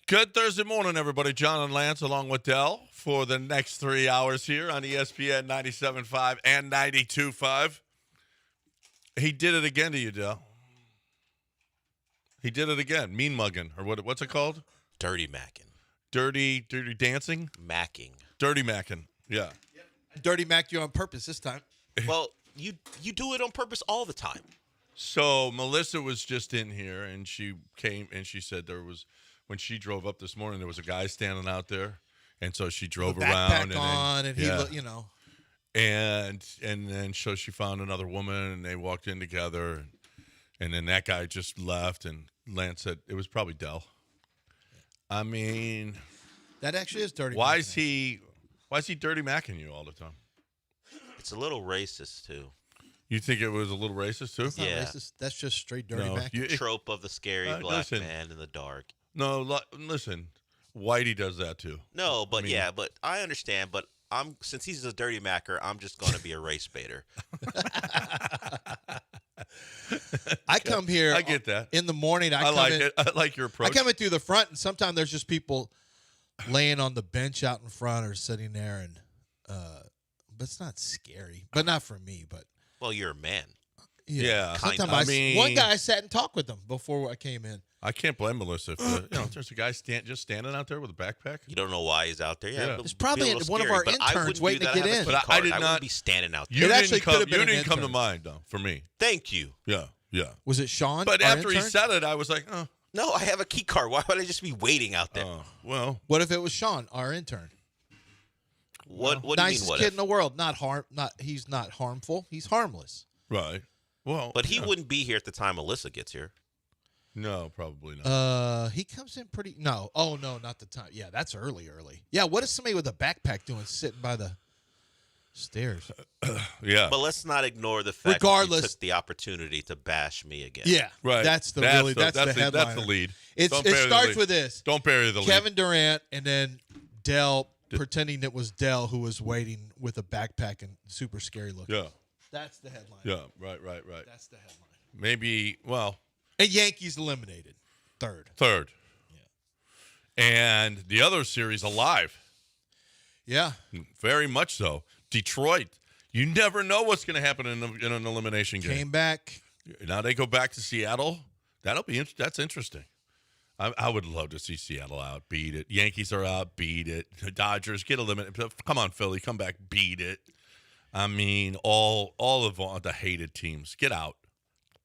Good Thursday morning, everybody. John and Lance along with Dell for the next 3 hours here on ESPN 97.5 and 92.5. He did it again to you, Dell. He did it again. Mean mugging, or what's it called? Dirty macking. Dirty dancing? Macking. Dirty macking, yeah. Dirty macked you on purpose this time. Well, you do it on purpose all the time. So Melissa was just in here, and she came, and she said when she drove up this morning, there was a guy standing out there, and so she drove around. And he looked, And then so she found another woman, and they walked in together, and then that guy just left, and Lance said it was probably Dell. I mean, that actually is dirty. Why is he dirty macking you all the time? It's a little racist too. You think it was a little racist too? That's not racist. That's just straight dirty macking. Trope of the scary black man in the dark. No, listen, Whitey does that too. No, but but I understand. But since he's a dirty macker, I'm just going to be a race baiter. I come here. I get that. In the morning, I like it. I like your approach. I come in through the front, and sometimes there's just people laying on the bench out in front or sitting there, and but it's not scary. But not for me. But well, you're a man. Yeah. Sometimes one guy sat and talked with them before I came in. I can't blame Melissa if there's a guy just standing out there with a backpack. You don't know why he's out there. Yeah, it's probably one of our interns waiting to get in. But I wouldn't be standing out there. You didn't come to mind though for me. Thank you. Yeah. Was it Sean? But after he said it, I was like, oh. No, I have a key card. Why would I just be waiting out there? Well, what if it was Sean, our intern? What do you mean? Nicest kid in the world. He's not harmful. He's harmless. Right. Well, but he wouldn't be here at the time Melissa gets here. No, probably not. He comes in pretty. No, not the time. Yeah, that's early. Yeah, what is somebody with a backpack doing sitting by the stairs? Yeah, but let's not ignore the fact that you took the opportunity to bash me again. Yeah, right. That's the headline. That's the lead. It starts with this. Don't bury the lead. Kevin Durant and then Dell pretending it was Dell who was waiting with a backpack and super scary looking. Yeah, that's the headline. Yeah, right. That's the headline. Maybe And Yankees eliminated. Third. Yeah. And the other series alive. Yeah. Very much so. Detroit. You never know what's going to happen in an elimination game. Came back. Now they go back to Seattle. That's interesting. I would love to see Seattle out, beat it. Yankees are out, beat it. The Dodgers get eliminated. Come on, Philly, come back, beat it. I mean, all of the hated teams, get out,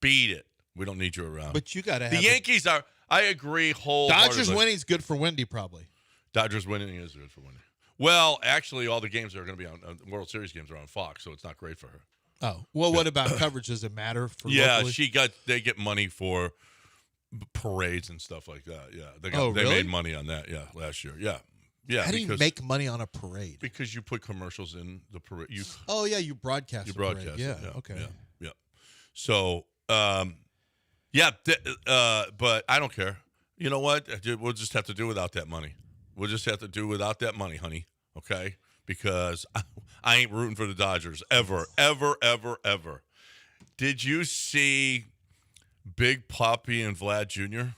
beat it. We don't need you around. But you got to have the Yankees are. I agree wholeheartedly. Dodgers winning is good for Wendy, probably. Dodgers winning is good for Wendy. Well, actually, all the games are going to be on World Series games are on Fox, so it's not great for her. Oh well, what about coverage? Does it matter for? Yeah, locally? They get money for parades and stuff like that. Yeah, they really? made money on that. Yeah, last year. Yeah. How do you make money on a parade? Because you put commercials in the parade. You broadcast. You broadcast. Yeah. Okay. Yeah. So. But I don't care. You know what? We'll just have to do without that money. We'll just have to do without that money, honey. Okay? Because I ain't rooting for the Dodgers ever, ever, ever, ever. Did you see Big Poppy and Vlad Jr.?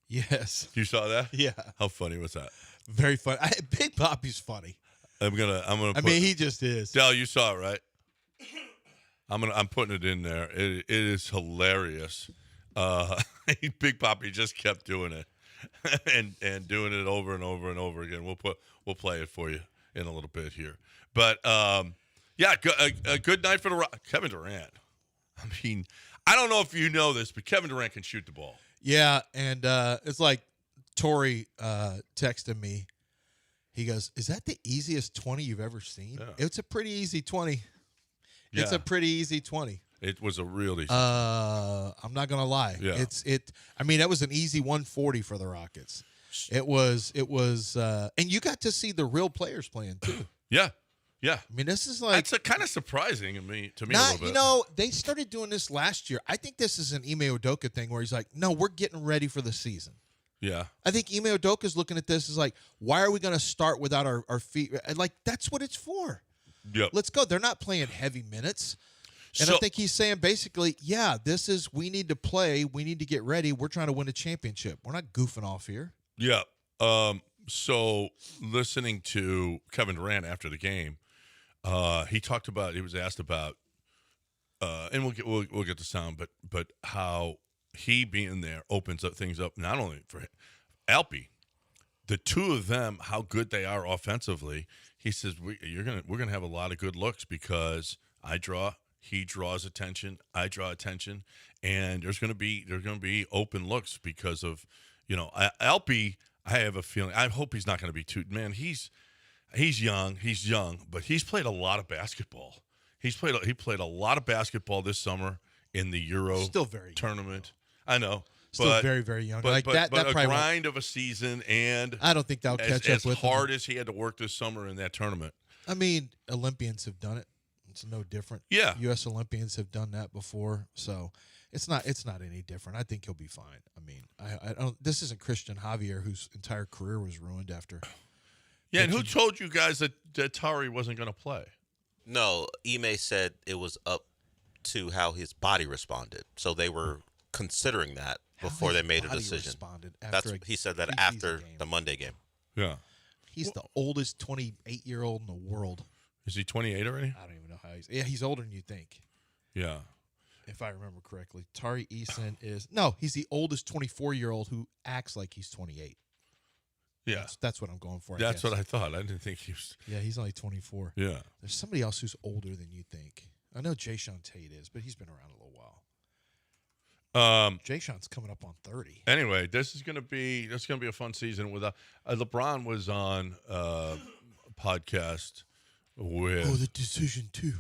Yes. You saw that? Yeah. How funny was that? Very funny. Big Poppy's funny. I'm gonna. I mean, he just is. Dell, you saw it, right? I'm putting it in there. It is hilarious. Big Poppy just kept doing it and doing it over and over and over again. We'll play it for you in a little bit here. But a good night for Kevin Durant. I mean, I don't know if you know this, but Kevin Durant can shoot the ball. Yeah, and it's like Tori texted me. He goes, "Is that the easiest 20 you've ever seen?" Yeah. It's a pretty easy 20. Yeah. It's a pretty easy 20. It was a really. I'm not gonna lie. Yeah. I mean, that was an easy 140 for the Rockets. It was, and you got to see the real players playing too. Yeah. I mean, this is like it's kind of surprising to me a little bit. They started doing this last year. I think this is an Ime Udoka thing where he's like, "No, we're getting ready for the season." Yeah. I think Ime Udoka's looking at this as like, "Why are we going to start without our feet?" Like, that's what it's for. Yep. Let's go. They're not playing heavy minutes. And I think he's saying basically, we need to play. We need to get ready. We're trying to win a championship. We're not goofing off here. Yeah. So listening to Kevin Durant after the game, he was asked about, and we'll get the sound, but how he being there opens up things up not only for Alpy, the two of them, how good they are offensively. He says we're gonna have a lot of good looks because he draws attention, I draw attention, and there's gonna be open looks because of Alpy. I have a feeling. I hope he's not going to be too. Man, he's young. He's young, but he's played a lot of basketball. He played a lot of basketball this summer in the Euro Still very tournament. Young. I know. Still very, very young. But that a probably grind of a season, and I don't think that'll catch up with as hard as he had to work this summer in that tournament. I mean, Olympians have done it. It's no different. Yeah, U.S. Olympians have done that before, so it's not any different. I think he'll be fine. I mean, I don't. This isn't Christian Javier, whose entire career was ruined after. Yeah, and who told you guys that Tari wasn't going to play? No, Ime said it was up to how his body responded. So they were considering that before they made a decision. He said that after the Monday game. Yeah. He's the oldest 28-year-old in the world. Is he 28 already? I don't even know how he's. Yeah, he's older than you think. Yeah. If I remember correctly, Tari Eason he's the oldest 24-year-old who acts like he's 28. Yeah. That's what I'm going for. That's what I thought. I didn't think he was. Yeah, he's only 24. Yeah. There's somebody else who's older than you think. I know Jay Sean Tate is, but he's been around a little while. Jay Sean's coming up on 30. Anyway, this is gonna be a fun season. With LeBron was on a podcast with. The Decision 2.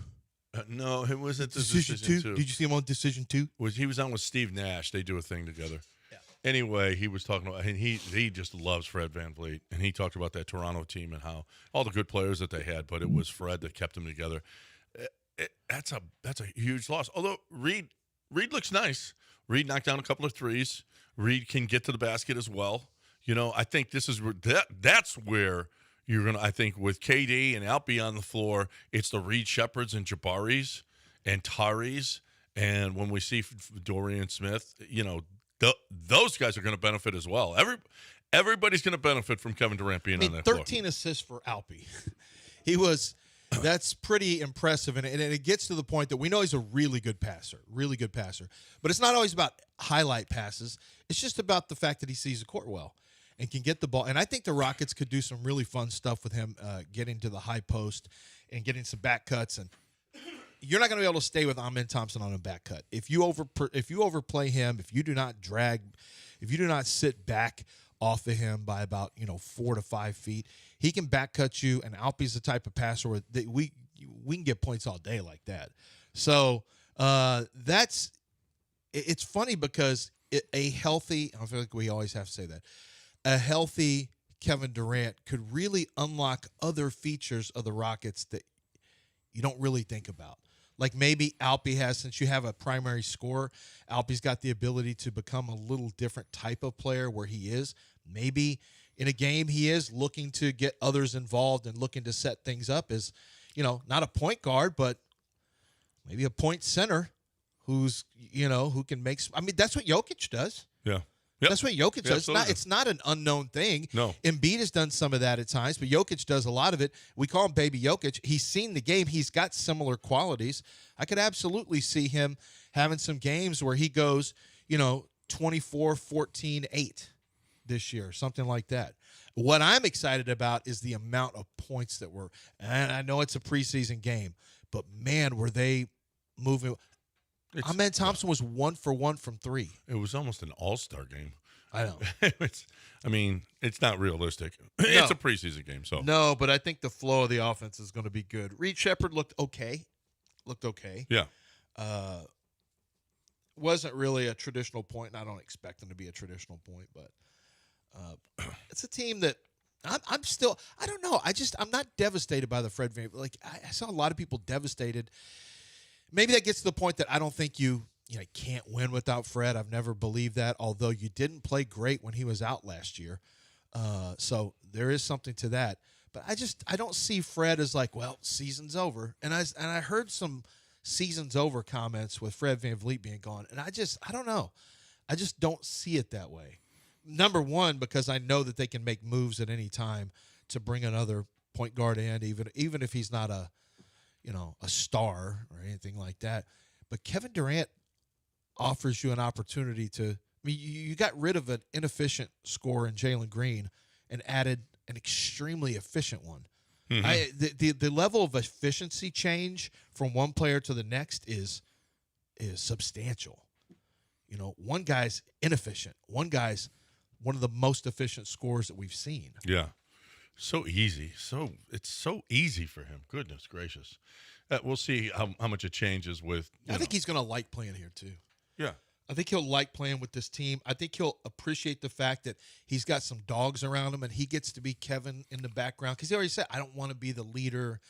No, it wasn't Decision 2. Did you see him on Decision 2? He was on with Steve Nash. They do a thing together. Yeah. Anyway, he was talking about, and he just loves Fred VanVleet, and he talked about that Toronto team and how all the good players that they had, but it was Fred that kept them together. That's a huge loss. Although Reed looks nice. Reed knocked down a couple of threes. Reed can get to the basket as well. I think that's where you're gonna. I think with KD and Alpi on the floor, it's the Reed Shepherds and Jabaris and Taris, and when we see Dorian Smith, those guys are going to benefit as well. Everybody's going to benefit from Kevin Durant being on that 13 assists for Alpi. That's pretty impressive, and it gets to the point that we know he's a really good passer. But it's not always about highlight passes. It's just about the fact that he sees the court well and can get the ball. And I think the Rockets could do some really fun stuff with him getting to the high post and getting some back cuts. And you're not going to be able to stay with Amen Thompson on a back cut. If you overplay him, if you do not sit back off of him by about 4 to 5 feet, he can back cut you. And Alpi's the type of passer where we can get points all day like that. So it's funny because I feel like we always have to say that, a healthy Kevin Durant could really unlock other features of the Rockets that you don't really think about. Like maybe Alpi has, since you have a primary scorer, Alpi's got the ability to become a little different type of player where he is. Maybe in a game he is looking to get others involved and looking to set things up as, not a point guard, but maybe a point center who can make. I mean, that's what Jokic does. Yeah. Yep. That's what Jokic does. It's not an unknown thing. No. Embiid has done some of that at times, but Jokic does a lot of it. We call him Baby Jokic. He's seen the game. He's got similar qualities. I could absolutely see him having some games where he goes, 24, 14, 8 this year, something like that. What I'm excited about is the amount of points that were, and I know it's a preseason game, but man, were they moving. Amen Thompson was 1 for 1 from 3. It was almost an all-star game. I know. It's not realistic. No. It's a preseason game, so. No, but I think the flow of the offense is going to be good. Reed Shepherd looked okay. Yeah. Wasn't really a traditional point, and I don't expect him to be a traditional point, but it's a team that I'm still, I don't know. I'm not devastated by the Fred VanVleet. Like, I saw a lot of people devastated. Maybe that gets to the point that I don't think you can't win without Fred. I've never believed that, although you didn't play great when he was out last year. So there is something to that. But I don't see Fred as like, well, season's over. And I heard some season's over comments with Fred VanVleet being gone. And I don't know. I just don't see it that way. number one, because I know that they can make moves at any time to bring another point guard in, even if he's not a star or anything like that. But Kevin Durant offers you an opportunity to. I mean, you got rid of an inefficient scorer in Jalen Green and added an extremely efficient one. Mm-hmm. The level of efficiency change from one player to the next is substantial. One guy's inefficient. One guy's one of the most efficient scorers that we've seen. Yeah. So easy. It's so easy for him. Goodness gracious. We'll see how much it changes with. I think he's going to like playing here too. Yeah. I think he'll like playing with this team. I think he'll appreciate the fact that he's got some dogs around him and he gets to be Kevin in the background, because he already said, I don't want to be the leader.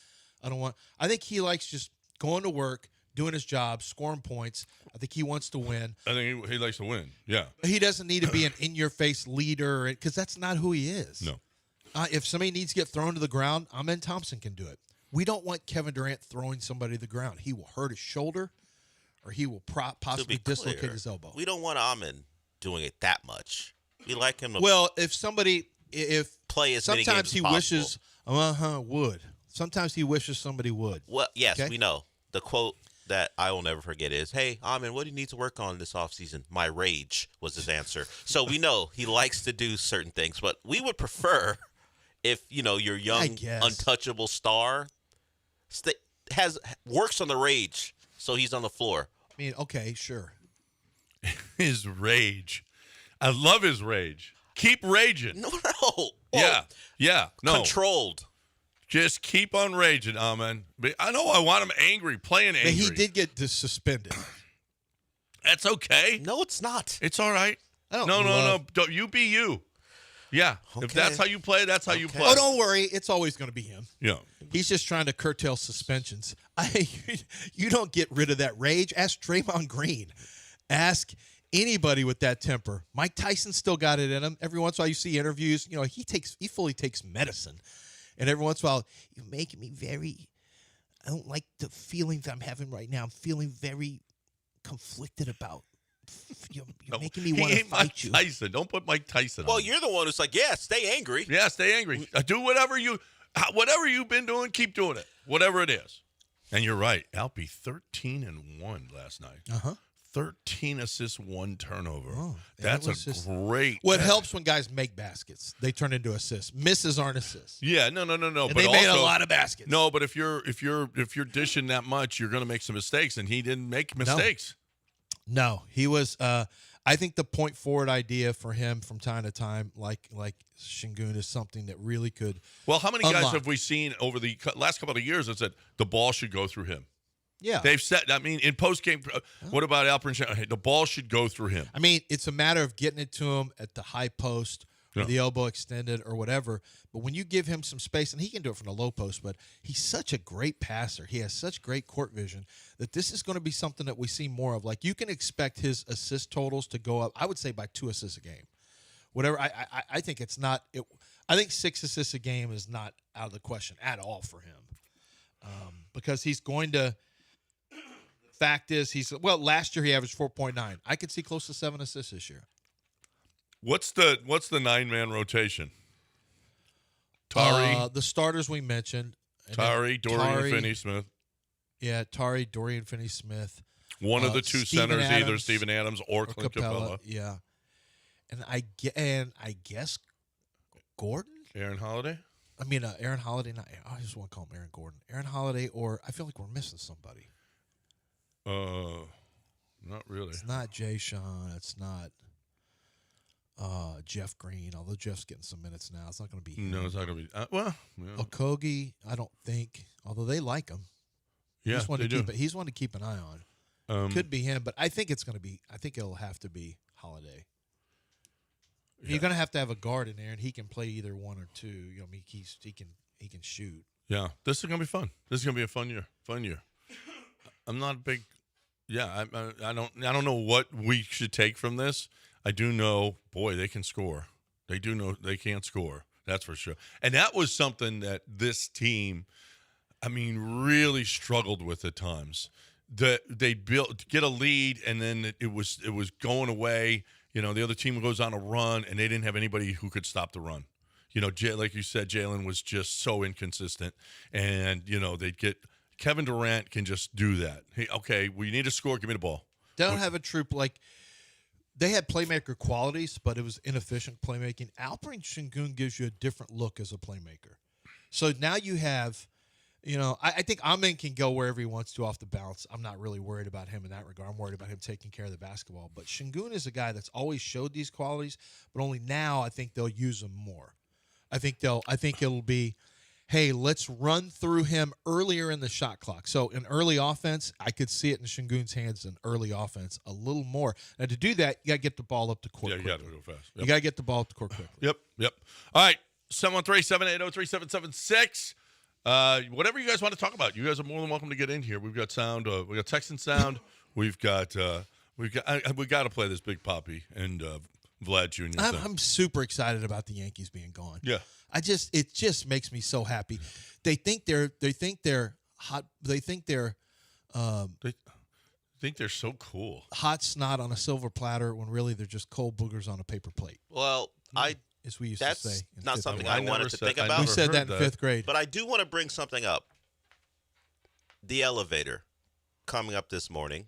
I think he likes just going to work, doing his job, scoring points. I think he wants to win. I think he likes to win. Yeah. He doesn't need to be an in-your-face leader, because that's not who he is. No. If somebody needs to get thrown to the ground, Amen Thompson can do it. We don't want Kevin Durant throwing somebody to the ground. He will hurt his shoulder, or he will possibly dislocate his elbow. We don't want Amen doing it that much. We like him to play as many games as possible. Wishes, would. Sometimes he wishes somebody would. Well, yes, okay? We know. The quote that I will never forget is, "Hey, Amen, what do you need to work on this offseason?" "My rage," was his answer. So we know he likes to do certain things, but we would prefer if, your young, untouchable star works on the rage, so he's on the floor. I mean, okay, sure. His rage. I love his rage. Keep raging. No. Yeah. No. Controlled. Just keep on raging, Amen. I know I want him angry, playing angry. But he did get suspended. That's okay. No, it's not. It's all right. No. Don't, you be you. Yeah. Okay. If that's how you play, that's how you play. Oh, don't worry. It's always going to be him. Yeah. He's just trying to curtail suspensions. You don't get rid of that rage. Ask Draymond Green. Ask anybody with that temper. Mike Tyson still got it in him. Every once in a while you see interviews, he fully takes medicine. And every once in a while, you're making me I don't like the feelings I'm having right now. I'm feeling very conflicted about. You're making me want to fight you. Tyson. Don't put Mike Tyson on. Well, you're the one who's like, yeah, stay angry. Yeah, stay angry. Do whatever you've been doing, keep doing it. Whatever it is. And you're right. Alpy 13-1 last night. 13 assists, 1 turnover. Oh, that's great. What helps when guys make baskets? They turn into assists. Misses aren't assists. Yeah, no. And but they made a lot of baskets. No, but if you're dishing that much, you're going to make some mistakes, and he didn't make mistakes. No, he was. I think the point forward idea for him from time to time, like Şengün, is something that really could. Well, how many guys have we seen over the last couple of years that said the ball should go through him? Yeah. They've said, in post-game, what about Alperen? The ball should go through him. I mean, it's a matter of getting it to him at the high post or the elbow extended or whatever. But when you give him some space, and he can do it from the low post, but he's such a great passer. He has such great court vision that this is going to be something that we see more of. Like, you can expect his assist totals to go up, I would say, by 2 assists a game. Whatever. I think it's not – I think 6 assists a game is not out of the question at all for him because he's going to – fact is, last year he averaged 4.9. I could see close to 7 assists this year. What's the 9-man rotation? Tari, the starters we mentioned. Tari, Dorian Finney-Smith. Yeah, Tari, Dorian Finney-Smith. One of the two centers, either Steven Adams or Clint Capella. Yeah, and I guess Gordon. Aaron Holiday. I mean, Aaron Holiday. I just want to call him Aaron Gordon. Aaron Holiday, or I feel like we're missing somebody. Not really. It's not Jay Sean. It's not Jeff Green. Although Jeff's getting some minutes now, it's not going to be him. No, it's not going to be. Okogie, I don't think. Although they like him. Yeah, they do. He's one to keep an eye on. Could be him, but I think it's going to be. I think it'll have to be Holiday. Yeah. You're going to have a guard in there, and he can play either one or two. He can shoot. Yeah, this is going to be fun. This is going to be a fun year. I'm not a big. Yeah, I don't know what we should take from this. I do know, boy, they can score. They do know they can't score. That's for sure. And that was something that this team, really struggled with at times. They get a lead, and then it was going away, You know, the other team goes on a run, and they didn't have anybody who could stop the run. You know, like you said, Jalen was just so inconsistent, and you know they'd get Kevin Durant can just do that. Hey, okay, we need to score. Give me the ball. They don't have a troop like they had playmaker qualities, but it was inefficient playmaking. Alperen Sengun gives you a different look as a playmaker. So now you have, you know, I think Amin can go wherever he wants to off the bounce. I'm not really worried about him in that regard. I'm worried about him taking care of the basketball. But Sengun is a guy that's always showed these qualities, but only now I think they'll use him more. I think it'll be, hey, let's run through him earlier in the shot clock. So in early offense, I could see it in Sengun's hands in early offense a little more. And to do that, you got to get the ball up the court quickly. You got to go fast. You got to get the ball up the court quickly. Yep. All right, 713-780-3776. Whatever you guys want to talk about, you guys are more than welcome to get in here. We've got sound. We got Texan sound. we got to play this Big Papi and Vlad Jr. I'm super excited about the Yankees being gone. Yeah. It just makes me so happy. They think they're hot. They think they're so cool. Hot snot on a silver platter when really they're just cold boogers on a paper plate. Well, as we used that's to say. not something grade. I wanted to think about. We said that in 5th grade. But I do want to bring something up. The elevator coming up this morning.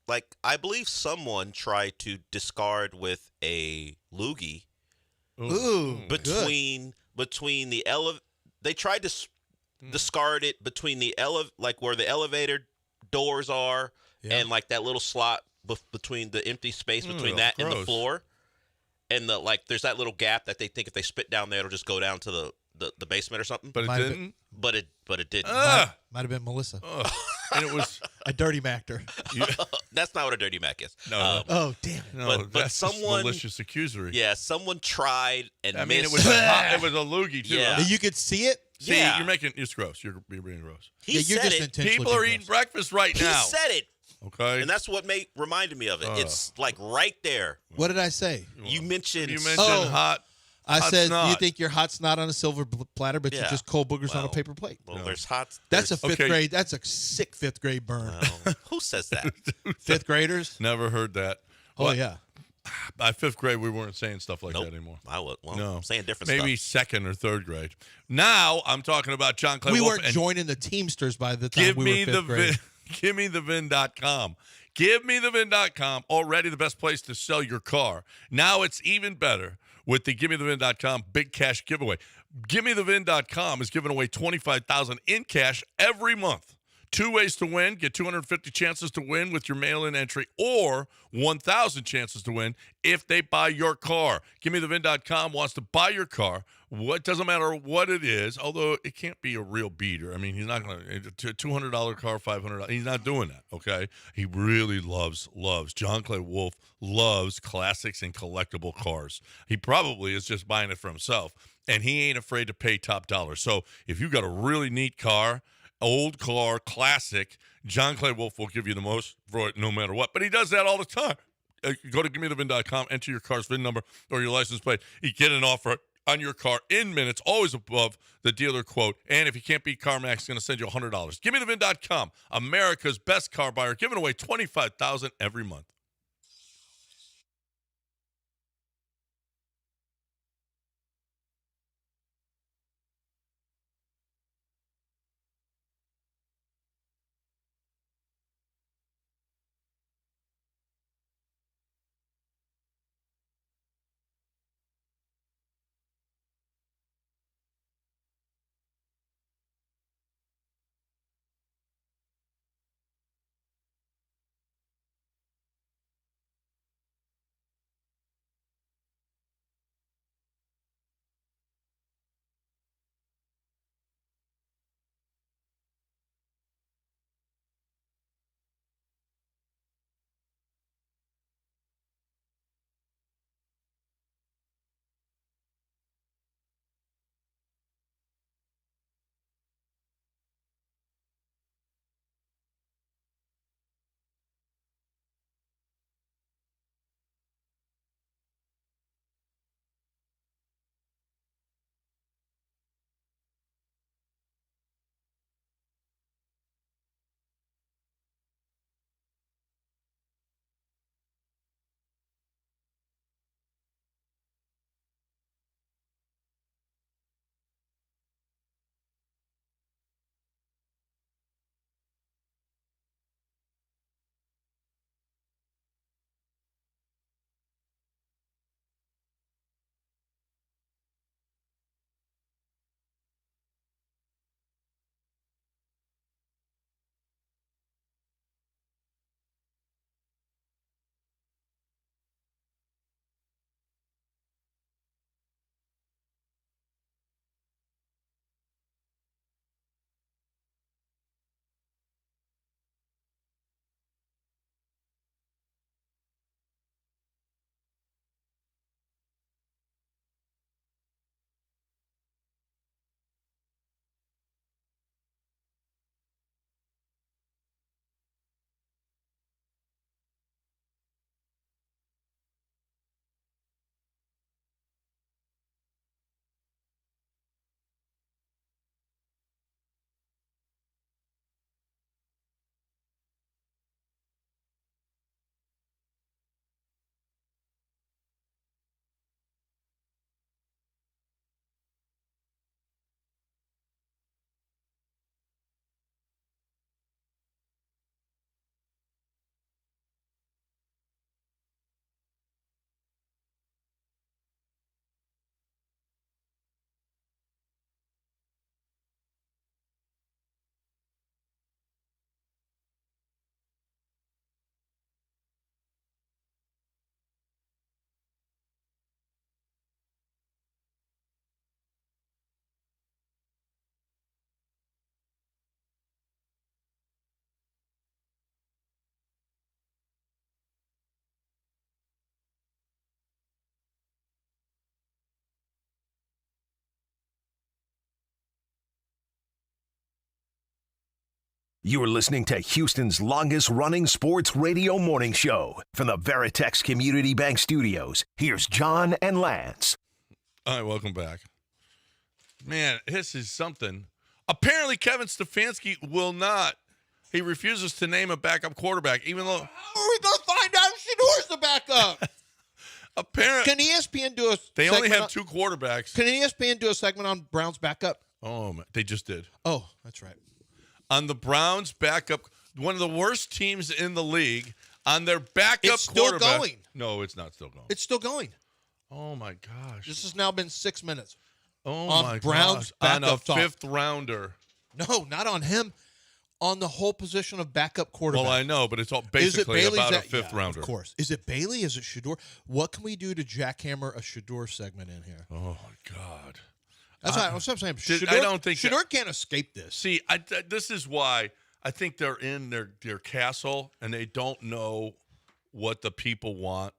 Like, I believe someone tried to discard with a loogie between the they tried to discard it between the like where the elevator doors are and like that little slot between the empty space between that and the floor, and there's that little gap that they think if they spit down there it'll just go down to the basement or something. But it didn't. But it didn't. Might have been Melissa. And it was a dirty Mactor. That's not what a dirty Mac is. No. Oh, damn. No, but that's someone malicious accusory. Yeah, someone tried and I mean, missed. it was a loogie too. Yeah. You could see it. See, Yeah. it's gross. You're being gross. He you're said just it. intentionally People are being eating gross. breakfast right now. He said it. Okay. And that's what reminded me of it. It's like right there. What did I say? You mentioned hot. I said, snot. you think you're hot snot on a silver platter, but you're Yeah. just cold boogers on a Well, paper plate. Well, there's hot. That's a there's- 5th grade. That's a sick 5th grade burn. Who says that? 5th graders. Never heard that. Oh Well, yeah. By 5th grade, we weren't saying stuff like Nope. that anymore. I was No. I'm saying different Maybe stuff. 2nd or 3rd grade. Now I'm talking about John Clay We Wolf weren't and joining the Teamsters by the time give we me were the 5th grade. give me the VIN.com. Give me the VIN.com. Already the best place to sell your car. Now it's even better with the Give Me the VIN.com big cash giveaway. Give Me the VIN.com is giving away $25,000 in cash every month. 2 ways to win. Get 250 chances to win with your mail-in entry or 1,000 chances to win if they buy your car. GiveMeTheVin.com wants to buy your car. What doesn't matter what it is, although it can't be a real beater. I mean, he's not going to $200 car, $500. He's not doing that, okay? He really loves John Clay Wolf loves classics and collectible cars. He probably is just buying it for himself, and he ain't afraid to pay top dollar. So if you got a really neat car, old car, classic, John Clay Wolf will give you the most for it no matter what. But he does that all the time. Go to GiveMeTheVin.com, enter your car's VIN number or your license plate. You get an offer on your car in minutes, always above the dealer quote. And if you can't beat CarMax, it's going to send you $100. GiveMeTheVin.com, America's best car buyer, giving away $25,000 every month. You're listening to Houston's longest-running sports radio morning show. From the Veritex Community Bank Studios, here's John and Lance. All right, welcome back. Man, this is something. Apparently, Kevin Stefanski will not. He refuses to name a backup quarterback, even though. How are we going to find out if Shador's the backup? Apparently. Can ESPN do a They only have on, 2 quarterbacks. Can ESPN do a segment on Brown's backup? Oh, man, they just did. Oh, that's right. On the Browns' backup, one of the worst teams in the league, on their backup It's still quarterback. going. No, it's not still going. It's still going. Oh, my gosh. This has now been 6 minutes. Oh, on my Brown's gosh. On a backup talk. 5th rounder. No, not on him. On the whole position of backup quarterback. Well, I know, but it's all basically about a 5th yeah, rounder. Of course. Is it Bailey? Is it Shador? What can we do to jackhammer a Shador segment in here? Oh, my God. That's what I'm saying. Shador, I don't think Shador can't escape this. See, this is why I think they're in their castle and they don't know what the people want.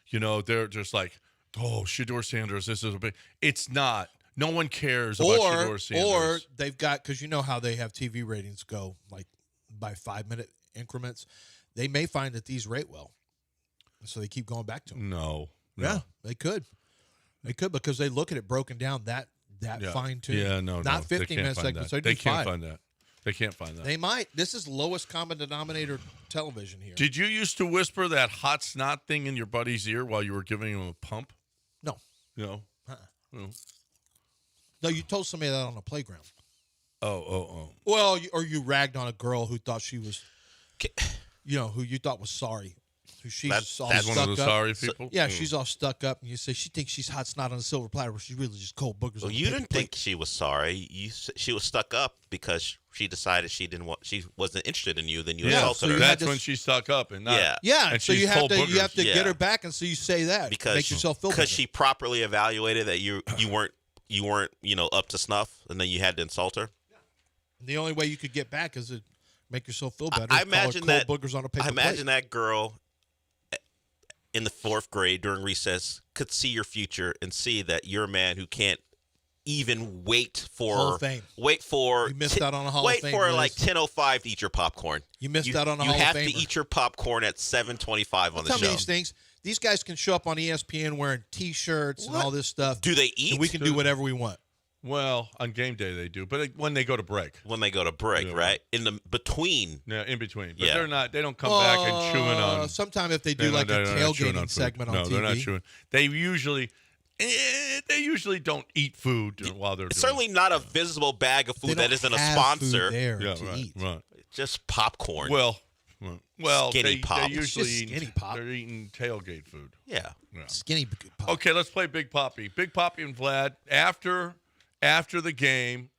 You know, they're just like, oh, Shador Sanders, this is a big. It's not. No one cares about Shador Sanders. Or they've got, because you know how they have TV ratings go, like by 5-minute increments. They may find that these rate well. So they keep going back to them. No. Yeah, they could. They could, because they look at it broken down that fine tune. Yeah, Not 15-minute segments. They can't find that. They can't find that. They might. This is lowest common denominator television here. Did you used to whisper that hot snot thing in your buddy's ear while you were giving him a pump? No. No. No, you told somebody that on a playground. Oh. Well, or you ragged on a girl who thought she was, who you thought was sorry. Who That's all That's stuck one of the up. sorry people? Yeah, she's all stuck up, and you say she thinks she's hot snot on a silver platter, but she's really just cold boogers. Well, on a you paper didn't plate. think she was sorry. She was stuck up because she decided she wasn't interested in you. Then you Yeah, assaulted so her. you had that's to- when she stuck up and not. Yeah, and so she's you have cold to boogers. get her Yeah. back, and so you say that because make yourself feel better. because she properly evaluated that you weren't up to snuff, and then you had to insult her. The only way you could get back is to make yourself feel better. I is call her imagine cold that boogers on a paper I imagine plate. that girl in the 4th grade during recess could see your future and see that you're a man who can't even wait for Hall of Fame. Wait for You missed out on a Hall of wait Fame, for Liz. like 10:05 to eat your popcorn. You missed out on a Hall of You have Famer. to eat your popcorn at 7:25 on the Tell me show. these things. These guys can show up on ESPN wearing T-shirts and all this stuff. Do they eat? And we can do whatever we want. Well, on game day they do, but when they go to break. When they go to break, Yeah. right? In the between. Yeah, in between. But Yeah. they're not. They don't come back and chewing on. Sometime if they do They're like not- a they're not chewing on tailgating food. segment on no, TV. they're not chewing. They usually don't eat food while they're It's doing certainly not a visible bag of They food that don't isn't a have sponsor. food there it. Yeah, to right, eat. right. Just popcorn. Well, Skinny they pop. usually It's just eat, skinny pop. They're eating tailgate food. yeah. Yeah. Skinny pop. Okay, let's play Big Poppy. Big Poppy and Vlad after the game.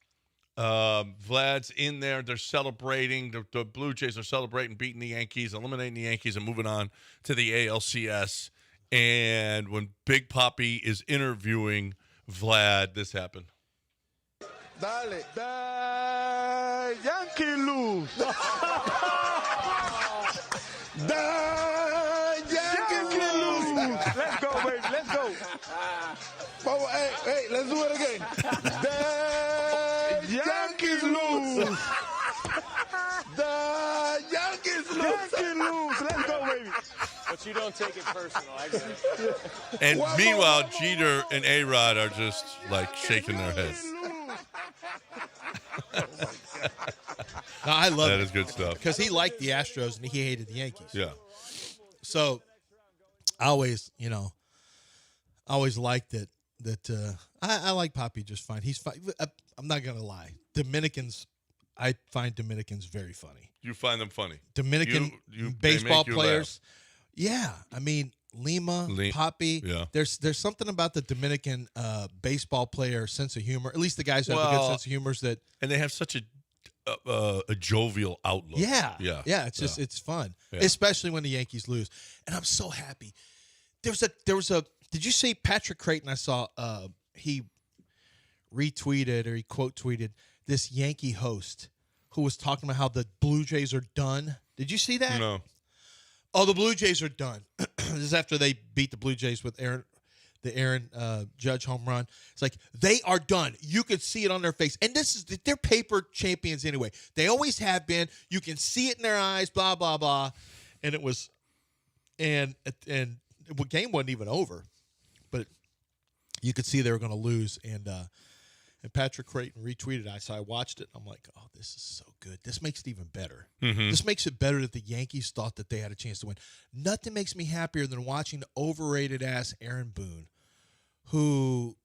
Vlad's in there. They're celebrating. The Blue Jays are celebrating, beating the Yankees, eliminating the Yankees, and moving on to the ALCS. And when Big Poppy is interviewing Vlad, this happened. Dale. The Yankee lose. The Yankee lose. Let's go, baby. Let's go. Oh, hey, let's do it again. The Yankees lose. The Yankees lose. Yankees lose. Let's go, baby. But you don't take it personal. I get it. And meanwhile, Jeter and A-Rod are just like shaking their heads. No, I love That it is good stuff. because he liked the Astros and he hated the Yankees. Yeah. So I always liked it. I like Poppy just fine. He's fine. I'm not gonna lie. I find Dominicans very funny. You find them funny. Dominican they baseball make you players. Yeah, I mean Lima, Poppy. Yeah. There's something about the Dominican baseball player sense of humor. At least the guys who have a good sense of humor. And they have such a jovial outlook. Yeah. Yeah. It's just it's fun, Yeah. especially when the Yankees lose. And I'm so happy. There was a. Did you see Patrick Creighton? I saw he retweeted or he quote tweeted this Yankee host who was talking about how the Blue Jays are done. Did you see that? No. Oh, the Blue Jays are done. This is after they beat the Blue Jays with Aaron. the Aaron Judge home run. It's like they are done. You could see it on their face. And they're paper champions anyway. They always have been. You can see it in their eyes, blah, blah, blah. And it was and the game wasn't even over. But you could see they were going to lose. And Patrick Creighton retweeted it. So I watched it. I'm like, oh, this is so good. This makes it even better. Mm-hmm. This makes it better that the Yankees thought that they had a chance to win. Nothing makes me happier than watching the overrated-ass Aaron Boone, who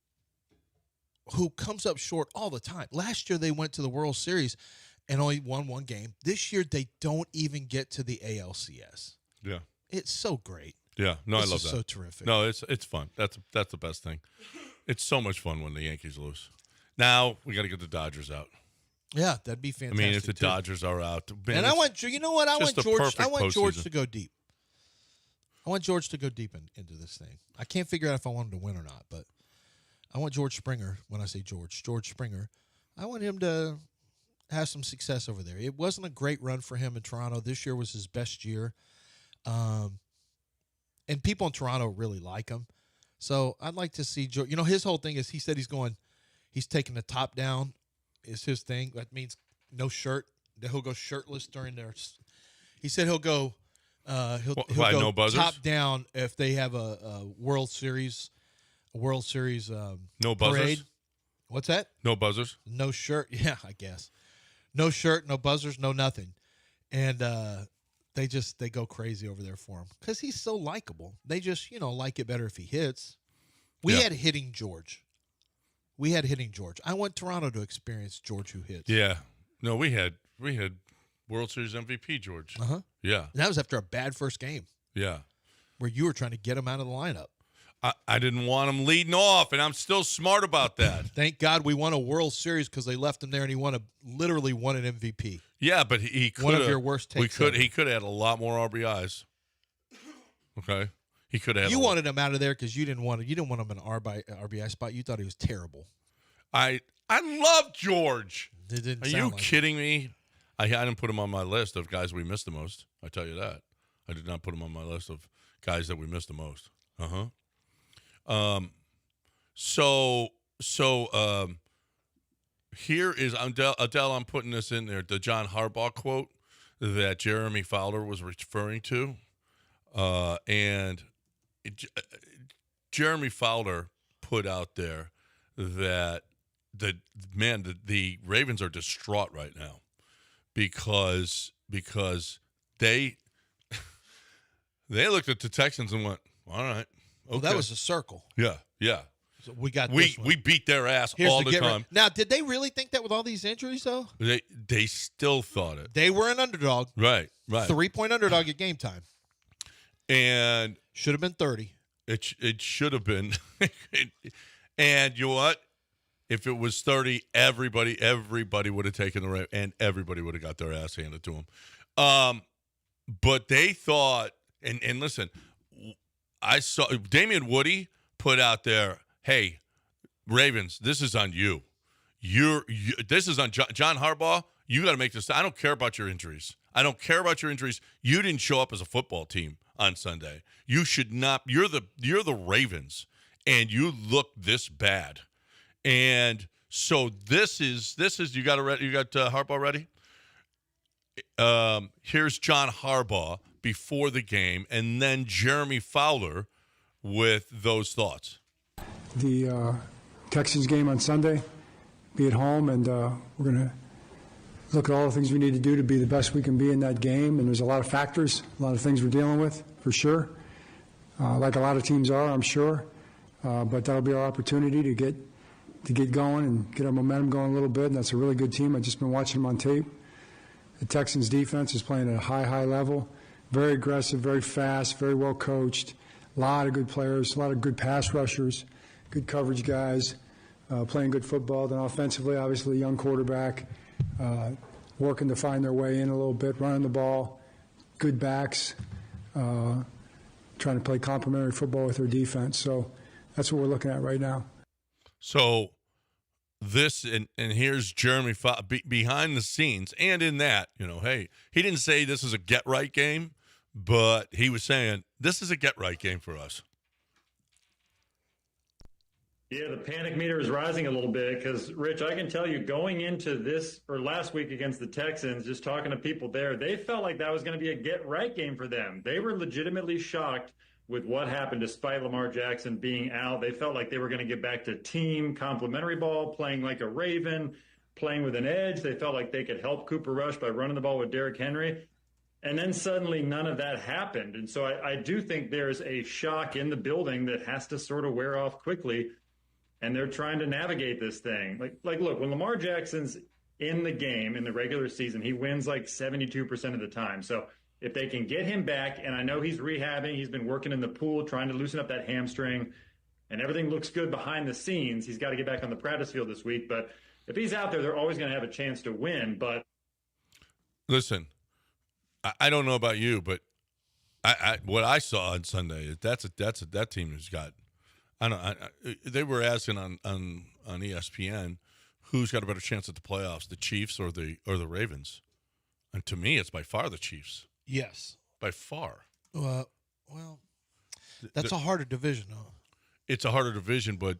comes up short all the time. Last year they went to the World Series and only won one game. This year they don't even get to the ALCS. Yeah. It's so great. Yeah. No, This I love is that. so terrific. No, it's fun. That's the best thing. It's so much fun when the Yankees lose. Now we got to get the Dodgers out. Yeah, that'd be I fantastic. mean, if the too. Dodgers are out, man, And I want you know what? I want just the George perfect George postseason. to go deep. I want George to go deep into this thing. I can't figure out if I want him to win or not, but I want George Springer. When I say George Springer, I want him to have some success over there. It wasn't a great run for him in Toronto. This year was his best year. And people in Toronto really like him. So I'd like to see George. You know, his whole thing is he said he's taking the top down is his thing. That means no shirt. That he'll go shirtless during their. He said he'll go. He'll Why, go no buzzers? top down if they have a World Series. No buzzers. Parade. What's that? No buzzers. No shirt. Yeah, I guess. No shirt, no buzzers, no nothing. And they go crazy over there for him because he's so likable. They just, like it better if he hits. We had hitting George. I want Toronto to experience George who hits. Yeah. No, we had World Series MVP George. Uh-huh. Yeah. And that was after a bad first game Yeah. where you were trying to get him out of the lineup. I didn't want him leading off, and I'm still smart about that. Thank God we won a World Series because they left him there and he literally won an MVP. Yeah, but he could. One of your worst takes ever. He could have had a lot more RBIs. Okay, he could have. You wanted him out of there because you didn't want him in an RBI spot. You thought he was terrible. I love George. It didn't Are sound you like kidding me? I didn't put him on my list of guys we missed the most. I tell you that. I did not put him on my list of guys that we missed the most. Here is Adele. I'm putting this in there. The John Harbaugh quote that Jeremy Fowler was referring to, Jeremy Fowler put out there that the Ravens are distraught right now because they looked at the Texans and went, all right. Well, that was a circle. Yeah. So we got We this one. we beat their ass Here's all the the get right- time. Now, did they really think that with all these injuries, though? They still thought it. They were an underdog. Right. 3-point underdog at game time. And Should have been 30. it should have been. And you know what? If it was 30, everybody would have taken the right, and everybody would have got their ass handed to them. But they thought, and listen, I saw Damian Woody put out there, hey, Ravens, this is on you. This is on John Harbaugh. You got to make this. I don't care about your injuries. You didn't show up as a football team on Sunday. You should not. You're the Ravens, and you look this bad. And so this is you got Harbaugh ready? Here's John Harbaugh before the game, and then Jeremy Fowler with those thoughts. The Texans game on Sunday, be at home, and we're going to look at all the things we need to do to be the best we can be in that game. And there's a lot of factors, a lot of things we're dealing with, for sure, like a lot of teams are, I'm sure. But that'll be our opportunity to get going and get our momentum going a little bit. And that's a really good team. I've just been watching them on tape. The Texans defense is playing at a high level, very aggressive, very fast, very well coached. A lot of good players, a lot of good pass rushers, good coverage guys, playing good football. Then offensively, obviously, young quarterback, working to find their way in a little bit, running the ball, good backs, trying to play complementary football with their defense. So that's what we're looking at right now. So this, and here's Jeremy behind the scenes, and in that, hey, he didn't say this is a get-right game, but he was saying this is a get-right game for us. Yeah, the panic meter is rising a little bit because, Rich, I can tell you going into this or last week against the Texans, just talking to people there, they felt like that was going to be a get-right game for them. They were legitimately shocked with what happened despite Lamar Jackson being out. They felt like they were going to get back to team complementary ball, playing like a Raven, playing with an edge. They felt like they could help Cooper Rush by running the ball with Derrick Henry. And then suddenly none of that happened. And so I do think there's a shock in the building that has to sort of wear off quickly. And they're trying to navigate this thing. Like, look, when Lamar Jackson's in the game in the regular season, he wins like 72% of the time. So if they can get him back, and I know he's rehabbing, he's been working in the pool, trying to loosen up that hamstring, and everything looks good behind the scenes. He's got to get back on the practice field this week. But if he's out there, they're always going to have a chance to win. But listen, I don't know about you, but I what I saw on Sunday, that team has got. They were asking on ESPN who's got a better chance at the playoffs, the Chiefs or the Ravens, and to me, it's by far the Chiefs. Yes, by far. Well, that's a harder division, huh? It's a harder division, but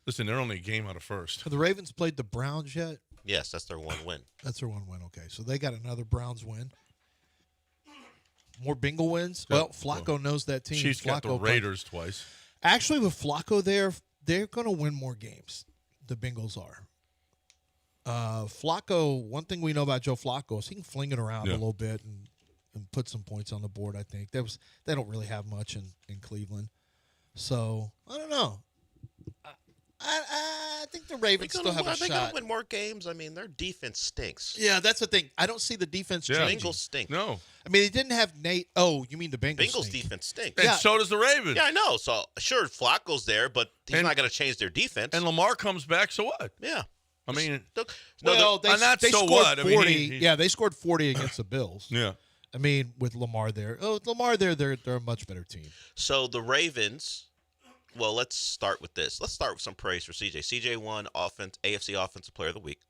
listen, they're only a game out of first. Have the Ravens played the Browns yet? Yes, that's their one win. That's their one win. Okay, so they got another Browns win. More Bengal wins. Yeah. Well, Flacco knows that team. Chiefs got the Raiders twice. Actually, with Flacco there, they're going to win more games. The Bengals are. Flacco, one thing we know about Joe Flacco is he can fling it around a little bit and put some points on the board, I think. They don't really have much in Cleveland. So, I don't know. I think the Ravens still have a shot. Are they going to win more games? I mean, their defense stinks. Yeah, that's the thing. I don't see the defense changing. Bengals stink. No. I mean, they didn't have Nate. Oh, you mean the Bengals? Bengals defense stinks. And so does the Ravens. Yeah, I know. So, sure, Flacco's there, but he's not going to change their defense. And Lamar comes back, so what? Yeah. I mean, they scored what? 40. I mean, yeah, they scored 40 against the Bills. Yeah. I mean, with Lamar there. Oh, with Lamar there, they're a much better team. So the Ravens. Well, let's start with this. Let's start with some praise for CJ. CJ won AFC Offensive Player of the Week.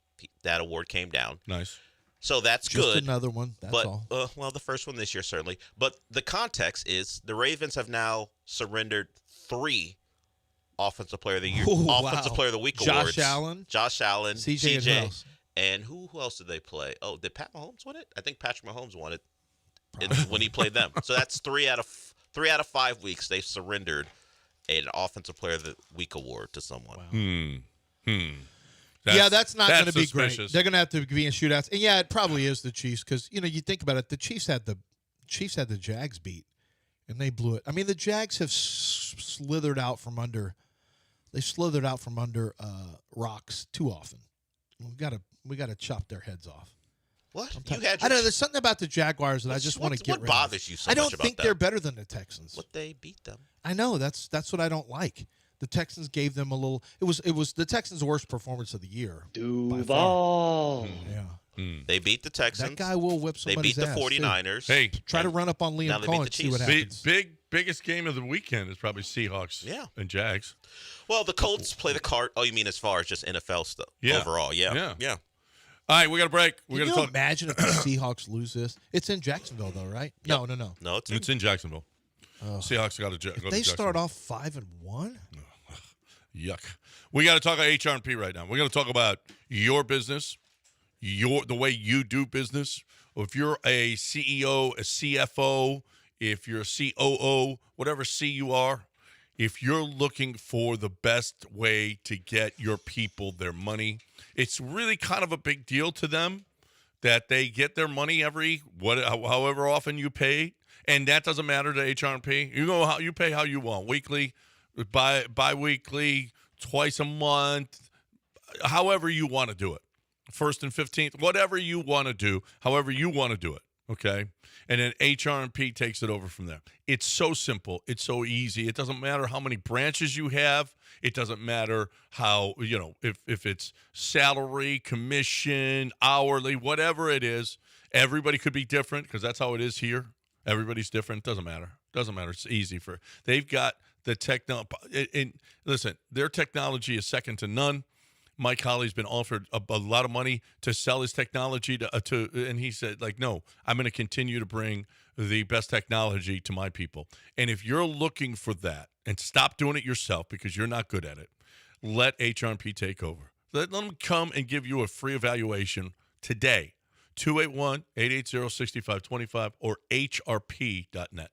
That award came down. Nice. So that's Just good. another one. That's all. Well, the first one this year, certainly. But the context is the Ravens have now surrendered 3 Offensive Player of the Year, Offensive Player of the Week awards. Josh Allen, CJ, and who else did they play? Oh, did Pat Mahomes win it? I think Patrick Mahomes won it when he played them. So that's 3 out of 5 weeks they've surrendered an Offensive Player of the Week award to someone. Wow. That's not going to be great. They're going to have to be in shootouts, and it probably is the Chiefs because you think about it. The Chiefs had the Jags beat, and they blew it. I mean, the Jags have slithered out from under. They slithered out from under rocks too often. We got to chop their heads off. What? I know there's something about the Jaguars that I just want to get rid of. What bothers you so much about I don't think they're better than the Texans. What they beat them. I know that's what I don't like. The Texans gave them a little. It was the Texans' worst performance of the year. Duval. Yeah. They beat the Texans. That guy will whip somebody's ass. They beat the 49ers. Too. Hey, try to run up on Liam Cohen and see what happens. Biggest game of the weekend is probably Seahawks and Jags. Well, the Colts play the card. Oh, you mean as far as just NFL stuff? Yeah. Overall, yeah. All right, we got a break. Can you imagine if the Seahawks lose this? It's in Jacksonville, though, right? Yep. No. No, it's in Jacksonville. Seahawks got to. If they start off 5-1. Yuck. We got to talk about HR&P right now. We're going to talk about your business, the way you do business. If you're a CEO, a CFO, if you're a COO, whatever C you are, if you're looking for the best way to get your people their money, it's really kind of a big deal to them that they get their money however often you pay, and that doesn't matter to HR&P. You pay how you want, weekly, bi-weekly, twice a month, however you want to do it. 1st and 15th, whatever you want to do, however you want to do it, okay? And then HR&P takes it over from there. It's so simple. It's so easy. It doesn't matter how many branches you have. It doesn't matter how, if it's salary, commission, hourly, whatever it is. Everybody could be different because that's how it is here. Everybody's different. Doesn't matter. It's easy they've got the technology. And listen, their technology is second to none. Mike Holly's been offered a lot of money to sell his technology and he said, no, I'm going to continue to bring the best technology to my people. And if you're looking for that, and stop doing it yourself because you're not good at it. Let HRP take over. Let them come and give you a free evaluation today. 281-880-6525 or hrp.net.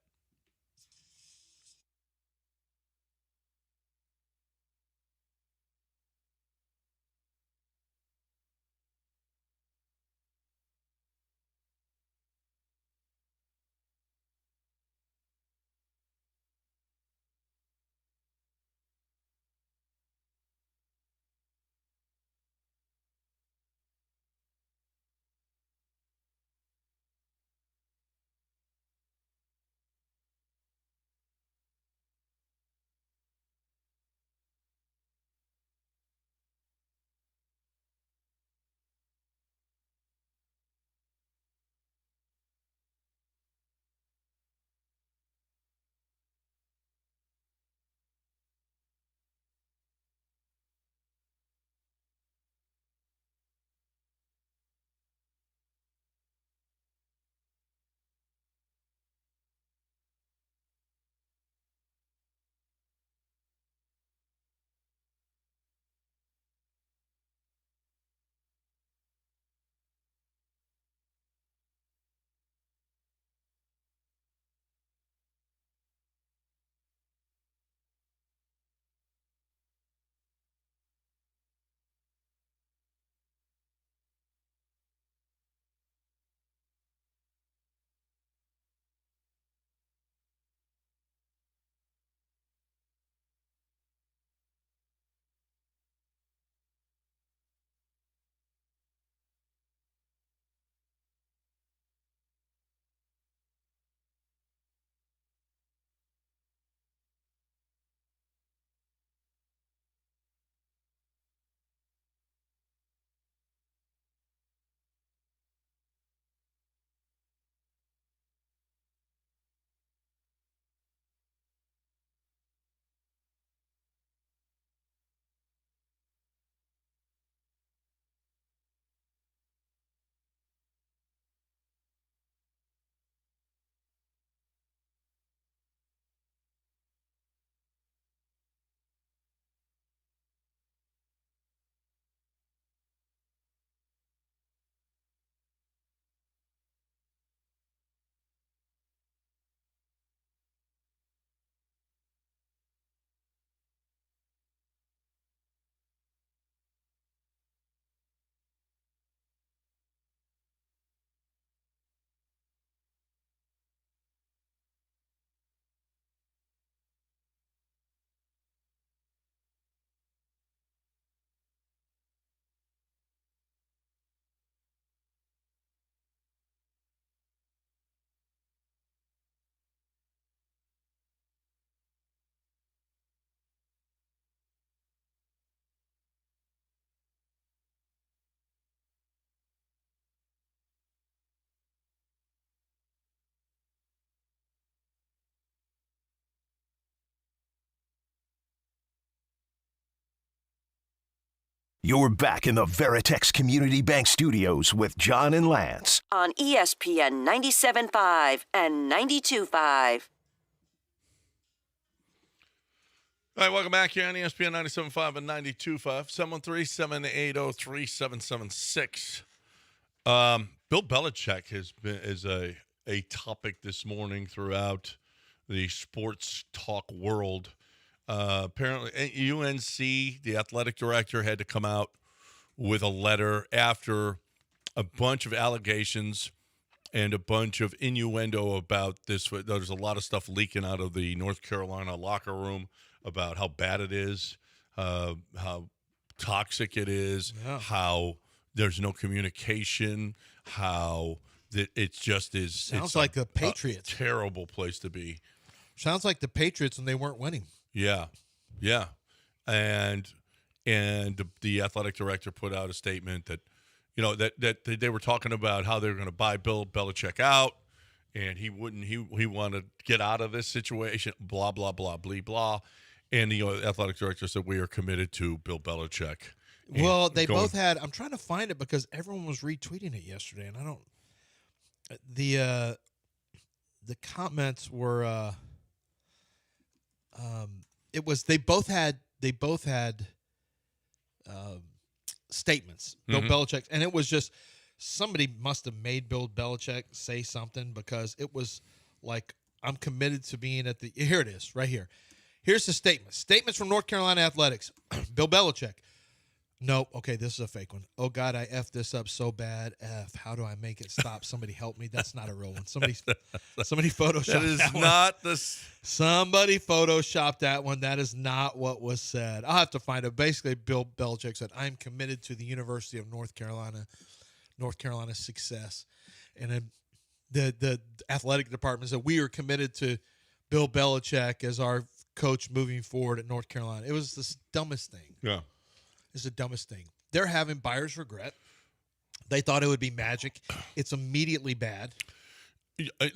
You're back in the Veritex Community Bank Studios with John and Lance. On ESPN 97.5 and 92.5. All right, welcome back here on ESPN 97.5 and 92.5, 713-780-3776. Bill Belichick is a topic this morning throughout the sports talk world. Apparently, UNC, the athletic director, had to come out with a letter after a bunch of allegations and a bunch of innuendo about this. There's a lot of stuff leaking out of the North Carolina locker room about how bad it is, how toxic it is, how there's no communication, how it just is. Sounds like the Patriots. A terrible place to be. Sounds like the Patriots when they weren't winning. Yeah, and the athletic director put out a statement that, that they were talking about how they were going to buy Bill Belichick out, and he wanted to get out of this situation. Blah blah blah blah blah, and the athletic director said we are committed to Bill Belichick. Well, they both had. I'm trying to find it because everyone was retweeting it yesterday, and I don't. The comments were. it was they both had statements. Bill Belichick, and it was just somebody must have made Bill Belichick say something because it was like, I'm committed to being at the. Here it is, right here. Here's the statement. Statements from North Carolina Athletics. Bill Belichick. Nope. Okay, this is a fake one. Oh, God, I effed this up so bad. How do I make it stop? Somebody help me. That's not a real one. Somebody photoshopped That is that not one. this. Somebody photoshopped that one. That is not what was said. I'll have to find it. Basically, Bill Belichick said, I'm committed to the University of North Carolina's success. And then the athletic department said, we are committed to Bill Belichick as our coach moving forward at North Carolina. It was the dumbest thing. Yeah. It's the dumbest thing. They're having buyer's regret. They thought it would be magic. It's immediately bad.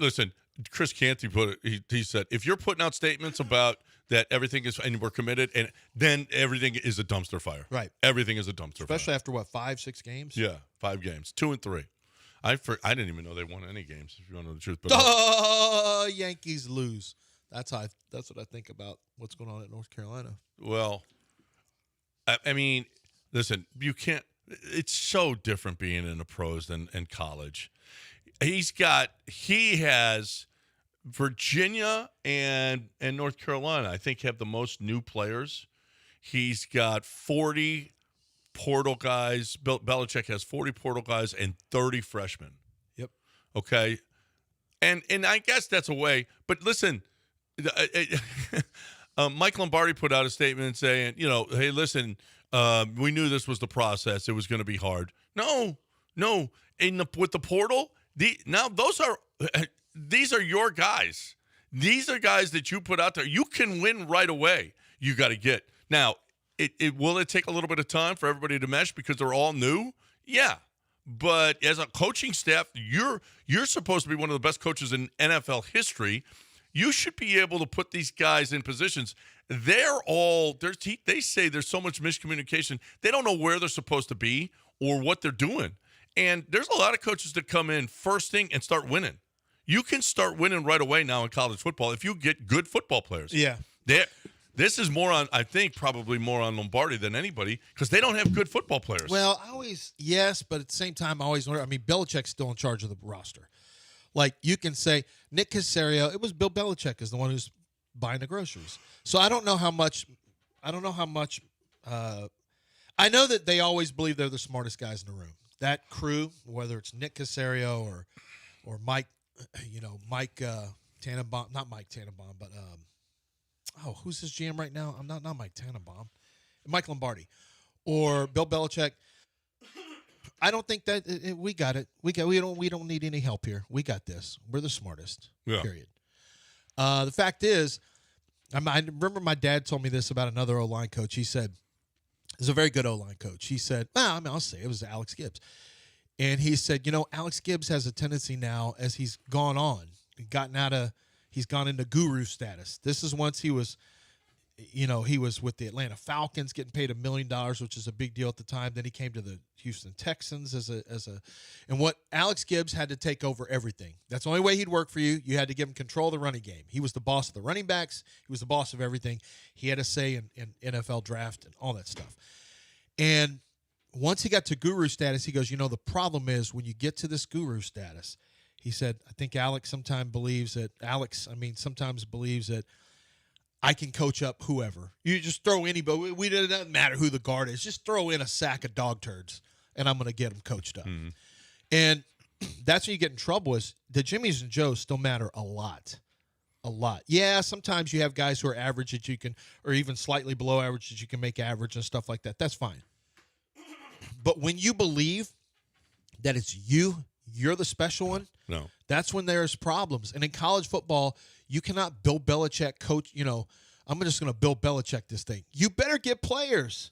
Listen, Chris Canty put it. He said, if you're putting out statements about that everything is and we're committed, and then everything is a dumpster fire. Right. Everything is a dumpster Especially fire. after, 5-6 games? Yeah, 5 games, 2 and 3. I didn't even know they won any games, if you want to know the truth. But Yankees lose. That's what I think about what's going on at North Carolina. Well, I mean, listen, you can't. It's so different being in the pros than in college. He has Virginia and North Carolina, I think, have the most new players. He's got 40 portal guys. Belichick has 40 portal guys and 30 freshmen. Yep. Okay. And I guess that's a way. But listen, Mike Lombardi put out a statement saying, hey, listen, we knew this was the process. It was going to be hard. No. With the portal, these are your guys. These are guys that you put out there. You can win right away. You got to get. Now, will it take a little bit of time for everybody to mesh because they're all new? Yeah. But as a coaching staff, you're supposed to be one of the best coaches in NFL history. You should be able to put these guys in positions. They say there's so much miscommunication. They don't know where they're supposed to be or what they're doing. And there's a lot of coaches that come in first thing and start winning. You can start winning right away now in college football if you get good football players. Yeah. This is probably more on Lombardi than anybody because they don't have good football players. Well, yes, but at the same time, I always wonder. I mean, Belichick's still in charge of the roster. Like, you can say Nick Caserio, it was Bill Belichick is the one who's buying the groceries. So I don't know how much. I know that they always believe they're the smartest guys in the room. That crew, whether it's Nick Caserio or Mike, Mike Tannenbaum, not Mike Tannenbaum, but who's his GM right now? I'm not Mike Tannenbaum, Mike Lombardi, or Bill Belichick. I don't think that we got it. We don't need any help here. We got this. We're the smartest. Yeah. Period. The fact is, I remember my dad told me this about another O-line coach. He said, "He's a very good O-line coach." He said, I'll say it was Alex Gibbs, and he said, Alex Gibbs has a tendency now as he's gone on, he's gone into guru status. This is once he was. He was with the Atlanta Falcons getting paid $1 million, which is a big deal at the time. Then he came to the Houston Texans and what Alex Gibbs had to take over everything. That's the only way he'd work for you. You had to give him control of the running game. He was the boss of the running backs. He was the boss of everything. He had a say in NFL draft and all that stuff. And once he got to guru status, he goes, the problem is when you get to this guru status, he said, I think Alex sometimes believes that I can coach up whoever. You just throw anybody. It doesn't matter who the guard is. Just throw in a sack of dog turds, and I'm going to get them coached up. Mm-hmm. And that's when you get in trouble is the Jimmies and Joes still matter a lot. A lot. Yeah, sometimes you have guys who are average that you can, or even slightly below average that you can make average and stuff like that. That's fine. But when you believe that it's you're the special one, no. That's when there's problems. And in college football, you cannot Bill Belichick coach, I'm just going to Bill Belichick this thing. You better get players.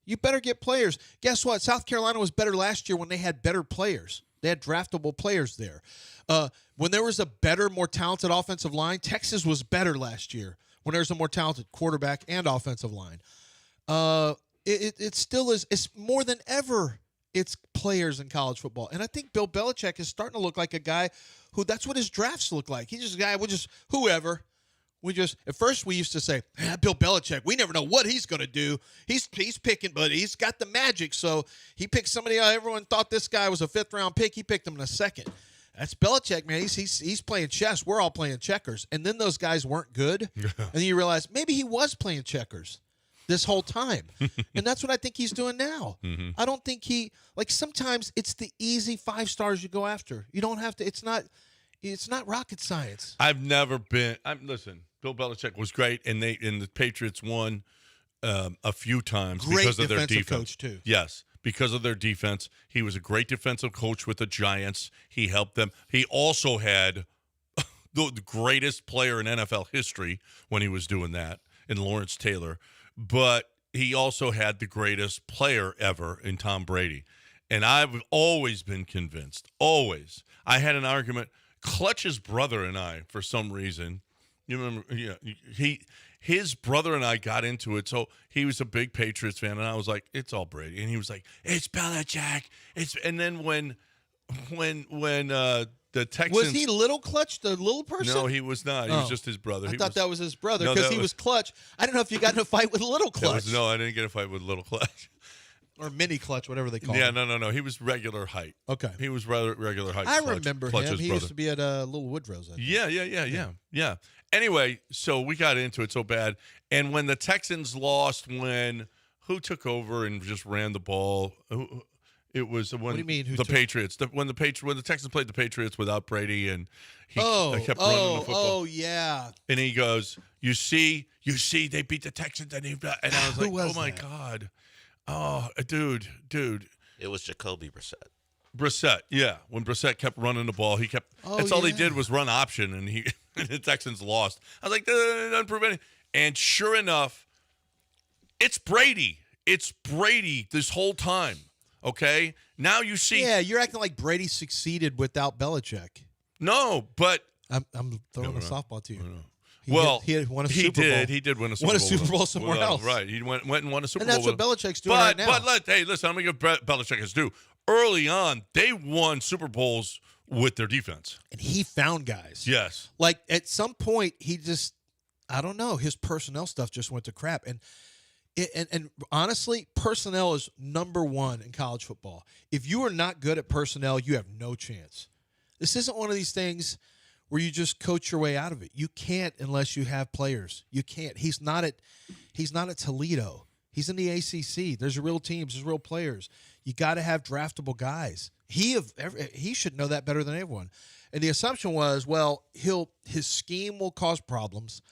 Guess what? South Carolina was better last year when they had better players. They had draftable players there. When there was a better, more talented offensive line, Texas was better last year when there's a more talented quarterback and offensive line. It still is. It's more than ever. It's players in college football. And I think Bill Belichick is starting to look like a guy who that's what his drafts look like. He's just a guy, whoever. At first we used to say, Bill Belichick, we never know what he's going to do. He's picking, but he's got the magic. So he picked somebody. Everyone thought this guy was a 5th-round pick. He picked him in a 2nd. That's Belichick, man. He's playing chess. We're all playing checkers. And then those guys weren't good. And then you realize maybe he was playing checkers this whole time. And that's what I think he's doing now. Mm-hmm. I don't think sometimes it's the easy 5 stars you go after. You don't have to, it's not rocket science. Listen, Bill Belichick was great, and the Patriots won a few times Great because of their defensive defense. coach, too. Yes, because of their defense. He was a great defensive coach with the Giants. He helped them. He also had the greatest player in NFL history when he was doing that, in Lawrence Taylor. But he also had the greatest player ever in Tom Brady. And I've always been convinced, always. I had an argument. Clutch's brother and I, for some reason, you remember, his brother and I got into it. So he was a big Patriots fan, and I was like, "It's all Brady," and he was like, "It's Belichick." And then when the Texans, was he Little Clutch, the little person? No, he was not. He was just his brother. I thought that was his brother because he was Clutch. I don't know if you got in a fight with Little Clutch. No, I didn't get in a fight with Little Clutch. Or Mini Clutch, whatever they call him. him. No. He was regular height. Okay. He was regular height. I remember Clutch's him. He brother. used to be at Little Woodrow's. Yeah. Anyway, so we got into it so bad. And when the Texans lost, who took over and just ran the ball? It was when what do you mean? Patriots. When the Texans played the Patriots without Brady, and he kept running the football. Oh, yeah. And he goes, "You see, they beat the Texans," and I was like, "Oh my God." Oh, dude. It was Jacoby Brissett. Brissett, yeah. When Brissett kept running the ball, that's all he did was run option, and and the Texans lost. I was like, doesn't prove anything. And sure enough, it's Brady. It's Brady this whole time, okay? Now you see. Yeah, you're acting like Brady succeeded without Belichick. No, but. I'm throwing a softball to you. He won a Super Bowl. He did win a Super Bowl. Won a Super Bowl somewhere else. Right. He went and won a Super Bowl. And that's what Belichick's doing right now. But hey, listen, I'm going to give Belichick his due. Early on, they won Super Bowls with their defense. And he found guys. Yes. Like, at some point, he just, I don't know, his personnel stuff just went to crap. And honestly, personnel is number one in college football. If you are not good at personnel, you have no chance. This isn't one of these things where you just coach your way out of it. You can't unless you have players. You can't. He's not at Toledo. He's in the ACC. There's real teams. There's real players. You got to have draftable guys. He should know that better than everyone. And the assumption was, well, his scheme will cause problems,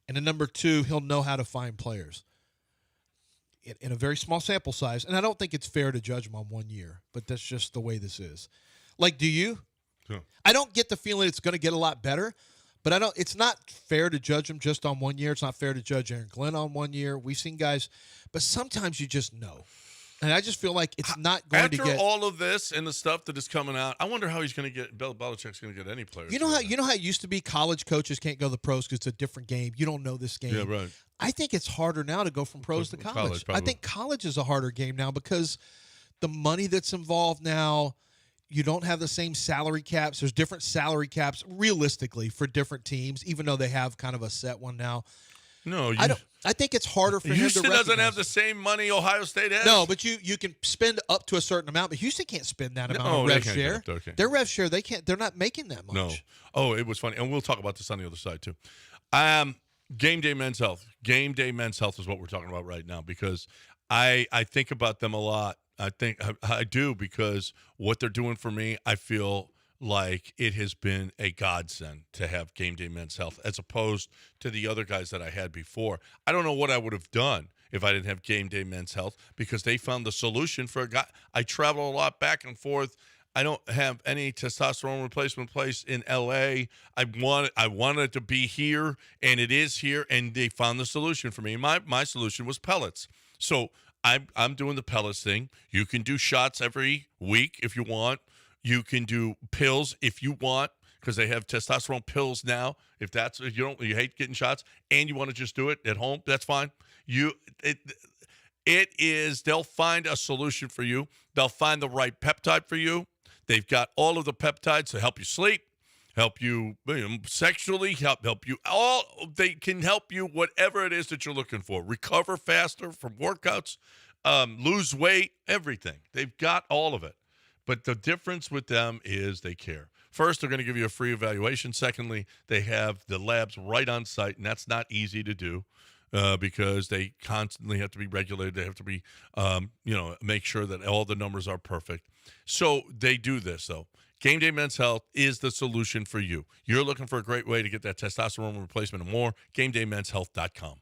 and then number 2, he'll know how to find players in a very small sample size. And I don't think it's fair to judge him on 1 year, but that's just the way this is. Like, do you? Yeah. I don't get the feeling it's going to get a lot better, but it's not fair to judge him just on 1 year. It's not fair to judge Aaron Glenn on 1 year. We've seen guys, but sometimes you just know. And I just feel like it's not going to get. After all of this and the stuff that is coming out, I wonder how he's going to get. Bill Belichick's going to get any players. You know how it used to be. College coaches can't go to the pros because it's a different game. You don't know this game. Yeah, right. I think it's harder now to go from pros to college. I think college is a harder game now because the money that's involved now. You don't have the same salary caps. There's different salary caps realistically for different teams, even though they have kind of a set one now. No, I think it's harder for him to Houston recognize. doesn't have the same money Ohio State has. No, but you can spend up to a certain amount, but Houston can't spend that amount of rev share. Their rev share, they can't. They're not making that much. No. Oh, it was funny, and we'll talk about this on the other side too. Game day men's health. Game day men's health is what we're talking about right now because I think about them a lot. I do because what they're doing for me, I feel like it has been a godsend to have game day men's health as opposed to the other guys that I had before. I don't know what I would have done if I didn't have game day men's health because they found the solution for a guy. I travel a lot back and forth. I don't have any testosterone replacement place in LA. I wanted to be here, and it is here, and they found the solution for me. My solution was pellets. So I'm doing the pellets thing. You can do shots every week if you want. You can do pills if you want because they have testosterone pills now. If you hate getting shots and you want to just do it at home, that's fine. They'll find a solution for you. They'll find the right peptide for you. They've got all of the peptides to help you sleep, help you, sexually, help you. They can help you whatever it is that you're looking for. Recover faster from workouts, lose weight, everything. They've got all of it. But the difference with them is they care. First, they're going to give you a free evaluation. Secondly, they have the labs right on site, and that's not easy to do. Because they constantly have to be regulated. They have to be, make sure that all the numbers are perfect. So they do this, though. Game Day Men's Health is the solution for you. You're looking for a great way to get that testosterone replacement and more. GameDayMen'sHealth.com.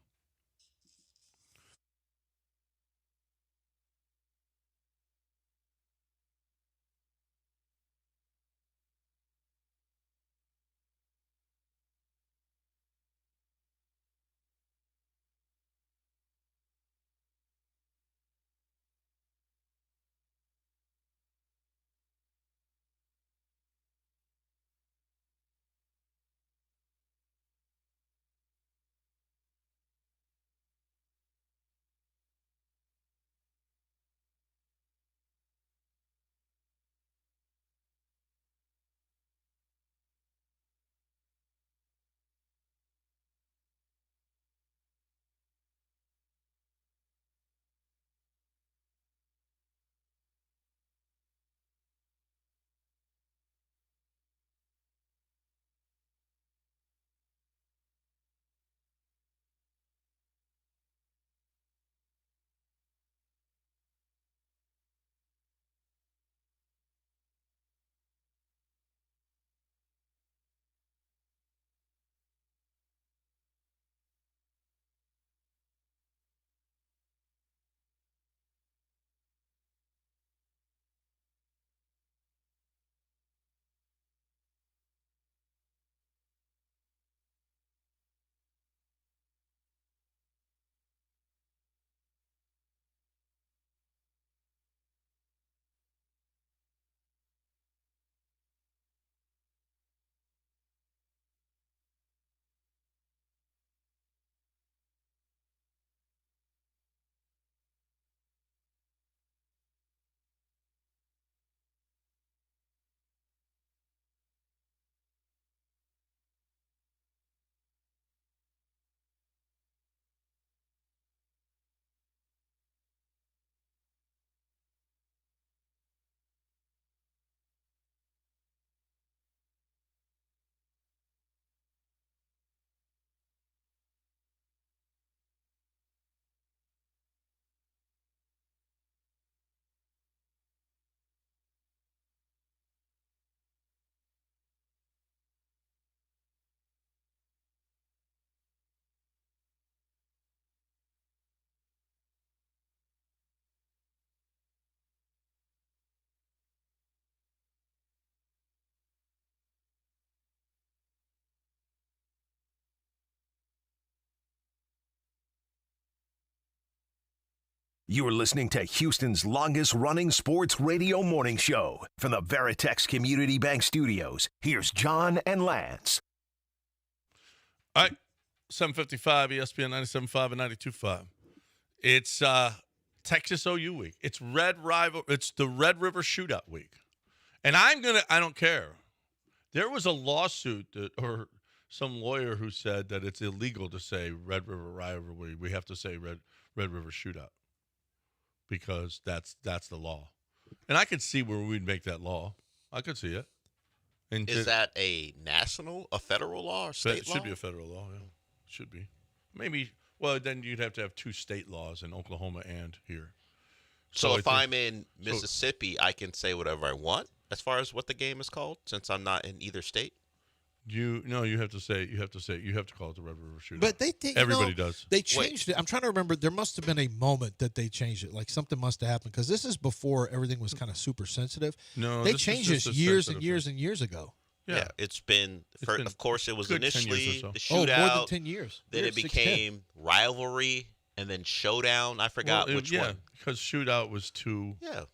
You are listening to Houston's longest-running sports radio morning show. From the Veritex Community Bank Studios, here's John and Lance. All right, 7:55, ESPN 97.5 and 92.5. It's Texas OU week. It's the Red River Shootout week. And I don't care. There was a lawsuit or some lawyer who said that it's illegal to say Red River rivalry. We have to say Red River Shootout, because that's the law. And I could see where we'd make that law. I could see it. And Is that a federal law or state law? It should be a federal law, yeah. It should be. Maybe, well, then you'd have to have two state laws in Oklahoma and here. So if I'm in Mississippi, I can say whatever I want as far as what the game is called, since I'm not in either state? You have to call it the Red River Shootout. But everybody does. They changed it. I'm trying to remember. There must have been a moment that they changed it. Like something must have happened, because this is before everything was kind of super sensitive. No, they changed this years and years and years ago. Yeah, it's been of course, it was initially so. the shootout. More than 10 years. Then it became rivalry, and then showdown. I forgot which one. Yeah, because shootout was too. Yeah,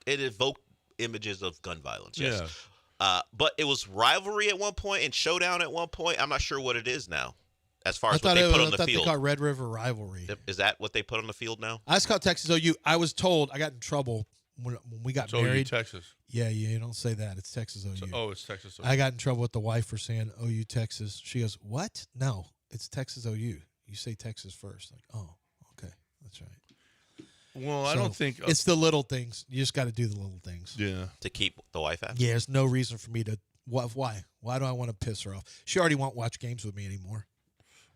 it evoked images of gun violence. Yes. Yeah. But it was rivalry at one point and showdown at one point. I'm not sure what it is now, as far as what they put on the field. field. They call Red River Rivalry. Is that what they put on the field now? I just call Texas OU. I was told I got in trouble when we got married. Texas. Yeah, you don't say that. It's Texas OU. It's Texas OU. I got in trouble with the wife for saying OU Texas. She goes, "What? No, it's Texas OU. You say Texas first." Like, oh, okay, that's right. Well, I don't think it's the little things. You just got to do the little things. Yeah. To keep the wife happy. Yeah, there's no reason for me to. Why? Why do I want to piss her off? She already won't watch games with me anymore.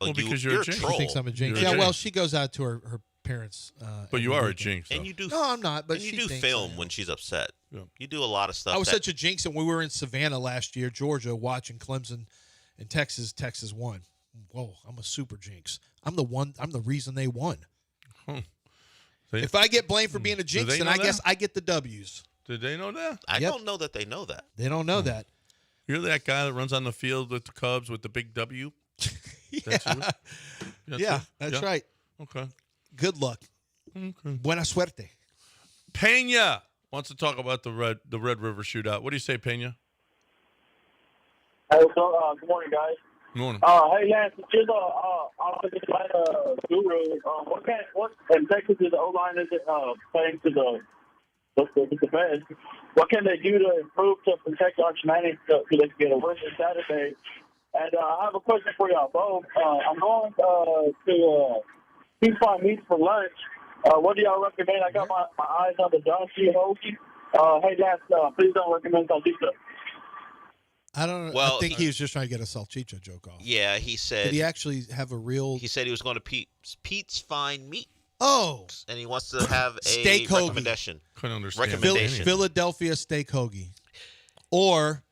Well, because you're a jinx. troll. She thinks I'm a jinx. You're a Yeah, well, jinx. she goes out to her parents. But you are a jinx. And you do. No, I'm not. But and you she do thinks film I am. when she's upset. Yeah. You do a lot of stuff. I was such a jinx, and we were in Savannah last year, Georgia, watching Clemson and Texas. Texas won. Whoa, I'm a super jinx. I'm the reason they won. If I get blamed for being a jinx, they then know I that? guess I get the W's. Did they know that? I Yep. don't know that they know that. They don't know that. You're that guy that runs on the field with the Cubs with the big W? That's you? Yeah, that's right. Okay. Good luck. Okay. Buena suerte. Pena wants to talk about the Red River shootout. What do you say, Pena? Hey, so, good morning, guys. Morning. Hey, Lance, just offensive line guru. What in Texas is the O-line isn't playing to the best? What can they do to improve to protect Arch Manning so they can get a win this Saturday? And I have a question for y'all both. I'm going to Peach Pie Meats for lunch. What do y'all recommend? I got my eyes on the John C. Hoagie. Hey, Lance, please don't recommend salchicha. I don't know. Well, I think he was just trying to get a salchicha joke off. Yeah, he said. Did he actually have a real? He said he was going to Pete's Fine Meat, Oh, and he wants to have a Steak hoagie. recommendation. Couldn't understand. Recommendation. Philadelphia steak hoagie, or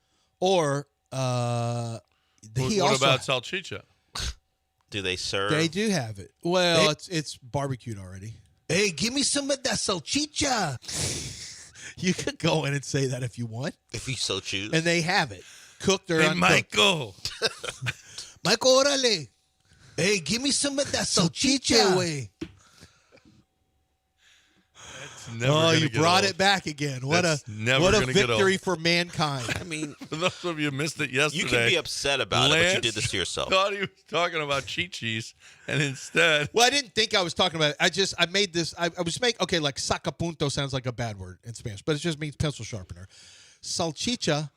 he What also about salchicha? Do they serve? they do have it. Well, it's barbecued already. Hey, give me some of that salchicha. You could go in and say that if you want, if you so choose. and they have it cooked or Hey, uncooked. Michael. Michael, orale. Hey, give me some of that salchicha. Way. Never Oh, gonna you get brought old. it back again. What That's a never what a gonna get victory old. for mankind. I mean, For those of you who missed it yesterday, you can be upset about it, but you Lance did this to yourself. thought he was talking about cheese, and instead, Well, I didn't think I was talking about it. I made this. I was making, okay, like sacapunto sounds like a bad word in Spanish, but it just means pencil sharpener. Salchicha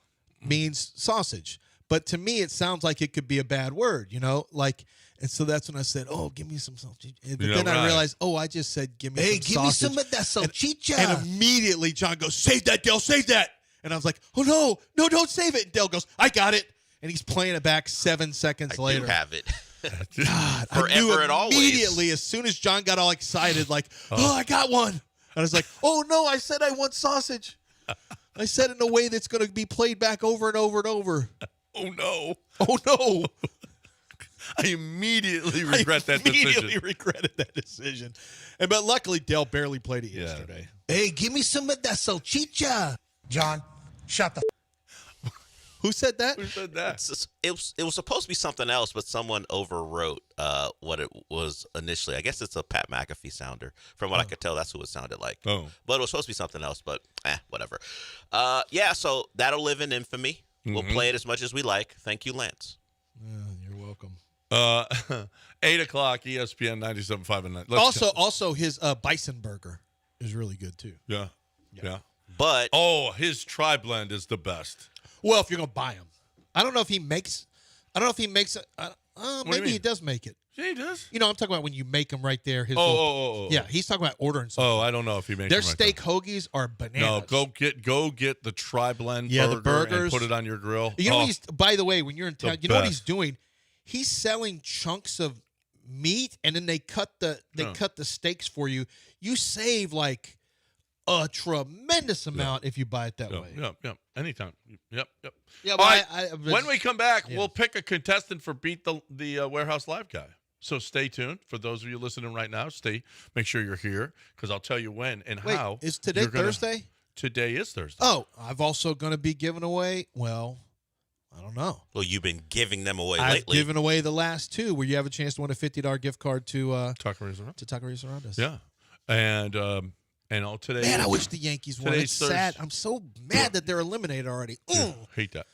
means sausage. But to me, it sounds like it could be a bad word, like, and so that's when I said, oh, give me some salchicha. But Yeah, then I right. realized, oh, I just said, give me some sausage. of that salchicha. And immediately John goes, save that, Dale, save that. And I was like, oh, no, don't save it. And Dale goes, I got it. And he's playing it back 7 seconds I later. do have it. God, I Forever knew and always. immediately as soon as John got all excited, like, oh, I got one. And I was like, oh, no, I said I want sausage. I said it in a way that's going to be played back over and over and over. oh no, Oh, no. I immediately regret that immediately decision. regretted that decision. But luckily, Dale barely played it yesterday. Hey, give me some of that salchicha. John, shut the Who said that? Who said that? It was supposed to be something else, but someone overwrote what it was initially. I guess it's a Pat McAfee sounder. From what I could tell, that's who it sounded like. Oh. But it was supposed to be something else, but whatever. Yeah, so that'll live in infamy. We'll play it as much as we like. Thank you, Lance. You're welcome. 8 o'clock, ESPN 97.5 and 9. Also, his bison burger is really good, too. Yeah. But Oh, his tri-blend is the best. Well, if you're going to buy them. I don't know if he makes it. do you Maybe he mean? does make it. Yeah, he does. I'm talking about when you make them right there. His Yeah, he's talking about ordering something. Oh, I don't know if he makes Their them right steak hoagies are there. bananas. No, go get the tri-blend Yeah, burger the burgers. and put it on your grill. You know what Oh, he's, by the way, when you're in town, The you know what best. he's doing? He's selling chunks of meat, and then they cut the steaks for you. You save like a tremendous amount if you buy it that way. Yep. Anytime. Yep. Yeah, All but right, I when we come back, Yeah. we'll pick a contestant for Beat the Warehouse Live guy. So stay tuned. For those of you listening right now, make sure you're here because I'll tell you when and Wait, how. is today you're gonna- Thursday? Today is Thursday. Oh, I've also going to be giving away. Well, I don't know. well, you've been giving them away I've lately. given away the last two where you have a chance to win a $50 gift card to Taqueria around. Taqueria Sarandas. Yeah, and all today. Man, I wish the Yankees won. Today's It's sad. Thursday. I'm so mad that they're eliminated already. Yeah, hate that.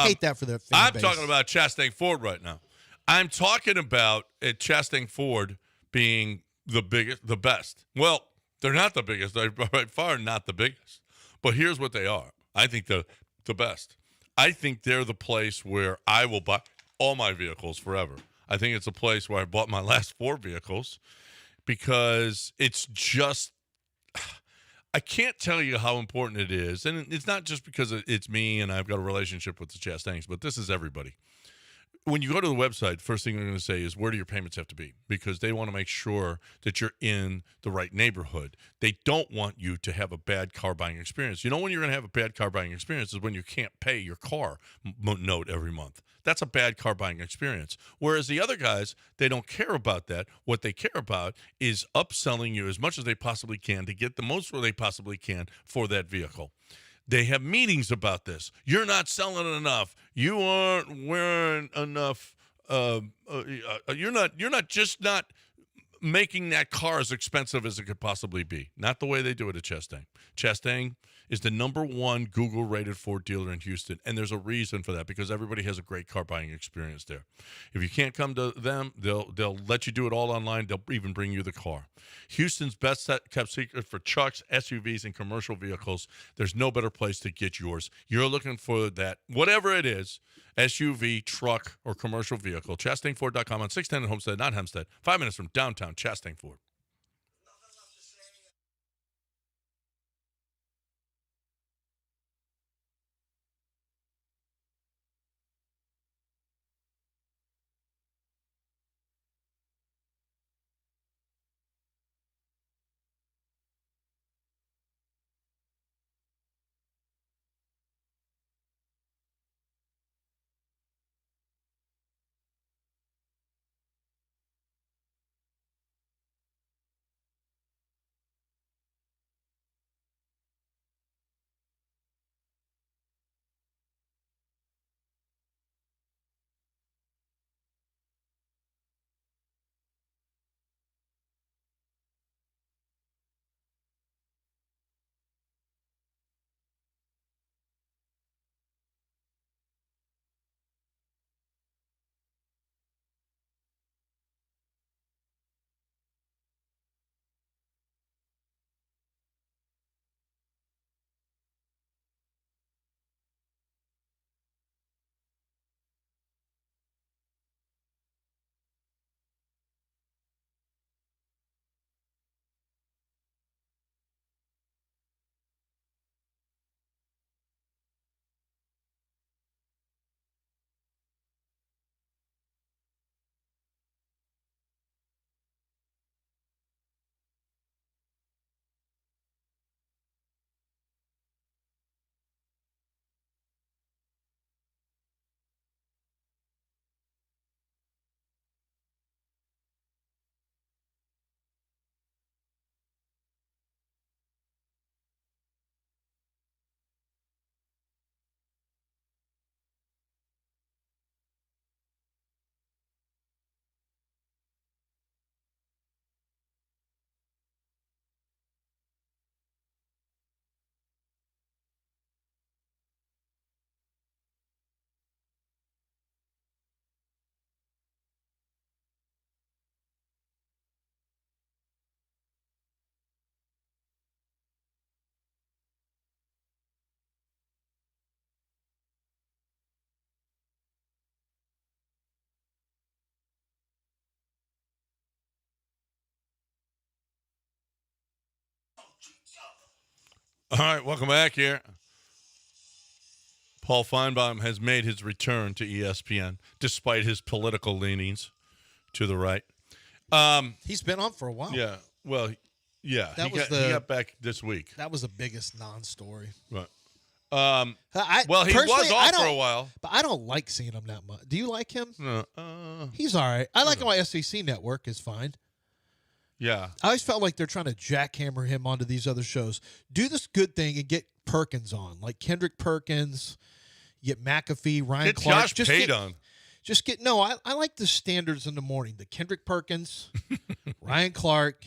Hate that for their fan I'm base. talking about Chastang Ford right now. I'm talking about Chastang Ford being the biggest, the best. Well, they're not the biggest. They're by far not the biggest. But here's what they are. I think they're the best. I think they're the place where I will buy all my vehicles forever. I think it's a place where I bought my last 4 vehicles because it's just I can't tell you how important it is. And it's not just because it's me and I've got a relationship with the Chastangs, but this is everybody. When you go to the website, first thing they're going to say is, where do your payments have to be? Because they want to make sure that you're in the right neighborhood. They don't want you to have a bad car buying experience. You know when you're going to have a bad car buying experience is when you can't pay your car note every month. That's a bad car buying experience. Whereas the other guys, they don't care about that. What they care about is upselling you as much as they possibly can to get the most they possibly can for that vehicle. They have meetings about this. You're not selling enough. You aren't wearing enough. You're not making that car as expensive as it could possibly be. Not the way they do it at Chastang. Chastang is the #1 Google-rated Ford dealer in Houston, and there's a reason for that because everybody has a great car buying experience there. If you can't come to them, they'll let you do it all online. They'll even bring you the car. Houston's best kept secret for trucks, SUVs, and commercial vehicles. There's no better place to get yours. You're looking for that, whatever it is, SUV, truck, or commercial vehicle. ChastangFord.com on 610 in Homestead, not Hempstead. 5 minutes from downtown Chastang Ford. All right, welcome back here. Paul Feinbaum has made his return to ESPN despite his political leanings to the right. He's been on for a while. Yeah, well, yeah. He got back this week. That was the biggest non-story. Right. He was off for a while. But I don't like seeing him that much. Do you like him? No, he's all right. I like him on SEC Network. Is fine. Yeah. I always felt like they're trying to jackhammer him onto these other shows. Do this good thing and get Perkins on, like Kendrick Perkins. You get McAfee, Ryan get Clark. Josh Pate on. I like the standards in the morning. The Kendrick Perkins, Ryan Clark,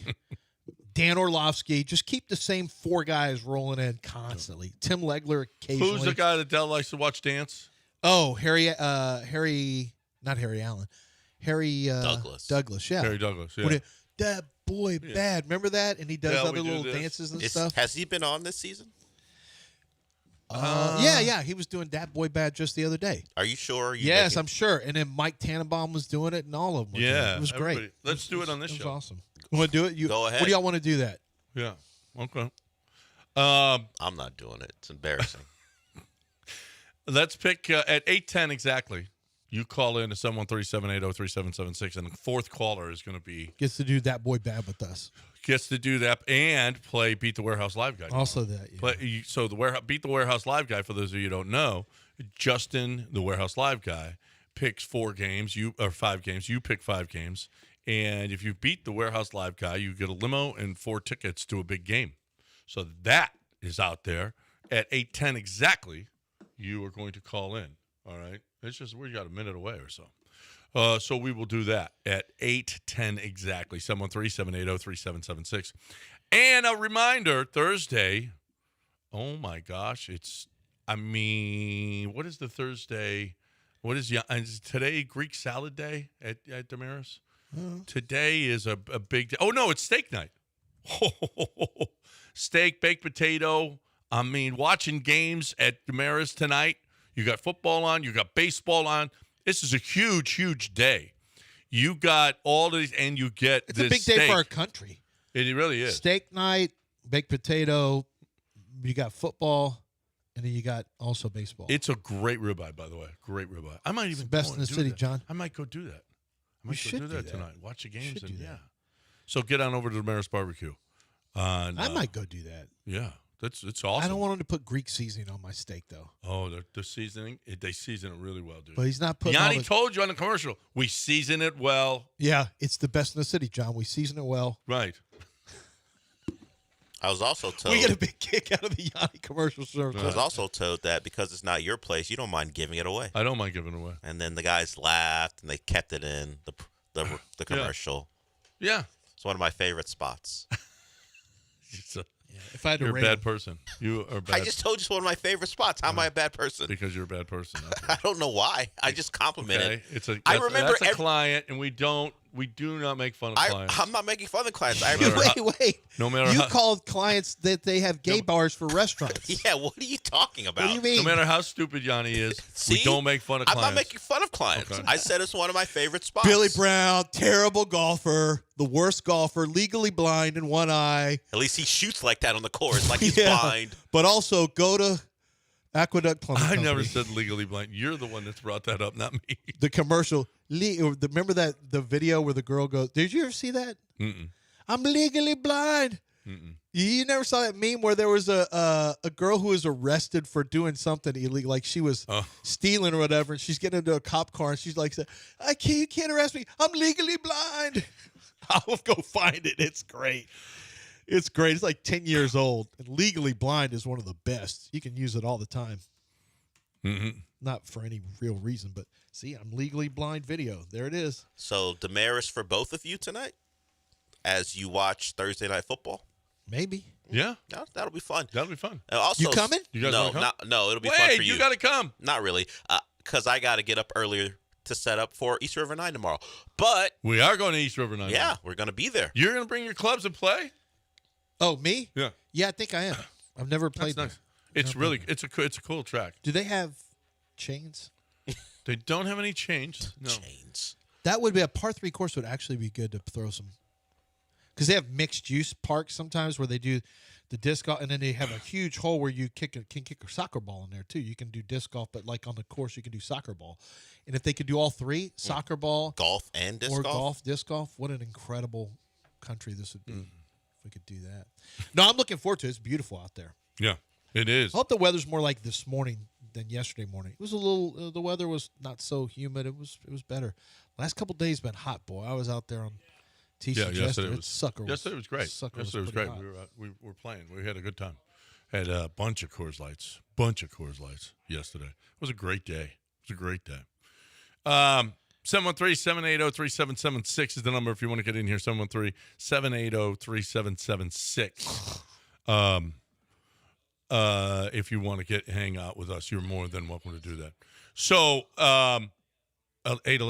Dan Orlovsky. Just keep the same 4 guys rolling in constantly. Tim Legler occasionally. Who's the guy that Dell likes to watch dance? Oh, Harry, not Harry Allen. Harry Douglas, yeah. Harry Douglas, yeah. That boy bad. Remember that? And he does other little dances and stuff. Has he been on this season? Yeah. He was doing Dat Boy Bad just the other day. Are you sure? Yes, I'm sure. And then Mike Tannenbaum was doing it, and all of them. Were doing it. It was great. Let's do it on this show. It was awesome. You want to do it? Go ahead. What do y'all want to do that? Yeah. Okay. I'm not doing it. It's embarrassing. Let's pick at 8:10 exactly. You call in to 713-780-3776, and the fourth caller is going to be Gets to do Dat Boy Bad with us. gets to do that and play Beat the Warehouse Live Guy. Also that. Yeah. So Beat the Warehouse Live Guy, for those of you who don't know, Justin, the Warehouse Live Guy, picks 4 games. 5 games. You pick 5 games, and if you beat the Warehouse Live Guy, you get a limo and 4 tickets to a big game. So that is out there at 8:10 exactly. You are going to call in. All right. It's just we got a minute away or so. So we will do that at 8:10 exactly. 713-780-3776. And a reminder, Thursday. Oh my gosh, what is the Thursday? Is today Greek salad day at Damaris? Today is a big day. Oh no, it's steak night. Steak, baked potato. I mean, watching games at Damaris tonight. You got football on. You got baseball on. This is a huge, huge day. You got all these, and you get It's this a big steak. day for our country. It really is. Steak night, baked potato. You got football, and then you got also baseball. It's a great ribeye, by the way. Great ribeye. I might even It's the best go in and the do city, that. John. I might go do that. I might should go do do that that. tonight. Watch the games, should and do yeah. that. So get on over to the Damaris Barbecue. I might go do that. Yeah, it's awesome. I don't want him to put Greek seasoning on my steak, though. Oh, the seasoning. They season it really well, dude. But he's not putting all Yanni the- told you on the commercial, we season it well. Yeah, it's the best in the city, John. We season it well. Right. I was also told. We get a big kick out of the Yanni commercial service. I was also told that because it's not your place, you don't mind giving it away. I don't mind giving it away. And then the guys laughed and they kept it in the commercial. Yeah. It's one of my favorite spots. If I had to You're a rate bad him. person. You are bad. I just told you it's one of my favorite spots. How am I a bad person? Because you're a bad person. I don't know why. I just complimented. Okay. I remember that's a client, and we do not make fun of clients. I'm not making fun of clients. Wait. No matter You how, called clients that they have gay bars for restaurants. Yeah, what are you talking about? What do you mean? no matter how stupid Yanni is, we See? don't make fun of I'm clients. not making fun of clients. Okay. I said it's one of my favorite spots. Billy Brown, terrible golfer, the worst golfer, legally blind in one eye. At least he shoots like that on the course, like he's blind. But also go to Aqueduct Plumbing I Company. never said legally blind. You're the one that's brought that up, not me. The commercial. Remember the video where the girl goes, did you ever see that? Mm-mm. I'm legally blind. Mm-mm. You never saw that meme where there was a girl who was arrested for doing something illegal, like she was stealing or whatever, and she's getting into a cop car, and she's like, you can't arrest me. I'm legally blind. I'll go find it. It's great. It's great. It's like 10 years old. And legally blind is one of the best. You can use it all the time. Mm-hmm. Not for any real reason, but see, I'm legally blind video. There it is. So, Damaris for both of you tonight as you watch Thursday Night Football? Maybe. Yeah. No, that'll be fun. That'll be fun. Also, You coming? You guys no, wanna come? no, it'll be Wait, fun for you. you got to come. Not really, because I got to get up earlier to set up for East River 9 tomorrow. But, We are going to East River 9. yeah, we're going to be there. You're going to bring your clubs and play? Oh, me? Yeah. Yeah, I think I am. I've never That's played nice. there. It's really it's a cool track. Do they have chains? They don't have any change. No. Chains. That would be a par 3 course would actually be good to throw some. Because they have mixed use parks sometimes where they do the disc golf, and then they have a huge hole where you can kick a soccer ball in there too. You can do disc golf, but like on the course you can do soccer ball. And if they could do all 3, soccer ball, Golf and disc or golf? disc golf, what an incredible country this would be if we could do that. No, I'm looking forward to it. It's beautiful out there. Yeah, it is. I hope the weather's more like this morning than yesterday morning. It was a little. The weather was not so humid. It was better. Last couple days been hot, boy. I was out there on TC yesterday was sucker. Yesterday was great. Sucker Yesterday was pretty great. hot. We were playing. We had a good time. Had a bunch of Coors Lights. Yesterday. It was a great day. 713-780-3776 is the number if you want to get in here. 713-780-3776. If you want to hang out with us, you're more than welcome to do that. So, 8:11.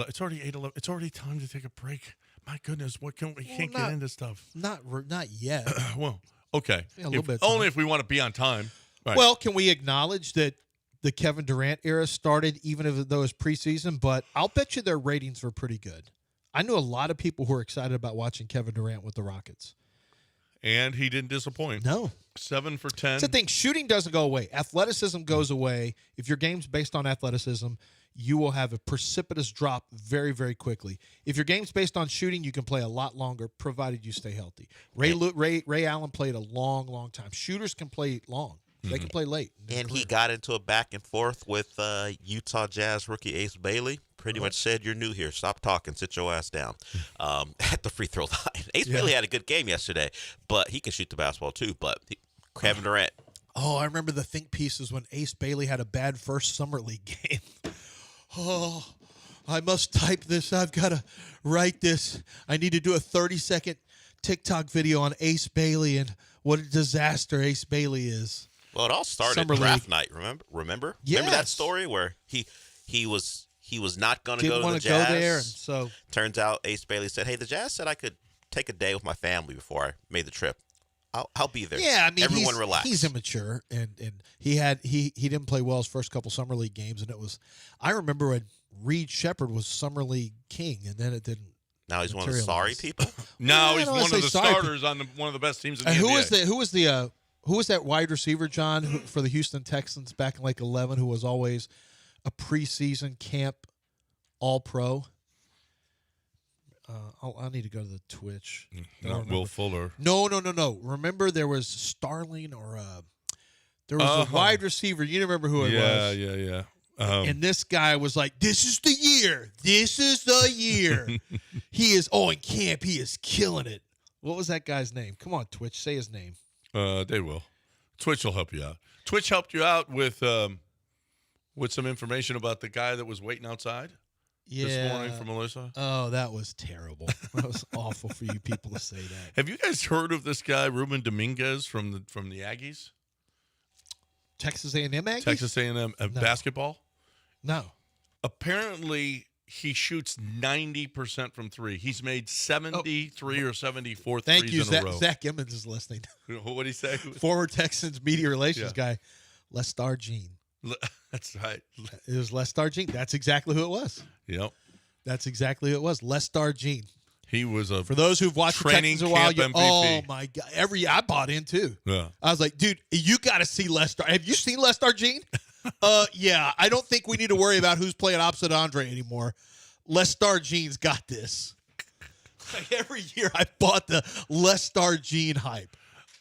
It's already 8:11. It's already time to take a break. My goodness, we can't get into stuff. Not yet. Well, okay. Yeah, a little bit of Only time. if we want to be on time. Right. Well, can we acknowledge that the Kevin Durant era started even though it was preseason? But I'll bet you their ratings were pretty good. I knew a lot of people who were excited about watching Kevin Durant with the Rockets. And he didn't disappoint. No. 7 for 10. It's the thing. Shooting doesn't go away. Athleticism goes away. If your game's based on athleticism, you will have a precipitous drop very, very quickly. If your game's based on shooting, you can play a lot longer, provided you stay healthy. Ray Allen played a long, long time. Shooters can play long. They can play late. And he got into a back and forth with Utah Jazz rookie Ace Bailey. Pretty much said, "You're new here. Stop talking. Sit your ass down." At the free throw line. Ace Bailey had a good game yesterday, but he can shoot the basketball too. But Kevin Durant. Oh, I remember the think pieces when Ace Bailey had a bad first summer league game. Oh, I must type this. I've got to write this. I need to do a 30-second TikTok video on Ace Bailey and what a disaster Ace Bailey is. Well, it all started Summer draft league. night. Remember? Yes. Remember that story where he was not going to Didn't go to the want to Jazz. go there, and so Turns out Ace Bailey said, "Hey, the Jazz said I could take a day with my family before I made the trip. I'll be there." yeah, I mean, everyone relax. He's immature, and he didn't play well his first couple summer league games, and it was. I remember when Reed Shepherd was summer league king, and then it didn't. Now he's one of the sorry people. No, I he's don't one wanna of the say sorry starters on one of the best teams in the And NBA. who was that wide receiver, John, for the Houston Texans back in like 11, who was always a preseason camp All-Pro? I need to go to the Twitch. Not Will Fuller. No. Remember there was Starling or there was a wide receiver. You remember who it was? Yeah. And this guy was like, "This is the year. This is the year." He is, in camp, he is killing it. What was that guy's name? Come on, Twitch, say his name. They will. Twitch will help you out. Twitch helped you out with some information about the guy that was waiting outside this morning for Melissa. Oh, that was terrible. That was awful for you people to say that. Have you guys heard of this guy, Ruben Dominguez from the Aggies? Texas A&M Aggies? Texas A&M basketball? No. Apparently, he shoots 90% from three. He's made 73 or 74 Thank you, threes in a row. Zach Emmons is listening. What did he say? Former Texans media relations guy, Les Stargene. That's right. It was Les Stargene. That's exactly who it was. Yep. That's exactly who it was. Les Stargene. He was a For those who've watched the training Texans a while, camp MVP. oh my God! I bought in too. Yeah. I was like, dude, you got to see Les Star. Have you seen Les Stargene? Yeah. I don't think we need to worry about who's playing opposite Andre anymore. Les Stargene's got this. Like every year, I bought the Les Stargene hype.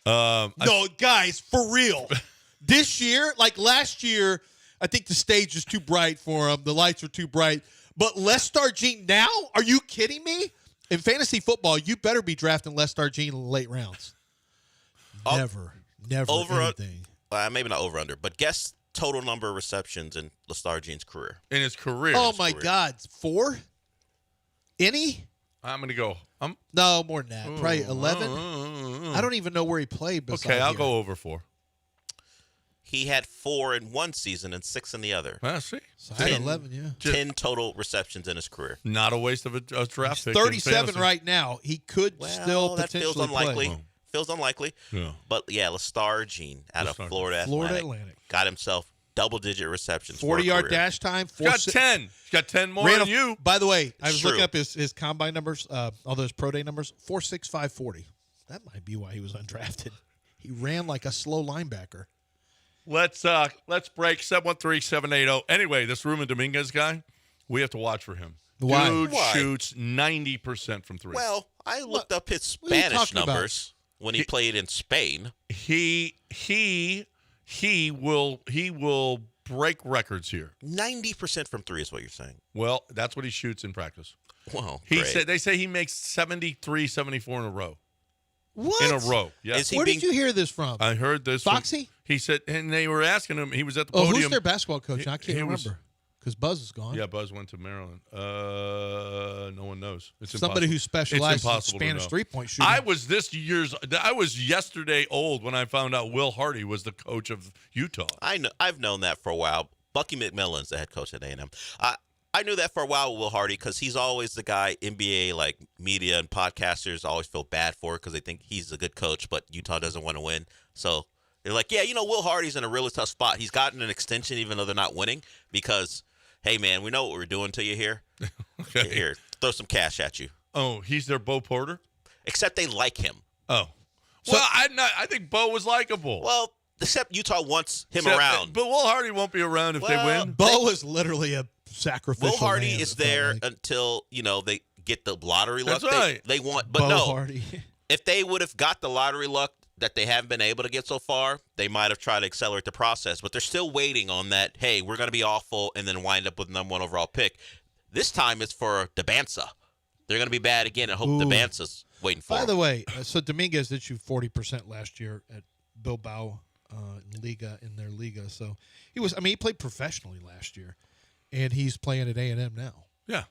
No, guys, for real. This year, like last year, I think the stage was too bright for him. The lights were too bright. But Les Stargene now? Are you kidding me? In fantasy football, you better be drafting Les Stargene in the late rounds. Never over anything. Maybe not over under, but guess total number of receptions in Lestargene's career. in his career. Oh, my God. 4? Any? I'm going to go. No, more than that. Probably 11? I don't even know where he played. Okay, I'll go over 4. He had 4 in one season and 6 in the other. See? So I had 11, yeah. 10 total receptions in his career. Not a waste of a draft pick. 37 right now. He could still that potentially feels unlikely. play. Feels unlikely. Yeah. But yeah, Lestargene out of Florida Atlantic got himself double-digit receptions. 40-yard dash time. He's got 10. He's got 10 more than you. By the way, I was True. looking up his combine numbers, all those pro day numbers. 4.65 40. That might be why he was undrafted. He ran like a slow linebacker. Let's break 713-780. Anyway, this Ruben Dominguez guy, we have to watch for him. Why? Dude Why? shoots 90% from 3. Well, I looked up his what are you Spanish talking about? numbers when he played in Spain. He will break records here. 90% from 3 is what you're saying. Well, that's what he shoots in practice. Wow. They say he makes 73, 74 in a row. What? In a row. Yeah. Is he Where being, did you hear this from? I heard this. from- Foxy? He said, and they were asking him. He was at the Oh, podium. who's their basketball coach? I can't he was- remember because Buzz is gone. Yeah, Buzz went to Maryland. No one knows. It's Somebody impossible. who specializes in impossible to Spanish know. three-point shooting. I was yesterday old when I found out Will Hardy was the coach of Utah. I've known that for a while. Bucky McMillan's the head coach at A&M. I knew that for a while with Will Hardy because he's always the guy NBA, like media and podcasters always feel bad for because they think he's a good coach, but Utah doesn't want to win. So They're like, yeah, Will Hardy's in a really tough spot. He's gotten an extension even though they're not winning because, hey, man, we know what we're doing to you here. Okay. Here, throw some cash at you. Oh, he's their Bo Porter? Except they like him. Oh. Well, I think Bo was likable. Well, except Utah wants him around. But Will Hardy won't be around if they win. Bo is literally a sacrificial. Will Hardy lamb, is there until, they get the lottery luck. That's right. They want, but Bo no. Hardy. If they would have got the lottery luck that they haven't been able to get so far, they might have tried to accelerate the process. But they're still waiting on that, hey, we're going to be awful and then wind up with number 1 overall pick. This time it's for Dabanza. They're going to be bad again and hope Dabanza's waiting for By him. the way, so Dominguez did shoot 40% last year at Bilbao in their Liga. So he played professionally last year, and he's playing at A&M now. Yeah.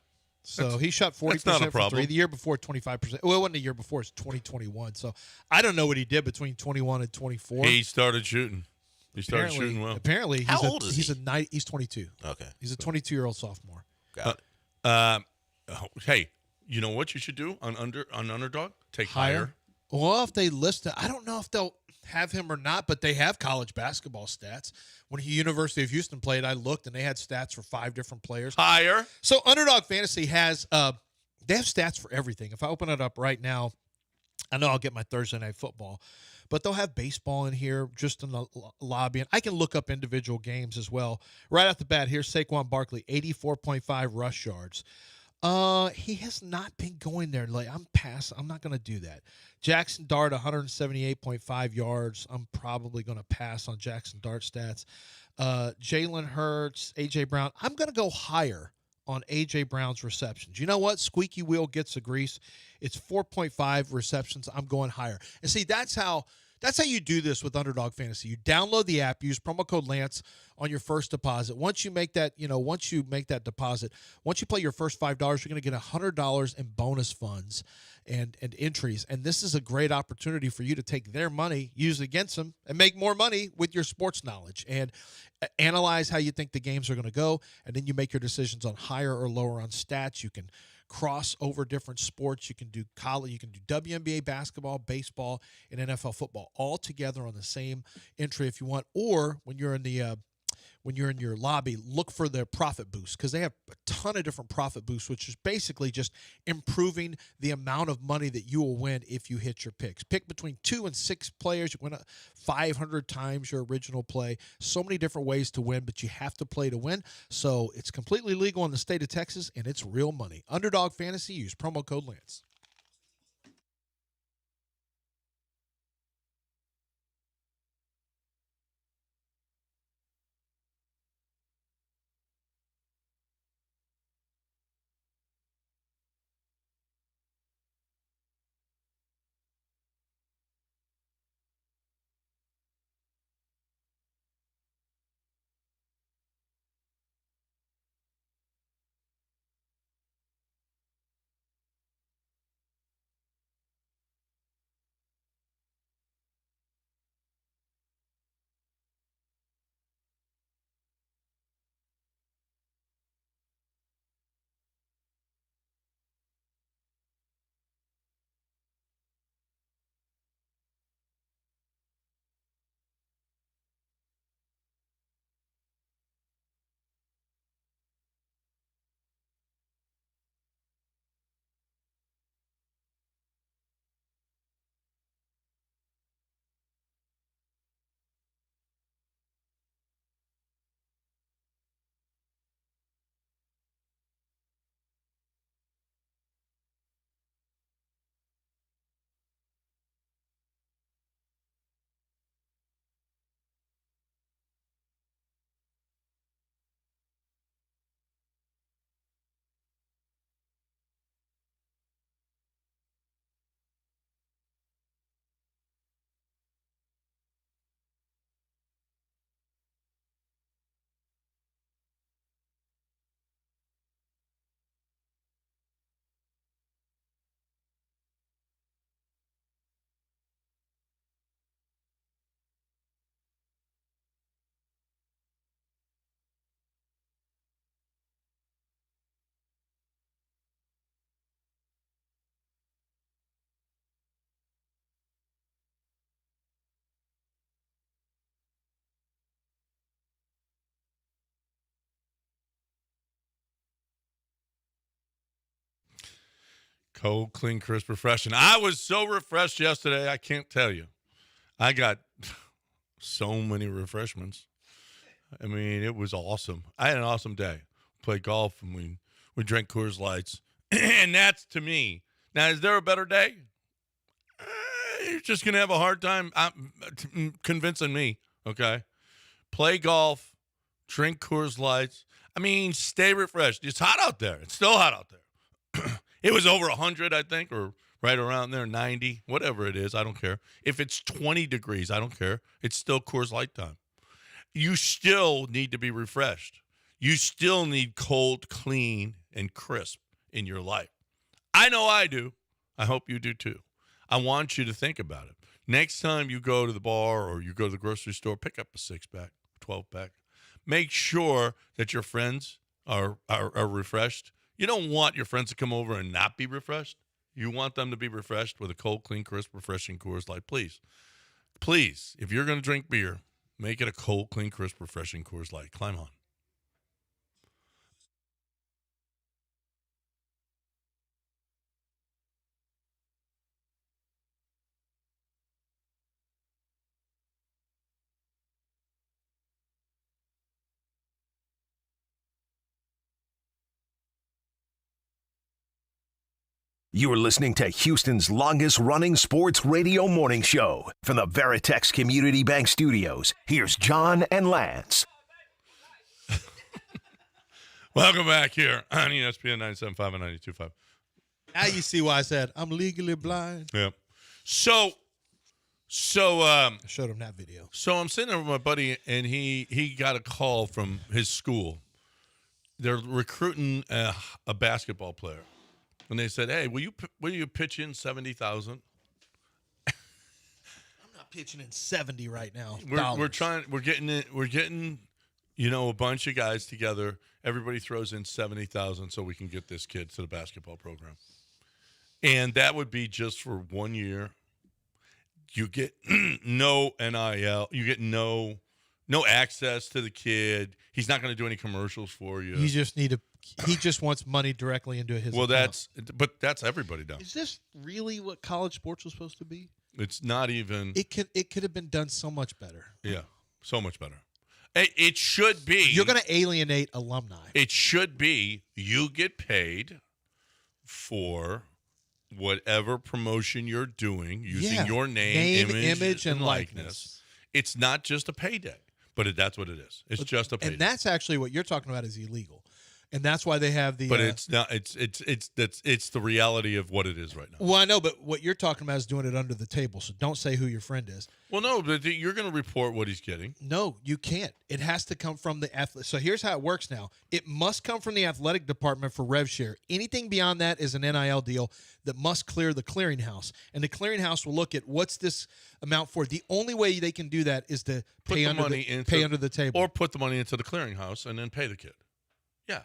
So he shot 40% from three. The year before, 25%. Well, it wasn't the year before. It's 2021. So I don't know what he did between 21 and 24. He started shooting. He started shooting well. Apparently, How old is he? He's 22. Okay. He's a 22-year-old sophomore. Got it. Hey, you know what you should do on Underdog? Take higher. Well, if they list it, I don't know if they'll have him or not, but they have college basketball stats. When University of Houston played, I looked, and they had stats for 5 different players. Higher. So Underdog Fantasy has they have stats for everything. If I open it up right now, I know I'll get my Thursday Night Football, but they'll have baseball in here just in the lobby. And I can look up individual games as well. Right off the bat, here's Saquon Barkley, 84.5 rush yards. He has not been going there. I'm not going to do that. Jackson Dart, 178.5 yards. I'm probably going to pass on Jackson Dart stats. Jalen Hurts, A.J. Brown. I'm going to go higher on A.J. Brown's receptions. You know what? Squeaky wheel gets the grease. It's 4.5 receptions. I'm going higher. And see, that's how you do this with Underdog Fantasy. You download the app, use promo code Lance on your first deposit. Once you make that deposit, once you play your first $5, you're going to get $100 in bonus funds and entries. And this is a great opportunity for you to take their money, use it against them, and make more money with your sports knowledge. And analyze how you think the games are going to go, and then you make your decisions on higher or lower on stats. You can cross over different sports. You can do college, you can do WNBA basketball, baseball, and NFL football all together on the same entry if you want. Or when you're in your lobby, look for their profit boost, because they have a ton of different profit boosts, which is basically just improving the amount of money that you will win if you hit your picks. Pick between 2 and 6 players. You win 500 times your original play. So many different ways to win, but you have to play to win. So it's completely legal in the state of Texas, and it's real money. Underdog Fantasy, use promo code Lance. Cold, clean, crisp, refreshing. I was so refreshed yesterday, I can't tell you. I got so many refreshments. I mean, it was awesome. I had an awesome day. Played golf, and we drank Coors Lights. And that's, to me. Now, is there a better day? You're just going to have a hard time convincing me, okay? Play golf, drink Coors Lights. I mean, stay refreshed. It's hot out there. It's still hot out there. It was over 100, I think, or right around there, 90, whatever it is. I don't care. If it's 20 degrees, I don't care. It's still Coors Light time. You still need to be refreshed. You still need cold, clean, and crisp in your life. I know I do. I hope you do too. I want you to think about it. Next time you go to the bar or you go to the grocery store, pick up a 6-pack, 12-pack. Make sure that your friends are refreshed. You don't want your friends to come over and not be refreshed. You want them to be refreshed with a cold, clean, crisp, refreshing Coors Light. Please, if you're going to drink beer, make it a cold, clean, crisp, refreshing Coors Light. Climb on. You're listening to Houston's longest-running sports radio morning show. From the Veritex Community Bank Studios, here's John and Lance. Welcome back here on ESPN 97.5 and 92.5. Now you see why I said I'm legally blind. Yeah. So I showed him that video. So I'm sitting there with my buddy, and he got a call from his school. They're recruiting a basketball player. And they said, "Hey, will you pitch in $70,000?" I'm not pitching in 70 right now. We're getting a bunch of guys together. Everybody throws in $70,000 so we can get this kid to the basketball program. And that would be just for 1 year. You get no NIL. You get no access to the kid. He's not going to do any commercials for you. He just wants money directly into his account. That's everybody down. Is this really what college sports was supposed to be? It's not even. It could have been done so much better. Yeah, so much better. It should be. You're going to alienate alumni. It should be you get paid for whatever promotion you're doing using your name, image, and likeness. It's not just a payday, but that's what it is. It's just a payday. And that's actually what you're talking about is illegal. And that's why they have the. But it's not. It's the reality of what it is right now. Well, I know, but what you're talking about is doing it under the table. So don't say who your friend is. Well, no, but you're going to report what he's getting. No, you can't. It has to come from the athletic. So here's how it works now. It must come from the athletic department for rev share. Anything beyond that is an NIL deal that must clear the clearinghouse, and the clearinghouse will look at what's this amount for. The only way they can do that is to pay under the table, or put the money into the clearinghouse and then pay the kid. Yeah.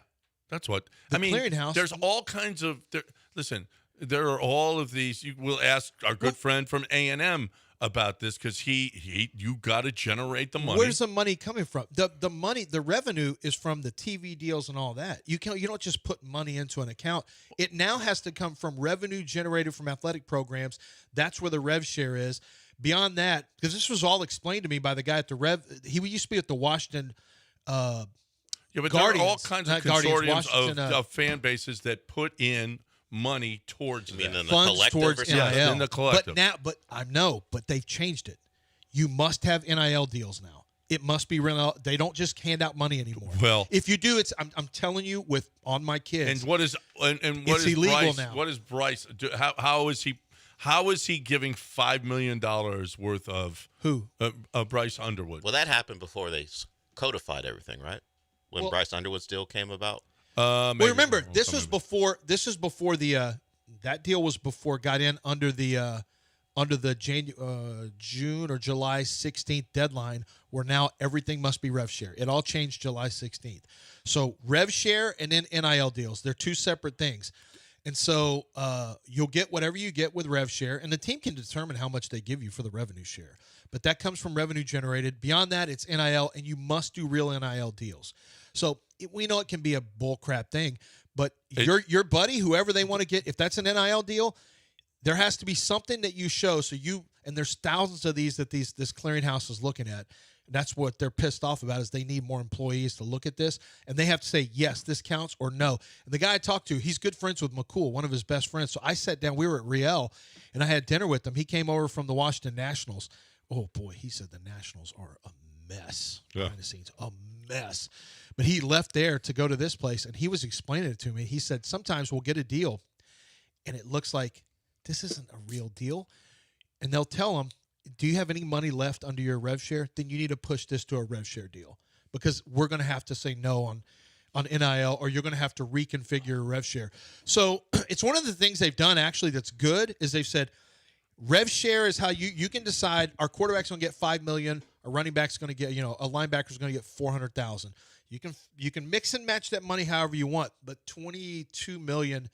That's what clearinghouse. There's all kinds of. Listen, there are all of these. You will ask our good friend from A&M about this because you got to generate the money. Where's the money coming from? The money, the revenue is from the TV deals and all that. You don't just put money into an account. It now has to come from revenue generated from athletic programs. That's where the rev share is. Beyond that, because this was all explained to me by the guy at the rev. He used to be at the Washington. Yeah, but Guardians, there are all kinds of consortiums of fan bases that put in money towards that. In the funds collective towards NIL? Yes, in the collective. But they've changed it. You must have NIL deals now. It must be real. They don't just hand out money anymore. Well, if you do, I'm telling you, on my kids. And what is illegal Bryce, now? What is Bryce? How is he giving $5 million worth of who? Bryce Underwood? Well, that happened before they codified everything, right? When Bryce Underwood's deal came about. Well, remember, this is before the that deal was before it got in under the June or July 16th deadline, where now everything must be rev share. It all changed July 16th. So rev share and then NIL deals, they're two separate things. And so you'll get whatever you get with rev share, and the team can determine how much they give you for the revenue share. But that comes from revenue generated. Beyond that, it's NIL, and you must do real NIL deals. So we know it can be a bull crap thing, But your buddy, whoever they want to get, if that's an NIL deal, there has to be something that you show. So and there's thousands of these that this clearinghouse is looking at. And that's what they're pissed off about is they need more employees to look at this. And they have to say, yes, this counts or no. And the guy I talked to, he's good friends with McCool, one of his best friends. So I sat down. We were at Riel, and I had dinner with him. He came over from the Washington Nationals. Oh, boy, he said the Nationals are a mess behind the scenes, a mess. But he left there to go to this place, and he was explaining it to me. He said, sometimes we'll get a deal, and it looks like this isn't a real deal. And they'll tell him, do you have any money left under your rev share? Then you need to push this to a rev share deal because we're going to have to say no on NIL, or you're going to have to reconfigure your rev share. So it's one of the things they've done actually that's good is they've said rev share is how you can decide our quarterback's going to get $5 million, a running back's going to get, a linebacker's going to get $400,000. You can mix and match that money however you want, but $22 million,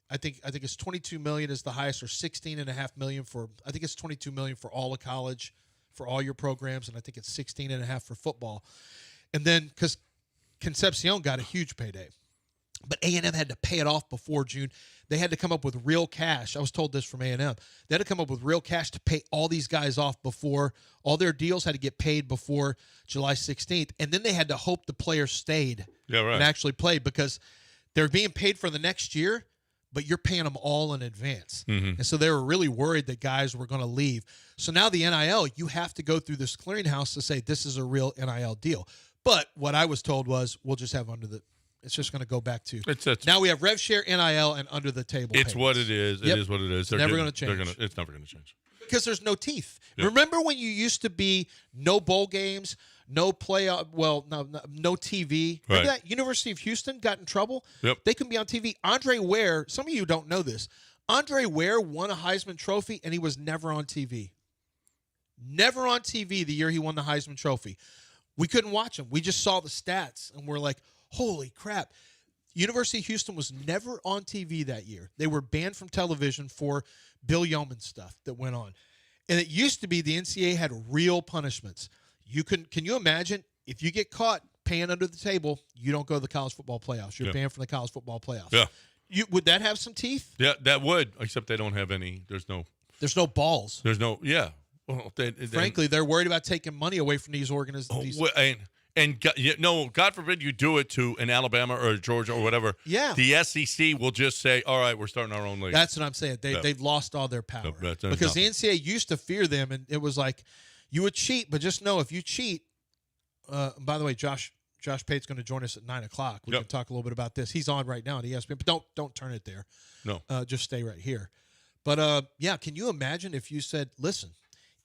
I think it's $22 million is the highest, or $16.5 million for, I think it's $22 million for all of college, for all your programs, and I think it's $16.5 for football. And then because Concepcion got a huge payday, but A&M had to pay it off before June. They had to come up with real cash. I was told this from A&M. They had to come up with real cash to pay all these guys off before all their deals had to get paid before July 16th. And then they had to hope the players stayed and actually played because they're being paid for the next year, but you're paying them all in advance. Mm-hmm. And so they were really worried that guys were going to leave. So now the NIL, you have to go through this clearinghouse to say this is a real NIL deal. But what I was told was we'll just have it's just going to go back to now we have rev share, NIL, and under the table. It's payments. What it is. Yep. It is what it is. It's never going to change. It's never going to change because there's no teeth. Yep. Remember when you used to be no bowl games, no playoff, no TV. Remember that University of Houston got in trouble? Yep. They couldn't be on TV. Andre Ware, some of you don't know this. Andre Ware won a Heisman Trophy and he was never on TV. Never on TV the year he won the Heisman Trophy. We couldn't watch him. We just saw the stats and we're like, holy crap. University of Houston was never on TV that year. They were banned from television for Bill Yeoman stuff that went on. And it used to be the NCAA had real punishments. Can you imagine if you get caught paying under the table, you don't go to the college football playoffs. You're banned from the college football playoffs. Yeah. Would that have some teeth? Yeah, that would, except they don't have any. There's no balls. There's no, yeah. Well, frankly, they're worried about taking money away from these organizations. And God forbid you do it to an Alabama or a Georgia or whatever. Yeah. The SEC will just say, all right, we're starting our own league. That's what I'm saying. They've lost all their power. Because the NCAA used to fear them, and it was like, you would cheat, but just know if you cheat, by the way, Josh Pate's going to join us at 9 o'clock. We can talk a little bit about this. He's on right now on ESPN, but don't turn it there. No. Just stay right here. But, can you imagine if you said, listen,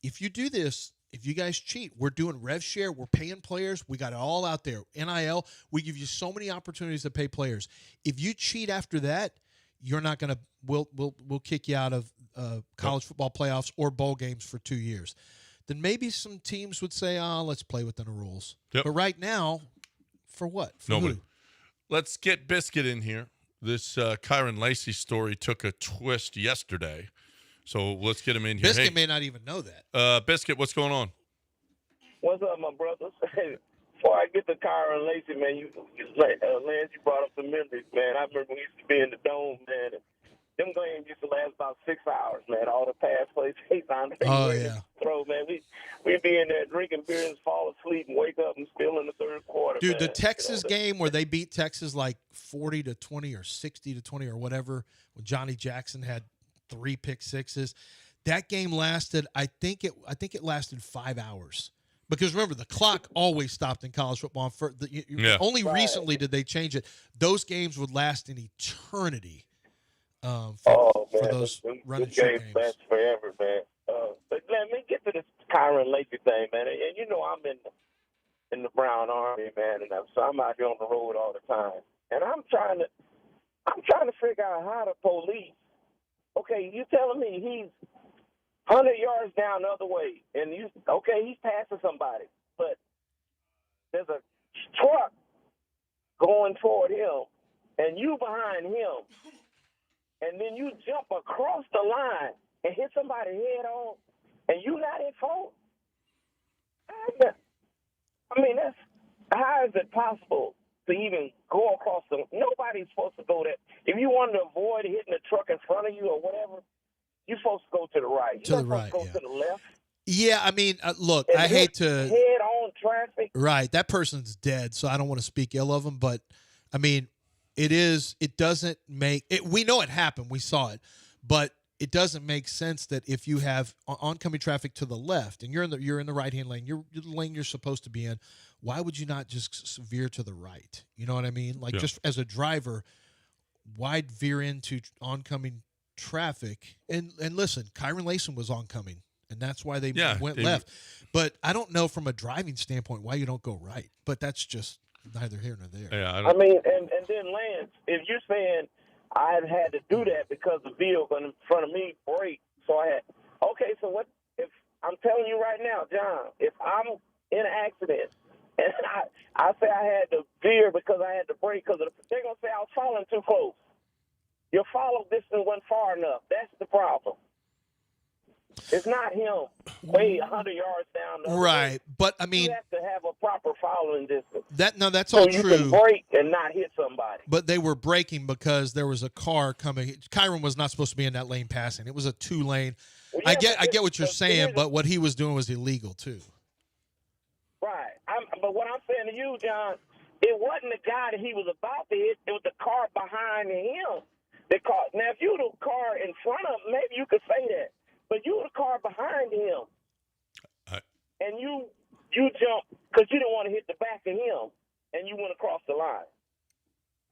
if you do this, if you guys cheat, we're doing rev share, we're paying players, we got it all out there. NIL, we give you so many opportunities to pay players. If you cheat after that, you're not going to we'll kick you out of college football playoffs or bowl games for 2 years. Then maybe some teams would say, let's play within the rules. Yep. But right now, for what? For nobody. Who? Let's get Biscuit in here. This Kyron Lacey story took a twist yesterday. So let's get him in here. Biscuit may not even know that. Biscuit, what's going on? What's up, my brothers? Before I get to Kyron Lacey, man, Lance, you brought up the memories, man. I remember we used to be in the dome, man. And them games used to last about 6 hours, man. All the pass plays, throw, man. We'd be in there drinking beer and fall asleep and wake up and still in the third quarter. Dude, man. the Texas game where they beat Texas like 40-20 or 60-20 or whatever, when Johnny Jackson had 3 pick sixes. That game lasted, I think it lasted 5 hours. Because remember, the clock always stopped in college football. Only recently did they change it. Those games would last an eternity for those running short games. Last forever, man. But let me get to this Kyron Lacey thing, man. And you know I'm in the Brown Army, man, and so I'm out here on the road all the time. And I'm trying to figure out how the police. Okay, you telling me he's 100 yards down the other way, and he's passing somebody, but there's a truck going toward him, and you behind him, and then you jump across the line and hit somebody head on, and you not at fault? I mean, how is it possible to even go across the. Nobody's supposed to go there. If you wanted to avoid hitting the truck in front of you or whatever, you're supposed to go to the right. You're not supposed to go to the left. Yeah, I mean, look, And I hate to head-on traffic. Right, that person's dead, so I don't want to speak ill of him. But I mean, it doesn't make it. We know it happened. We saw it, but it doesn't make sense that if you have oncoming traffic to the left and you're in the right hand lane, you're the lane you're supposed to be in. Why would you not just veer to the right? You know what I mean? Like just as a driver, why veer into oncoming traffic? And listen, Kyron Lason was oncoming, and that's why they went left. But I don't know from a driving standpoint why you don't go right. But that's just neither here nor there. Yeah, I mean, and then Lance, if you're saying I had to do that because the vehicle in front of me braked, so I had. Okay, so what? If I'm telling you right now, John, if I'm in an accident and I say I had to veer because I had to brake because they're gonna say I was following too close. Your follow distance wasn't far enough. That's the problem. It's not him way 100 yards down. Right, but I mean, you have to have a proper following distance. That's so all you true. Can brake and not hit somebody. But they were braking because there was a car coming. Kyron was not supposed to be in that lane passing. It was a 2-lane. Well, I get what you're saying, but what he was doing was illegal too. Right. But what I'm saying to you, John, it wasn't the guy that he was about to hit. It was the car behind him. Now, if you were the car in front of him, maybe you could say that. But you were the car behind him, and you jumped because you didn't want to hit the back of him, and you went across the line.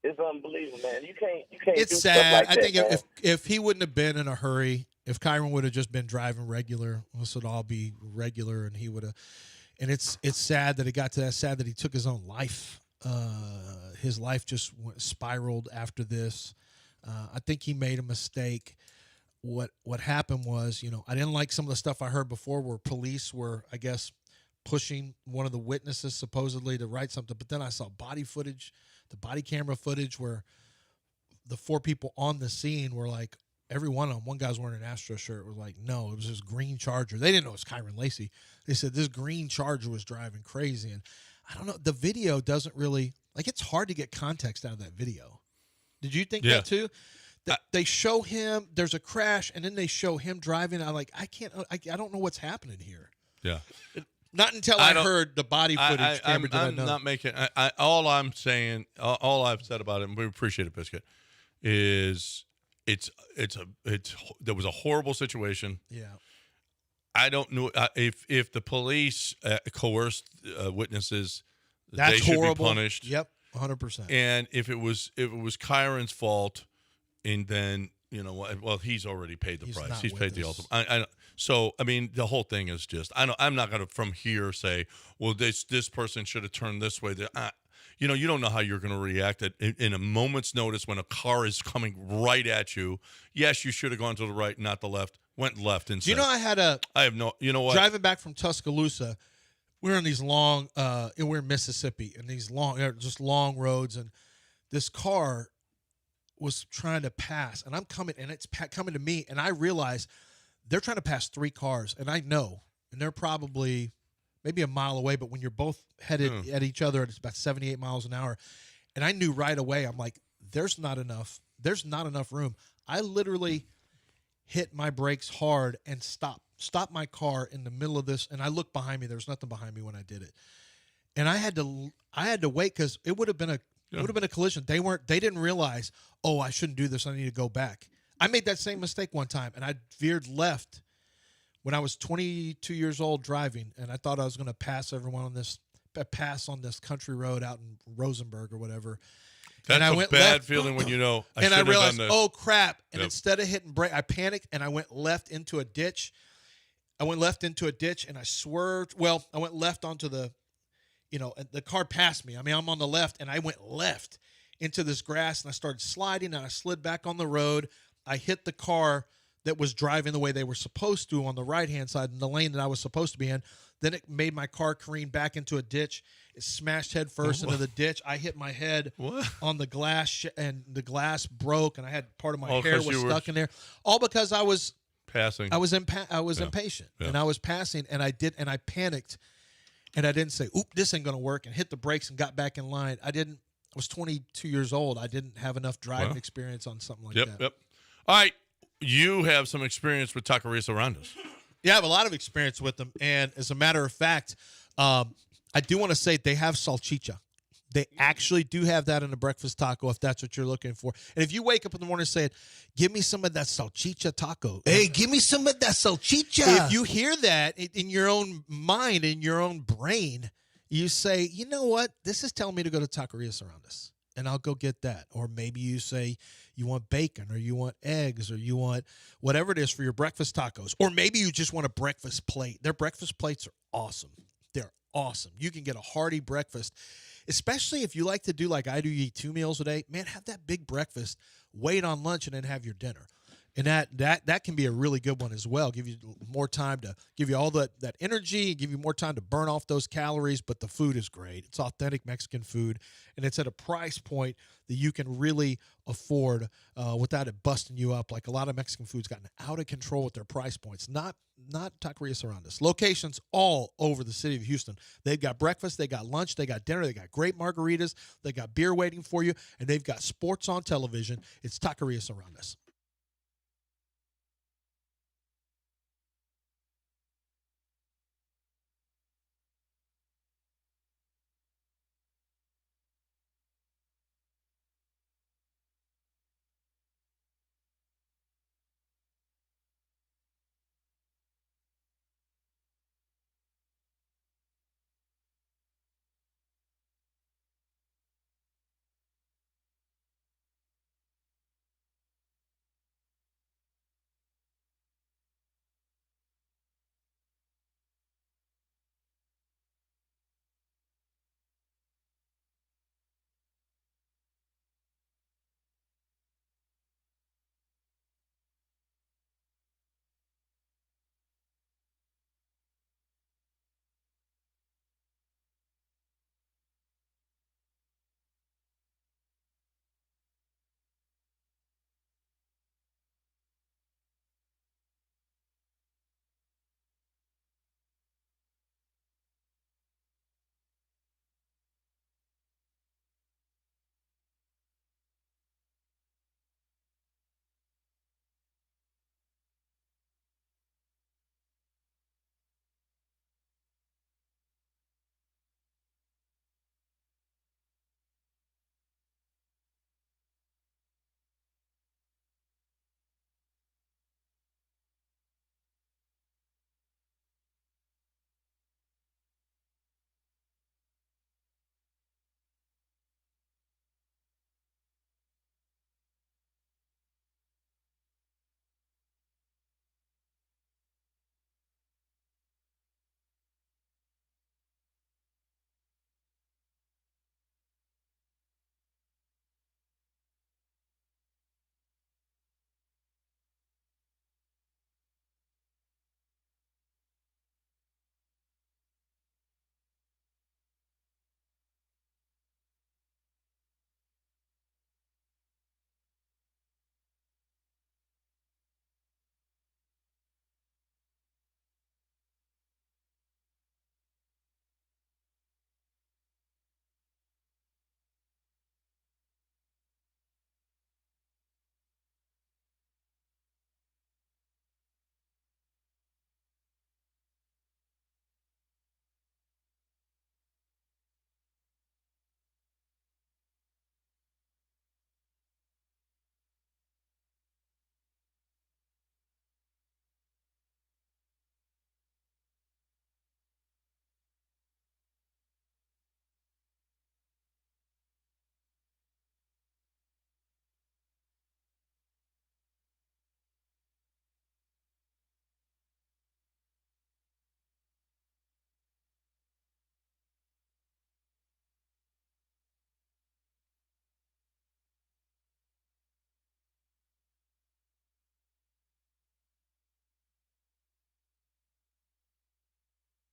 It's unbelievable, man. You can't. It's do sad. Stuff like I that, think man. if he wouldn't have been in a hurry, if Kyron would have just been driving regular, this would all be regular, and he would have. And it's sad that it got to that. Sad that he took his own life. His life just spiraled after this. I think he made a mistake. What happened was, I didn't like some of the stuff I heard before where police were, I guess, pushing one of the witnesses supposedly to write something. But then I saw the body camera footage where the 4 people on the scene were like, every one of them, one guy's wearing an Astro shirt, was like, no, it was this green Charger. They didn't know it was Kyron Lacy. They said this green Charger was driving crazy. And I don't know, the video doesn't really, it's hard to get context out of that video. Did you think that too? They show him, there's a crash, and then they show him driving. I don't know what's happening here. Yeah. Not until I heard the body footage. I'm not making. All I'm saying, all I've said about it, and we appreciate it, Biscuit, is there was a horrible situation. Yeah. I don't know if the police coerced witnesses, that's they should horrible. be punished. Yep, 100%. And if it was Kyron's fault, and then well, he's already paid the price. He's paid the ultimate. So I mean, the whole thing is just. I'm not going to from here say, well, this person should have turned this way. You don't know how you're going to react in a moment's notice when a car is coming right at you. Yes, you should have gone to the right, not the left. Went left instead. Do you know I have no. You know what? Driving back from Tuscaloosa, we're on these long. We're in Mississippi, and these long roads, and this car was trying to pass, and I'm coming, and it's coming to me, and I realize they're trying to pass 3 cars, and I know, and they're probably maybe a mile away, but when you're both headed at each other, it's about 78 miles an hour, and I knew right away, I'm like, there's not enough room. I literally hit my brakes hard and stopped my car in the middle of this, and I looked behind me. There was nothing behind me when I did it, and I had to wait because it would have been a collision. They didn't realize, oh, I shouldn't do this. I need to go back. I made that same mistake one time, and I veered left when I was 22 years old driving, and I thought I was going to pass everyone on this country road out in Rosenberg or whatever. That's and I a went bad left, feeling when I realized, oh crap! And Yep. instead of hitting brake, I panicked and I went left into a ditch. And I swerved. Well, I went left onto the. The car passed me. I mean, I'm on the left, and I went left into this grass, and I started sliding, and I slid back on the road. I hit the car that was driving the way they were supposed to on the right-hand side in the lane that I was supposed to be in. Then it made my car careen back into a ditch. It smashed head first into the ditch. I hit my head on the glass, and the glass broke, and I had part of my hair was stuck in there. All because I was passing. I was impatient, and I was passing, and I panicked. And I didn't say, oop, this ain't going to work, and hit the brakes and got back in line. I was 22 years old. I didn't have enough driving experience on something like that. Yep. All right. You have some experience with taquerias Arandas. Yeah, I have a lot of experience with them. And as a matter of fact, I do want to say they have salchicha. They actually do have that in a breakfast taco if that's what you're looking for. And if you wake up in the morning and say, give me some of that salchicha taco. Hey, give me some of that salchicha. If you hear that in your own mind, in your own brain, you say, you know what? This is telling me to go to Taquerias Arandas, and I'll go get that. Or maybe you say you want bacon, or you want eggs, or you want whatever it is for your breakfast tacos. Or maybe you just want a breakfast plate. Their breakfast plates are awesome. They're awesome. You can get a hearty breakfast, especially if you like to do like I do, you eat 2 meals a day. Man, have that big breakfast, wait on lunch, and then have your dinner. And that can be a really good one as well. Give you more time to give you all that energy, give you more time to burn off those calories, but the food is great. It's authentic Mexican food, and it's at a price point that you can really afford without it busting you up. Like a lot of Mexican food's gotten out of control with their price points. Not Taquerias Arandas. Locations all over the city of Houston. They've got breakfast, they got lunch, they got dinner, they got great margaritas, they got beer waiting for you, and they've got sports on television. It's Taquerias Arandas.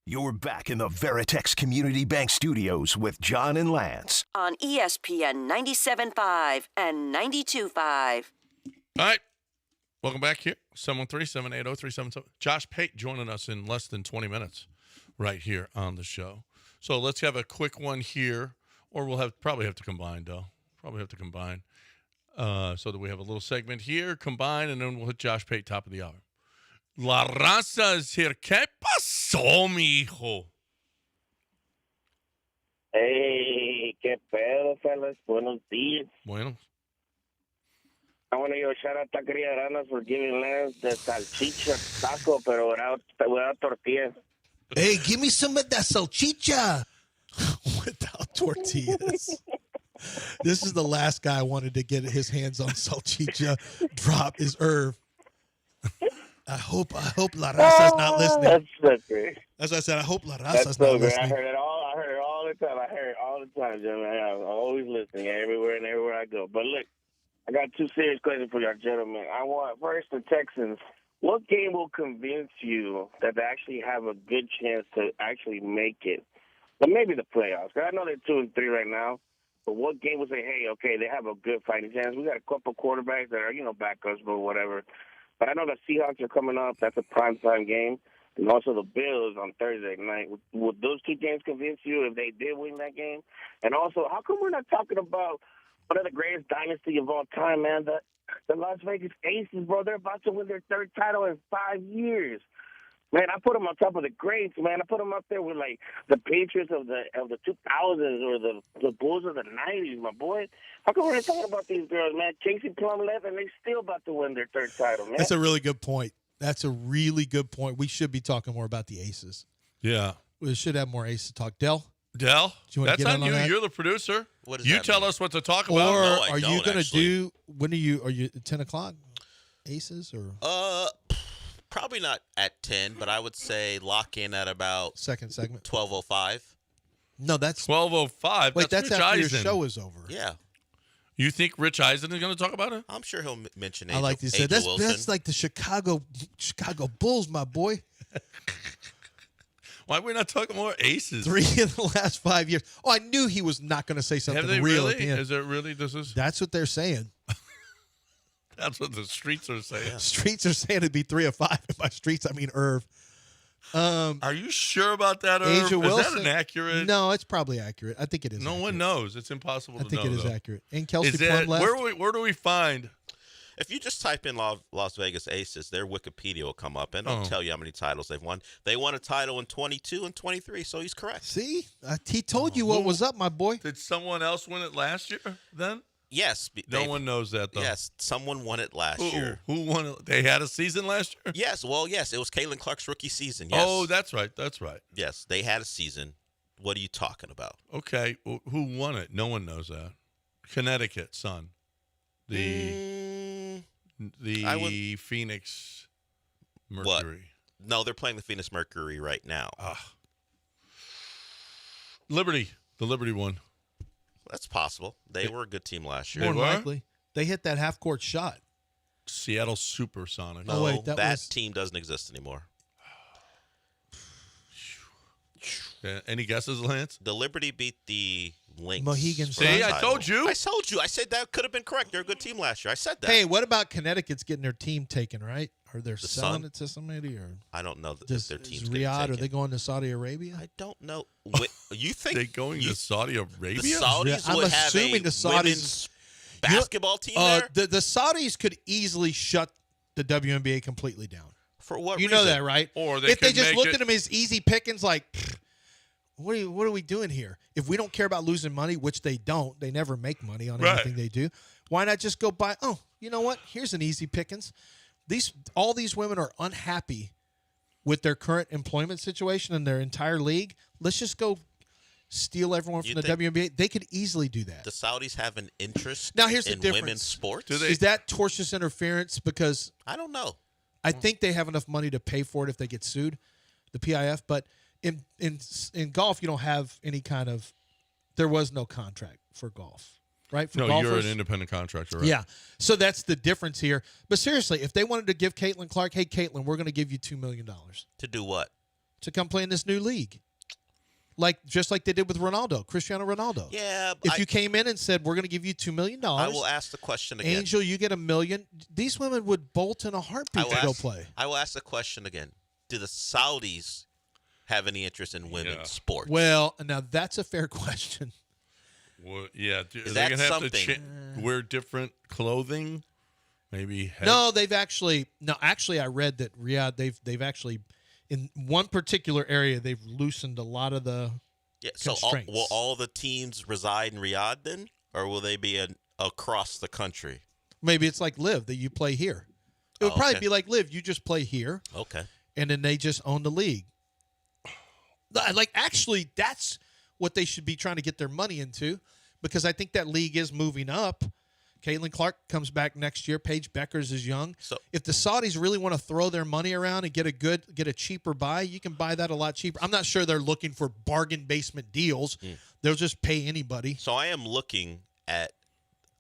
You're back in the Veritex Community Bank Studios with John and Lance. On ESPN 97.5 and 92.5. All right. Welcome back here. 713-780-3777. Josh Pate joining us in less than 20 minutes right here on the show. So let's have a quick one here Or we'll probably have to combine, though. Probably have to combine. So that we have a little segment here, combine, and then we'll hit Josh Pate top of the hour. La Raza is here. ¿Qué pasó, mijo? Hey, qué pedo, fellas. Buenos días. Bueno. I want to give a shout out to Taqueria Aranas for giving Lance the salchicha taco, pero without tortillas. Hey, give me some of that salchicha. Without tortillas. This is the last guy I wanted to get his hands on salchicha. Drop is Irv. I hope La Raza's not listening. That's so great. As I said, I hope La Raza's That's so not great. listening. I heard it all the time. Gentlemen. I'm always listening everywhere I go. But look, I got two serious questions for y'all gentlemen. I want first the Texans. What game will convince you that they actually have a good chance to actually make it? But maybe the playoffs. 'Cause I know they're 2-3 right now. But what game will say, hey, okay, they have a good fighting chance? We got a couple quarterbacks that are, backups, but whatever. But I know the Seahawks are coming up. That's a primetime game. And also the Bills on Thursday night. Would those two games convince you if they did win that game? And also, how come we're not talking about one of the greatest dynasty of all time, man? The Las Vegas Aces, bro. They're about to win their third title in 5 years. Man, I put them on top of the greats, man. I put them up there with, like, the Patriots of the 2000s or the Bulls of the 90s, my boy. How come we're not talking about these girls, man? Casey Plum left, and they still about to win their third title, man. That's a really good point. We should be talking more about the Aces. Yeah. We should have more Aces talk. Del? Do you wanna that's get on in you. on that? You're the producer. What does you that tell mean? us what to talk Or about. No, I are you don't, going to actually. do, are you at 10 o'clock? Aces or? Probably not at 10, but I would say lock in at about Second segment. 12:05. No, that's 12:05. Wait, that's Rich after your Eisen. show is over. Yeah. You think Rich Eisen is going to talk about it? I'm sure he'll mention I Angel, like to say Angel Wilson. that's like the Chicago Bulls, my boy. Why are we not talking more Aces? 3 in the last 5 years. Oh, I knew he was not going to say something Have they real really? at the end. Is it really? That's what they're saying. That's what the streets are saying. Streets are saying it'd be 3 or 5. And by streets, I mean Irv. Are you sure about that, Irv? Angel Is Wilson? that inaccurate? No, it's probably accurate. I think it is. No one knows. It's impossible I to think know. it is though. accurate. And Kelsey Is Plum it, left. where do we find? If you just type in Las Vegas Aces, their Wikipedia will come up, and it'll tell you how many titles they've won. They won a title in 22 and 23, so he's correct. See? He told you what was up, my boy. Did someone else win it last year then? Yes. No one knows that, though. Yes, someone won it last year. Who won it? They had a season last year? Yes, it was Caitlin Clark's rookie season. Yes. Oh, that's right. Yes, they had a season. What are you talking about? Okay, who won it? No one knows that. Connecticut Sun. The Phoenix Mercury. What? No, they're playing the Phoenix Mercury right now. Liberty. The Liberty one. That's possible. They were a good team last year. More than likely. They hit that half-court shot. Seattle Supersonics. No, Oh, wait, that team doesn't exist anymore. Any guesses, Lance? The Liberty beat the Lynx. Mohegan for Sun. the See, I title. told you. I told you. I said that could have been correct. They're a good team last year. I said that. Hey, what about Connecticut's getting their team taken, right? Or they're The selling Sun? it to somebody? Or I don't know if does, their is team's getting Riyadh, are taken. they going to Saudi Arabia? I don't know. You think They going to Saudi Arabia? the Saudis I'm would have a assuming the Saudis- women's basketball team there? The Saudis could easily shut the WNBA completely down. For what You reason? know that, right? Or if they could just make looked it- at them as easy pickings, like, what are we doing here? If we don't care about losing money, which they don't, they never make money on Right. anything they do. Why not just go buy? Oh, you know what? Here's an easy pickings. All these women are unhappy with their current employment situation in their entire league. Let's just go steal everyone from You the think WNBA. They could easily do that. The Saudis have an interest Now, here's the in difference. women's sports? Do they- Is that tortious interference? Because I don't know. I think they have enough money to pay for it if they get sued, the PIF. But in golf, you don't have any kind of. There was no contract for golf, right? For No, golfers. you're an independent contractor, right? Yeah. So that's the difference here. But seriously, if they wanted to give Caitlin Clark, hey, Caitlin, we're going to give you $2 million To do what? to come play in this new league. Just like they did with Ronaldo, Cristiano Ronaldo. Yeah. If you came in and said, we're going to give you $2 million. I will ask the question again. Angel, you get $1 million. These women would bolt in a heartbeat to go play. I will ask the question again. Do the Saudis have any interest in women's sports? Well, now that's a fair question. Well, yeah. Is They're that gonna have something? to wear different clothing. Maybe. No, they've actually. No, actually, I read that Riyadh. They've actually, in one particular area, they've loosened a lot of the. Yeah. So constraints. will all the teams reside in Riyadh then, or will they be across the country? Maybe it's like Live that you play here. It would probably okay. be like Live. You just play here. Okay. And then they just own the league. Like, actually, that's what they should be trying to get their money into, because I think that league is moving up. Caitlin Clark comes back next year. Paige Beckers is young. So if the Saudis really want to throw their money around and get a cheaper buy, you can buy that a lot cheaper. I'm not sure they're looking for bargain basement deals. They'll just pay anybody. So I am looking at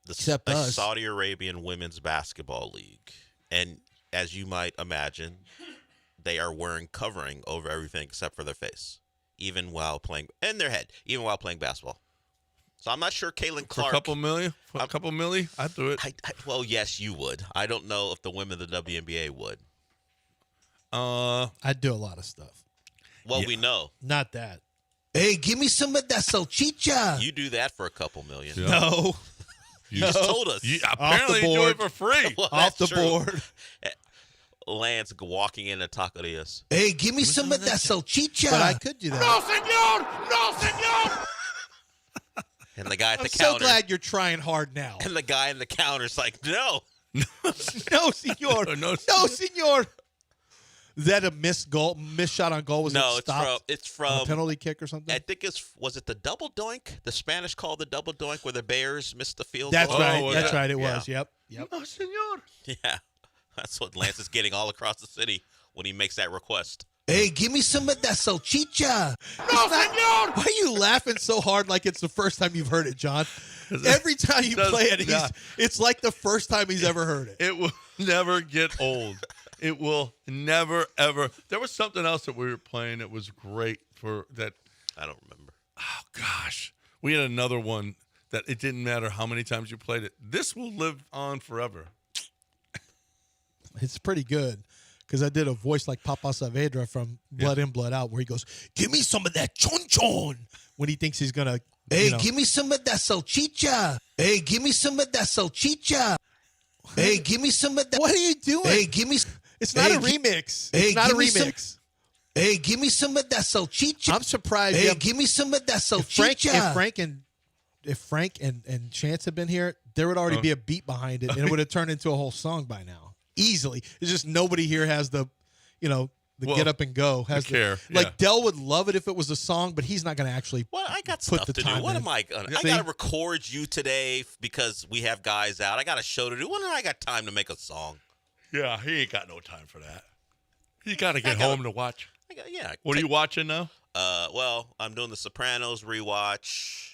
the Except us. Saudi Arabian Women's Basketball League, and as you might imagine, they are wearing covering over everything except for their face, even while playing, and their head, even while playing basketball. So I'm not sure Caitlin Clark. For a couple million? I'd do it. Well, yes, you would. I don't know if the women of the WNBA would. I'd do a lot of stuff. Well, we know. Not that. Hey, give me some of that salchicha. You do that for a couple million. Yeah. No. You just told us. Apparently, you do it for free. Well, Off the that's true. board. Lance walking into Taquerias. Hey, give me some of that salchicha. But I could do that. No, senor! And the guy at the I'm counter. so glad you're trying hard now. And the guy in the counter's like, no. No, senor. No, senor. Is that a missed shot on goal? Was No, it stopped? it's from a penalty kick or something? I think was it the double doink? The Spanish called the double doink where the Bears missed the field That's goal? right. Oh, That's yeah. right. It Yeah. was. Yep. No, senor. Yeah. That's what Lance is getting all across the city when he makes that request. Hey, give me some of that salchicha. No, senor. Why are you laughing so hard like it's the first time you've heard it, John? Every time you play it, it's like the first time he's ever heard it. It will never get old. It will never, ever. There was something else that we were playing that was great for that. I don't remember. Oh, gosh. We had another one that it didn't matter how many times you played it. This will live on forever. It's pretty good because I did a voice like Papa Saavedra from Blood In, Blood Out, where he goes, "Give me some of that chon chon," when he thinks he's gonna. Hey, give me some of that salchicha. Hey, give me some of that salchicha. Hey, give me some of that. What are you doing? Hey, give me. It's not hey, a remix. Hey, it's not a give me some- remix. Hey, give me some of that salchicha. I'm surprised. Hey, give me some of that salchicha. If Frank and Chance had been here, there would already be a beat behind it, and it would have turned into a whole song by now. Easily. It's just nobody here has the get up and go. Has the care. Like Dell would love it if it was a song, but he's not going to actually. Well, I got put stuff the to do. time What in. am I gonna? I See? got to record you today because we have guys out. I got a show to do. When do I got time to make a song? Yeah, he ain't got no time for that. He got to get home to watch. Yeah. What are you watching now? Well, I'm doing the Sopranos rewatch.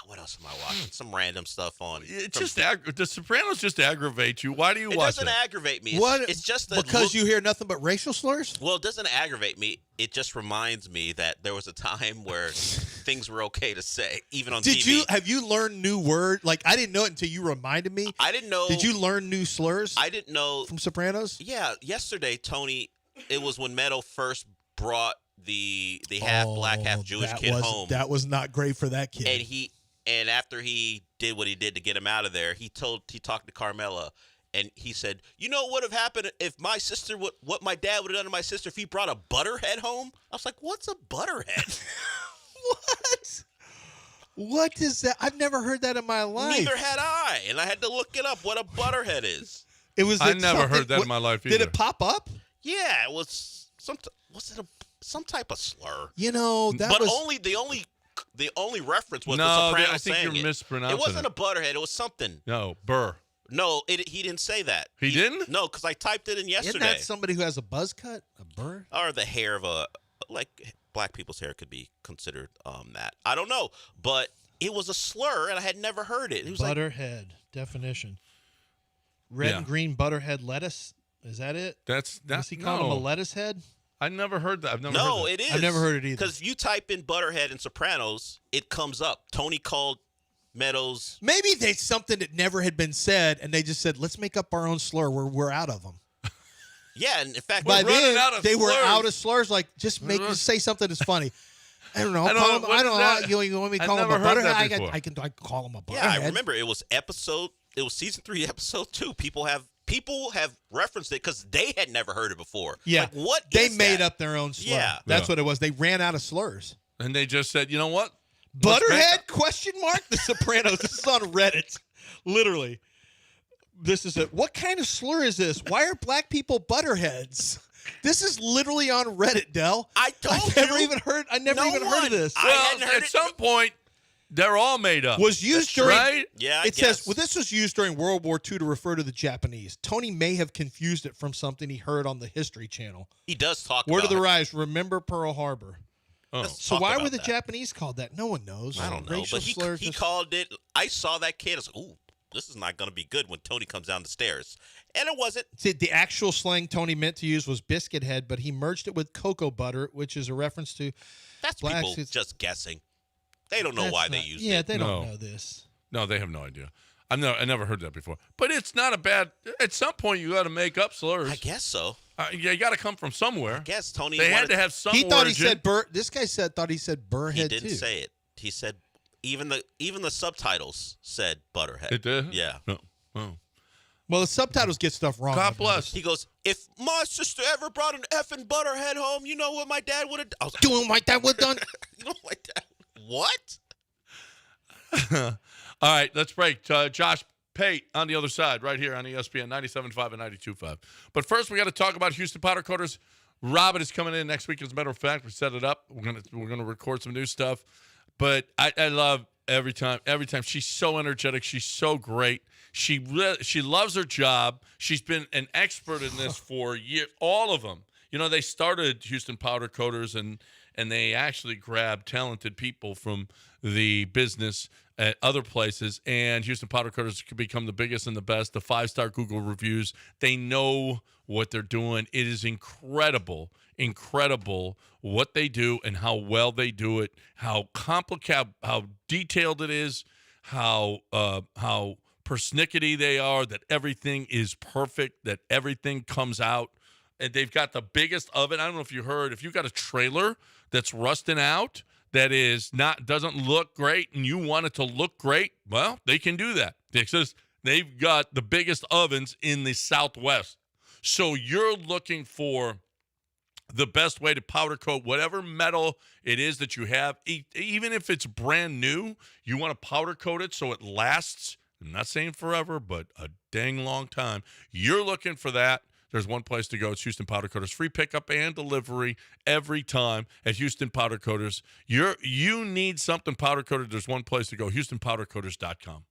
What else am I watching? Some random stuff on. It's just The Sopranos just aggravate you. Why do you It watch doesn't it? aggravate me. It's just because you hear nothing but racial slurs. Well, it doesn't aggravate me. It just reminds me that there was a time where things were okay to say, even on TV. Have you learned new word? Like I didn't know it until you reminded me. I didn't know. Did you learn new slurs? I didn't know from Sopranos. Yeah, yesterday, Tony. It was when Meadow first brought the half black, half Jewish kid home. That was not great for that kid. And after he did what he did to get him out of there, he talked to Carmela, and he said, "You know what would have happened if my sister what my dad would have done to my sister if he brought a butterhead home?" I was like, "What's a butterhead?" What? What is that? I've never heard that in my life. Neither had I, and I had to look it up. What a butterhead is? It was. I never heard that in my life either. Did it pop up? Yeah, it was some type of slur. You know, that but was the only reference was No, the Sopranos I think saying you're it. mispronouncing It wasn't it. a butterhead. It was something. No, burr. No, he didn't say that. He didn't? No, because I typed it in yesterday. Isn't that somebody who has a buzz cut, a burr? Or the hair of black people's hair could be considered that. I don't know, but it was a slur, and I had never heard it. It was Butterhead definition. Red and green butterhead lettuce. Is that it? That's Was he calling him a lettuce head? I never heard that. No, it is. I've never heard it either. Because if you type in Butterhead and Sopranos, it comes up. Tony called Meadows. Maybe it's something that never had been said, and they just said, "Let's make up our own slur. We're out of them." Yeah, and in fact, By then out of they were slurs. out of slurs. Like just say something that's funny. I don't know. I Call don't him, know. I don't know. That? You want me to I've call him a never heard butterhead? that before. I can call him a butterhead. Yeah, I remember it was season 3, episode 2. People have referenced it because they had never heard it before. Yeah. Like, what They is made that? up their own slur. Yeah. That's what it was. They ran out of slurs. And they just said, you know what? Let's Butterhead? Question mark? The Sopranos. This is on Reddit. Literally. This is what kind of slur is this? Why are black people butterheads? This is literally on Reddit, Del. I told I never even heard of this. Well, at some point, they're all made up. Was used during right? Yeah, it says, well, this was used during World War II to refer to the Japanese. Tony may have confused it from something he heard on the History Channel. He does talk Word about of the it. Rise, remember Pearl Harbor. Oh. So talk why about were the that. Japanese called that? No one knows. I don't know, Racial but he slurs just- called it. I saw that kid. I was like, ooh, this is not going to be good when Tony comes down the stairs. And it wasn't. See, the actual slang Tony meant to use was biscuit head, but he merged it with cocoa butter, which is a reference to That's blacks. people just guessing. They don't know That's why they not- used Yeah, it. they No. don't know this. No, they have no idea. I never heard that before. But it's not a bad. At some point, you got to make up slurs. I guess so. You got to come from somewhere. I guess Tony. They had wanted- to have some. He thought he origin. said This guy thought he said burrhead He didn't too. say it. He said even the subtitles said Butterhead. It did. Yeah. No. Oh. Well, the subtitles get stuff wrong. God I've bless. noticed. He goes, if my sister ever brought an effing Butterhead home, you know what my dad would have done? I was like, Doing like that would done. you know what my dad? What? All right, let's break. Josh Pate on the other side, right here on ESPN 97.5 and 92.5. But first, we got to talk about Houston Powder Coaters. Robin is coming in next week. As a matter of fact, we set it up. We're gonna record some new stuff. But I love every time she's so energetic. She's so great. She loves her job. She's been an expert in this for years. All of them. You know, they started Houston Powder Coaters and they actually grabbed talented people from the business at other places. And Houston Powder Coaters could become the biggest and the best. The 5-star Google reviews. They know what they're doing. It is incredible what they do and how well they do it. How complicated, how detailed it is. How persnickety they are. That everything is perfect. That everything comes out. And they've got the biggest oven. I don't know if you heard. If you've got a trailer that's rusting out, that doesn't look great, and you want it to look great, well, they can do that. They've got the biggest ovens in the Southwest. So you're looking for the best way to powder coat whatever metal it is that you have. Even if it's brand new, you want to powder coat it so it lasts. I'm not saying forever, but a dang long time. You're looking for that. There's one place to go. It's Houston Powder Coaters. Free pickup and delivery every time at Houston Powder Coaters. You need something powder coated. There's one place to go. HoustonPowderCoaters.com.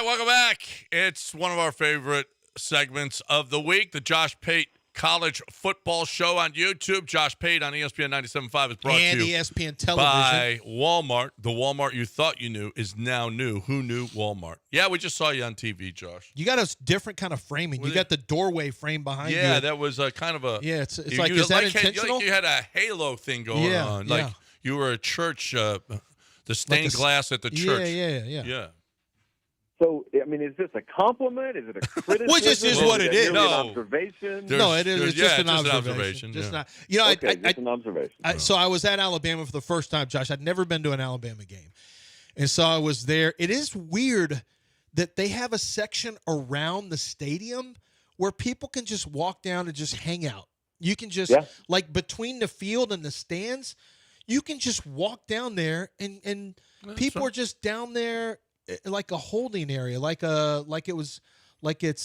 right, welcome back. It's one of our favorite segments of the week, the Josh Pate College Football Show on YouTube. Josh Pate on ESPN 97.5 is brought and to you ESPN Television by Walmart. The Walmart you thought you knew is now new. Who knew Walmart? Yeah, we just saw you on TV, Josh. You got a different kind of framing. You got the doorway frame behind you. Yeah, that was kind of a. Yeah, it's like, is that intentional? You had a halo thing going on. Like you were a church, the stained glass at the church. Yeah. So, I mean, is this a compliment? Is it a criticism? Well, just is what it is. An observation? No, it is. It's just an observation. Just not. You know, just an observation. So I was at Alabama for the first time, Josh. I'd never been to an Alabama game, and so I was there. It is weird that they have a section around the stadium where people can just walk down and just hang out. You can just like between the field and the stands, you can just walk down there, and people are just down there. Like a holding area, like it's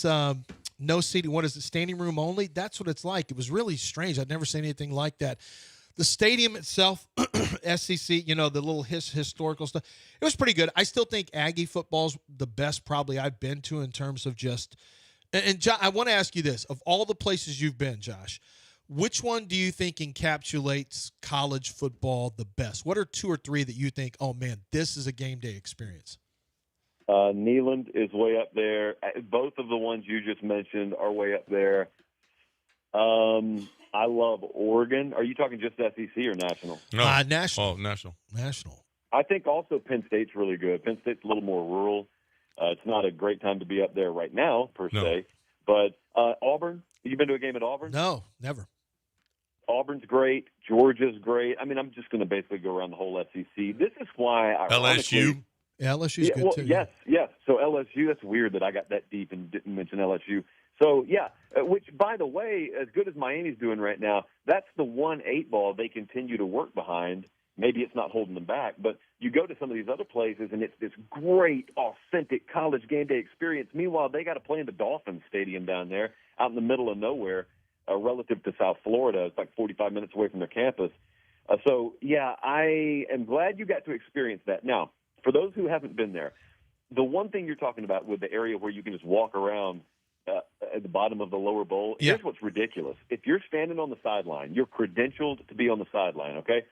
no seating. What is it? Standing room only. That's what it's like. It was really strange. I'd never seen anything like that. The stadium itself, SEC, the little historical stuff. It was pretty good. I still think Aggie football's the best probably I've been to in terms of just. And Josh, I want to ask you this: of all the places you've been, Josh, which one do you think encapsulates college football the best? What are 2 or 3 that you think? Oh man, this is a game day experience. Neyland is way up there. Both of the ones you just mentioned are way up there. I love Oregon. Are you talking just SEC or national? No, national. Oh, national. National. I think also Penn State's really good. Penn State's a little more rural. It's not a great time to be up there right now, per se. But Auburn, have you been to a game at Auburn? No, never. Auburn's great. Georgia's great. I mean, I'm just going to basically go around the whole SEC. This is why LSU. Yeah, LSU's good too. Yes. So LSU, that's weird that I got that deep and didn't mention LSU. So, which, by the way, as good as Miami's doing right now, that's the 1-8 ball they continue to work behind. Maybe it's not holding them back, but you go to some of these other places, and it's this great, authentic college game day experience. Meanwhile, they got to play in the Dolphins Stadium down there out in the middle of nowhere relative to South Florida. It's like 45 minutes away from their campus. I am glad you got to experience that. Now, for those who haven't been there, the one thing you're talking about with the area where you can just walk around at the bottom of the lower bowl, here's what's ridiculous. If you're standing on the sideline, you're credentialed to be on the sideline, okay?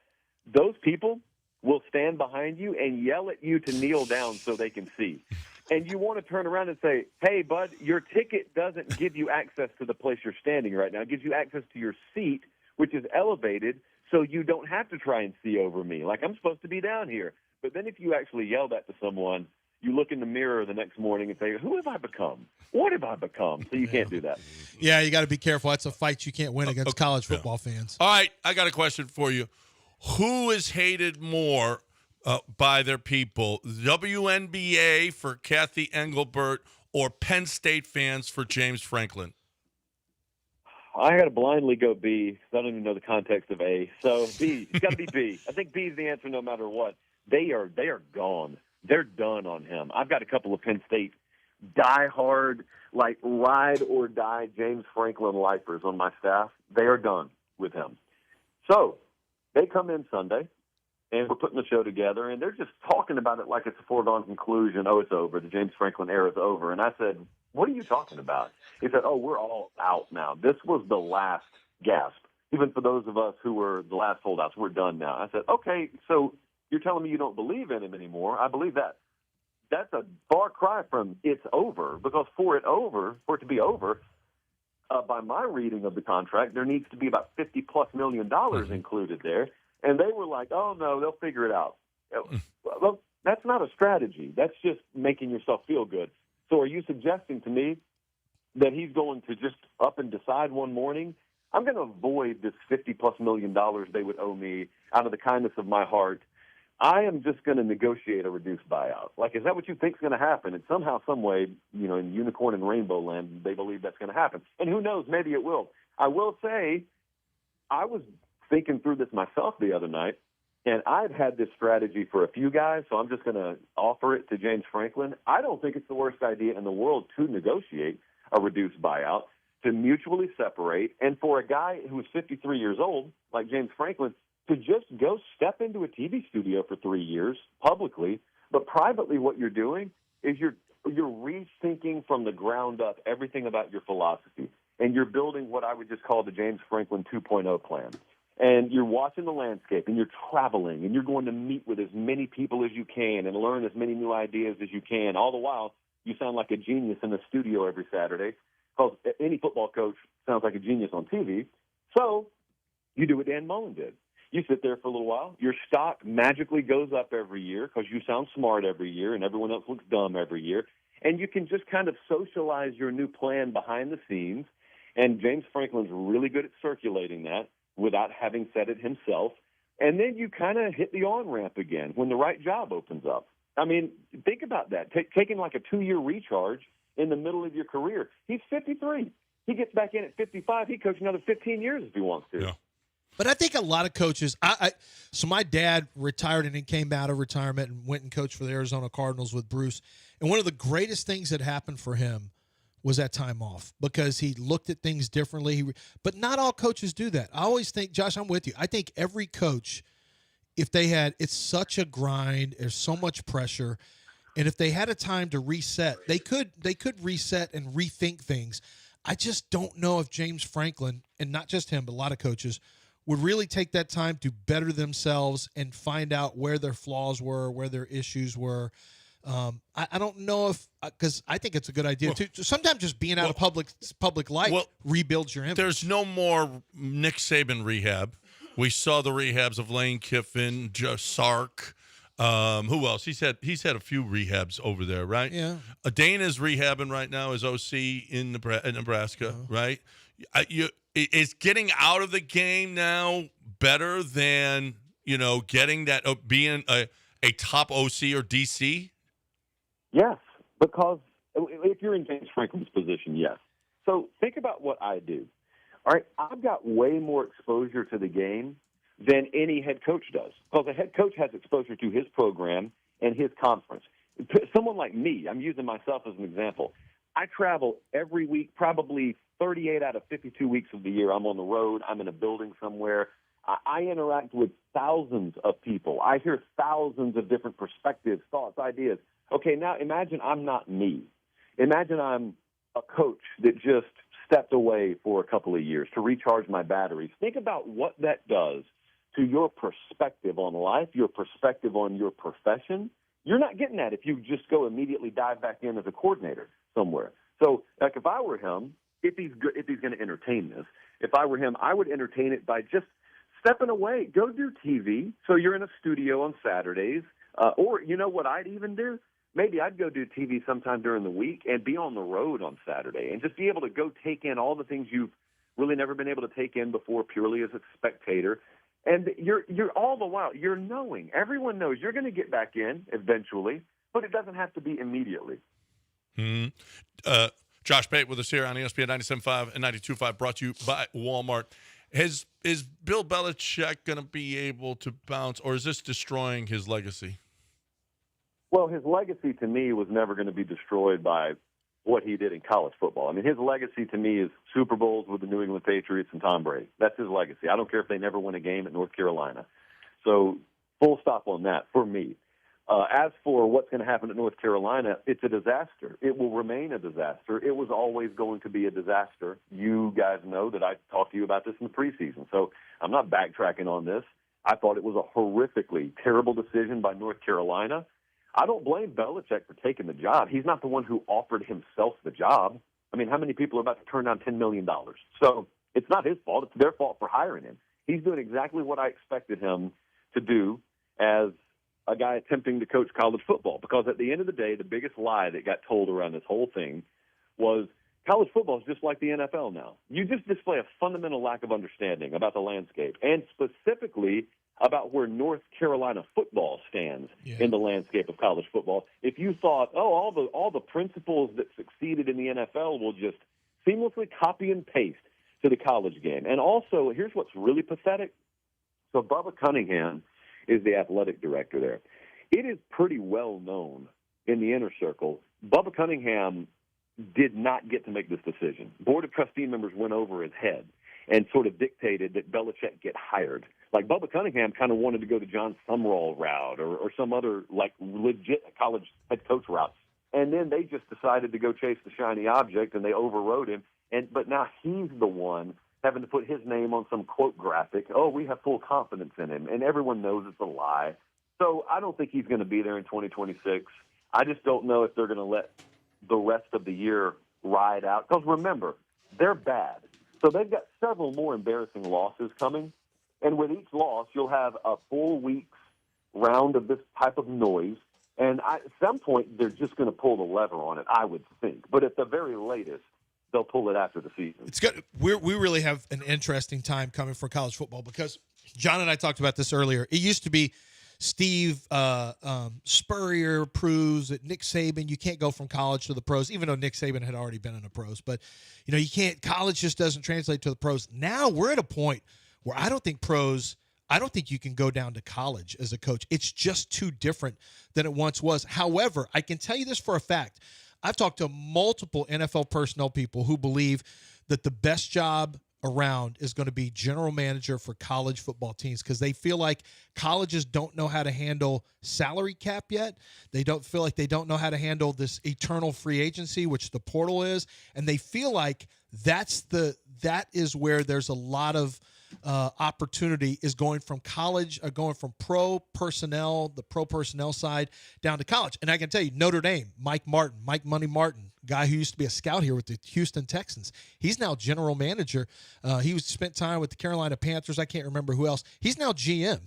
Those people will stand behind you and yell at you to kneel down so they can see. And you want to turn around and say, hey, bud, your ticket doesn't give you access to the place you're standing right now. It gives you access to your seat, which is elevated, so you don't have to try and see over me. Like, I'm supposed to be down here. But then if you actually yell that to someone, you look in the mirror the next morning and say, who have I become? What have I become? So you can't do that. Yeah, you got to be careful. That's a fight you can't win against college football fans. All right, I got a question for you. Who is hated more by their people, WNBA for Kathy Engelbert or Penn State fans for James Franklin? I got to blindly go B because I don't even know the context of A. So B. It's got to be B. I think B is the answer no matter what. They are gone. They're done on him. I've got a couple of Penn State diehard, like ride or die James Franklin lifers on my staff. They are done with him. So they come in Sunday, and we're putting the show together, and they're just talking about it like it's a foregone conclusion. Oh, it's over. The James Franklin era is over. And I said, what are you talking about? He said, oh, we're all out now. This was the last gasp. Even for those of us who were the last holdouts, we're done now. I said, okay, so you're telling me you don't believe in him anymore. I believe that. That's a far cry from it's over, because for it to be over, by my reading of the contract, there needs to be about $50+ million included there. And they were like, oh, no, they'll figure it out. Well, that's not a strategy. That's just making yourself feel good. So are you suggesting to me that he's going to just up and decide one morning, I'm going to avoid this $50+ million they would owe me out of the kindness of my heart? I am just going to negotiate a reduced buyout. Like, is that what you think is going to happen? And somehow, some way, in unicorn and rainbow land, they believe that's going to happen. And who knows, maybe it will. I will say, I was thinking through this myself the other night, and I've had this strategy for a few guys, so I'm just going to offer it to James Franklin. I don't think it's the worst idea in the world to negotiate a reduced buyout, to mutually separate, and for a guy who is 53 years old, like James Franklin, to just go step into a TV studio for 3 years publicly, but privately what you're doing is you're rethinking from the ground up everything about your philosophy, and you're building what I would just call the James Franklin 2.0 plan. And you're watching the landscape, and you're traveling, and you're going to meet with as many people as you can and learn as many new ideas as you can. All the while, you sound like a genius in the studio every Saturday, because any football coach sounds like a genius on TV. So you do what Dan Mullen did. You sit there for a little while. Your stock magically goes up every year because you sound smart every year and everyone else looks dumb every year. And you can just kind of socialize your new plan behind the scenes. And James Franklin's really good at circulating that without having said it himself. And then you kind of hit the on-ramp again when the right job opens up. I mean, think about that. Taking like a 2-year recharge in the middle of your career. He's 53. He gets back in at 55. He coaches another 15 years if he wants to. Yeah. But I think a lot of coaches so my dad retired and then came out of retirement and went and coached for the Arizona Cardinals with Bruce. And one of the greatest things that happened for him was that time off because he looked at things differently. But not all coaches do that. I always think, Josh, I'm with you. I think every coach, if they had – it's such a grind. There's so much pressure. And if they had a time to reset, they could reset and rethink things. I just don't know if James Franklin, and not just him, but a lot of coaches, would really take that time to better themselves and find out where their flaws were, where their issues were. I don't know if because I think it's a good idea too. Sometimes just being out of public light rebuilds your image. There's no more Nick Saban rehab. We saw the rehabs of Lane Kiffin, Sark. Who else? He's had a few rehabs over there, right? Yeah. Dana's rehabbing right now as OC in Nebraska, right? Is getting out of the game now better than getting that being a top OC or DC? Yes, because if you're in James Franklin's position, yes. So think about what I do. All right, I've got way more exposure to the game than any head coach does, because a head coach has exposure to his program and his conference. Someone like me, I'm using myself as an example. I travel every week, probably 38 out of 52 weeks of the year. I'm on the road. I'm in a building somewhere. I interact with thousands of people. I hear thousands of different perspectives, thoughts, ideas. Okay, now imagine I'm not me. Imagine I'm a coach that just stepped away for a couple of years to recharge my batteries. Think about what that does to your perspective on life, your perspective on your profession. You're not getting that if you just go immediately dive back in as a coordinator somewhere. So, like, if I were him, if he's going to entertain this, if I were him, I would entertain it by just stepping away. Go do TV. So you're in a studio on Saturdays, or you know what I'd even do? Maybe I'd go do TV sometime during the week and be on the road on Saturday and just be able to go take in all the things you've really never been able to take in before purely as a spectator. And you're all the while, you're knowing, everyone knows you're going to get back in eventually, but it doesn't have to be immediately. Josh Pate with us here on ESPN 97.5 and 92.5, brought to you by Walmart. Is Bill Belichick going to be able to bounce, or is this destroying his legacy? Well, his legacy to me was never going to be destroyed by what he did in college football. I mean, his legacy to me is Super Bowls with the New England Patriots and Tom Brady. That's his legacy. I don't care if they never win a game at North Carolina. So full stop on that for me. As for what's going to happen at North Carolina, it's a disaster. It will remain a disaster. It was always going to be a disaster. You guys know that I talked to you about this in the preseason, so I'm not backtracking on this. I thought it was a horrifically terrible decision by North Carolina. I don't blame Belichick for taking the job. He's not the one who offered himself the job. I mean, how many people are about to turn down $10 million? So it's not his fault. It's their fault for hiring him. He's doing exactly what I expected him to do as a guy attempting to coach college football, because at the end of the day, the biggest lie that got told around this whole thing was college football is just like the NFL now. You just display a fundamental lack of understanding about the landscape, and specifically about where North Carolina football stands in the landscape of college football. If you thought, all the principles that succeeded in the NFL will just seamlessly copy and paste to the college game. And also, here's what's really pathetic. So Bubba Cunningham is the athletic director there. It is pretty well known in the inner circle. Bubba Cunningham did not get to make this decision. Board of trustee members went over his head and sort of dictated that Belichick get hired. Like, Bubba Cunningham kind of wanted to go the John Sumrall route or some other, like, legit college head coach route. And then they just decided to go chase the shiny object, and they overrode him. But now he's the one having to put his name on some quote graphic. Oh, we have full confidence in him, and everyone knows it's a lie. So I don't think he's going to be there in 2026. I just don't know if they're going to let the rest of the year ride out. Because remember, they're bad. So they've got several more embarrassing losses coming. And with each loss, you'll have a full week's round of this type of noise. And at some point, they're just going to pull the lever on it, I would think. But at the very latest, they'll pull it after the season. It's good. We really have an interesting time coming for college football because John and I talked about this earlier. It used to be Steve Spurrier proves that Nick Saban, you can't go from college to the pros, even though Nick Saban had already been in the pros. But, you can't – college just doesn't translate to the pros. Now we're at a point where I don't think you can go down to college as a coach. It's just too different than it once was. However, I can tell you this for a fact. I've talked to multiple NFL personnel people who believe that the best job around is going to be general manager for college football teams because they feel like colleges don't know how to handle salary cap yet. They don't feel like they don't know how to handle this eternal free agency, which the portal is. And they feel like that is where there's a lot of opportunity is going from college, going from the pro personnel side down to college. And I can tell you, Notre Dame, Mike Money Martin, guy who used to be a scout here with the Houston Texans. He's now general manager. He spent time with the Carolina Panthers. I can't remember who else. He's now GM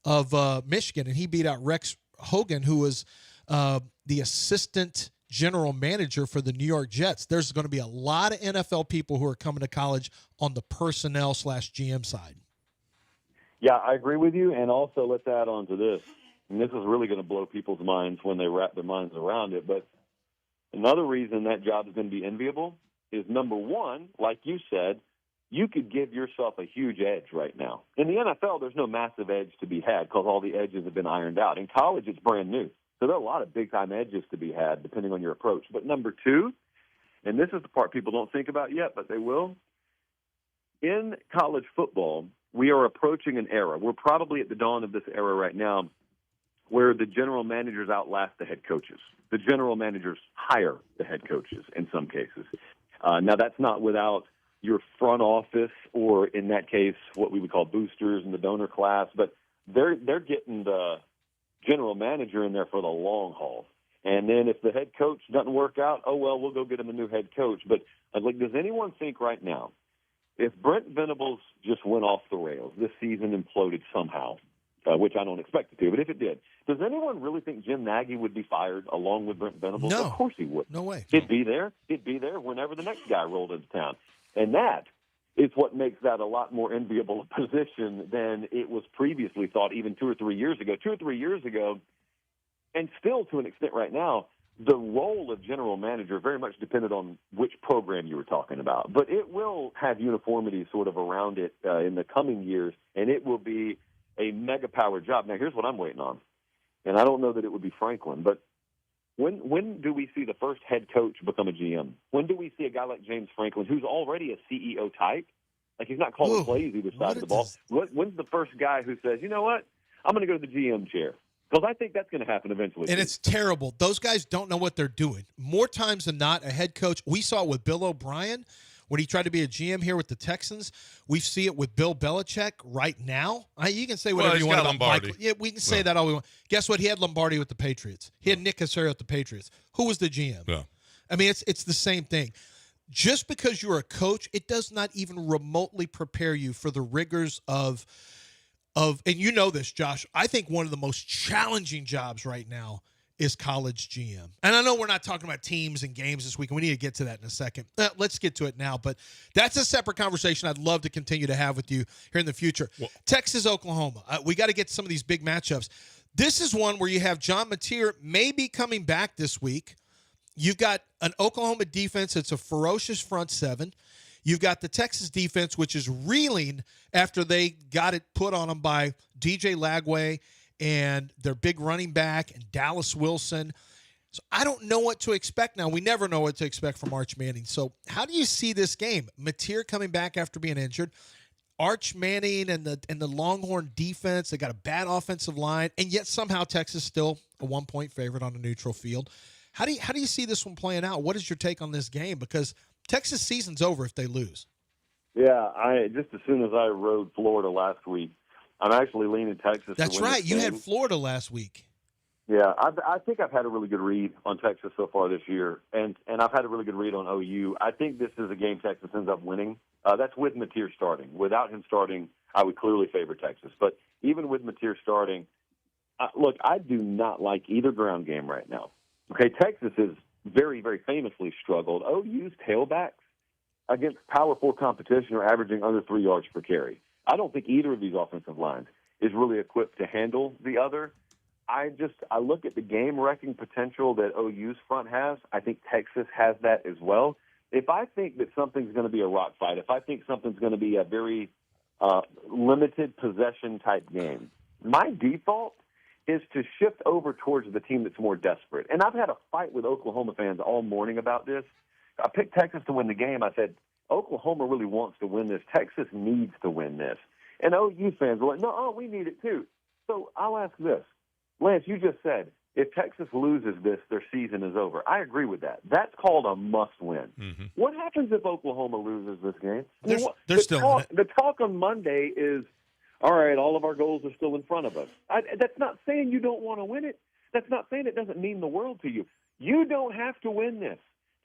of Michigan, and he beat out Rex Hogan, who was the assistant general manager for the New York Jets. There's going to be a lot of NFL people who are coming to college on the personnel/GM side. Yeah, I agree with you. And also, let's add on to this. And this is really going to blow people's minds when they wrap their minds around it. But another reason that job is going to be enviable is, number one, like you said, you could give yourself a huge edge right now. In the NFL, there's no massive edge to be had because all the edges have been ironed out. In college, it's brand new. So there are a lot of big-time edges to be had, depending on your approach. But number two, and this is the part people don't think about yet, but they will, in college football, we are approaching an era. We're probably at the dawn of this era right now where the general managers outlast the head coaches. The general managers hire the head coaches in some cases. Now, that's not without your front office or, in that case, what we would call boosters in the donor class, but they're getting the general manager in there for the long haul. And then if the head coach doesn't work out, oh, well, we'll go get him a new head coach. But, does anyone think right now, if Brent Venables just went off the rails, this season imploded somehow, which I don't expect it to, but if it did, does anyone really think Jim Nagy would be fired along with Brent Venables? No. Of course he would. No way. He'd be there. He'd be there whenever the next guy rolled into town. And that is what makes that a lot more enviable a position than it was previously thought even 2 or 3 years ago. 2 or 3 years ago, and still to an extent right now, the role of general manager very much depended on which program you were talking about. But it will have uniformity sort of around it in the coming years, and it will be a mega-power job. Now, here's what I'm waiting on, and I don't know that it would be Franklin, but when do we see the first head coach become a GM? When do we see a guy like James Franklin, who's already a CEO type? Like, he's not calling plays either side of the ball. When's the first guy who says, you know what, I'm going to go to the GM chair? Because I think that's going to happen eventually. And it's terrible. Those guys don't know what they're doing. More times than not, a head coach, we saw it with Bill O'Brien when he tried to be a GM here with the Texans. We see it with Bill Belichick right now. You can say whatever you want about Michael. Yeah, we can say that all we want. Guess what? He had Lombardi with the Patriots. He had Nick Casario with the Patriots. Who was the GM? Yeah. I mean, it's the same thing. Just because you're a coach, it does not even remotely prepare you for the rigors of and you know this, Josh, I think one of the most challenging jobs right now is college GM. And I know we're not talking about teams and games this week, and we need to get to that in a second. Let's get to it now, but that's a separate conversation I'd love to continue to have with you here in the future. Well, Texas, Oklahoma. We got to get to some of these big matchups. This is one where you have John Mateer maybe coming back this week. You've got an Oklahoma defense that's a ferocious front seven. You've got the Texas defense, which is reeling after they got it put on them by DJ Lagway and their big running back and Dallas Wilson. So I don't know what to expect now. We never know what to expect from Arch Manning. So how do you see this game? Mateer coming back after being injured. Arch Manning and the Longhorn defense, they got a bad offensive line, and yet somehow Texas still a 1-point favorite on a neutral field. How do you see this one playing out? What is your take on this game? Because Texas season's over if they lose. Yeah, just as soon as I rode Florida last week, I'm actually leaning Texas. That's to win right. this You game. had Florida last week. Yeah, I think I've had a really good read on Texas so far this year, and I've had a really good read on OU. I think this is a game Texas ends up winning. That's with Mateer starting. Without him starting, I would clearly favor Texas. But even with Mateer starting, look, I do not like either ground game right now. Okay, Texas has very, very famously struggled. OU's tailbacks against Power 4 competition are averaging under 3 yards per carry. I don't think either of these offensive lines is really equipped to handle the other. I look at the game-wrecking potential that OU's front has. I think Texas has that as well. If I think that something's going to be a rock fight, if I think something's going to be a very limited possession type game, my default is to shift over towards the team that's more desperate. And I've had a fight with Oklahoma fans all morning about this. I picked Texas to win the game. I said, Oklahoma really wants to win this. Texas needs to win this. And OU fans were like, no, we need it too. So I'll ask this. Lance, you just said, if Texas loses this, their season is over. I agree with that. That's called a must-win. Mm-hmm. What happens if Oklahoma loses this game? They're still in it. The talk on Monday is, all right, all of our goals are still in front of us. That's not saying you don't want to win it. That's not saying it doesn't mean the world to you. You don't have to win this.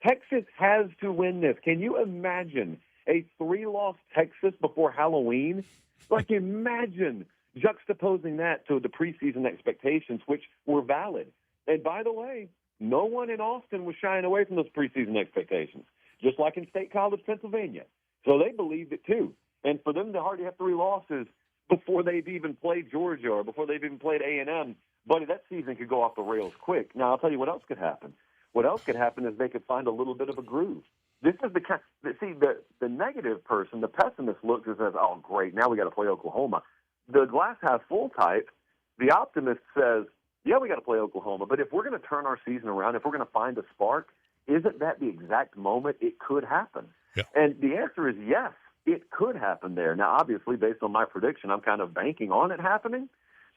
Texas has to win this. Can you imagine a 3-loss Texas before Halloween? Like, imagine juxtaposing that to the preseason expectations, which were valid. And by the way, no one in Austin was shying away from those preseason expectations, just like in State College, Pennsylvania. So they believed it too. And for them to already have 3 losses before they've even played Georgia or before they've even played A&M, buddy, that season could go off the rails quick. Now, I'll tell you what else could happen. What else could happen is they could find a little bit of a groove. This is the kind. See, the negative person, the pessimist looks and says, "Oh, great, now we got to play Oklahoma." The glass half full type, the optimist says, "Yeah, we got to play Oklahoma, but if we're going to turn our season around, if we're going to find a spark, isn't that the exact moment it could happen?" Yeah. And the answer is yes, it could happen there. Now, obviously, based on my prediction, I'm kind of banking on it happening.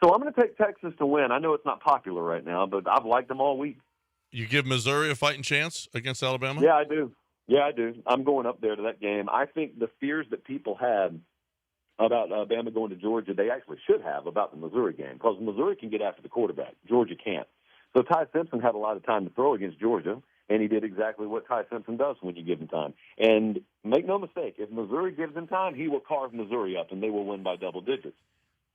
So I'm going to take Texas to win. I know it's not popular right now, but I've liked them all week. You give Missouri a fighting chance against Alabama? Yeah, I do. I'm going up there to that game. I think the fears that people had about Alabama going to Georgia, they actually should have about the Missouri game, because Missouri can get after the quarterback. Georgia can't. So Ty Simpson had a lot of time to throw against Georgia, and he did exactly what Ty Simpson does when you give him time. And make no mistake, if Missouri gives him time, he will carve Missouri up, and they will win by double digits.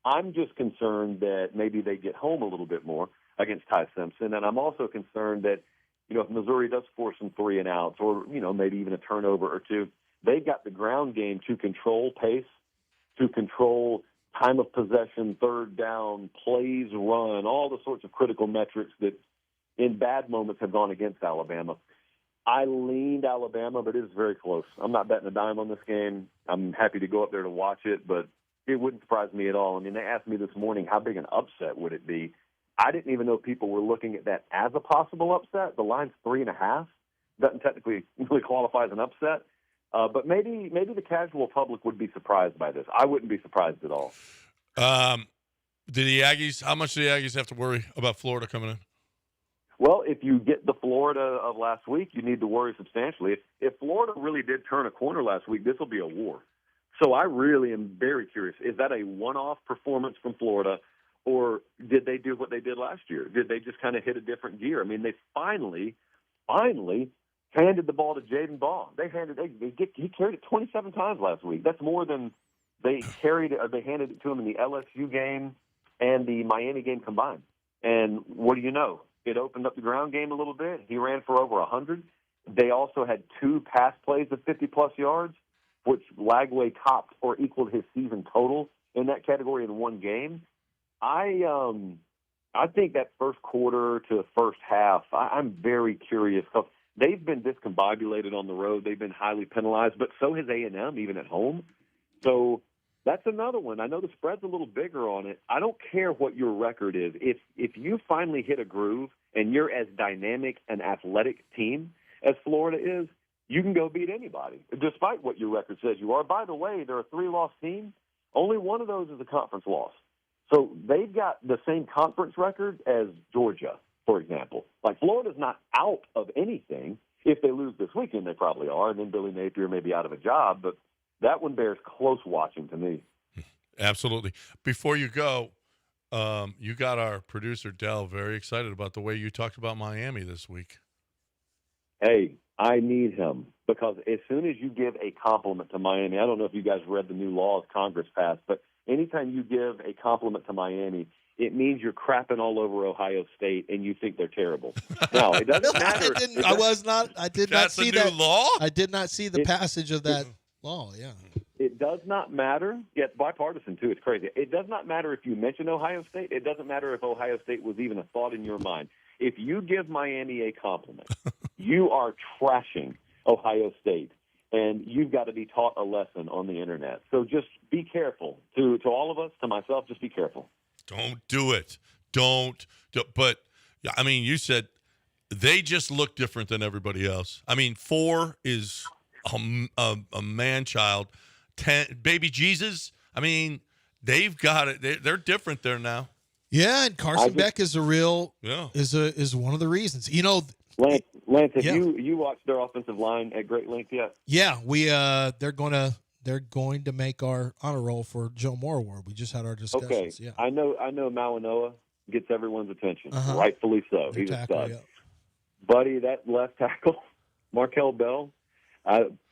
I'm just concerned that maybe they get home a little bit more against Ty Simpson, and I'm also concerned that, if Missouri does force some 3-and-outs or, maybe even a turnover or two, they've got the ground game to control pace, to control time of possession, third down, plays run, all the sorts of critical metrics that in bad moments have gone against Alabama. I leaned Alabama, but it is very close. I'm not betting a dime on this game. I'm happy to go up there to watch it, but it wouldn't surprise me at all. I mean, they asked me this morning, how big an upset would it be? I didn't even know people were looking at that as a possible upset. The line's 3.5. Doesn't technically really qualify as an upset. But maybe the casual public would be surprised by this. I wouldn't be surprised at all. How much do the Aggies have to worry about Florida coming in? Well, if you get the Florida of last week, you need to worry substantially. If Florida really did turn a corner last week, this will be a war. So I really am very curious. Is that a one-off performance from Florida, or did they do what they did last year? Did they just kind of hit a different gear? I mean, they finally handed the ball to Jaden Baugh. He carried it 27 times last week. That's more than they handed it to him in the LSU game and the Miami game combined. And what do you know? It opened up the ground game a little bit. He ran for over 100. They also had 2 pass plays of 50-plus yards, which Lagway topped or equaled his season total in that category in one game. I think that first quarter to first half, I'm very curious. They've been discombobulated on the road. They've been highly penalized, but so has A&M, even at home. So that's another one. I know the spread's a little bigger on it. I don't care what your record is. If you finally hit a groove and you're as dynamic and athletic team as Florida is, you can go beat anybody, despite what your record says you are. By the way, they're a 3-loss team. Only one of those is a conference loss. So they've got the same conference record as Georgia. for example. Like, Florida's not out of anything. If they lose this weekend, they probably are, and then Billy Napier may be out of a job. But that one bears close watching to me. Absolutely. Before you go, you got our producer, Dell, very excited about the way you talked about Miami this week. Hey, I need him, because as soon as you give a compliment to Miami, I don't know if you guys read the new laws Congress passed, but anytime you give a compliment to Miami, it means you're crapping all over Ohio State and you think they're terrible. Now, it doesn't matter. I did not see that law. I did not see the passage of that law. Yeah. It does not matter. Yeah, it's bipartisan, too. It's crazy. It does not matter if you mention Ohio State. It doesn't matter if Ohio State was even a thought in your mind. If you give Miami a compliment, you are trashing Ohio State, and you've got to be taught a lesson on the Internet. So just be careful. To all of us, to myself, just be careful. Don't do it. Don't. But, I mean, you said they just look different than everybody else. I mean, 4 is a man-child. 10, baby Jesus, I mean, they've got it. They're different there now. Yeah, and Carson Beck is is one of the reasons. You know, Lance, have you watched their offensive line at great length yet? Yeah, they're going to make our honor roll for Joe Moore Award. We just had our discussions. Okay, yeah. I know Malinois gets everyone's attention, rightfully so. He's a stud. Yeah. Buddy, that left tackle, Markel Bell,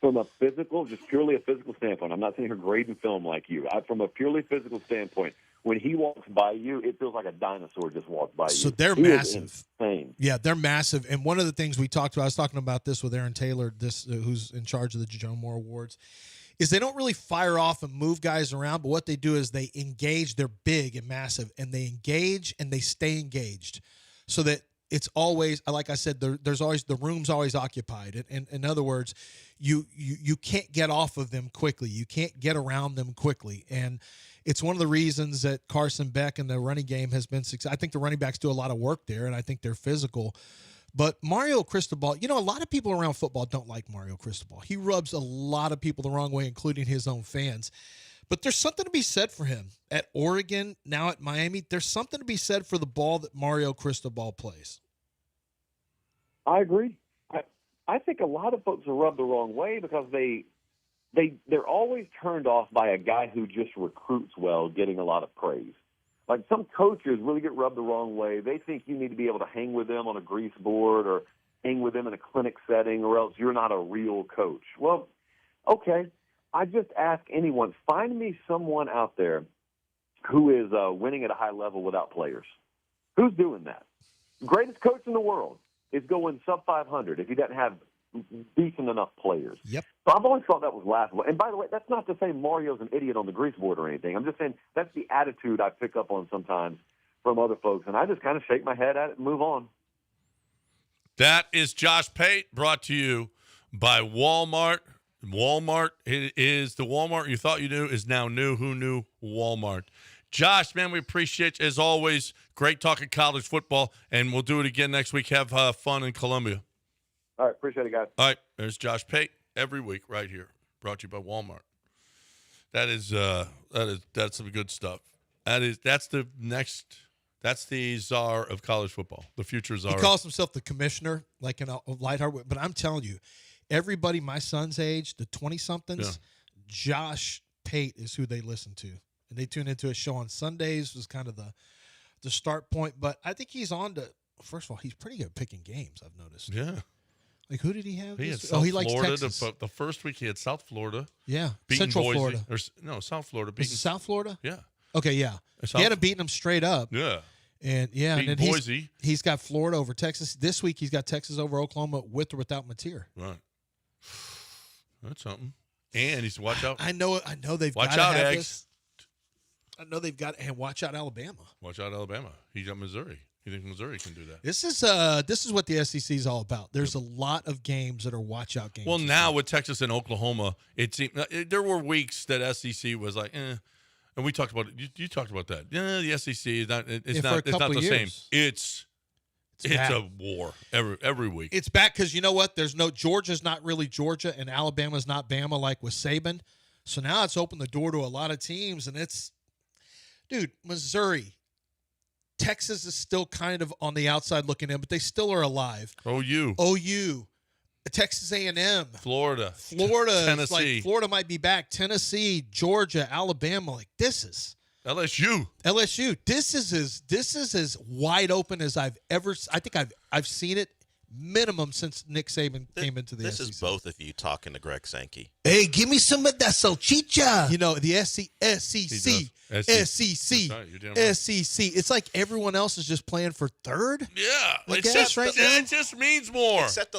from a physical, just purely a physical standpoint, I'm not sitting here grading film like you. From a purely physical standpoint, when he walks by you, it feels like a dinosaur just walked by you. So they're massive. Insane. Yeah, they're massive. And one of the things we talked about, I was talking about this with Aaron Taylor, who's in charge of the Joe Moore Awards, is they don't really fire off and move guys around, but what they do is they engage. They're big and massive, and they engage and they stay engaged, so that it's always, like I said, there's always, the room's always occupied. And in other words, you can't get off of them quickly. You can't get around them quickly. And it's one of the reasons that Carson Beck and the running game has been successful. I think the running backs do a lot of work there, and I think they're physical. But Mario Cristobal, a lot of people around football don't like Mario Cristobal. He rubs a lot of people the wrong way, including his own fans. But there's something to be said for him. At Oregon, now at Miami, there's something to be said for the ball that Mario Cristobal plays. I agree. I think a lot of folks are rubbed the wrong way because they're always turned off by a guy who just recruits well, getting a lot of praise. Like, some coaches really get rubbed the wrong way. They think you need to be able to hang with them on a grease board or hang with them in a clinic setting, or else you're not a real coach. Well, okay. I just ask anyone, find me someone out there who is winning at a high level without players. Who's doing that? Greatest coach in the world is going sub 500 if he doesn't have decent enough players. Yep. So I've always thought that was laughable. And by the way, that's not to say Mario's an idiot on the grease board or anything. I'm just saying that's the attitude I pick up on sometimes from other folks, and I just kind of shake my head at it and move on. That is Josh Pate, brought to you by Walmart. Walmart, it is the Walmart you thought you knew is now new. Who knew Walmart? Josh, man, we appreciate you as always. Great talking college football, and we'll do it again next week. Have fun in Columbia. All right, appreciate it, guys. All right, there's Josh Pate every week right here, brought to you by Walmart. That's some good stuff. That's the czar of college football, the future czar. He calls himself the commissioner, like in a lighthearted way. But I'm telling you, everybody my son's age, the 20-somethings, Josh Pate is who they listen to. And they tune into a show on Sundays, was kind of the start point. But I think he's on to, first of all, he's pretty good at picking games, I've noticed. Yeah. Like, who did he have? He had he likes Florida. Texas. The first week he had South Florida. Yeah. Beating Central Boise. Florida. South Florida. Is it South Florida? Yeah. Okay, yeah. He had to beat them straight up. Yeah. And, yeah. Beating and then Boise. He's got Florida over Texas. This week he's got Texas over Oklahoma with or without Mateer. Right. That's something. And he's watch out. I know they've got to have this. I know they've got, and watch out Alabama. Watch out Alabama. He got Missouri. You think Missouri can do that? This is what the SEC is all about. There's a lot of games that are watch out games. Well, now with Texas and Oklahoma, it seemed there were weeks that SEC was like, and we talked about it. You talked about that. Yeah, the SEC is not. It's not the same. It's a war every week. It's back because you know what? Georgia's not really Georgia, and Alabama's not Bama like with Saban. So now it's opened the door to a lot of teams, and dude, Missouri. Texas is still kind of on the outside looking in, but they still are alive. OU, Texas A&M, Florida, Tennessee. Tennessee. Florida might be back. Tennessee, Georgia, Alabama. Like this is LSU. This is as wide open as I've ever. I think I've seen it minimum since Nick Saban came into the SEC. This is both of you talking to Greg Sankey. Hey, give me some of that salchicha. You know, the SEC. That's right, you're damn right. SEC. It's like everyone else is just playing for third. Yeah. Like It just means more. Except the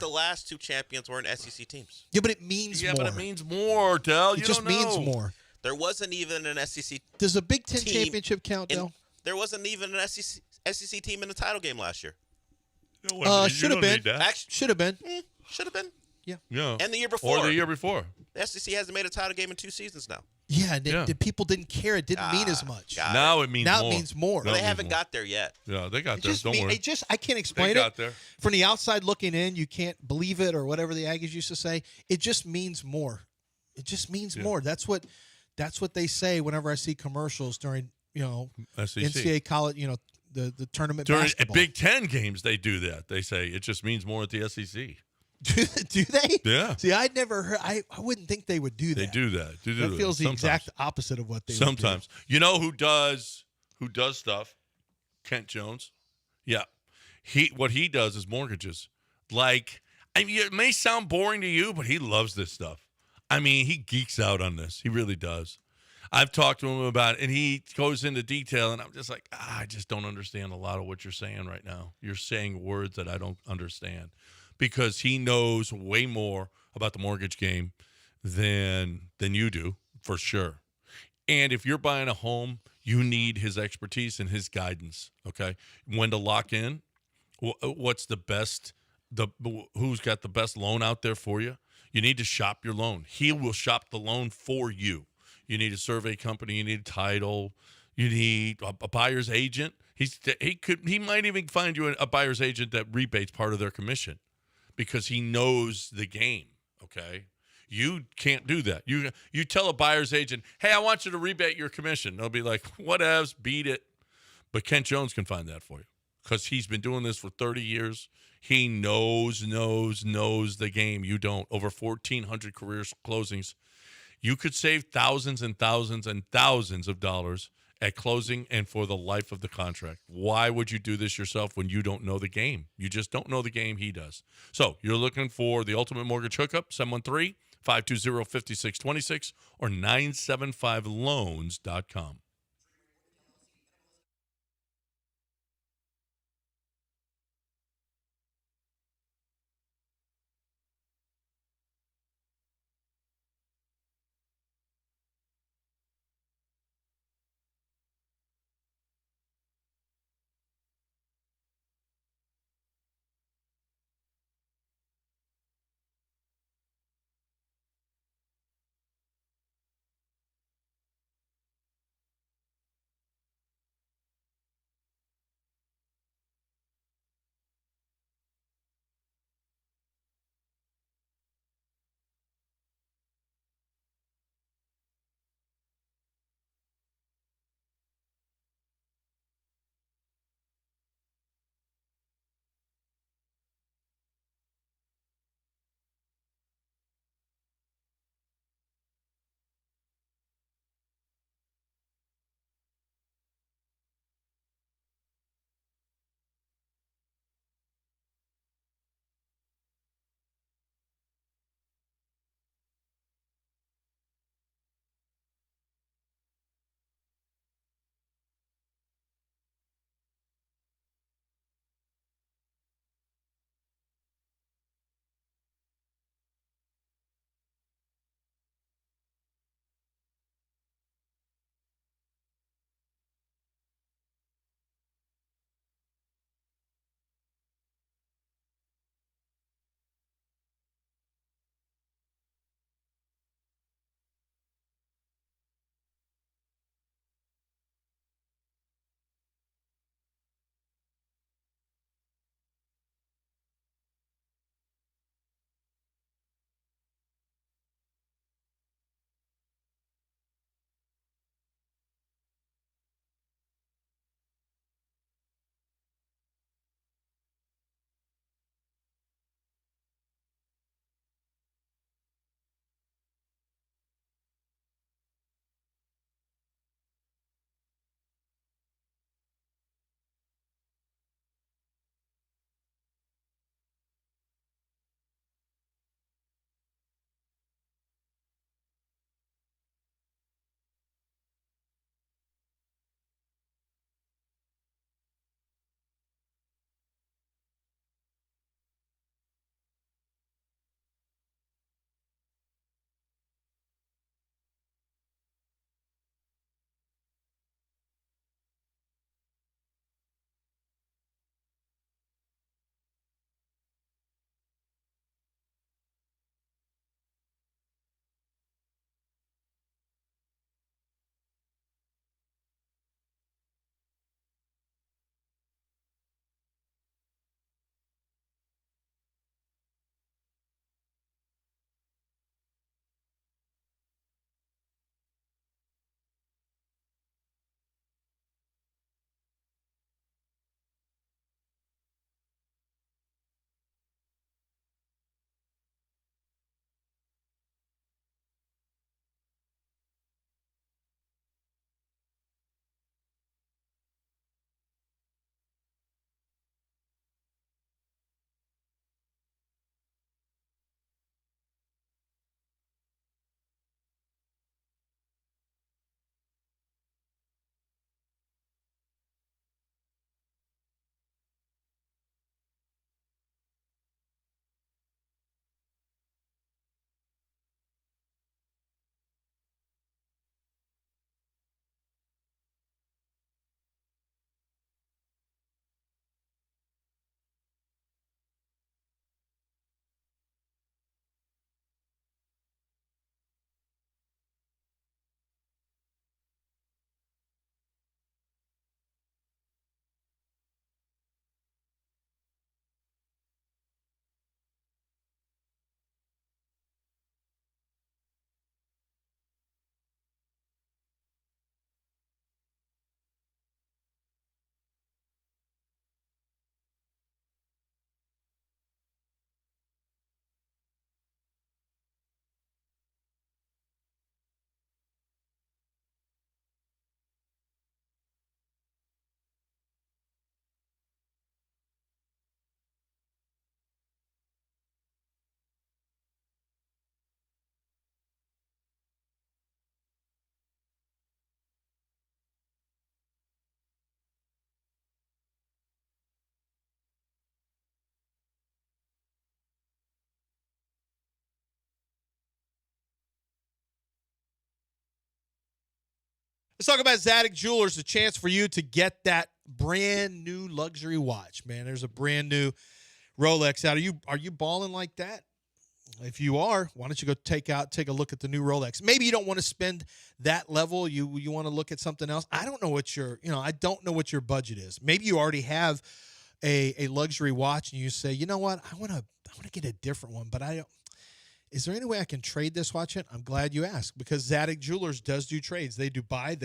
last two champions weren't SEC teams. Yeah, but it means more. Yeah, but it means more, Del. It just means more. There wasn't even an SEC. Does a Big Ten team championship count, Del? There wasn't even an SEC team in the title game last year. Should have been. Should have been. Should have been. Yeah. And the year before. Or the year before. The SEC hasn't made a title game in 2 seasons now. Yeah, the people didn't care. It didn't mean as much. Now it means more. Now it means more. They haven't got there yet. Yeah, they got there. Don't worry. I can't explain They it. got there. From the outside looking in, you can't believe it or whatever the Aggies used to say. It just means more. It just means more. That's what they say whenever I see commercials during, SEC. NCAA college, the tournament During basketball. Big Ten games, they do that. They say it just means more at the SEC. Do they? Yeah. See, I'd never heard. I wouldn't think they would do that. They do that. That feels the exact opposite of what they sometimes. would do. You know who does stuff? Kent Jones. Yeah. What he does is mortgages. Like, I mean, it may sound boring to you, but he loves this stuff. I mean, he geeks out on this. He really does. I've talked to him about it, and he goes into detail, and I'm just like, I just don't understand a lot of what you're saying right now. You're saying words that I don't understand. Because he knows way more about the mortgage game than you do, for sure. And if you're buying a home, you need his expertise and his guidance, okay? When to lock in, what's the best, who's got the best loan out there for you? You need to shop your loan. He will shop the loan for you. You need a survey company. You need a title. You need a buyer's agent. He might even find you a buyer's agent that rebates part of their commission. Because he knows the game, okay? You can't do that. You tell a buyer's agent, hey, I want you to rebate your commission. They'll be like, whatevs, beat it. But Kent Jones can find that for you because he's been doing this for 30 years. He knows the game. You don't. Over 1,400 career closings. You could save thousands and thousands and thousands of dollars at closing and for the life of the contract. Why would you do this yourself when you don't know the game? You just don't know the game. He does. So you're looking for the ultimate mortgage hookup, 713-520-5626 or 975loans.com. Let's talk about Zadig Jewelers, a chance for you to get that brand new luxury watch, man. There's a brand new Rolex out. Are you balling like that? If you are, why don't you go take a look at the new Rolex? Maybe you don't want to spend that level. You want to look at something else. I don't know what I don't know what your budget is. Maybe you already have a luxury watch and you say, you know what, I want to get a different one, but I don't. Is there any way I can trade this watch in? I'm glad you asked, because Zadig Jewelers does do trades. They do buy.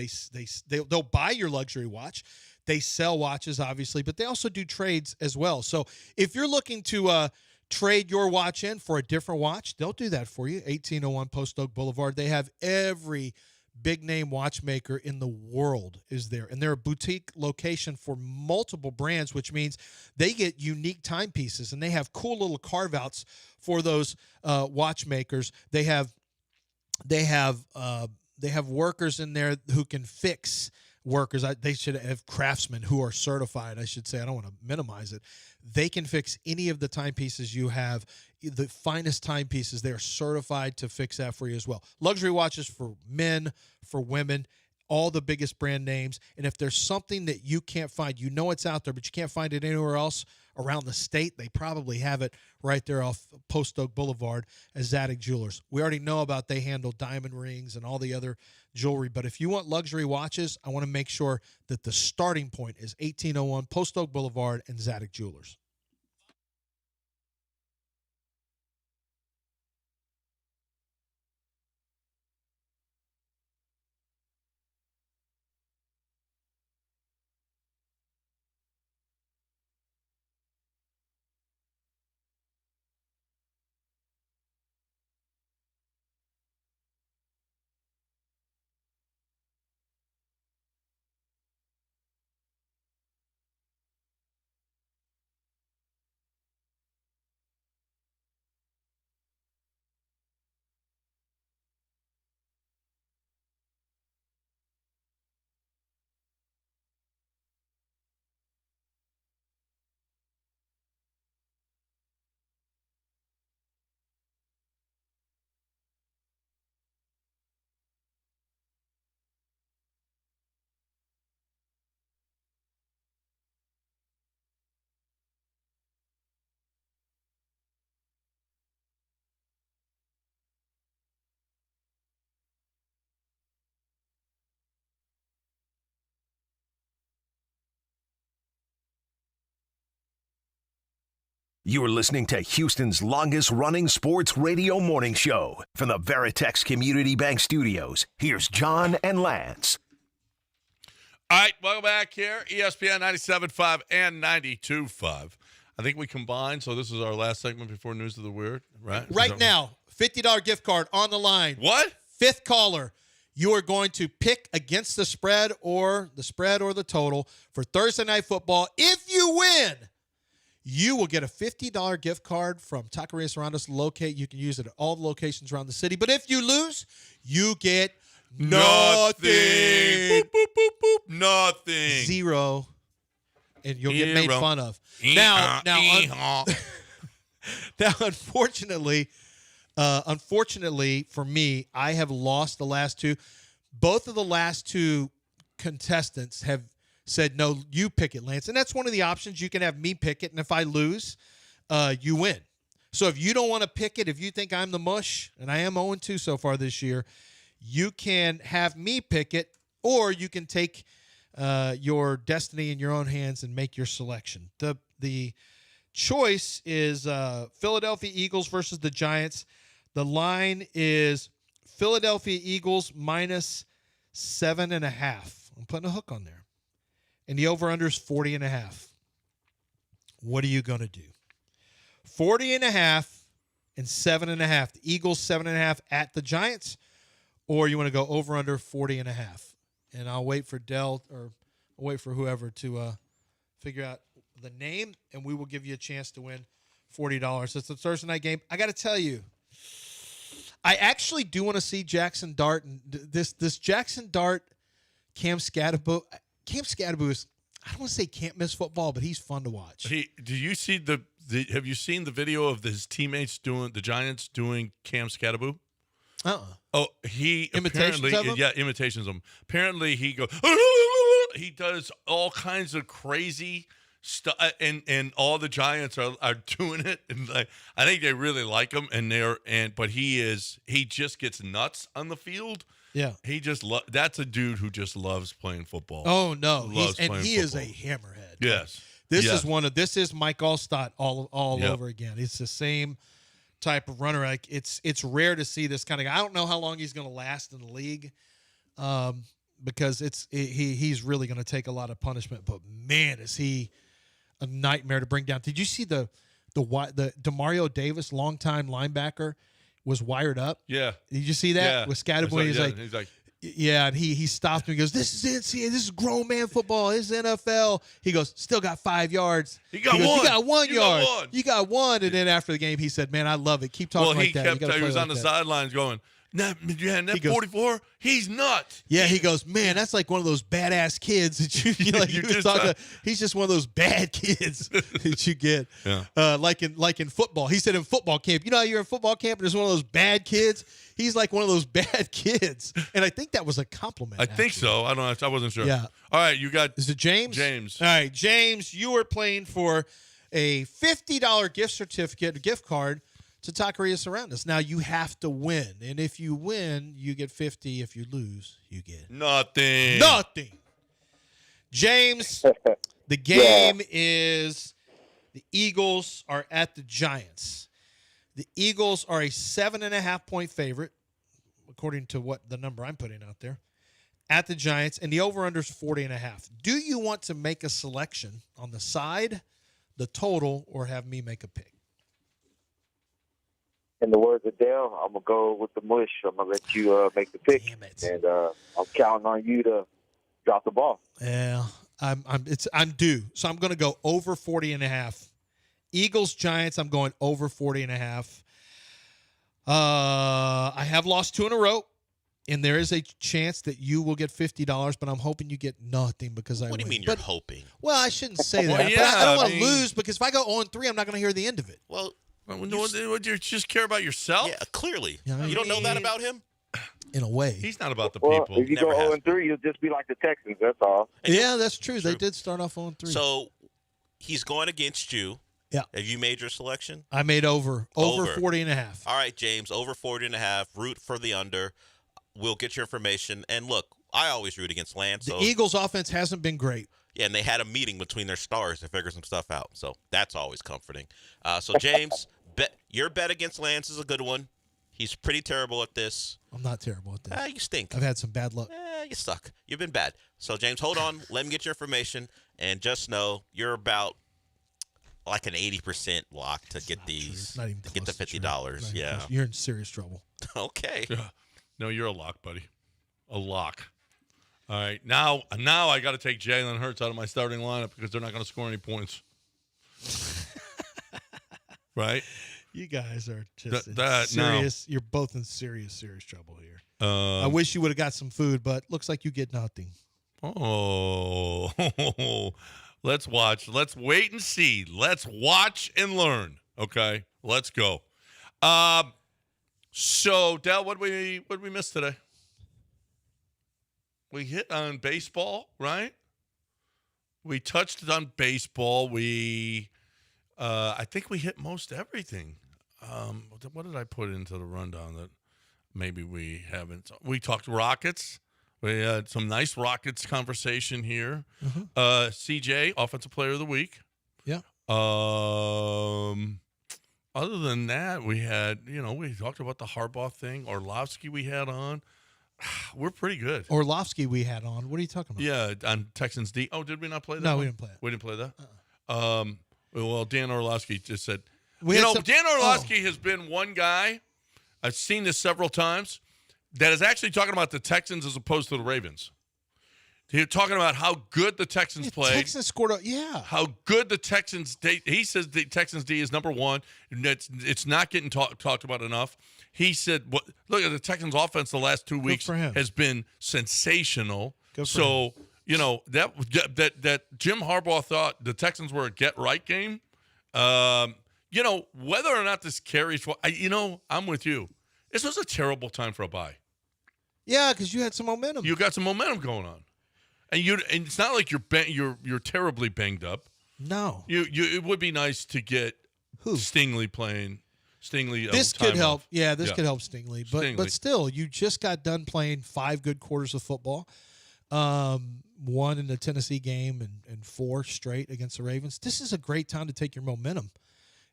They'll buy your luxury watch. They sell watches, obviously, but they also do trades as well. So if you're looking to trade your watch in for a different watch, they'll do that for you. 1801 Post Oak Boulevard. They have every big-name watchmaker in the world is there. And they're a boutique location for multiple brands, which means they get unique timepieces, and they have cool little carve-outs for those watchmakers. They have workers in there who can fix workers. They should have craftsmen who are certified, I should say. I don't want to minimize it. They can fix any of the timepieces you have, the finest timepieces. They are certified to fix that for you as well. Luxury watches for men, for women, all the biggest brand names. And if there's something that you can't find, you know it's out there, but you can't find it anywhere else around the state, they probably have it right there off Post Oak Boulevard as Zadig Jewelers. We already know about they handle diamond rings and all the other jewelry, but if you want luxury watches, I want to make sure that the starting point is 1801 Post Oak Boulevard and Zadig Jewelers. You're listening to Houston's longest-running sports radio morning show. From the Veritex Community Bank Studios, here's John and Lance. All right, welcome back here. ESPN 97.5 and 92.5. I think we combined, so this is our last segment before News of the Weird, right? Right now, $50 gift card on the line. What? Fifth caller. You are going to pick against the spread or the total for Thursday Night Football. If you win, you will get a $50 gift card from Taqueria Serrano's. Locate. You can use it at all the locations around the city. But if you lose, you get nothing. Boop, boop, boop, boop. Nothing. Zero. And you'll get made fun of. Now, unfortunately for me, I have lost the last two. Both of the last two contestants have said, no, you pick it, Lance. And that's one of the options. You can have me pick it, and if I lose, you win. So if you don't want to pick it, if you think I'm the mush, and I am 0-2 so far this year, you can have me pick it, or you can take your destiny in your own hands and make your selection. The choice is Philadelphia Eagles versus the Giants. The line is Philadelphia Eagles minus 7.5. I'm putting a hook on there. And the over-under is 40.5. What are you going to do? 40.5 and 7.5. The Eagles 7.5 at the Giants, or you want to go over/under 40.5. And I'll wait for I'll wait for whoever to figure out the name, and we will give you a chance to win $40. It's a Thursday night game. I got to tell you, I actually do want to see Jackson Dart and this Jackson Dart, Cam Scatterbo. Cam Scatterbo is, I don't want to say can't miss football, but he's fun to watch. Do you see have you seen the video of his teammates the Giants doing Cam Scatterbo? Oh, he Imitations apparently, of him? yeah, imitations of him. Apparently, he goes, he does all kinds of crazy stuff, and all the Giants are doing it, and I think they really like him, but he just gets nuts on the field. Yeah, he just that's a dude who just loves playing football. Oh no, He is a hammerhead. Yes, this is Mike Allstott all Yep. over again. It's the same type of runner. Like it's rare to see this kind of guy. I don't know how long he's going to last in the league, because he's really going to take a lot of punishment. But man, is he a nightmare to bring down. Did you see the Demario Davis, longtime linebacker, was wired up? Yeah. Did you see that? Yeah. With Scatterboy, he's like, yeah, and he stopped him. He goes, "This is NCAA. This is grown man football. This is NFL." He goes, "Still got 5 yards." He goes, "You got 1 yard. Got one. You got one." And then after the game, he said, "Man, I love it. Keep talking like that." He was on the sidelines going, "That 44, he's nuts." Yeah, he goes, "Man, that's like one of those badass kids that you like." He's just one of those bad kids that you get. Yeah. Like in football. He said in football camp, you know how you're in football camp and there's one of those bad kids? He's like one of those bad kids. And I think that was a compliment. I think so. I don't know. I wasn't sure. Yeah. All right, you got. Is it James? James. All right, James, you are playing for a $50 gift card to Taqueria Surroundus. Now you have to win, and if you win, you get 50. If you lose, you get nothing. James, the game is the Eagles are at the Giants. The Eagles are a 7.5-point favorite, according to what the number I'm putting out there, at the Giants, and the over-under is 40.5. Do you want to make a selection on the side, the total, or have me make a pick? In the words of Dale, I'm gonna go with the mush. I'm gonna let you make the pick, and I'm counting on you to drop the ball. Yeah, I'm due, so I'm going to go over 40.5. Eagles Giants, I'm going over 40.5. I have lost 2 in a row, and there is a chance that you will get $50, but I'm hoping you get nothing because I win. What do you mean you're hoping? Well, I shouldn't say that. Well, but I don't want to lose because if I go 0-3, I'm not going to hear the end of it. Well, you just care about yourself? Yeah, clearly. Yeah, you don't know that about him? In a way. He's not about the Well, people. if you go 0-3, you'll just be like the Texans. That's all. Yeah, that's true. They did start off 0-3. So he's going against you. Yeah. Have you made your selection? I made over 40.5. All right, James, over 40.5. Root for the under. We'll get your information. And look, I always root against Lance. The Eagles' offense hasn't been great. Yeah, and they had a meeting between their stars to figure some stuff out. So that's always comforting. So, James, your bet against Lance is a good one. He's pretty terrible at this. I'm not terrible at this. You stink. I've had some bad luck. You suck. You've been bad. So, James, hold on. Let me get your information. And just know you're about like an 80% lock to get these. Not even to get the $50. Yeah. Close. You're in serious trouble. Okay. Yeah. No, you're a lock, buddy. A lock. All right. Now I got to take Jalen Hurts out of my starting lineup because they're not going to score any points. Right? You guys are just serious. No. You're both in serious trouble here. I I wish you would have got some food, but looks like you get nothing. Oh, let's watch. Let's wait and see. Let's watch and learn. Okay, let's go. So Del, what we miss today? We hit on baseball, right? We touched on baseball. I think we hit most everything. What did I put into the rundown that maybe we haven't? We talked Rockets. We had some nice Rockets conversation here. CJ, Offensive Player of the Week. Yeah. Other than that, we had, we talked about the Harbaugh thing. Orlovsky we had on. We're pretty good. Orlovsky we had on. What are you talking about? Yeah, on Texans D. Oh, did we not play that? No, one? we didn't play it. We didn't play that? Well, Dan Orlovsky just said, Dan Orlovsky has been one guy, I've seen this several times, that is actually talking about the Texans as opposed to the Ravens. He's talking about how good the Texans played. Texans scored how good the Texans he says the Texans D is number one. And it's not getting talked about enough. He said, look at the Texans offense the last 2 weeks has been sensational. So, that Jim Harbaugh thought the Texans were a get-right game. Whether or not this carries, I'm with you. This was a terrible time for a bye. Yeah, because you had some momentum. You got some momentum going on, and it's not like you're terribly banged up. No. It would be nice to get Stingley playing. Stingley. This could help. Off. Yeah, this could help Stingley. But still, you just got done playing 5 good quarters of football. 1 in the Tennessee game and 4 straight against the Ravens. This is a great time to take your momentum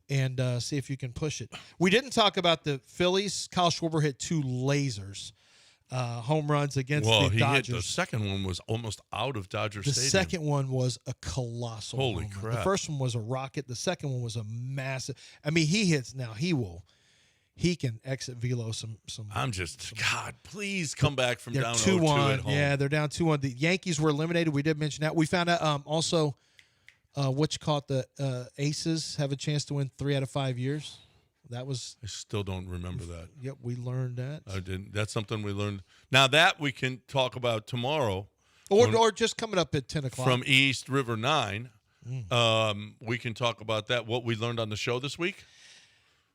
and see if you can push it. We didn't talk about the Phillies. Kyle Schwarber hit 2 lasers, home runs against the Dodgers. Hit the second one was almost out of Dodger Stadium. The second one was a colossal Holy home run. crap. The first one was a rocket. The second one was a massive. I mean, he hits now. He can exit velo some. God, please come back from They're down 2-1. at home. Yeah, they're down 2-1. The Yankees were eliminated. We did mention that. We found out also the Aces have a chance to win 3 out of 5 years. That was. I still don't remember that. Yep, we learned that. I didn't. That's something we learned. Now that we can talk about tomorrow, or just coming up at 10 o'clock from East River 9. We can talk about that. What we learned on the show this week.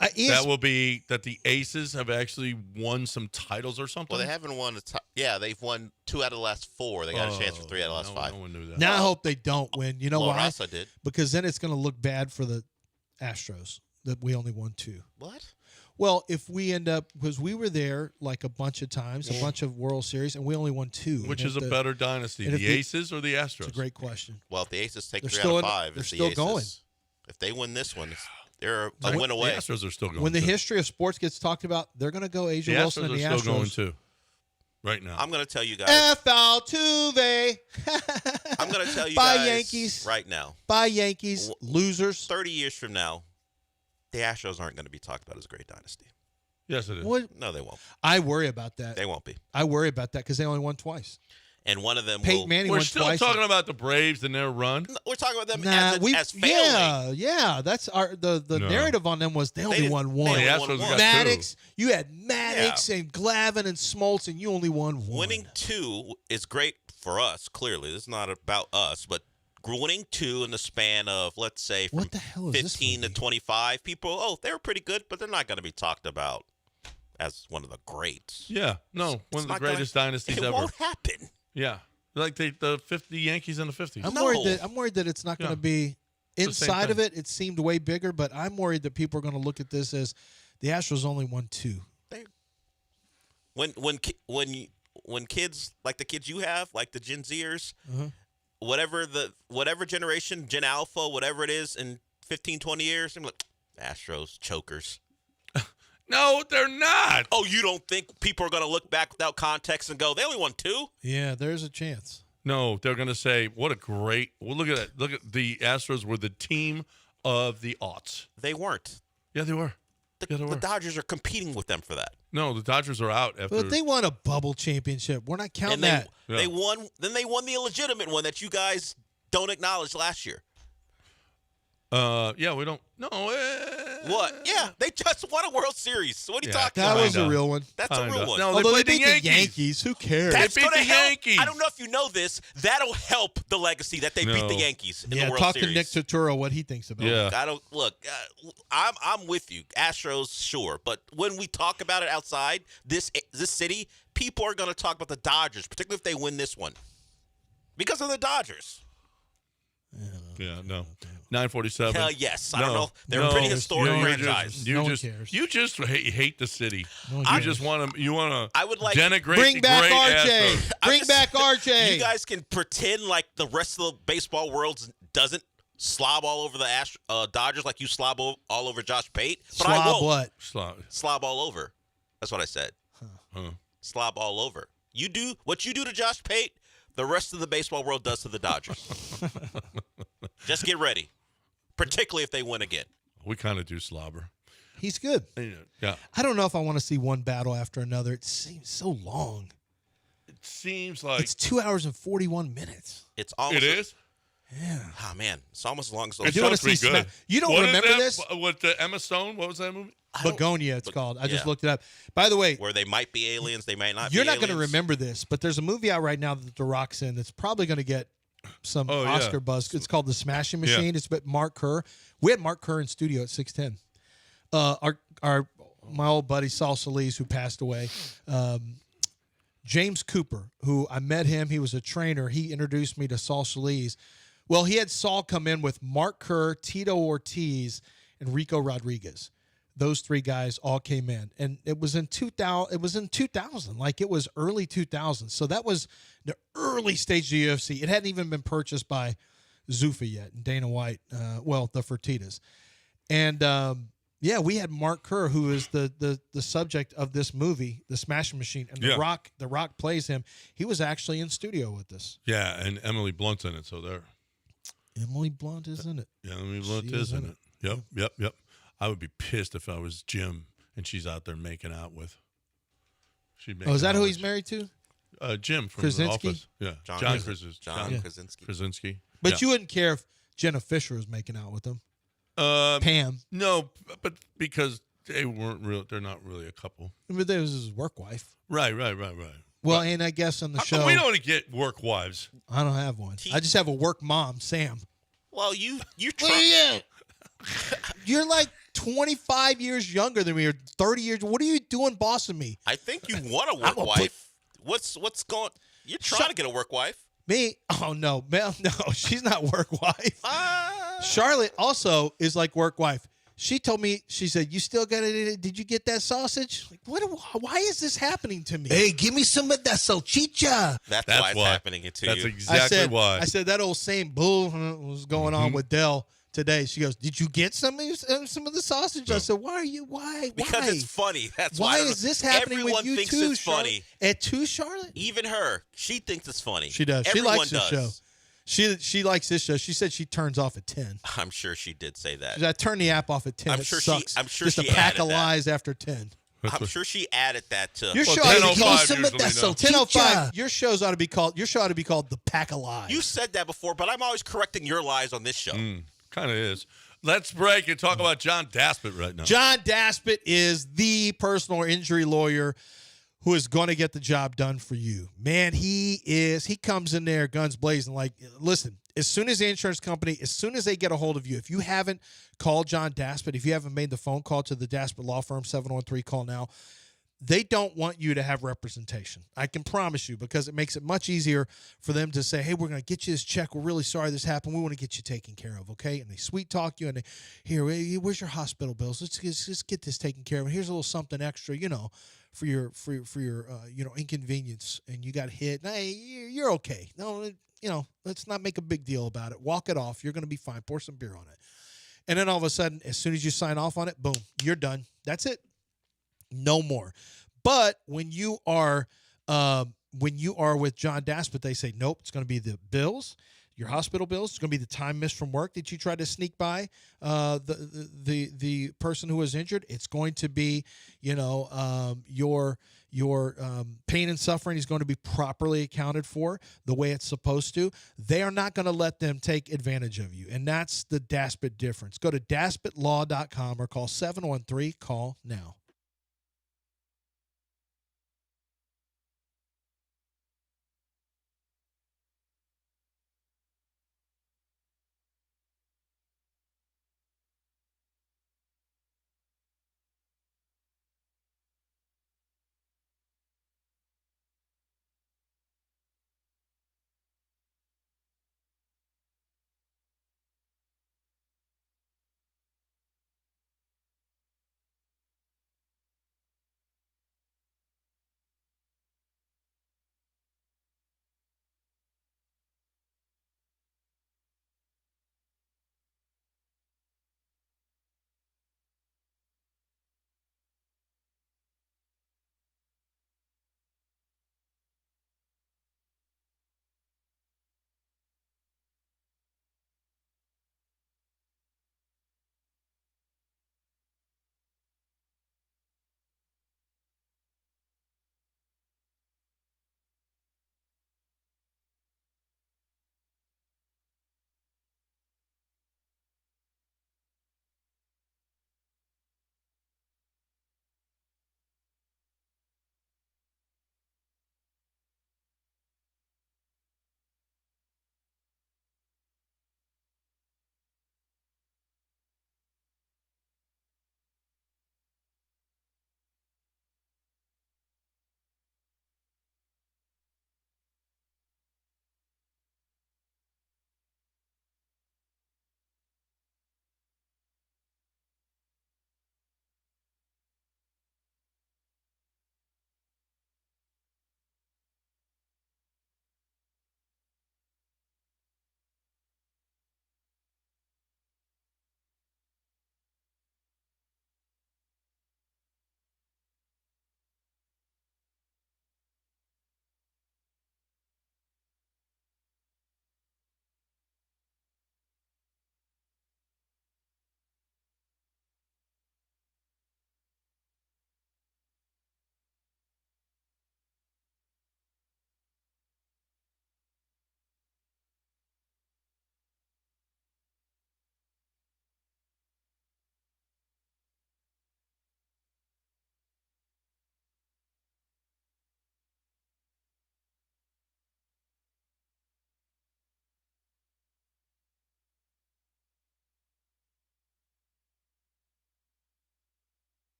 That will be that the Aces have actually won some titles or something. Well, they haven't won. They've won 2 out of the last 4. They got a chance for 3 out of the last 5. No one knew that. Now I hope they don't win. You know why? Rasa did. Because then it's going to look bad for the Astros that we only won 2. What? Well, if we end up, because we were there like a bunch of times, a bunch of World Series, and we only won 2. Which is a better dynasty, the Aces or the Astros? It's a great question. Well, if the Aces take They're 3 still out of 5, they're it's still the Aces. going. If they win this one, they're a win away. The Astros are still going. When the history of sports gets talked about, they're going to go Asia Wilson and the Astros. Astros are still going too. Right now. I'm going to tell you guys. F. Altuve. I'm going to tell you Bye, guys Yankees. right now. Bye, Yankees. Losers. 30 years from now, the Astros aren't going to be talked about as a great dynasty. Yes, it is. What? No, they won't. I worry about that. They won't be. I worry about that because they only won twice. And one of them Peyton Manning We're won still twice. talking about the Braves and their run. We're talking about them as failing. Yeah. That's the narrative on them was they only won 1. The Astros got Maddox, 2. you had Maddox and Glavine and Smoltz, and you only won 1. Winning 2 is great for us, clearly. This is not about us, but winning 2 in the span of, let's say, from what the hell is 15 to 25, people, they were pretty good, but they're not going to be talked about as one of the greats. Yeah. No, one of the greatest dynasties ever. It won't happen. Yeah. Like the Yankees in the 50s. I'm worried that it's not going to be inside of it. It seemed way bigger, but I'm worried that people are going to look at this as the Astros only won 2. When kids like the kids you have, like the Gen Zers, whatever generation, Gen Alpha, whatever it is, in 15, 20 years, I'm like, Astros chokers. No, they're not. Oh, you don't think people are going to look back without context and go, they only won 2? Yeah, there's a chance. No, they're going to say, what a great – well, look at that. Look at the Astros were the team of the aughts. They weren't. Yeah, they were. The Dodgers are competing with them for that. No, the Dodgers are out after – But they won a bubble championship. We're not counting that. They won. Then they won the illegitimate one that you guys don't acknowledge last year. Yeah, we don't. No. What? Yeah, they just won a World Series. What are you talking that about? That was a real one. That's a real one. No, although they beat the Yankees. Who cares? That's they beat the Yankees. I don't know if you know this. That'll help the legacy that they beat the Yankees in the World talk Series. to Nick Turturro what he thinks about it. Yeah. I don't look. I'm with you. Astros, sure, but when we talk about it outside this city, people are going to talk about the Dodgers, particularly if they win this one, because of the Dodgers. Yeah, no. 947. Hell yes. I don't know. They're a pretty historic franchise. No one cares. You just hate the city. No one You cares. just want to. You want I to would like denigrate Bring the back great RJ. Astros. Bring back RJ. You guys can pretend like the rest of the baseball world doesn't slob all over the Dodgers like you slob all over Josh Pate. But Slob I won't. what? Slob all over. That's what I said. Huh. Slob all over. You do what you do to Josh Pate, the rest of the baseball world does to the Dodgers. Just get ready, particularly if they win again. We kind of do slobber. He's good. Yeah. I don't know if I want to see one battle after another. It seems so long. It seems like It's 2 hours and 41 minutes. It's almost. it is. Yeah. Oh man, it's almost as long as It those. do wanna sounds pretty see good. You don't What is remember that? this? With Emma Stone? What was that movie? Begonia, it's called. I just yeah. looked it up. By the way, Where they might be aliens, they might not. you're be not going to aliens. remember this, but there's a movie out right now that The Rock's in that's probably going to get some Oh, yeah. Oscar buzz. It's called The Smashing Machine. Yeah. It's about Mark Kerr. We had Mark Kerr in studio at 610. Our my old buddy Saul Solis, who passed away. James Cooper, who I met him. He was a trainer. He introduced me to Saul Solis. Well, he had Saul come in with Mark Kerr, Tito Ortiz, and Rico Rodriguez. Those three guys all came in, and it was in 2000. It was in 2000, like it was early 2000. So that was the early stage of the UFC. It hadn't even been purchased by Zuffa yet, and Dana White. The Fertitas, and we had Mark Kerr, who is the subject of this movie, The Smashing Machine, and The Rock plays him. He was actually in studio with us. Yeah, and Emily Blunt's in it, so there. Emily Blunt is in it. Yeah, Emily Blunt is in it. Yep. I would be pissed if I was Jim and she's out there making out with. Is that who he's married to? Jim from Krasinski? The Office. Yeah, John Krasinski. But you wouldn't care if Jenna Fisher was making out with him. Pam. No, but because they weren't real. They're not really a couple. But there was his work wife. Right. Well, and I guess on the show, we don't get work wives. I don't have one. I just have a work mom, Sam. Well, you You're like 25 years younger than me, or 30 years. What are you doing bossing me? I think you want a work wife. What's going? You're trying to get a work wife. Me? Oh no, no, she's not work wife. Charlotte also is like work wife. She told me, she said, "You still got it? Did you get that sausage?" Like, what? Why is this happening to me? Hey, give me some of that salchicha. That's why it's happening to you. That's exactly why. I said that old same bull was going on with Dell today. She goes, "Did you get some of the sausage?" No. I said, Why? Because it's funny. That's why is this happening everyone with you thinks too, it's funny. At two, Charlotte? Even her. She thinks it's funny. She does. Everyone she likes this show. She likes this show. She said she turns off at 10. I'm sure she did say that. I turned the app off at 10. I'm sure sucks. she Just a pack added of that. lies after 10. I'm sure she added that to Your show ought to be called 10:05. Your show ought to be called The Pack of Lies. You said that before, but I'm always correcting your lies on this show. Kind of is. Let's break and talk about John Daspit right now. John Daspit is the personal injury lawyer who is going to get the job done for you. Man, he comes in there guns blazing like, listen, as soon as the insurance company, as soon as they get a hold of you, if you haven't called John Daspit, if you haven't made the phone call to the Daspit Law Firm, 713 call now, they don't want you to have representation. I can promise you, because it makes it much easier for them to say, hey, we're going to get you this check. We're really sorry this happened. We want to get you taken care of, okay? And they sweet talk you, and where's your hospital bills? Let's get this taken care of. And here's a little something extra, for your inconvenience. And you got hit. Hey, you're okay. No, let's not make a big deal about it. Walk it off. You're going to be fine. Pour some beer on it. And then all of a sudden, as soon as you sign off on it, boom, you're done. That's it. No more. But when you are with John Daspit, they say, nope, it's going to be the bills, your hospital bills. It's going to be the time missed from work that you tried to sneak by the person who was injured. It's going to be, your pain and suffering is going to be properly accounted for the way it's supposed to. They are not going to let them take advantage of you. And that's the Daspit difference. Go to DaspitLaw.com or call 713-CALL now.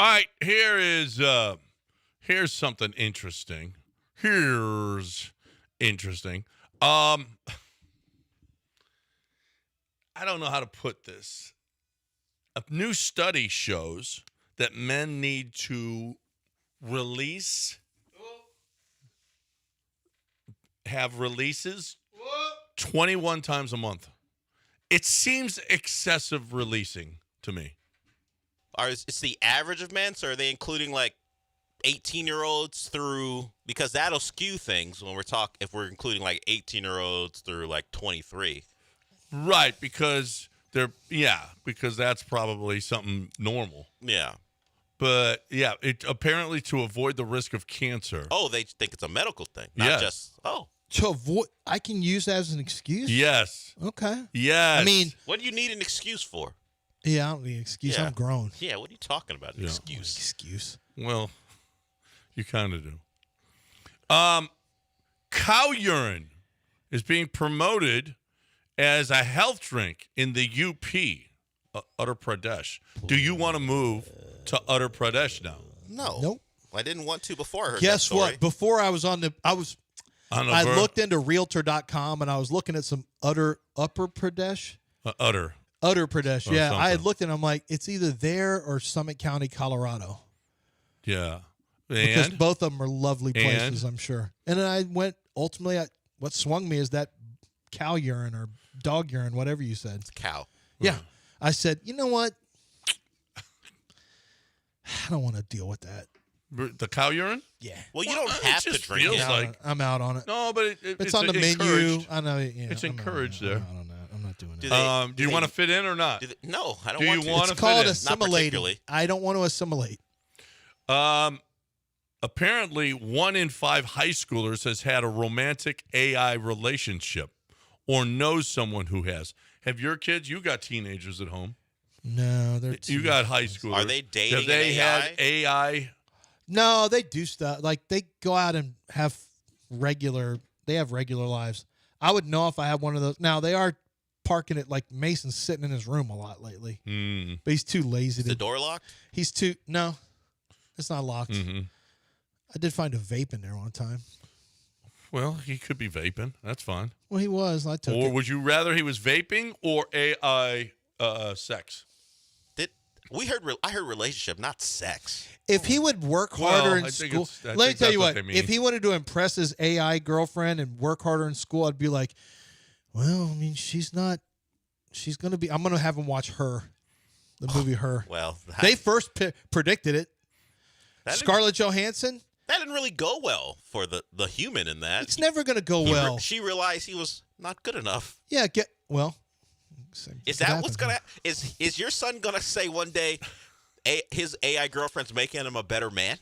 All right, here's something interesting. Here's interesting. I don't know how to put this. A new study shows that men need to have releases 21 times a month. It seems excessive releasing to me. It's the average of men, so are they including like 18-year-olds through, because that'll skew things when if we're including like 18-year-olds through like 23. Right, because because that's probably something normal. Yeah. But yeah, it apparently to avoid the risk of cancer. Oh, they think it's a medical thing, not just to avoid. I can use that as an excuse. Yes. Okay. Yes. I mean, what do you need an excuse for? Yeah, I don't need an excuse. Yeah. I'm grown. Yeah, what are you talking about? An excuse. Excuse. Well, you kind of do. Cow urine is being promoted as a health drink in the UP, Uttar Pradesh. Do you want to move to Uttar Pradesh now? No. Nope. I didn't want to before I heard Guess that story. what? Before I looked into Realtor.com and I was looking at some Upper Pradesh. Uttar Pradesh. Yeah, something. I had looked and I'm like, it's either there or Summit County, Colorado. Yeah. Because both of them are lovely places, I'm sure. And then I went, ultimately, what swung me is that cow urine or dog urine, whatever you said. It's cow. Yeah. I said, you know what? I don't want to deal with that. The cow urine? Yeah. Well, you don't have to drink it. I'm out on it. No, but it's on the menu. I know. Yeah, it's encouraged there. I'm not doing it. Do you want to fit in or not? No, I don't do want you to. want It's to called fit in? assimilating. I don't want to assimilate. Apparently, 1 in 5 high schoolers has had a romantic AI relationship or knows someone who has. Have your kids? You got teenagers at home. No, they're You got high schoolers. Are they dating Have they had AI? No, they do stuff. Like, they go out and have regular lives. I would know if I had one of those. Now, they are parking it like Mason's sitting in his room a lot lately. But he's too lazy Is the door locked? No, it's not locked. Mm-hmm. I did find a vape in there one time. Well, he could be vaping. That's fine. Well, he was. I took Or it. would you rather he was vaping or AI sex? I heard relationship, not sex. If he would work harder in I think school, I let me think tell you that's what. they mean. If he wanted to impress his AI girlfriend and work harder in school, I'd be like, well, I mean, she's going to be, I'm going to have him watch Her, the movie Her. Well, they first predicted it. Scarlett Johansson. That didn't really go well for the human in that. It's never going to go well. She realized he was not good enough. Yeah, Is that what's gonna? Is your son gonna say one day, his AI girlfriend's making him a better man?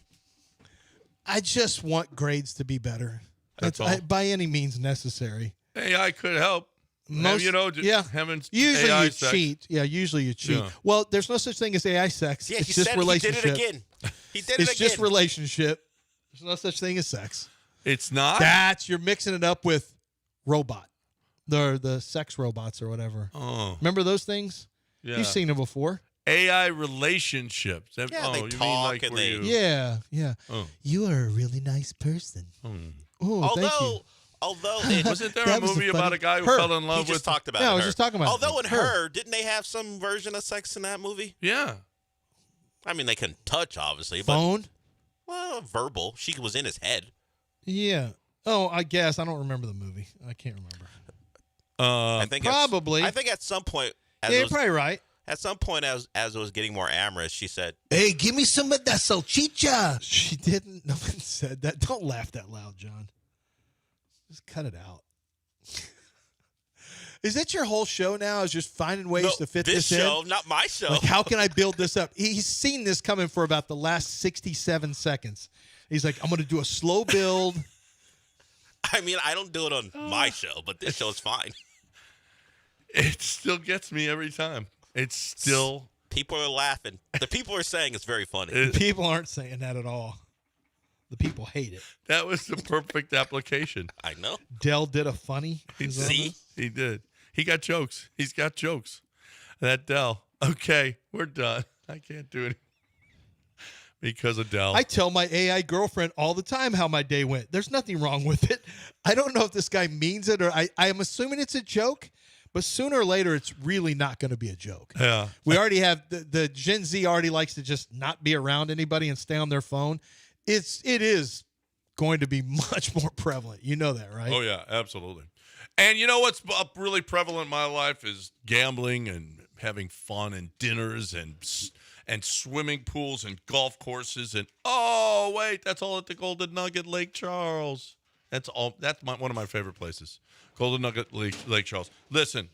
I just want grades to be better. That's all. By any means necessary. AI could help. Having usually AI you sex. cheat. Yeah, usually you cheat. Yeah. Well, there's no such thing as AI sex. Yeah, it's he just said relationship. He did it again. He did it again. It's just relationship. There's no such thing as sex. It's not? You're mixing it up with robot. The sex robots or whatever. Oh. Remember those things? Yeah. You've seen them before. AI relationships. Yeah, they you mean talk like and where they- you... Yeah. Oh. You are a really nice person. Oh, thank you. Although Wasn't there a That was movie a about funny- a guy who Her. fell in he love just with... talked about Yeah, it. I was Her. just talking about it. Although in Her. Her, didn't they have some version of sex in that movie? Yeah. I mean, they couldn't touch, obviously, Phone? but verbal. She was in his head. Yeah. Oh, I guess. I don't remember the movie. I can't remember. I think probably. I think at some point, Yeah, you're probably right. At some point, as it was getting more amorous, she said, Hey, give me some of that salchicha. She didn't. No one said that. Don't laugh that loud, John. Just cut it out. Is that your whole show now? Is just finding ways "No, to fit this this show, in? not my show." Like, how can I build this up? He's seen this coming for about the last 67 seconds. He's like, I'm going to do a slow build. I mean, I don't do it on my show, but this show's fine. It still gets me every time. It's still... People are laughing. The people are saying it's very funny. People aren't saying that at all. The people hate it. That was the perfect application. I know. Dell did a funny. See? He did. He got jokes. He's got jokes. That Dell. Okay, we're done. I can't do it. Because of Dell. I tell my AI girlfriend all the time how my day went. There's nothing wrong with it. I don't know if this guy means it or I'm assuming it's a joke, but sooner or later it's really not going to be a joke. Yeah. We already have the Gen Z already likes to just not be around anybody and stay on their phone. It is going to be much more prevalent. You know that, right? Oh, yeah, absolutely. And you know what's really prevalent in my life is gambling and having fun and dinners and swimming pools and golf courses and oh wait, that's all at the Golden Nugget Lake Charles. That's all. That's one of my favorite places, Golden Nugget Lake Charles. Listen,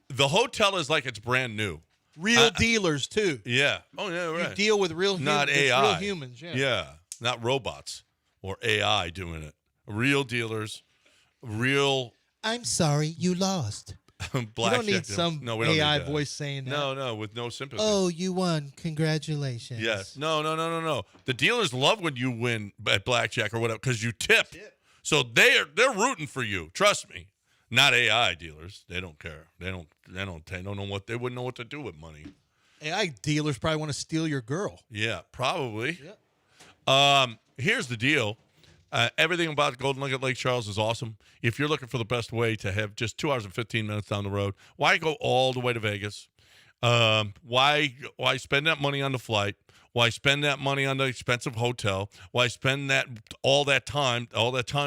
the hotel is like it's brand new. Real dealers too. Yeah. Oh yeah, right. You deal with real not humans, AI. real humans. Yeah. Not robots or AI doing it. Real dealers. Real. I'm sorry, you lost. Black you don't need some no, we don't AI need that. voice saying that. No, with no sympathy. Oh, you won. Congratulations. Yes. No. The dealers love when you win at blackjack or whatever because you tip. So they're rooting for you. Trust me. Not AI dealers. They don't care. They don't know what they wouldn't know what to do with money. AI dealers probably want to steal your girl. Yeah, probably. Here's the deal. Everything about Golden Nugget Lake Charles is awesome. If you're looking for the best way to have just 2 hours and 15 minutes down the road, why go all the way to Vegas? Why spend that money on the flight? Why spend that money on the expensive hotel? Why spend all that time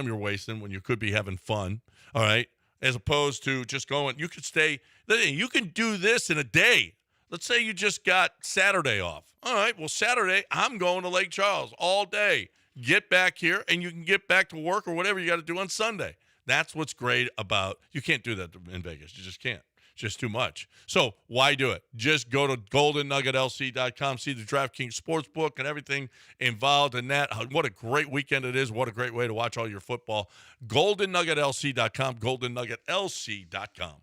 you're wasting when you could be having fun? All right, as opposed to just going. You could stay. You can do this in a day. Let's say you just got Saturday off. All right, well, Saturday I'm going to Lake Charles all day. Get back here, and you can get back to work or whatever you got to do on Sunday. That's what's great about – you can't do that in Vegas. You just can't. It's just too much. So why do it? Just go to goldennuggetlc.com, see the DraftKings Sportsbook and everything involved in that. What a great weekend it is. What a great way to watch all your football. goldennuggetlc.com, goldennuggetlc.com.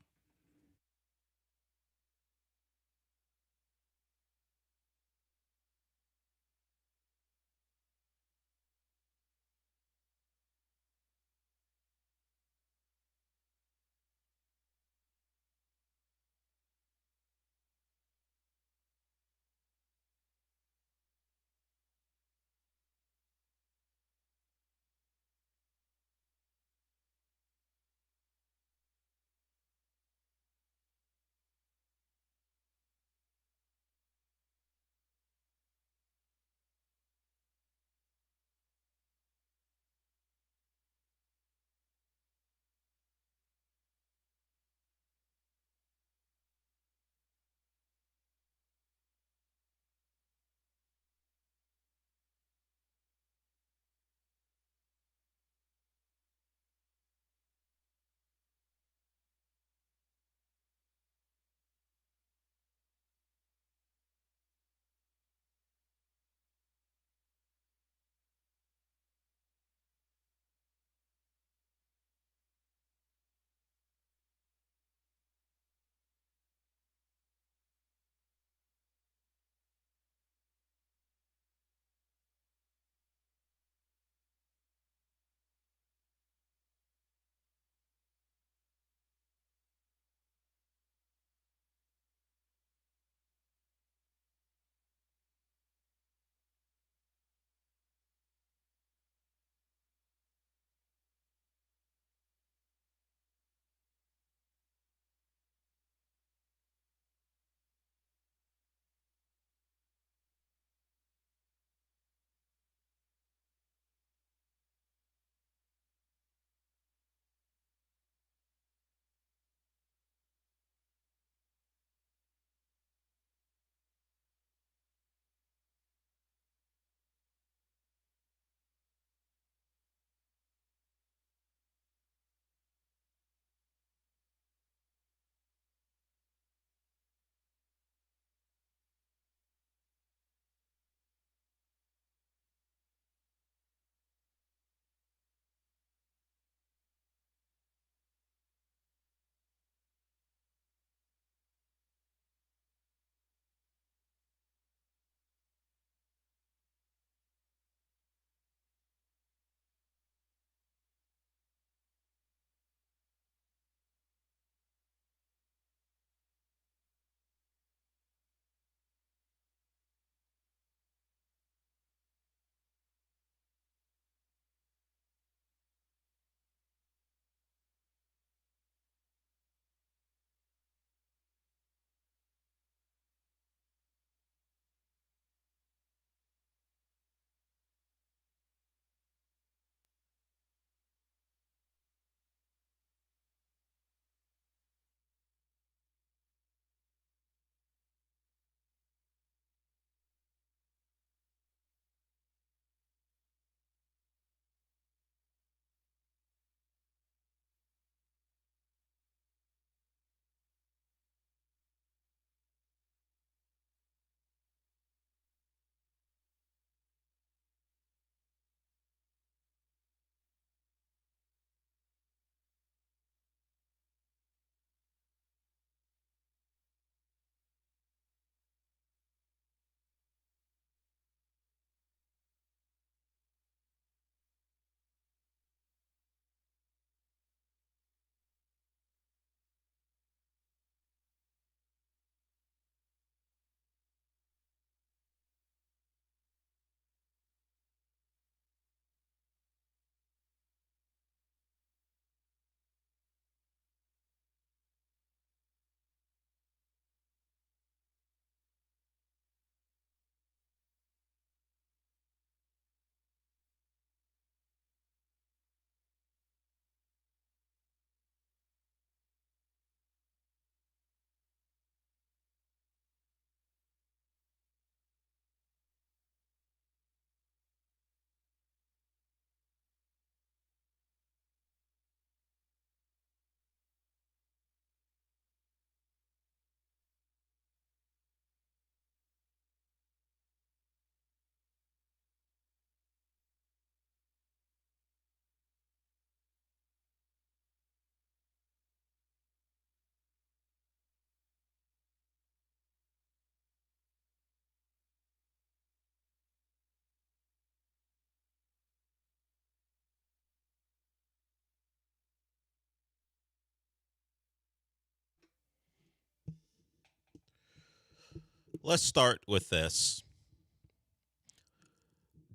let's start with this.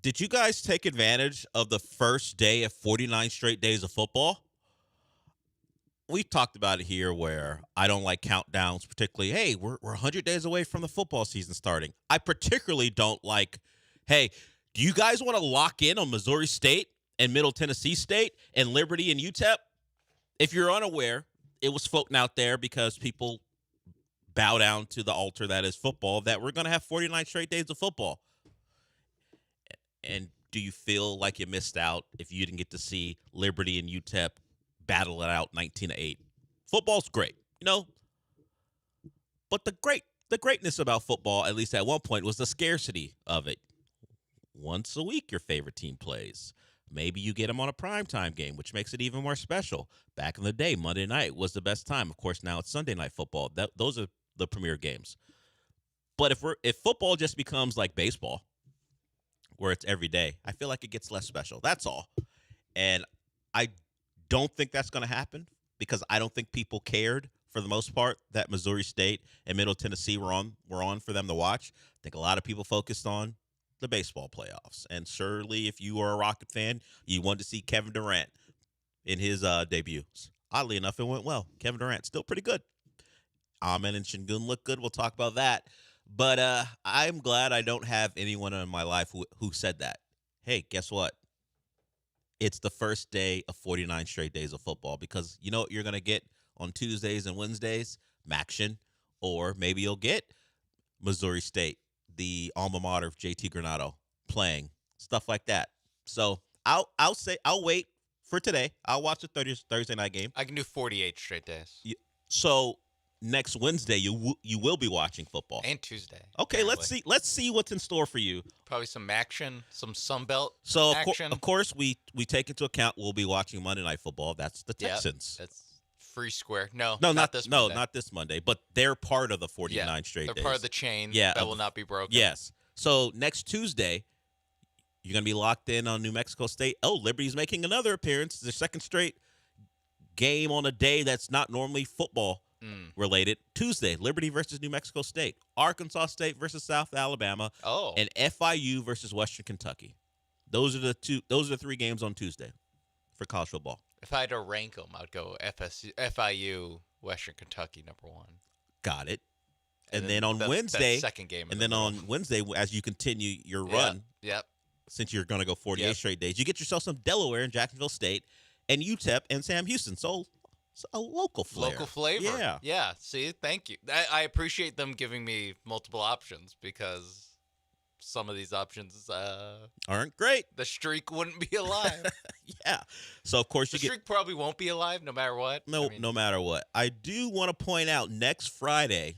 Did you guys take advantage of the first day of 49 straight days of football? We talked about it here where I don't like countdowns, particularly, hey, we're 100 days away from the football season starting. I particularly don't like, hey, do you guys want to lock in on Missouri State and Middle Tennessee State and Liberty and UTEP? If you're unaware, it was floating out there because people bow down to the altar that is football, that we're going to have 49 straight days of football. And do you feel like you missed out if you didn't get to see Liberty and UTEP battle it out 19-8? Football's great, but the greatness about football, at least at one point, was the scarcity of it. Once a week, your favorite team plays. Maybe you get them on a primetime game, which makes it even more special. Back in the day, Monday night was the best time. Of course, now it's Sunday night football. Those are the premier games. But if football just becomes like baseball, where it's every day, I feel like it gets less special. That's all. And I don't think that's going to happen because I don't think people cared for the most part that Missouri State and Middle Tennessee were on for them to watch. I think a lot of people focused on the baseball playoffs. And surely if you are a Rocket fan, you wanted to see Kevin Durant in his debuts. Oddly enough, it went well. Kevin Durant, still pretty good. Amen and Şengün look good. We'll talk about that. But I'm glad I don't have anyone in my life who said that. Hey, guess what? It's the first day of 49 straight days of football because you know what you're going to get on Tuesdays and Wednesdays? Maction. Or maybe you'll get Missouri State, the alma mater of JT Granado, playing. Stuff like that. So I'll wait for today. I'll watch the Thursday night game. I can do 48 straight days. So next Wednesday, you will be watching football. And Tuesday. Okay, apparently. let's see what's in store for you. Probably some action, some Sunbelt So action. of course we take into account we'll be watching Monday Night Football. That's the Texans. That's free square. No, not this no, Monday. not this Monday. But they're part of the 49 straight They're days. part of the chain Yeah, that will not be broken. Yes. So next Tuesday, you're gonna be locked in on New Mexico State. Oh, Liberty's making another appearance. Their second straight game on a day that's not normally football related. Tuesday, Liberty versus New Mexico State, Arkansas State versus South Alabama, and FIU versus Western Kentucky. Those are the three games on Tuesday for college football. If I had to rank them, I'd go FIU, Western Kentucky, number one. Got it. And then on Wednesday, second game. And then on Wednesday, as you continue your run, since you're going to go 48 straight days, you get yourself some Delaware and Jacksonville State, and UTEP and Sam Houston. So a local flair. Local flavor. Yeah. See, thank you. I appreciate them giving me multiple options because some of these options aren't great. The streak wouldn't be alive. Yeah. So of course the streak probably won't be alive no matter what. No matter what. I do want to point out next Friday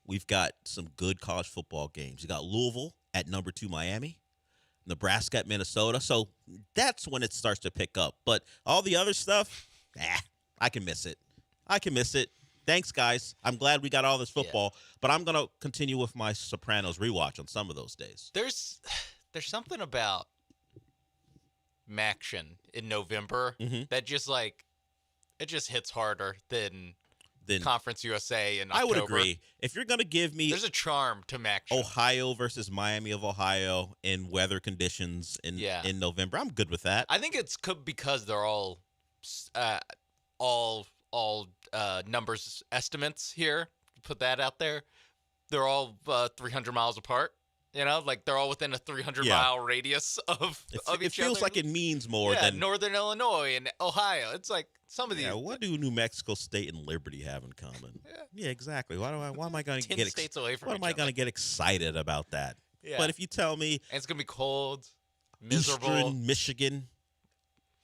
we've got some good college football games. You got Louisville at number 2 Miami, Nebraska at Minnesota. So that's when it starts to pick up. But all the other stuff, I can miss it. Thanks, guys. I'm glad we got all this football, but I'm going to continue with my Sopranos rewatch on some of those days. There's something about Maction in November that just it just hits harder than Conference USA in October. I would agree. If you're going to give me... There's a charm to Maction. Ohio versus Miami of Ohio in weather conditions in November, I'm good with that. I think it's because they're all numbers estimates here. Put that out there. They're all 300 miles apart. They're all within a 300-mile radius of each other. It feels like it means more than Northern Illinois and Ohio. It's like some of these. Yeah, what do New Mexico State and Liberty have in common? Yeah, exactly. Why am I going to get states away from? Why am I going to get excited about that? Yeah. But if you tell me, and it's going to be cold, miserable. Eastern Michigan.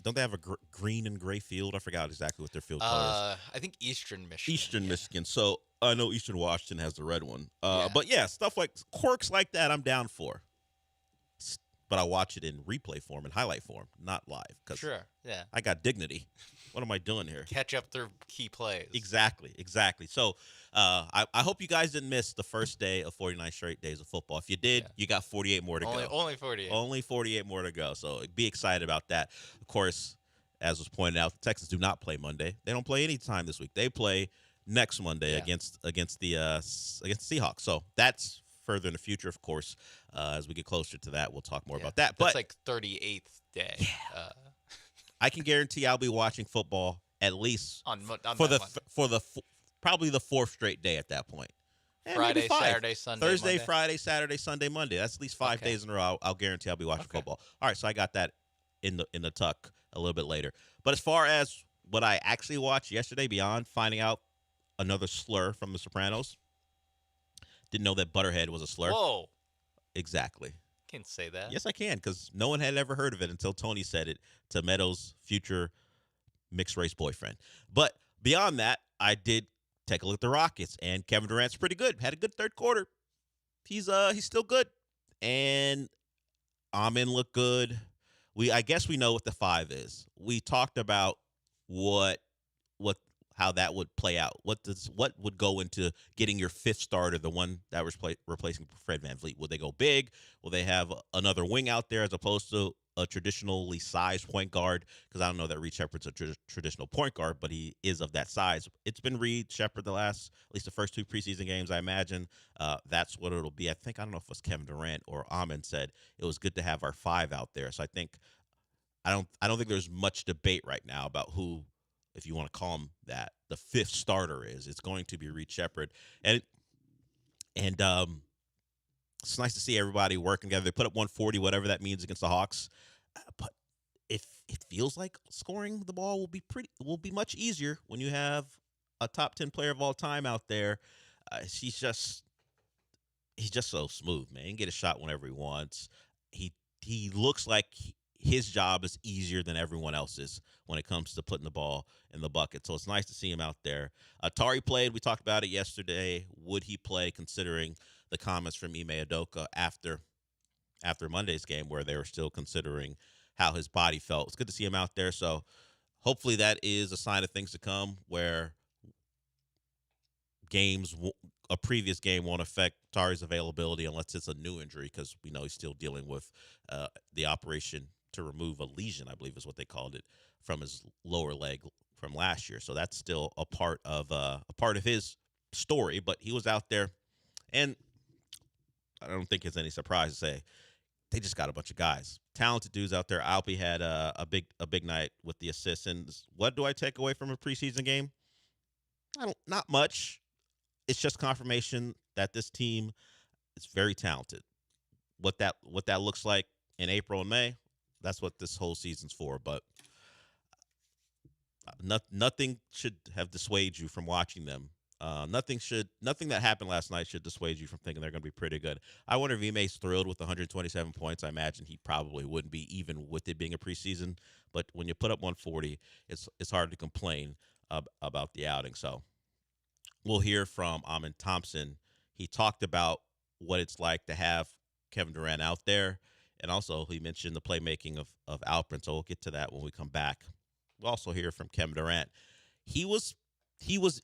Don't they have a green and gray field? I forgot exactly what their field color is. I think Eastern Michigan. Eastern Michigan. So I know Eastern Washington has the red one. But yeah, stuff like quirks like that, I'm down for. But I watch it in replay form and highlight form, not live. Sure. Yeah. I got dignity. What am I doing here? Catch up through key plays. Exactly. So I hope you guys didn't miss the first day of 49 straight days of football. If you did, you got 48 more to go. Only 48. Only 48 more to go. So be excited about that. Of course, as was pointed out, the Texans do not play Monday. They don't play any time this week. They play next Monday against the Seahawks. So that's further in the future, of course. As we get closer to that, we'll talk more about that. That's But like 38th day. I can guarantee I'll be watching football at least on probably the fourth straight day at that point. Friday, Saturday, Sunday, Thursday, Monday? Friday, Saturday, Sunday, Monday. That's at least 5 days in a row. I'll guarantee I'll be watching football. All right, so I got that in the tuck a little bit later. But as far as what I actually watched yesterday, beyond finding out another slur from The Sopranos, didn't know that Butterhead was a slur. Whoa. Exactly. Can't say that. Yes, I can, because no one had ever heard of it until Tony said it to Meadows' future mixed-race boyfriend. But beyond that, I did take a look at the Rockets, and Kevin Durant's pretty good. Had a good third quarter. He's still good. And Amin looked good. I guess we know what the 5 is. We talked about how that would play out. What would go into getting your 5th starter, the one that was replacing Fred VanVleet? Will they go big? Will they have another wing out there as opposed to a traditionally sized point guard? Because I don't know that Reed Shepard's a traditional point guard, but he is of that size. It's been Reed Shepard at least the first 2 preseason games, I imagine. That's what it'll be. I don't know if it was Kevin Durant or Amin said it was good to have our 5 out there. So I don't think there's much debate right now about who, if you want to call him that, the 5th starter is. It's going to be Reed Shepard. And it's nice to see everybody working together. They put up 140, whatever that means, against the Hawks. But if it feels like scoring the ball will be much easier when you have a top 10 player of all time out there. He's just so smooth, man. He can get a shot whenever he wants. He looks like his job is easier than everyone else's when it comes to putting the ball in the bucket. So it's nice to see him out there. Tari played. We talked about it yesterday. Would he play, considering the comments from Ime Udoka after Monday's game, where they were still considering how his body felt? It's good to see him out there. So hopefully that is a sign of things to come, where a previous game won't affect Tari's availability unless it's a new injury, because we know he's still dealing with the operation to remove a lesion, I believe is what they called it, from his lower leg from last year. So that's still a part of his story. But he was out there, and I don't think it's any surprise to say they just got a bunch of guys, talented dudes out there. Alpi had a big night with the assists. And what do I take away from a preseason game? Not much. It's just confirmation that this team is very talented. What that looks like in April and May, that's what this whole season's for. But nothing should have dissuaded you from watching them. Nothing that happened last night should dissuade you from thinking they're going to be pretty good. I wonder if Ime's thrilled with 127 points. I imagine he probably wouldn't be, even with it being a preseason. But when you put up 140, it's hard to complain about the outing. So we'll hear from Amin Thompson. He talked about what it's like to have Kevin Durant out there, and also he mentioned the playmaking of Alperen. So we'll get to that when we come back. We'll also hear from Kevin Durant. He was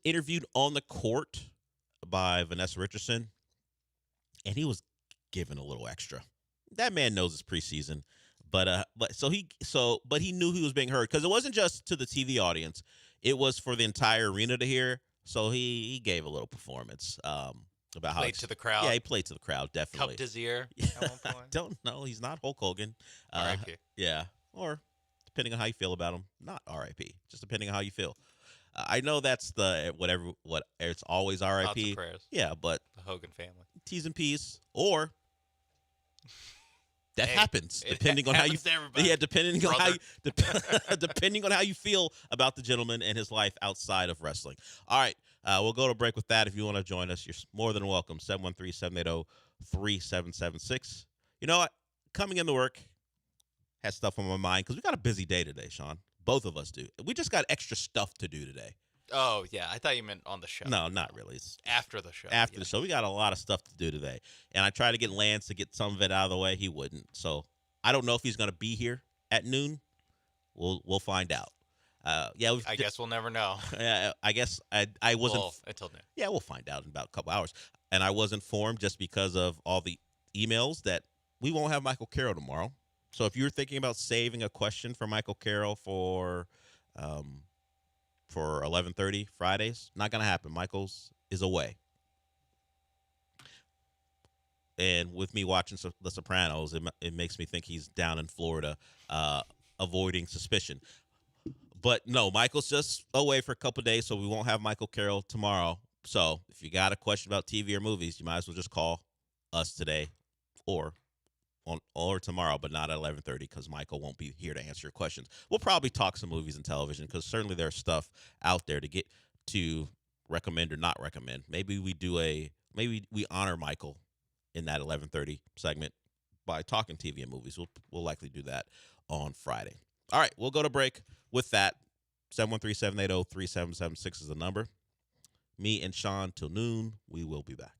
interviewed on the court by Vanessa Richardson, and he was given a little extra. That man knows it's preseason, but he knew he was being heard, because it wasn't just to the TV audience; it was for the entire arena to hear. So he gave a little performance about how played to the crowd. Yeah, he played to the crowd, definitely. Cupped his ear at one point. I don't know. He's not Hulk Hogan. R.I.P. Yeah, or depending on how you feel about him, not R.I.P. Just depending on how you feel. I know that's what it's always R.I.P. Thoughts and prayers. Yeah, but The Hogan family. T's and P's, or that happens It depending on how you. happens to everybody. Yeah, depending on how you, depending on how you feel about the gentleman and his life outside of wrestling. All right, we'll go to break with that. If you want to join us, you're more than welcome. 713-780-3776. You know what? Coming into work has stuff on my mind, because we got a busy day today, Sean. Both of us do. We just got extra stuff to do today. Oh, yeah. I thought you meant on the show. No, not really. It's after the show. After the show. We got a lot of stuff to do today. And I tried to get Lance to get some of it out of the way. He wouldn't. So I don't know if he's going to be here at noon. We'll find out. I guess we'll never know. I guess I wasn't. Well, until noon. Yeah, we'll find out in about a couple hours. And I was informed, just because of all the emails, that we won't have Michael Carroll tomorrow. So if you're thinking about saving a question for Michael Carroll for 11:30 Fridays, not going to happen. Michael's is away. And with me watching The Sopranos, it makes me think he's down in Florida, avoiding suspicion. But no, Michael's just away for a couple of days, so we won't have Michael Carroll tomorrow. So if you got a question about TV or movies, you might as well just call us today or tomorrow, but not at 11:30 because Michael won't be here to answer your questions. We'll probably talk some movies and television because certainly there's stuff out there to get to recommend or not recommend. Maybe we honor Michael in that 11:30 segment by talking TV and movies. We'll likely do that on Friday. All right, we'll go to break with that. 713-780-3776 is the number. Me and Sean till noon. We will be back.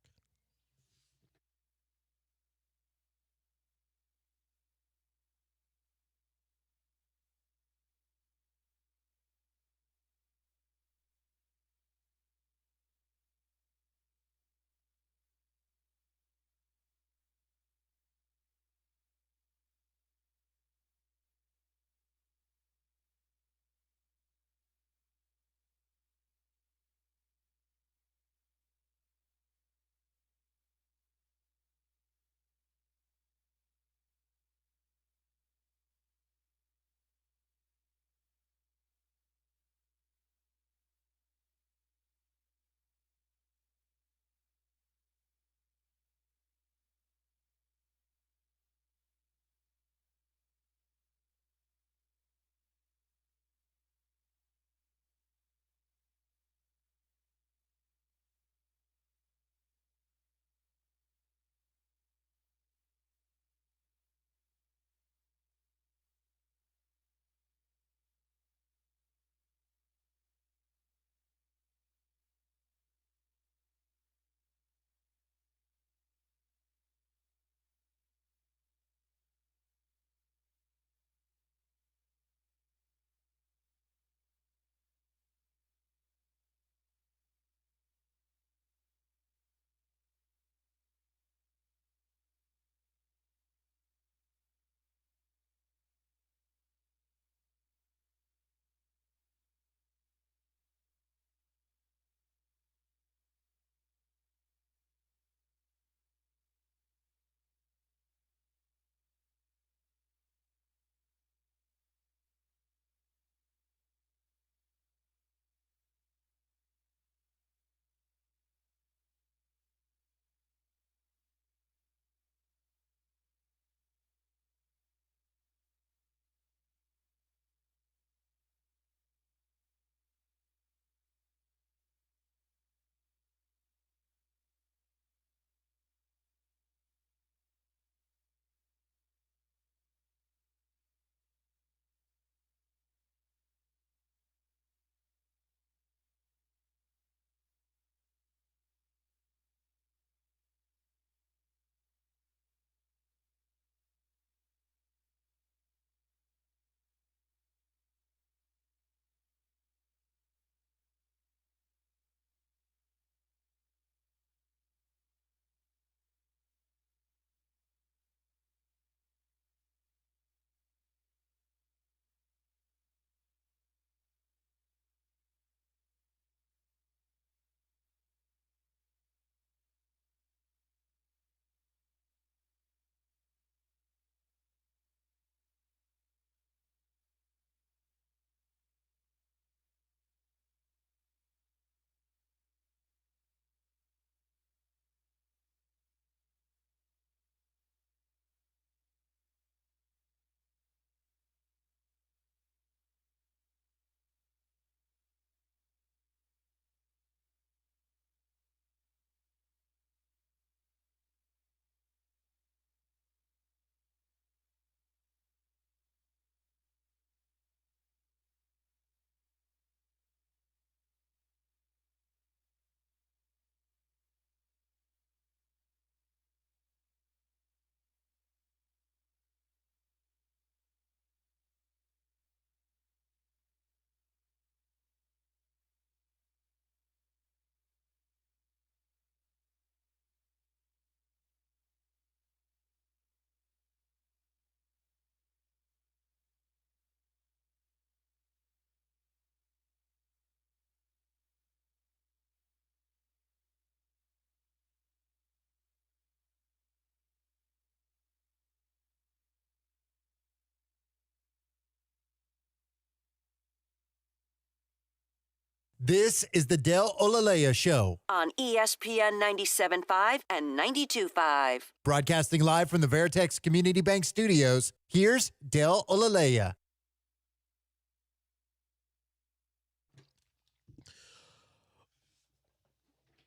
This is the Del Olalea Show. On ESPN 97.5 and 92.5. Broadcasting live from the Veritex Community Bank Studios, here's Del Olalea.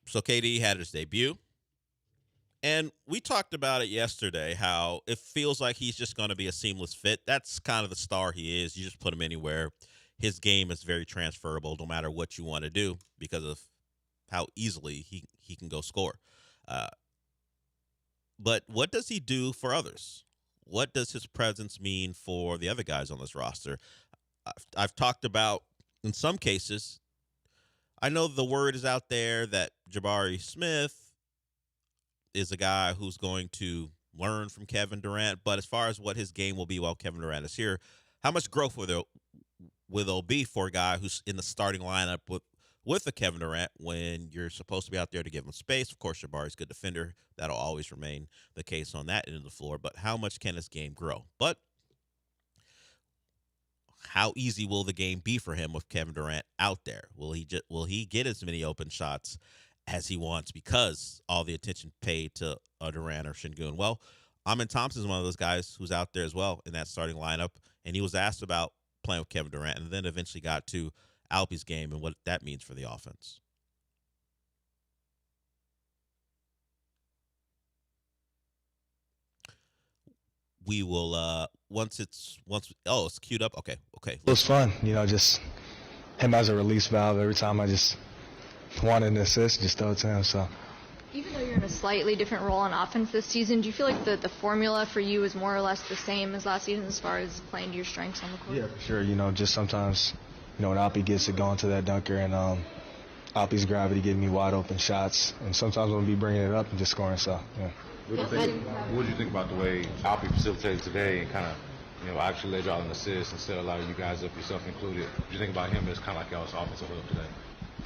So KD had his debut. And we talked about it yesterday, how it feels like he's just going to be a seamless fit. That's kind of the star he is. You just put him anywhere. His game is very transferable no matter what you want to do because of how easily he can go score. But what does he do for others? What does his presence mean for the other guys on this roster? I've talked about, in some cases, I know the word is out there that Jabari Smith is a guy who's going to learn from Kevin Durant. But as far as what his game will be while Kevin Durant is here, how much growth will there be for a guy who's in the starting lineup with a Kevin Durant when you're supposed to be out there to give him space? Of course, Jabari's a good defender. That'll always remain the case on that end of the floor. But how much can his game grow? But how easy will the game be for him with Kevin Durant out there? Will he get as many open shots as he wants because all the attention paid to Durant or Şengün? Well, Amin Thompson's one of those guys who's out there as well in that starting lineup, and he was asked about playing with Kevin Durant and then eventually got to Alpe's game and what that means for the offense. We will once it's queued up. Okay. It was fun, just him as a release valve. Every time I just wanted an assist, just throw it to him. So even though you're in a slightly different role on offense this season, do you feel like the formula for you is more or less the same as last season as far as playing to your strengths on the court? yeah, for sure. Just sometimes, when Alpe gets it going to that dunker and Alpe's gravity getting me wide open shots, and sometimes I'm gonna be bringing it up and just scoring. So yeah. What do you think about the way Alpe facilitated today and kind of, actually led y'all an assist instead of allowing you guys up, yourself included? What do you think about him as kind of like y'all's offensive hub today?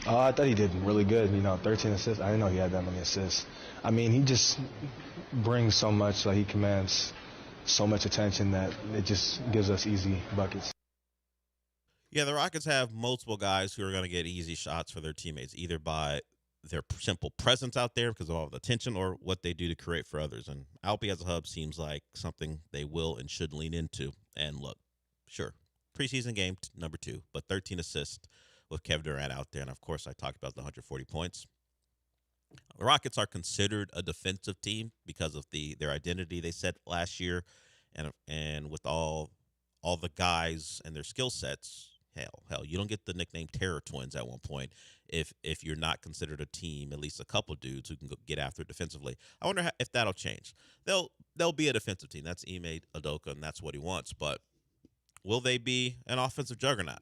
I thought he did really good. 13 assists. I didn't know he had that many assists. I mean, he just brings so much. Like, he commands so much attention that it just gives us easy buckets. Yeah, the Rockets have multiple guys who are going to get easy shots for their teammates, either by their simple presence out there because of all the attention or what they do to create for others. And Alpe as a hub seems like something they will and should lean into. And look, sure, preseason game number 2, but 13 assists with Kevin Durant out there. And, of course, I talked about the 140 points. The Rockets are considered a defensive team because of their identity they set last year. And with all the guys and their skill sets, hell, you don't get the nickname Terror Twins at one point if you're not considered a team, at least a couple dudes who can get after it defensively. I wonder if that'll change. They'll be a defensive team. That's Ime Udoka, and that's what he wants. But will they be an offensive juggernaut?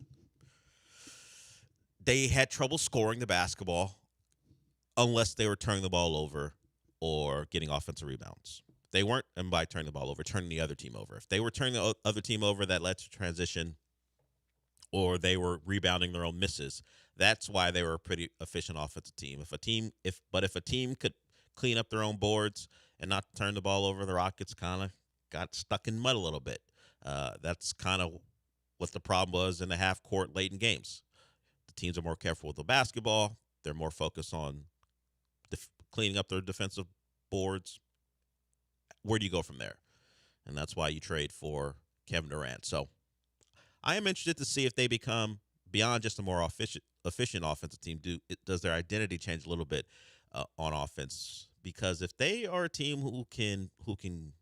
They had trouble scoring the basketball unless they were turning the ball over or getting offensive rebounds. They weren't, and by turning the ball over, turning the other team over. If they were turning the other team over, that led to transition, or they were rebounding their own misses. That's why they were a pretty efficient offensive team. If a team could clean up their own boards and not turn the ball over, the Rockets kind of got stuck in mud a little bit. That's kind of what the problem was in the half court late in games. The teams are more careful with the basketball. They're more focused on cleaning up their defensive boards. Where do you go from there? And that's why you trade for Kevin Durant. So I am interested to see if they become, beyond just a more efficient offensive team, does their identity change a little bit on offense? Because if they are a team who can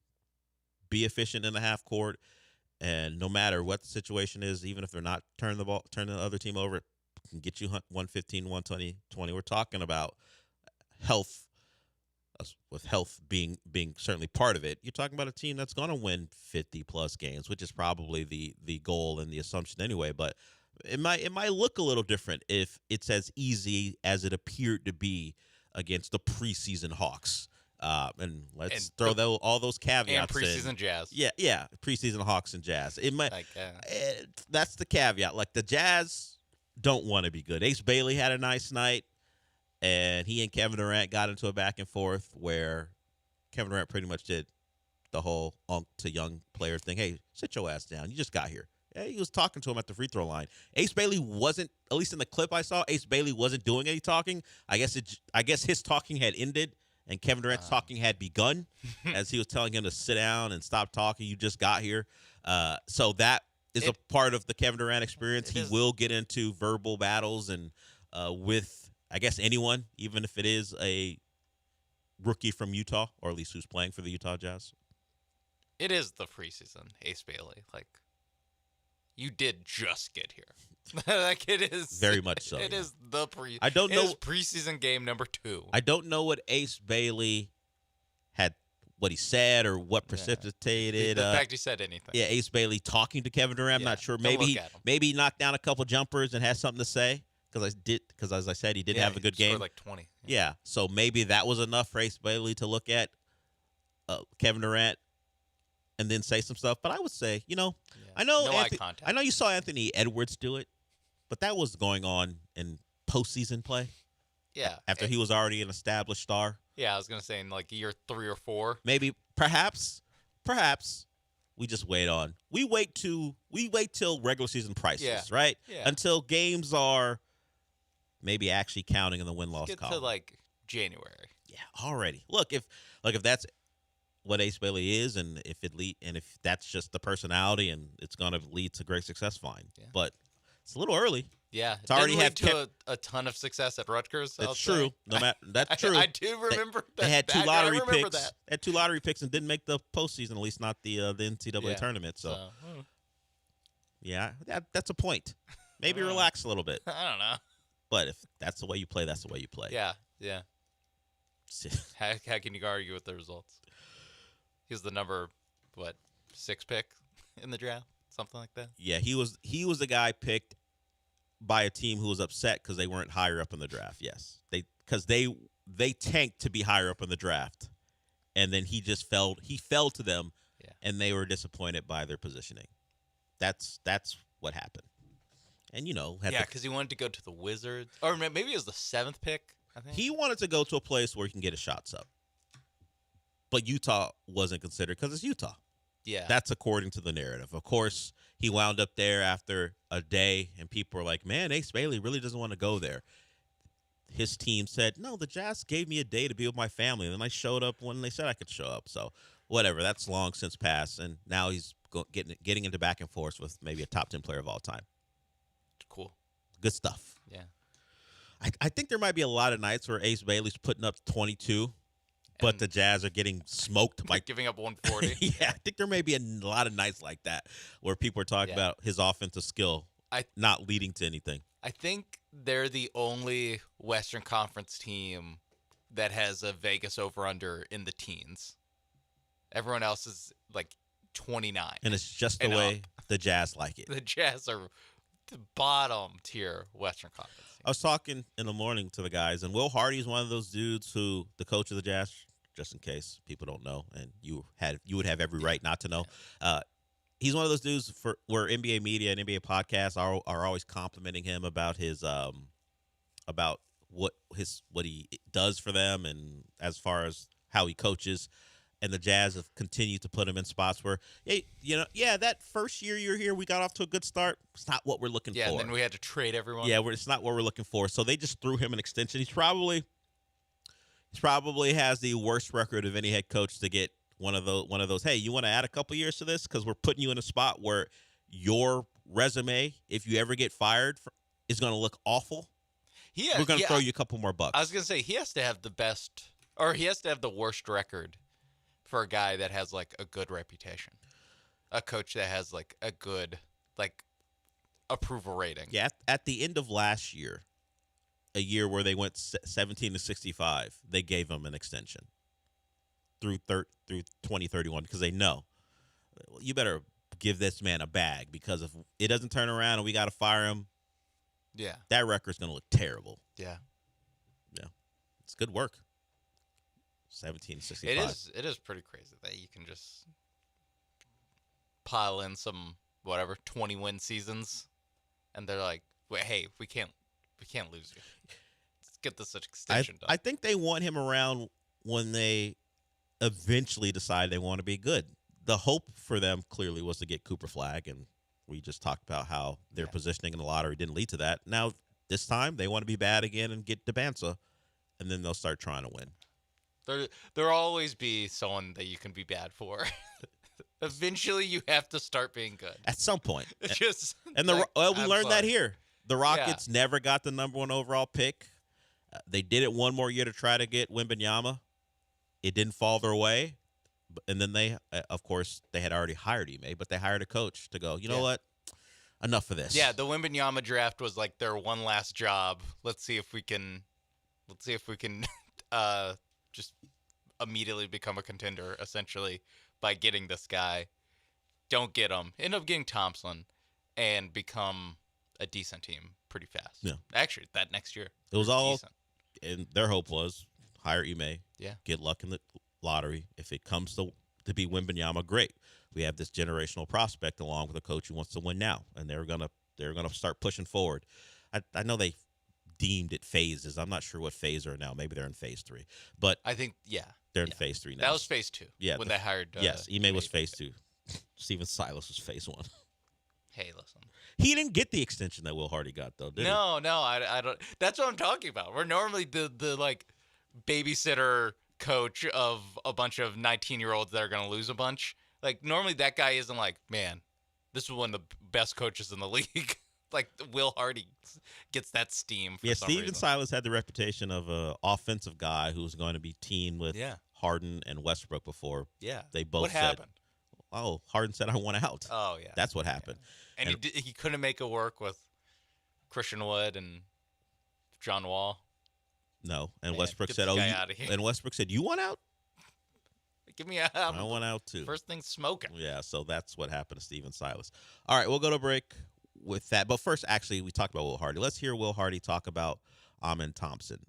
be efficient in the half court, and no matter what the situation is, even if they're not turning the other team over, it can get you 115, 120. We're talking about health, with health being certainly part of it. You're talking about a team that's going to win 50-plus games, which is probably the goal and the assumption anyway. But it might look a little different if it's as easy as it appeared to be against the preseason Hawks. And let's throw all those caveats and preseason in. Jazz. Yeah, preseason Hawks and Jazz. It might. That's the caveat. Like, the Jazz don't want to be good. Ace Bailey had a nice night, and he and Kevin Durant got into a back and forth where Kevin Durant pretty much did the whole to young player thing. Hey, sit your ass down. You just got here. Yeah, he was talking to him at the free throw line. Ace Bailey wasn't, at least in the clip I saw, Ace Bailey wasn't doing any talking. I guess his talking had ended and Kevin Durant's talking had begun as he was telling him to sit down and stop talking. You just got here. So that is a part of the Kevin Durant experience. He will get into verbal battles and with, I guess, anyone, even if it is a rookie from Utah, or at least who's playing for the Utah Jazz. It is the preseason, Ace Bailey. Like, you did just get here. Like, it is very much so. It is the I don't know. It is preseason game number 2. I don't know what Ace Bailey had, what he said, or what precipitated. The fact he said anything. Yeah, Ace Bailey talking to Kevin Durant. I'm not sure. Maybe he knocked down a couple jumpers and has something to say. Because as I said, he did have a good game. Scored like 20. Yeah, so maybe that was enough for Ace Bailey to look at Kevin Durant and then say some stuff. But I would say, I know eye contact. I know you saw Anthony Edwards do it, but that was going on in postseason play. Yeah. After he was already an established star. Yeah, I was gonna say in like year 3 or 4. Maybe, perhaps, we just wait on. We wait till regular season prices, right? Yeah. Until games are maybe actually counting in the win-loss Get column. to like January. Yeah, already. Look, if that's what Ace Bailey is, and if that's just the personality, and it's going to lead to great success, fine. Yeah. But it's a little early. Yeah, it's already had a ton of success at Rutgers. That's true. No matter that's true. I do remember that. They had 2 lottery picks. That. Had 2 lottery picks and didn't make the postseason. At least not the NCAA tournament. So, yeah, that's a point. Maybe relax a little bit. I don't know. But if that's the way you play, that's the way you play. Yeah. How can you argue with the results? He was the number 6 pick in the draft, something like that. Yeah, he was the guy picked by a team who was upset because they weren't higher up in the draft. Yes, because they tanked to be higher up in the draft, and then he just fell. He fell to them, and they were disappointed by their positioning. That's what happened. And because he wanted to go to the Wizards, or maybe it was the 7th pick. I think he wanted to go to a place where he can get his shots up, but Utah wasn't considered because it's Utah. Yeah, that's according to the narrative. Of course, he wound up there after a day, and people were like, "Man, Ace Bailey really doesn't want to go there." His team said, "No, the Jazz gave me a day to be with my family, and then I showed up when they said I could show up." So, whatever. That's long since passed, and now he's getting into back and forth with maybe a top 10 player of all time. Cool, good stuff. Yeah, I think there might be a lot of nights where Ace Bailey's putting up 22. But the Jazz are getting smoked by giving up 140. Yeah, I think there may be a lot of nights like that where people are talking about his offensive skill not leading to anything. I think they're the only Western Conference team that has a Vegas over-under in the teens. Everyone else is like 29. And it's just the way the Jazz like it. The Jazz are the bottom tier Western Conference team. I was talking in the morning to the guys, and Will Hardy is one of those dudes who, the coach of the Jazz, just in case people don't know, and you would have every right not to know. He's one of those dudes where NBA media and NBA podcasts are always complimenting him about his about what he does for them, and as far as how he coaches. And the Jazz have continued to put him in spots where, that first year you're here, we got off to a good start. It's not what we're looking for. Yeah, and then we had to trade everyone. Yeah, it's not what we're looking for. So they just threw him an extension. He's probably has the worst record of any head coach to get one of those. Hey, you want to add a couple years to this because we're putting you in a spot where your resume, if you ever get fired, is going to look awful. We're going to throw you a couple more bucks. I was going to say he has to have the worst record for a guy that has like a good reputation, a coach that has like a good approval rating. Yeah, at the end of last year, a year where they went 17-65, they gave him an extension through 2031 because they know you better give this man a bag, because if it doesn't turn around and we got to fire him, that record's going to look terrible. Yeah, it's good work. 17-65. It is pretty crazy that you can just pile in some 20-win seasons, and they're like, "Wait, hey, we can't lose you. Let's get this extension done." I think they want him around when they eventually decide they want to be good. The hope for them clearly was to get Cooper Flagg, and We just talked about how their positioning in the lottery didn't lead to that. Now, this time, they want to be bad again and get DeBanza, and then they'll start trying to win. There'll always be someone that you can be bad for. Eventually, you have to start being good. At some point. Just and we learned that here. The Rockets never got the number 1 overall pick. They did it one more year to try to get Wembanyama. It didn't fall their way. And then they, of course, they had already hired Ime, but they hired a coach to go, you know what? Enough of this. Yeah, the Wembanyama draft was like their one last job. Let's see if we can just immediately become a contender, essentially, by getting this guy. Don't get him. End up getting Thompson and become a decent team pretty fast. Yeah. Actually, that next year. It was all, decent. And their hope was hire Ime, get luck in the lottery. If it comes to be Wembanyama, great. We have this generational prospect along with a coach who wants to win now, and they're gonna start pushing forward. I know they deemed it phases. I'm not sure what phase they're now. Maybe they're in phase 3, but I think they're in phase 3 now. That was phase 2. Yeah, when they hired. Yes, Ime was phase 2. Steven Silas was phase 1. Hey, listen. He didn't get the extension that Will Hardy got, though, did he? No, I don't. That's what I'm talking about. We're normally the like babysitter coach of a bunch of 19-year-olds that are going to lose a bunch. Like, normally that guy isn't like, man, this is one of the best coaches in the league. Like, Will Hardy gets that steam for some Steven reason. Silas had the reputation of an offensive guy who was going to be teamed with Harden and Westbrook before. Yeah. They both what said, happened? oh, Harden said, I want out. Oh, yeah. That's what happened. And he couldn't make it work with Christian Wood and John Wall. No, and Man, Westbrook get said, this guy outta here. and Westbrook said, you want out? Give me out. I want out too. First thing smoking. Yeah, so that's what happened to Steven Silas. All right, we'll go to break with that. But first, actually, we talked about Will Hardy. Let's hear Will Hardy talk about Amen Thompson.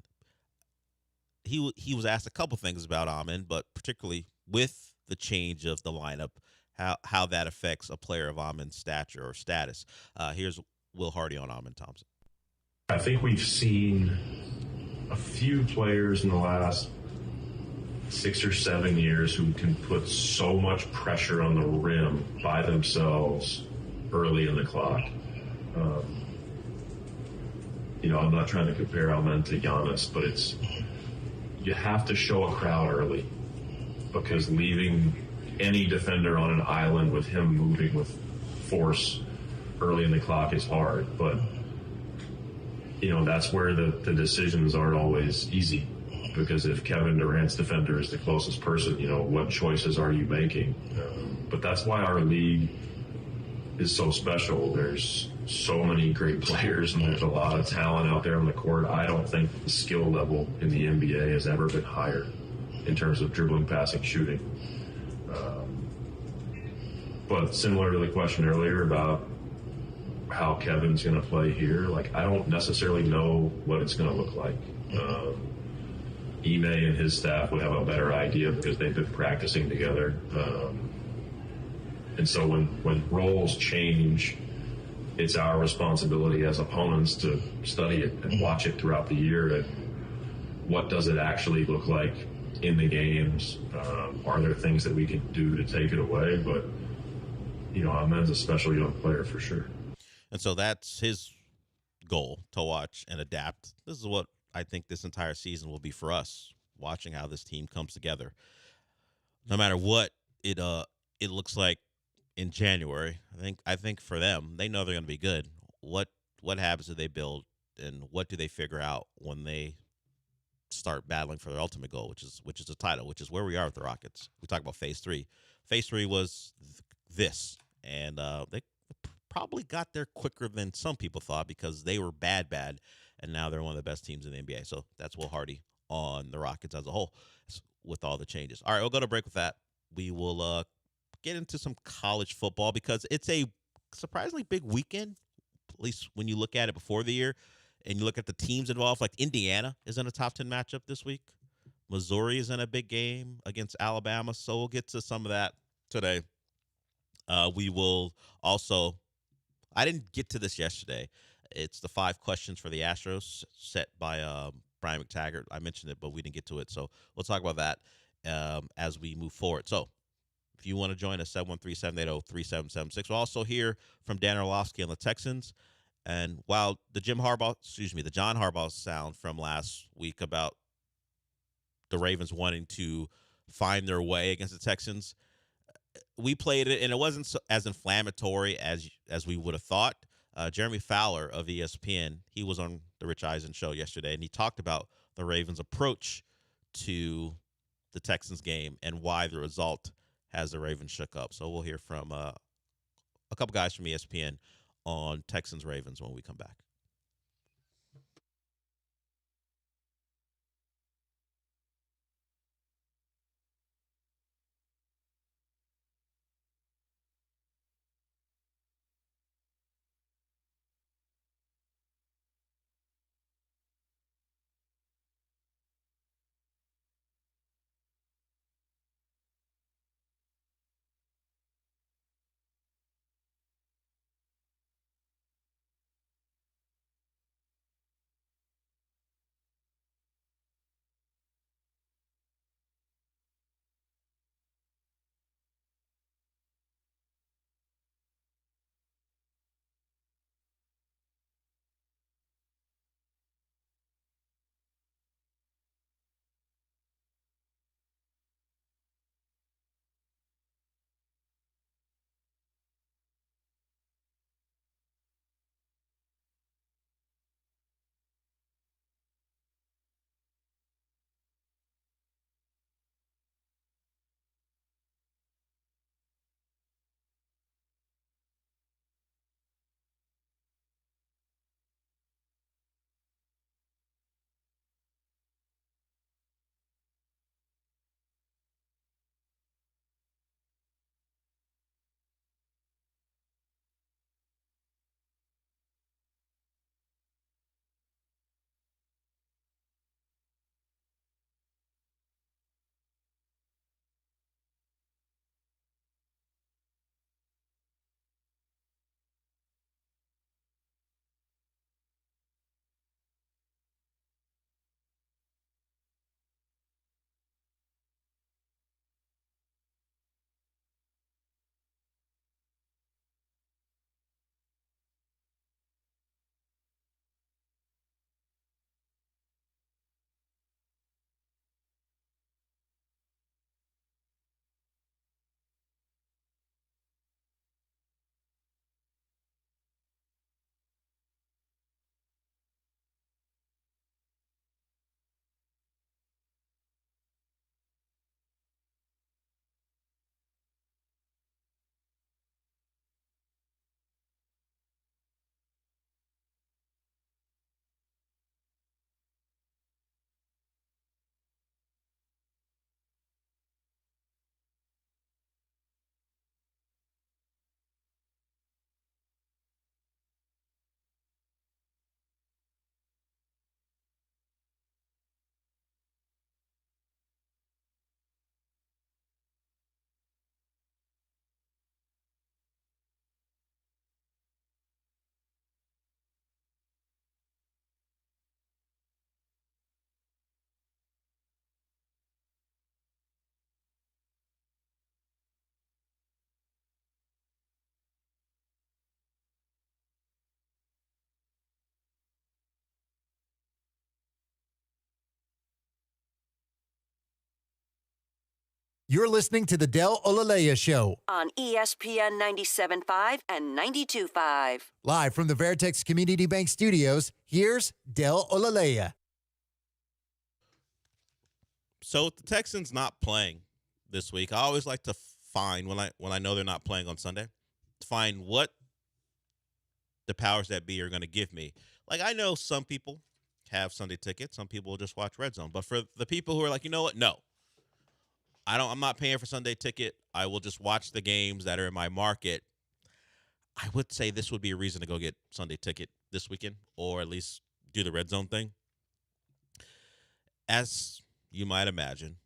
He was asked a couple things about Amen, but particularly with the change of the lineup, how that affects a player of Amen's stature or status. Here's Will Hardy on Amen Thompson. I think we've seen a few players in the last 6 or 7 years who can put so much pressure on the rim by themselves early in the clock. I'm not trying to compare Amen to Giannis, but you have to show a crowd early, because leaving any defender on an island with him moving with force early in the clock is hard. But that's where the decisions aren't always easy, because if Kevin Durant's defender is the closest person, what choices are you making? But that's why our league is so special. There's so many great players, and there's a lot of talent out there on the court. I don't think the skill level in the NBA has ever been higher in terms of dribbling, passing, shooting. But similar to the question earlier about how Kevin's going to play here, I don't necessarily know what it's going to look like. Ime and his staff would have a better idea because they've been practicing together. And so when roles change, it's our responsibility as opponents to study it and watch it throughout the year. And what does it actually look like in the games? Are there things that we can do to take it away? But, Amen's a special young player for sure. And so that's his goal, to watch and adapt. This is what I think this entire season will be for us, watching how this team comes together. No matter what it looks like in January, I think for them, they know they're going to be good. What habits do they build, and what do they figure out when they start battling for their ultimate goal, which is a title, which is where we are with the Rockets. We talk about phase 3. Phase 3 was this, and they probably got there quicker than some people thought, because they were bad, and now they're one of the best teams in the NBA. So that's Will Hardy on the Rockets as a whole with all the changes. All right, we'll go to break with that. We will get into some college football, because it's a surprisingly big weekend, at least when you look at it before the year and you look at the teams involved. Like Indiana is in a top 10 matchup this week. Missouri is in a big game against Alabama. So we'll get to some of that today. We will also, I didn't get to this yesterday. It's the 5 questions for the Astros set by Brian McTaggart. I mentioned it, but we didn't get to it. So we'll talk about that as we move forward. So If you want to join us, 713-780-3776. We'll also hear from Dan Orlovsky on the Texans. And while the John Harbaugh sound from last week about the Ravens wanting to find their way against the Texans, we played it, and it wasn't as inflammatory as we would have thought. Jeremy Fowler of ESPN, he was on the Rich Eisen show yesterday, and he talked about the Ravens' approach to the Texans game and why the result has the Ravens shook up. So we'll hear from a couple guys from ESPN on Texans-Ravens when we come back. You're listening to the Del Olalea Show on ESPN 97.5 and 92.5. Live from the Veritex Community Bank Studios, here's Del Olalea. So the Texans not playing this week, I always like to find, when I know they're not playing on Sunday, to find what the powers that be are going to give me. Like, I know some people have Sunday tickets. Some people will just watch Red Zone. But for the people who are like, you know what? No. I'm not paying for Sunday ticket. I will just watch the games that are in my market. I would say this would be a reason to go get Sunday ticket this weekend, or at least do the Red Zone thing. As you might imagine,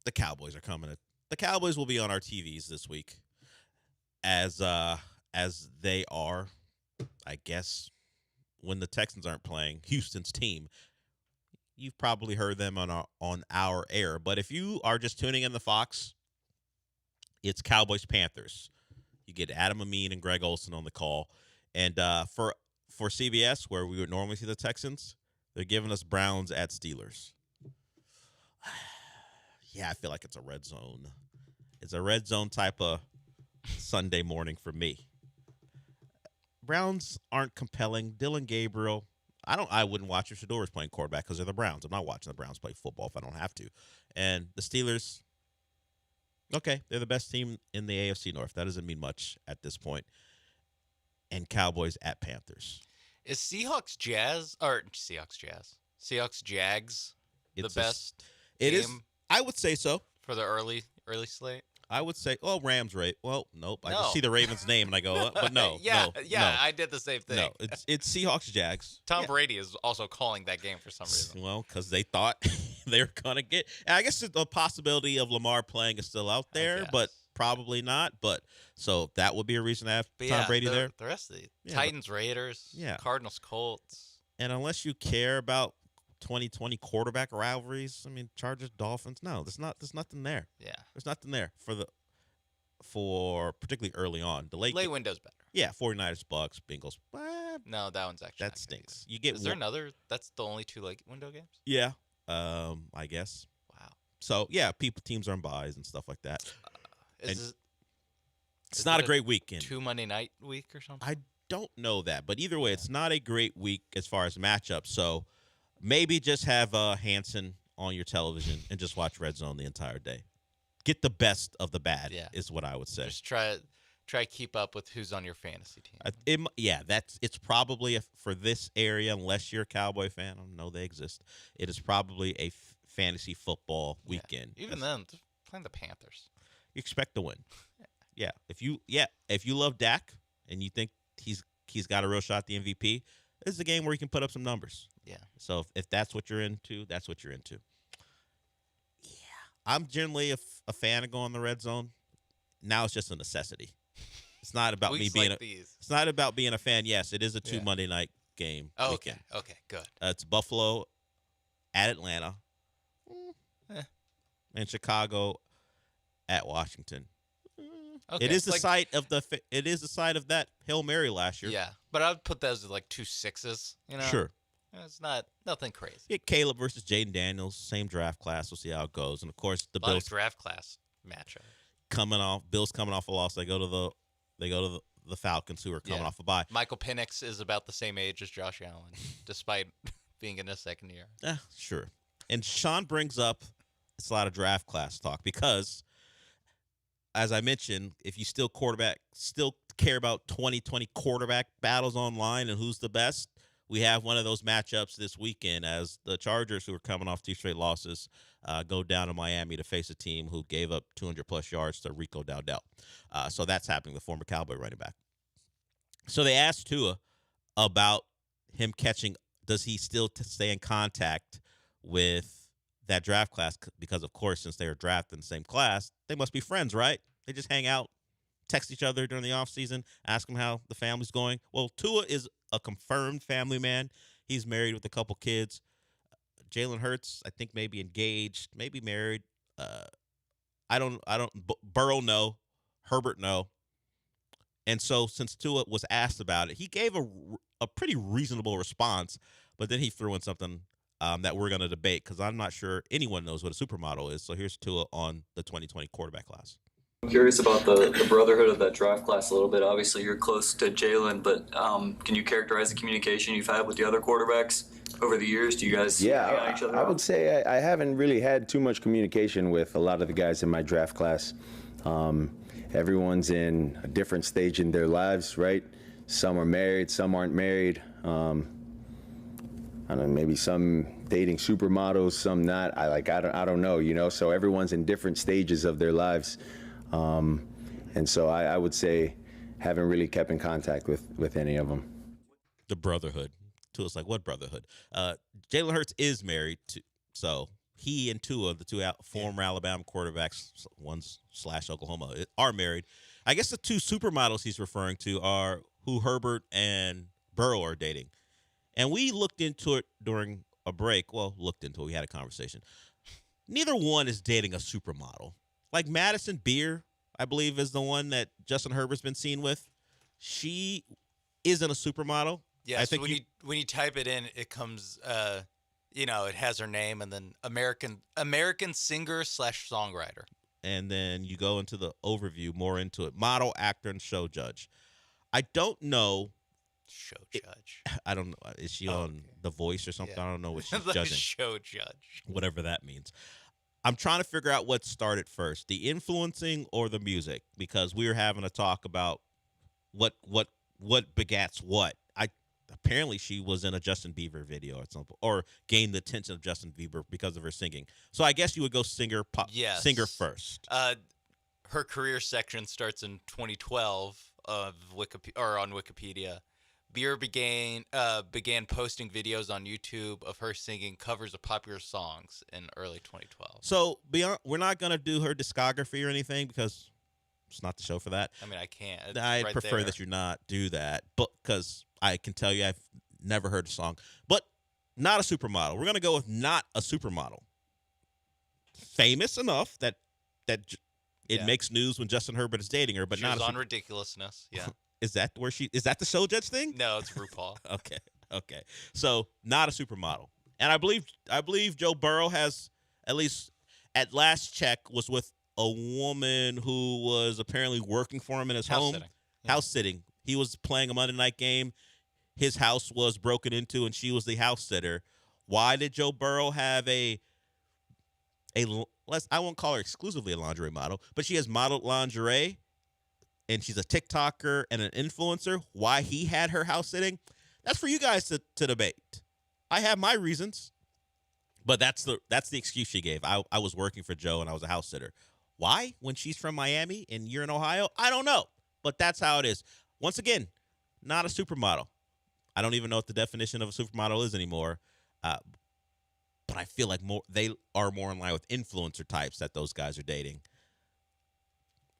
the Cowboys are coming. The Cowboys will be on our TVs this week, as they are, I guess, when the Texans aren't playing, Houston's team. You've probably heard them on our air, but if you are just tuning in the Fox, It's Cowboys-Panthers. You get Adam Amin and Greg Olson on the call. And for CBS, where we would normally see the Texans, they're giving us Browns at Steelers. Yeah, I feel like it's a red zone. It's a red zone type of Sunday morning for me. Browns aren't compelling. Dylan Gabriel, I wouldn't watch if Shador was playing quarterback because they're the Browns. I'm not watching the Browns play football if I don't have to. And the Steelers, okay, they're the best team in the AFC North. That doesn't mean much at this point. And Cowboys at Panthers. Is Seahawks Jags the best? It is. game I would say so. For the early slate? I would say, Rams, right? Well, nope. I No. just see the Ravens name and I go, but no. yeah, no, I did the same thing. No, it's Seahawks Jags. Tom Brady is also calling that game for some reason. Well, because they thought they were going to get. I guess the possibility of Lamar playing is still out there, but probably not. But so that would be a reason to have Tom Brady there. The rest of the Titans, Raiders, Cardinals, Colts. And unless you care about 2020 quarterback rivalries, I mean, Chargers, Dolphins, no, there's nothing there. Yeah. There's nothing there for particularly early on. The late window's better. Yeah, 49ers, Bucks, Bengals. No, that one's actually that stinks. You get Is there another? That's the only two late window games? Yeah. I guess. Wow. So, teams are on buys and stuff like that. It's it not a great weekend. 2 Monday night week or something? I don't know that, but either way, it's not a great week as far as matchups. So maybe just have Hanson on your television and just watch Red Zone the entire day. Get the best of the bad is what I would say. Just try to keep up with who's on your fantasy team. It's probably for this area, unless you're a Cowboy fan. I don't know they exist. It is probably a fantasy football weekend. Even then, they're playing the Panthers. You expect to win. Yeah. If you love Dak and you think he's got a real shot at the MVP, this is a game where you can put up some numbers. Yeah. So if that's what you're into, that's what you're into. Yeah. I'm generally a fan of going the red zone. Now it's just a necessity. It's not about me being it's not about being a fan. Yes, it is a 2 Monday night game. Okay, good. It's Buffalo at Atlanta and Chicago at Washington. Okay. It is the site of that Hail Mary last year. Yeah, but I'd put those as like 2 6s. Sure. It's nothing crazy. Get Caleb versus Jaden Daniels, same draft class. We'll see how it goes. And of course, the Bills draft class matchup Bills coming off a loss. They go to the Falcons, who are coming off a bye. Michael Penix is about the same age as Josh Allen, despite being in his second year. Yeah, sure. And Sean brings up it's a lot of draft class talk because, as I mentioned, if you still care about 2020 quarterback battles online and who's the best, we have one of those matchups this weekend as the Chargers, who are coming off 2 straight losses, go down to Miami to face a team who gave up 200-plus yards to Rico Dowdell. So that's happening, the former Cowboy running back. So they asked Tua about him catching, does he still stay in contact with that draft class? Because, of course, since they were drafted in the same class, they must be friends, right? They just hang out, text each other during the offseason, ask them how the family's going. Well, Tua is a confirmed family man. He's married with a couple kids. Jalen Hurts, I think, maybe engaged, maybe married. Burrow, no. Herbert, no. And so since Tua was asked about it, he gave a pretty reasonable response, but then he threw in something that we're going to debate because I'm not sure anyone knows what a supermodel is. So here's Tua on the 2020 quarterback class. I'm curious about the brotherhood of that draft class a little bit. Obviously, you're close to Jalen, but can you characterize the communication you've had with the other quarterbacks over the years? Do you guys hang on each other I would say I haven't really had too much communication with a lot of the guys in my draft class. Everyone's in a different stage in their lives, right? Some are married, some aren't married. I don't know, maybe some dating supermodels, some not. I don't know, So everyone's in different stages of their lives. And so I would say haven't really kept in contact with any of them. The brotherhood. Tua's like, what brotherhood? Jalen Hurts is married, so he and Tua, the two former Alabama quarterbacks, /Oklahoma, are married. I guess the two supermodels he's referring to are who Herbert and Burrow are dating. And we looked into it during a break. Well, we had a conversation. Neither one is dating a supermodel. Like Madison Beer I believe, is the one that Justin Herbert's been seen with. She isn't a supermodel. Yeah, I so think when you type it in, it comes, it has her name and then American singer/songwriter. And then you go into the overview, more into it. Model, actor, and show judge. I don't know. Show judge. I don't know. Is she on The Voice or something? Yeah. I don't know what she's The judging. show judge. Whatever that means. I'm trying to figure out what started first, the influencing or the music, because we were having a talk about what begats what. Apparently she was in a Justin Bieber video or something, or gained the attention of Justin Bieber because of her singing. So I guess you would go singer first. Her career section starts in 2012 on Wikipedia. Bieber began posting videos on YouTube of her singing covers of popular songs in early 2012. So we're not gonna do her discography or anything because it's not the show for that. I mean, I can't. It's I right prefer there. that you not do that, but because I can tell you I've never heard a song. But not a supermodel. We're gonna go with not a supermodel. Famous enough that it makes news when Justin Herbert is dating her, but She not was on Ridiculousness. Yeah. Is that the show judge thing? No, it's RuPaul. Okay. So not a supermodel. And I believe Joe Burrow has, at least at last check, was with a woman who was apparently working for him in his home. House sitting. He was playing a Monday night game. His house was broken into, and she was the house sitter. Why did Joe Burrow have I won't call her exclusively a lingerie model, but she has modeled lingerie, and she's a TikToker and an influencer. Why he had her house sitting? That's for you guys to debate. I have my reasons, but that's the excuse she gave. I was working for Joe, and I was a house sitter. Why? When she's from Miami and you're in Ohio? I don't know, but that's how it is. Once again, not a supermodel. I don't even know what the definition of a supermodel is anymore. But I feel like they are more in line with influencer types that those guys are dating.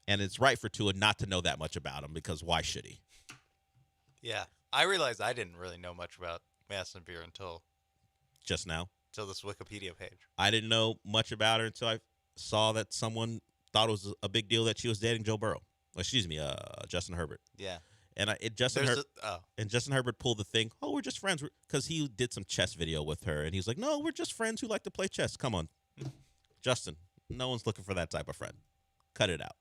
And it's right for Tua not to know that much about him, because why should he? Yeah. I realized I didn't really know much about Madison Beer until just now. Until this Wikipedia page. I didn't know much about her until I saw that someone thought it was a big deal that she was dating Joe Burrow. Excuse me, Justin Herbert. Yeah. And Justin Herbert pulled the thing, we're just friends, because he did some chess video with her, and he was like, no, we're just friends who like to play chess. Come on. Justin, no one's looking for that type of friend. Cut it out.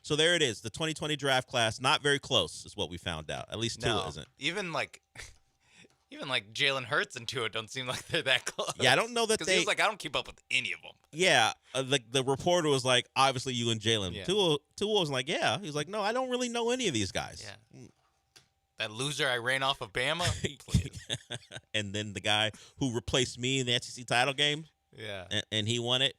So there it is. The 2020 draft class, not very close is what we found out. At least Tua isn't. Even like Jalen Hurts and Tua don't seem like they're that close. Yeah, I don't know that he was like, I don't keep up with any of them. Yeah, the reporter was like, obviously you and Jalen. Yeah. Tua was like, yeah. He was like, no, I don't really know any of these guys. Yeah. That loser I ran off of Bama. Please. And then the guy who replaced me in the SEC title game. Yeah. And he won it,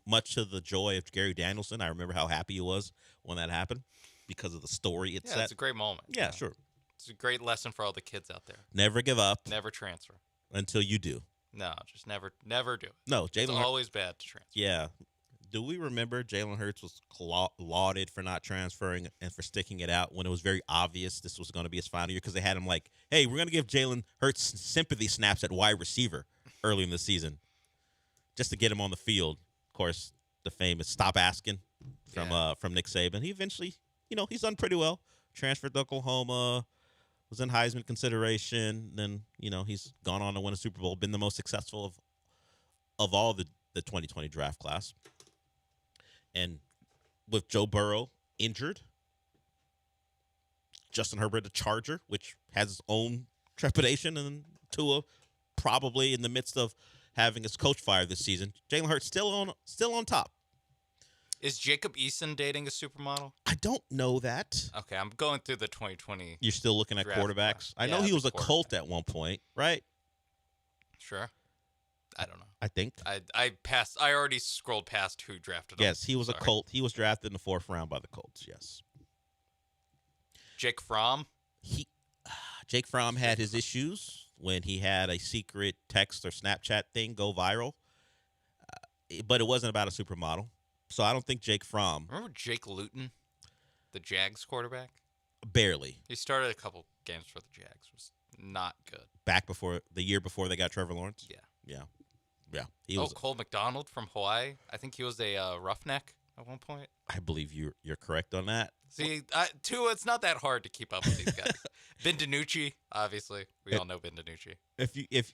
much to the joy of Gary Danielson. I remember how happy he was when that happened because of the story it set. It's a great moment. Yeah, sure. It's a great lesson for all the kids out there. Never give up. Never transfer. Until you do. No, just never do it. No, It's always bad to transfer. Yeah. Do we remember Jalen Hurts was lauded for not transferring and for sticking it out when it was very obvious this was going to be his final year, because they had him like, hey, we're going to give Jalen Hurts sympathy snaps at wide receiver early in the season just to get him on the field. Of course, the famous stop asking from Nick Saban. He eventually, he's done pretty well. Transferred to Oklahoma, was in Heisman consideration. Then, he's gone on to win a Super Bowl, been the most successful of all the 2020 draft class. And with Joe Burrow injured, Justin Herbert, a Charger, which has its own trepidation, and Tua probably in the midst of having his coach fired this season. Jalen Hurts still on top. Is Jacob Eason dating a supermodel? I don't know that. Okay, I'm going through the 2020. You're still looking at quarterbacks? I know he was a Colt at one point, right? Sure. I don't know. I think. I passed. I already scrolled past who drafted him. Yes, he was a Colt. He was drafted in the 4th round by the Colts, yes. Jake Fromm? Jake Fromm had his issues when he had a secret text or Snapchat thing go viral. But it wasn't about a supermodel. So I don't think Jake Fromm. Remember Jake Luton, the Jags quarterback? Barely. He started a couple games for the Jags. Was not good. The year before they got Trevor Lawrence? Yeah. Yeah. He was Cole McDonald from Hawaii. I think he was a roughneck. at one point. I believe you're correct on that. See, Tua, it's not that hard to keep up with these guys. Ben DiNucci, obviously, we all know Ben DiNucci.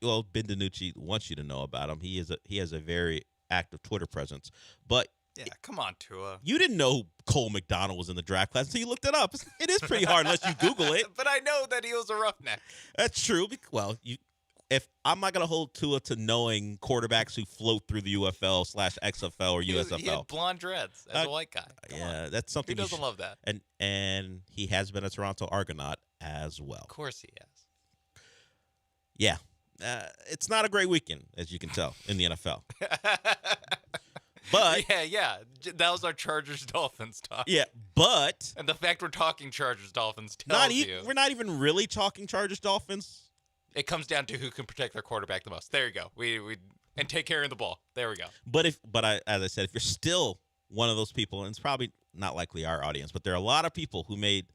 Well, Ben DiNucci wants you to know about him. He has a very active Twitter presence. But yeah, come on, Tua. You didn't know Cole McDonald was in the draft class until you looked it up. It is pretty hard unless you Google it. But I know that he was a roughneck. That's true. Well, if I'm not gonna hold Tua to knowing quarterbacks who float through the UFL/XFL or USFL. He had blonde dreads as a white guy. Come that's something. Who doesn't love that? And he has been a Toronto Argonaut as well. Of course he has. Yeah, it's not a great weekend, as you can tell, in the NFL. But yeah, that was our Chargers-Dolphins talk. Yeah, but and the fact we're talking Chargers-Dolphins tells you we're not even really talking Chargers-Dolphins. It comes down to who can protect their quarterback the most. There you go. We and take care of the ball. There we go. As I said, if you're still one of those people, and it's probably not likely our audience, but there are a lot of people who made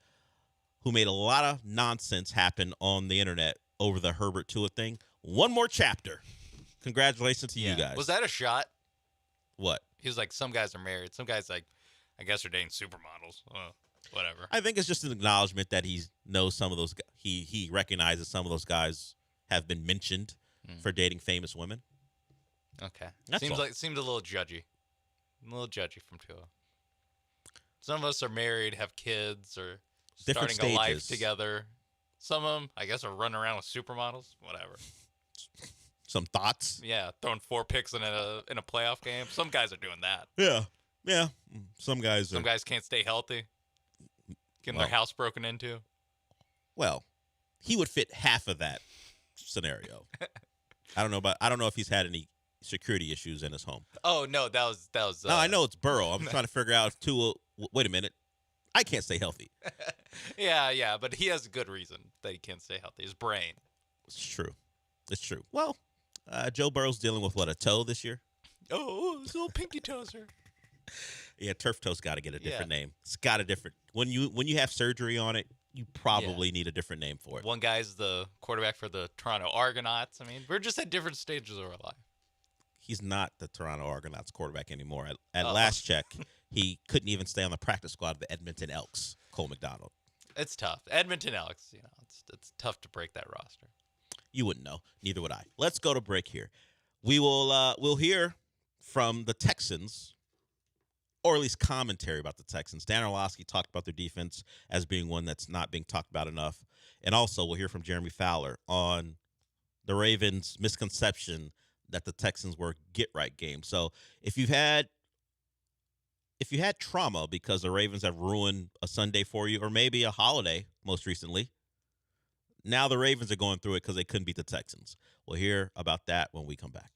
a lot of nonsense happen on the internet over the Herbert Tua thing. One more chapter. Congratulations to you guys. Was that a shot? What? He was like, some guys are married. Some guys, like, I guess, are dating supermodels. Whatever. I think it's just an acknowledgement that he knows some of those. He recognizes some of those guys have been mentioned for dating famous women. Okay. That's all. Seems a little judgy. A little judgy from Tua. Some of us are married, have kids, or Different starting a life stages. together. Some of them, I guess, are running around with supermodels. Whatever. Some thoughts? Yeah, throwing 4 picks in a playoff game. Some guys are doing that. Yeah. Some guys can't stay healthy. Getting their house broken into. Well, he would fit half of that scenario. I don't know if he's had any security issues in his home. Oh no, that was. No, I know it's Burrow. I'm trying to figure out if Tua. Wait a minute, I can't stay healthy. Yeah, but he has a good reason that he can't stay healthy. His brain. It's true. Well, Joe Burrow's dealing with a toe this year. Oh, his little pinky toeser. Yeah, turf toe's got to get a different name. It's got a different. When you have surgery on it, you probably need a different name for it. One guy's the quarterback for the Toronto Argonauts. I mean, we're just at different stages of our life. He's not the Toronto Argonauts quarterback anymore. At last check, he couldn't even stay on the practice squad of the Edmonton Elks. Cole McDonald. It's tough. Edmonton Elks. It's tough to break that roster. You wouldn't know. Neither would I. Let's go to break here. We'll hear from the Texans, or at least commentary about the Texans. Dan Orlovsky talked about their defense as being one that's not being talked about enough. And also we'll hear from Jeremy Fowler on the Ravens' misconception that the Texans were a get-right game. So if you had trauma because the Ravens have ruined a Sunday for you, or maybe a holiday most recently, now the Ravens are going through it because they couldn't beat the Texans. We'll hear about that when we come back.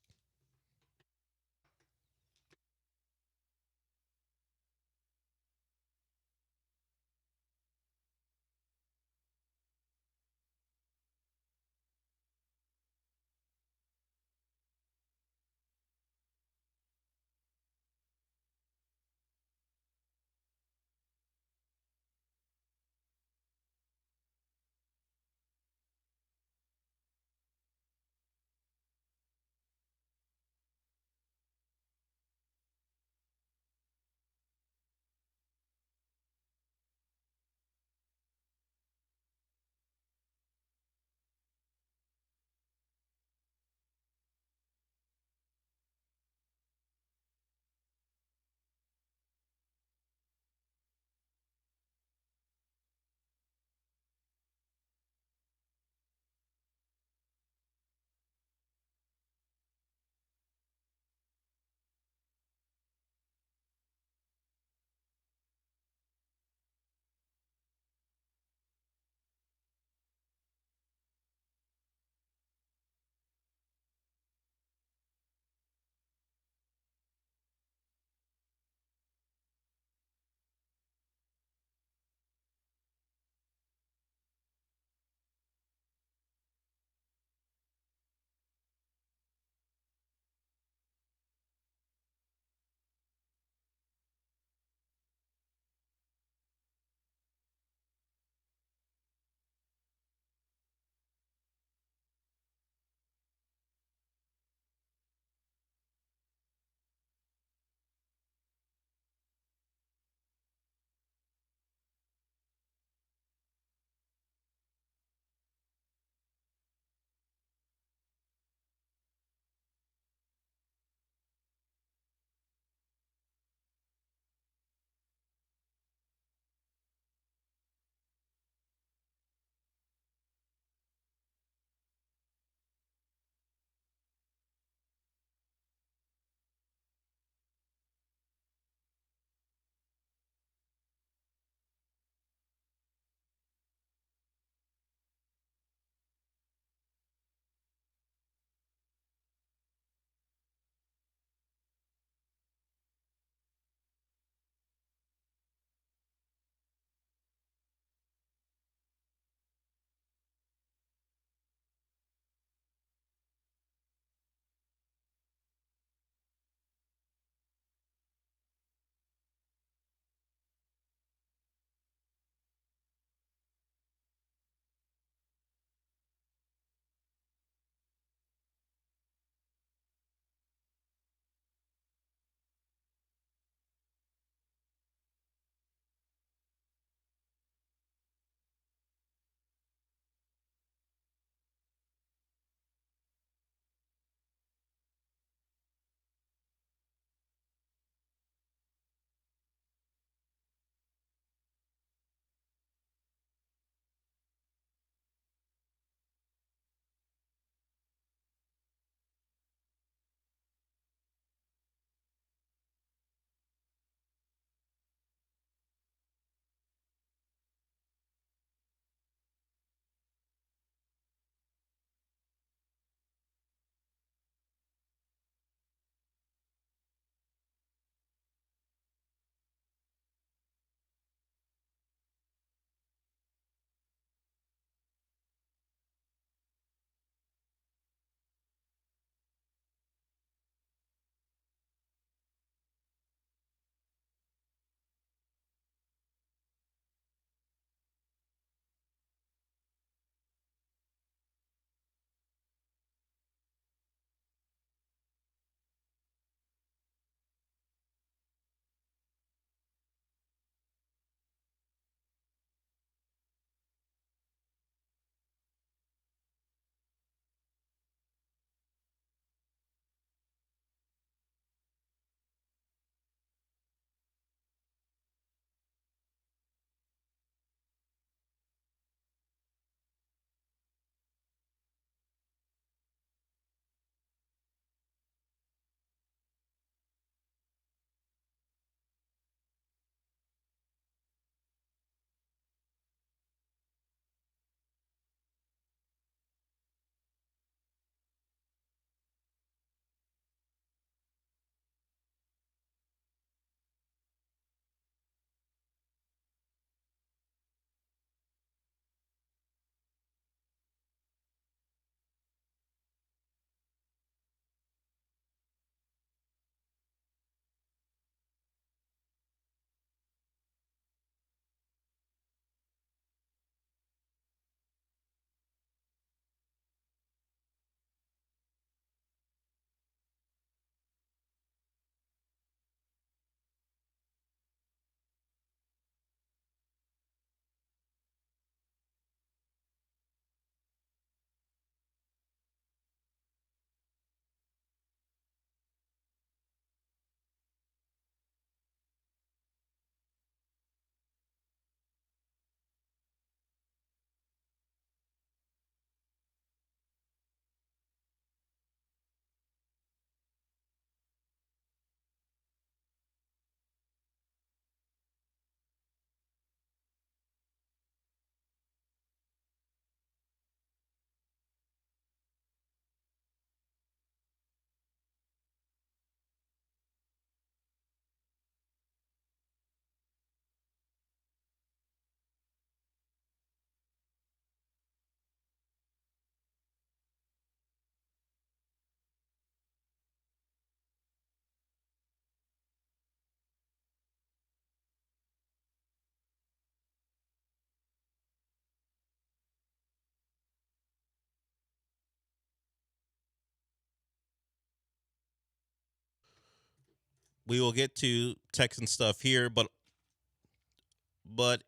we will get to Texan stuff here, but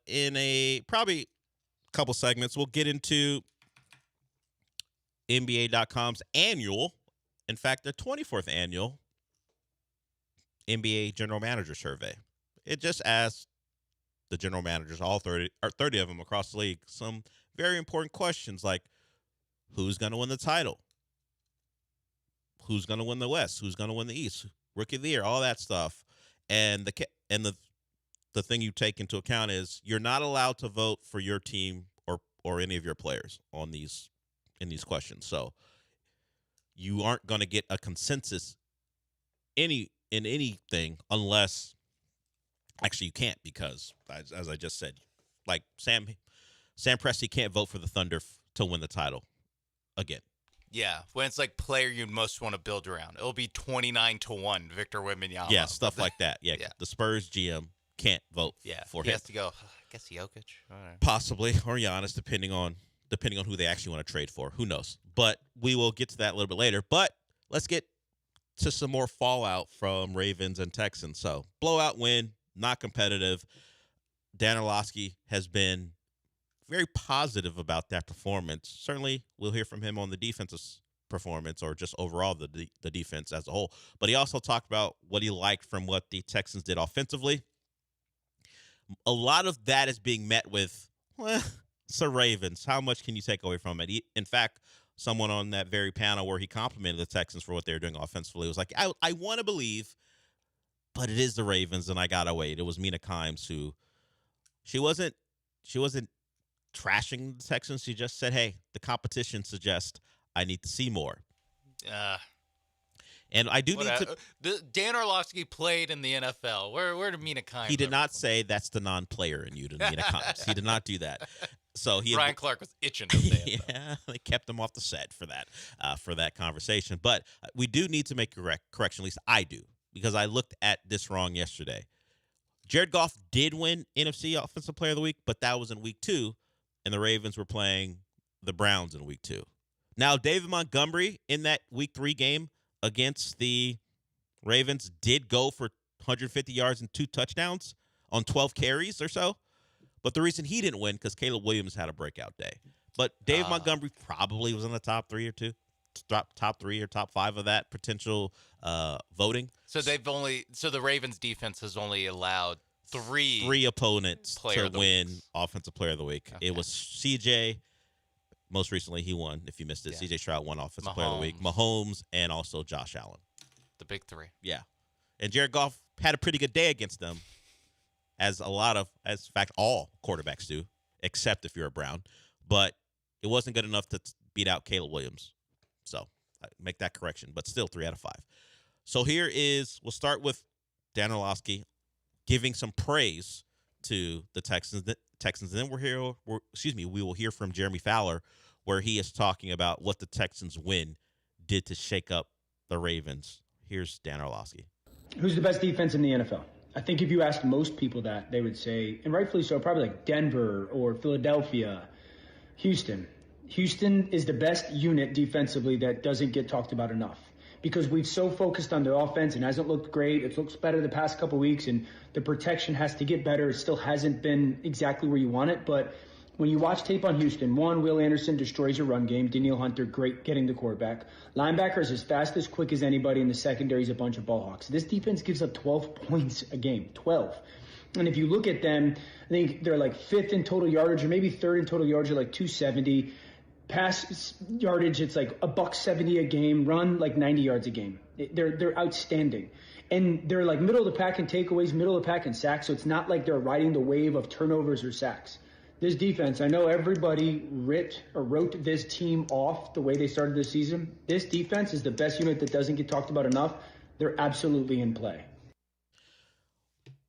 in a probably couple segments, we'll get into NBA.com's annual, in fact, their 24th annual NBA General Manager Survey. It just asked the general managers, all 30 of them across the league, some very important questions like who's going to win the title? Who's going to win the West? Who's going to win the East? Rookie of the Year, all that stuff. And the thing you take into account is you're not allowed to vote for your team or any of your players in these questions. So you aren't going to get a consensus in anything unless actually you can't, because as I just said, like Sam Presti can't vote for the Thunder to win the title again. Yeah, when it's like player you'd most want to build around, it'll be 29-1 Victor Wembanyama. Yeah, stuff like that. Yeah, the Spurs GM can't vote for him. He has to go. I guess Jokic, possibly, or Giannis, depending on who they actually want to trade for. Who knows? But we will get to that a little bit later. But let's get to some more fallout from Ravens and Texans. So blowout win, not competitive. Dan Orlovsky has been very positive about that performance. Certainly, we'll hear from him on the defensive performance or just overall the defense as a whole. But he also talked about what he liked from what the Texans did offensively. A lot of that is being met with, well, it's the Ravens. How much can you take away from it? In fact, someone on that very panel where he complimented the Texans for what they were doing offensively was like, I want to believe, but it is the Ravens, and I got to wait. It was Mina Kimes who she wasn't trashing the Texans. She just said, hey, the competition suggests I need to see more. And I do need to. Dan Orlovsky played in the NFL. Where did Mina Kimes? He did not say that's the non-player in you to Mina Kimes. He did not do that. So Ryan Clark was itching to say it. Yeah, they kept him off the set for that conversation. But we do need to make a correction. At least I do, because I looked at this wrong yesterday. Jared Goff did win NFC Offensive Player of the Week, but that was in Week 2, and the Ravens were playing the Browns in Week 2. Now, David Montgomery in that Week 3 game against the Ravens did go for 150 yards and 2 touchdowns on 12 carries or so. But the reason he didn't win because Caleb Williams had a breakout day. But Dave Montgomery probably was in the top 3 or top 5 of that potential voting. So the Ravens defense has only allowed three opponents to win Offensive Player of the Week. Okay. It was CJ. Most recently, he won. If you missed it, CJ Stroud won Offensive Player of the Week. Mahomes and also Josh Allen. The big 3. Yeah. And Jared Goff had a pretty good day against them, as in fact, all quarterbacks do, except if you're a Brown. But it wasn't good enough to beat out Caleb Williams. So I make that correction, but still 3 out of 5. So we'll start with Dan Orlovsky giving some praise to the Texans. And then we will hear from Jeremy Fowler, where he is talking about what the Texans win did to shake up the Ravens. Here's Dan Orlovsky. Who's the best defense in the NFL? I think if you asked most people that, they would say, and rightfully so, probably like Denver or Philadelphia, Houston. Houston is the best unit defensively that doesn't get talked about enough, because we've so focused on their offense and hasn't looked great. It looks better the past couple weeks, and the protection has to get better. It still hasn't been exactly where you want it, but when you watch tape on Houston, Will Anderson destroys your run game. Danielle Hunter, great getting the quarterback. Linebackers as fast, as quick as anybody, in the secondary is a bunch of ball hawks. This defense gives up 12 points a game, 12. And if you look at them, I think they're like 5th in total yardage, or maybe 3rd in total yardage, like 270. Pass yardage, it's like $170 a game. Run like 90 yards a game. They're outstanding. And they're like middle of the pack in takeaways, middle of the pack in sacks. So it's not like they're riding the wave of turnovers or sacks. This defense, I know everybody wrote this team off the way they started this season. This defense is the best unit that doesn't get talked about enough. They're absolutely in play.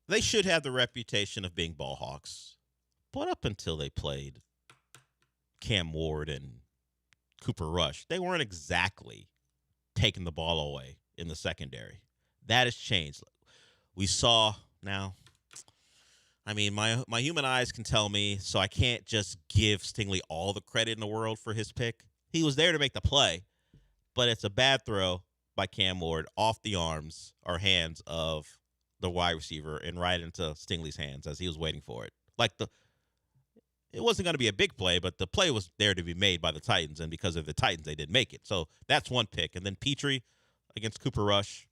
They should have the reputation of being ball hawks. But up until they played Cam Ward and Cooper Rush, they weren't exactly taking the ball away in the secondary. That has changed. We saw now, I mean, my human eyes can tell me, so I can't just give Stingley all the credit in the world for his pick. He was there to make the play, but it's a bad throw by Cam Ward off the arms or hands of the wide receiver and right into Stingley's hands as he was waiting for it. It wasn't going to be a big play, but the play was there to be made by the Titans, and because of the Titans, they didn't make it. So that's one pick. And then Petrie against Cooper Rush.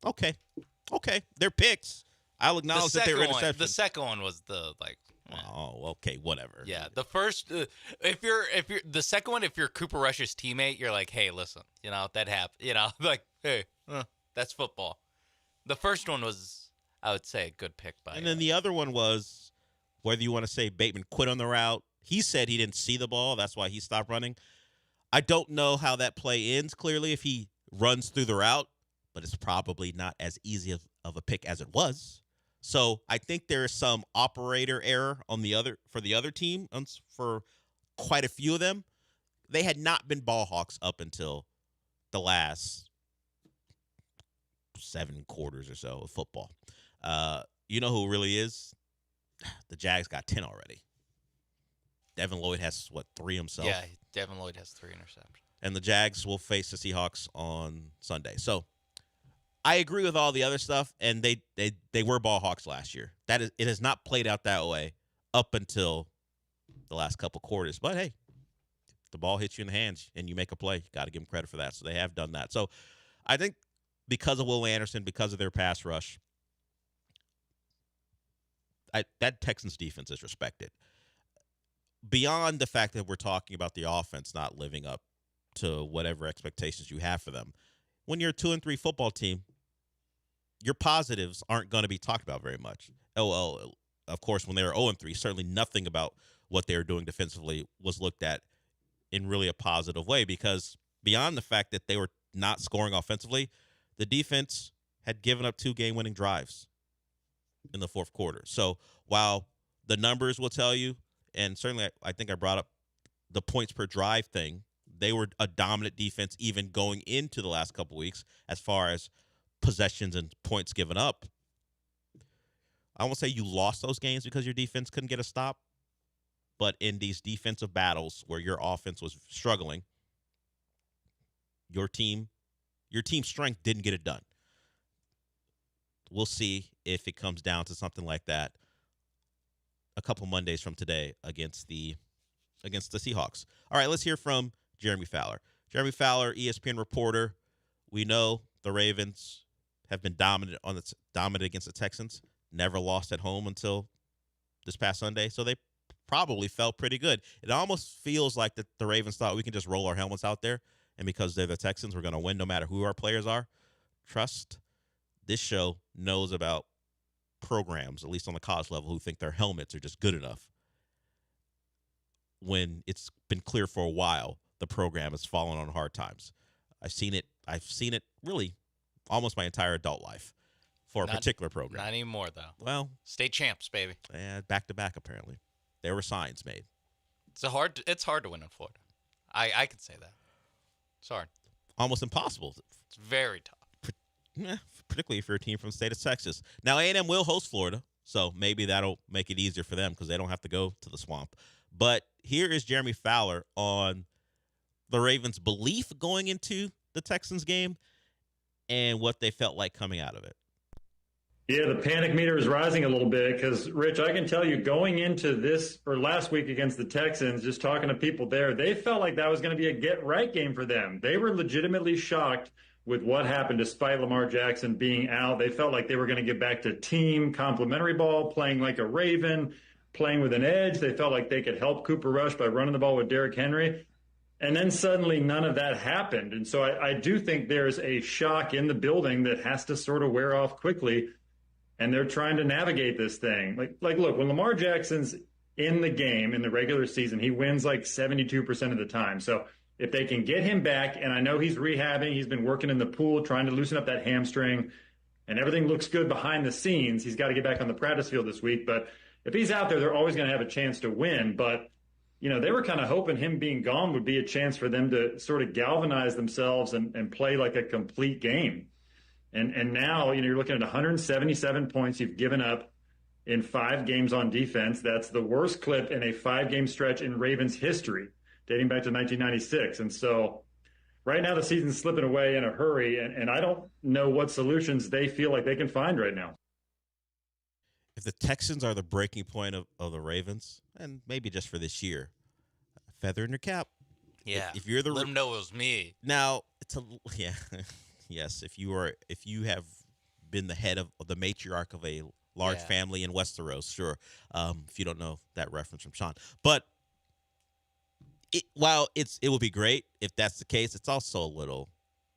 Okay. They're picks. I'll acknowledge that they were interceptions. The second one was Oh, okay, whatever. Yeah, the first, if you're the second one, if you're Cooper Rush's teammate, you're like, hey, listen, that happened, like, hey, that's football. The first one was, I would say, a good pick by. And then the other one was, whether you want to say Bateman quit on the route, he said he didn't see the ball, that's why he stopped running. I don't know how that play ends clearly if he runs through the route, but it's probably not as easy of a pick as it was. So I think there is some operator error for the other team for quite a few of them. They had not been ball hawks up until the last 7 quarters or so of football. You know who really is? The Jags got 10 already. Devin Lloyd has, 3 himself? Yeah, Devin Lloyd has 3 interceptions. And the Jags will face the Seahawks on Sunday. So I agree with all the other stuff, and they were ball hawks last year. It has not played out that way up until the last couple quarters. But hey, if the ball hits you in the hands and you make a play, you got to give them credit for that. So they have done that. So I think because of Will Anderson, because of their pass rush, that Texans defense is respected. Beyond the fact that we're talking about the offense not living up to whatever expectations you have for them, when you're a 2-3 football team, your positives aren't going to be talked about very much. Of course, when they were 0-3, certainly nothing about what they were doing defensively was looked at in really a positive way, because beyond the fact that they were not scoring offensively, the defense had given up 2 game-winning drives in the fourth quarter. So while the numbers will tell you, and certainly I think I brought up the points per drive thing, they were a dominant defense even going into the last couple weeks as far as possessions and points given up. I won't say you lost those games because your defense couldn't get a stop, but in these defensive battles where your offense was struggling, your team's strength didn't get it done. We'll see if it comes down to something like that a couple Mondays from today against the Seahawks. All right, let's hear from Jeremy Fowler. Jeremy Fowler, ESPN reporter. We know the Ravens have been dominant against the Texans. Never lost at home until this past Sunday, so they probably felt pretty good. It almost feels like the Ravens thought we can just roll our helmets out there, and because they're the Texans, we're going to win no matter who our players are. Trust, this show knows about programs, at least on the college level, who think their helmets are just good enough when it's been clear for a while the program has fallen on hard times. I've seen it really almost my entire adult life for a particular program. Not anymore, though. Well, state champs, baby. Yeah, back-to-back, apparently. There were signs made. It's hard to win in Florida. I can say that. It's hard. Almost impossible. It's very tough. Particularly if you're a team from the state of Texas. Now, A&M will host Florida, so maybe that'll make it easier for them because they don't have to go to the swamp. But here is Jeremy Fowler on the Ravens' belief going into the Texans game and what they felt like coming out of it. Yeah, the panic meter is rising a little bit because, Rich, I can tell you going into this or last week against the Texans, just talking to people there, they felt like that was going to be a get-right game for them. They were legitimately shocked with what happened despite Lamar Jackson being out. They felt like they were going to get back to team complementary ball, playing like a Raven, playing with an edge. They felt like they could help Cooper Rush by running the ball with Derrick Henry. And then suddenly none of that happened. And so I do think there's a shock in the building that has to sort of wear off quickly. And they're trying to navigate this thing. Like, look, when Lamar Jackson's in the game in the regular season, he wins like 72% of the time. So if they can get him back, and I know he's rehabbing, he's been working in the pool, trying to loosen up that hamstring, and everything looks good behind the scenes. He's got to get back on the practice field this week. But if he's out there, they're always going to have a chance to win. But, you know, they were kind of hoping him being gone would be a chance for them to sort of galvanize themselves and play like a complete game. And now, you know, you're looking at 177 points you've given up in 5 games on defense. That's the worst clip in a 5-game stretch in Ravens history, dating back to 1996. And so right now the season's slipping away in a hurry, and I don't know what solutions they feel like they can find right now. If the Texans are the breaking point of the Ravens, and maybe just for this year, feather in your cap. Yeah. If you're the let them know it was me. Now it's yes. If you have been the head of the matriarch of a large family in Westeros, sure. If you don't know that reference from Sean, but while it would be great if that's the case, it's also a little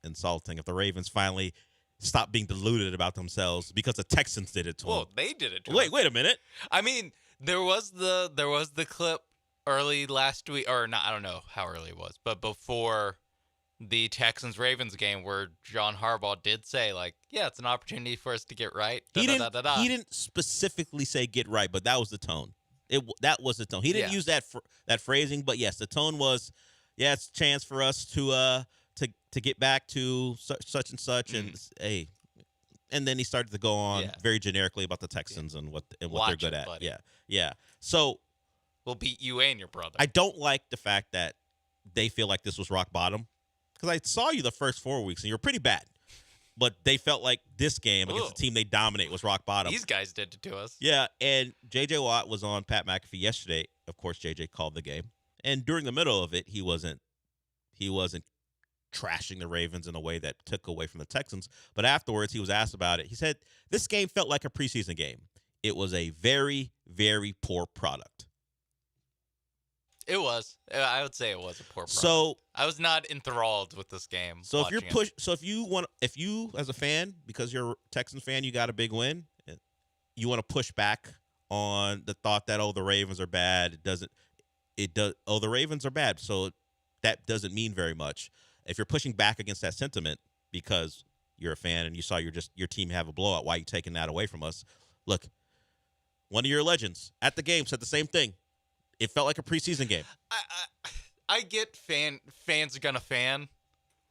insulting if the Ravens finally stop being deluded about themselves because the Texans did it to them. Well, they did it to Wait, them. wait a minute. I mean, there was the clip early last week, or not, I don't know how early it was, but before the Texans-Ravens game where John Harbaugh did say, like, yeah, it's an opportunity for us to get right. He didn't specifically say get right, but that was the tone. That was the tone. He didn't use that phrasing, but yes, the tone was, yeah, it's a chance for us to get back to such and such, and hey, and then he started to go on very generically about the Texans and what they're good at. Buddy. Yeah. So we'll beat you and your brother. I don't like the fact that they feel like this was rock bottom, because I saw you the first 4 weeks and you were pretty bad, but they felt like this game against the team they dominate was rock bottom. These guys did it to us. Yeah, and J.J. Watt was on Pat McAfee yesterday. Of course, J.J. called the game, and during the middle of it, he wasn't trashing the Ravens in a way that took away from the Texans. But afterwards, he was asked about it. He said, this game felt like a preseason game. It was a very, very poor product. It was. I would say it was a poor product. So I was not enthralled with this game. So if you as a fan, because you're a Texans fan, you got a big win, you want to push back on the thought that, the Ravens are bad. The Ravens are bad. So that doesn't mean very much. If you're pushing back against that sentiment because you're a fan and you saw your team have a blowout, why are you taking that away from us? Look, one of your legends at the game said the same thing. It felt like a preseason game. I get fans are gonna fan,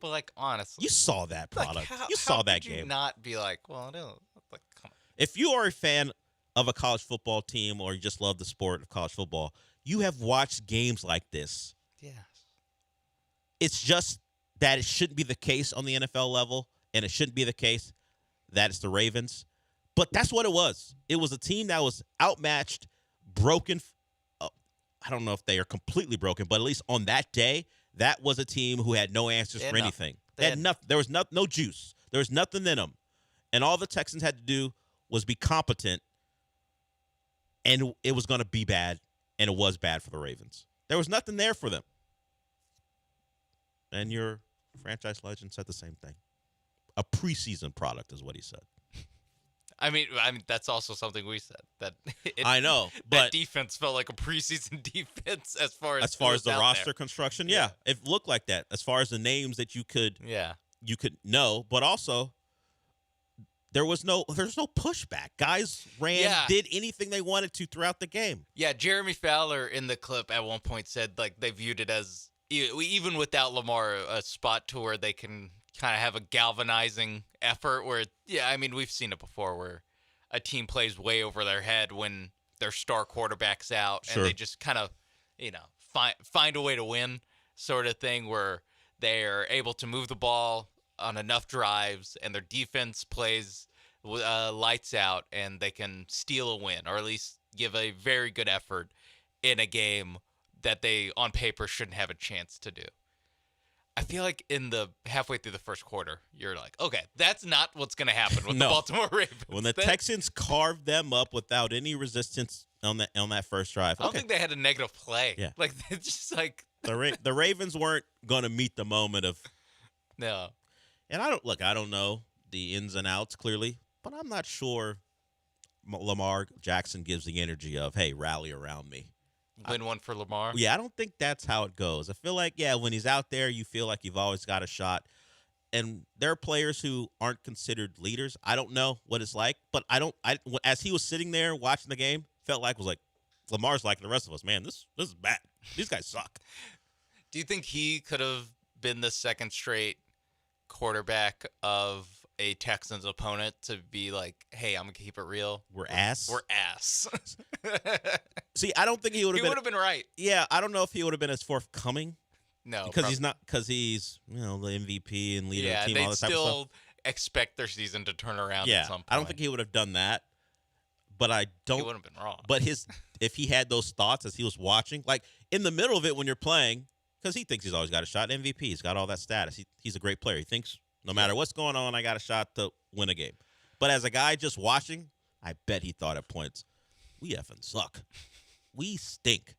but like honestly, you saw that product. Like, you saw that could you game. Not be like, well, no. Like, come on. If you are a fan of a college football team or you just love the sport of college football, you have watched games like this. Yes. It's just that it shouldn't be the case on the NFL level, and it shouldn't be the case that it's the Ravens. But that's what it was. It was a team that was outmatched, broken. I don't know if they are completely broken, but at least on that day, that was a team who had no answers for anything. They had nothing. There was no juice. There was nothing in them. And all the Texans had to do was be competent, and it was going to be bad, and it was bad for the Ravens. There was nothing there for them. And your franchise legend said the same thing. A preseason product is what he said. I mean, that's also something we said. That I know, but that defense felt like a preseason defense as far as the roster construction. Yeah, it looked like that. As far as the names that you could know, but also there's no pushback. Guys did anything they wanted to throughout the game. Yeah, Jeremy Fowler in the clip at one point said like they viewed it as, even without Lamar, a spot to where they can kind of have a galvanizing effort where, we've seen it before where a team plays way over their head when their star quarterback's out and they just kind of, find a way to win sort of thing where they're able to move the ball on enough drives and their defense plays lights out and they can steal a win or at least give a very good effort in a game that they on paper shouldn't have a chance to do. I feel like in the halfway through the first quarter, you're like, okay, that's not what's going to happen with the Baltimore Ravens. When the Texans carved them up without any resistance on that first drive. I don't think they had a negative play. Yeah. Like, it's just like the Ravens weren't going to meet the moment of. No. And I don't know the ins and outs clearly, but I'm not sure Lamar Jackson gives the energy of, hey, rally around me. Win one for Lamar? Yeah, I don't think that's how it goes. I feel like, when he's out there, you feel like you've always got a shot. And there are players who aren't considered leaders. I don't know what it's like, but as he was sitting there watching the game, felt like Lamar's like the rest of us. Man, this is bad. These guys suck. Do you think he could have been the second straight quarterback of a Texans opponent to be like, hey, I'm going to keep it real? We're ass. See, I don't think he would have been. He would have been right. Yeah, I don't know if he would have been as forthcoming No, because he's the MVP and leader of the team, they'd all that type of stuff. still expect their season to turn around Yeah, at some point. I don't think he would have done that, but I don't. He wouldn't have been wrong. But if he had those thoughts as he was watching, like in the middle of it when you're playing, because he thinks he's always got a shot. MVP, he's got all that status. He's a great player. He thinks no matter what's going on, I got a shot to win a game. But as a guy just watching, I bet he thought at points, we effing suck. We stink.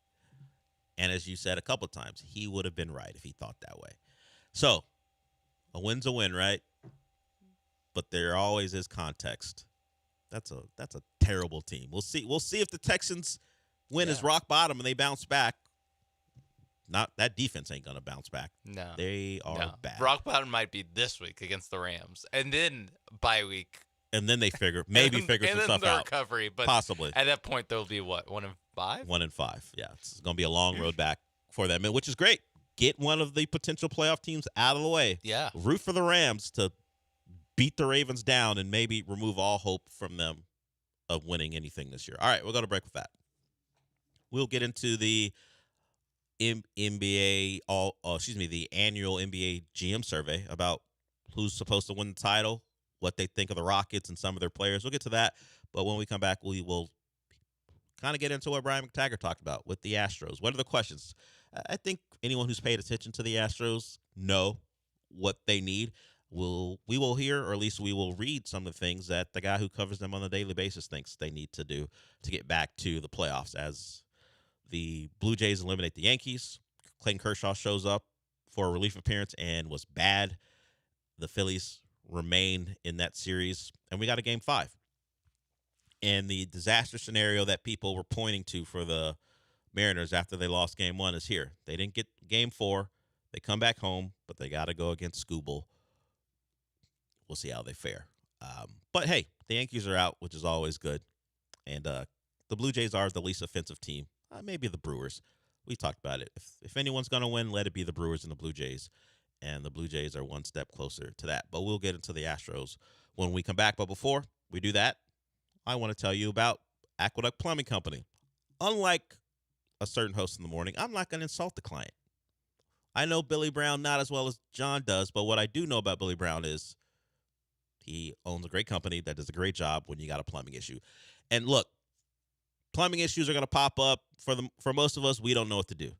And as you said a couple times, he would have been right if he thought that way. So, a win's a win, right? But there always is context. That's a terrible team. We'll see if the Texans win is rock bottom and they bounce back. Not that defense ain't gonna bounce back. No, they are bad. Rock bottom might be this week against the Rams, and then bye week. And then they figure some stuff the out. Recovery, but possibly at that point they'll be what 1-5. 1-5. Yeah, it's gonna be a long road back for them, which is great. Get one of the potential playoff teams out of the way. Yeah, root for the Rams to beat the Ravens down and maybe remove all hope from them of winning anything this year. All right, we'll go to break with that. We'll get into the the annual NBA GM survey about who's supposed to win the title, what they think of the Rockets and some of their players. We'll get to that, but when we come back, we will kind of get into what Brian McTaggart talked about with the Astros. What are the questions? I think anyone who's paid attention to the Astros know what they need. We will hear, or at least we will read some of the things that the guy who covers them on a daily basis thinks they need to do to get back to the playoffs. As the Blue Jays eliminate the Yankees, Clayton Kershaw shows up for a relief appearance and was bad. The Phillies remain in that series, and we got a Game 5. And the disaster scenario that people were pointing to for the Mariners after they lost Game 1 is here. They didn't get Game 4. They come back home, but they got to go against Skubal. We'll see how they fare. But, hey, the Yankees are out, which is always good. And the Blue Jays are the least offensive team. Maybe the Brewers. We talked about it. If anyone's going to win, let it be the Brewers and the Blue Jays. And the Blue Jays are one step closer to that. But we'll get into the Astros when we come back. But before we do that, I want to tell you about Aqueduct Plumbing Company. Unlike a certain host in the morning, I'm not going to insult the client. I know Billy Brown not as well as John does, but what I do know about Billy Brown is he owns a great company that does a great job when you got a plumbing issue. And look, plumbing issues are going to pop up. For most of us, we don't know what to do.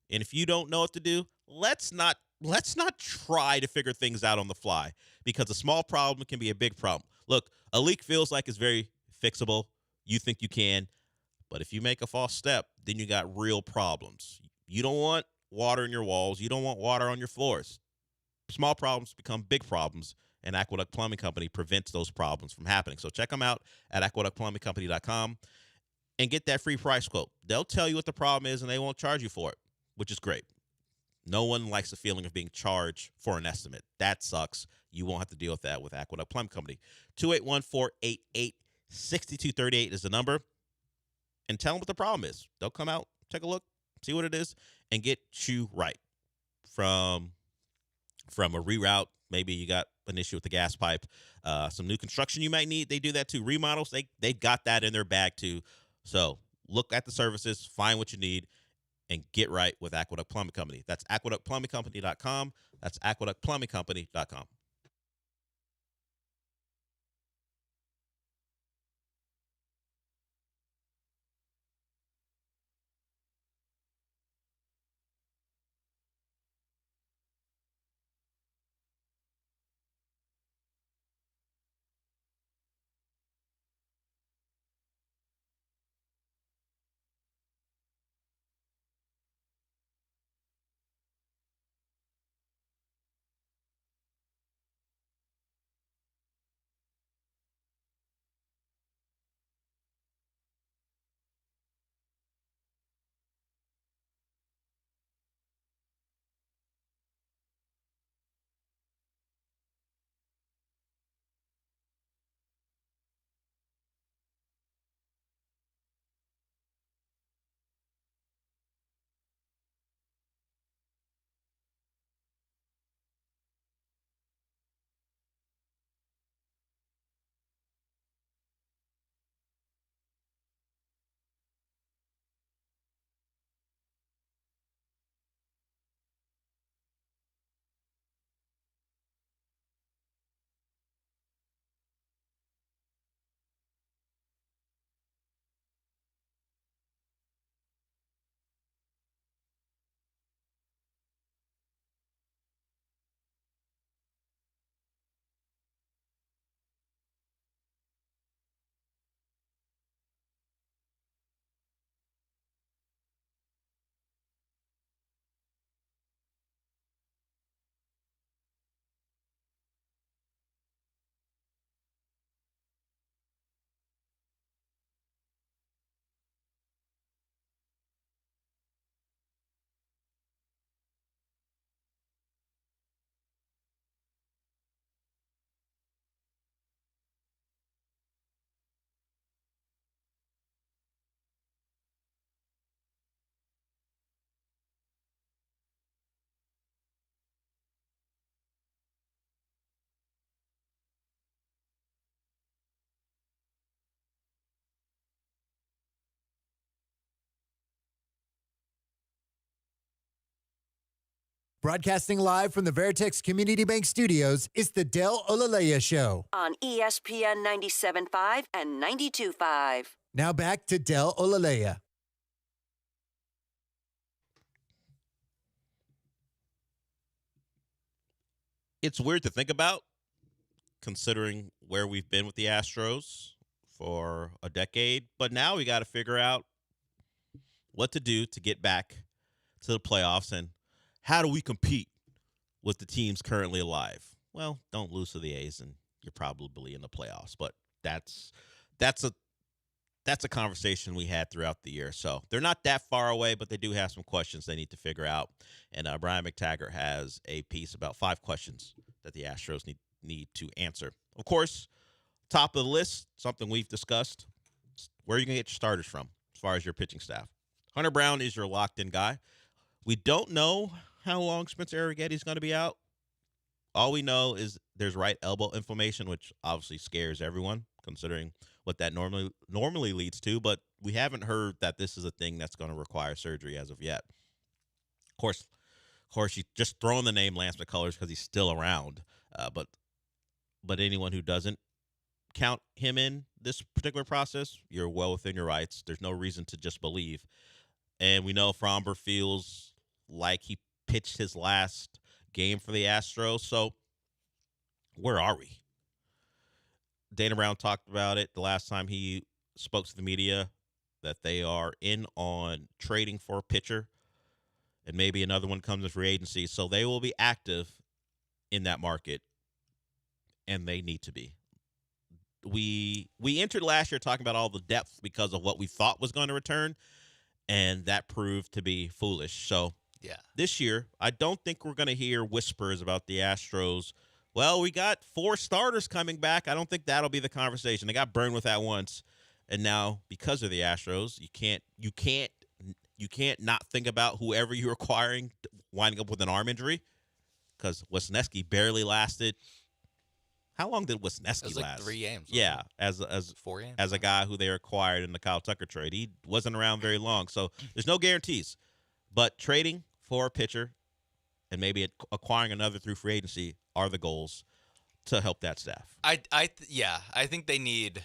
And if you don't know what to do, let's not try to figure things out on the fly, because a small problem can be a big problem. Look, a leak feels like it's very fixable. You think you can, but if you make a false step, then you got real problems. You don't want water in your walls. You don't want water on your floors. Small problems become big problems, and Aqueduct Plumbing Company prevents those problems from happening. So check them out at aqueductplumbingcompany.com and get that free price quote. They'll tell you what the problem is, and they won't charge you for it, which is great. No one likes the feeling of being charged for an estimate. That sucks. You won't have to deal with that with Aqueduct Plumbing Company. 281-488-6238 is the number. And tell them what the problem is. They'll come out, take a look, see what it is, and get you right. From a reroute, maybe you got an issue with the gas pipe, some new construction you might need. They do that too. Remodels, they got that in their bag too. So look at the services, find what you need, and get right with Aqueduct Plumbing Company. That's aqueductplumbingcompany.com. That's aqueductplumbingcompany.com. Broadcasting live from the Veritex Community Bank Studios, it's the Del Olaleya Show. On ESPN 97.5 and 92.5. Now back to Del Olaleya. It's weird to think about, considering where we've been with the Astros for a decade. But now we got to figure out what to do to get back to the playoffs and how do we compete with the teams currently alive. Well, don't lose to the A's and you're probably in the playoffs. But that's a conversation we had throughout the year. So they're not that far away, but they do have some questions they need to figure out. And Brian McTaggart has a piece about 5 questions that the Astros need to answer. Of course, top of the list, something we've discussed, where are you going to get your starters from as far as your pitching staff? Hunter Brown is your locked-in guy. We don't know how long Spencer Arrighetti is going to be out. All we know is there's right elbow inflammation, which obviously scares everyone, considering what that normally leads to. But we haven't heard that this is a thing that's going to require surgery as of yet. Of course, you just throwing the name Lance McCullers because he's still around. But anyone who doesn't count him in this particular process, you're well within your rights. There's no reason to just believe. And we know Fromber feels like he pitched his last game for the Astros. So where are we? Dana Brown talked about it the last time he spoke to the media, that they are in on trading for a pitcher, and maybe another one comes in free agency. So they will be active in that market, and they need to be. We entered last year talking about all the depth because of what we thought was going to return, and that proved to be foolish. So yeah, this year, I don't think we're going to hear whispers about the Astros. Well, we got 4 starters coming back. I don't think that'll be the conversation. They got burned with that once, and now because of the Astros, you can't not think about whoever you're acquiring winding up with an arm injury, because Wisniewski barely lasted. How long did Wisniewski like last? 3 games. Yeah, as 4 games. As a guy who they acquired in the Kyle Tucker trade, he wasn't around very long. So there's no guarantees. But trading for a pitcher and maybe acquiring another through free agency are the goals to help that staff. I think they need.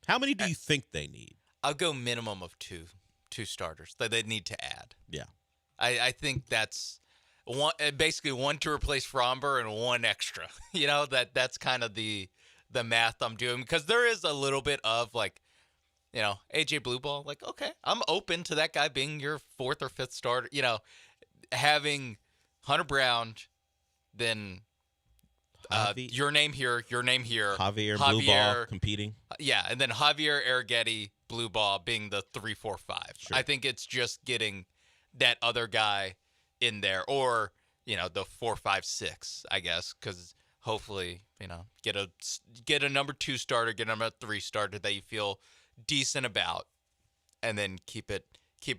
How many do you think they need? I'll go minimum of two starters that they need to add. Yeah, I think that's basically one to replace Fromber and one extra. You know, that's kind of the math I'm doing, because there is a little bit of like, you know, AJ Blueball. Like, okay, I'm open to that guy being your 4th or 5th starter. You know, having Hunter Brown, then your name here, Javier Blueball competing. Yeah, and then Javier Arrighetti, Blueball being the 3, 4, 5. Sure. I think it's just getting that other guy in there, or you know, the 4, 5, 6, I guess, because hopefully, you know, get a number 2 starter, get a number 3 starter that you feel decent about, and then keep it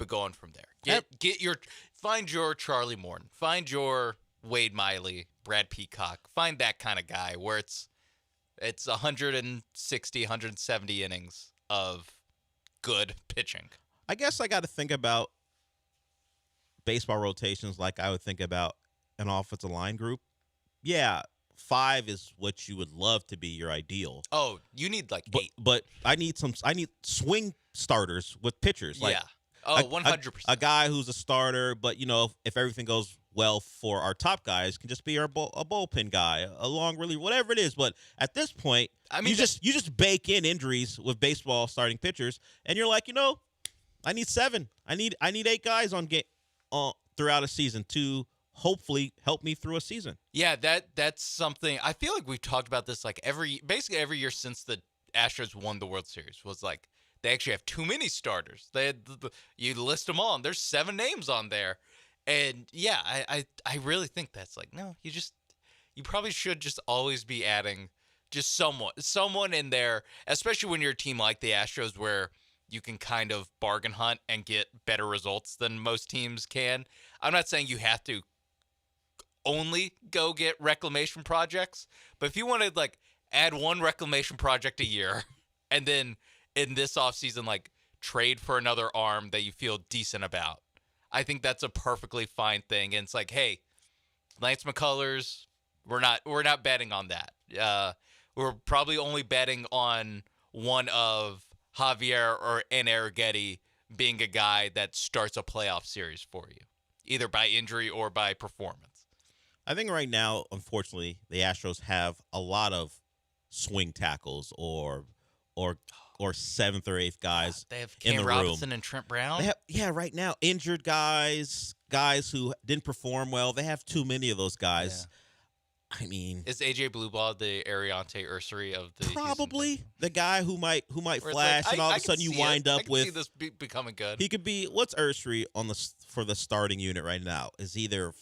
going from there. Find your Charlie Morton, find your Wade Miley, Brad Peacock, find that kind of guy where it's 160, 170 innings of good pitching. I guess I got to think about baseball rotations like I would think about an offensive line group. Yeah, 5 is what you would love to be your ideal. Oh, you need like 8. But I need swing starters with pitchers. Like, yeah. Oh, 100%. A guy who's a starter, but you know, if everything goes well for our top guys, can just be a bullpen guy, a long reliever, whatever it is. But at this point, I mean, you just bake in injuries with baseball starting pitchers, and you're like, you know, I need 7. I need 8 guys on throughout a season to hopefully help me through a season. Yeah, that's something. I feel like we've talked about this like basically every year since the Astros won the World Series, was like they actually have too many starters. You list them all, and there's 7 names on there. And yeah, I really think that's like, no, you probably should just always be adding just someone in there, especially when you're a team like the Astros where you can kind of bargain hunt and get better results than most teams can. I'm not saying you have to only go get reclamation projects, but if you want to like add 1 reclamation project a year and then in this offseason like trade for another arm that you feel decent about, I think that's a perfectly fine thing. And it's like, hey, Lance McCullers, we're not betting on that. We're probably only betting on one of Javier or Arrighetti being a guy that starts a playoff series for you, either by injury or by performance. I think right now, unfortunately, the Astros have a lot of swing tackles or seventh or eighth guys They have in Cam the Robinson room. and Trent Brown. Right now, injured guys who didn't perform well. They have too many of those guys. I mean, is AJ Blueball the Ariante Ursary of the probably the guy who might Where flash, it's like, and all I of a sudden can you see wind it. I up can with see this becoming good. He could be what's Ursary for the starting unit right now? Is either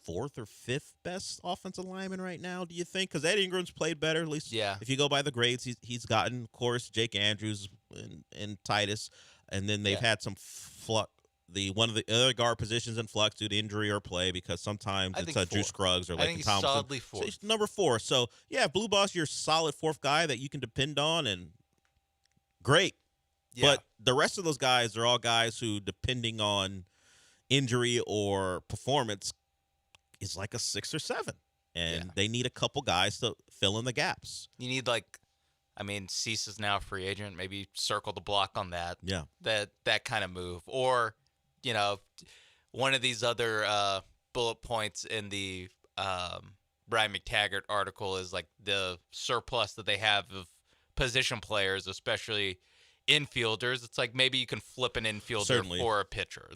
fourth or fifth best offensive lineman right now? Do you think? Because Eddie Ingram's played better, at least. Yeah. If you go by the grades, he's gotten, of course, Jake Andrews and Titus, and then they've had some flux. One of the other guard positions in flux due to injury or play because sometimes it's Drew Scruggs or Laken Thompson. Solidly fourth. So he's number 4. So yeah, Blue Boss, you're a solid fourth guy that you can depend on, and great. Yeah. But the rest of those guys are all guys who, depending on injury or performance, is like a 6 or 7, and they need a couple guys to fill in the gaps. You need Cease is now a free agent. Maybe circle the block on that. Yeah. That kind of move. Or, one of these other bullet points in the Brian McTaggart article is like the surplus that they have of position players, especially infielders. It's like maybe you can flip an infielder for a pitcher.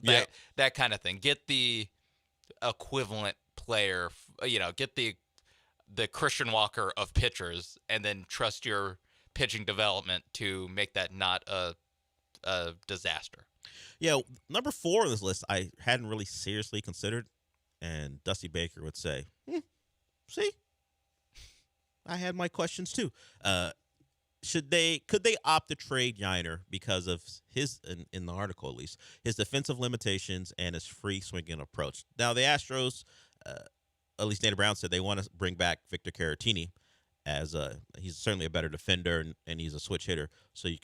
That kind of thing. Get the equivalent player, get the Christian Walker of pitchers, and then trust your pitching development to make that not a disaster. Yeah, number 4 on this list I hadn't really seriously considered, and Dusty Baker would say, see, I had my questions too. Could they opt to trade Yiner because of his, in the article at least, his defensive limitations and his free swinging approach? Now the Astros, at least Dana Brown said they want to bring back Victor Caratini as he's certainly a better defender and he's a switch hitter, so he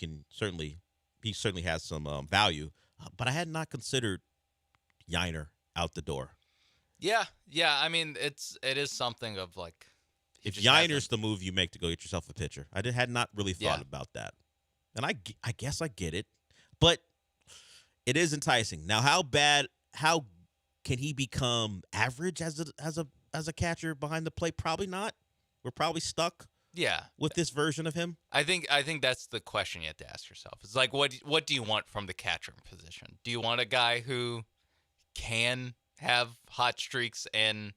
certainly has some value. But I had not considered Yiner out the door. Yeah. I mean, it is something of like, if Yiner's the move you make to go get yourself a pitcher, I had not really thought about that, and I guess I get it, but it is enticing. Now, how can he become average as a catcher behind the plate? Probably not. We're probably stuck. Yeah. With this version of him? I think that's the question you have to ask yourself. It's like, what do you want from the catcher position? Do you want a guy who can have hot streaks and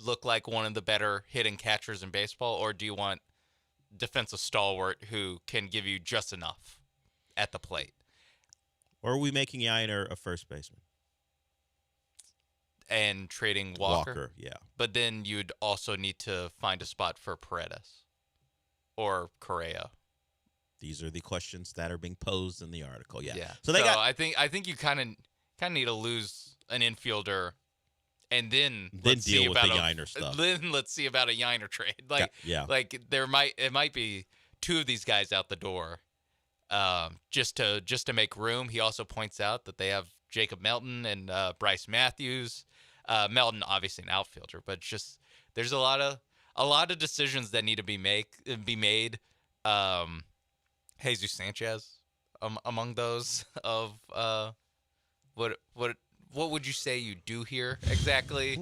look like one of the better hitting catchers in baseball, or do you want defensive stalwart who can give you just enough at the plate? Or are we making Yiner a first baseman? And trading Walker? Yeah. But then you'd also need to find a spot for Paredes or Correa. These are the questions that are being posed in the article. Yeah. So I think you kind of need to lose an infielder, and then deal with the Yiner stuff. Then let's see about a Yiner trade. Like it might be 2 of these guys out the door, just to make room. He also points out that they have Jacob Melton and Bryce Matthews. Melton obviously an outfielder, but just there's a lot of decisions that need to be made. Jesus Sanchez among those of what would you say you do here exactly?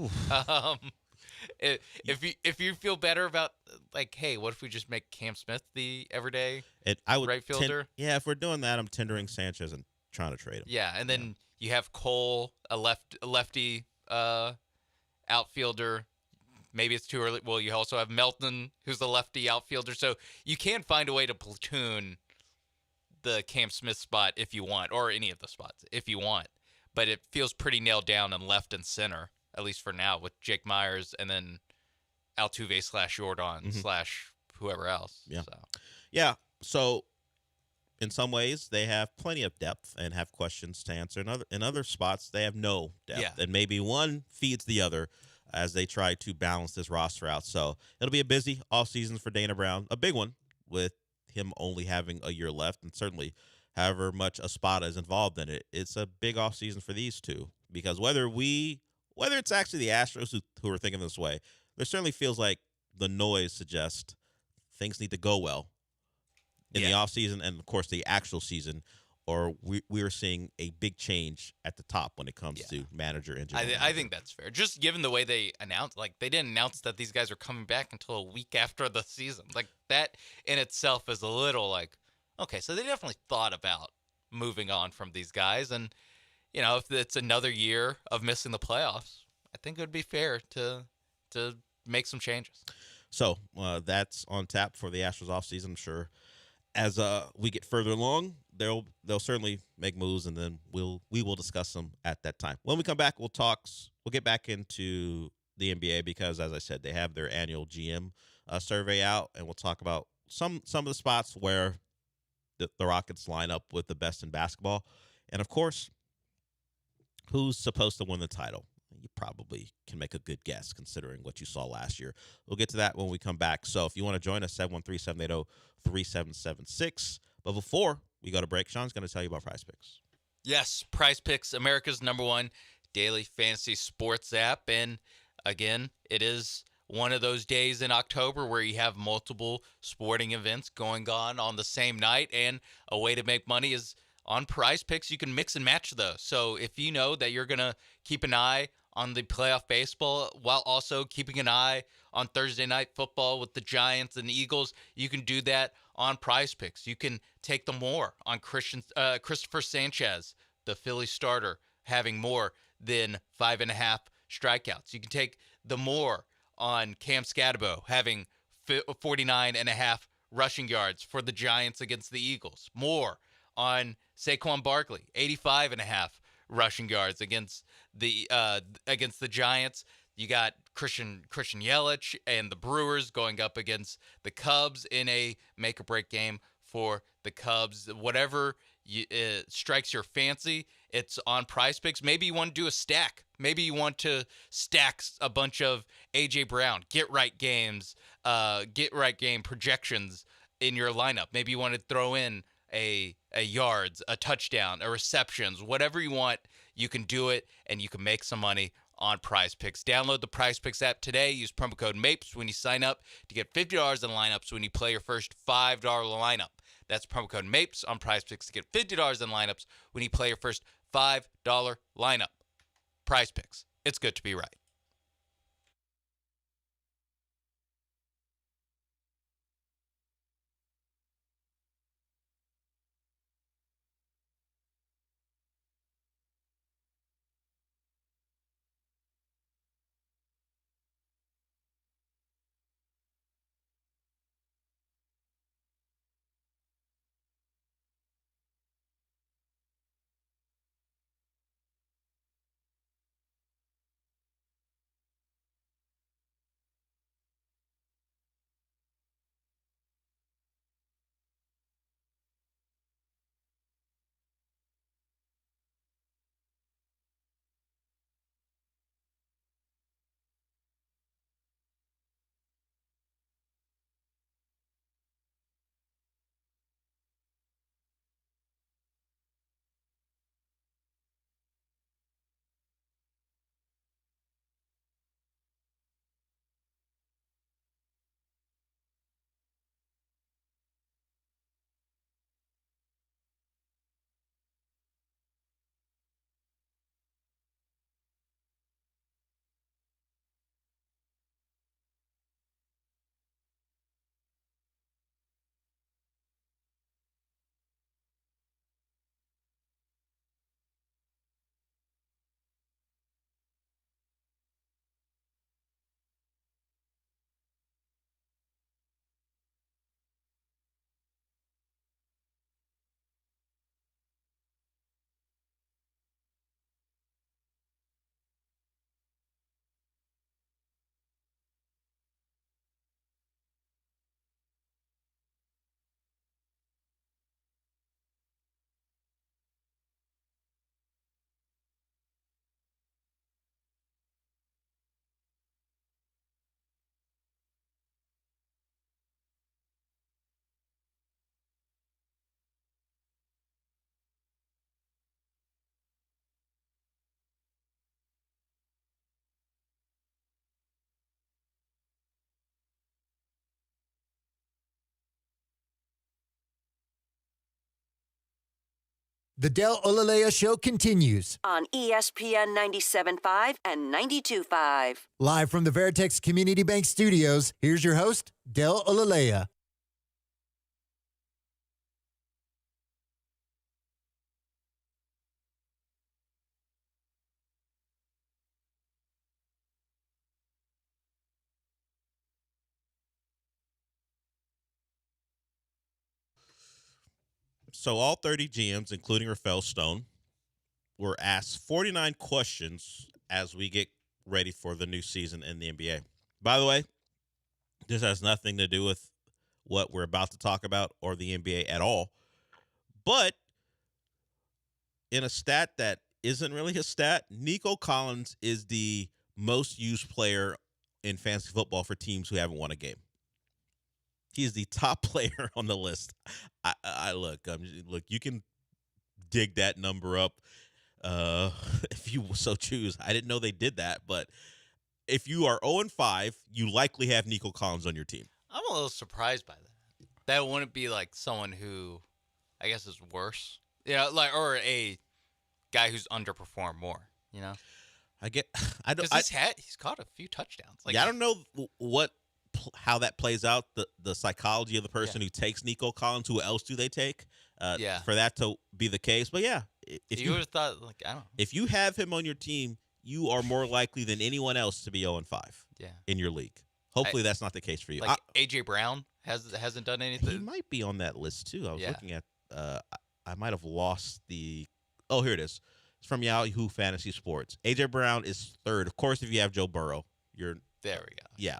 If you feel better about, like, hey, what if we just make Cam Smith the everyday right fielder? If we're doing that, I'm tendering Sanchez and trying to trade him. Yeah, and then you have Cole, a lefty outfielder. Maybe it's too early. Well, you also have Melton, who's the lefty outfielder. So you can find a way to platoon the Cam Smith spot if you want, or any of the spots if you want. But it feels pretty nailed down in left and center, at least for now, with Jake Myers and then Altuve / Jordan / whoever else. Yeah. Yeah. So in some ways, they have plenty of depth and have questions to answer. In other spots, they have no depth. And maybe one feeds the other as they try to balance this roster out. So it'll be a busy offseason for Dana Brown, a big one with him only having a year left, and certainly however much Espada is involved in it, it's a big offseason for these two, because whether we whether it's actually the Astros who are thinking this way, there certainly feels like the noise suggests things need to go well in the offseason and, of course, the actual season, or we are seeing a big change at the top when it comes to manager and general I think that's fair. Just given the way they announced, like they didn't announce that these guys are coming back until a week after the season. Like that in itself is a little like, okay, so they definitely thought about moving on from these guys. And, you know, if it's another year of missing the playoffs, I think it would be fair to make some changes. So that's on tap for the Astros offseason. I'm sure as we get further along, they'll certainly make moves, and then we will discuss them at that time. When we come back, we'll get back into the NBA because, as I said, they have their annual GM survey out, and we'll talk about some of the spots where the Rockets line up with the best in basketball, and of course, who's supposed to win the title. You probably can make a good guess considering what you saw last year. We'll get to that when we come back. So if you want to join us, 713-780-3776. But before we go to break, Sean's going to tell you about Prize Picks. Yes, Prize Picks, America's #1 daily fantasy sports app. And again, it is one of those days in October where you have multiple sporting events going on the same night. And a way to make money is on Prize Picks. You can mix and match those. So if you know that you're going to keep an eye on the playoff baseball while also keeping an eye on Thursday night football with the Giants and Eagles, you can do that on Prize Picks. You can take the more on Christopher Sanchez, the Philly starter, having more than 5.5 strikeouts. You can take the more on Cam Scatterbo, having 49.5 rushing yards for the Giants against the Eagles. More on Saquon Barkley, 85.5 rushing yards against the Giants. You got Christian Yelich and the Brewers going up against the Cubs in a make-or-break game for the Cubs. Whatever strikes your fancy, it's on Prize Picks. Maybe you want to do a stack. Maybe you want to stack a bunch of A.J. Brown, get-right game projections in your lineup. Maybe you want to throw in a yards, a touchdown, a receptions, whatever you want, you can do it, and you can make some money on Prize Picks. Download the Prize Picks app today. Use promo code MAPES when you sign up to get $50 in lineups when you play your first $5 lineup. That's promo code MAPES on Prize Picks to get $50 in lineups when you play your first $5 lineup. Prize Picks. It's good to be right. The Del Olaleya Show continues. On ESPN 97.5 and 92.5. Live from the Veritex Community Bank Studios, here's your host, Del Olaleya. So all 30 GMs, including Rafael Stone, were asked 49 questions as we get ready for the new season in the NBA. By the way, this has nothing to do with what we're about to talk about or the NBA at all. But in a stat that isn't really a stat, Nico Collins is the most used player in fantasy football for teams who haven't won a game. He's the top player on the list. Look, you can dig that number up if you so choose. I didn't know they did that, but if you are 0-5, you likely have Nico Collins on your team. I'm a little surprised by that. That wouldn't be like someone who, I guess, is worse. Or a guy who's underperformed more. He's caught a few touchdowns. I don't know how that plays out, the psychology of the person who takes Nico Collins. Who else do they take for that to be the case? But yeah, if you would have thought, I don't know. If you have him on your team, you are more likely than anyone else to be 0-5 in your league. Hopefully that's not the case for you. A.J. Brown hasn't done anything. He might be on that list too. I was looking at I might have lost the – here it is. It's from Yahoo Fantasy Sports. A.J. Brown is third. Of course, if you have Joe Burrow, you're – There we go. Yeah.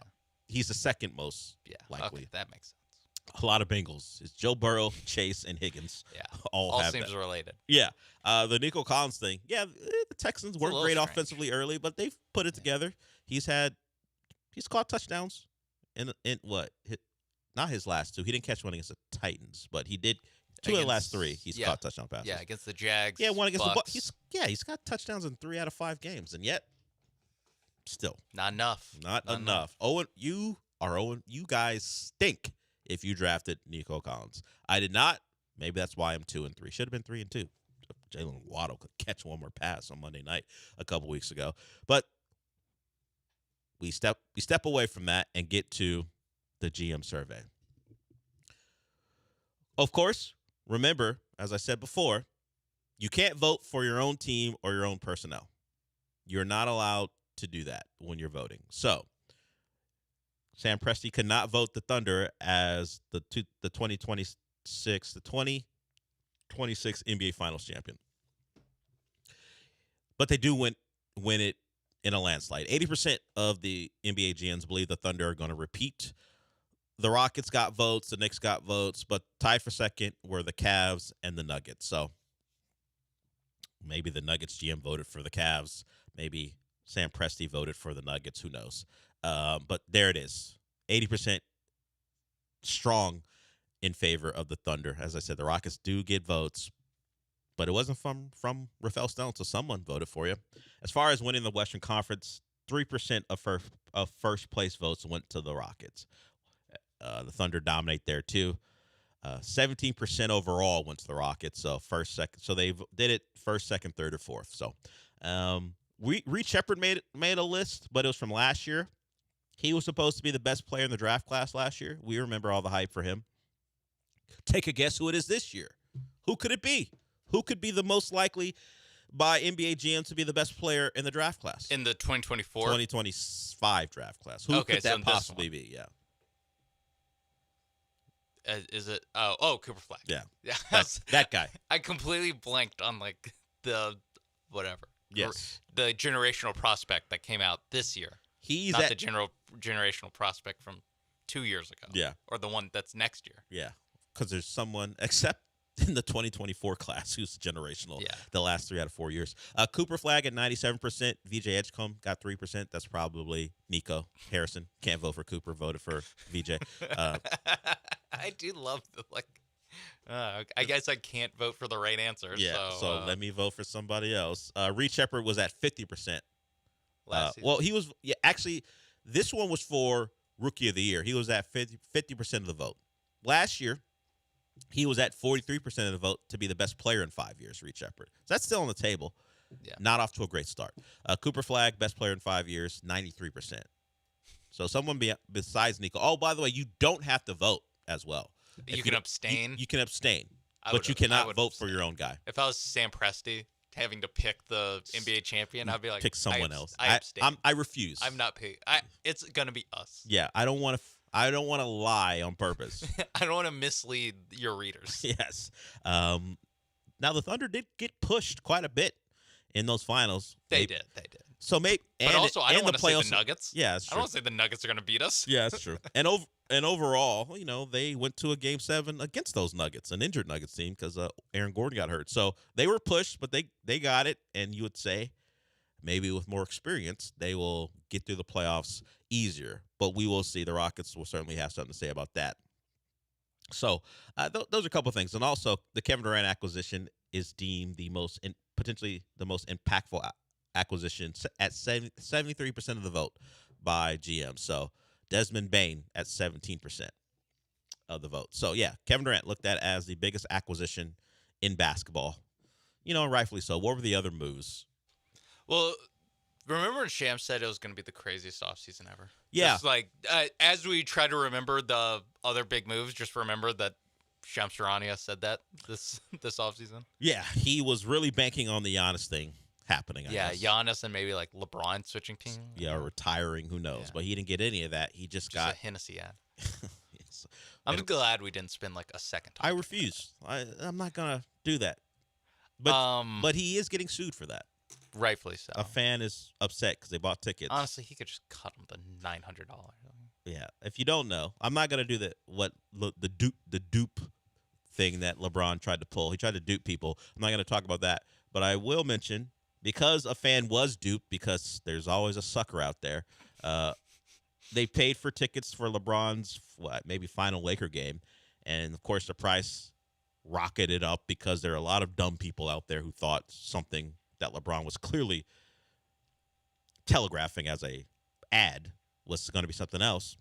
He's the second most likely. Okay, that makes sense. A lot of Bengals. It's Joe Burrow, Chase, and Higgins. Yeah. All have seems that. related. Yeah. The Nico Collins thing. Yeah, the Texans weren't great strange. Offensively early, but they've put it together. He's caught touchdowns in what? Not his last two. He didn't catch one against the Titans, but he did two of the last three. He's caught touchdown passes. Yeah, against the Jags. Yeah, one against Bucks. the Bucks. He's got touchdowns in 3 out of 5 games, and yet still not enough. Not enough. Owen, you guys stink if you drafted Nico Collins. I did not. Maybe that's why I'm 2-3. Should have been 3-2. Jalen Waddle could catch one more pass on Monday night a couple weeks ago. But we step away from that and get to the GM survey. Of course, remember, as I said before, you can't vote for your own team or your own personnel. You're not allowed to do that when you're voting. So Sam Presti could not vote the Thunder as the 2026 NBA Finals champion. But they do win it in a landslide. 80% of the NBA GMs believe the Thunder are going to repeat. The Rockets got votes, the Knicks got votes, but tied for second were the Cavs and the Nuggets. So maybe the Nuggets GM voted for the Cavs. Maybe Sam Presti voted for the Nuggets. Who knows? But there it is. 80% strong in favor of the Thunder. As I said, the Rockets do get votes, but it wasn't from Rafael Stone, so someone voted for you. As far as winning the Western Conference, 3% of first place votes went to the Rockets. The Thunder dominate there too. 17% overall went to the Rockets. So first, second. So they did it first, second, third, or fourth. So Reed Shepherd made a list, but it was from last year. He was supposed to be the best player in the draft class last year. We remember all the hype for him. Take a guess who it is this year. Who could it be? Who could be the most likely by NBA GM to be the best player in the draft class? In the 2024? 2025 draft class. Who could that possibly be? Yeah. Is it? Oh, Cooper Flag. Yeah. Yeah. That guy. I completely blanked on the whatever. Yes. The generational prospect that came out this year. He's not the generational prospect from 2 years ago. Yeah. Or the one that's next year. Yeah. Because there's someone, except in the 2024 class, who's generational the last 3 out of 4 years. Cooper Flag at 97%. VJ Edgecombe got 3%. That's probably Nico Harrison. Can't vote for Cooper. Voted for VJ. I do love I guess I can't vote for the right answer. Yeah, so let me vote for somebody else. Reed Shepherd was at 50%. He was actually, this one was for Rookie of the Year. He was at 50% of the vote. Last year, He was at 43% of the vote to be the best player in 5 years, Reed Shepherd. So that's still on the table. Yeah. Not off to a great start. Cooper Flagg, best player in 5 years, 93%. So someone besides Nico. Oh, by the way, you don't have to vote as well. You can abstain. You can abstain, but you cannot vote for your own guy. If I was Sam Presti having to pick the NBA champion, I'd be like, pick someone else. I abstain. I refuse. I'm not paying. It's gonna be us. Yeah, I don't want to lie on purpose. I don't want to mislead your readers. Yes. Now the Thunder did get pushed quite a bit in those finals. They did. So maybe, but also I don't want to say the Nuggets. Yeah, that's true. I don't want to say the Nuggets are going to beat us. Yeah, that's true. And overall, they went to a Game 7 against those Nuggets, an injured Nuggets team, because Aaron Gordon got hurt. So they were pushed, but they got it. And you would say maybe with more experience, they will get through the playoffs easier. But we will see. The Rockets will certainly have something to say about that. So those are a couple of things. And also, the Kevin Durant acquisition is deemed potentially the most impactful acquisition at 73% of the vote by GM. So Desmond Bane at 17% of the vote. So yeah, Kevin Durant looked at as the biggest acquisition in basketball. Rightfully so. What were the other moves? Well, remember when Shams said it was going to be the craziest offseason ever? Yeah. Just like as we try to remember the other big moves, just remember that Shams Charania said that this offseason. Yeah, he was really banking on the Giannis thing happening. I guess. Giannis and maybe like LeBron switching teams. Yeah, or retiring, who knows? Yeah. But he didn't get any of that. He just got a Hennessy ad. Yes. I'm glad we didn't spend like a second. I refuse. I'm not gonna do that. But he is getting sued for that. Rightfully so. A fan is upset because they bought tickets. Honestly, he could just cut him the $900. Yeah. If you don't know, I'm not gonna do the dupe thing that LeBron tried to pull. He tried to dupe people. I'm not gonna talk about that. But I will mention, because a fan was duped, because there's always a sucker out there, they paid for tickets for LeBron's maybe final Laker game, and of course the price rocketed up because there are a lot of dumb people out there who thought something that LeBron was clearly telegraphing as a ad was going to be something else.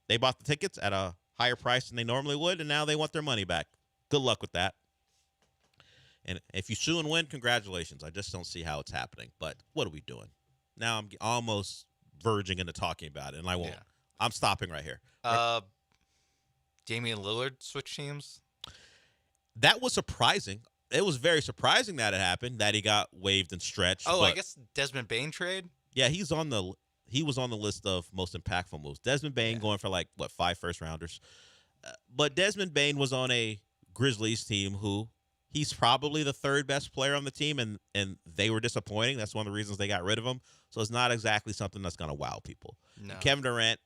They bought the tickets at a higher price than they normally would, and now they want their money back. Good luck with that. And if you sue and win, congratulations. I just don't see how it's happening. But what are we doing? Now I'm almost verging into talking about it, and I won't. Yeah. I'm stopping right here. Damian Lillard switch teams? That was surprising. It was very surprising that it happened, that he got waived and stretched. Oh, I guess Desmond Bane trade? Yeah, he was on the list of most impactful moves. Desmond Bane going for 5 first-rounders. But Desmond Bane was on a Grizzlies team who he's probably the third best player on the team, and they were disappointing. That's one of the reasons they got rid of him. So it's not exactly something that's going to wow people. No. Kevin Durant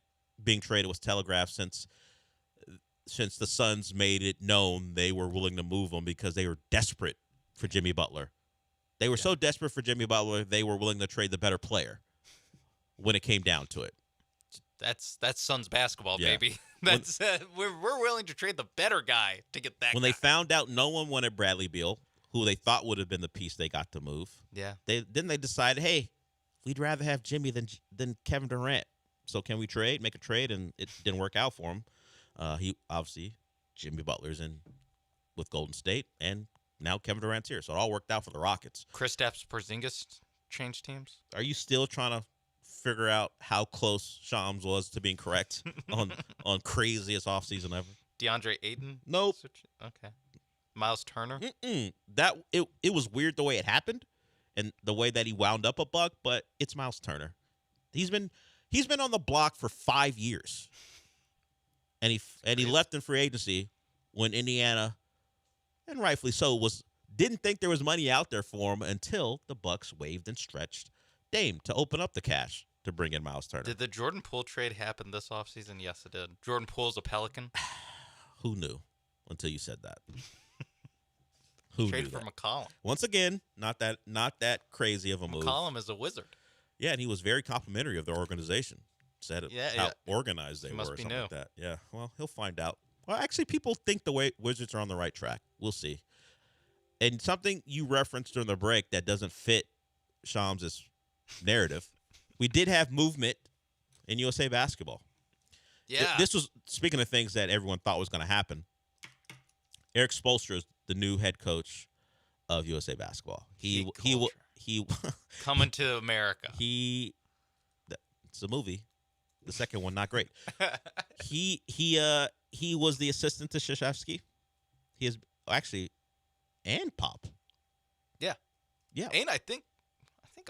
being traded was telegraphed since the Suns made it known they were willing to move him because they were desperate for Jimmy Butler. They were so desperate for Jimmy Butler, they were willing to trade the better player when it came down to it. That's Suns basketball, baby. That's we're willing to trade the better guy to get that. When they found out no one wanted Bradley Beal, who they thought would have been the piece they got to move. Yeah. They decided, hey, we'd rather have Jimmy than Kevin Durant. So can we make a trade? And it didn't work out for him. He obviously Jimmy Butler's in with Golden State, and now Kevin Durant's here. So it all worked out for the Rockets. Kristaps Porzingis changed teams. Are you still trying to figure out how close Shams was to being correct on craziest offseason ever? DeAndre Ayton? Nope. Okay. Miles Turner? That it was weird the way it happened and the way that he wound up a buck, but it's Miles Turner. He's been on the block for 5 years. And he left in free agency when Indiana, and rightfully so, didn't think there was money out there for him until the Bucks waived and stretched Dame to open up the cash to bring in Miles Turner. Did the Jordan Poole trade happen this offseason? Yes, it did. Jordan Poole's a Pelican. Who knew until you said that? Who traded knew for that? McCollum. Once again, not that crazy of a move. McCollum is a wizard. Yeah, and he was very complimentary of their organization. Said it, how organized they were. Must be new. Like that. Yeah, well, he'll find out. Well, actually, people think the way Wizards are on the right track. We'll see. And something you referenced during the break that doesn't fit Shams' narrative, we did have movement in USA basketball. Yeah. This was, speaking of things that everyone thought was going to happen, Eric Spoelstra is the new head coach of USA Basketball. He coming to America. It's a movie. The second one not great. He was the assistant to Krzyzewski. He is actually and Pop. Yeah. Yeah. And I think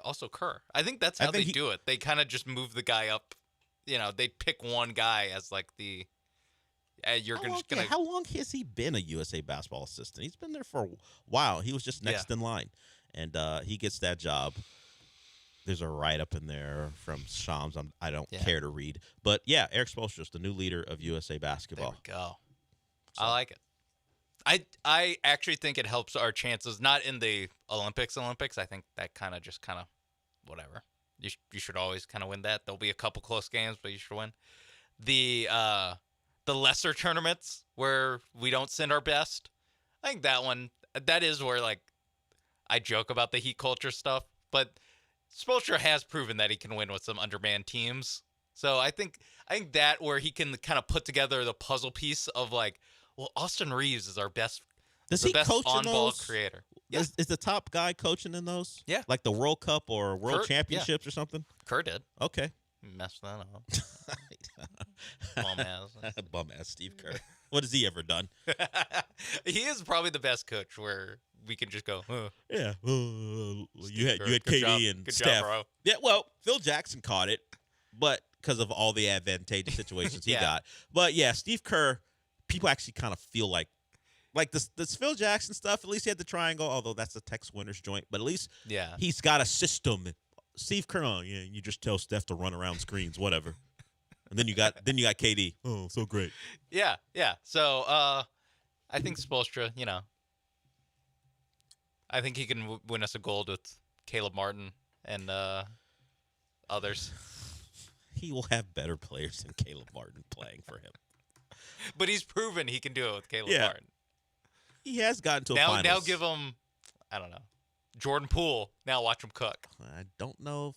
also Kerr. I think that's how they do it. They kind of just move the guy up. They pick one guy as like the. How long has he been a USA Basketball assistant? He's been there for a while. He was just next in line, and he gets that job. There's a write-up in there from Shams. I don't care to read. But, yeah, Eric Spoelstra is the new leader of USA Basketball. There we go. So. I like it. I actually think it helps our chances, not in the Olympics. I think that kind of whatever. You should always kind of win that. There'll be a couple close games, but you should win. The lesser tournaments where we don't send our best, I think that is where, like, I joke about the heat culture stuff, but Spoelstra has proven that he can win with some undermanned teams. So I think that where he can kind of put together the puzzle piece of like, well, Austin Reeves is our best. Does he coach on-ball creator? Yeah. Is the top guy coaching in those? Yeah. Like the World Cup or World Championships or something? Kerr did. Okay. Messed that up. Bum ass Steve Kerr. What has he ever done? He is probably the best coach where we can just go, yeah. You had KD job. and Good Steph. job, bro. Yeah, well, Phil Jackson caught it, but because of all the advantageous situations he got. But yeah, Steve Kerr, people actually kind of feel like this Phil Jackson stuff, at least he had the triangle, although that's a Tex Winters joint, but at least he's got a system. Steve Kerr, you just tell Steph to run around screens, whatever. And then you got KD. Oh, so great. Yeah. So I think Spoelstra, I think he can win us a gold with Caleb Martin and others. He will have better players than Caleb Martin playing for him. But he's proven he can do it with Caleb Martin. He has gotten to a finals. Now give him, I don't know, Jordan Poole. Now watch him cook. I don't know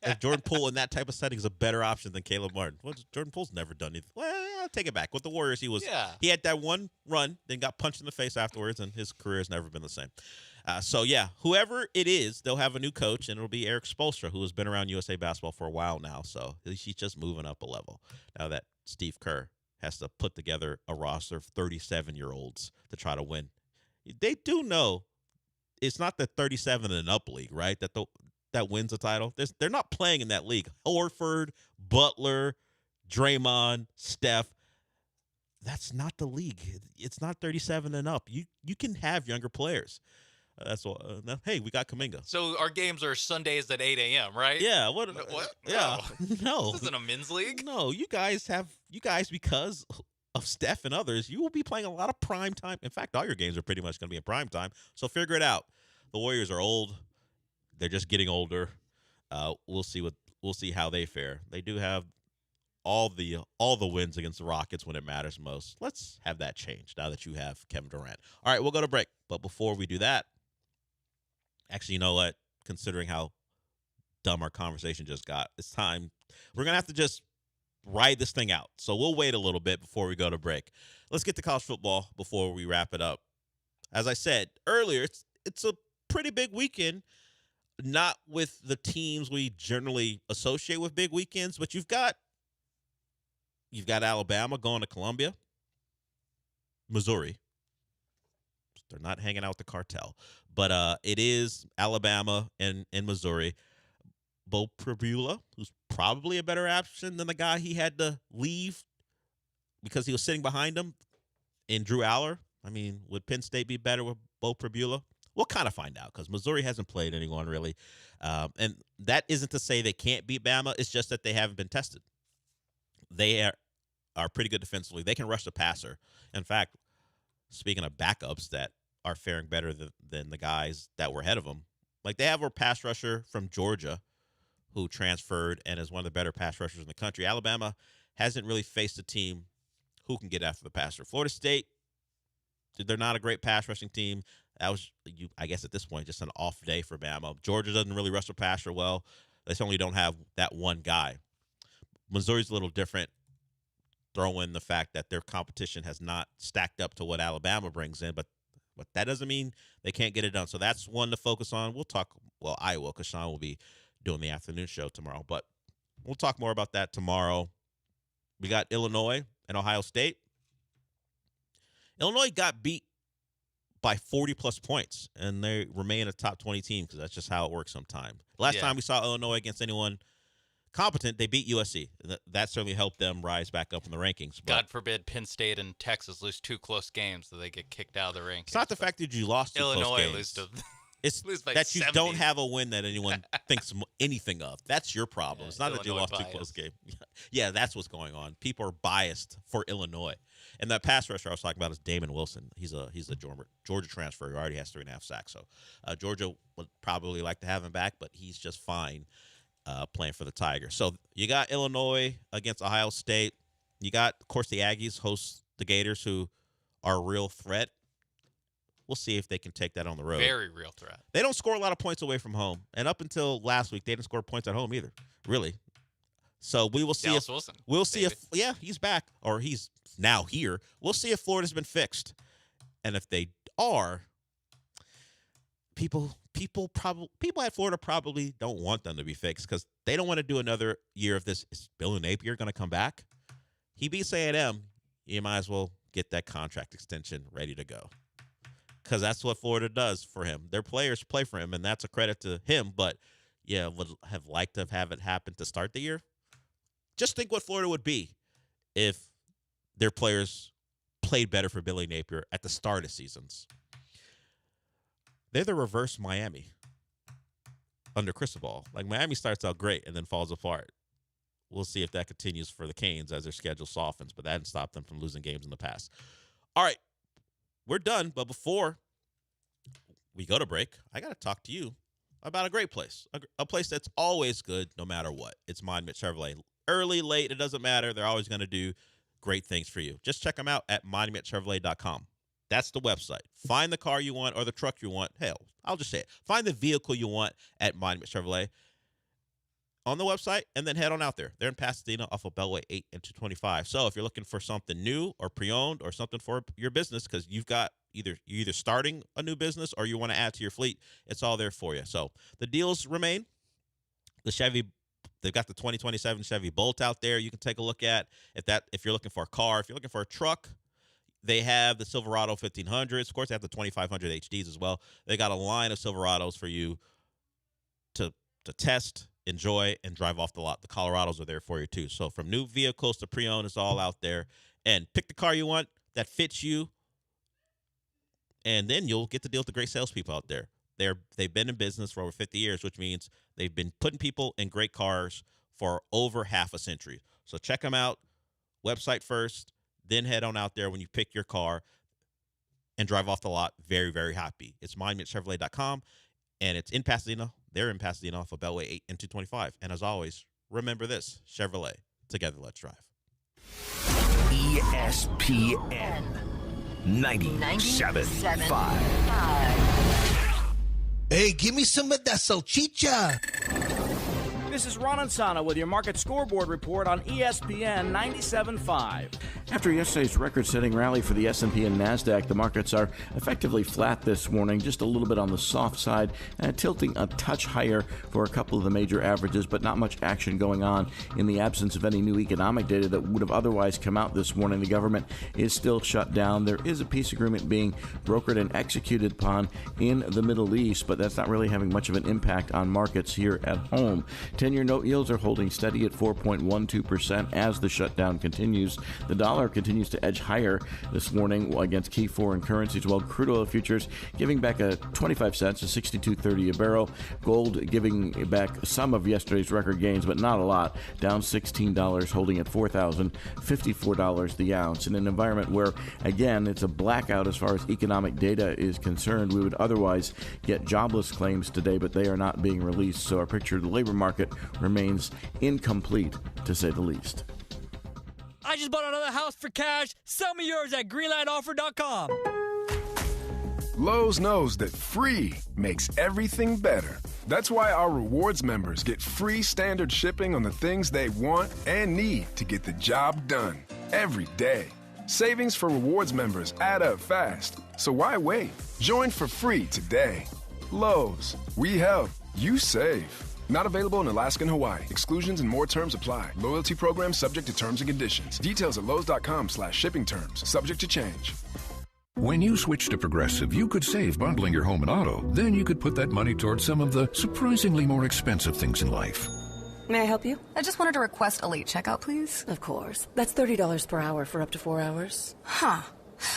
if Jordan Poole in that type of setting is a better option than Caleb Martin. Well, Jordan Poole's never done anything. Well, I'll take it back. With the Warriors, he had that one run, then got punched in the face afterwards, and his career has never been the same. Whoever it is, they'll have a new coach, and it'll be Eric Spoelstra, who has been around USA Basketball for a while now. So he's just moving up a level now that Steve Kerr has to put together a roster of 37-year-olds to try to win. They do know it's not the 37 and up league, right? That wins a title. They're not playing in that league. Horford, Butler, Draymond, Steph. That's not the league. It's not 37 and up. You can have younger players. That's what. Hey, we got Kuminga. So our games are Sundays at 8 a.m., right? Yeah. What? Yeah. No. This isn't a men's league. No, you guys because of Steph and others, you will be playing a lot of prime time. In fact, all your games are pretty much going to be in prime time. So figure it out. The Warriors are old. They're just getting older. We'll see how they fare. They do have all the wins against the Rockets when it matters most. Let's have that change now that you have Kevin Durant. All right, we'll go to break. But before we do that, actually, you know what? Considering how dumb our conversation just got, it's time. We're going to have to just ride this thing out. So we'll wait a little bit before we go to break. Let's get to college football before we wrap it up. As I said earlier, it's a pretty big weekend, not with the teams we generally associate with big weekends, but you've got Alabama going to Columbia, Missouri. They're not hanging out with the cartel, but it is Alabama and Missouri. Bo Prabula, who's probably a better option than the guy he had to leave because he was sitting behind him in Drew Aller. I mean, would Penn State be better with Bo Prabula? We'll kind of find out because Missouri hasn't played anyone really. And that isn't to say they can't beat Bama. It's just that they haven't been tested. They are pretty good defensively. They can rush the passer. In fact, speaking of backups that are faring better than the guys that were ahead of them, like they have a pass rusher from Georgia who transferred and is one of the better pass rushers in the country. Alabama hasn't really faced a team who can get after the passer. Florida State, they're not a great pass rushing team. That was, I guess at this point, just an off day for Bama. Georgia doesn't really rush the passer well. They certainly don't have that one guy. Missouri's a little different. throw in the fact that their competition has not stacked up to what Alabama brings in, but that doesn't mean they can't get it done. So that's one to focus on. I will, because Sean will be doing the afternoon show tomorrow, but we'll talk more about that tomorrow. We got Illinois and Ohio State. Illinois got beat by 40-plus points, and they remain a top 20 team because that's just how it works sometimes. Last time we saw Illinois against anyone competent, they beat USC. That certainly helped them rise back up in the rankings. But God forbid Penn State and Texas lose 2 close games so they get kicked out of the rankings. It's not the fact that you lost 2 close games. Illinois lose to it's lose by that 70. you don't have a win that anyone thinks anything of. That's your problem. It's not that you Illinois lost 2 close games. Yeah, that's what's going on. People are biased for Illinois. And that pass rusher I was talking about is Damon Wilson. He's a Georgia transfer who already has 3.5 sacks. So Georgia would probably like to have him back, but he's just fine playing for the Tigers. So you got Illinois against Ohio State. You got, of course, the Aggies host the Gators, who are a real threat. We'll see if they can take that on the road. Very real threat. They don't score a lot of points away from home. And up until last week, they didn't score points at home either, really. So we will see Dallas Wilson, we'll see he's back, or he's now here. We'll see if Florida's been fixed. And if they are, people at Florida probably don't want them to be fixed because they don't want to do another year of this. Is Billy Napier going to come back? He beats A&M. You might as well get that contract extension ready to go. Because that's what Florida does for him. Their players play for him, and that's a credit to him. But, yeah, would have liked to have it happen to start the year. Just think what Florida would be if their players played better for Billy Napier at the start of seasons. They're the reverse Miami under Cristobal. Like, Miami starts out great and then falls apart. We'll see if that continues for the Canes as their schedule softens, but that didn't stop them from losing games in the past. All right. We're done, but before we go to break, I got to talk to you about a great place, a place that's always good no matter what. It's Monument Chevrolet. Early, late, it doesn't matter. They're always going to do great things for you. Just check them out at monumentchevrolet.com. That's the website. Find the car you want or the truck you want. Hell, I'll just say it. Find the vehicle you want at Monument Chevrolet on the website, and then head on out there. They're in Pasadena off of Beltway 8 and 225. So if you're looking for something new or pre-owned or something for your business, because you've got you're either starting a new business or you want to add to your fleet, it's all there for you. So the deals remain. The Chevy, they've got the 2027 Chevy Bolt out there you can take a look at. If you're looking for a car, if you're looking for a truck, they have the Silverado 1500s. Of course, they have the 2500 HDs as well. They got a line of Silverados for you to test, enjoy, and drive off the lot. The Colorados are there for you too. So from new vehicles to pre-owned, it's all out there. And pick the car you want that fits you, and then you'll get to deal with the great salespeople out there. They've been in business for over 50 years, which means they've been putting people in great cars for over half a century. So check them out. Website first, then head on out there when you pick your car and drive off the lot very, very happy. It's monumentchevrolet.com, and it's in Pasadena. They're in Pasadena off of Beltway 8 and 225. And as always, remember this, Chevrolet. Together, let's drive. ESPN 97.5. Hey, give me some of that salchicha. This is Ron Ansana with your market scoreboard report on ESPN 97.5. After yesterday's record-setting rally for the S&P and NASDAQ, the markets are effectively flat this morning, just a little bit on the soft side, tilting a touch higher for a couple of the major averages, but not much action going on in the absence of any new economic data that would have otherwise come out this morning. The government is still shut down. There is a peace agreement being brokered and executed upon in the Middle East, but that's not really having much of an impact on markets here at home. 10-year note yields are holding steady at 4.12% as the shutdown continues. The dollar continues to edge higher this morning against key foreign currencies, while crude oil futures giving back 25 cents to $62.30 a barrel. Gold giving back some of yesterday's record gains, but not a lot, down $16, holding at $4,054 the ounce. In an environment where, again, it's a blackout as far as economic data is concerned, we would otherwise get jobless claims today, but they are not being released, so our picture of the labor market remains incomplete, to say the least. I just bought another house for cash. Sell me yours at greenlineoffer.com. Lowe's knows that free makes everything better. That's why our rewards members get free standard shipping on the things they want and need to get the job done. every day. Savings for rewards members add up fast. So why wait? Join for free today. Lowe's, we help, you save. Not available in Alaska and Hawaii. Exclusions and more terms apply. Loyalty program subject to terms and conditions. Details at lowes.com/shipping terms. Subject to change. When you switch to Progressive, you could save bundling your home and auto. Then you could put that money towards some of the surprisingly more expensive things in life. May I help you? I just wanted to request a late checkout, please. Of course. That's $30 per hour for up to 4 hours. Huh.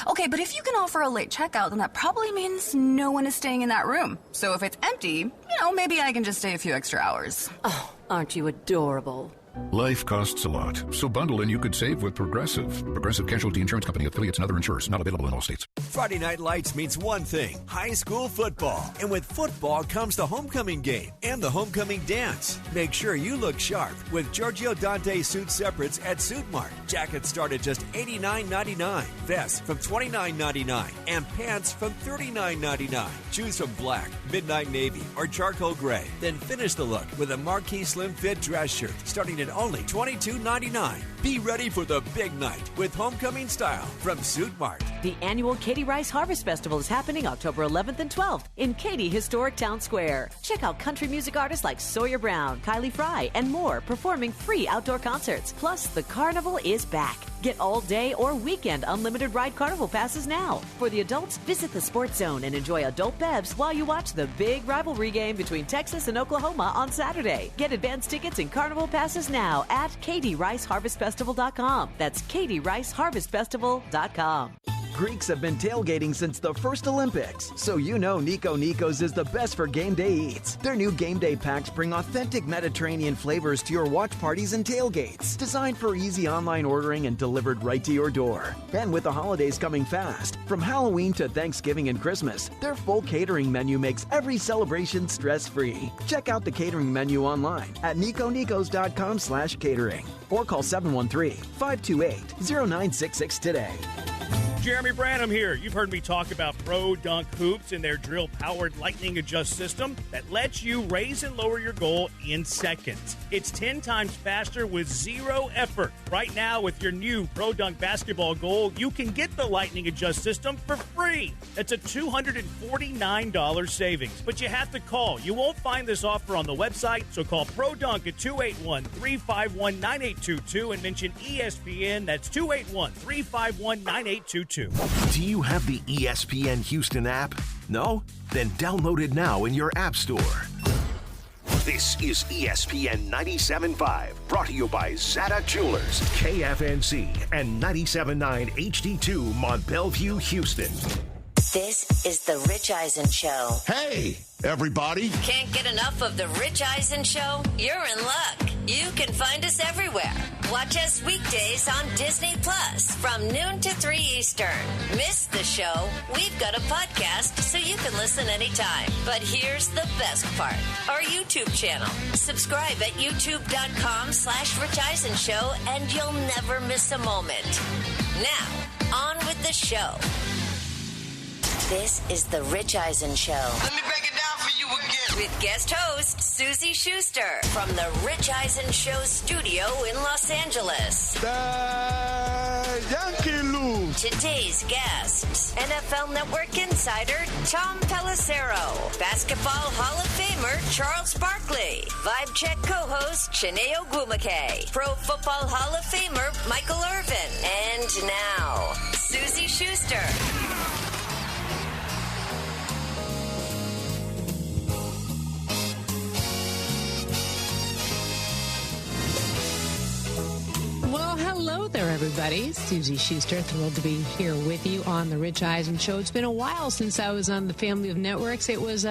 Okay, but if you can offer a late checkout, then that probably means no one is staying in that room. So if it's empty, maybe I can just stay a few extra hours. Oh, aren't you adorable? Life costs a lot, so bundle and you could save with Progressive. Progressive Casualty Insurance Company, affiliates, and other insurers. Not available in all states. Friday Night Lights means one thing, high school football. And with football comes the homecoming game and the homecoming dance. Make sure you look sharp with Giorgio Dante suit separates at Suit Mart. Jackets start at just $89.99, vests from $29.99, and pants from $39.99. Choose from black, midnight navy, or charcoal gray. Then finish the look with a marquee slim fit dress shirt starting at only $22.99. Be ready for the big night with homecoming style from Suit Mart. The annual Katy Rice Harvest Festival is happening October 11th and 12th in Katy Historic Town Square. Check out country music artists like Sawyer Brown, Kylie Fry, and more performing free outdoor concerts. Plus, the carnival is back. Get all day or weekend unlimited ride carnival passes now. For the adults, visit the Sports Zone and enjoy adult bevs while you watch the big rivalry game between Texas and Oklahoma on Saturday. Get advance tickets and carnival passes now at KatyRiceHarvestFestival.com. That's KatyRiceHarvestFestival.com. Greeks have been tailgating since the first Olympics, so you know Nico Nico's is the best for game day eats. Their new game day packs bring authentic Mediterranean flavors to your watch parties and tailgates, designed for easy online ordering and delivered right to your door. And with the holidays coming fast, from Halloween to Thanksgiving and Christmas, their full catering menu makes every celebration stress-free. Check out the catering menu online at niconicos.com/catering or call 713-528-0966 today. Jeremy Branham here. You've heard me talk about Pro Dunk Hoops and their drill-powered lightning adjust system that lets you raise and lower your goal in seconds. It's 10 times faster with zero effort. Right now, with your new Pro Dunk basketball goal, you can get the lightning adjust system for free. That's a $249 savings, but you have to call. You won't find this offer on the website, so call Pro Dunk at 281-351-9822 and mention ESPN. That's 281-351-9822. Do you have the ESPN Houston app? No? Then download it now in your app store. This is ESPN 97.5, brought to you by Zada Jewelers, KFNC, and 97.9 HD2 Mont Bellevue, Houston. This is the Rich Eisen Show. Hey, everybody. Can't get enough of the Rich Eisen Show? You're in luck. You can find us everywhere. Watch us weekdays on Disney Plus from noon to 3 Eastern. Miss the show? We've got a podcast so you can listen anytime. But here's the best part. Our YouTube channel. Subscribe at youtube.com/Rich Eisen Show and you'll never miss a moment. Now, on with the show. This is the Rich Eisen Show. Let me break it down for you again. With guest host Susie Schuster from the Rich Eisen Show studio in Los Angeles. The Yankee lose. Today's guests, NFL Network insider Tom Pelissero, Basketball Hall of Famer Charles Barkley, Vibe Check co-host Chiney Ogwumike, Pro Football Hall of Famer Michael Irvin, and now, Susie Schuster. Well, hello there, everybody. Susie Schuster, thrilled to be here with you on The Rich Eisen Show. It's been a while since I was on the family of networks. It was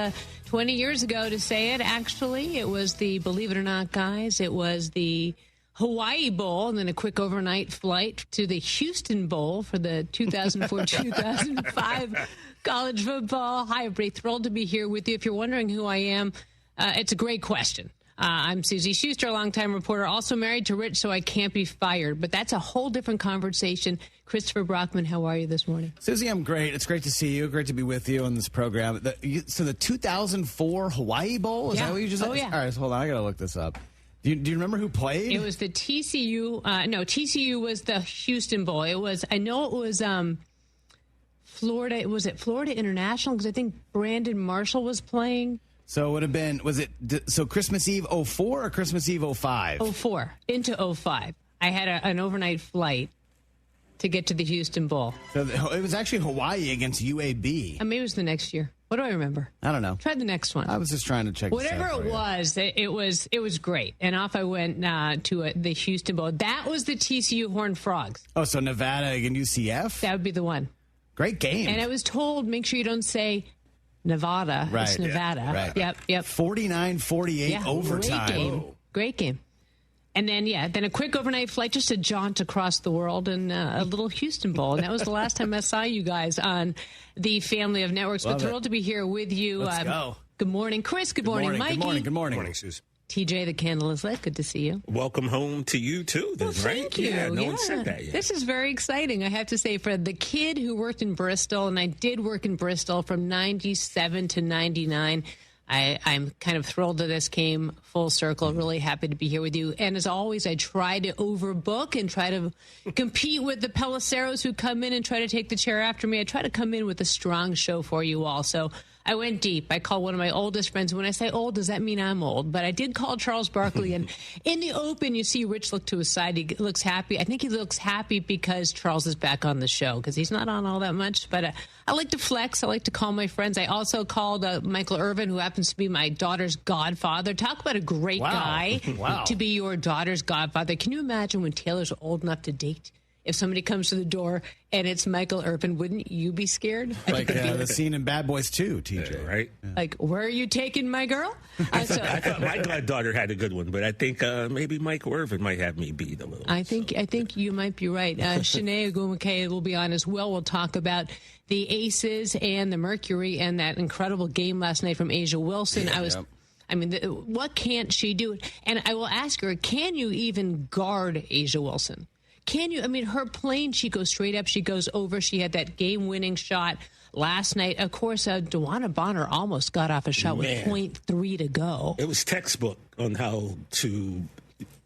20 years ago to say it, actually. It was the, believe it or not, guys, it was the Hawaii Bowl and then a quick overnight flight to the Houston Bowl for the 2004-2005 college football. Hi, everybody. Thrilled to be here with you. If you're wondering who I am, it's a great question. I'm Susie Schuster, a longtime reporter, also married to Rich, so I can't be fired. But that's a whole different conversation. Christopher Brockman, how are you this morning? Susie, I'm great. It's great to see you. Great to be with you on this program. So the 2004 Hawaii Bowl, is that what you just said? Oh, yeah. All right, so hold on. I got to look this up. Do you remember who played? It was the TCU. No, TCU was the Houston Bowl. It was Florida. Was it Florida International? Because I think Brandon Marshall was playing. So it would have been, Christmas Eve 04 or Christmas Eve 05? 04 into 05. I had an overnight flight to get to the Houston Bowl. So it was actually Hawaii against UAB. Maybe it was the next year. What do I remember? I don't know. Try the next one. I was just trying to check. Whatever it was great. And off I went to the Houston Bowl. That was the TCU Horned Frogs. Oh, so Nevada against UCF? That would be the one. Great game. And I was told, make sure you don't say Nevada. Right. It's Nevada. Yeah, right. Yep. 49-48 overtime. Great game. And then a quick overnight flight just to jaunt across the world and a little Houston Bowl. And that was the last time I saw you guys on the family of networks. But thrilled to be here with you. Let's go. Good morning, Chris. Good morning, Mikey. Good morning. Good morning, Susan. TJ, the candle is lit. Good to see you. Welcome home to you, too, then, right? Thank you. Yeah, no one said that yet. This is very exciting, I have to say, for the kid who worked in Bristol, and I did work in Bristol from 97 to 99. I'm kind of thrilled that this came full circle. Really happy to be here with you. And as always, I try to overbook and try to compete with the Peliceros who come in and try to take the chair after me. I try to come in with a strong show for you all. So I went deep. I called one of my oldest friends. When I say old, does that mean I'm old? But I did call Charles Barkley. And in the open, you see Rich look to his side. He looks happy. I think he looks happy because Charles is back on the show because he's not on all that much. But I like to flex. I like to call my friends. I also called Michael Irvin, who happens to be my daughter's godfather. Talk about a great guy to be your daughter's godfather. Can you imagine when Taylor's old enough to date? If somebody comes to the door and it's Michael Irvin, wouldn't you be scared? Like the scene in Bad Boys 2, TJ. Yeah, right? Yeah. Like, where are you taking my girl? I thought my goddaughter had a good one, but I think maybe Michael Irvin might have me beat a little. I think you might be right. Shanae Ogumake will be on as well. We'll talk about the Aces and the Mercury and that incredible game last night from Asia Wilson. What can't she do? And I will ask her, can you even guard Asia Wilson? Can you? Her plane, she goes straight up, she goes over. She had that game-winning shot last night. Of course, DeWanna Bonner almost got off a shot with 0.3 to go. It was textbook on how to,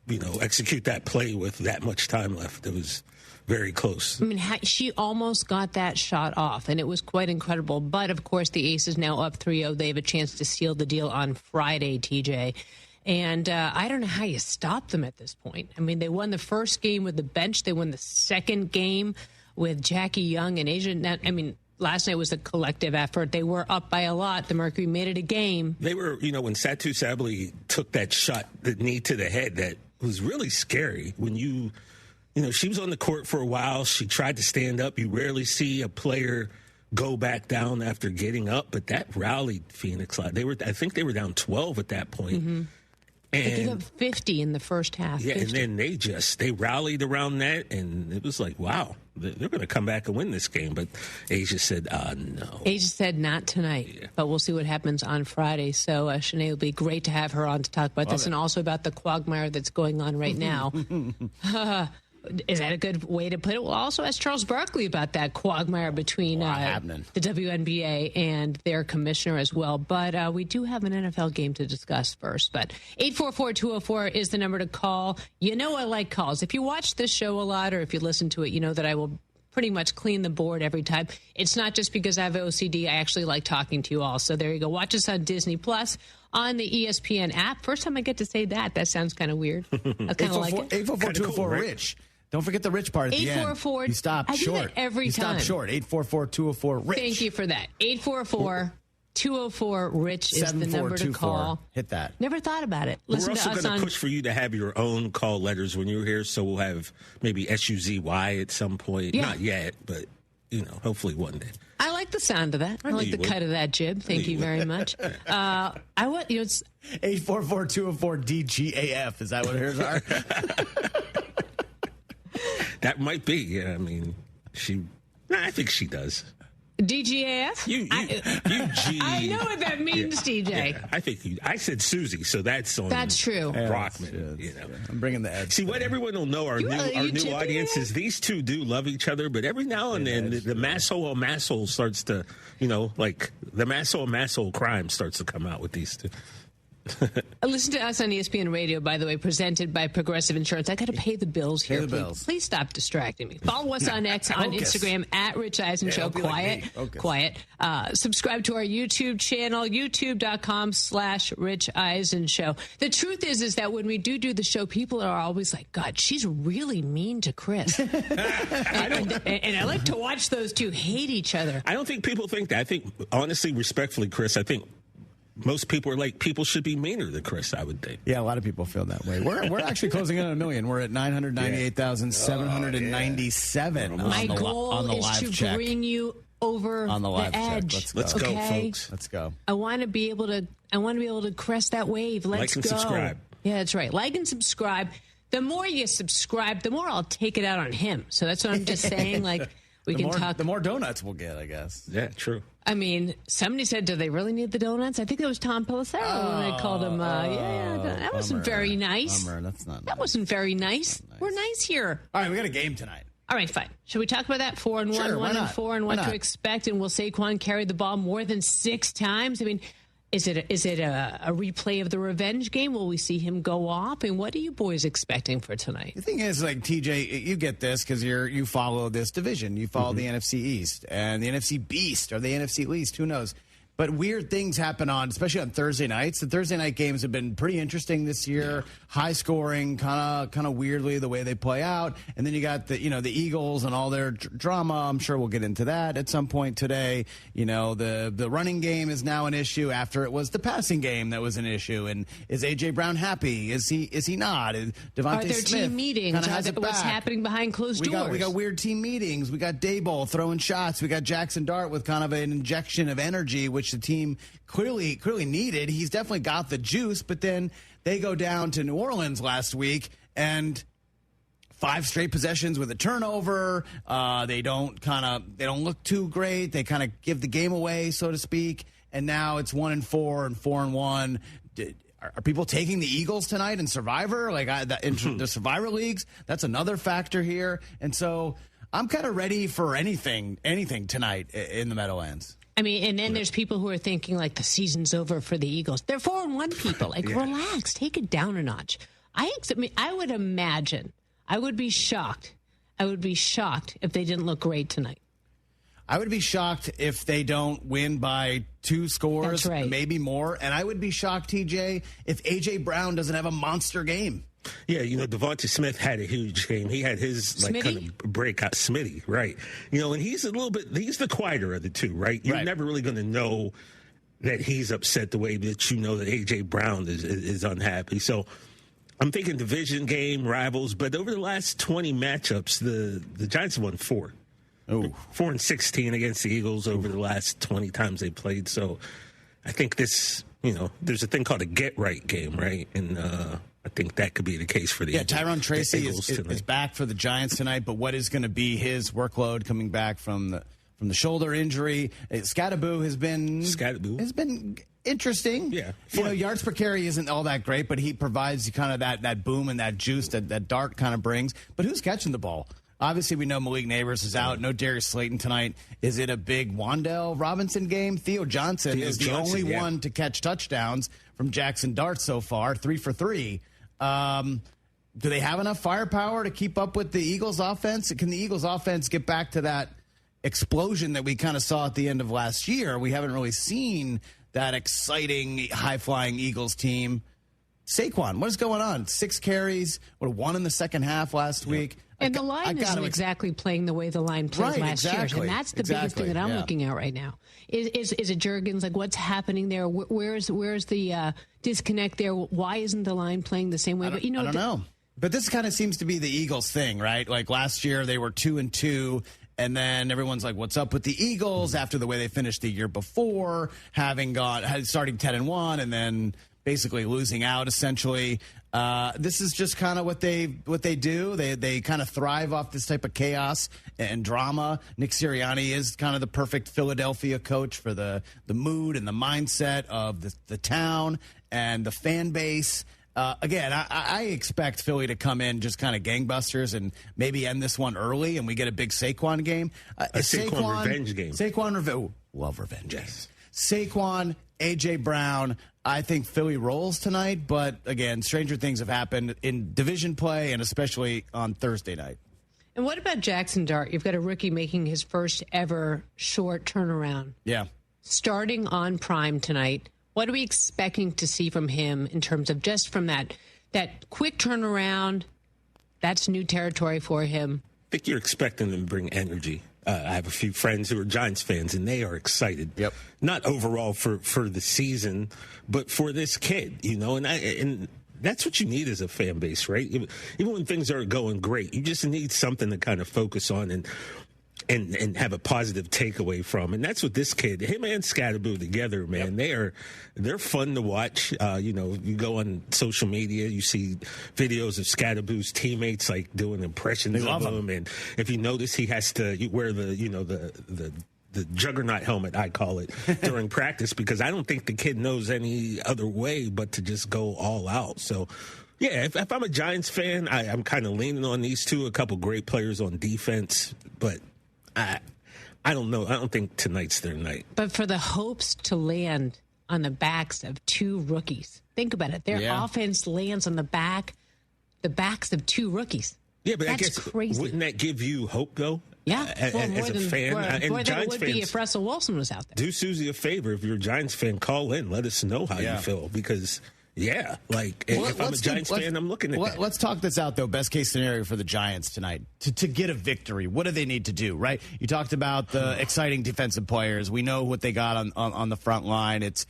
execute that play with that much time left. It was very close. She almost got that shot off, and it was quite incredible. But, of course, the Aces now up 3-0. They have a chance to seal the deal on Friday, TJ. And I don't know how you stop them at this point. They won the first game with the bench. They won the second game with Jackie Young and Asia. Last night was a collective effort. They were up by a lot. The Mercury made it a game. They were, when Satu Sabally took that shot, the knee to the head, that was really scary. When she was on the court for a while. She tried to stand up. You rarely see a player go back down after getting up, but that rallied Phoenix. I think they were down 12 at that point. Mm-hmm. And they got 50 in the first half. Yeah, 50. and then they rallied around that, and it was like, wow, they're going to come back and win this game. But Asia said, no. Asia said not tonight, but we'll see what happens on Friday. So, Shanae, will be great to have her on to talk about this and also about the quagmire that's going on right now. Is that a good way to put it? We'll also ask Charles Barkley about that quagmire between the WNBA and their commissioner as well. But we do have an NFL game to discuss first. But 844-204 is the number to call. I like calls. If you watch this show a lot or if you listen to it, you know that I will pretty much clean the board every time. It's not just because I have OCD. I actually like talking to you all. So there you go. Watch us on Disney Plus, on the ESPN app. First time I get to say that. That sounds kind of weird. I kind of like it. 844-204-RICH. Don't forget the Rich part at the end. 844. You stopped short. I do that every time. You stopped short. 844-204-RICH. Thank you for that. 844-204-RICH is the number to call. Hit that. Never thought about it. Listen, we're also going to push for you to have your own call letters when you're here, so we'll have maybe SUZY at some point. Yeah. Not yet, but, hopefully one day. I like the sound of that. I like the cut of that jib. Thank you very much. It's 844-204-DGAF. Is that what hers are? That might be. Yeah, I think she does. DGAF? I know what that means, DJ. Yeah, I think I said Susie, so that's on. That's true. Brockman. I'm bringing the edge. See, what everyone will know, our new audience is these two do love each other, but every now and then the masshole starts to, like the masshole crime starts to come out with these two. Listen to us on ESPN Radio, by the way, presented by Progressive Insurance. I got to pay the bills here. Pay the bills. Please stop distracting me. Follow us on X, on Instagram, at Rich Eisen Show. Quiet. Subscribe to our YouTube channel, youtube.com/Rich Eisen Show. The truth is that when we do the show, people are always like, God, she's really mean to Chris. and I like to watch those two hate each other. I don't think people think that. I think, honestly, respectfully, Chris, I think most people are like, people should be meaner than Chris, I would think. Yeah, a lot of people feel that way. We're actually closing in on 1 million. We're at 998,797 My goal on the is live to check. Bring you over on the live edge. check. Let's go, folks. Let's go. I want to be able to crest that wave. Let's like and go. Subscribe. Yeah, that's right. Like and subscribe. The more you subscribe, the more I'll take it out on him. So that's what I'm just saying. Like, we can talk. The more donuts we'll get, I guess. Yeah, true. I mean, somebody said, do they really need the donuts? I think it was Tom Pelissero when they called him. That wasn't very nice. That's not. That wasn't very nice. We're nice here. All right, we got a game tonight. All right, fine. Should we talk about that? 4-1, Sure, 1-4, and what to expect? And will Saquon carry the ball more than 6 times? I mean, is it a replay of the revenge game? Will we see him go off? And what are you boys expecting for tonight? The thing is, like, TJ, you get this because you follow this division. You follow the NFC East and the NFC Beast or the NFC Least. Who knows? But weird things happen especially on Thursday nights. The Thursday night games have been pretty interesting this year. Yeah. High scoring, kind of weirdly the way they play out. And then you got the Eagles and all their drama. I'm sure we'll get into that at some point today. The running game is now an issue after it was the passing game that was an issue. And is AJ Brown happy? Is he not? Devontae Are there Smith team meetings? What's happening behind closed doors? We got weird team meetings. We got Daboll throwing shots. We got Jackson Dart with kind of an injection of energy, which the team clearly needed. He's definitely got the juice, but then they go down to New Orleans last week and 5 straight possessions with a turnover. They don't look too great. They kind of give the game away, so to speak. And now it's 1-4 and 4-1. Are people taking the Eagles tonight in Survivor? In the Survivor leagues, that's another factor here. And so I'm kind of ready for anything tonight in the Meadowlands. I mean, and then there's people who are thinking like the season's over for the Eagles. They're 4-1 people. Like, relax, take it down a notch. I would imagine, I would be shocked if they didn't look great tonight. I would be shocked if they don't win by 2 scores, That's right. Maybe more. And I would be shocked, TJ, if AJ Brown doesn't have a monster game. Yeah, Devontae Smith had a huge game. He had his kind of breakout. Smitty, right? And he's he's the quieter of the two, right? You're never really going to know that he's upset the way that you know that AJ Brown is unhappy. So I'm thinking division game, rivals, but over the last 20 matchups, the Giants won 4. Oh. 4-16 against the Eagles over the last 20 times they played. So I think this, there's a thing called a get-right game, right? And I think that could be the case for the Eagles. Tyrone Tracy is back for the Giants tonight, but what is going to be his workload coming back from the shoulder injury? Scatterboo has been interesting. Yeah. Yards per carry isn't all that great, but he provides kind of that boom and that juice that Dart kind of brings. But who's catching the ball? Obviously, we know Malik Neighbors is out. No Darius Slayton tonight. Is it a big Wan'Dale Robinson game? Theo Johnson is the only one to catch touchdowns from Jackson Dart so far, 3 for 3. Do they have enough firepower to keep up with the Eagles offense? Can the Eagles offense get back to that explosion that we kind of saw at the end of last year? We haven't really seen that exciting, high-flying Eagles team. Saquon, what is going on? 6 carries, 1 in the second half last week. And the line isn't exactly playing the way the line played last year. And that's the biggest thing that I'm looking at right now. Is it Juergens? Like, what's happening there? Where's the disconnect there? Why isn't the line playing the same way? I don't know. But this kind of seems to be the Eagles thing, right? Like last year they were 2-2. And then everyone's like, what's up with the Eagles after the way they finished the year before, starting 10-1 and then basically losing out essentially. This is just kind of what they do. They kind of thrive off this type of chaos and drama. Nick Sirianni is kind of the perfect Philadelphia coach for the mood and the mindset of the town and the fan base. Again, I expect Philly to come in just kind of gangbusters and maybe end this one early and we get a big Saquon game. A Saquon revenge game. Love revenge. Yes. Saquon, A.J. Brown, I think Philly rolls tonight, but again, stranger things have happened in division play and especially on Thursday night. And what about Jackson Dart? You've got a rookie making his first ever short turnaround. Yeah. Starting on Prime tonight. What are we expecting to see from him in terms of just from that quick turnaround? That's new territory for him. I think you're expecting them to bring energy. I have a few friends who are Giants fans, and they are excited. Yep. Not overall for the season, but for this kid, and that's what you need as a fan base, right? Even when things aren't going great, you just need something to kind of focus on and have a positive takeaway from. And that's what this kid, him and Scatterboo together, man, they're fun to watch. You go on social media, you see videos of Scatterboo's teammates like doing impressions of him. And if you notice, he has to wear the juggernaut helmet, I call it, during practice, because I don't think the kid knows any other way but to just go all out. So, yeah, if I'm a Giants fan, I'm kind of leaning on these two, a couple great players on defense, but I don't know. I don't think tonight's their night. But for the hopes to land on the backs of two rookies, think about it. Their offense lands on the backs of two rookies. Yeah, but that's I guess crazy. Wouldn't that give you hope, though? Yeah, as a fan, and more than Giants it would fans, be if Russell Wilson was out there. Do Susie a favor if you're a Giants fan, call in, let us know how you feel, because if I'm a Giants fan, I'm looking at that. Let's talk this out, though. Best case scenario for the Giants tonight to get a victory. What do they need to do, right? You talked about the exciting defensive players. We know what they got on the front line. It's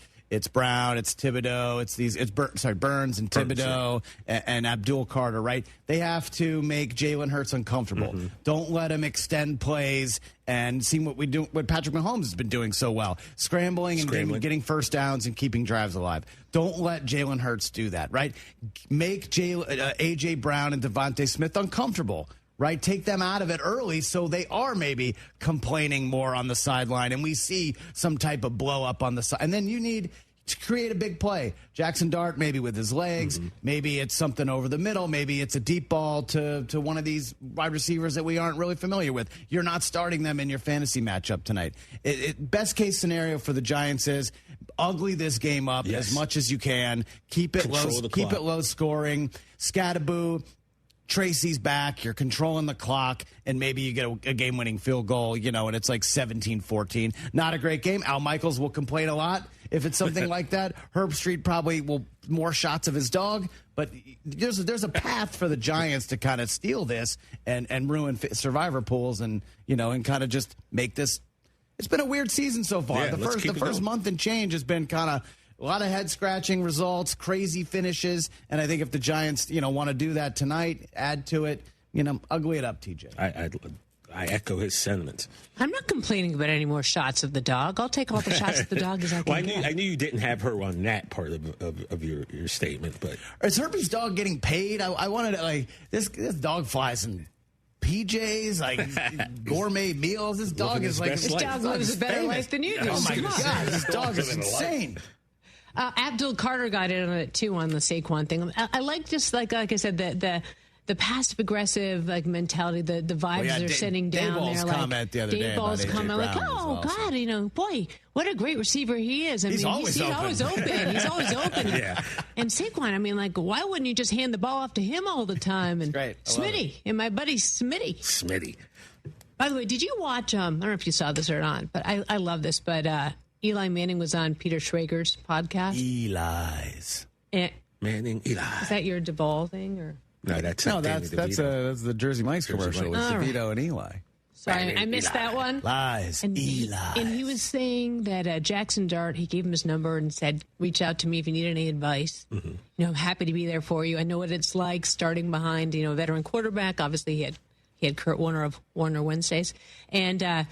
Brown, it's Thibodeau, it's Burns and Thibodeau and Abdul Carter, right? They have to make Jalen Hurts uncomfortable. Mm-hmm. Don't let him extend plays and see what Patrick Mahomes has been doing so well, scrambling and getting first downs and keeping drives alive. Don't let Jalen Hurts do that, right? Make A.J. Brown and Devontae Smith uncomfortable. Right, take them out of it early so they are maybe complaining more on the sideline, and we see some type of blow up on the side. And then you need to create a big play. Jackson Dart, maybe with his legs, maybe it's something over the middle, maybe it's a deep ball to one of these wide receivers that we aren't really familiar with. You're not starting them in your fantasy matchup tonight. Best case scenario for the Giants is ugly this game up as much as you can. Keep it low scoring. Scatterboo. Tracy's back, you're controlling the clock, and maybe you get a game-winning field goal, and it's like 17-14. Not a great game. Al Michaels will complain a lot if it's something like that. Herb Street probably will more shots of his dog, but there's a path for the Giants to kind of steal this and ruin survivor pools and kind of just make this. It's been a weird season so far. Yeah, the first month and change has been kind of a lot of head-scratching results, crazy finishes, and I think if the Giants, want to do that tonight, add to it, ugly it up, TJ. I echo his sentiments. I'm not complaining about any more shots of the dog. I'll take all the shots of the dog as I can get. I knew you didn't have her on that part of your statement, but is Herbie's dog getting paid? I wanted to, this dog flies in PJs, like gourmet meals. This dog is like this dog lives a better life than you do. Oh my God, this dog is insane. Abdul Carter got in on it too on the Saquon thing. I like just like I said the passive aggressive mentality, the vibes they're sending down there. Comment the other day about AJ comment Brown oh God, boy, what a great receiver he is. He's always open. He's always open. Yeah. And Saquon, why wouldn't you just hand the ball off to him all the time? And great. Smitty and my buddy Smitty. By the way, did you watch? I don't know if you saw this or not, but I love this. But Eli Manning was on Peter Schrager's podcast. Eli's. Manning, Eli. Is that your Duvall thing or? No, that's the Jersey Mike's commercial with DeVito and Eli. Sorry, I missed that one. Lies. And Eli. And he was saying that Jackson Dart, he gave him his number and said, reach out to me if you need any advice. Mm-hmm. I'm happy to be there for you. I know what it's like starting behind, a veteran quarterback. Obviously, he had Kurt Warner of Warner Wednesdays. And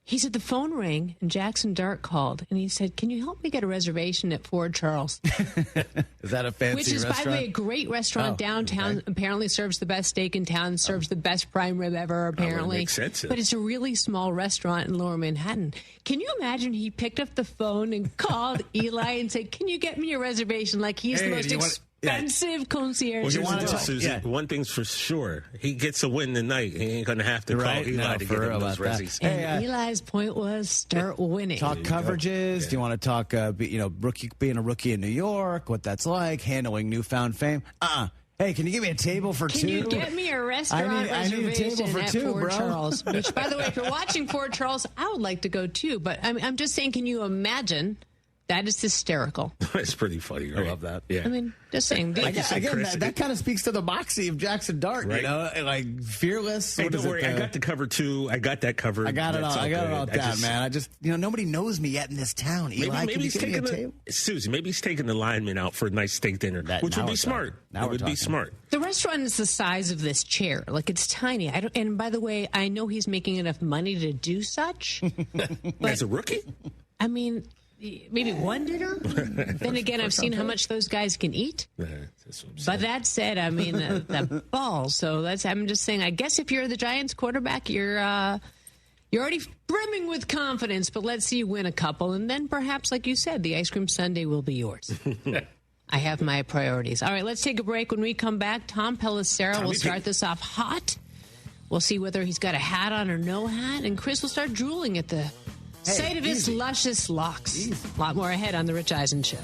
he said the phone rang and Jackson Dart called and he said, "Can you help me get a reservation at Ford Charles?" Is that a fancy Which is, restaurant? by the way, a great restaurant downtown. Okay. Apparently serves the best steak in town, serves the best prime rib ever, apparently. Makes sense. But it's a really small restaurant in Lower Manhattan. Can you imagine he picked up the phone and called Eli and said, "Can you get me a reservation?" Like he's the most expensive concierge. Well, you want to Susie, one thing's for sure. He gets a win tonight. He ain't going to have to call Eli to get him those resis. And Eli's point was start winning. Talk coverages. Do you want to talk, being a rookie in New York, what that's like, handling newfound fame? Hey, can you give me a table for two? Can you get me a restaurant I need a table for at two, Fort bro. Charles? Which, by the way, if you're watching Fort Charles, I would like to go too. But I'm just saying, can you imagine? That is hysterical. It's pretty funny, right? I love that. Yeah. I mean, just saying. That kind of speaks to the moxie of Jackson Dart, right? You know, like fearless. Hey, don't worry, I got the cover too. I got that covered. I got it all down, man. I just, nobody knows me yet in this town. Eli, maybe he's taking Susie. Maybe he's taking the lineman out for a nice steak dinner, which would be smart. That would be smart. The restaurant is the size of this chair. Like, it's tiny. And by the way, I know he's making enough money to do such. As a rookie? I mean, maybe one dinner. Then again, I've seen how much those guys can eat. But that said, I mean, the balls. So I'm just saying, I guess if you're the Giants quarterback, you're already brimming with confidence. But let's see you win a couple. And then perhaps, like you said, the ice cream sundae will be yours. I have my priorities. All right, let's take a break. When we come back, Tom Pelissero will start this off hot. We'll see whether he's got a hat on or no hat. And Chris will start drooling at the sight of his luscious locks. A lot more ahead on The Rich Eisen Show.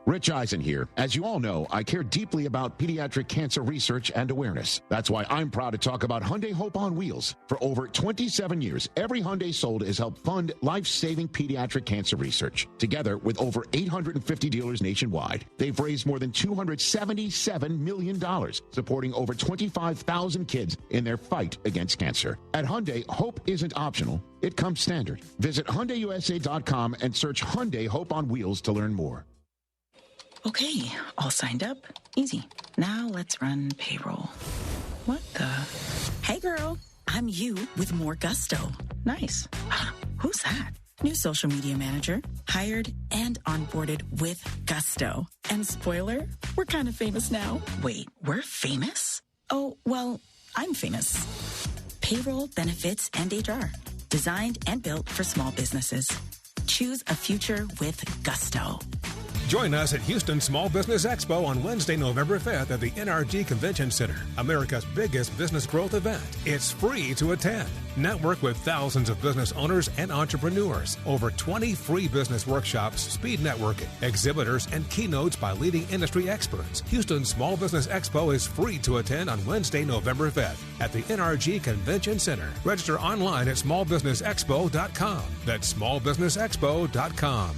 Rich Eisen here. As you all know, I care deeply about pediatric cancer research and awareness. That's why I'm proud to talk about Hyundai Hope on Wheels. For over 27 years, every Hyundai sold has helped fund life-saving pediatric cancer research. Together with over 850 dealers nationwide, they've raised more than $277 million, supporting over 25,000 kids in their fight against cancer. At Hyundai, hope isn't optional. It comes standard. Visit HyundaiUSA.com and search Hyundai Hope on Wheels to learn more. Okay, all signed up. Easy. Now let's run payroll. What the? Hey, girl. I'm you with more gusto. Nice. Who's that? New social media manager. Hired and onboarded with gusto. And spoiler, we're kind of famous now. Wait, we're famous? Oh, well, I'm famous. Payroll, benefits, and HR. Designed and built for small businesses. Choose a future with gusto. Join us at Houston Small Business Expo on Wednesday, November 5th at the NRG Convention Center, America's biggest business growth event. It's free to attend. Network with thousands of business owners and entrepreneurs. Over 20 free business workshops, speed networking, exhibitors, and keynotes by leading industry experts. Houston Small Business Expo is free to attend on Wednesday, November 5th at the NRG Convention Center. Register online at smallbusinessexpo.com. That's smallbusinessexpo.com.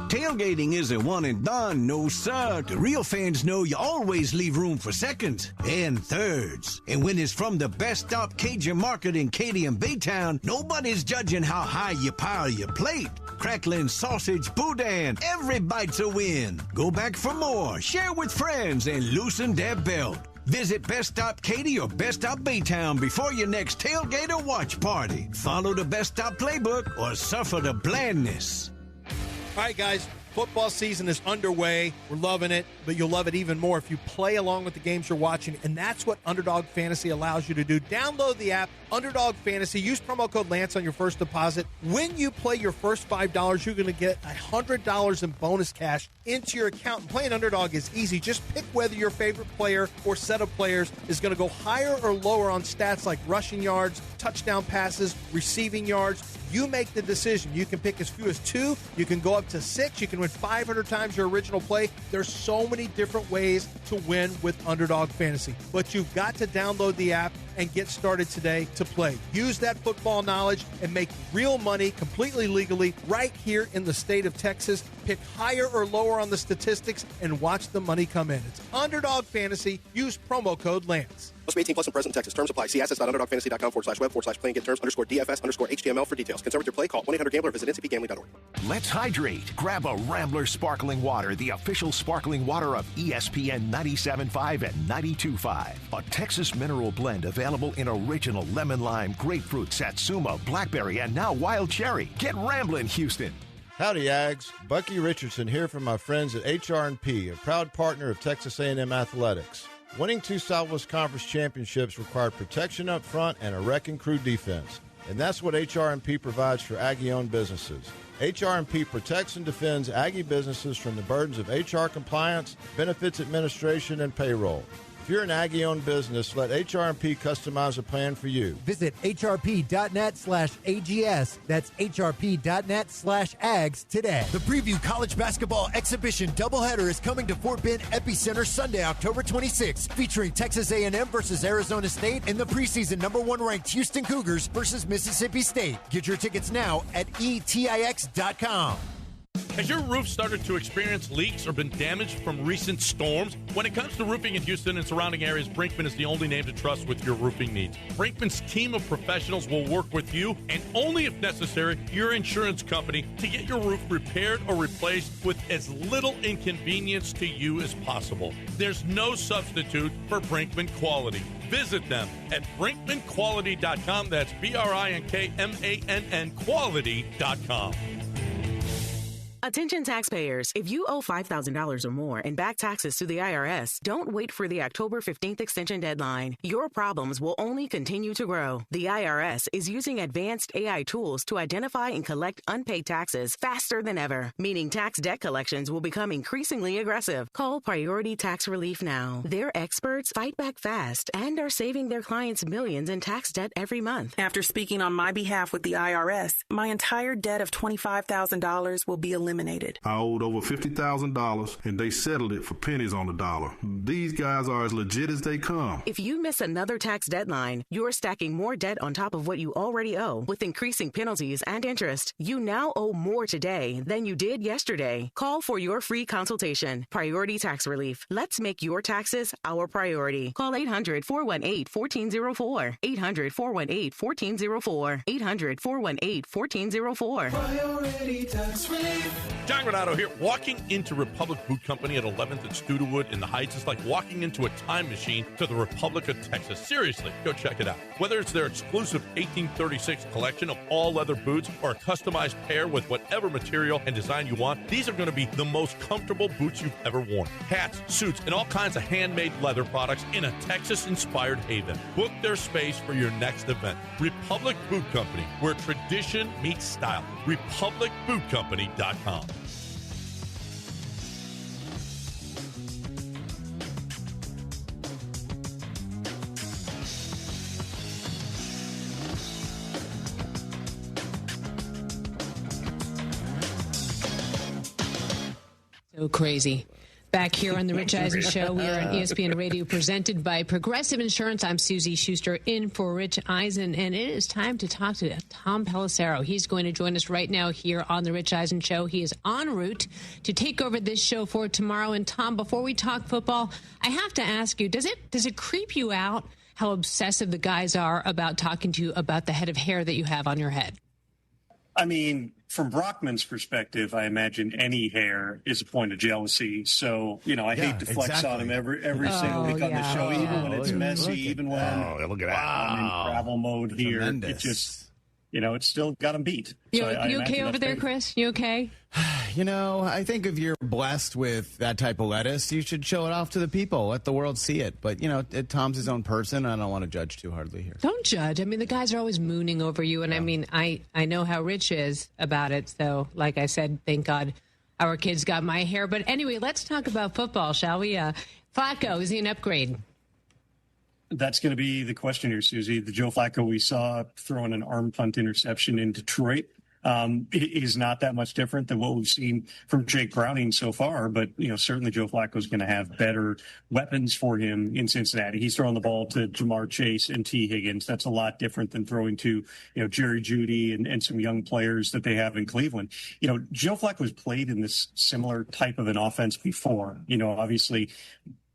Tailgating isn't one and done, no sir. The real fans know you always leave room for seconds and thirds. And when it's from the best stop Cajun market in Katy and Baytown, nobody's judging how high you pile your plate. Crackling sausage, boudin, every bite's a win. Go back for more, share with friends, and loosen that belt. Visit Best Stop Katy or Best Stop Baytown before your next tailgate or watch party. Follow the Best Stop playbook or suffer the blandness. All right, guys, football season is underway. We're loving it, but you'll love it even more if you play along with the games you're watching, and that's what Underdog Fantasy allows you to do. Download the app, Underdog Fantasy. Use promo code Lance on your first deposit. When you play your first $5, you're going to get $100 in bonus cash into your account. And playing Underdog is easy. Just pick whether your favorite player or set of players is going to go higher or lower on stats like rushing yards, touchdown passes, receiving yards. You make the decision. You can pick as few as 2. You can go up to 6. You can win 500 times your original play. There's so many different ways to win with Underdog Fantasy. But you've got to download the app and get started today to play. Use that football knowledge and make real money completely legally right here in the state of Texas. Pick higher or lower on the statistics and watch the money come in. It's Underdog Fantasy. Use promo code Lance. Must be 18 plus and present in Texas. Terms apply. See assets.underdogfantasy.com/web/play and get terms _DFS_HTML for details. Concerned with your play? Call 1-800-GAMBLER. Visit ncpgambling.org. Let's hydrate. Grab a Rambler Sparkling Water, the official sparkling water of ESPN 97.5 and 92.5. A Texas mineral blend available in original lemon lime, grapefruit, satsuma, blackberry, and now wild cherry. Get Ramblin', Houston. Howdy, Ags. Bucky Richardson here from my friends at HR&P, a proud partner of Texas A&M Athletics. Winning 2 Southwest Conference championships required protection up front and a wrecking crew defense. And that's what HR&P provides for Aggie-owned businesses. HR&P protects and defends Aggie businesses from the burdens of HR compliance, benefits administration, and payroll. If you're an Aggie-owned business, let HR&P customize a plan for you. Visit hrp.net/AGS. That's hrp.net/AGS today. The Preview College Basketball Exhibition doubleheader is coming to Fort Bend Epicenter Sunday, October 26th, featuring Texas A&M versus Arizona State and the preseason #1 ranked Houston Cougars versus Mississippi State. Get your tickets now at etix.com. Has your roof started to experience leaks or been damaged from recent storms? When it comes to roofing in Houston and surrounding areas, Brinkman is the only name to trust with your roofing needs. Brinkman's team of professionals will work with you, and only if necessary, your insurance company, to get your roof repaired or replaced with as little inconvenience to you as possible. There's no substitute for Brinkman quality. Visit them at brinkmanquality.com. That's BRINKMANN quality.com. Attention taxpayers, if you owe $5,000 or more in back taxes to the IRS, don't wait for the October 15th extension deadline. Your problems will only continue to grow. The IRS is using advanced AI tools to identify and collect unpaid taxes faster than ever, meaning tax debt collections will become increasingly aggressive. Call Priority Tax Relief now. Their experts fight back fast and are saving their clients millions in tax debt every month. After speaking on my behalf with the IRS, my entire debt of $25,000 will be eliminated. I owed over $50,000 and they settled it for pennies on the dollar. These guys are as legit as they come. If you miss another tax deadline, you're stacking more debt on top of what you already owe with increasing penalties and interest. You now owe more today than you did yesterday. Call for your free consultation. Priority Tax Relief. Let's make your taxes our priority. Call 800-418-1404. 800-418-1404. 800-418-1404. Priority Tax Relief. John Granado here. Walking into Republic Boot Company at 11th and Studewood in the Heights is like walking into a time machine to the Republic of Texas. Seriously, go check it out. Whether it's their exclusive 1836 collection of all leather boots or a customized pair with whatever material and design you want, these are going to be the most comfortable boots you've ever worn. Hats, suits, and all kinds of handmade leather products in a Texas-inspired haven. Book their space for your next event. Republic Boot Company, where tradition meets style. RepublicBootCompany.com. So crazy. Back here on the Rich Eisen Show, we are on ESPN Radio, presented by Progressive Insurance. I'm Susie Schuster, in for Rich Eisen, and it is time to talk to Tom Pelissero. He's going to join us right now here on the Rich Eisen Show. He is en route to take over this show for tomorrow. And Tom, before we talk football, I have to ask you: does it creep you out how obsessive the guys are about talking to you about the head of hair that you have on your head? I mean, from Brockman's perspective, I imagine any hair is a point of jealousy. So, I hate to flex on him every single week on the show, even when it's messy, even when look at that. I'm in travel mode here. Tremendous. It just, it's still got him beat. You So I okay over there, Chris? You okay? I think if you're blessed with that type of lettuce, you should show it off to the people. Let the world see it. But, Tom's his own person. I don't want to judge too hardly here. Don't judge. I mean, the guys are always mooning over you. And, I know how Rich is about it. So, like I said, thank God our kids got my hair. But anyway, let's talk about football, shall we? Flacco, is he an upgrade? That's going to be the question here, Susie. The Joe Flacco we saw throwing an arm punt interception in Detroit is not that much different than what we've seen from Jake Browning so far. But, certainly Joe Flacco is going to have better weapons for him in Cincinnati. He's throwing the ball to Jamar Chase and T. Higgins. That's a lot different than throwing to, Jerry Jeudy and some young players that they have in Cleveland. Joe Flacco's played in this similar type of an offense before. Obviously,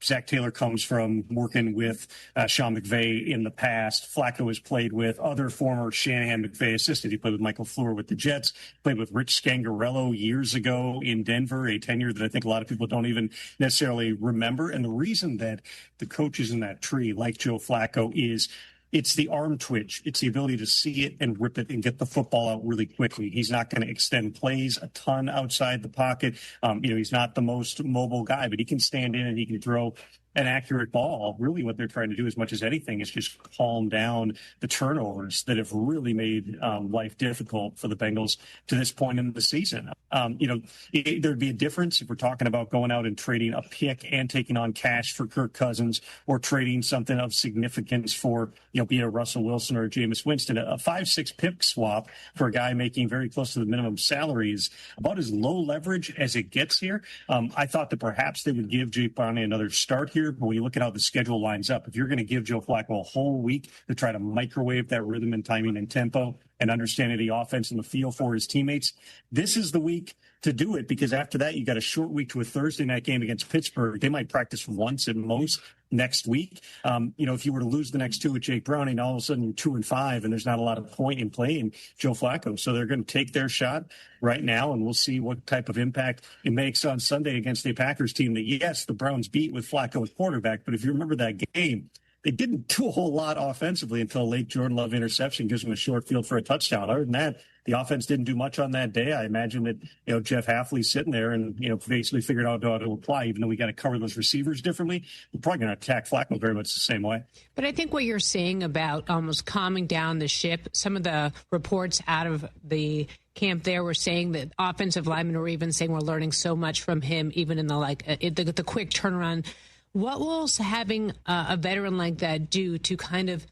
Zach Taylor comes from working with Sean McVay in the past. Flacco has played with other former Shanahan McVay assistants. He played with Michael Fleur with the Jets, played with Rich Scangarello years ago in Denver, a tenure that I think a lot of people don't even necessarily remember. And the reason that the coaches in that tree like Joe Flacco is It's the arm twitch. It's the ability to see it and rip it and get the football out really quickly. He's not going to extend plays a ton outside the pocket. He's not the most mobile guy, but he can stand in and he can throw an accurate ball. Really what they're trying to do as much as anything is just calm down the turnovers that have really made life difficult for the Bengals to this point in the season. There'd be a difference if we're talking about going out and trading a pick and taking on cash for Kirk Cousins, or trading something of significance for, be it a Russell Wilson or a Jameis Winston. A 5-6 pick swap for a guy making very close to the minimum salary is about as low leverage as it gets here. I thought that perhaps they would give Jake Browning another start here. But when you look at how the schedule lines up, if you're going to give Joe Flacco a whole week to try to microwave that rhythm and timing and tempo and understanding the offense and the feel for his teammates, this is the week to do it, because after that, you got a short week to a Thursday night game against Pittsburgh. They might practice once at most next week. If you were to lose the next two with Jake Browning, all of a sudden you're 2-5, and there's not a lot of point in playing Joe Flacco. So they're going to take their shot right now, and we'll see what type of impact it makes on Sunday against a Packers team that, yes, the Browns beat with Flacco at quarterback, but if you remember that game, they didn't do a whole lot offensively until a late Jordan Love interception gives them a short field for a touchdown. Other than that, the offense didn't do much on that day. I imagine that, Jeff Hafley's sitting there and, basically figured out how to apply, even though we got to cover those receivers differently. We're probably going to attack Flacco very much the same way. But I think what you're saying about almost calming down the ship, some of the reports out of the camp there were saying that offensive linemen were even saying we're learning so much from him, even in the quick turnaround. What will having a veteran like that do to kind of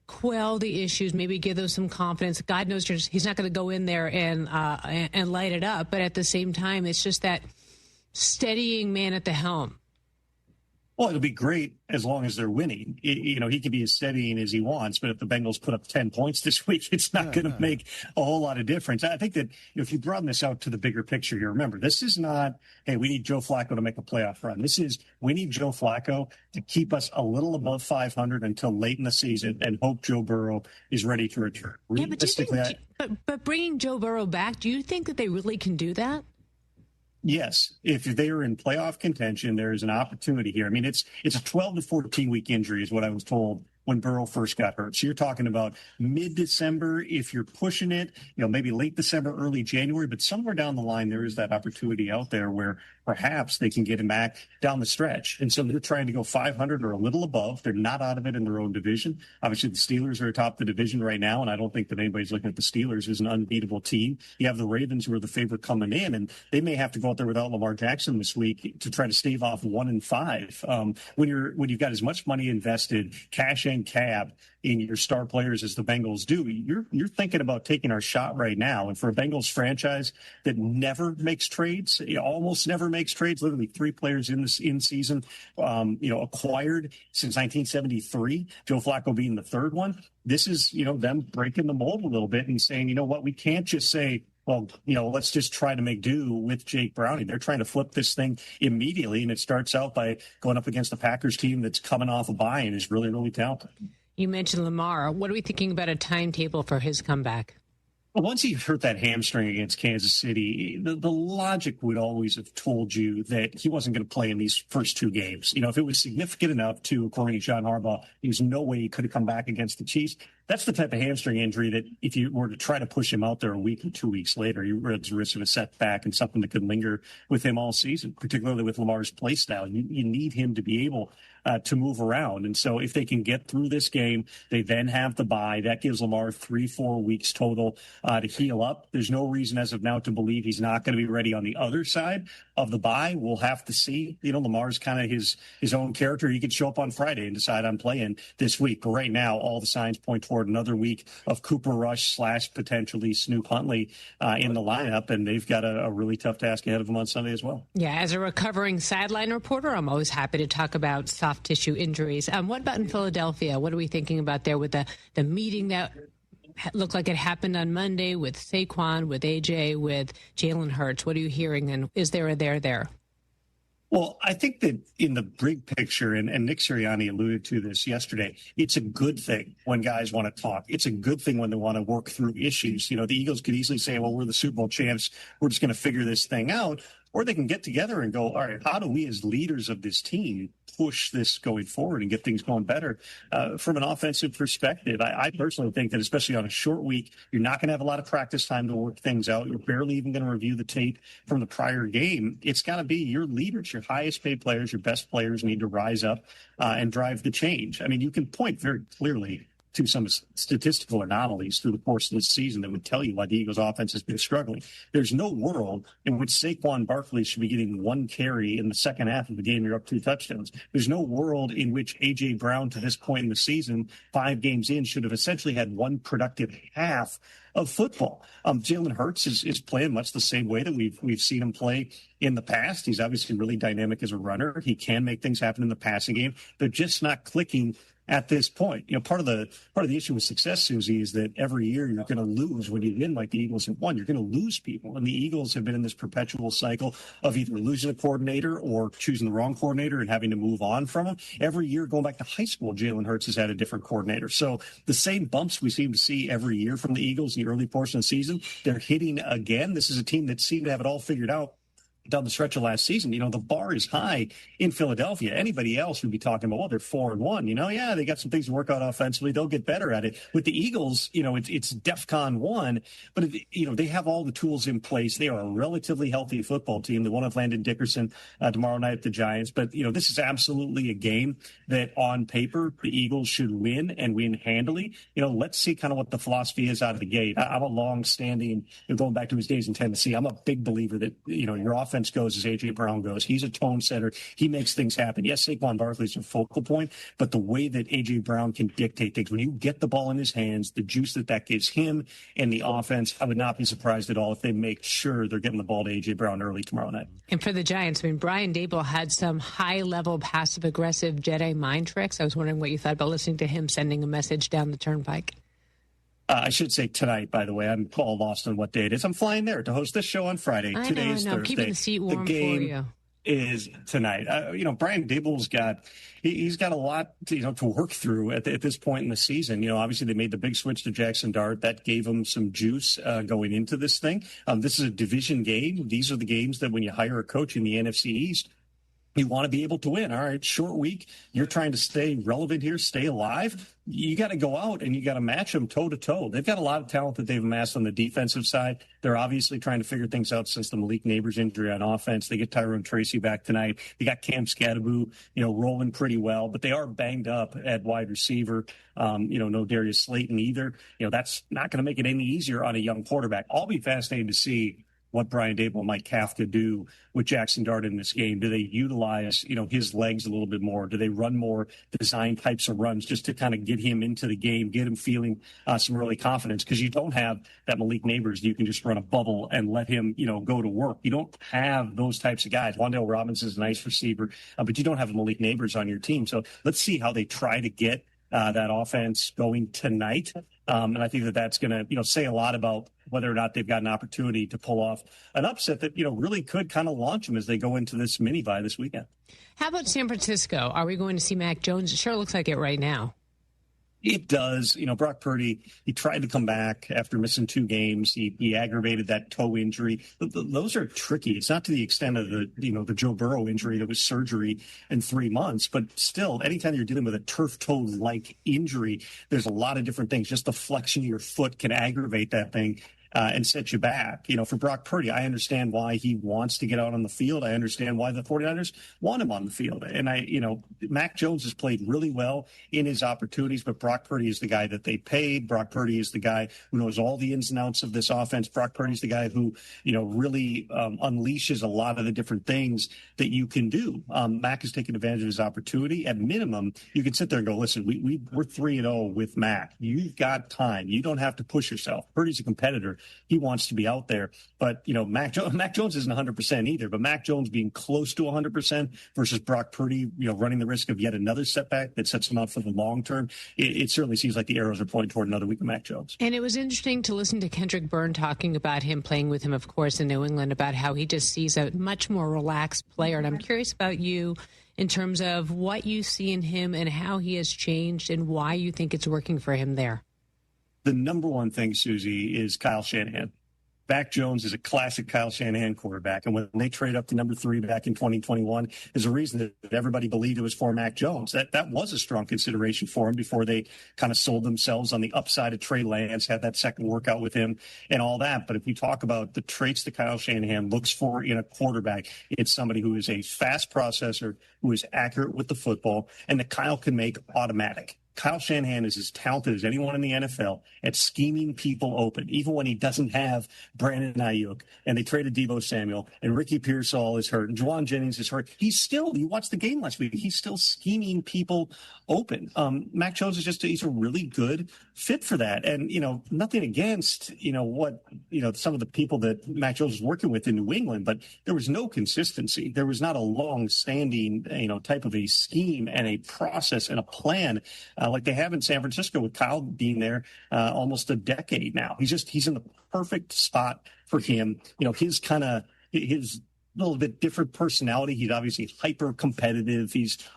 quell the issues, maybe give those some confidence? God knows he's not going to go in there and light it up, but at the same time, it's just that steadying man at the helm. Well, it'll be great as long as they're winning. He can be as steadying as he wants, but if the Bengals put up 10 points this week, it's not going to make a whole lot of difference. I think that if you broaden this out to the bigger picture here, remember, this is not, hey, we need Joe Flacco to make a playoff run. This is, we need Joe Flacco to keep us a little above 500 until late in the season and hope Joe Burrow is ready to return. Yeah, but bringing Joe Burrow back, do you think that they really can do that? Yes, if they are in playoff contention, there is an opportunity here. I mean, it's a 12 to 14 week injury is what I was told when Burrow first got hurt. So you're talking about mid-December if you're pushing it, maybe late December, early January, but somewhere down the line there is that opportunity out there where perhaps they can get him back down the stretch. And so they're trying to go 500 or a little above. They're not out of it in their own division. Obviously, the Steelers are atop the division right now, and I don't think that anybody's looking at the Steelers as an unbeatable team. You have the Ravens, who are the favorite coming in, and they may have to go out there without Lamar Jackson this week to try to stave off 1-5. When you've got as much money invested, cash and cab, in your star players as the Bengals do, you're thinking about taking our shot right now. And for a Bengals franchise that never makes trades, almost never makes trades, literally 3 players in season, acquired since 1973, Joe Flacco being the third one. This is, them breaking the mold a little bit and saying, you know what, we can't just say, well, let's just try to make do with Jake Browning. They're trying to flip this thing immediately, and it starts out by going up against the Packers team that's coming off a bye and is really, really talented. You mentioned Lamar. What are we thinking about a timetable for his comeback? Well, once he hurt that hamstring against Kansas City, the logic would always have told you that he wasn't going to play in these first 2 games. If it was significant enough to, according to John Harbaugh, there's no way he could have come back against the Chiefs. That's the type of hamstring injury that if you were to try to push him out there a week or 2 weeks later, you run the risk of a setback and something that could linger with him all season, particularly with Lamar's play style. You need him to be able to move around. And so if they can get through this game, they then have the bye. That gives Lamar 3-4 weeks total to heal up. There's no reason as of now to believe he's not going to be ready on the other side of the bye. We'll have to see. Lamar's kind of his own character. He could show up on Friday and decide I'm playing this week. But right now, all the signs point toward another week of Cooper Rush / potentially Snoop Huntley in the lineup, and they've got a really tough task ahead of them on Sunday as well. Yeah, as a recovering sideline reporter, I'm always happy to talk about soft tissue injuries. What about in Philadelphia? What are we thinking about there with the meeting that looked like it happened on Monday with Saquon, with AJ, with Jalen Hurts? What are you hearing, and is there a there? Well, I think that in the big picture, and Nick Sirianni alluded to this yesterday, it's a good thing when guys want to talk. It's a good thing when they want to work through issues. The Eagles could easily say, well, we're the Super Bowl champs. We're just going to figure this thing out. or they can get together and go, all right, how do we as leaders of this team push this going forward and get things going better from an offensive perspective? I personally think that, especially on a short week, you're not going to have a lot of practice time to work things out. You're barely even going to review the tape from the prior game. It's got to be your leaders, your highest paid players, your best players need to rise up and drive the change. I mean, you can point very clearly to some statistical anomalies through the course of this season that would tell you why the Eagles offense has been struggling. There's no world in which Saquon Barkley should be getting one carry in the second half of the game. You're up 2 touchdowns. There's no world in which A.J. Brown to this point in the season, 5 games in, should have essentially had one productive half of football. Jalen Hurts is playing much the same way that we've seen him play in the past. He's obviously really dynamic as a runner. He can make things happen in the passing game. They're just not clicking at this point. Part of the issue with success, Susie, is that every year you're going to lose. When you win like the Eagles have won, you're going to lose people. And the Eagles have been in this perpetual cycle of either losing a coordinator or choosing the wrong coordinator and having to move on from him. Every year, going back to high school, Jalen Hurts has had a different coordinator. So the same bumps we seem to see every year from the Eagles in the early portion of the season, they're hitting again. This is a team that seemed to have it all figured out down the stretch of last season. The bar is high in Philadelphia. Anybody else would be talking about, they're 4-1. Yeah, they got some things to work out offensively. They'll get better at it. With the Eagles, it's DEFCON 1, but they have all the tools in place. They are a relatively healthy football team. They won't have Landon Dickerson tomorrow night at the Giants, but this is absolutely a game that on paper the Eagles should win and win handily. Let's see kind of what the philosophy is out of the gate. I'm a long-standing, going back to his days in Tennessee, I'm a big believer that your offense goes as A.J. Brown goes. He's a tone setter. He makes things happen. Yes, Saquon Barkley's a focal point, but the way that A.J. Brown can dictate things, when you get the ball in his hands, the juice that gives him and the offense, I would not be surprised at all if they make sure they're getting the ball to A.J. Brown early tomorrow night. And for the Giants, Brian Daboll had some high-level passive-aggressive Jedi mind tricks. I was wondering what you thought about listening to him sending a message down the turnpike. I should say tonight, by the way. I'm all lost on what day it is. I'm flying there to host this show on Friday. Today is Thursday. Keeping the seat warm the game for you. Is tonight. Brian Daboll's he's got a lot to work through at this point in the season. Obviously they made the big switch to Jackson Dart. That gave him some juice going into this thing. This is a division game. These are the games that when you hire a coach in the NFC East, you want to be able to win. All right, short week. You're trying to stay relevant here, stay alive. You got to go out and you got to match them toe to toe. They've got a lot of talent that they've amassed on the defensive side. They're obviously trying to figure things out since the Malik Neighbors injury on offense. They get Tyrone Tracy back tonight. They got Cam Scadaboo, rolling pretty well, but they are banged up at wide receiver. No Darius Slayton either. That's not going to make it any easier on a young quarterback. I'll be fascinated to see what Brian Daboll might have to do with Jackson Dart in this game. Do they utilize, his legs a little bit more? Do they run more design types of runs just to kind of get him into the game, get him feeling some early confidence? Because you don't have that Malik Neighbors. You can just run a bubble and let him, go to work. You don't have those types of guys. Wan'Dale Robinson is a nice receiver, but you don't have Malik Neighbors on your team. So let's see how they try to get that offense going tonight. And I think that's going to, say a lot about whether or not they've got an opportunity to pull off an upset that, really could kind of launch them as they go into this mini-bye this weekend. How about San Francisco? Are we going to see Mac Jones? It sure looks like it right now. It does. Brock Purdy, he tried to come back after missing 2 games. He aggravated that toe injury. Those are tricky. It's not to the extent of the Joe Burrow injury that was surgery in 3 months, but still, anytime you're dealing with a turf toe-like injury, there's a lot of different things. Just the flexion of your foot can aggravate that thing. And set you back. For Brock Purdy, I understand why he wants to get out on the field. I understand why the 49ers want him on the field. And Mac Jones has played really well in his opportunities, but Brock Purdy is the guy that they paid. Brock Purdy is the guy who knows all the ins and outs of this offense. Brock Purdy is the guy who, really unleashes a lot of the different things that you can do. Mac has taken advantage of his opportunity. At minimum, you can sit there and go, listen, we're 3-0 with Mac. You've got time. You don't have to push yourself. Purdy's a competitor. He wants to be out there. But, Mac Jones isn't 100% either. But Mac Jones being close to 100% versus Brock Purdy, running the risk of yet another setback that sets him up for the long term, it certainly seems like the arrows are pointing toward another week of Mac Jones. And it was interesting to listen to Kendrick Byrne talking about him playing with him, of course, in New England, about how he just sees a much more relaxed player. And I'm curious about you in terms of what you see in him and how he has changed and why you think it's working for him there. The number one thing, Susie, is Kyle Shanahan. Mac Jones is a classic Kyle Shanahan quarterback. And when they trade up to number 3 back in 2021, there's a reason that everybody believed it was for Mac Jones. That was a strong consideration for him before they kind of sold themselves on the upside of Trey Lance, had that second workout with him and all that. But if you talk about the traits that Kyle Shanahan looks for in a quarterback, it's somebody who is a fast processor, who is accurate with the football, and that Kyle can make automatic. Kyle Shanahan is as talented as anyone in the NFL at scheming people open, even when he doesn't have Brandon Ayuk, and they traded Deebo Samuel, and Ricky Pearsall is hurt, and Juwan Jennings is hurt. You watched the game last week, he's still scheming people open. Mac Jones is he's a really good fit for that. And, nothing against, some of the people that Mac Jones was working with in New England, but there was no consistency. There was not a long-standing, type of a scheme and a process and a plan like they have in San Francisco with Kyle being there almost a decade now. He's in the perfect spot for him. His little bit different personality. He's obviously hyper competitive.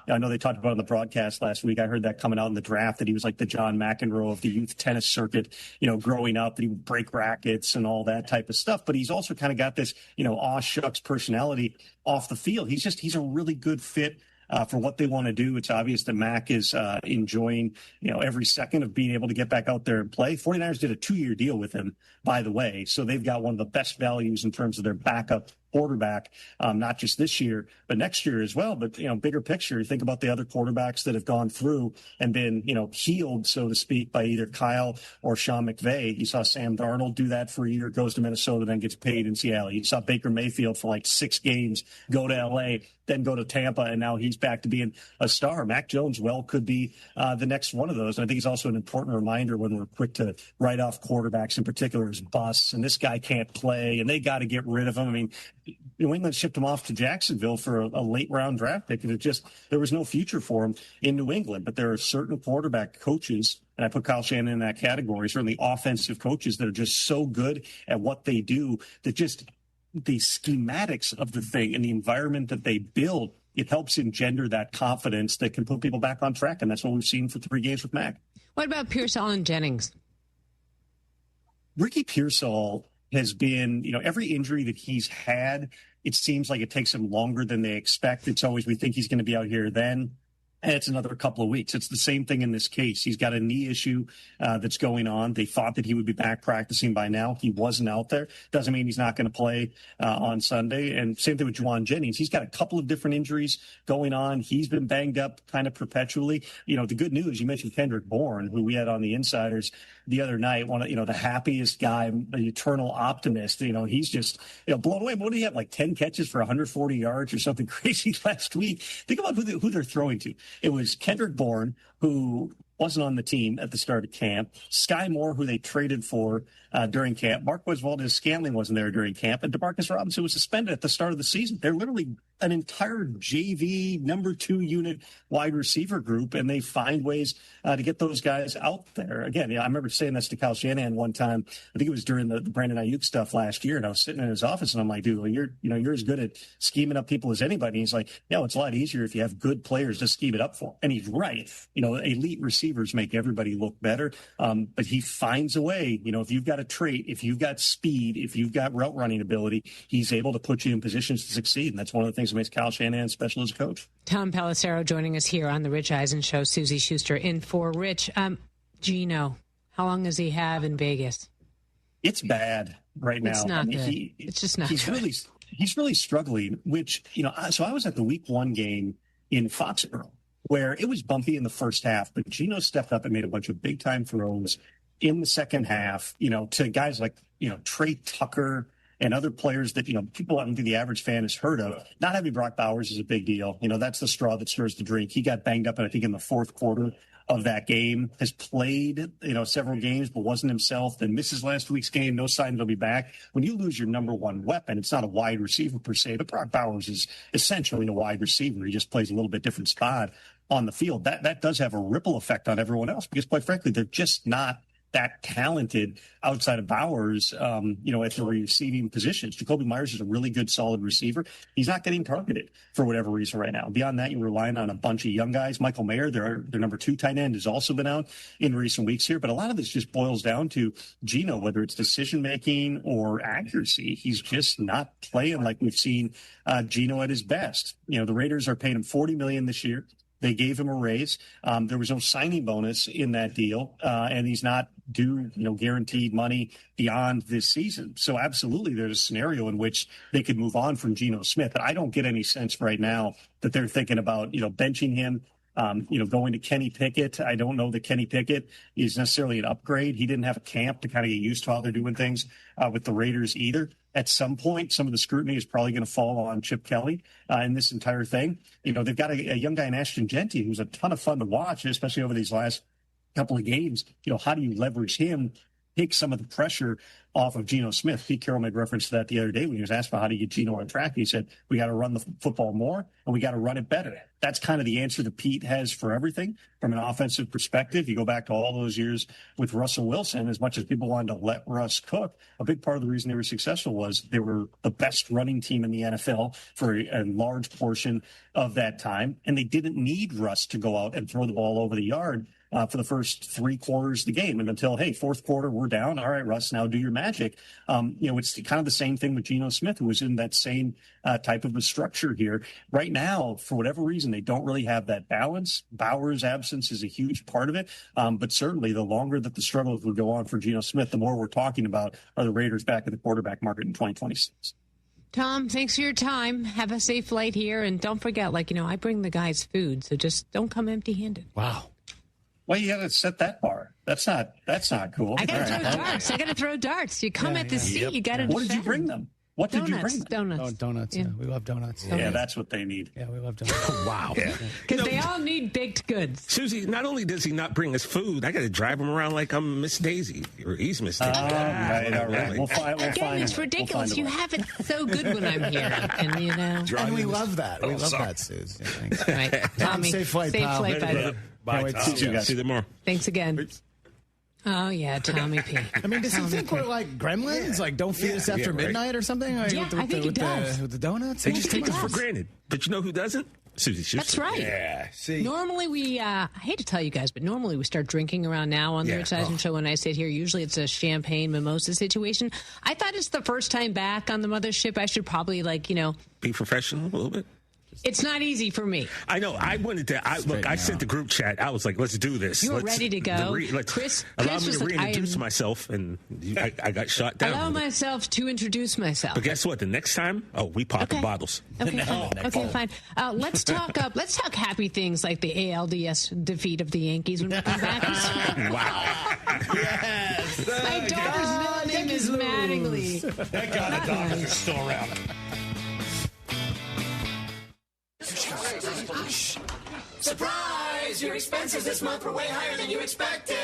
I know they talked about it on the broadcast last week. I heard that coming out in the draft, that he was like the John McEnroe of the youth tennis circuit, growing up, that he would break rackets and all that type of stuff. But he's also kind of got this, aw shucks personality off the field. He's a really good fit for what they want to do. It's obvious that Mac is enjoying, every second of being able to get back out there and play. 49ers did a 2-year deal with him, by the way. So they've got one of the best values in terms of their backup quarterback, not just this year, but next year as well. But, bigger picture, you think about the other quarterbacks that have gone through and been, healed, so to speak, by either Kyle or Sean McVay. You saw Sam Darnold do that for a year, goes to Minnesota, then gets paid in Seattle. You saw Baker Mayfield for like 6 games, go to L.A., then go to Tampa, and now he's back to being a star. Mac Jones could be the next one of those. And I think it's also an important reminder when we're quick to write off quarterbacks in particular as busts, and this guy can't play, and they got to get rid of him. I mean, New England shipped him off to Jacksonville for a late round draft pick, and there was no future for him in New England. But there are certain quarterback coaches, and I put Kyle Shanahan in that category, certainly offensive coaches that are just so good at what they do that just the schematics of the thing and the environment that they build, it helps engender that confidence that can put people back on track. And that's what we've seen for 3 games with Mac. What about Pearsall and Jennings? Ricky Pearsall has been, every injury that he's had, it seems like it takes him longer than they expect. It's always, we think he's going to be out here then, and it's another couple of weeks. It's the same thing in this case. He's got a knee issue that's going on. They thought that he would be back practicing by now. He wasn't out there. Doesn't mean he's not going to play on Sunday. And same thing with Juwan Jennings. He's got a couple of different injuries going on. He's been banged up kind of perpetually. The good news, you mentioned Kendrick Bourne, who we had on the Insiders the other night, the happiest guy, the eternal optimist. He's just blown away. What did he have, like 10 catches for 140 yards or something crazy last week? Think about who they're throwing to. It was Kendrick Bourne, who wasn't on the team at the start of camp. Sky Moore, who they traded for during camp. Marquez Valdez-Scantling wasn't there during camp. And Demarcus Robinson was suspended at the start of the season. They're literally an entire JV number 2 unit wide receiver group, and they find ways to get those guys out there. Again, I remember saying this to Kyle Shanahan one time. I think it was during the Brandon Ayuk stuff last year, and I was sitting in his office, and I'm like, dude, well, you're as good at scheming up people as anybody. And he's like, no, it's a lot easier if you have good players to scheme it up for. And he's right. Elite receivers make everybody look better, but he finds a way. If you've got a trait, if you've got speed, if you've got route running ability, he's able to put you in positions to succeed. And that's one of the things that makes Kyle Shanahan special as a coach. Tom Pelissero joining us here on the Rich Eisen Show. Susie Schuster in for Rich. Gino, how long does he have in Vegas? It's bad right now. It's not good. It's just not good. He's really struggling, which, so I was at the week 1 game in Foxborough where it was bumpy in the first half, but Gino stepped up and made a bunch of big time throws in the second half, to guys like, Trey Tucker and other players that, people, I don't think the average fan has heard of. Not having Brock Bowers is a big deal. That's the straw that stirs the drink. He got banged up, I think, in the fourth quarter of that game, has played, several games, but wasn't himself, then misses last week's game. No sign he'll be back. When you lose your number 1 weapon, it's not a wide receiver per se, but Brock Bowers is essentially a wide receiver. He just plays a little bit different spot on the field. That does have a ripple effect on everyone else because, quite frankly, they're just not that talented outside of Bowers, at the receiving positions. Jacoby Myers is a really good, solid receiver. He's not getting targeted for whatever reason right now. Beyond that, you're relying on a bunch of young guys. Michael Mayer, their number 2 tight end, has also been out in recent weeks here. But a lot of this just boils down to Geno, whether it's decision-making or accuracy. He's just not playing like we've seen Geno at his best. The Raiders are paying him $40 million this year. They gave him a raise. There was no signing bonus in that deal, and he's not due, guaranteed money beyond this season. So absolutely, there's a scenario in which they could move on from Geno Smith. But I don't get any sense right now that they're thinking about, benching him. Going to Kenny Pickett. I don't know that Kenny Pickett is necessarily an upgrade. He didn't have a camp to kind of get used to how they're doing things with the Raiders either. At some point, some of the scrutiny is probably going to fall on Chip Kelly in this entire thing. They've got a young guy in Ashton Genty who's a ton of fun to watch, especially over these last couple of games. How do you leverage him, take some of the pressure off of Geno Smith? Pete Carroll made reference to that the other day when he was asked about how to get Geno on track. He said, we got to run the football more and we got to run it better. That's kind of the answer that Pete has for everything from an offensive perspective. You go back to all those years with Russell Wilson, as much as people wanted to let Russ cook, a big part of the reason they were successful was they were the best running team in the NFL for a large portion of that time. And they didn't need Russ to go out and throw the ball over the yard for the first 3 quarters of the game. And until, hey, fourth quarter, we're down. All right, Russ, now do your magic. It's kind of the same thing with Geno Smith, who was in that same type of a structure here. Right now, for whatever reason, they don't really have that balance. Bowers' absence is a huge part of it. But certainly the longer that the struggles would go on for Geno Smith, the more we're talking about are the Raiders back in the quarterback market in 2026. Tom, thanks for your time. Have a safe flight here. And don't forget, I bring the guys food, so just don't come empty-handed. Wow. Well, you got to set that bar. That's not cool. I got to throw darts. You come at the seat, you got to defend. What did you bring them? What did you bring them? Donuts. Oh, donuts. Yeah. We love donuts. Yeah, that's what they need. Yeah, we love donuts. Wow. Because they all need baked goods. Susie, not only does he not bring us food, I got to drive him around like I'm Miss Daisy, or he's Miss Daisy. All right. We'll find it's ridiculous. You have it so good when I'm here. And we love that. We love that, Susie. Yeah, thanks. All right. Tommy, safe flight, pal. buddy. Bye, Tom. See you guys. See you tomorrow. Thanks again. Oops. Oh, yeah, Tommy P. Does he think we're like gremlins? Like, don't feed us after midnight or something? I think he does. With the donuts? They just take us for granted. But you know who doesn't? Susie Schuster. That's right. Yeah, see. Normally I hate to tell you guys, but normally we start drinking around now on the Rich Eisen Show when I sit here. Usually it's a champagne mimosa situation. I thought it's the first time back on the mothership. I should probably, be professional a little bit. It's not easy for me. I know. I wanted to. I sent the group chat. I was like, "Let's do this." You were ready to go. Chris allow me to reintroduce myself, and I got shot down. Allow myself to introduce myself. But guess what? The next time, we pop the bottles. Okay, fine. Let's talk. Let's talk happy things like the ALDS defeat of the Yankees when we come back. Wow. Yes. My daughter's middle name is Mattingly. Thank God the Dodgers are still around. Surprise! Your expenses this month were way higher than you expected.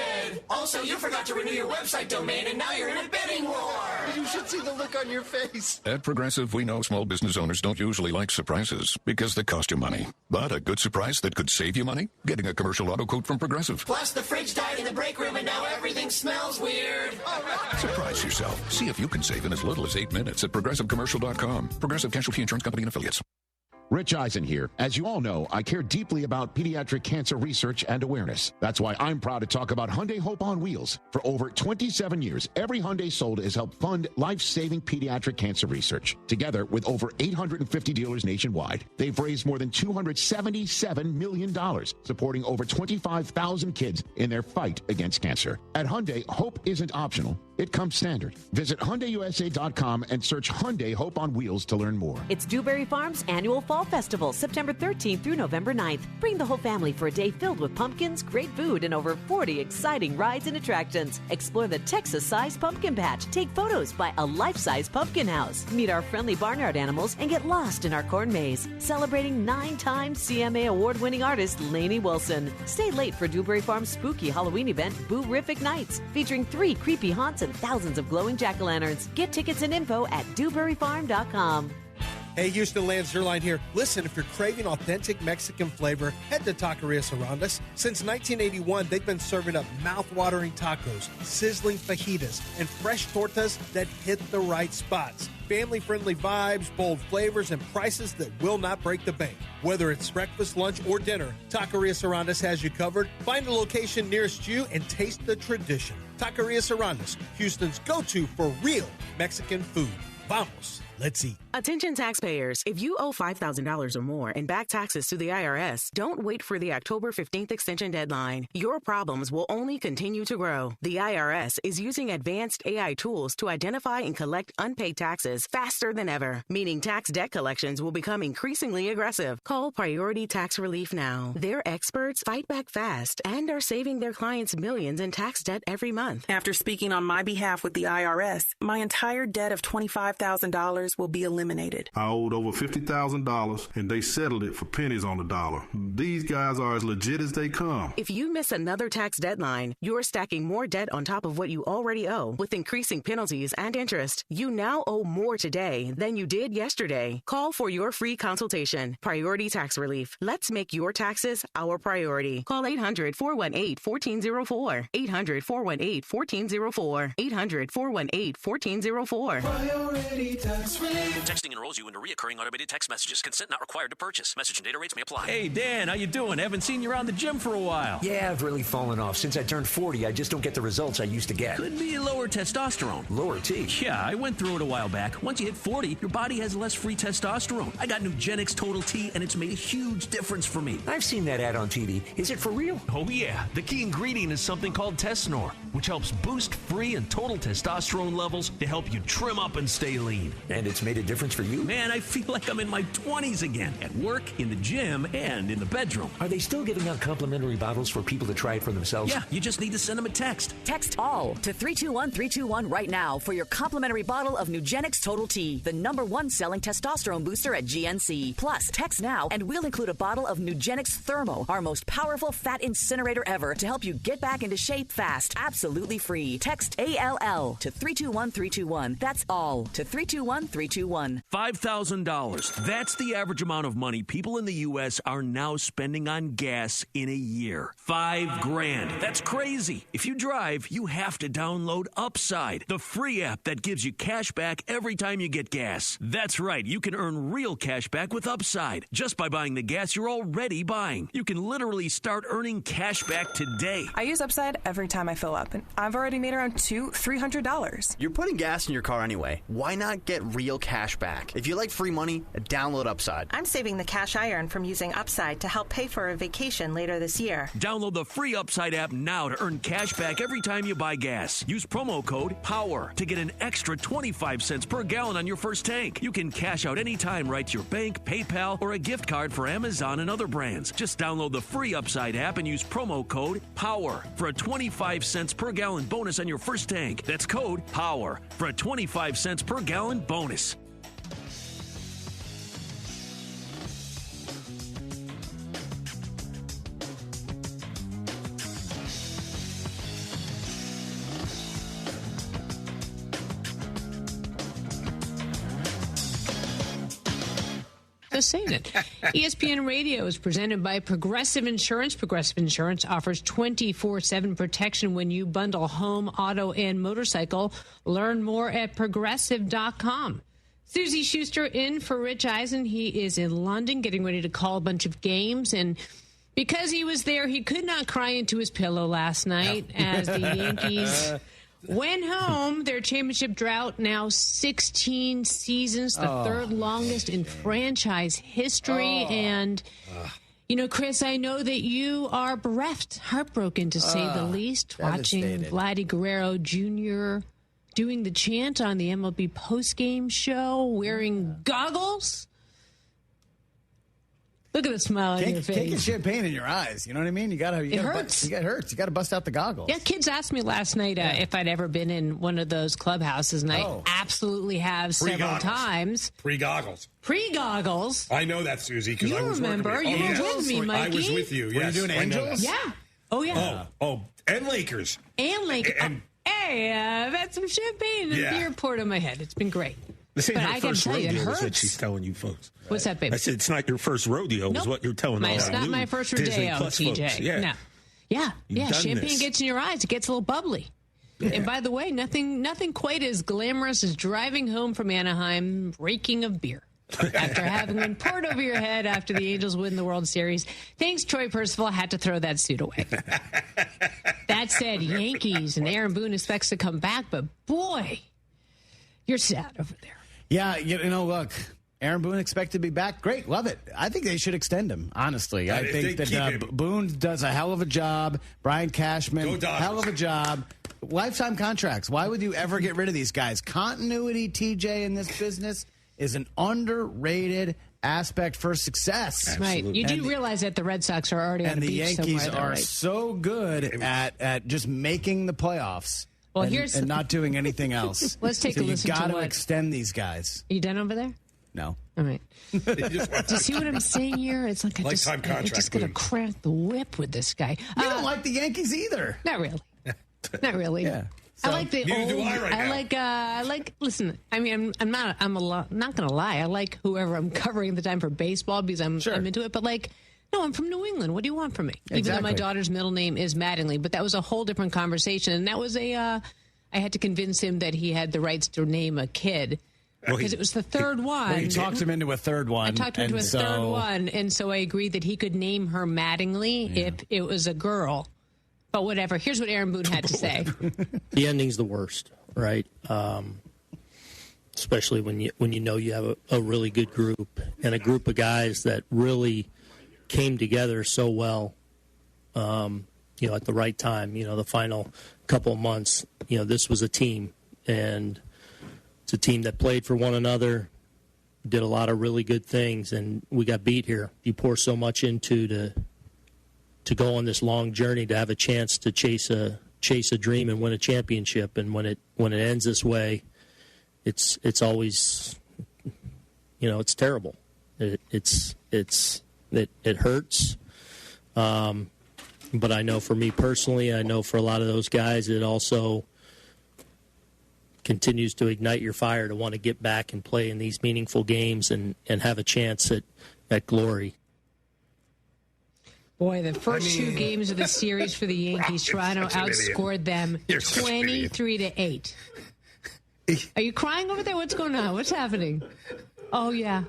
Also, you forgot to renew your website domain, and now you're in a bidding war. You should see the look on your face. At Progressive, we know small business owners don't usually like surprises because they cost you money. But a good surprise that could save you money? Getting a commercial auto quote from Progressive. Plus, the fridge died in the break room, and now everything smells weird. All right. Surprise yourself. See if you can save in as little as 8 minutes at ProgressiveCommercial.com. Progressive Casualty Insurance Company and Affiliates. Rich Eisen here. As you all know, I care deeply about pediatric cancer research and awareness. That's why I'm proud to talk about Hyundai Hope on Wheels. For over 27 years, every Hyundai sold has helped fund life-saving pediatric cancer research. Together with over 850 dealers nationwide, they've raised more than $277 million, supporting over 25,000 kids in their fight against cancer. At Hyundai, hope isn't optional. It comes standard. Visit HyundaiUSA.com and search Hyundai Hope on Wheels to learn more. It's Dewberry Farm's annual Fall Festival, September 13th through November 9th. Bring the whole family for a day filled with pumpkins, great food, and over 40 exciting rides and attractions. Explore the Texas-sized pumpkin patch. Take photos by a life-size pumpkin house. Meet our friendly barnyard animals and get lost in our corn maze. Celebrating 9-time CMA award-winning artist Lainey Wilson. Stay late for Dewberry Farm's spooky Halloween event, Boo-rific Nights, featuring 3 creepy haunts and thousands of glowing jack-o'-lanterns. Get tickets and info at DewberryFarm.com. Hey, Houston, Lance Zerline here. Listen, if you're craving authentic Mexican flavor, head to Taqueria Sarandas. Since 1981, they've been serving up mouth-watering tacos, sizzling fajitas, and fresh tortas that hit the right spots. Family-friendly vibes, bold flavors, and prices that will not break the bank. Whether it's breakfast, lunch, or dinner, Taqueria Sarandas has you covered. Find a location nearest you and taste the tradition. Taqueria Sarandas, Houston's go-to for real Mexican food. Vamos, let's eat. Attention taxpayers, if you owe $5,000 or more and back taxes to the IRS, don't wait for the October 15th extension deadline. Your problems will only continue to grow. The IRS is using advanced AI tools to identify and collect unpaid taxes faster than ever, meaning tax debt collections will become increasingly aggressive. Call Priority Tax Relief now. Their experts fight back fast and are saving their clients millions in tax debt every month. After speaking on my behalf with the IRS, my entire debt of $25,000 will be eliminated. I owed over $50,000, and they settled it for pennies on the dollar. These guys are as legit as they come. If you miss another tax deadline, you're stacking more debt on top of what you already owe, with increasing penalties and interest. You now owe more today than you did yesterday. Call for your free consultation. Priority Tax Relief. Let's make your taxes our priority. Call 800-418-1404. 800-418-1404. 800-418-1404. Priority Tax Relief. Texting enrolls you into recurring automated text messages. Consent not required to purchase. Message and data rates may apply. Hey, Dan, how you doing? Haven't seen you around the gym for a while. Yeah, I've really fallen off. Since I turned 40, I just don't get the results I used to get. Could be lower testosterone. Lower T? Yeah, I went through it a while back. Once you hit 40, your body has less free testosterone. I got Nugenix Total T, and it's made a huge difference for me. I've seen that ad on TV. Is it for real? Oh, yeah. The key ingredient is something called Tesnor, which helps boost free and total testosterone levels to help you trim up and stay lean. And it's made a difference for you? Man, I feel like I'm in my 20s again. At work, in the gym, and in the bedroom. Are they still giving out complimentary bottles for people to try it for themselves? Yeah, you just need to send them a text. Text ALL to 321-321 right now for your complimentary bottle of Nugenix Total T, the #1 selling testosterone booster at GNC. Plus, text now and we'll include a bottle of Nugenix Thermo, our most powerful fat incinerator ever, to help you get back into shape fast. Absolutely free. Text ALL to 321-321. That's all to 321-321. $5,000. That's the average amount of money people in the U.S. are now spending on gas in a year. $5,000. That's crazy. If you drive, you have to download Upside, the free app that gives you cash back every time you get gas. That's right. You can earn real cash back with Upside just by buying the gas you're already buying. You can literally start earning cash back today. I use Upside every time I fill up, and I've already made around $200-$300. You're putting gas in your car anyway. Why not get real cash back? If you like free money, download Upside. I'm saving the cash I earn from using Upside to help pay for a vacation later this year. Download the free Upside app now to earn cash back every time you buy gas. Use promo code POWER to get an extra 25 cents per gallon on your first tank. You can cash out anytime right to your bank, PayPal, or a gift card for Amazon and other brands. Just download the free Upside app and use promo code POWER for a 25 cents per gallon bonus on your first tank. That's code POWER for a 25 cents per gallon bonus. Just saying it. ESPN Radio is presented by Progressive Insurance. Progressive Insurance offers 24/7 protection when you bundle home, auto, and motorcycle. Learn more at progressive.com. Susie Schuster in for Rich Eisen. He is in London getting ready to call a bunch of games. And because he was there, he could not cry into his pillow last night as the Yankees went home. Their championship drought now 16 seasons, the third longest in franchise history. And, you know, Chris, I know that you are bereft, heartbroken to say the least, watching Vladdy Guerrero Jr. doing the chant on the MLB postgame show, wearing goggles. Look at the smile on your face. Can't get champagne in your eyes. You know what I mean? It hurts. You got to bust out the goggles. Yeah, kids asked me last night if I'd ever been in one of those clubhouses, and I absolutely have several times. Pre-goggles. Pre-goggles. I know that, Susie, because I was remember. You were with me, Mikey. I was with you, yes. Were you doing Angels? Yeah. Oh, yeah. Oh, and Lakers. And Lakers. Hey, I've had some champagne and beer poured on my head. It's been great. This ain't But her I gotta first tell you, it rodeo, is what hurts. she's telling you folks. What's that, baby? I said it's not your first rodeo, Nope. is what you're telling all It's not new my first Disney rodeo, Plus TJ. folks. Yeah. No. Yeah. You've done Champagne this. gets in your eyes. It gets a little bubbly. Yeah. And by the way, nothing quite as glamorous as driving home from Anaheim, reeking of beer. After having been poured over your head after the Angels win the World Series. Thanks, Troy Percival. Had to throw that suit away. That said, Yankees and Aaron Boone expects to come back, but boy, you're sad over there. Yeah, look, Aaron Boone expected to be back. Great, love it. I think they should extend him, honestly. I think that Boone does a hell of a job. Brian Cashman, hell of a job. Lifetime contracts. Why would you ever get rid of these guys? Continuity, TJ, in this business is an underrated aspect for success. Absolutely. Right. You do realize that the Red Sox are already on the beach and the Yankees somewhere, are so good at just making the playoffs. Well, and not doing anything else. Let's take a listen to you got to what... extend these guys. Are you done over there? No. All right. Do you see what I'm saying here? It's like I just got to crack the whip with this guy. You don't like the Yankees either. Not really. Not really. Yeah. So, I like the neither old. do I right now. I like. Listen, I mean, I'm not going to lie. I like whoever I'm covering at the time for baseball because I'm into it. But no, I'm from New England. What do you want from me? Exactly. Even though my daughter's middle name is Mattingly, but that was a whole different conversation. And that was I had to convince him that he had the rights to name a kid. Because it was the third one. Well, you talked him into a third one. I talked him into a third one, and so I agreed that he could name her Mattingly if it was a girl. But whatever. Here's what Aaron Boone had to say. The ending's the worst, right? Especially when you know you have a really good group and a group of guys that really came together so well. At the right time. The final couple of months. This was a team, and it's a team that played for one another, did a lot of really good things, and we got beat here. You pour so much into to go on this long journey to have a chance to chase a dream and win a championship, and when it ends this way, it's always it's terrible. It hurts. But I know for me personally, I know for a lot of those guys, it also continues to ignite your fire to want to get back and play in these meaningful games and have a chance at glory. Boy, the first two games of the series for the Yankees, Toronto outscored them 23-8. Are you crying over there? What's going on? What's happening? Oh, yeah.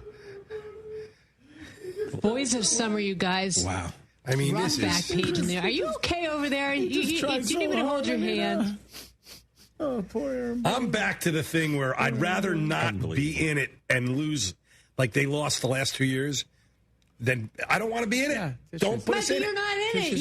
Boys of summer, you guys. Wow. I mean, rough back page in there. Are you okay over there? You didn't even hold your hand. Oh, poor Aaron. I'm back to the thing where I'd rather not be in it and lose like they lost the last 2 years. Then I don't want to be in it. Yeah, don't put us in it. You're not in it.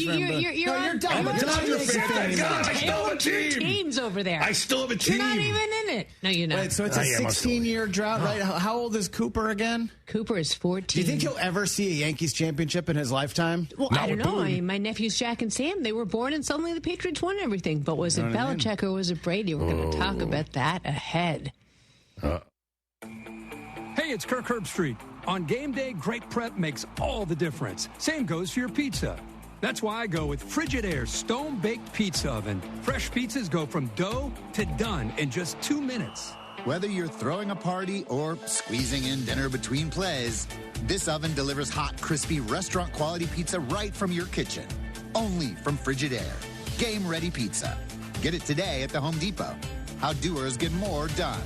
You're done. I'm a Dodger fan. God, I still have a team. Teams over there. I still have a team. You're not even in it. No, you're not. Wait, so it's a 16-year drought, right? How old is Cooper again? Cooper is 14. Do you think he'll ever see a Yankees championship in his lifetime? Well, I don't know. My nephews Jack and Sam, they were born and suddenly the Patriots won everything. But was it Belichick or was it Brady? We're going to talk about that ahead. Hey, it's Kirk Herbstreit. On game day, great prep makes all the difference. Same goes for your pizza. That's why I go with Frigidaire Stone-Baked Pizza Oven. Fresh pizzas go from dough to done in just 2 minutes. Whether you're throwing a party or squeezing in dinner between plays, this oven delivers hot, crispy, restaurant-quality pizza right from your kitchen. Only from Frigidaire. Game-ready pizza. Get it today at the Home Depot. How doers get more done.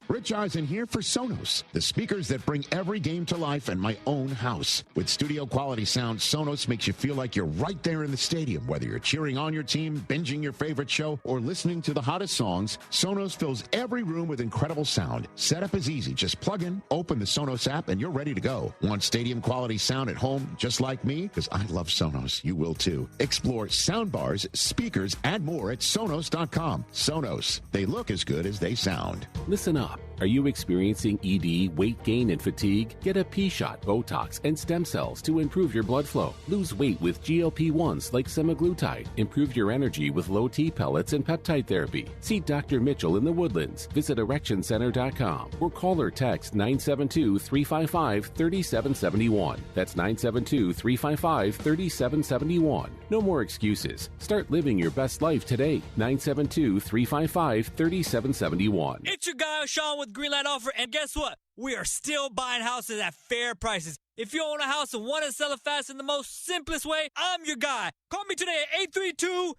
Rich Eisen here for Sonos, the speakers that bring every game to life in my own house. With studio quality sound, Sonos makes you feel like you're right there in the stadium. Whether you're cheering on your team, binging your favorite show, or listening to the hottest songs, Sonos fills every room with incredible sound. Setup is easy. Just plug in, open the Sonos app, and you're ready to go. Want stadium quality sound at home just like me? Because I love Sonos. You will too. Explore soundbars, speakers, and more at Sonos.com. Sonos. They look as good as they sound. Listen up. Are you experiencing ED, weight gain, and fatigue? Get a P-shot, Botox, and stem cells to improve your blood flow. Lose weight with GLP-1s like semaglutide. Improve your energy with low T pellets and peptide therapy. See Dr. Mitchell in the Woodlands. Visit ErectionCenter.com or call or text 972-355-3771. That's 972-355-3771. No more excuses. Start living your best life today. 972-355-3771. It's your guy, Sean, with Greenlight Offer, and guess what? We are still buying houses at fair prices. If you own a house and want to sell it fast in the most simplest way, I'm your guy. Call me today at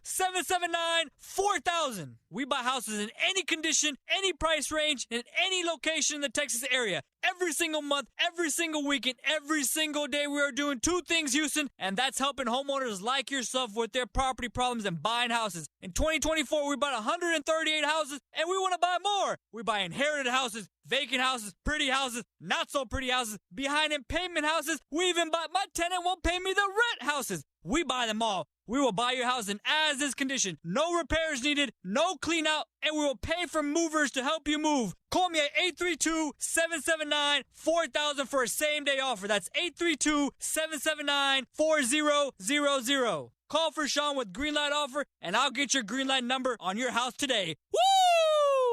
832-779-4000. We buy houses in any condition, any price range, in any location in the Texas area. Every single month, every single weekend, every single day, we are doing two things, Houston, and that's helping homeowners like yourself with their property problems and buying houses. In 2024, we bought 138 houses, and we want to buy more. We buy inherited houses, vacant houses, pretty houses, not so pretty houses, behind in payment houses. We even bought my tenant won't pay me the rent houses. We buy them all. We will buy your house in as-is condition. No repairs needed, no clean out, and we will pay for movers to help you move. Call me at 832-779-4000 for a same-day offer. That's 832-779-4000. Call for Sean with Greenlight Offer, and I'll get your Greenlight number on your house today. Woo!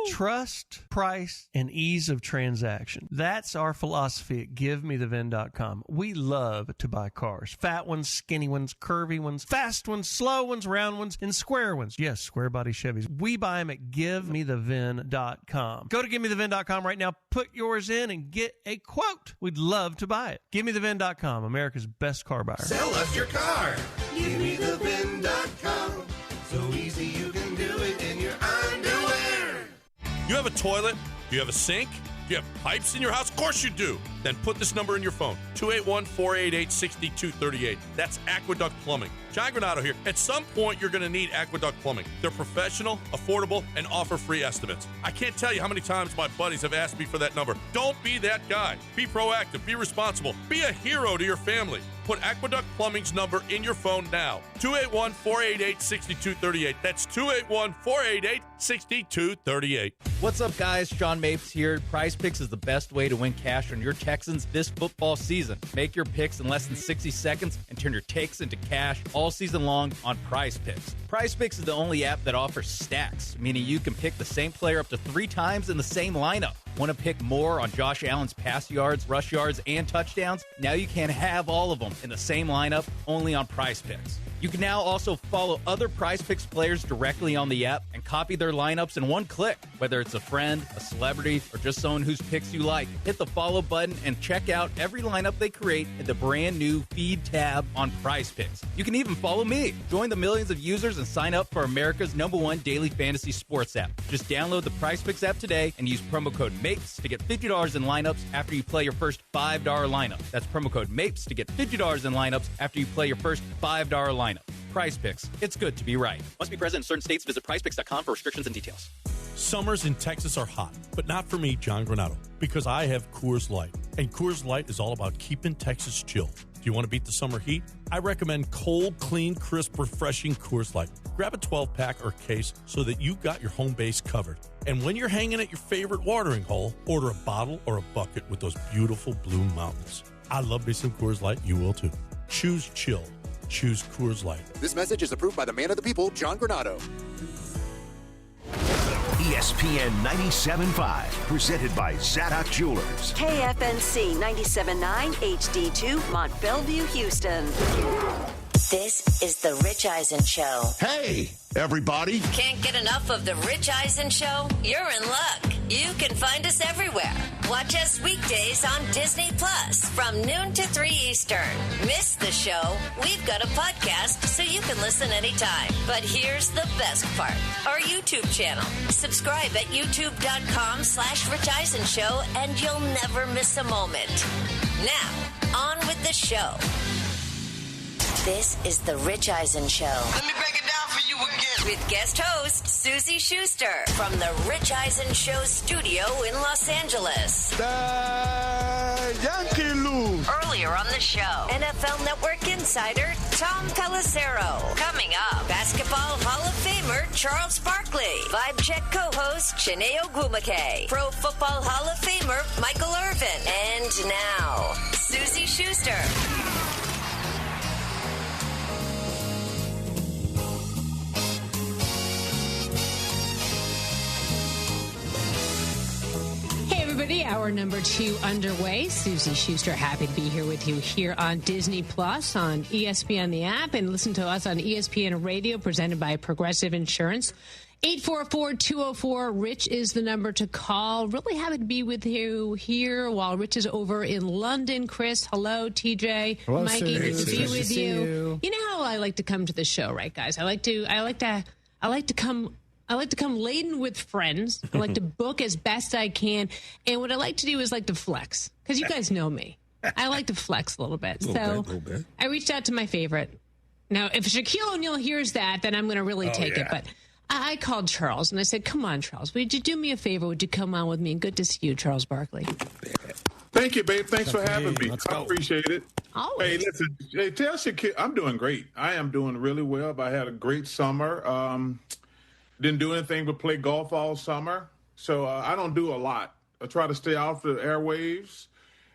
Trust, price, and ease of transaction. That's our philosophy at GiveMeTheVin.com. We love to buy cars. Fat ones, skinny ones, curvy ones, fast ones, slow ones, round ones, and square ones. Yes, square body Chevys. We buy them at GiveMeTheVin.com. Go to GiveMeTheVin.com right now. Put yours in and get a quote. We'd love to buy it. GiveMeTheVin.com, America's best car buyer. Sell us your car. GiveMeTheVin.com. So easy you can do it in your underwear. You have a toilet? Do you have a sink? Do you have pipes in your house? Of course you do. Then put this number in your phone, 281-488-6238. That's Aqueduct Plumbing. John Granato here. At some point, you're going to need Aqueduct Plumbing. They're professional, affordable, and offer free estimates. I can't tell you how many times my buddies have asked me for that number. Don't be that guy. Be proactive. Be responsible. Be a hero to your family. Put Aqueduct Plumbing's number in your phone now, 281-488-6238. That's 281-488-6238. What's up, guys? Sean Mapes here. Prize Picks is the best way to win cash on your Texans this football season. Make your picks in less than 60 seconds and turn your takes into cash all season long on Prize Picks. Prize Picks is the only app that offers stacks, meaning you can pick the same player up to 3 times in the same lineup. Want to pick more on Josh Allen's pass yards, rush yards, and touchdowns? Now you can have all of them in the same lineup, only on Prize Picks. You can now also follow other Prize Picks players directly on the app and copy their lineups in one click. Whether it's a friend, a celebrity, or just someone whose picks you like, hit the follow button and check out every lineup they create in the brand new Feed tab on Prize Picks. You can even follow me. Join the millions of users and sign up for America's #1 daily fantasy sports app. Just download the Prize Picks app today and use promo code MAPES to get $50 in lineups after you play your first $5 lineup. That's promo code MAPES to get $50 in lineups after you play your first $5 lineup. Prize Picks. It's good to be right. Must be present in certain states. Visit prizepicks.com for restrictions and details. Summers in Texas are hot, but not for me, John Granato, because I have Coors Light. And Coors Light is all about keeping Texas chill. Do you want to beat the summer heat? I recommend cold, clean, crisp, refreshing Coors Light. Grab a 12-pack or case so that you've got your home base covered. And when you're hanging at your favorite watering hole, order a bottle or a bucket with those beautiful blue mountains. I love me some Coors Light. You will too. Choose chill. Choose Coors Light. This message is approved by the man of the people, John Granato. ESPN 97.5, presented by Zadok Jewelers. KFNC 97.9 HD2, Mont Bellevue, Houston. This is The Rich Eisen Show. Hey, everybody. Can't get enough of The Rich Eisen Show? You're in luck. You can find us everywhere. Watch us weekdays on Disney Plus from noon to 3 Eastern. Miss the show? We've got a podcast so you can listen anytime. But here's the best part. Our YouTube channel. Subscribe at youtube.com/Rich Eisen Show and you'll never miss a moment. Now, on with the show. This is The Rich Eisen Show. Let me break it down for you again. With guest host Susie Schuster from The Rich Eisen Show studio in Los Angeles. The Yankees lose. Earlier on the show, NFL Network Insider. insider Tom Pelissero. Coming up, Basketball Hall of Famer Charles Barkley. Vibe Check co-host Chiney Ogwumike. Pro Football Hall of Famer Michael Irvin. And now, Susie Schuster. Hour number 2 underway. Susie Schuster, happy to be here with you here on Disney Plus, on ESPN the app, and listen to us on ESPN Radio, presented by Progressive Insurance. 844-204-RICH is the number to call. Really happy to be with you here while Rich is over in London. Chris, hello. TJ, hello, Mikey, good to be with you. You know how I like to come to the show, right, guys? I like to come laden with friends. I like to book as best I can. And what I like to do is like to flex, because you guys know me. I like to flex a little bit. Little bit. I reached out to my favorite. Now, if Shaquille O'Neal hears that, then I'm going to really take it. But I called Charles, and I said, come on, Charles, would you do me a favor? Would you come on with me? And good to see you, Charles Barkley. Thank you, babe. Thanks for having me. I appreciate it. Always. Hey, listen, tell Shaquille, I'm doing great. I am doing really well. I had a great summer. Didn't do anything but play golf all summer. So I don't do a lot. I try to stay off the airwaves.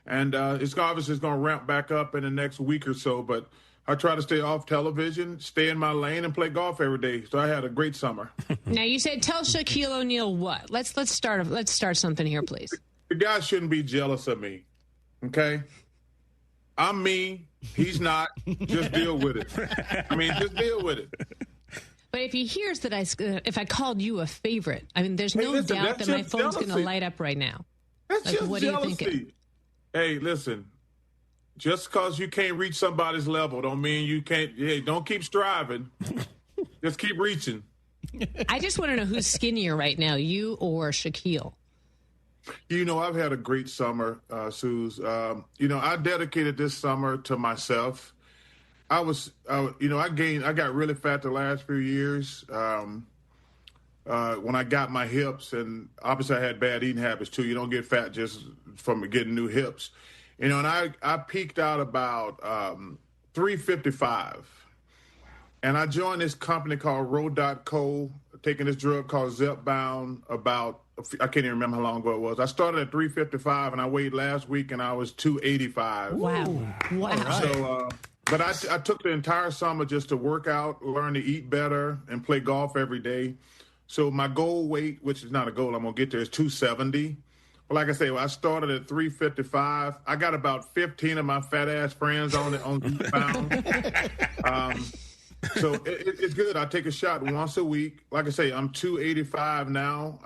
And it's obviously going to ramp back up in the next week or so. But I try to stay off television, stay in my lane, and play golf every day. So I had a great summer. Now, you said tell Shaquille O'Neal what? Let's start something here, please. The guy shouldn't be jealous of me, okay? I'm me. He's not. Just deal with it. Just deal with it. But if he hears that if I called you a favorite, there's no doubt that my phone's going to light up right now. That's just what jealousy. Are you thinking? Hey, listen. Just because you can't reach somebody's level don't mean you can't. Hey, don't keep striving. Just keep reaching. I just want to know who's skinnier right now, you or Shaquille? I've had a great summer, Suze. I dedicated this summer to myself. I got really fat the last few years when I got my hips, and obviously I had bad eating habits too. You don't get fat just from getting new hips. And I peaked out about 355. And I joined this company called Row.co, taking this drug called Zepbound I can't even remember how long ago it was. I started at 355, and I weighed last week, and I was 285. Wow. So, but I took the entire summer just to work out, learn to eat better, and play golf every day. So my goal weight, which is not a goal, I'm going to get there, is 270. But like I say, I started at 355. I got about 15 of my fat-ass friends on Zepbound. So it's good. I take a shot once a week. Like I say, I'm 285 now.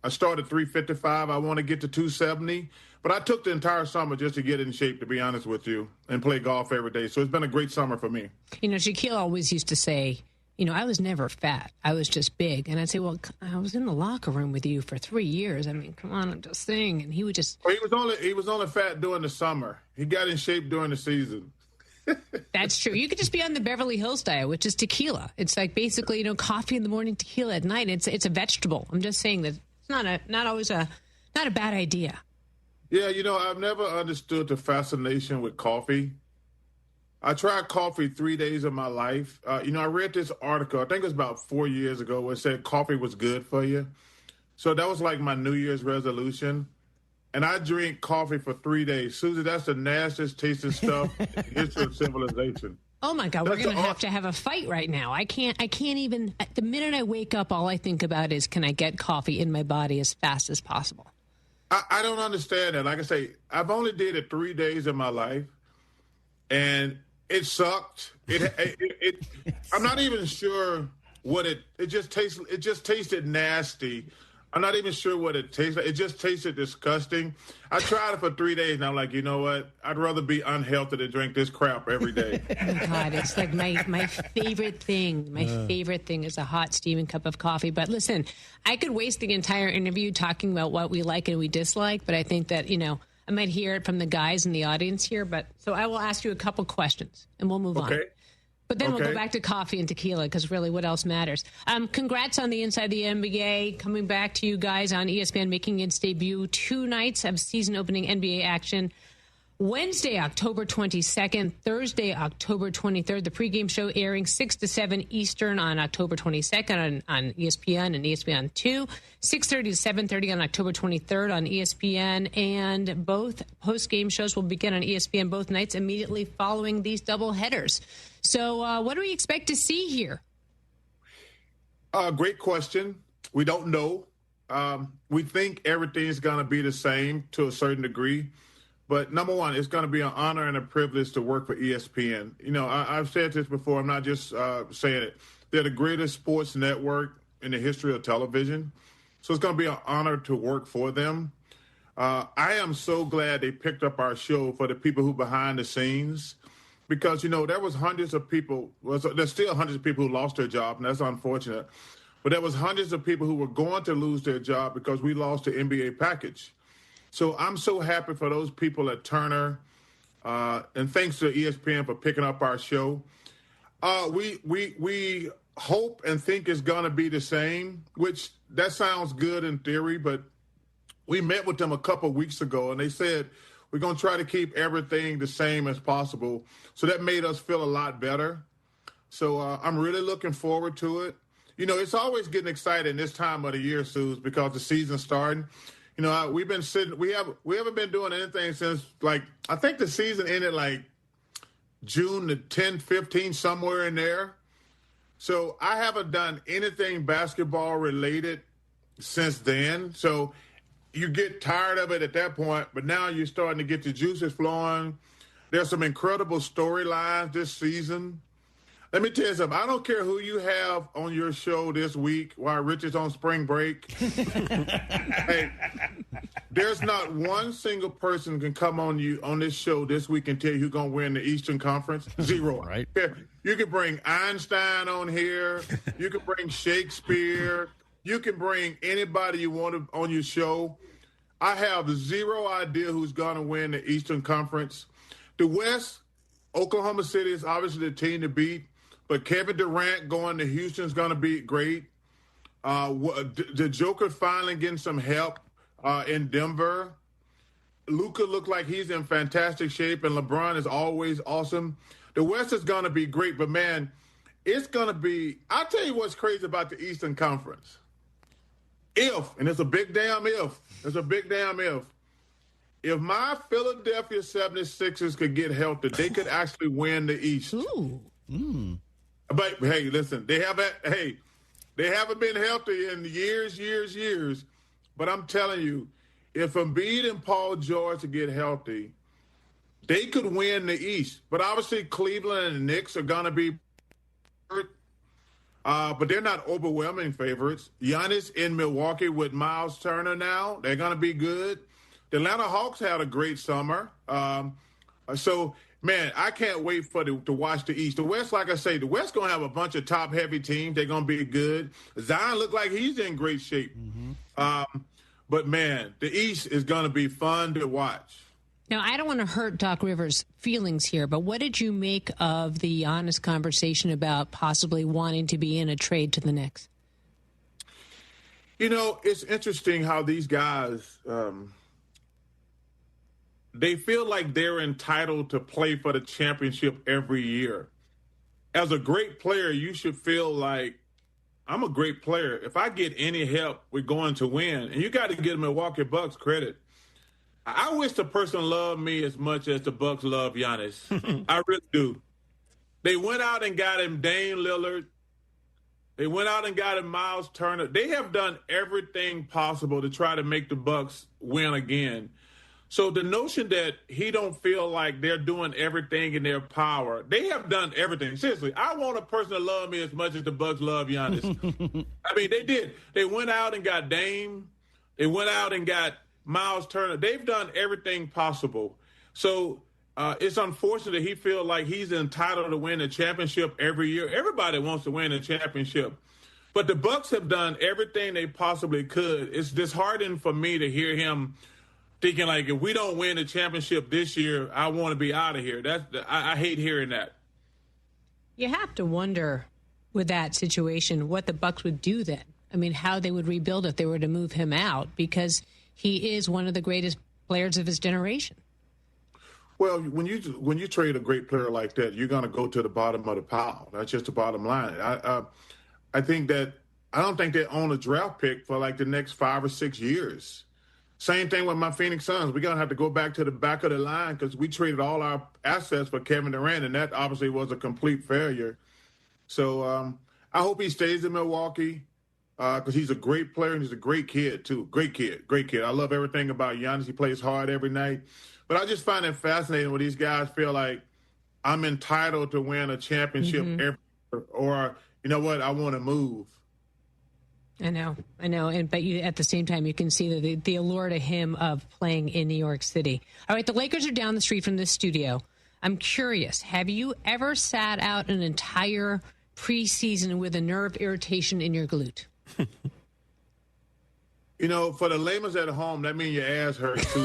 I started 355. I want to get to 270. But I took the entire summer just to get in shape, to be honest with you, and play golf every day. So it's been a great summer for me. Shaquille always used to say, I was never fat. I was just big. And I'd say, well, I was in the locker room with you for 3 years. Come on, I'm just saying. And he would just... Well, he was only fat during the summer. He got in shape during the season. That's true. You could just be on the Beverly Hills diet, which is tequila. It's like basically, coffee in the morning, tequila at night. It's a vegetable. I'm just saying that it's not always not a bad idea. Yeah, I've never understood the fascination with coffee. I tried coffee 3 days of my life. I read this article, I think it was about 4 years ago, where it said coffee was good for you. So that was like my New Year's resolution. And I drink coffee for 3 days. Susie, that's the nastiest tasting stuff in the history of civilization. Oh my God, we're going to have a fight right now. I can't even, the minute I wake up, all I think about is, can I get coffee in my body as fast as possible? I don't understand that. Like I say, I've only did it 3 days in my life, and it sucked. I'm not even sure what it just tasted nasty. I'm not even sure what it tastes like. It just tasted disgusting. I tried it for 3 days, and I'm like, you know what? I'd rather be unhealthy than drink this crap every day. Oh, my God. It's like my favorite thing. My favorite thing is a hot, steaming cup of coffee. But listen, I could waste the entire interview talking about what we like and we dislike, but I think that, I might hear it from the guys in the audience here. So I will ask you a couple questions, and we'll move on. But then we'll go back to coffee and tequila, because really, what else matters? Congrats on the Inside the NBA coming back to you guys on ESPN, making its debut 2 nights of season-opening NBA action. Wednesday, October 22nd, Thursday, October 23rd. The pregame show airing 6 to 7 Eastern on October 22nd on ESPN and ESPN2, 6:30 to 7:30 on October 23rd on ESPN, and both postgame shows will begin on ESPN both nights immediately following these double headers. So what do we expect to see here? Great question. We don't know. We think everything's going to be the same to a certain degree. But number one, it's going to be an honor and a privilege to work for ESPN. You know, I've said this before. I'm not just saying it. They're the greatest sports network in the history of television. So it's going to be an honor to work for them. I am so glad they picked up our show for the people who behind the scenes. Because, you know, there was hundreds of people. Well, there's still hundreds of people who lost their job, and that's unfortunate. But there was hundreds of people who were going to lose their job because we lost the NBA package. So I'm so happy for those people at Turner, and thanks to ESPN for picking up our show. We hope and think it's going to be the same, which that sounds good in theory, but we met with them a couple weeks ago, and they said we're going to try to keep everything the same as possible. So that made us feel a lot better. So I'm really looking forward to it. You know, it's always getting exciting this time of the year, Suze, because the season's starting. You know, we've been sitting. We haven't been doing anything since, like, I think the season ended like June the 10th, 15th, somewhere in there. So I haven't done anything basketball related since then. So you get tired of it at that point, but now you're starting to get the juices flowing. There's some incredible storylines this season. Let me tell you something. I don't care who you have on your show this week while Rich is on spring break. Hey, there's not one single person can come on this show this week and tell you who's going to win the Eastern Conference. Zero. Right. You can bring Einstein on here. You can bring Shakespeare. You can bring anybody you want on your show. I have zero idea who's going to win the Eastern Conference. The West, Oklahoma City is obviously the team to beat. But Kevin Durant going to Houston is going to be great. The Joker finally getting some help in Denver. Luka looked like he's in fantastic shape, and LeBron is always awesome. The West is going to be great, but, man, it's going to be – I'll tell you what's crazy about the Eastern Conference. And it's a big damn if. If my Philadelphia 76ers could get healthy, they could actually win the East. Ooh. But, hey, listen, they haven't been healthy in years. But I'm telling you, if Embiid and Paul George to get healthy, they could win the East. But obviously Cleveland and the Knicks are going to be hurt. But they're not overwhelming favorites. Giannis in Milwaukee with Miles Turner now, they're going to be good. The Atlanta Hawks had a great summer. So, man, I can't wait to watch the East. The West, like I say, the West going to have a bunch of top-heavy teams. They're going to be good. Zion look like he's in great shape. Mm-hmm. But, man, the East is going to be fun to watch. Now, I don't want to hurt Doc Rivers' feelings here, but what did you make of the honest conversation about possibly wanting to be in a trade to the Knicks? You know, it's interesting how these guys they feel like they're entitled to play for the championship every year. As a great player, you should feel like, I'm a great player. If I get any help, we're going to win. And you got to give the Milwaukee Bucks credit. I wish the person loved me as much as the Bucks love Giannis. I really do. They went out and got him Dame Lillard. They went out and got him Miles Turner. They have done everything possible to try to make the Bucks win again. So the notion that he don't feel like they're doing everything in their power, they have done everything. Seriously, I want a person to love me as much as the Bucks love Giannis. I mean, they did. They went out and got Dame. They went out and got Miles Turner. They've done everything possible. So it's unfortunate that he feels like he's entitled to win a championship every year. Everybody wants to win a championship. But the Bucks have done everything they possibly could. It's disheartening for me to hear him thinking like, if we don't win the championship this year, I want to be out of here. I hate hearing that. You have to wonder with that situation what the Bucks would do then. I mean, how they would rebuild if they were to move him out, because he is one of the greatest players of his generation. Well, when you trade a great player like that, you're going to go to the bottom of the pile. That's just the bottom line. I think that I don't think they own a draft pick for like the next 5 or 6 years. Same thing with my Phoenix Suns. We're going to have to go back to the back of the line because we traded all our assets for Kevin Durant, and that obviously was a complete failure. So I hope he stays in Milwaukee because he's a great player and he's a great kid, too. Great kid. I love everything about Giannis. He plays hard every night. But I just find it fascinating when these guys feel like I'm entitled to win a championship every year, or, you know what, I want to move. I know, but at the same time, you can see the allure to him of playing in New York City. All right, the Lakers are down the street from this studio. I'm curious, have you ever sat out an entire preseason with a nerve irritation in your glute? You know, for the layman's at home, that means your ass hurts too.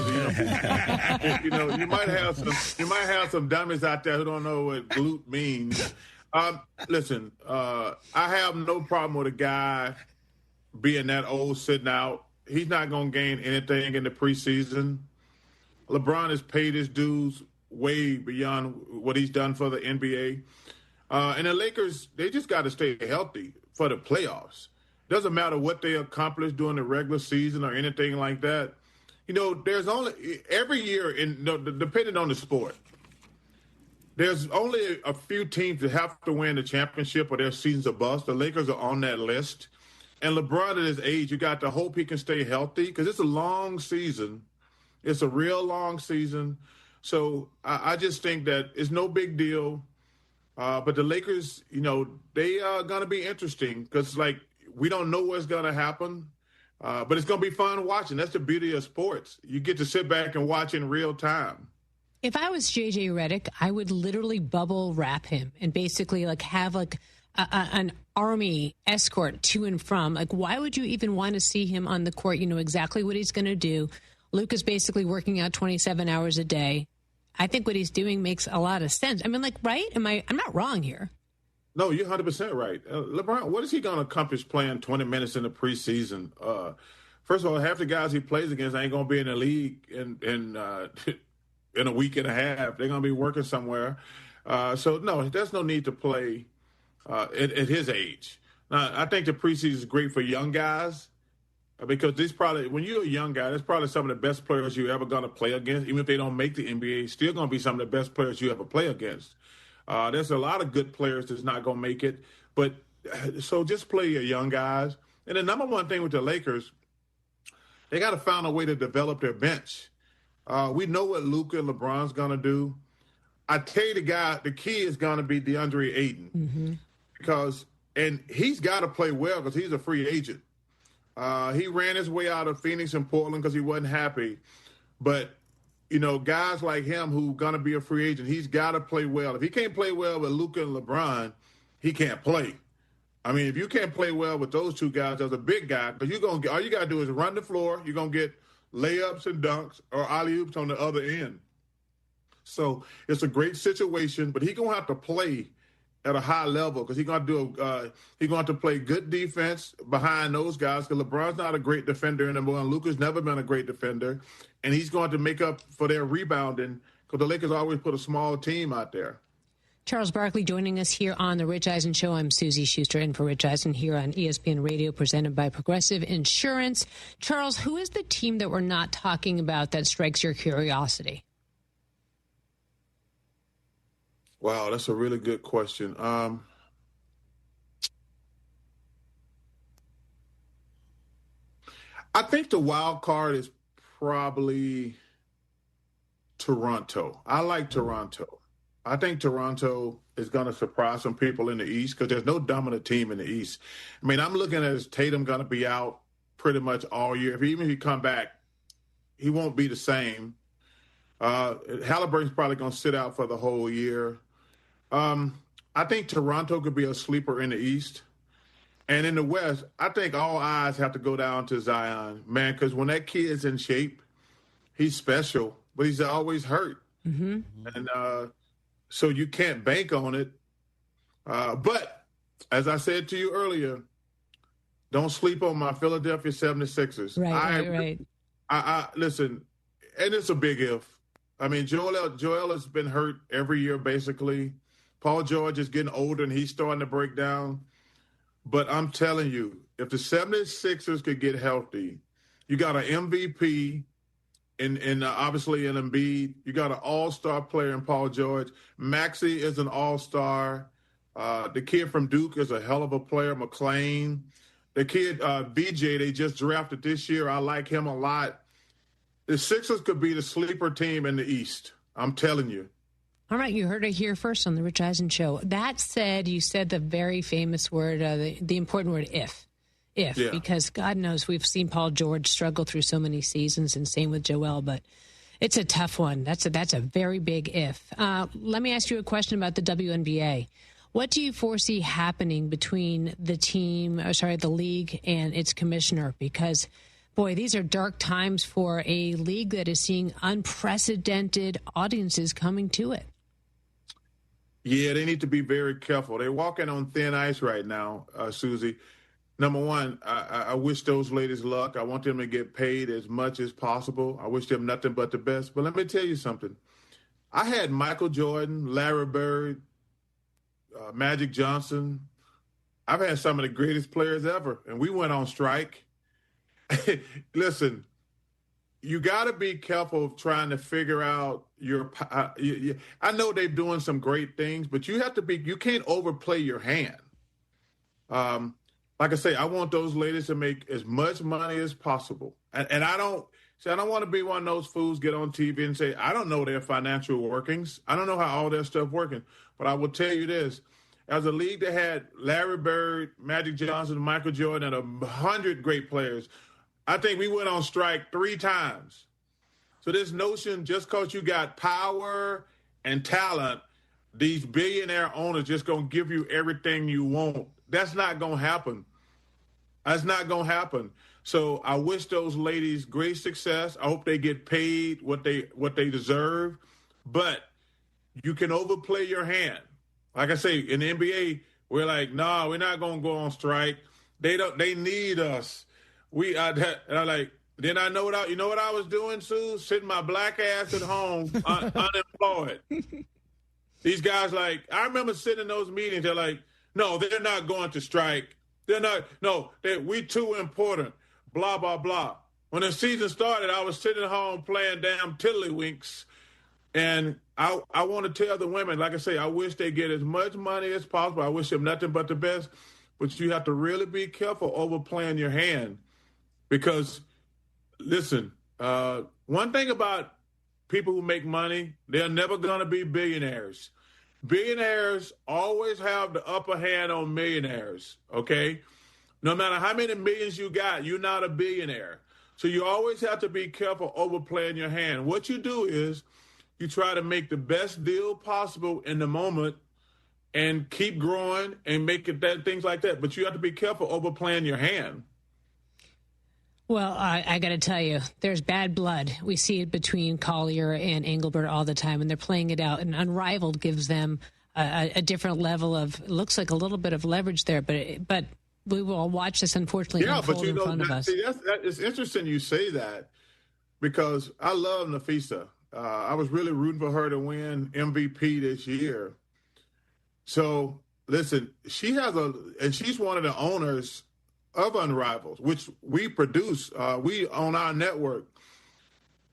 You know, you might have some dummies out there who don't know what glute means. Listen, I have no problem with a guy being that old sitting out. He's not going to gain anything in the preseason. LeBron has paid his dues way beyond what he's done for the NBA. And the Lakers, they just got to stay healthy for the playoffs. Doesn't matter what they accomplish during the regular season or anything like that. You know, there's only every year, depending on the sport, there's only a few teams that have to win the championship or their season's a bust. The Lakers are on that list. And LeBron at his age, you got to hope he can stay healthy because it's a long season. It's a real long season. So I just think that it's no big deal. But the Lakers, you know, they are going to be interesting because, like, we don't know what's going to happen. But it's going to be fun watching. That's the beauty of sports. You get to sit back and watch in real time. If I was JJ Redick, I would literally bubble wrap him and basically like have like an army escort to and from. Like, why would you even want to see him on the court? You know exactly what he's going to do. Luke is basically working out 27 hours a day. I think what he's doing makes a lot of sense. I mean, like, right? I'm not wrong here. No, you're 100% right. LeBron, what is he going to accomplish playing 20 minutes in the preseason? First of all, half the guys he plays against ain't going to be in the league in a week and a half. They're going to be working somewhere. So, no, there's no need to play at his age. Now, I think the preseason is great for young guys because when you're a young guy, that's probably some of the best players you're ever going to play against. Even if they don't make the NBA, still going to be some of the best players you ever play against. There's a lot of good players that's not going to make it. But so just play your young guys. And the number one thing with the Lakers, they got to find a way to develop their bench. We know what Luka and LeBron's going to do. I tell you, the key is going to be DeAndre Ayton and he's got to play well because he's a free agent. He ran his way out of Phoenix and Portland because he wasn't happy. But, you know, guys like him who are going to be a free agent, he's got to play well. If he can't play well with Luka and LeBron, he can't play. I mean, if you can't play well with those two guys as a big guy, because all you got to do is run the floor. You're going to get layups and dunks or alley-oops on the other end. So it's a great situation, but he's going to have to play at a high level because he's going to have to play good defense behind those guys because LeBron's not a great defender anymore and Luka's never been a great defender. And he's going to make up for their rebounding because the Lakers always put a small team out there. Charles Barkley joining us here on The Rich Eisen Show. I'm Susie Schuster in for Rich Eisen here on ESPN Radio, presented by Progressive Insurance. Charles, who is the team that we're not talking about that strikes your curiosity? Wow, that's a really good question. I think the wild card is probably Toronto. I like Toronto. I think Toronto is going to surprise some people in the East because there's no dominant team in the East. I mean, I'm looking at Tatum going to be out pretty much all year. Even if he come back, he won't be the same. Halliburton's probably going to sit out for the whole year. I think Toronto could be a sleeper in the East. And in the West, I think all eyes have to go down to Zion, man, because when that kid's in shape, he's special, but he's always hurt. Mm-hmm. And so you can't bank on it. But as I said to you earlier, don't sleep on my Philadelphia 76ers. Right. I listen, and it's a big if. I mean, Joel has been hurt every year, basically. Paul George is getting older, and he's starting to break down. But I'm telling you, if the 76ers could get healthy, you got an MVP in obviously in Embiid. You got an all-star player in Paul George. Maxey is an all-star. The kid from Duke is a hell of a player, McClain. The kid, BJ, they just drafted this year. I like him a lot. The Sixers could be the sleeper team in the East. I'm telling you. All right, you heard it here first on the Rich Eisen Show. That said, you said the very famous word, the important word, if. Yeah. Because God knows we've seen Paul George struggle through so many seasons, and same with Joel, but it's a tough one. That's a very big if. Let me ask you a question about the WNBA. What do you foresee happening between the league and its commissioner? Because, boy, these are dark times for a league that is seeing unprecedented audiences coming to it. Yeah, they need to be very careful. They're walking on thin ice right now, Susie. Number one, I wish those ladies luck. I want them to get paid as much as possible. I wish them nothing but the best. But let me tell you something. I had Michael Jordan, Larry Bird, Magic Johnson. I've had some of the greatest players ever, and we went on strike. Listen, you got to be careful of trying to figure out I know they're doing some great things, but you can't overplay your hand. Like I say, I want those ladies to make as much money as possible. And I don't want to be one of those fools get on TV and say, I don't know their financial workings. I don't know how all their stuff working. But I will tell you this. As a league that had Larry Bird, Magic Johnson, Michael Jordan, and 100 great players, I think we went on strike 3 times. So this notion, just because you got power and talent, these billionaire owners just going to give you everything you want. That's not going to happen. That's not going to happen. So I wish those ladies great success. I hope they get paid what they deserve. But you can overplay your hand. Like I say, in the NBA, we're like, no, we're not going to go on strike. They need us. Then I know you know what I was doing, Sue? Sitting my black ass at home, unemployed. These guys I remember sitting in those meetings, they're like, no, they're not going to strike. We too important, blah, blah, blah. When the season started, I was sitting at home playing damn tiddlywinks. And I want to tell the women, like I say, I wish they get as much money as possible. I wish them nothing but the best. But you have to really be careful overplaying your hand. Because, listen, one thing about people who make money, they're never going to be billionaires. Billionaires always have the upper hand on millionaires, okay? No matter how many millions you got, you're not a billionaire. So you always have to be careful overplaying your hand. What you do is you try to make the best deal possible in the moment and keep growing and make it things like that. But you have to be careful overplaying your hand. Well, I got to tell you, there's bad blood. We see it between Collier and Engelbert all the time, and they're playing it out. And Unrivaled gives them a different level of, looks like a little bit of leverage there. But we will watch this, unfortunately, unfold in front of us. It's interesting you say that because I love Nafisa. I was really rooting for her to win MVP this year. So, listen, she's one of the owners of Unrivaled, which we produce. We on our network.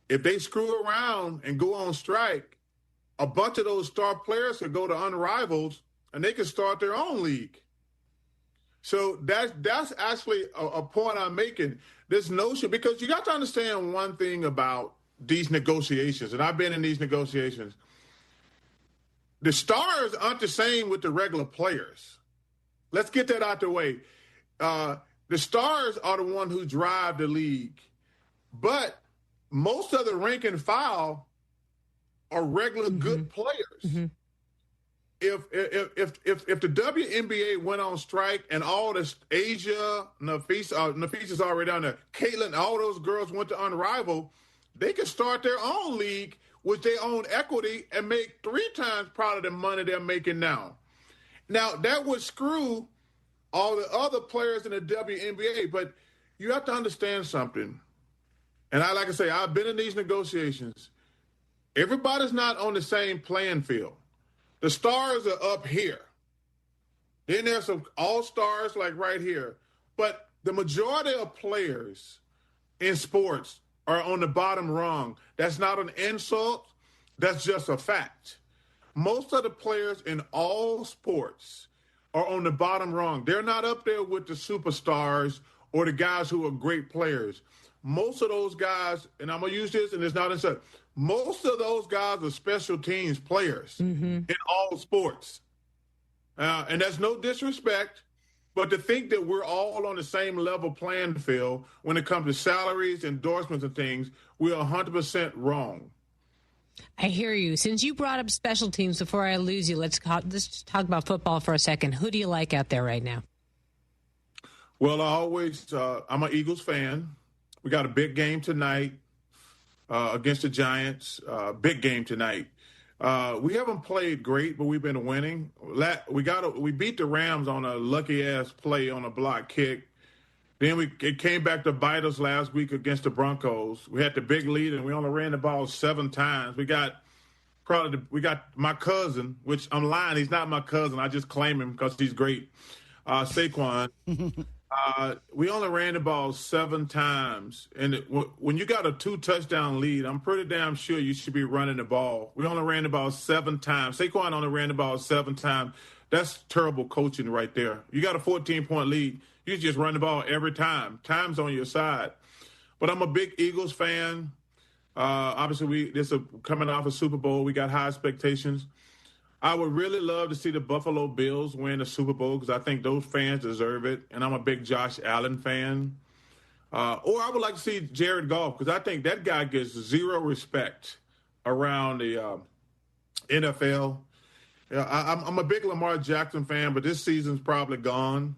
If they screw around and go on strike, a bunch of those star players could go to Unrivaled and they could start their own league. So that's actually a point I'm making. This notion, because you got to understand one thing about these negotiations, and I've been in these negotiations. The stars aren't the same with the regular players. Let's get that out the way. The stars are the one who drive the league, but most of the rank and file are regular good players. Mm-hmm. If the WNBA went on strike and all this Asia, Nafisa's already down there, Caitlin, all those girls went to Unrivaled, they could start their own league with their own equity and make 3 times probably the money they're making now. Now, that would screw all the other players in the WNBA, but you have to understand something. And like I say, I've been in these negotiations. everybody's not on the same playing field. The stars are up here. Then there's some all-stars like right here. But the majority of players in sports are on the bottom rung. That's not an insult. That's just a fact. Most of the players in all sports are on the bottom rung. They're not up there with the superstars or the guys who are great players. Most of those guys, and I'm going to use this, and it's not insult, most of those guys are special teams players in all sports. And that's no disrespect, but to think that we're all on the same level playing field when it comes to salaries, endorsements, and things, we're 100% wrong. I hear you. Since you brought up special teams, before I lose you, let's talk about football for a second. Who do you like out there right now? Well, I'm an Eagles fan. We got a big game tonight against the Giants. Big game tonight. We haven't played great, but we've been winning. We beat the Rams on a lucky-ass play on a block kick. Then it came back to bite us last week against the Broncos. We had the big lead, and we only ran the ball 7 times. We got my cousin, which I'm lying. He's not my cousin. I just claim him because he's great, Saquon. We only ran the ball 7 times. And when you got a 2-touchdown lead, I'm pretty damn sure you should be running the ball. We only ran the ball 7 times. Saquon only ran the ball 7 times. That's terrible coaching right there. You got a 14-point lead. You just run the ball every time. Time's on your side. But I'm a big Eagles fan. Obviously, this is coming off a Super Bowl. We got high expectations. I would really love to see the Buffalo Bills win the Super Bowl because I think those fans deserve it. And I'm a big Josh Allen fan. Or I would like to see Jared Goff because I think that guy gets zero respect around the NFL. I'm a big Lamar Jackson fan, but this season's probably gone.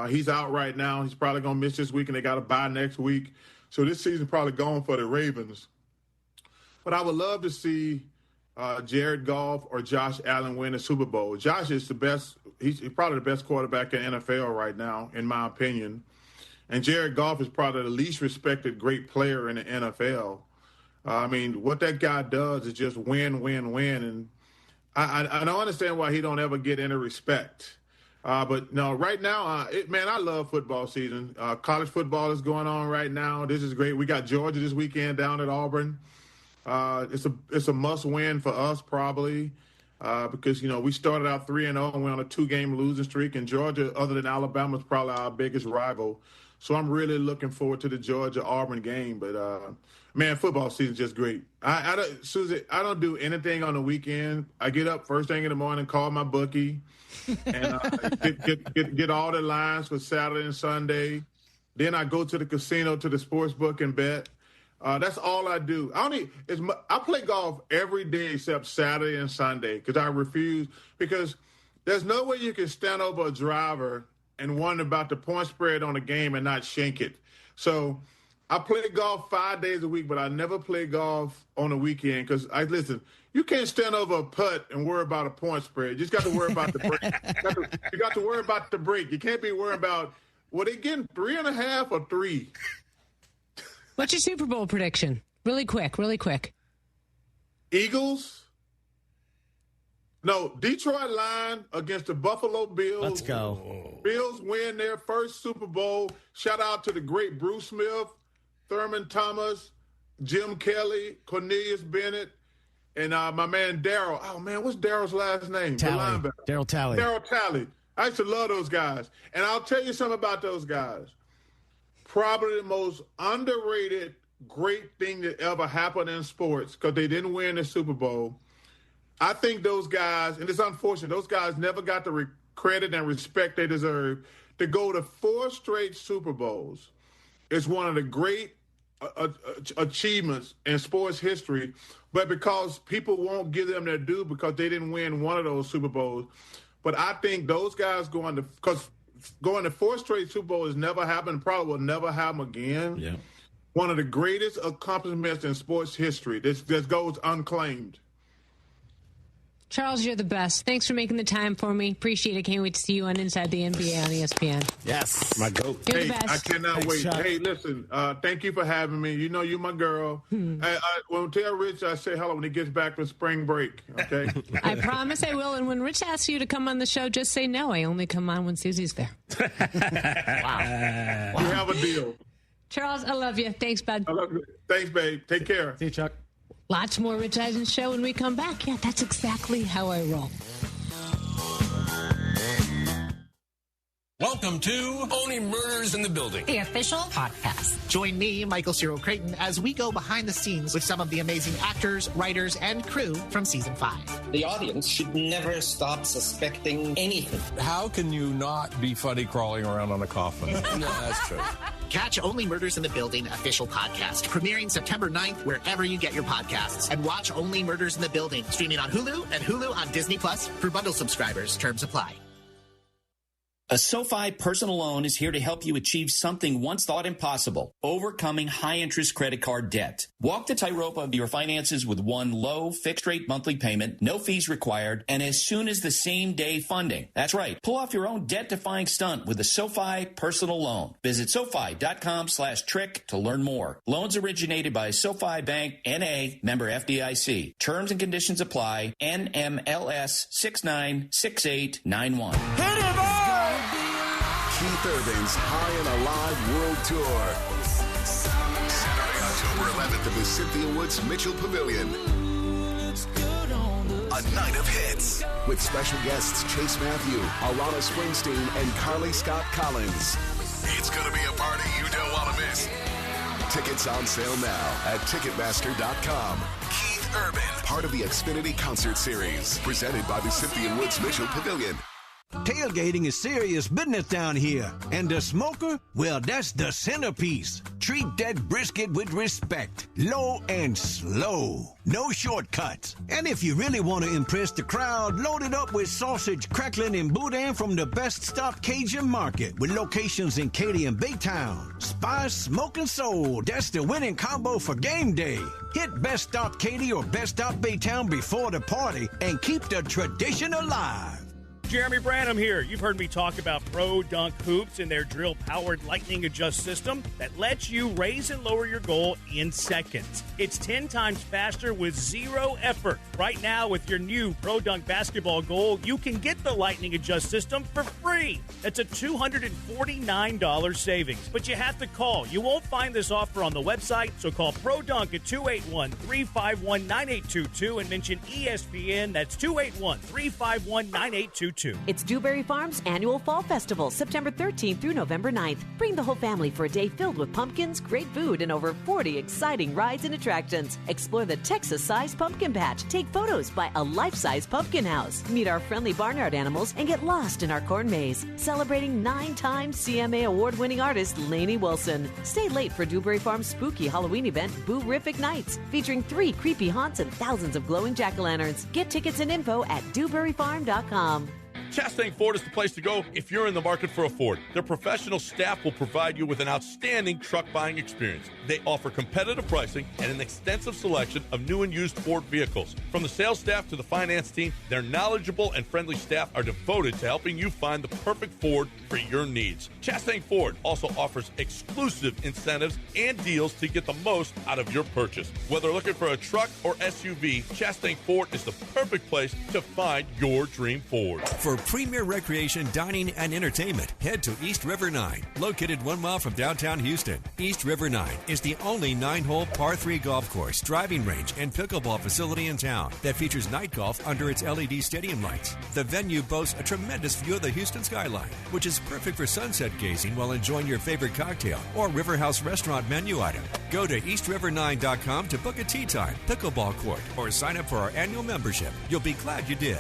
He's out right now. He's probably going to miss this week, and they got to bye next week. So this season's probably gone for the Ravens. But I would love to see Jared Goff or Josh Allen win the Super Bowl. Josh is the best. He's probably the best quarterback in the NFL right now, in my opinion. And Jared Goff is probably the least respected great player in the NFL. I mean, what that guy does is just win, win, win. And I don't understand why he don't ever get any respect. But no, right now, I love football season. College football is going on right now. This is great. We got Georgia this weekend down at Auburn. It's a must win for us probably because we started out 3-0 and we're on a 2-game losing streak. And Georgia, other than Alabama, is probably our biggest rival. So I'm really looking forward to the Georgia Auburn game. But football season is just great. Susie, I don't do anything on the weekend. I get up first thing in the morning, call my bookie. And get all the lines for Saturday and Sunday. Then I go to the casino, to the sports book and bet. That's all I do. I play golf every day except Saturday and Sunday because I refuse. Because there's no way you can stand over a driver and wonder about the point spread on a game and not shank it. So I play golf 5 days a week, but I never play golf on the weekend because listen. You can't stand over a putt and worry about a point spread. You just got to worry about the break. You got to worry about the break. You can't be worried about, they getting 3.5 or 3? What's your Super Bowl prediction? Really quick. Eagles? No, Detroit line against the Buffalo Bills. Let's go. Bills win their first Super Bowl. Shout out to the great Bruce Smith, Thurman Thomas, Jim Kelly, Cornelius Bennett, and my man Darryl. Oh, man, what's Darryl's last name? Darryl Talley. Darryl Talley. I used to love those guys. And I'll tell you something about those guys. Probably the most underrated great thing that ever happened in sports because they didn't win the Super Bowl. I think those guys, and it's unfortunate, those guys never got the credit and respect they deserve. To go to 4 straight Super Bowls is one of the great achievements in sports history, but because people won't give them their due because they didn't win one of those Super Bowls. But I think those guys going to 4 straight Super Bowls has never happened, probably will never happen again. Yeah. One of the greatest accomplishments in sports history. This goes unclaimed. Charles, you're the best. Thanks for making the time for me. Appreciate it. Can't wait to see you on Inside the NBA on ESPN. Yes. My goat. You're Hey, the best. I cannot wait. Chuck. Hey, listen, thank you for having me. You know you're my girl. When tell Rich I say hello when he gets back from spring break, okay? I promise I will. And when Rich asks you to come on the show, just say no. I only come on when Susie's there. We have a deal. Charles, I love you. Thanks, bud. I love you. Thanks, babe. Take care. See you, Chuck. Lots more Rich Eisen show when we come back. Yeah, that's exactly how I roll. Welcome to Only Murders in the Building, the official podcast. Join me, Michael Cyril Creighton, as we go behind the scenes with some of the amazing actors, writers, and crew from season 5. The audience should never stop suspecting anything. How can you not be funny crawling around on a coffin? No, that's true. Catch Only Murders in the Building official podcast, premiering September 9th wherever you get your podcasts. And watch Only Murders in the Building, streaming on Hulu and Hulu on Disney Plus for bundle subscribers. Terms apply. A SoFi personal loan is here to help you achieve something once thought impossible, overcoming high-interest credit card debt. Walk the tightrope of your finances with one low, fixed-rate monthly payment, no fees required, and as soon as the same-day funding. That's right. Pull off your own debt-defying stunt with a SoFi personal loan. Visit SoFi.com/trick to learn more. Loans originated by SoFi Bank, N.A., member FDIC. Terms and conditions apply. NMLS 696891. Hit him up! Keith Urban's High and Alive World Tour. Saturday, October 11th at the Cynthia Woods Mitchell Pavilion. A night of hits with special guests Chase Matthew, Alana Springsteen, and Carly Scott Collins. It's going to be a party you don't want to miss. Tickets on sale now at Ticketmaster.com. Keith Urban, part of the Xfinity Concert Series, presented by the Cynthia Woods Mitchell Pavilion. Tailgating is serious business down here. And the smoker? Well, that's the centerpiece. Treat that brisket with respect. Low and slow. No shortcuts. And if you really want to impress the crowd, load it up with sausage, crackling, and boudin from the best stock Cajun market with locations in Katy and Baytown. Spice, smoke, and soul. That's the winning combo for game day. Hit Best Stop Katy or Best Stop Baytown before the party and keep the tradition alive. Jeremy Branham here. You've heard me talk about Pro Dunk Hoops and their drill-powered lightning adjust system that lets you raise and lower your goal in seconds. It's 10 times faster with zero effort. Right now, with your new Pro Dunk basketball goal, you can get the lightning adjust system for free. That's a $249 savings. But you have to call. You won't find this offer on the website, so call Pro Dunk at 281-351-9822 and mention ESPN. That's 281-351-9822. It's Dewberry Farm's annual Fall Festival, September 13th through November 9th. Bring the whole family for a day filled with pumpkins, great food, and over 40 exciting rides and attractions. Explore the Texas-sized pumpkin patch. Take photos by a life-size pumpkin house. Meet our friendly barnyard animals and get lost in our corn maze. Celebrating 9-time CMA award-winning artist Lainey Wilson. Stay late for Dewberry Farm's spooky Halloween event, Boo-rific Nights, featuring 3 creepy haunts and thousands of glowing jack-o'-lanterns. Get tickets and info at DewberryFarm.com. Chastang Ford is the place to go if you're in the market for a Ford. Their professional staff will provide you with an outstanding truck buying experience. They offer competitive pricing and an extensive selection of new and used Ford vehicles. From the sales staff to the finance team, their knowledgeable and friendly staff are devoted to helping you find the perfect Ford for your needs. Chastang Ford also offers exclusive incentives and deals to get the most out of your purchase. Whether looking for a truck or SUV, Chastang Ford is the perfect place to find your dream Ford. For premier recreation, dining, and entertainment, head to East River 9, located 1 mile from downtown Houston. East River 9 is the only 9-hole par 3 golf course, driving range, and pickleball facility in town that features night golf under its LED stadium lights. The venue boasts a tremendous view of the Houston skyline, which is perfect for sunset gazing while enjoying your favorite cocktail or River House restaurant menu item. Go to eastriver9.com to book a tee time, pickleball court, or sign up for our annual membership. You'll be glad you did.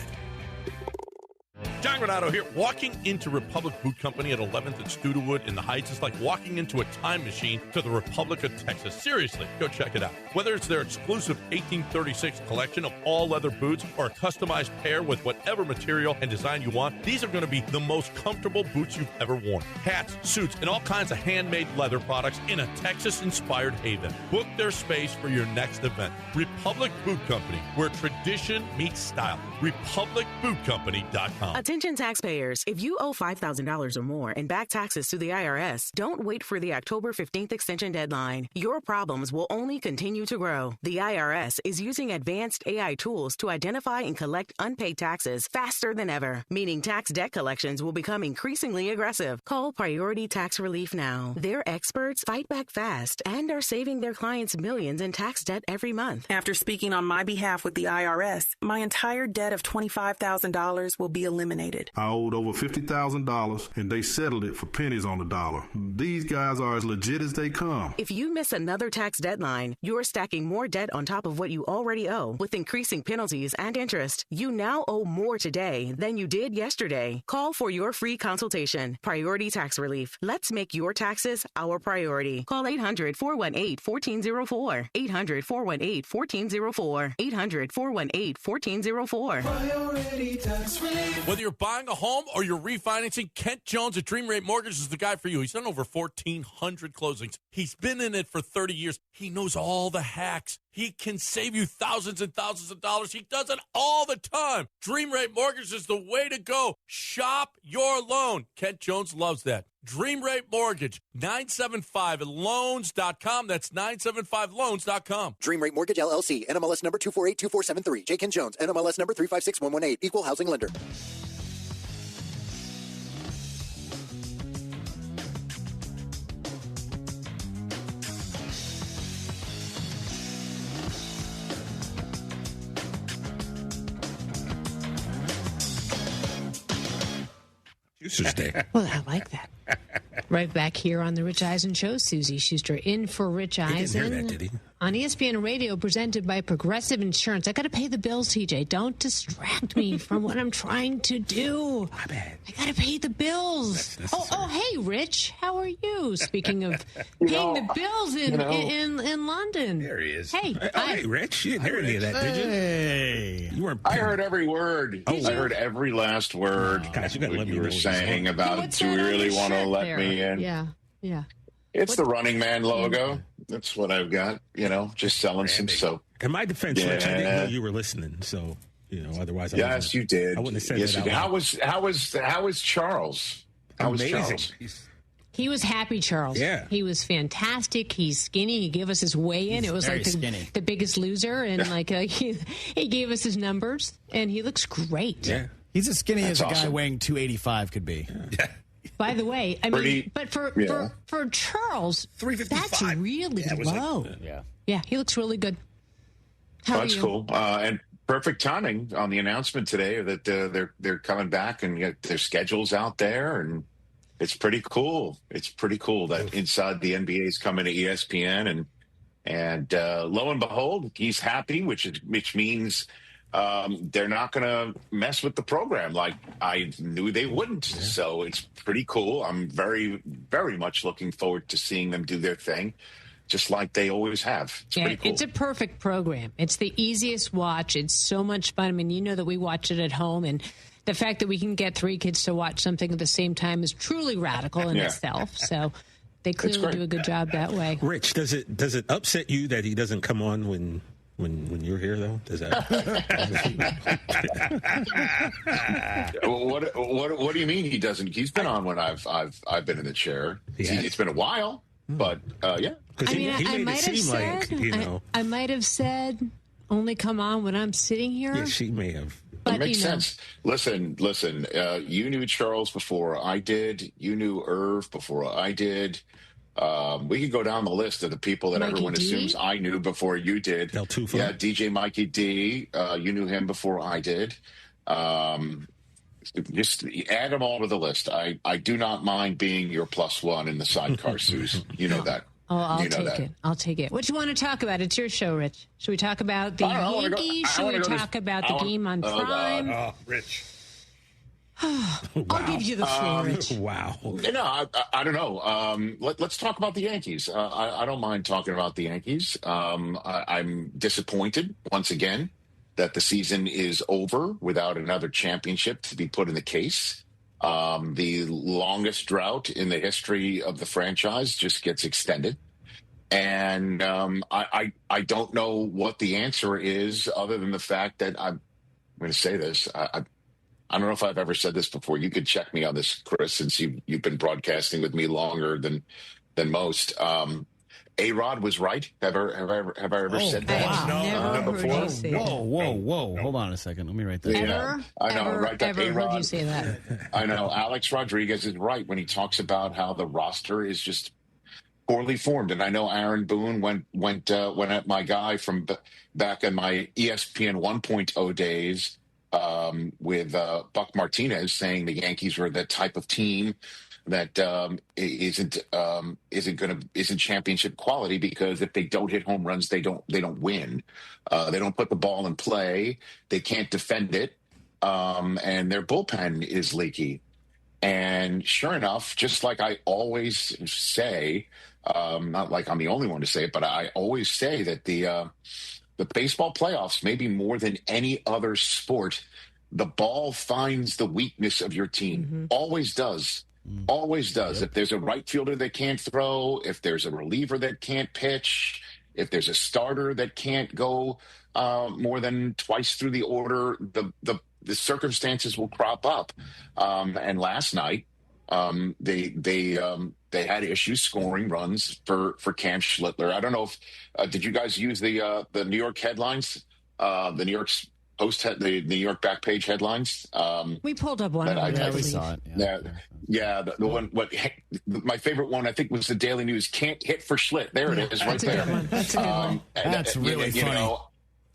John Granado here. Walking into Republic Boot Company at 11th and Studewood in the Heights is like walking into a time machine to the Republic of Texas. Seriously, go check it out. Whether it's their exclusive 1836 collection of all leather boots or a customized pair with whatever material and design you want, these are going to be the most comfortable boots you've ever worn. Hats, suits, and all kinds of handmade leather products in a Texas-inspired haven. Book their space for your next event. Republic Boot Company, where tradition meets style. RepublicBootCompany.com. Attention taxpayers, if you owe $5,000 or more and back taxes to the IRS, don't wait for the October 15th extension deadline. Your problems will only continue to grow. The IRS is using advanced AI tools to identify and collect unpaid taxes faster than ever, meaning tax debt collections will become increasingly aggressive. Call Priority Tax Relief now. Their experts fight back fast and are saving their clients millions in tax debt every month. After speaking on my behalf with the IRS, my entire debt of $25,000 will be eliminated. I owed over $50,000 and they settled it for pennies on the dollar. These guys are as legit as they come. If you miss another tax deadline, you're stacking more debt on top of what you already owe with increasing penalties and interest. You now owe more today than you did yesterday. Call for your free consultation. Priority Tax Relief. Let's make your taxes our priority. Call 800-418-1404. 800-418-1404. 800-418-1404. Priority Tax Relief. Whether you're buying a home or you're refinancing, Kent Jones at Dream Rate Mortgage is the guy for you. He's done over 1,400 closings. He's been in it for 30 years. He knows all the hacks. He can save you thousands and thousands of dollars. He does it all the time. Dream Rate Mortgage is the way to go. Shop your loan. Kent Jones loves that. Dream Rate Mortgage, 975loans.com. That's 975loans.com. Dream Rate Mortgage, LLC, NMLS number 2482473. J. Ken Jones, NMLS number 356118. Equal housing lender. Well, I like that. Right back here on the Rich Eisen Show, Susie Schuster in for Rich Eisen. He didn't hear that, did he? On ESPN Radio, presented by Progressive Insurance. I got to pay the bills, TJ. Don't distract me from what I'm trying to do. My bad. I got to pay the bills. Oh, hey, Rich. How are you? Speaking of paying the bills in London. There he is. Hey, hey, Rich. You didn't hear any of that, did you? Hey. You weren't. I heard every word. I heard every last word. Guys, you got to let me know were saying about, do we really want to let me in? Yeah. It's the Running Man logo. That's what I've got, just selling some soap. In my defense, Rich, I didn't know you were listening, so, otherwise Yes, you did. I wouldn't have said that out loud. How was Charles? How was Charles? He was happy, Charles. Yeah. He was fantastic. He's skinny. He gave us his weigh-in. It was like the Biggest Loser, and he gave us his numbers, and he looks great. Yeah. He's as skinny as a guy awesome. weighing 285 could be. Yeah. By the way, but for Charles, 355. That's really low. Yeah, he looks really good. That's cool. And perfect timing on the announcement today that they're coming back and get their schedules out there, and it's pretty cool. It's pretty cool that Inside the NBA is coming to ESPN, and lo and behold, he's happy, which means. They're not going to mess with the program like I knew they wouldn't. Yeah. So it's pretty cool. I'm very, very much looking forward to seeing them do their thing, just like they always have. It's pretty cool. It's a perfect program. It's the easiest watch. It's so much fun. I mean, you know that we watch it at home, and the fact that we can get three kids to watch something at the same time is truly radical in itself. So they clearly do a good job that way. Rich, does it upset you that he doesn't come on when you're here, though? Does that? What do you mean he doesn't? He's been on when I've been in the chair. It's been a while, but yeah. I might have said, I might have said, only come on when I'm sitting here. Yeah, she may have. It makes sense. Listen. You knew Charles before I did. You knew Irv before I did. We could go down the list of the people that everyone assumes I knew before you did. Yeah, DJ Mikey D. You knew him before I did. Just add them all to the list. I do not mind being your plus one in the sidecar, Suze. You know that. Oh, I'll take it. What do you want to talk about? It's your show, Rich. Should we talk about the Yankees? Should we talk about the game on Prime? Oh, Rich. I'll give you the floor, Rich. Wow. I don't know. Let's talk about the Yankees. I don't mind talking about the Yankees. I'm disappointed once again that the season is over without another championship to be put in the case. The longest drought in the history of the franchise just gets extended. And I don't know what the answer is other than the fact that I'm going to say this. I don't know if I've ever said this before. You could check me on this, Chris, since you've been broadcasting with me longer than most. A-Rod was right. Have I ever said that before? Whoa. Hold on a second. Let me write that. Yeah, I know. Right, ever heard you say that? I know. Alex Rodriguez is right when he talks about how the roster is just poorly formed. And I know Aaron Boone went at my guy from back in my ESPN 1.0 days with Buck Martinez, saying the Yankees were the type of team that isn't championship quality because if they don't hit home runs, they don't win. They don't put the ball in play. They can't defend it, and their bullpen is leaky. And sure enough, just like I always say, not like I'm the only one to say it, but I always say that the baseball playoffs, maybe more than any other sport, the ball finds the weakness of your team. Mm-hmm. Always does. Always does. Yep. If there's a right fielder that can't throw, if there's a reliever that can't pitch, if there's a starter that can't go more than twice through the order, the circumstances will crop up. And last night, they had issues scoring runs for Cam Schlittler. I don't know if did you guys use the New York headlines, the New York's Post, the New York back page headlines. We pulled up one of them. Yeah, we saw it. Yeah, the one. My favorite one, I think, was the Daily News. Can't hit for Schlitt. There it is, right there. That's a good one. That's really funny.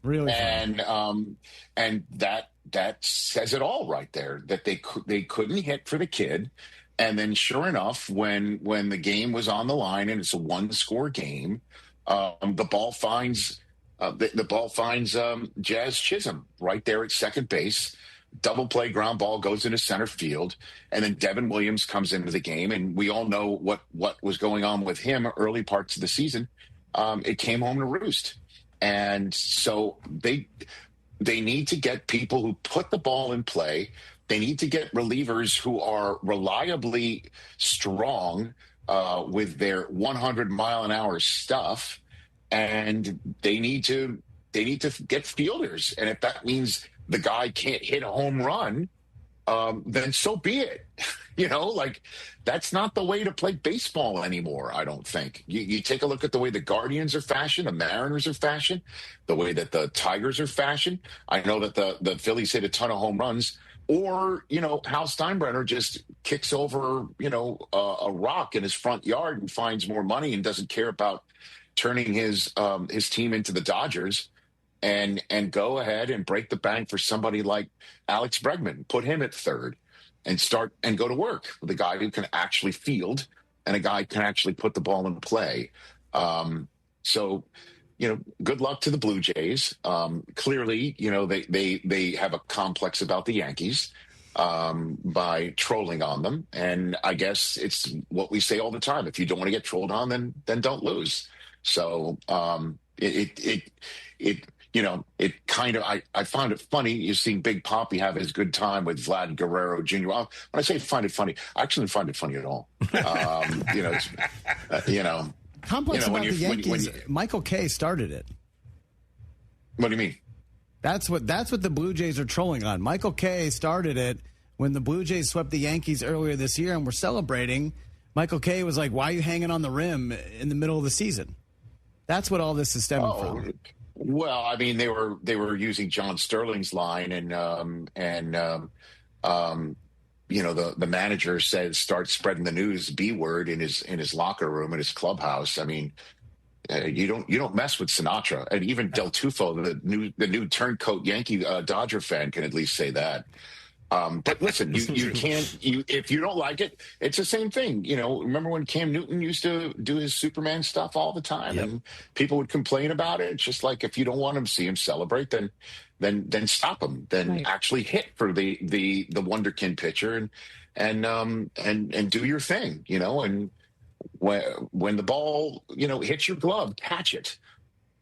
Really funny. And that says it all right there. That they couldn't hit for the kid, and then sure enough, when the game was on the line and it's a 1-score game, the ball finds. The ball finds Jazz Chisholm right there at second base. Double play ground ball goes into center field, and then Devin Williams comes into the game, and we all know what was going on with him early parts of the season. It came home to roost, and so they need to get people who put the ball in play. They need to get relievers who are reliably strong with their 100-mile-an-hour stuff. And they need to get fielders. And if that means the guy can't hit a home run, then so be it. That's not the way to play baseball anymore, I don't think. You take a look at the way the Guardians are fashioned, the Mariners are fashioned, the way that the Tigers are fashioned. I know that the Phillies hit a ton of home runs. Or, Hal Steinbrenner just kicks over, a rock in his front yard and finds more money and doesn't care about turning his team into the Dodgers, and go ahead and break the bank for somebody like Alex Bregman. Put him at third and start and go to work with a guy who can actually field and a guy who can actually put the ball in play. So, good luck to the Blue Jays. Clearly, they have a complex about the Yankees by trolling on them, and I guess it's what we say all the time: if you don't want to get trolled on, then don't lose. So it kind of, I found it funny. You're seeing Big Papi have his good time with Vlad Guerrero Jr. When I say find it funny, I actually find it funny at all. Complex about the Yankees. Michael Kay started it. What do you mean? That's what the Blue Jays are trolling on. Michael Kay started it when the Blue Jays swept the Yankees earlier this year and were celebrating. Michael Kay was like, "Why are you hanging on the rim in the middle of the season?" That's what all this is stemming from. Well, I mean, they were using John Sterling's line, and the manager said, "Start spreading the news B word" in his locker room in his clubhouse. I mean, you don't mess with Sinatra, and even Del Tufo, the new turncoat Yankee Dodger fan, can at least say that. But listen, you can't. If you don't like it, it's the same thing. Remember when Cam Newton used to do his Superman stuff all the time, and people would complain about it. It's just like, if you don't want to see him celebrate, then then stop them. Then actually hit for the wonderkin pitcher and do your thing, and when the ball, hits your glove, catch it.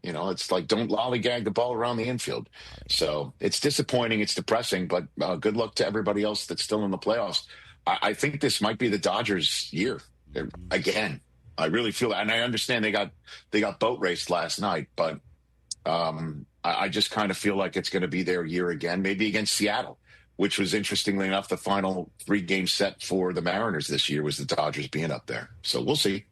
It's like, don't lollygag the ball around the infield. So it's disappointing. It's depressing, but good luck to everybody else that's still in the playoffs. I think this might be the Dodgers' year again. I really feel that. And I understand they got boat raced last night, but I just kind of feel like it's going to be their year again, maybe against Seattle, which was, interestingly enough, the final 3-game set for the Mariners this year was the Dodgers being up there. So we'll see.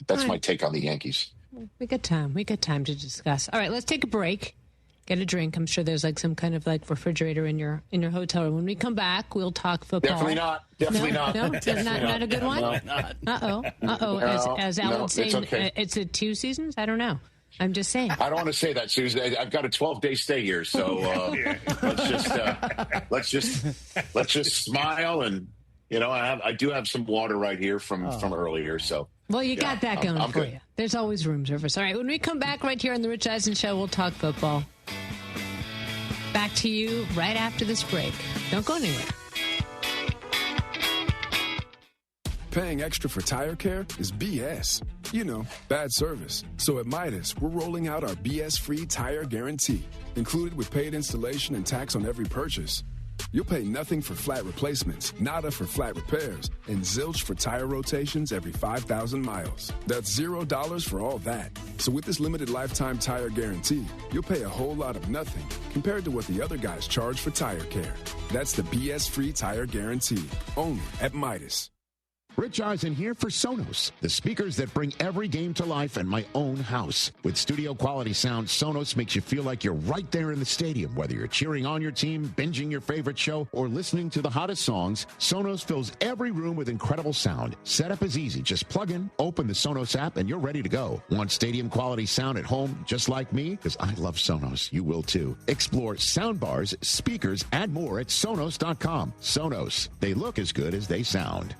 That's my take on the Yankees. We got time. We got time to discuss. All right, let's take a break. Get a drink. I'm sure there's some kind of refrigerator in your hotel room. When we come back, we'll talk football. Definitely not. Definitely not. No, not a good one. No. As Alan's saying, okay. It's a 2 seasons. I don't know. I'm just saying. I don't want to say that, Susan. I've got a 12-day stay here, so let's just smile and I do have some water right here from earlier. So well, you got that going for you. There's always room service. All right, when we come back right here on the Rich Eisen Show, we'll talk football. Back to you right after this break. Don't go anywhere. Paying extra for tire care is BS. Bad service. So at Midas, we're rolling out our BS-free tire guarantee, included with paid installation and tax on every purchase. You'll pay nothing for flat replacements, nada for flat repairs, and zilch for tire rotations every 5,000 miles. That's $0 for all that. So with this limited lifetime tire guarantee, you'll pay a whole lot of nothing compared to what the other guys charge for tire care. That's the BS-free tire guarantee, only at Midas. Rich Eisen here for Sonos, the speakers that bring every game to life in my own house. With studio quality sound, Sonos makes you feel like you're right there in the stadium. Whether you're cheering on your team, binging your favorite show, or listening to the hottest songs, Sonos fills every room with incredible sound. Setup is easy. Just plug in, open the Sonos app, and you're ready to go. Want stadium quality sound at home just like me? Because I love Sonos. You will too. Explore soundbars, speakers, and more at Sonos.com. Sonos. They look as good as they sound.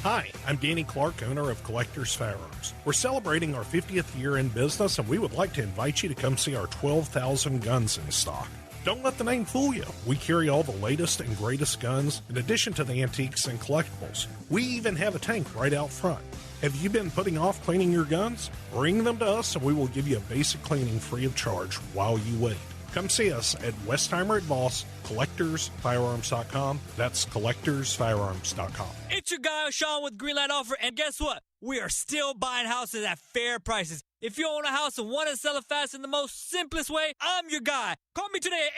Hi, I'm Danny Clark, owner of Collectors Firearms. We're celebrating our 50th year in business, and we would like to invite you to come see our 12,000 guns in stock. Don't let the name fool you. We carry all the latest and greatest guns, in addition to the antiques and collectibles. We even have a tank right out front. Have you been putting off cleaning your guns? Bring them to us, and we will give you a basic cleaning free of charge while you wait. Come see us at Westheimer at Voss, CollectorsFirearms.com. That's CollectorsFirearms.com. It's your guy, Sean, with Greenlight Offer, and guess what? We are still buying houses at fair prices. If you own a house and want to sell it fast in the most simplest way, I'm your guy. Call me today at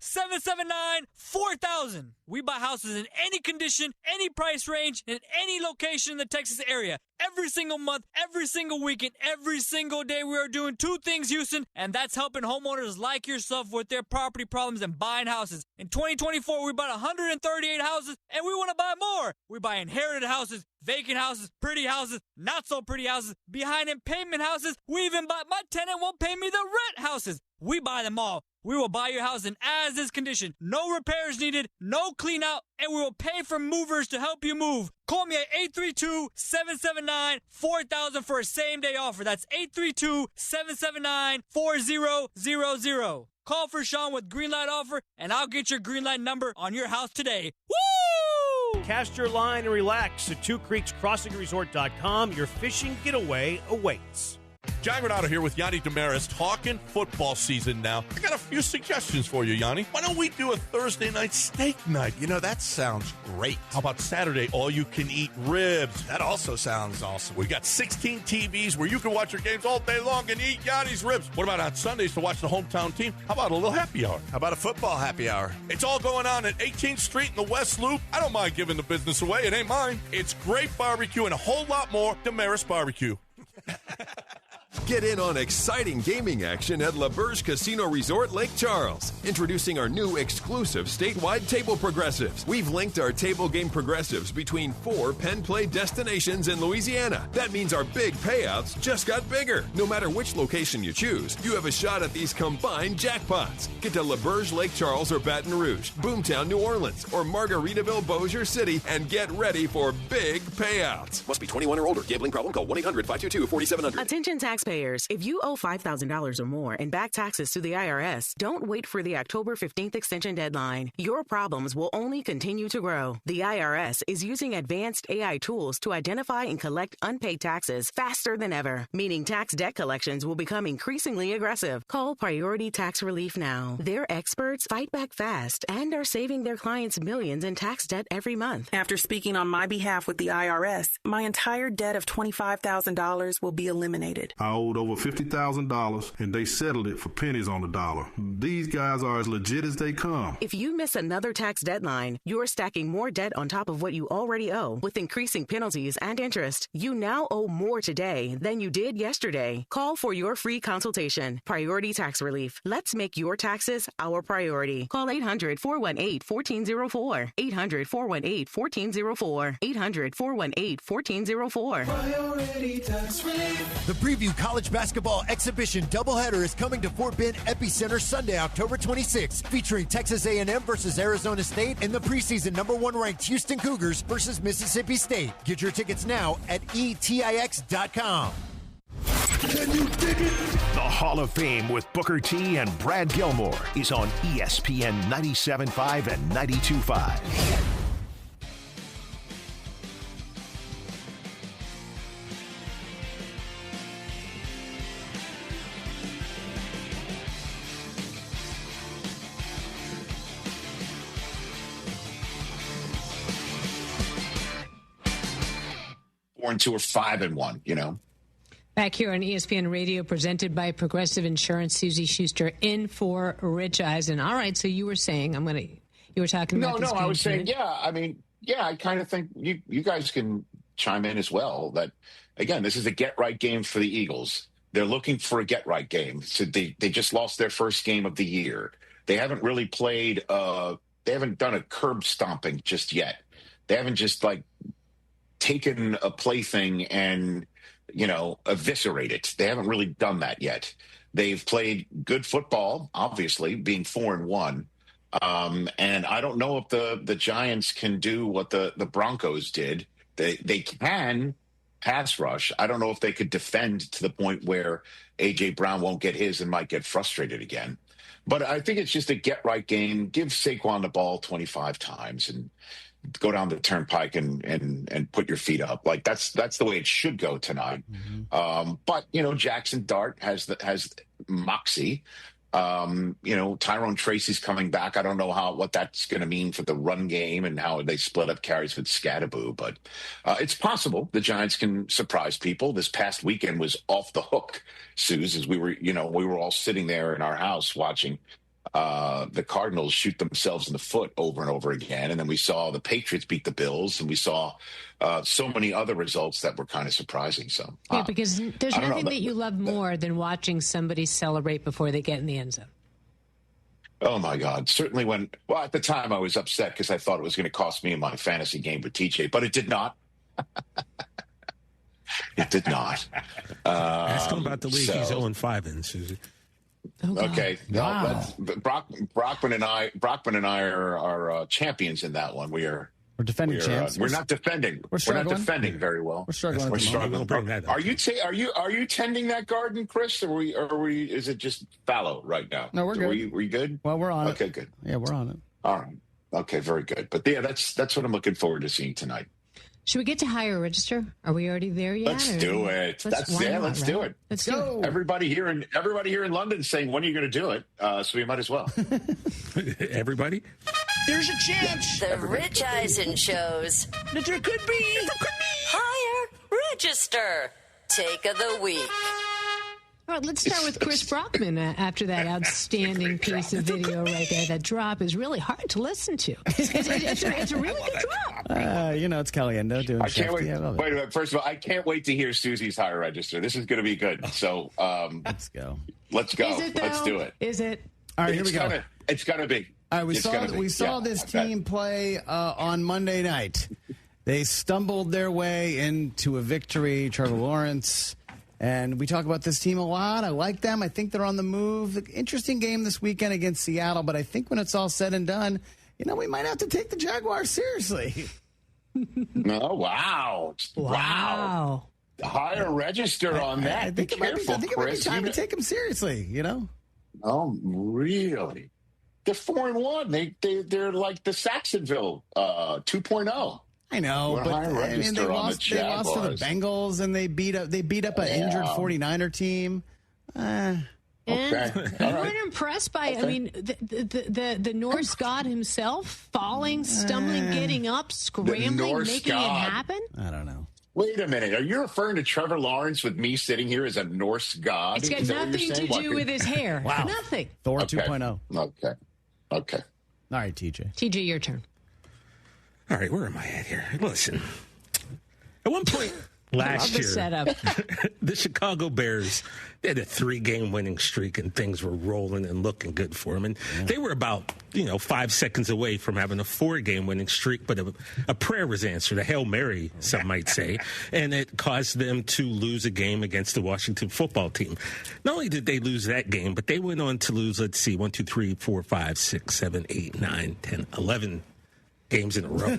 832-779-4000. We buy houses in any condition, any price range, in any location in the Texas area. Every single month, every single weekend, every single day, we are doing 2 things, Houston, and that's helping homeowners like yourself with their property problems and buying houses. In 2024, we bought 138 houses, and we want to buy more. We buy inherited houses, vacant houses, pretty houses, not so pretty houses, behind in payment houses. We even bought my tenant won't pay me the rent houses. We buy them all. We will buy your house in as-is condition. No repairs needed, no clean out, and we will pay for movers to help you move. Call me at 832-779-4000 for a same-day offer. That's 832-779-4000. Call for Sean with Greenlight Offer, and I'll get your Greenlight number on your house today. Woo! Cast your line and relax at twocreekscrossingresort.com. Your fishing getaway awaits. John Renato here with Yanni Damaris, talking football season now. I got a few suggestions for you, Yanni. Why don't we do a Thursday night steak night? That sounds great. How about Saturday, all-you-can-eat ribs? That also sounds awesome. We got 16 TVs where you can watch your games all day long and eat Yanni's ribs. What about on Sundays to watch the hometown team? How about a little happy hour? How about a football happy hour? It's all going on at 18th Street in the West Loop. I don't mind giving the business away. It ain't mine. It's great barbecue and a whole lot more. Damaris Barbecue. Get in on exciting gaming action at La Berge Casino Resort Lake Charles. Introducing our new exclusive statewide table progressives. We've linked our table game progressives between 4 pen play destinations in Louisiana. That means our big payouts just got bigger. No matter which location you choose, you have a shot at these combined jackpots. Get to La Berge Lake Charles or Baton Rouge, Boomtown, New Orleans, or Margaritaville, Bossier City, and get ready for big payouts. Must be 21 or older. Gambling problem? Call 1-800-522-4700. Attention taxpayers. players. If you owe $5,000 or more and back taxes to the IRS, don't wait for the October 15th extension deadline. Your problems will only continue to grow. The IRS is using advanced AI tools to identify and collect unpaid taxes faster than ever, meaning tax debt collections will become increasingly aggressive. Call Priority Tax Relief now. Their experts fight back fast and are saving their clients millions in tax debt every month. After speaking on my behalf with the IRS, my entire debt of $25,000 will be eliminated. I owed over $50,000, and they settled it for pennies on the dollar. These guys are as legit as they come. If you miss another tax deadline, you're stacking more debt on top of what you already owe with increasing penalties and interest. You now owe more today than you did yesterday. Call for your free consultation. Priority Tax Relief. Let's make your taxes our priority. Call 800-418-1404. 800-418-1404. 800-418-1404. Priority Tax Relief. The Preview College Basketball Exhibition doubleheader is coming to Fort Bend Epicenter Sunday, October 26th, featuring Texas A&M versus Arizona State and the preseason #1 ranked Houston Cougars versus Mississippi State. Get your tickets now at etix.com. Can you dig it? The Hall of Fame with Booker T and Brad Gilmore is on ESPN 97.5 and 92.5. Or 2 or 5-1, you know. Back here on ESPN Radio, presented by Progressive Insurance, Susie Schuster in for Rich Eisen. All right, so you were saying, you were talking about this I was saying, tonight. I kind of think you guys can chime in as well. That, again, this is a get-right game for the Eagles. They're looking for a get-right game. So they just lost their first game of the year. They haven't really played, they haven't done a curb stomping just yet. They haven't just, taken a plaything and eviscerate it. They haven't really done that yet. They've played good football, obviously, being 4-1. And I don't know if the Giants can do what the Broncos did. They can pass rush. I don't know if they could defend to the point where A.J. Brown won't get his and might get frustrated again. But I think it's just a get-right game. Give Saquon the ball 25 times and go down the turnpike and put your feet up. That's the way it should go tonight. Mm-hmm. But Jackson Dart has moxie. Tyrone Tracy's coming back. I don't know what that's going to mean for the run game and how they split up carries with Scadaboo, but it's possible the Giants can surprise people. This past weekend was off the hook, Suze, as we were all sitting there in our house watching the Cardinals shoot themselves in the foot over and over again. And then we saw the Patriots beat the Bills, and we saw so many other results that were kind of surprising. So because there's nothing that you love more than watching somebody celebrate before they get in the end zone. Oh, my God. Certainly at the time I was upset because I thought it was going to cost me in my fantasy game with TJ, but it did not. It did not. Ask him about the league. He's 0-5 in, Susie. Oh, okay. Wow. Brockman and I are champions in that one. We're defending champs. We're not defending. We're not defending very well. We're struggling. We're struggling. Are you tending that garden, Chris? Or is it just fallow right now? No, we're good. We good? Well, we're on it. Okay, good. Yeah, we're on it. All right. Okay, very good. But yeah, that's what I'm looking forward to seeing tonight. Should we get to hire register? Are we already there yet? Let's do it. Let's do it. Let's go. Everybody here in London saying, when are you going to do it? So we might as well. Everybody? There's a chance. The Rich Eisen shows. That there could be. Hire register. Take of the week. All right, let's start with Chris Brockman after that outstanding piece of video right there. That drop is really hard to listen to. It's a really good drop. It's Caliendo doing I can't wait. Yeah, Wait a minute. First of all, I can't wait to hear Susie's hire register. This is going to be good. So let's go. Let's go. Is it, though? Let's do it. Is it? All right, here we go. It's going to be. All right, we saw this team play on Monday night. They stumbled their way into a victory. Trevor Lawrence. And we talk about this team a lot. I like them. I think they're on the move. Interesting game this weekend against Seattle, but I think when it's all said and done, we might have to take the Jaguars seriously. Oh, wow. Wow. higher register on that. I think it might be time to take them seriously, you know? Oh, really? They're 4-1. They're like the Saxonville 2.0. I know, but I mean, they lost to the Bengals, and they beat up an injured 49er team. And you weren't impressed by, I mean, the Norse god himself falling, stumbling, getting up, scrambling, making it happen? I don't know. Wait a minute. Are you referring to Trevor Lawrence with me sitting here as a Norse god? It's got nothing to do with his hair. Wow. Nothing. Thor 2.0. Okay. All right, TJ. TJ, your turn. All right, where am I at here? Listen, at one point last year, the Chicago Bears, they had a 3-game winning streak, and things were rolling and looking good for them. And they were about, 5 seconds away from having a 4-game winning streak, but a prayer was answered, a Hail Mary, some might say, and it caused them to lose a game against the Washington football team. Not only did they lose that game, but they went on to lose, 1, 2, 3, 4, 5, 6, 7, 8, 9, 10, 11 games in a row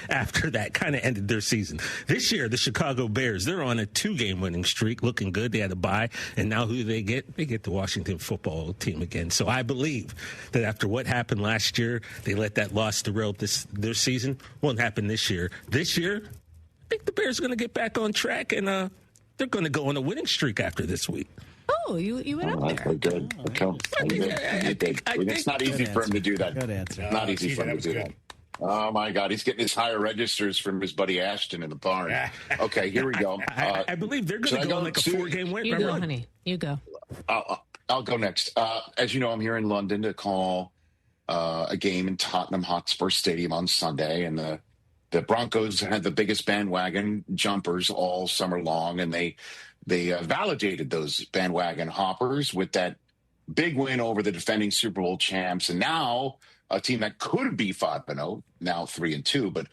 after that kind of ended their season. This year, the Chicago Bears, they're on a 2-game winning streak, looking good. They had a bye, and now who do they get? They get the Washington football team again. So I believe that after what happened last year, they let that loss derail their season. Won't happen this year. This year, I think the Bears are going to get back on track, and they're going to go on a winning streak after this week. Oh, you went up there. Good. It's not easy for him to do that. Good answer. Not easy for him to do that. Oh, my God. He's getting his higher registers from his buddy Ashton in the barn. Okay, here we go. I believe they're going to go on like a 4-game win. You go, honey. You go. I'll go next. As you know, I'm here in London to call a game in Tottenham Hotspur Stadium on Sunday, and the Broncos had the biggest bandwagon jumpers all summer long, and they validated those bandwagon hoppers with that big win over the defending Super Bowl champs, and now a team that could be 5-0, now 3-2, but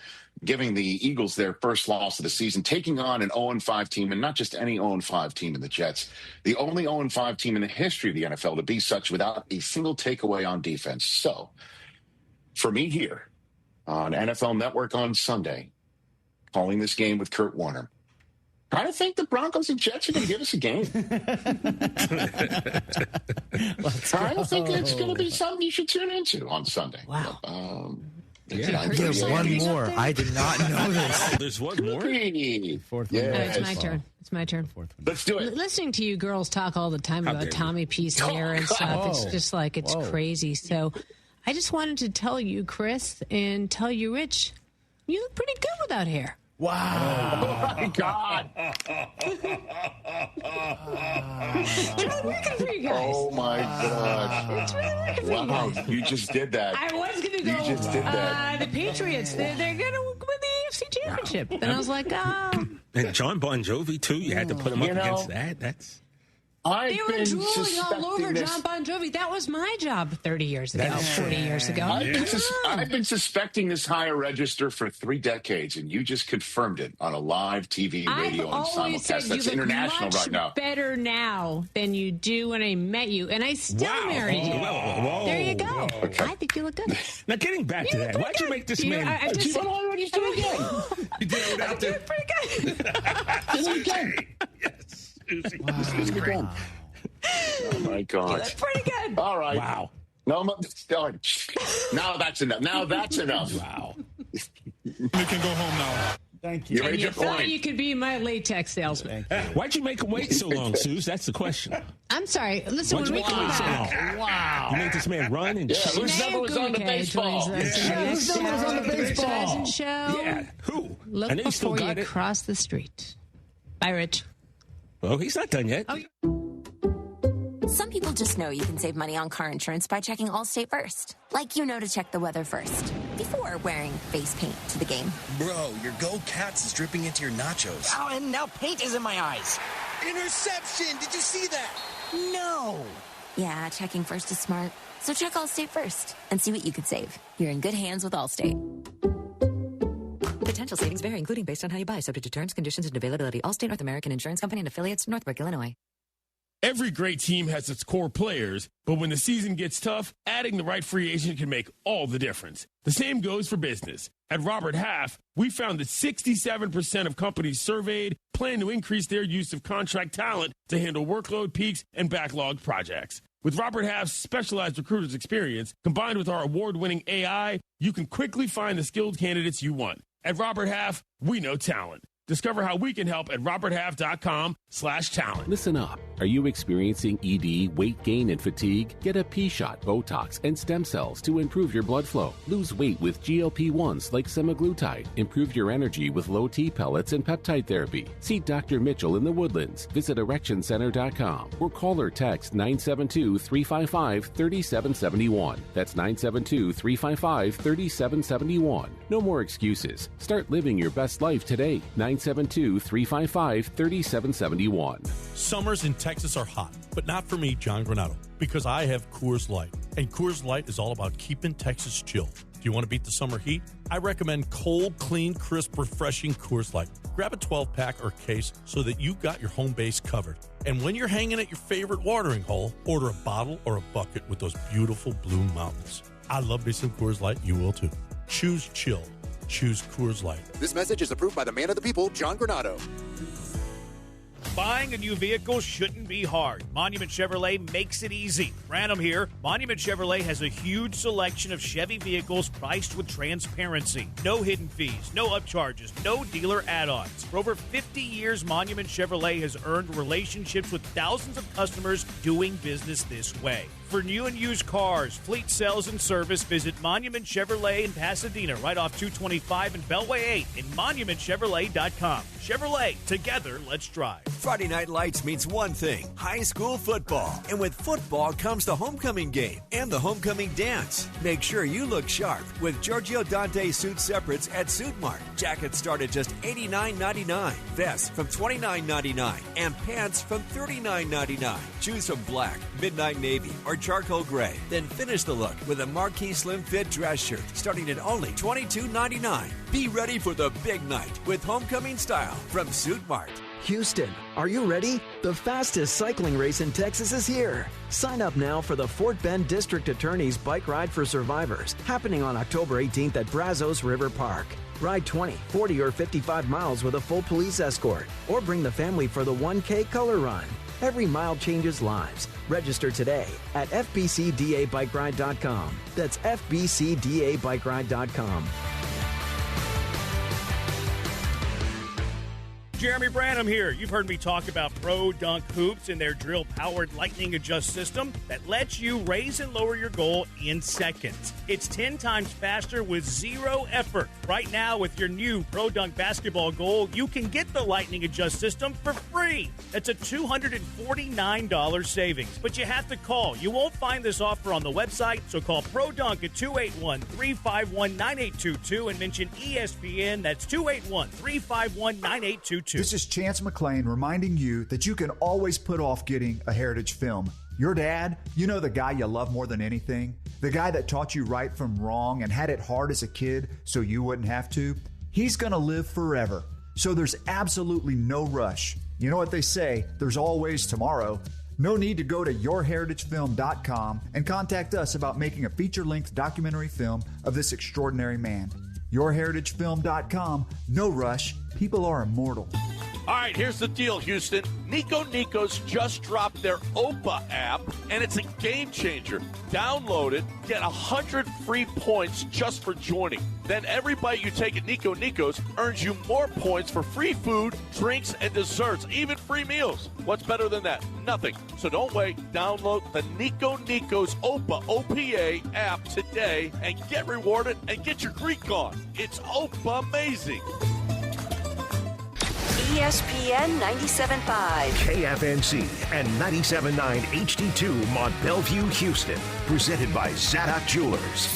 giving the Eagles their first loss of the season, taking on an 0-5 team, and not just any 0-5 team in the Jets, the only 0-5 team in the history of the NFL to be such without a single takeaway on defense. So, for me here on NFL Network on Sunday, calling this game with Kurt Warner, I think the Broncos and Jets are going to give us a game. I think it's going to be something you should tune into on Sunday. Wow. There's one more. I did not know this. There's one more? It's my turn. It's my turn. Let's do it. Listening to you girls talk all the time about Tommy P's hair and stuff, it's just like it's crazy. So I just wanted to tell you, Chris, and tell you, Rich, you look pretty good without hair. Wow. Oh, my God. It's really working for you guys. Oh, my God. It's really working for you guys. You just did that. I was going to go. You just did that. The Patriots, they're going to win the AFC Championship. And I was like, And John Bon Jovi, too. You had to put him up against that. They were drooling all over John Bon Jovi. That was my job 30 years ago, 40 years ago. I've been suspecting this higher register for 3 decades, and you just confirmed it on a live TV, radio, and simulcast. That's international right now. Better now than you do when I met you, and I still married you. There you go. Okay. I think you look good. Now, getting back to that, why'd you make this man? I just said, you do again. You did it out there. Pretty good. Do it again. Yes. Wow. Oh, my God. That's pretty good. All right. Wow. No, now that's enough. Now that's enough. Wow. You can go home now. Thank you. You made your point. You could be my latex salesman. Why'd you make him wait so long, Suze? That's the question. I'm sorry. Listen, Why'd when you we make him come wait so back. long? Wow. You made this man run and chase. Whose number was on the baseball? Whose number was on the baseball? Show. Yeah. Who? Look I know you still before got you it. cross the street. Bye, Rich. Well, he's not done yet. Some people just know you can save money on car insurance by checking Allstate first. Like you know to check the weather first, before wearing face paint to the game. Bro, your Go Cats is dripping into your nachos. Oh, and now paint is in my eyes. Interception! Did you see that? No. Yeah, checking first is smart. So check Allstate first and see what you could save. You're in good hands with Allstate. Potential savings vary, including based on how you buy, subject to terms, conditions, and availability. Allstate North American Insurance Company and affiliates, Northbrook, Illinois. Every great team has its core players, but when the season gets tough, adding the right free agent can make all the difference. The same goes for business. At Robert Half, we found that 67% of companies surveyed plan to increase their use of contract talent to handle workload peaks and backlogged projects. With Robert Half's specialized recruiters' experience, combined with our award-winning AI, you can quickly find the skilled candidates you want. At Robert Half, we know talent. Discover how we can help at roberthalf.com/talent. Listen up. Are you experiencing ED, weight gain, and fatigue? Get a P-shot, Botox, and stem cells to improve your blood flow. Lose weight with GLP-1s like semaglutide. Improve your energy with low T pellets and peptide therapy. See Dr. Mitchell in the Woodlands. Visit ErectionCenter.com or call or text 972-355-3771. That's 972-355-3771. No more excuses. Start living your best life today. 972-355-3771. Summers in Texas are hot, but not for me, John Granato, because I have Coors Light. And Coors Light is all about keeping Texas chilled. Do you want to beat the summer heat? I recommend cold, clean, crisp, refreshing Coors Light. Grab a 12-pack or case so that you got your home base covered. And when you're hanging at your favorite watering hole, order a bottle or a bucket with those beautiful blue mountains. I love me some Coors Light. You will too. Choose chill. Choose Coors Light. This message is approved by the man of the people, John Granato. Buying a new vehicle shouldn't be hard. Monument Chevrolet makes it easy. Branham here. Monument Chevrolet has a huge selection of Chevy vehicles priced with transparency. No hidden fees, no upcharges, no dealer add-ons. For over 50 years, Monument Chevrolet has earned relationships with thousands of customers doing business this way. For new and used cars, fleet sales, and service, visit Monument Chevrolet in Pasadena, right off 225 and Beltway 8, and monumentchevrolet.com. Chevrolet, together, let's drive. Friday Night Lights means one thing, high school football. And with football comes the homecoming game and the homecoming dance. Make sure you look sharp with Giorgio Dante suit separates at Suit Mart. Jackets start at just $89.99, vests from $29.99, and pants from $39.99. Choose from black, midnight navy, or charcoal gray. Then finish the look with a marquee slim fit dress shirt starting at only $22.99. Be ready for the big night with homecoming style from Suit Mart. Houston, are you ready? The fastest cycling race in Texas is here. Sign up now for the Fort Bend District Attorney's Bike Ride for Survivors, happening on October 18th at Brazos River Park. Ride 20, 40, or 55 miles with a full police escort, or bring the family for the 1K color run. Every mile changes lives. Register today at fbcdabikeride.com. That's fbcdabikeride.com. Jeremy Branham here. You've heard me talk about Pro Dunk Hoops and their drill-powered lightning adjust system that lets you raise and lower your goal in seconds. It's 10 times faster with zero effort. Right now, with your new Pro Dunk basketball goal, you can get the lightning adjust system for free. That's a $249 savings, but you have to call. You won't find this offer on the website, so call Pro Dunk at 281-351-9822 and mention ESPN. That's 281-351-9822. This is Chance McClain reminding you that you can always put off getting a heritage film. Your dad, you know, the guy you love more than anything, the guy that taught you right from wrong and had it hard as a kid so you wouldn't have to, he's going to live forever. So there's absolutely no rush. You know what they say, there's always tomorrow. No need to go to yourheritagefilm.com and contact us about making a feature-length documentary film of this extraordinary man. yourheritagefilm.com, no rush. People are immortal. All right, here's the deal, Houston. Nico Nico's just dropped their OPA app, and it's a game changer. Download it, get 100 free points just for joining. Then every bite you take at Nico Nico's earns you more points for free food, drinks, and desserts, even free meals. What's better than that? Nothing. So don't wait. Download the Nico Nico's OPA, O-P-A app today and get rewarded and get your Greek on. It's OPA amazing. ESPN 97.5. KFNC and 97.9 HD2 Mont Bellevue, Houston. Presented by Zadok Jewelers.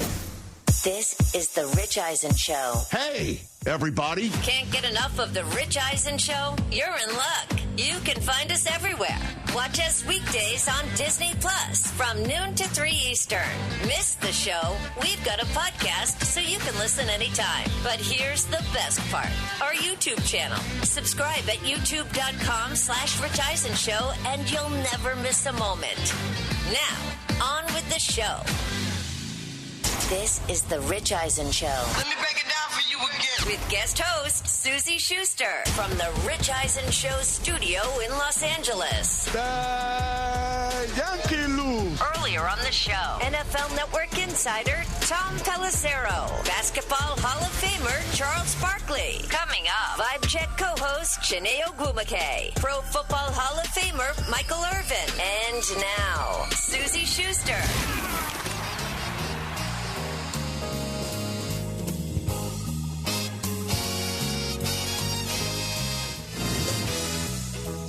This is the Rich Eisen Show. Hey, everybody. Can't get enough of the Rich Eisen Show? You're in luck. You can find us everywhere. Watch us weekdays on Disney Plus from noon to 3 Eastern. Miss the show? We've got a podcast so you can listen anytime. But here's the best part. Our YouTube channel. Subscribe at youtube.com/Rich Eisen Show and you'll never miss a moment. Now, on with the show. This is the Rich Eisen Show. Let me break it down for you again. With guest host Susie Schuster from the Rich Eisen Show studio in Los Angeles. The Yankee lose. Earlier on the show, NFL Network insider Tom Pelissero, Basketball Hall of Famer Charles Barkley. Coming up, Vibe Check co-host Shanae Ogwumike, Pro Football Hall of Famer Michael Irvin. And now, Susie Schuster.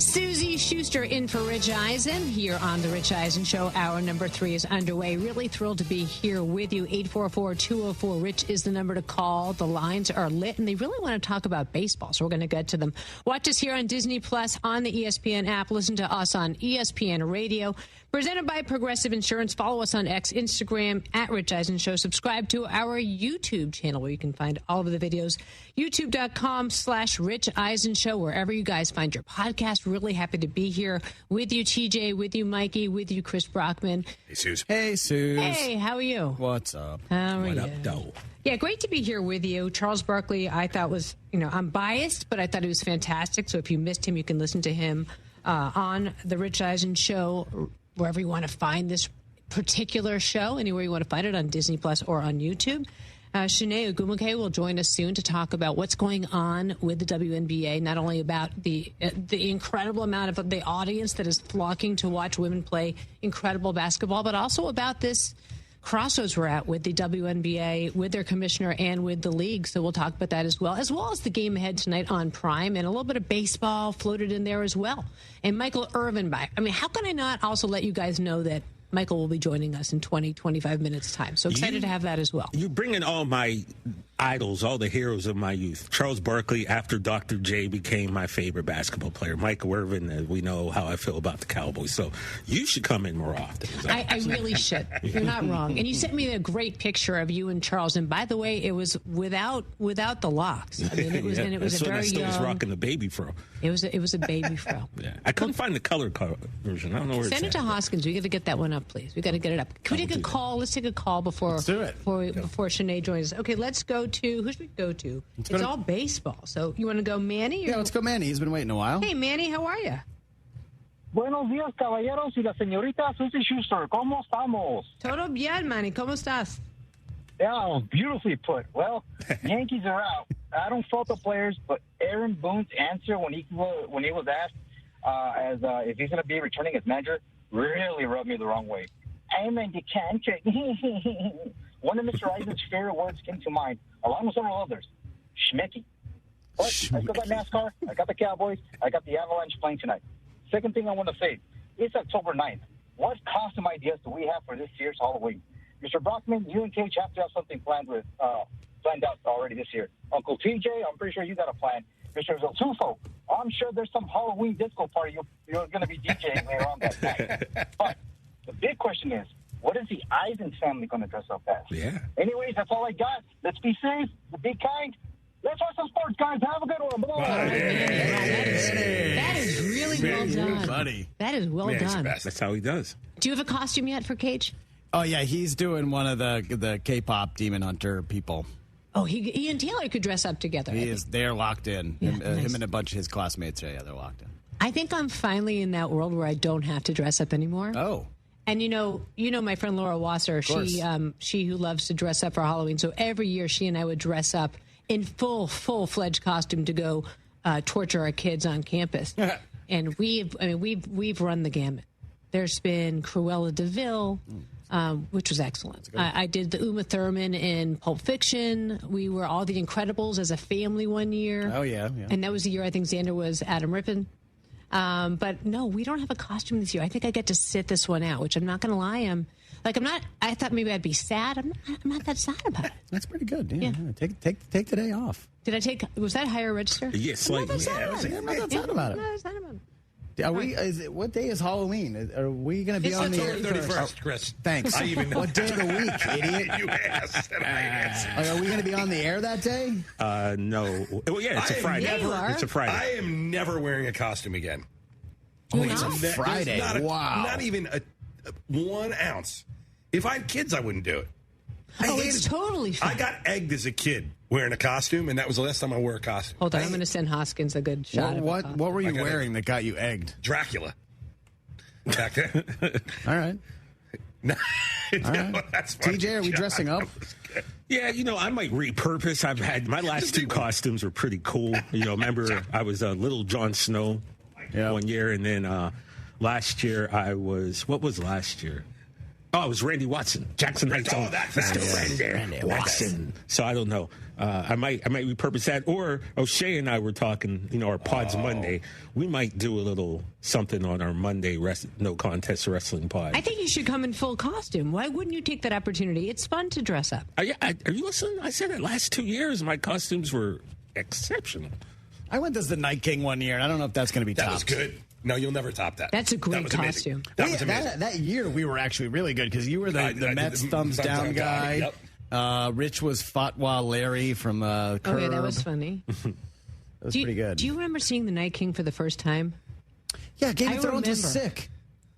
Susie Schuster in for Rich Eisen here on The Rich Eisen Show. Hour number 3 is underway. Really thrilled to be here with you. 844-204-RICH is the number to call. The lines are lit, and they really want to talk about baseball, so we're going to get to them. Watch us here on Disney Plus, on the ESPN app. Listen to us on ESPN Radio. Presented by Progressive Insurance. Follow us on X, Instagram, at Rich Eisen Show. Subscribe to our YouTube channel where you can find all of the videos. YouTube.com/Rich Eisen Show, wherever you guys find your podcast. Really happy to be here with you, TJ, with you, Mikey, with you, Chris Brockman. Hey, Suze. Hey, Suze. Hey, how are you? What's up? How are what you? Up, though? Yeah, great to be here with you. Charles Barkley, I thought was, I'm biased, but I thought he was fantastic. So if you missed him, you can listen to him on the Rich Eisen Show, wherever you want to find this particular show, anywhere you want to find it on Disney Plus or on YouTube. Shanae Ogwumike will join us soon to talk about what's going on with the WNBA, not only about the incredible amount of the audience that is flocking to watch women play incredible basketball, but also about this crossroads we're at with the WNBA, with their commissioner, and with the league. So we'll talk about that as well as the game ahead tonight on Prime, and a little bit of baseball floated in there as well. And Michael Irvin back. I mean, how can I not also let you guys know that Michael will be joining us in 25 minutes time. So excited to have that as well. You're bringing all my idols, all the heroes of my youth. Charles Barkley, after Dr. J, became my favorite basketball player. Michael Irvin, we know how I feel about the Cowboys. So you should come in more often. I really should. You're not wrong. And you sent me a great picture of you and Charles. And by the way, it was without the locks. I mean, it was, and it was a very young. I still was rocking the baby fro. It was a baby fro. Yeah, I couldn't find the color version. I don't know where it's at. Send it to Hoskins. We got to get that one up, please. We got to get it up. Can we take a call? Let's take a call before. Let's do it. Before Shanae joins us. Okay, let's go to who should we go to? It's all baseball. So you want to go Manny? Yeah, let's go Manny. He's been waiting a while. Hey, Manny, how are you? Buenos días, caballeros y la señorita Susie Schuster. ¿Cómo estamos? Todo bien, Manny. ¿Cómo estás? Yeah, beautifully put. Well, Yankees are out. I don't fault the players, but Aaron Boone's answer when he was asked if he's going to be returning as manager really rubbed me the wrong way. I'm in the country. One of Mr. Eisen's favorite words came to mind, along with several others. Schmicky. But I still got NASCAR. I got the Cowboys. I got the Avalanche playing tonight. Second thing I want to say, it's October 9th. What costume ideas do we have for this year's Halloween? Mr. Brockman, you and Cage have to have something planned out already this year. Uncle TJ, I'm pretty sure you got a plan. Mr. Zoltufo, I'm sure there's some Halloween disco party you're going to be DJing later on that night. But the big question is, what is the Eisen family going to dress up as? Yeah. Anyways, that's all I got. Let's be safe. Be kind. Let's watch some sports, guys. Have a good one. Bye. That is really well done. Buddy. That is well done. That's how he does. Do you have a costume yet for Cage? Oh, yeah. He's doing one of the K-pop Demon Hunter people. Oh, he and Taylor could dress up together. They're locked in. Yeah, him and a bunch of his classmates. Yeah, they're locked in. I think I'm finally in that world where I don't have to dress up anymore. Oh. And you know my friend Laura Wasser, she who loves to dress up for Halloween. So every year she and I would dress up in full-fledged costume to go torture our kids on campus. And we've run the gamut. There's been Cruella de Vil, which was excellent. I did the Uma Thurman in Pulp Fiction. We were all the Incredibles as a family one year. Oh, yeah. And that was the year I think Xander was Adam Rippon. But no, we don't have a costume this year. I think I get to sit this one out, which I'm not going to lie. I thought maybe I'd be sad. I'm not that sad about it. That's pretty good. Yeah. Take the day off. Was that higher register? Yes, I'm not that sad about it. Are we? What day is Halloween? Are we going to be on the air? 31st, Chris. Thanks. I even know. What day of the week, idiot? You asked, and I answered. Are we going to be on the air that day? No. Well, yeah, it's a Friday. It's a Friday. I am never wearing a costume again. It's a Friday. Wow. Not even a 1 ounce. If I had kids, I wouldn't do it. It's totally fine. I got egged as a kid wearing a costume, and that was the last time I wore a costume. Hold on, I'm going to send Hoskins a good shot. What were you wearing that got you egged? Dracula. Back then. All right. No, all right. That's TJ, are we dressing up? Yeah, I might repurpose. I've had my last 2 costumes were pretty cool. Remember I was Little Jon Snow one year, and then last year what was last year? Oh, it was Randy Watson, Jackson Heights. Oh, that's Randy Watson. So I don't know. I might repurpose that. Or O'Shea and I were talking. Our Pods Monday. We might do a little something on our Monday no contest wrestling pod. I think you should come in full costume. Why wouldn't you take that opportunity? It's fun to dress up. Are you listening? I said it last 2 years. My costumes were exceptional. I went as the Night King one year, and I don't know if that's going to be topped. That was good. No, you'll never top that. That's a great costume. That was amazing. That year, we were actually really good because you were the Mets thumbs down guy. Yep. Rich was Fatwa Larry from Curb. Oh, yeah, that was funny. That was pretty good. Do you remember seeing The Night King for the first time? Yeah, Game of Thrones was sick.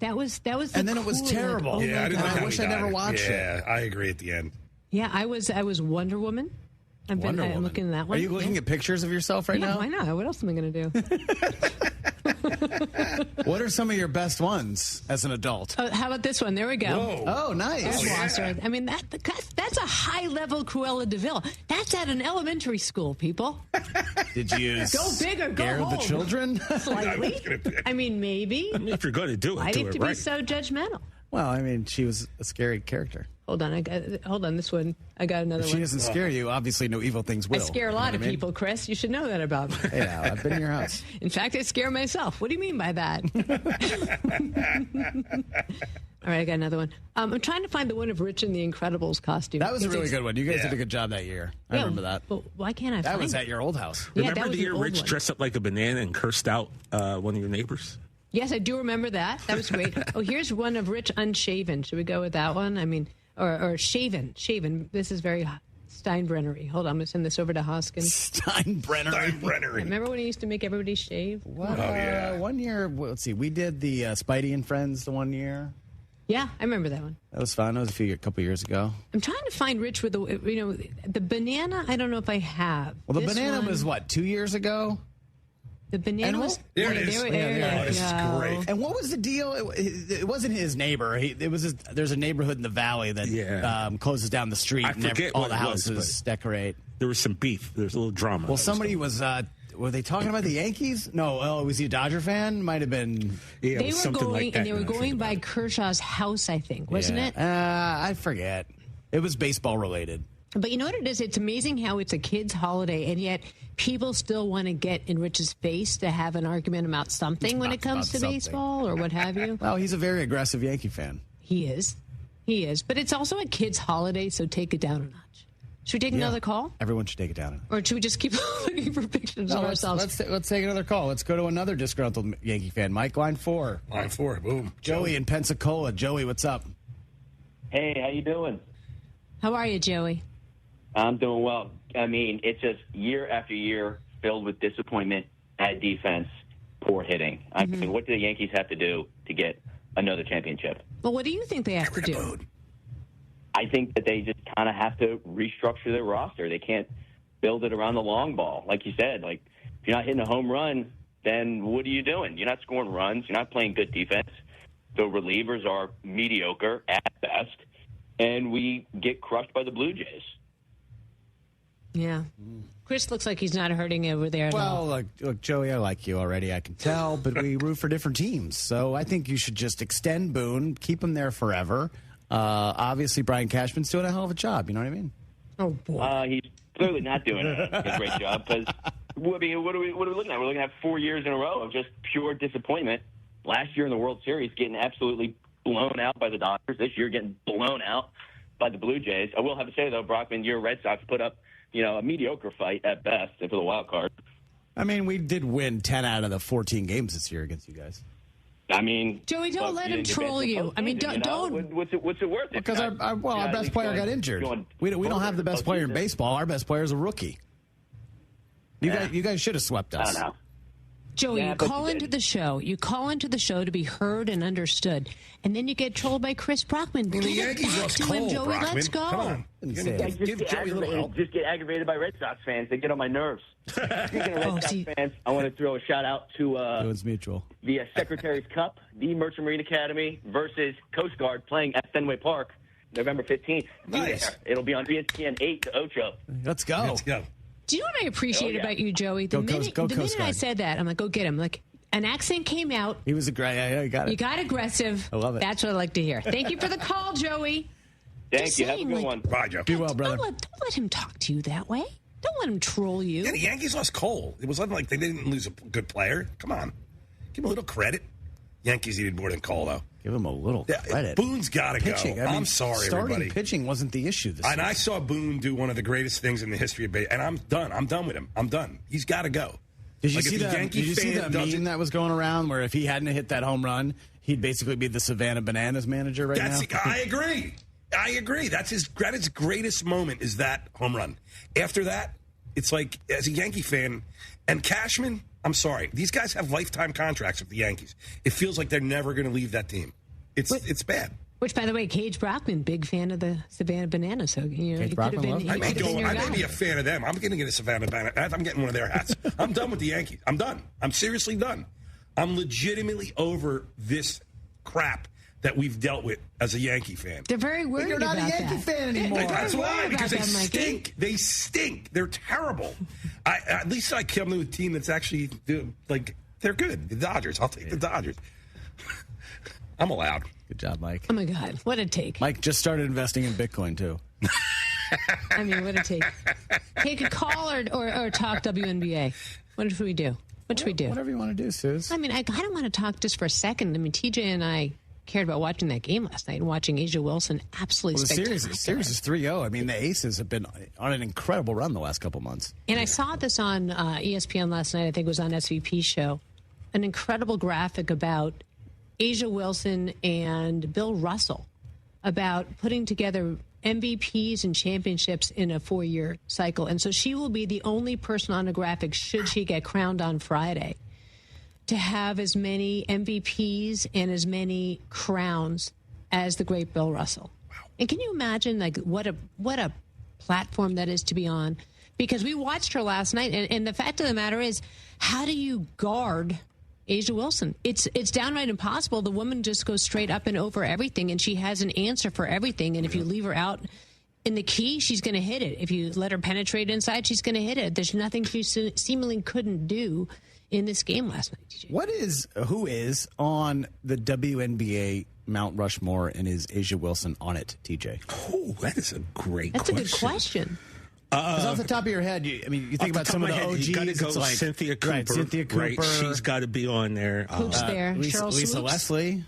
That was and then it was terrible. I wish I never watched it. Yeah, I agree at the end. Yeah, I was Wonder Woman. I'm looking at that one. Are you looking at pictures of yourself right now? Why not? What else am I going to do? What are some of your best ones as an adult? How about this one? There we go. Whoa. Oh, nice. I mean, that's a high-level Cruella de Vil. That's at an elementary school, people. Did you go big or go scare home? The children? Slightly. I mean, maybe. If you're going to do it, why do you have to right. be so judgmental? Well, I mean, she was a scary character. Hold on, this one. I got another one. If she doesn't scare you, obviously no evil things will. I scare a lot of people, Chris. You should know that about me. Yeah, I've been in your house. In fact, I scare myself. What do you mean by that? All right, I got another one. I'm trying to find the one of Rich in the Incredibles costume. That was a really good one. You guys did a good job that year. I remember that. Well, why can't I That find was it? at your old house. Yeah, Remember the year Rich dressed up like a banana and cursed out one of your neighbors? Yes, I do remember that. That was great. Oh, here's one of Rich unshaven. Should we go with that one? I mean, or shaven. This is very Steinbrennery. Hold on, I'm going to send this over to Hoskins. Steinbrennery. Remember when he used to make everybody shave? What? One year, let's see, we did the Spidey and Friends the one year. Yeah, I remember that one. That was fun. That was a couple years ago. I'm trying to find Rich with the banana. I don't know if I have. Well, the banana was what, 2 years ago? The banana was... There it is. This is great. And what was the deal? It wasn't his neighbor. There's a neighborhood in the valley that closes down the street and all the houses decorate. There was some beef. There's a little drama. Well, somebody was... were they talking about the Yankees? No. Was he a Dodger fan? Might have been... Yeah, they were going, like and they were going by Kershaw's house, I think. Wasn't it? I forget. It was baseball related. But you know what it is? It's amazing how it's a kid's holiday, and yet people still want to get in Rich's face to have an argument about something when it comes to baseball or what have you. Well, he's a very aggressive Yankee fan. He is. But it's also a kid's holiday, so take it down a notch. Should we take another call? Everyone should take it down. Or should we just keep looking for pictures of ourselves? Let's take another call. Let's go to another disgruntled Yankee fan. Mike, line 4. Line 4, boom. Joey in Pensacola. Joey, what's up? Hey, how you doing? How are you, Joey? I'm doing well. I mean, it's just year after year filled with disappointment, bad defense, poor hitting. I mean, what do the Yankees have to do to get another championship? Well, what do you think they have to do? I think that they just kind of have to restructure their roster. They can't build it around the long ball. Like you said, if you're not hitting a home run, then what are you doing? You're not scoring runs. You're not playing good defense. The relievers are mediocre at best, and we get crushed by the Blue Jays. Yeah. Chris looks like he's not hurting over there at all. Well, look, Joey, I like you already. I can tell, but we root for different teams. So I think you should just extend Boone, keep him there forever. Obviously, Brian Cashman's doing a hell of a job. You know what I mean? Oh, boy. He's clearly not doing a great job because what are we looking at? We're looking at 4 years in a row of just pure disappointment. Last year in the World Series, getting absolutely blown out by the Dodgers. This year, getting blown out by the Blue Jays. I will have to say, though, Brockman, your Red Sox put up, a mediocre fight at best for the wild card. I mean, we did win 10 out of the 14 games this year against you guys. I mean, Joey, don't let him troll you. I mean, don't. What's it worth? Because our best player got injured. We don't have the best player in baseball. Our best player is a rookie. You guys should have swept us. I don't know. Joey, you call into the show. You call into the show to be heard and understood, and then you get trolled by Chris Brockman. Well, the Yankees lost Cole, Joey, Brockman. Let's go. Come on. Just get aggravated by Red Sox fans. They get on my nerves. Speaking of Red Sox fans, I want to throw a shout out to it's mutual. The Secretary's Cup, the Merchant Marine Academy versus Coast Guard playing at Fenway Park, November 15th. Nice. It'll be on ESPN 8 to Ocho. Let's go. Do you know what I appreciate about you, Joey? The minute I said that, I'm like, go get him. Like, an accent came out. He was you got it. You got aggressive. I love it. That's what I like to hear. Thank you for the call, Joey. Thank you. Have a good one. Bye, Joe. Be well, brother. Don't let him talk to you that way. Don't let him troll you. Yeah, the Yankees lost Cole. It wasn't like they didn't lose a good player. Come on. Give him a little credit. Yankees needed more than Cole, though. Give him a little credit. Boone's got to go. I'm sorry, starting everybody. Pitching wasn't the issue this And year. I saw Boone do one of the greatest things in the history of baseball. And I'm done. I'm done with him. I'm done. He's got to go. Did you see that meme that was going around where if he hadn't hit that home run, he'd basically be the Savannah Bananas manager now? I agree. That's his greatest moment is that home run. After that, it's like, as a Yankee fan, and Cashman, I'm sorry. These guys have lifetime contracts with the Yankees. It feels like they're never going to leave that team. It's bad. Which, by the way, Cage Brockman, big fan of the Savannah Bananas. So, Cage Brockman, I may be a fan of them. I'm going to get a Savannah Banana. I'm getting one of their hats. I'm done with the Yankees. I'm done. I'm seriously done. I'm legitimately over this crap that we've dealt with as a Yankee fan. They're very worried about that. You're not a Yankee fan anymore. That's why, because they stink. They stink. They're terrible. At least I come to a team that's actually, they're good. The Dodgers. I'll take the Dodgers. I'm allowed. Good job, Mike. Oh, my God. What a take. Mike just started investing in Bitcoin, too. I mean, what a take. Take a call or talk WNBA. What should we do? Whatever you want to do, Suze. I mean, I kind of want to talk just for a second. I mean, TJ and I cared about watching that game last night and watching Asia Wilson absolutely spectacular. The series is 3-0. I mean, the Aces have been on an incredible run the last couple months. And I saw this on ESPN last night. I think it was on SVP's show. An incredible graphic about Asia Wilson and Bill Russell about putting together MVPs and championships in a 4-year cycle. And so she will be the only person on a graphic, should she get crowned on Friday, to have as many MVPs and as many crowns as the great Bill Russell. Wow. And can you imagine what a platform that is to be on? Because we watched her last night, and the fact of the matter is, how do you guard Asia Wilson? It's downright impossible. The woman just goes straight up and over everything, and she has an answer for everything. And if you leave her out in the key, she's going to hit it. If you let her penetrate inside, she's going to hit it. There's nothing she seemingly couldn't do in this game last night. TJ. Who is on the WNBA Mount Rushmore, and is Asia Wilson on it, TJ? Oh, that is a great question. That's a good question. Because off the top of your head, you think about some of the OGs. You got to go like Cynthia Cooper. Right, Cynthia Cooper. Right, she's got to be on there. Who's there? Lisa Leslie.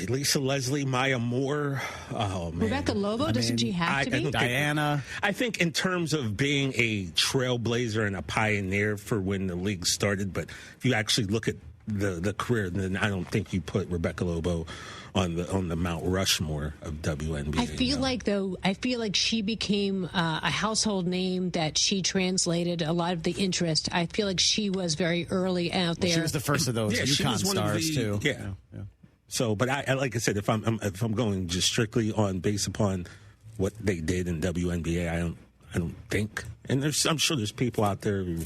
Lisa Leslie, Maya Moore. Oh, man. Rebecca Lobo, doesn't she have to be? Diana. I think in terms of being a trailblazer and a pioneer for when the league started, but if you actually look at the career, then I don't think you put Rebecca Lobo on the Mount Rushmore of WNBA. I feel like she became a household name, that she translated a lot of the interest. I feel like she was very early out there. She was the first of those UConn stars too. Yeah. So, but I like I said, if I'm going just strictly on based upon what they did in WNBA, I don't think, and I'm sure there's people out there who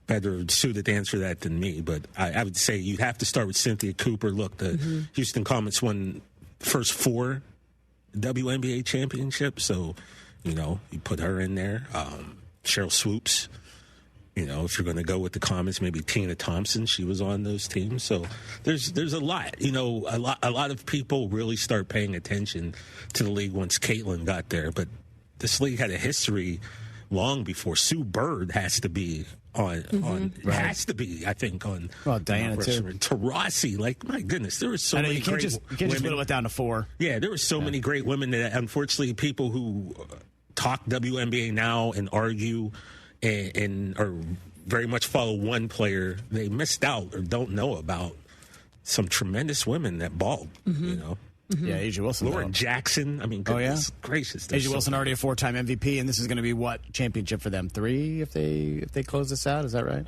better suited to answer that than me, but I would say you have to start with Cynthia Cooper. Look, the Houston Comets won the first 4 WNBA championships, so you put her in there. Cheryl Swoops, if you're going to go with the Comets, maybe Tina Thompson, she was on those teams. So there's a lot. A lot of people really start paying attention to the league once Caitlin got there, but this league had a history long before. Sue Bird has to be on has to be, I think, on. Well, Diana too. Taurasi, like, my goodness, there were so many you can't great just whittle it down to 4. Yeah, there were so many great women that, unfortunately, people who talk WNBA now and argue and or very much follow one player, they missed out or don't know about some tremendous women that balled, you know. Yeah, Asia Wilson. Lamar Jackson. I mean, goodness gracious. Asia Wilson already a 4-time MVP, and this is going to be what championship for them? 3 if they close this out. Is that right?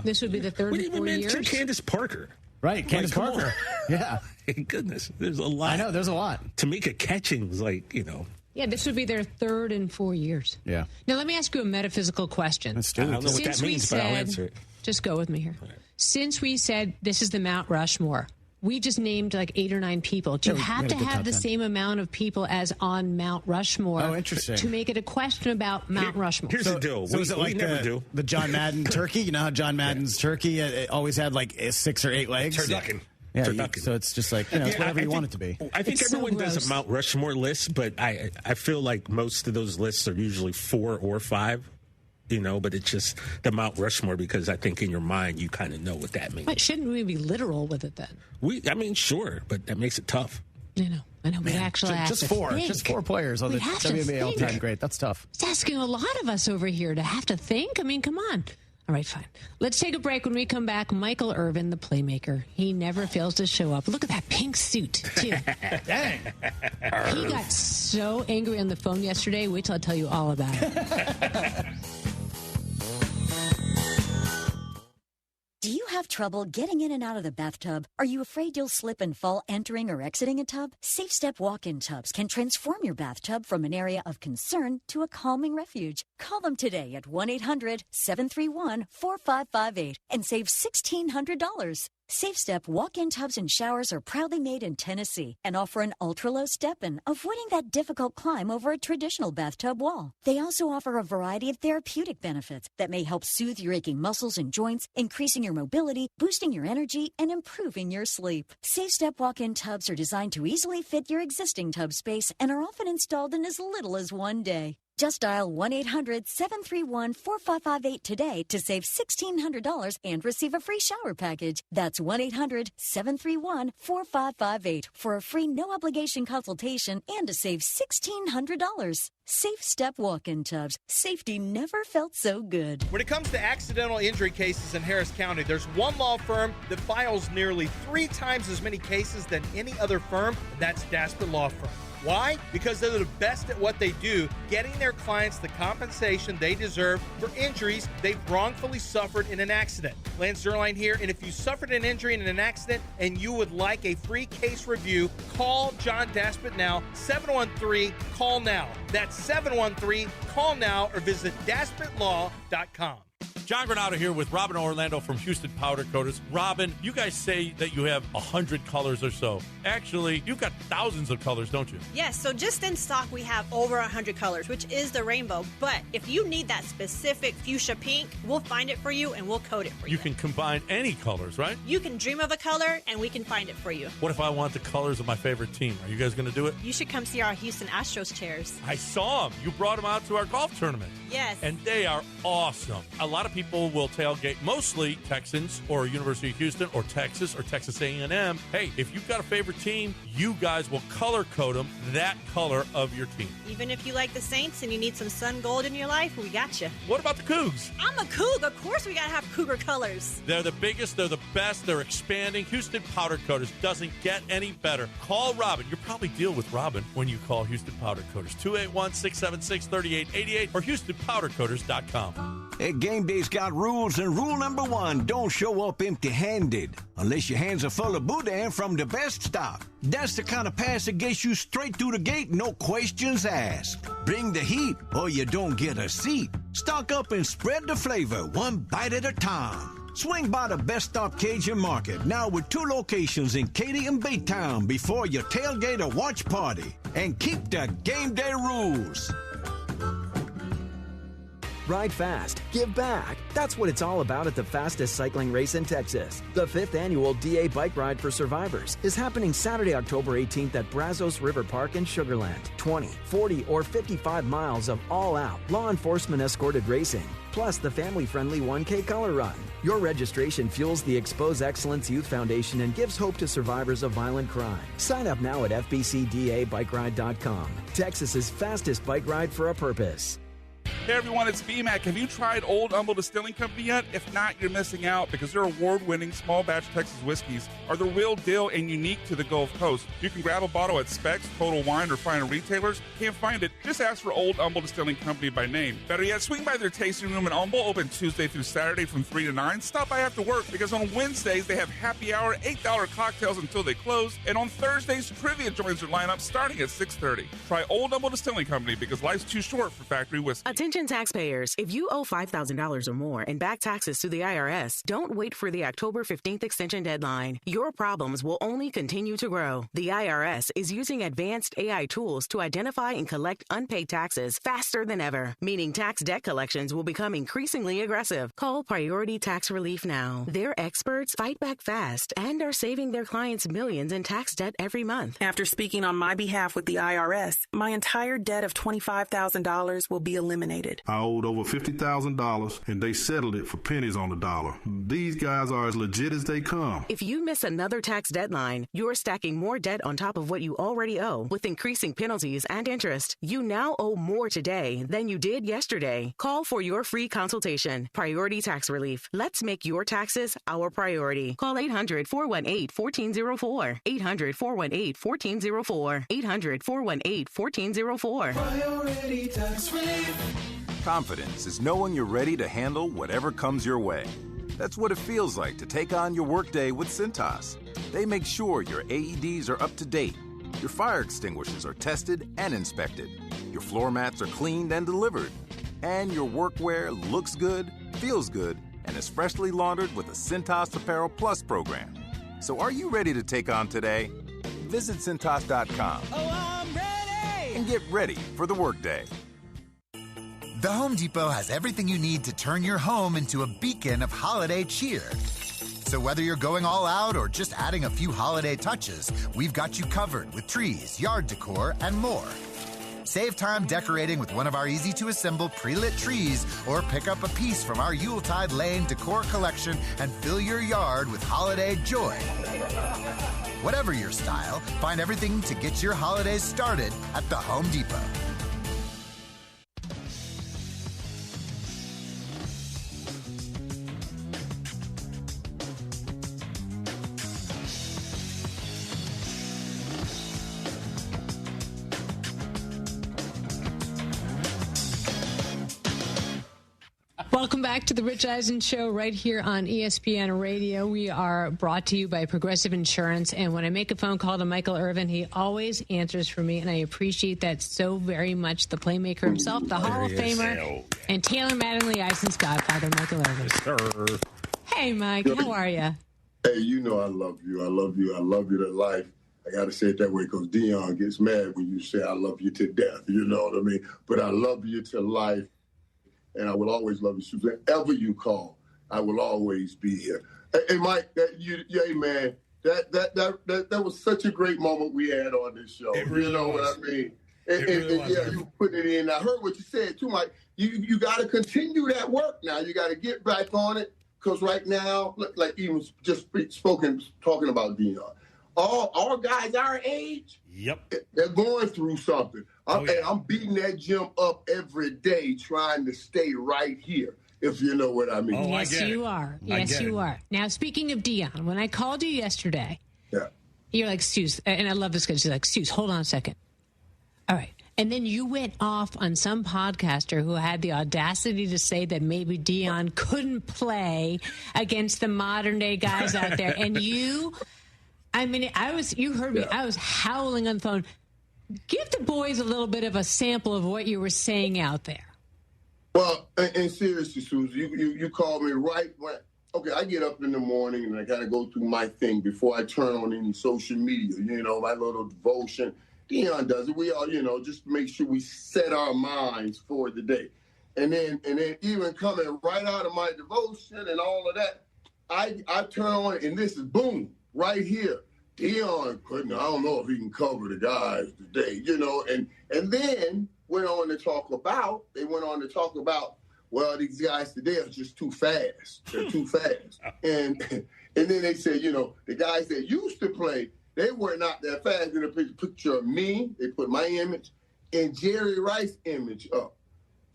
This would be the third. We didn't even mention years. Candace Parker. Right, Candace Parker. Yeah. Thank goodness, there's a lot. I know, there's a lot. Tamika Catchings, like, you know. Yeah, this would be their 3rd in 4 years. Yeah. Now let me ask you a metaphysical question. Let's do it. I don't know what that means, but I'll answer it. Just go with me here. Right. Since we said this is the Mount Rushmore, we just named like 8 or 9 people. Do you have to have the same amount of people as on Mount Rushmore? Oh, interesting. To make it a question about Mount Rushmore. Here's the deal. So is it like never do. The John Madden turkey? You know how John Madden's turkey it always had like 6 or 8 legs? Turducken. Yeah, so it's just like, it's whatever you want it to be. I think everyone does a Mount Rushmore list, but I feel like most of those lists are usually 4 or 5. You know, but it's just the Mount Rushmore because I think in your mind you kind of know what that means. But shouldn't we be literal with it then? I mean, sure, but that makes it tough. I know. Man, but actually, just 4 players on the WNBA all-time great. That's tough. It's asking a lot of us over here to have to think. I mean, come on. All right, fine. Let's take a break. When we come back, Michael Irvin, the playmaker. He never fails to show up. Look at that pink suit, too. Dang. He got so angry on the phone yesterday. Wait till I tell you all about it. Do you have trouble getting in and out of the bathtub? Are you afraid you'll slip and fall entering or exiting a tub? Safe Step walk-in tubs can transform your bathtub from an area of concern to a calming refuge. Call them today at 1-800-731-4558 and save $1,600. Safe Step walk-in tubs and showers are proudly made in Tennessee and offer an ultra-low step-in, avoiding that difficult climb over a traditional bathtub wall. They also offer a variety of therapeutic benefits that may help soothe your aching muscles and joints, increasing your mobility, boosting your energy, and improving your sleep. Safe Step walk-in tubs are designed to easily fit your existing tub space and are often installed in as little as 1 day. Just dial 1-800-731-4558 today to save $1,600 and receive a free shower package. That's 1-800-731-4558 for a free no-obligation consultation and to save $1,600. Safe Step walk-in tubs. Safety never felt so good. When it comes to accidental injury cases in Harris County, there's one law firm that files nearly 3 times as many cases than any other firm, and that's Daspit Law Firm. Why? Because they're the best at what they do, getting their clients the compensation they deserve for injuries they've wrongfully suffered in an accident. Lance Zerline here, and if you suffered an injury in an accident and you would like a free case review, call John Daspit now, 713-CALL-NOW. That's 713-CALL-NOW or visit DaspitLaw.com. John Granado here with Robin Orlando from Houston Powder Coaters. Robin, you guys say that you have 100 colors or so. Actually, you've got thousands of colors, don't you? Yes, so just in stock we have over 100 colors, which is the rainbow. But if you need that specific fuchsia pink, we'll find it for you and we'll coat it for you. You can combine any colors, right? You can dream of a color and we can find it for you. What if I want the colors of my favorite team? Are you guys going to do it? You should come see our Houston Astros chairs. I saw them. You brought them out to our golf tournament. Yes. And they are awesome. A lot of people will tailgate mostly Texans or University of Houston or Texas A&M. Hey, if you've got a favorite team, you guys will color code them that color of your team. Even if you like the Saints and you need some sun gold in your life, we got you. What about the Cougs? I'm a Coug. Of course we got to have Cougar colors. They're the biggest. They're the best. They're expanding. Houston Powder Coaters doesn't get any better. Call Robin. You probably deal with Robin when you call Houston Powder Coaters. 281-676-3888 or HoustonPowderCoaters.com. Hey, game day's got rules, and rule number 1, don't show up empty-handed unless your hands are full of boudin from the best stock. That's the kind of pass that gets you straight through the gate, no questions asked. Bring the heat or you don't get a seat. Stock up and spread the flavor, one bite at a time. Swing by the Best Stop Cajun Market, now with 2 locations in Katy and Baytown before your tailgate or watch party. And keep the game day rules. Ride fast, give back. That's what it's all about at the fastest cycling race in Texas. The 5th annual DA Bike Ride for Survivors is happening Saturday, October 18th at Brazos River Park in Sugar Land. 20, 40, or 55 miles of all-out, law enforcement escorted racing, plus the family-friendly 1K color run. Your registration fuels the Expose Excellence Youth Foundation and gives hope to survivors of violent crime. Sign up now at FBCDABikeRide.com. Texas's fastest bike ride for a purpose. Hey everyone, it's BMAC. Have you tried Old Humble Distilling Company yet? If not, you're missing out because their award-winning small batch Texas whiskeys are the real deal and unique to the Gulf Coast. You can grab a bottle at Specs, Total Wine, or finer retailers. Can't find it? Just ask for Old Humble Distilling Company by name. Better yet, swing by their tasting room in Humble, open Tuesday through Saturday from 3 to 9. Stop by after work because on Wednesdays they have happy hour, $8 cocktails until they close, and on Thursdays, trivia joins their lineup starting at 6:30. Try Old Humble Distilling Company because life's too short for factory whiskey. Attention taxpayers, if you owe $5,000 or more in back taxes to the IRS, don't wait for the October 15th extension deadline. Your problems will only continue to grow. The IRS is using advanced AI tools to identify and collect unpaid taxes faster than ever, meaning tax debt collections will become increasingly aggressive. Call Priority Tax Relief now. Their experts fight back fast and are saving their clients millions in tax debt every month. After speaking on my behalf with the IRS, my entire debt of $25,000 will be eliminated. I owed over $50,000 and they settled it for pennies on the dollar. These guys are as legit as they come. If you miss another tax deadline, you're stacking more debt on top of what you already owe with increasing penalties and interest. You now owe more today than you did yesterday. Call for your free consultation. Priority Tax Relief. Let's make your taxes our priority. Call 800-418-1404. 800-418-1404. 800-418-1404. Priority Tax Relief. Confidence is knowing you're ready to handle whatever comes your way. That's what it feels like to take on your workday with Cintas. They make sure your AEDs are up to date, your fire extinguishers are tested and inspected, your floor mats are cleaned and delivered, and your workwear looks good, feels good, and is freshly laundered with the Cintas Apparel Plus program. So are you ready to take on today? Visit Cintas.com. Oh, I'm ready! And get ready for the workday. The Home Depot has everything you need to turn your home into a beacon of holiday cheer. So whether you're going all out or just adding a few holiday touches, we've got you covered with trees, yard decor, and more. Save time decorating with one of our easy-to-assemble pre-lit trees or pick up a piece from our Yuletide Lane decor collection and fill your yard with holiday joy. Whatever your style, find everything to get your holidays started at the Home Depot. Welcome back to the Rich Eisen Show right here on ESPN Radio. We are brought to you by Progressive Insurance. And when I make a phone call to Michael Irvin, he always answers for me. And I appreciate that so very much. The playmaker himself, the Hall of Famer, and Taylor Mattingly Eisen's godfather, Michael Irvin. Sir. Hey, Mike. How are you? Hey, you know I love you. I love you. I love you to life. I got to say it that way because Dion gets mad when you say I love you to death. You know what I mean? But I love you to life. And I will always love you. Whenever you call, I will always be here. Hey, Mike, hey, man, that was such a great moment we had on this show. Really, you know was. what I mean? And you put it in. I heard what you said too, Mike. You got to continue that work now. You got to get back on it because right now, like even just talking about Dion, all guys our age, they're going through something. I'm beating that gym up every day trying to stay right here, if you know what I mean. Yes, you are. Yes, you are. Now, speaking of Dion, when I called you yesterday, you're like, Stews, and I love this because she's like, Stews, hold on a second. All right. And then you went off on some podcaster who had the audacity to say that maybe Dion couldn't play against the modern day guys out there. And you heard me. I was howling on the phone. Give the boys a little bit of a sample of what you were saying out there. Well, and seriously, Susie, you called me right when, I get up in the morning and I got to go through my thing before I turn on any social media, my little devotion. Dion does it. We all, just make sure we set our minds for the day. And then even coming right out of my devotion and all of that, I turn on it, and this is boom, right here. Dion couldn't, I don't know if he can cover the guys today, and then they went on to talk about, well, these guys today are just too fast. They're too fast. And then they said, the guys that used to play, they were not that fast. In a picture of me, they put my image and Jerry Rice's image up.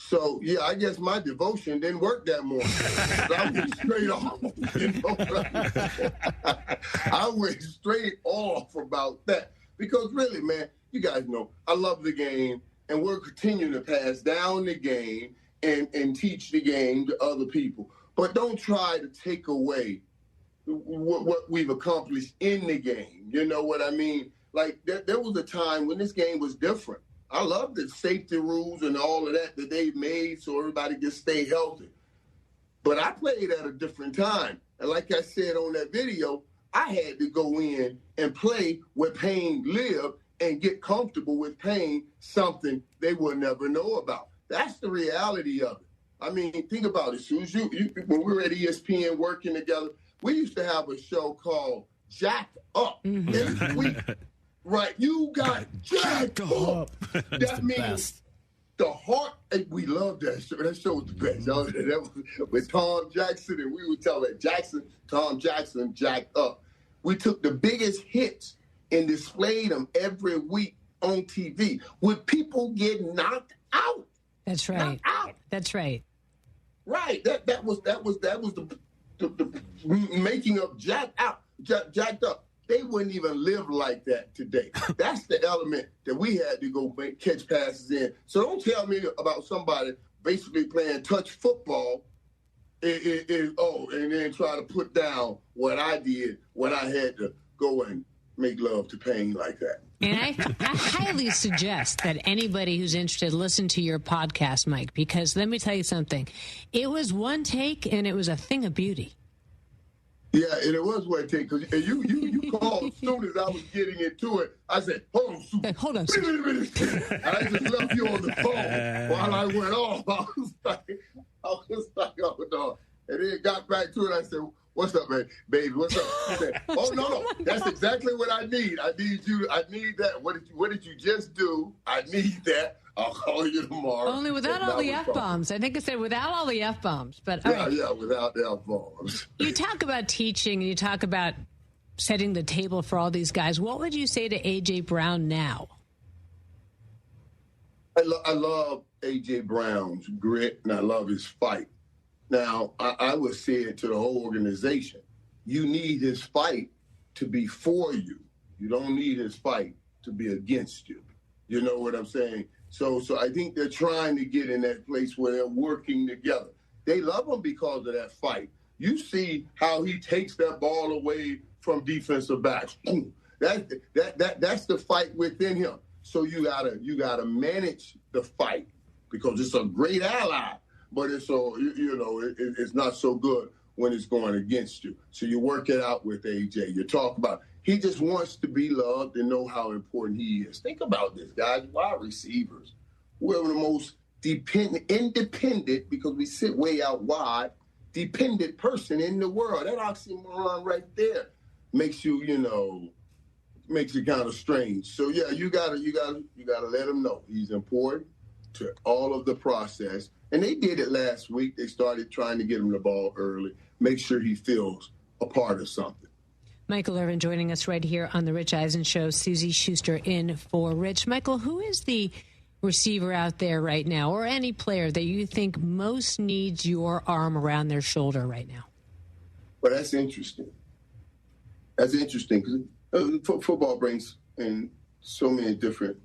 So, yeah, I guess my devotion didn't work that morning. I went straight off. I went straight off about that. Because really, man, you guys know, I love the game, and we're continuing to pass down the game and teach the game to other people. But don't try to take away what we've accomplished in the game. You know what I mean? Like, there was a time when this game was different. I love the safety rules and all of that they've made so everybody can stay healthy. But I played at a different time. And like I said on that video, I had to go in and play where pain lived and get comfortable with pain, something they will never know about. That's the reality of it. I mean, think about it, Suze. When we were at ESPN working together, we used to have a show called Jack Up. Every week. Right, you got jacked up. That means best. The heart. We love that show. That show was the best. That was with Tom Jackson, and we would tell that Tom Jackson jacked up. We took the biggest hits and displayed them every week on TV with people getting knocked out. That's right. That's right. Right. That was the making of jacked up. They wouldn't even live like that today. That's the element that we had to go catch passes in. So don't tell me about somebody basically playing touch football and then try to put down what I did when I had to go and make love to pain like that. And I highly suggest that anybody who's interested listen to your podcast, Mike, because let me tell you something. It was one take, and it was a thing of beauty. Yeah, and it was what it takes. Because you called as soon as I was getting into it. I said, hold on, Sue. Hold on, Sue. And I just left you on the phone while I went off. I was like, oh, no. And then got back to it. I said, what's up, man? Baby, what's up? I said, oh, no. That's exactly what I need. I need that. What did you just do? I need that. I'll call you tomorrow. Only without all the F-bombs. I think I said without all the F-bombs. But yeah, without the F-bombs. You talk about teaching, and you talk about setting the table for all these guys. What would you say to A.J. Brown now? I love A.J. Brown's grit, and I love his fight. Now, I would say it to the whole organization. You need his fight to be for you. You don't need his fight to be against you. You know what I'm saying? So I think they're trying to get in that place where they're working together. They love him because of that fight. You see how he takes that ball away from defensive backs. That's the fight within him. So you gotta manage the fight because it's a great ally, but it's it's not so good when it's going against you. So you work it out with AJ. You talk about he just wants to be loved and know how important he is. Think about this, guys. Wide receivers, we're the most independent, because we sit way out wide, dependent person in the world. That oxymoron right there makes you, makes it kind of strange. So yeah, you gotta let him know he's important to all of the process. And they did it last week. They started trying to get him the ball early, make sure he feels a part of something. Michael Irvin joining us right here on the Rich Eisen Show. Susie Schuster in for Rich. Michael, who is the receiver out there right now, or any player that you think most needs your arm around their shoulder right now? Well, that's interesting. That's interesting because football brings in so many different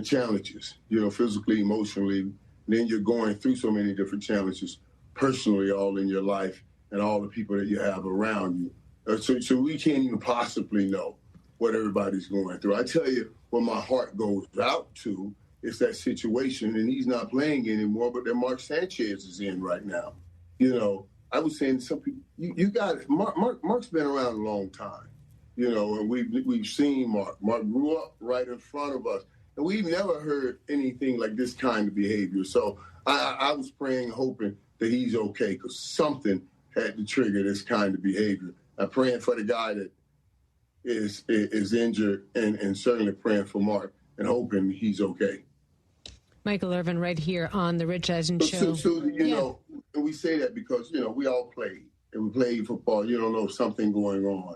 challenges, physically, emotionally. And then you're going through so many different challenges personally all in your life and all the people that you have around you. So we can't even possibly know what everybody's going through. I tell you, what my heart goes out to is that situation, and he's not playing anymore, but that Mark Sanchez is in right now. I was saying to some people, you got it. Mark's been around a long time, and we've seen Mark. Mark grew up right in front of us. And we've never heard anything like this kind of behavior. So I was praying, hoping that he's okay, because something had to trigger this kind of behavior. I'm praying for the guy that is injured, and certainly praying for Mark and hoping he's okay. Michael Irvin right here on the Rich Eisen Show. Susan, you know, and we say that because, you know, we all played, and we played football. You don't know something going on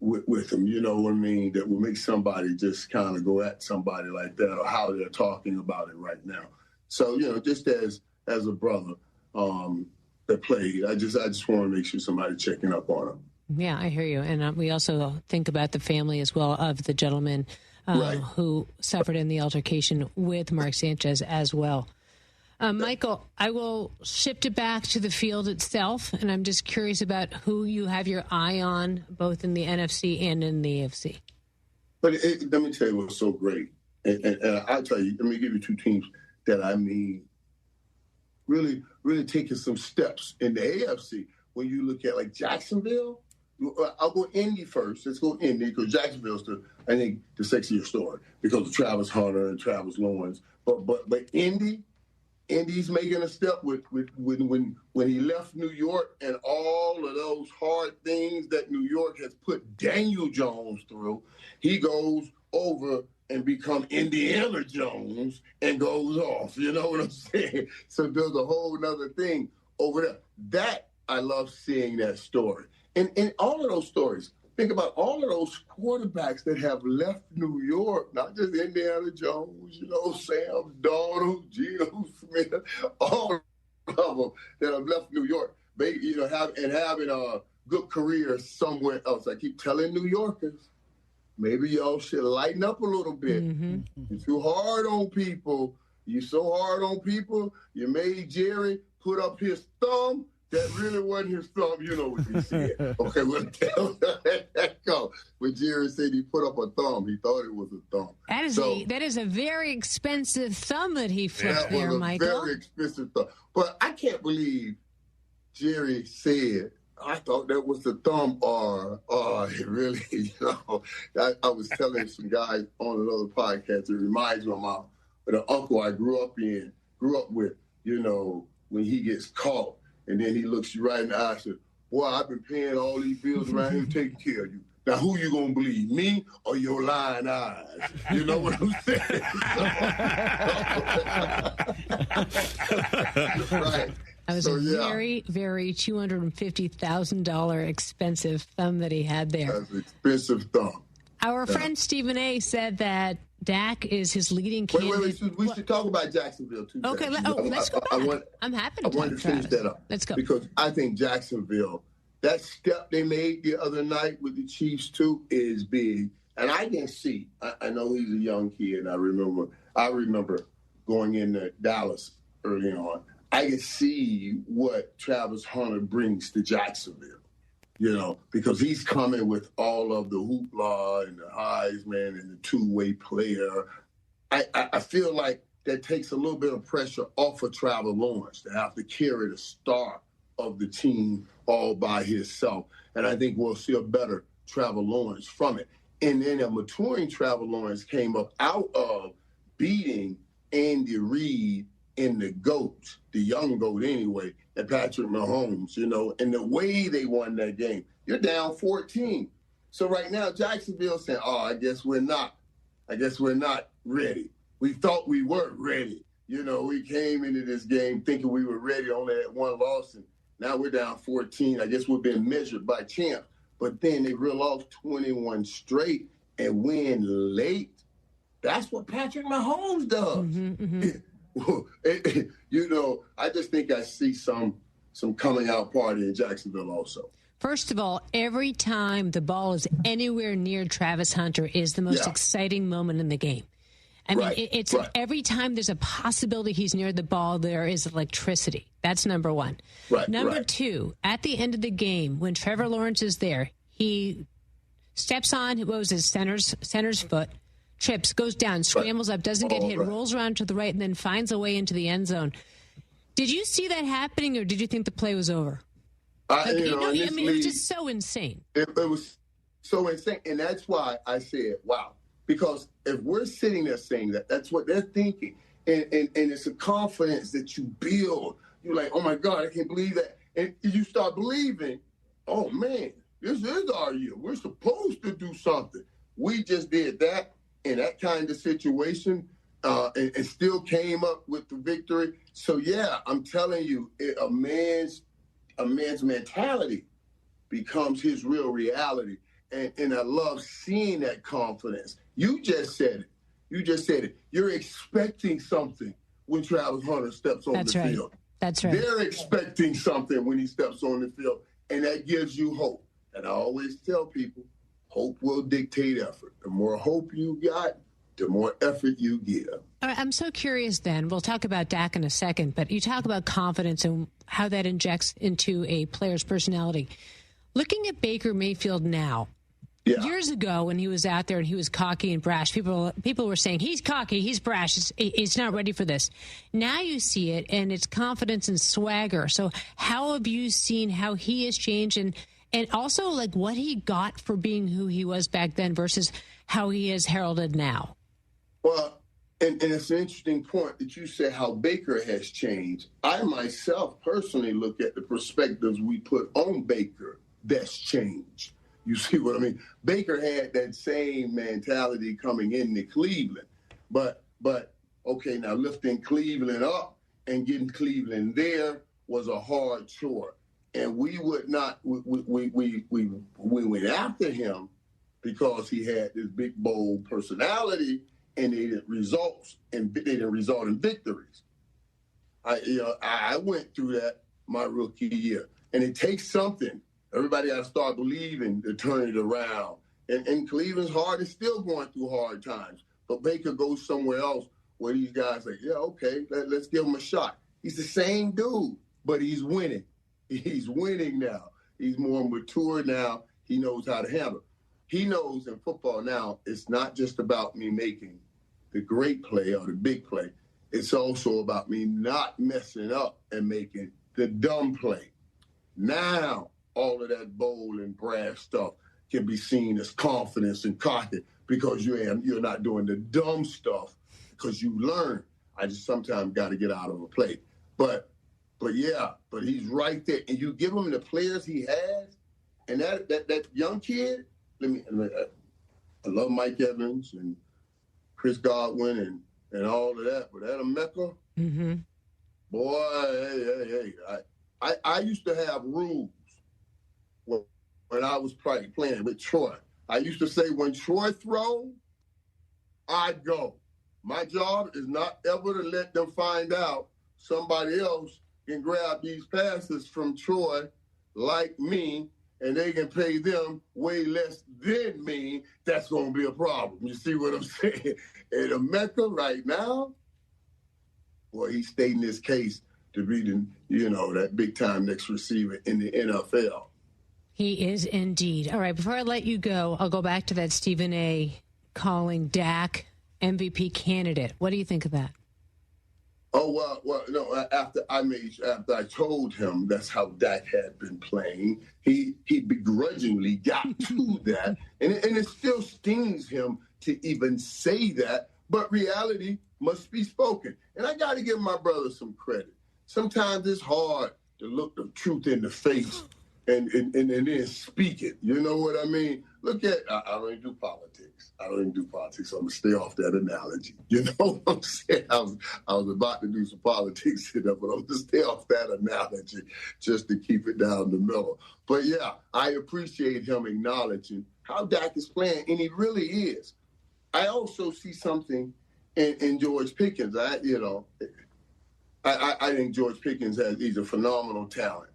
with them, you know what I mean, that will make somebody just kind of go at somebody like that, or how they're talking about it right now. So, you know, just as a brother that played, I just want to make sure somebody checking up on him. Yeah, I hear you. And we also think about the family as well of the gentleman who suffered in the altercation with Mark Sanchez as well. Michael, I will shift it back to the field itself, and I'm just curious about who you have your eye on, both in the NFC and in the AFC. But let me tell you what's so great. And I'll tell you, let me give you two teams that I mean really, really taking some steps in the AFC. When you look at, like, Jacksonville, I'll go Indy first. Let's go Indy, because Jacksonville's I think the sexier story because of Travis Hunter and Travis Lawrence. But Indy's making a step with when he left New York and all of those hard things that New York has put Daniel Jones through. He goes over and become Indiana Jones and goes off. You know what I'm saying? So there's a whole nother thing over there. That, I love seeing that story. And all of those stories, think about all of those quarterbacks that have left New York, not just Indiana Jones, you know, Sam Darnold, Geno Smith, all of them that have left New York, you know, having a good career somewhere else. I keep telling New Yorkers, maybe y'all should lighten up a little bit. Mm-hmm. You're too hard on people. You're so hard on people. You made Jerry put up his thumb. That really wasn't his thumb. You know what he said. Okay, well, let that go. When Jerry said he put up a thumb, he thought it was a thumb. That is a very expensive thumb that he flipped there, Michael. That was a very expensive thumb. But I can't believe Jerry said, I thought that was the thumb, or it really, you know. I was telling some guys on another podcast, it reminds me of the uncle I grew up with, you know, when he gets caught. And then he looks you right in the eye and says, boy, I've been paying all these bills around here taking care of you. Now, who you going to believe, me or your lying eyes? You know what I'm saying? Right. That was very, very $250,000 expensive thumb that he had there. That's an expensive thumb. Our friend Stephen A. said that Dak is his leading candidate. Wait, we should talk about Jacksonville, too. Okay, let's go back. I'm happy to I wanted to finish that up. Let's go. Because I think Jacksonville, that step they made the other night with the Chiefs, too, is big. And I can see, I know he's a young kid. I remember going into Dallas early on. I can see what Travis Hunter brings to Jacksonville. You know, because he's coming with all of the hoopla and the Heisman and the two-way player. I feel like that takes a little bit of pressure off of Trevor Lawrence to have to carry the star of the team all by himself. And I think we'll see a better Trevor Lawrence from it. And then a maturing Trevor Lawrence came up out of beating Andy Reid in the GOAT, the young GOAT anyway, and Patrick Mahomes, you know, and the way they won that game. You're down 14. So right now, Jacksonville's saying, I guess we're not ready. We thought we weren't ready. You know, we came into this game thinking we were ready, only had one loss, and now we're down 14. I guess we're being measured by champs. But then they reel off 21 straight and win late. That's what Patrick Mahomes does. Mm-hmm, mm-hmm. You know, I just think I see some coming out party in Jacksonville also. First of all, every time the ball is anywhere near Travis Hunter is the most exciting moment in the game. I mean, it's every time there's a possibility he's near the ball, there is electricity. That's number one. Number two, at the end of the game, when Trevor Lawrence is there, he steps on, what was his center's foot, trips, goes down, scrambles up, doesn't get hit, rolls around to the right, and then finds a way into the end zone. Did you see that happening, or did you think the play was over? It was just so insane. It was so insane, and that's why I said, wow, Because if we're sitting there saying that, that's what they're thinking. And it's a confidence that you build. You're like, oh, my God, I can't believe that. And you start believing, oh, man, this is our year. We're supposed to do something. We just did that in that kind of situation and still came up with the victory. So, yeah, I'm telling you, a man's mentality becomes his real reality. And I love seeing that confidence. You just said it. You're expecting something when Travis Hunter steps on the field. That's right. They're expecting something when he steps on the field, and that gives you hope. And I always tell people, hope will dictate effort. The more hope you got, the more effort you give. All right, I'm so curious then. We'll talk about Dak in a second, but you talk about confidence and how that injects into a player's personality. Looking at Baker Mayfield now, years ago when he was out there and he was cocky and brash, people were saying, he's cocky, he's brash, he's not ready for this. Now you see it, and it's confidence and swagger. So how have you seen how he has changed and also like what he got for being who he was back then versus how he is heralded now? Well, and it's an interesting point that you say how Baker has changed. I myself personally look at the perspectives we put on Baker that's changed. You see what I mean? Baker had that same mentality coming into Cleveland. But okay, now lifting Cleveland up and getting Cleveland there was a hard chore. And we would not, we went after him because he had this big, bold personality, and they didn't result in victories. I went through that my rookie year, and it takes something. Everybody got to start believing to turn it around. And Cleveland's hard is still going through hard times. But Baker goes somewhere else where these guys say, yeah, okay, let's give him a shot. He's the same dude, but he's winning. He's winning now. He's more mature now. He knows how to handle. He knows in football now it's not just about me making the great play or the big play. It's also about me not messing up and making the dumb play. Now, all of that bold and brash stuff can be seen as confidence and cocky because you're not doing the dumb stuff because you learn. I just sometimes got to get out of a play. But he's right there. And you give him the players he has, and that young kid, I love Mike Evans and Chris Godwin and all of that, but that Emeka, boy, hey. I used to have rules when I was playing with Troy. I used to say when Troy throw, I'd go. My job is not ever to let them find out somebody else can grab these passes from Troy like me, and they can pay them way less than me. That's going to be a problem. You see what I'm saying? And Emeka right now, boy, he's stating his case to be that big-time next receiver in the NFL. He is indeed. All right, before I let you go, I'll go back to that Stephen A. calling Dak MVP candidate. What do you think of that? Oh, well, no, after I told him that's how Dak had been playing, he begrudgingly got to that. And it still stings him to even say that, but reality must be spoken. And I got to give my brother some credit. Sometimes it's hard to look the truth in the face and then speak it. You know what I mean? Look at, I don't even do politics. I'm going to stay off that analogy. You know what I'm saying? I was about to do some politics, but I'm going to stay off that analogy just to keep it down the middle. But, yeah, I appreciate him acknowledging how Dak is playing, and he really is. I also see something in George Pickens. I think George Pickens he's a phenomenal talent.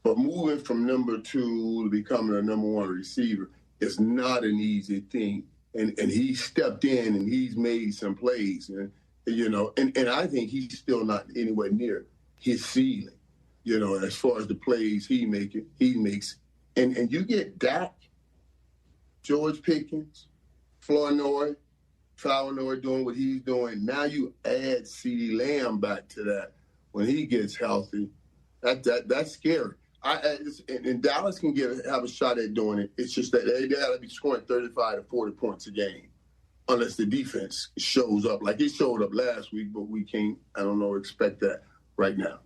But moving from number 2 to becoming a number 1 receiver is not an easy thing. And he stepped in and he's made some plays. And I think he's still not anywhere near his ceiling, as far as the plays he makes. And you get Dak, George Pickens, Flournoy doing what he's doing. Now you add CeeDee Lamb back to that when he gets healthy. That's scary. And Dallas can have a shot at doing it. It's just that they got to be scoring 35 to 40 points a game unless the defense shows up. Like it showed up last week, but we can't, I don't know, expect that right now.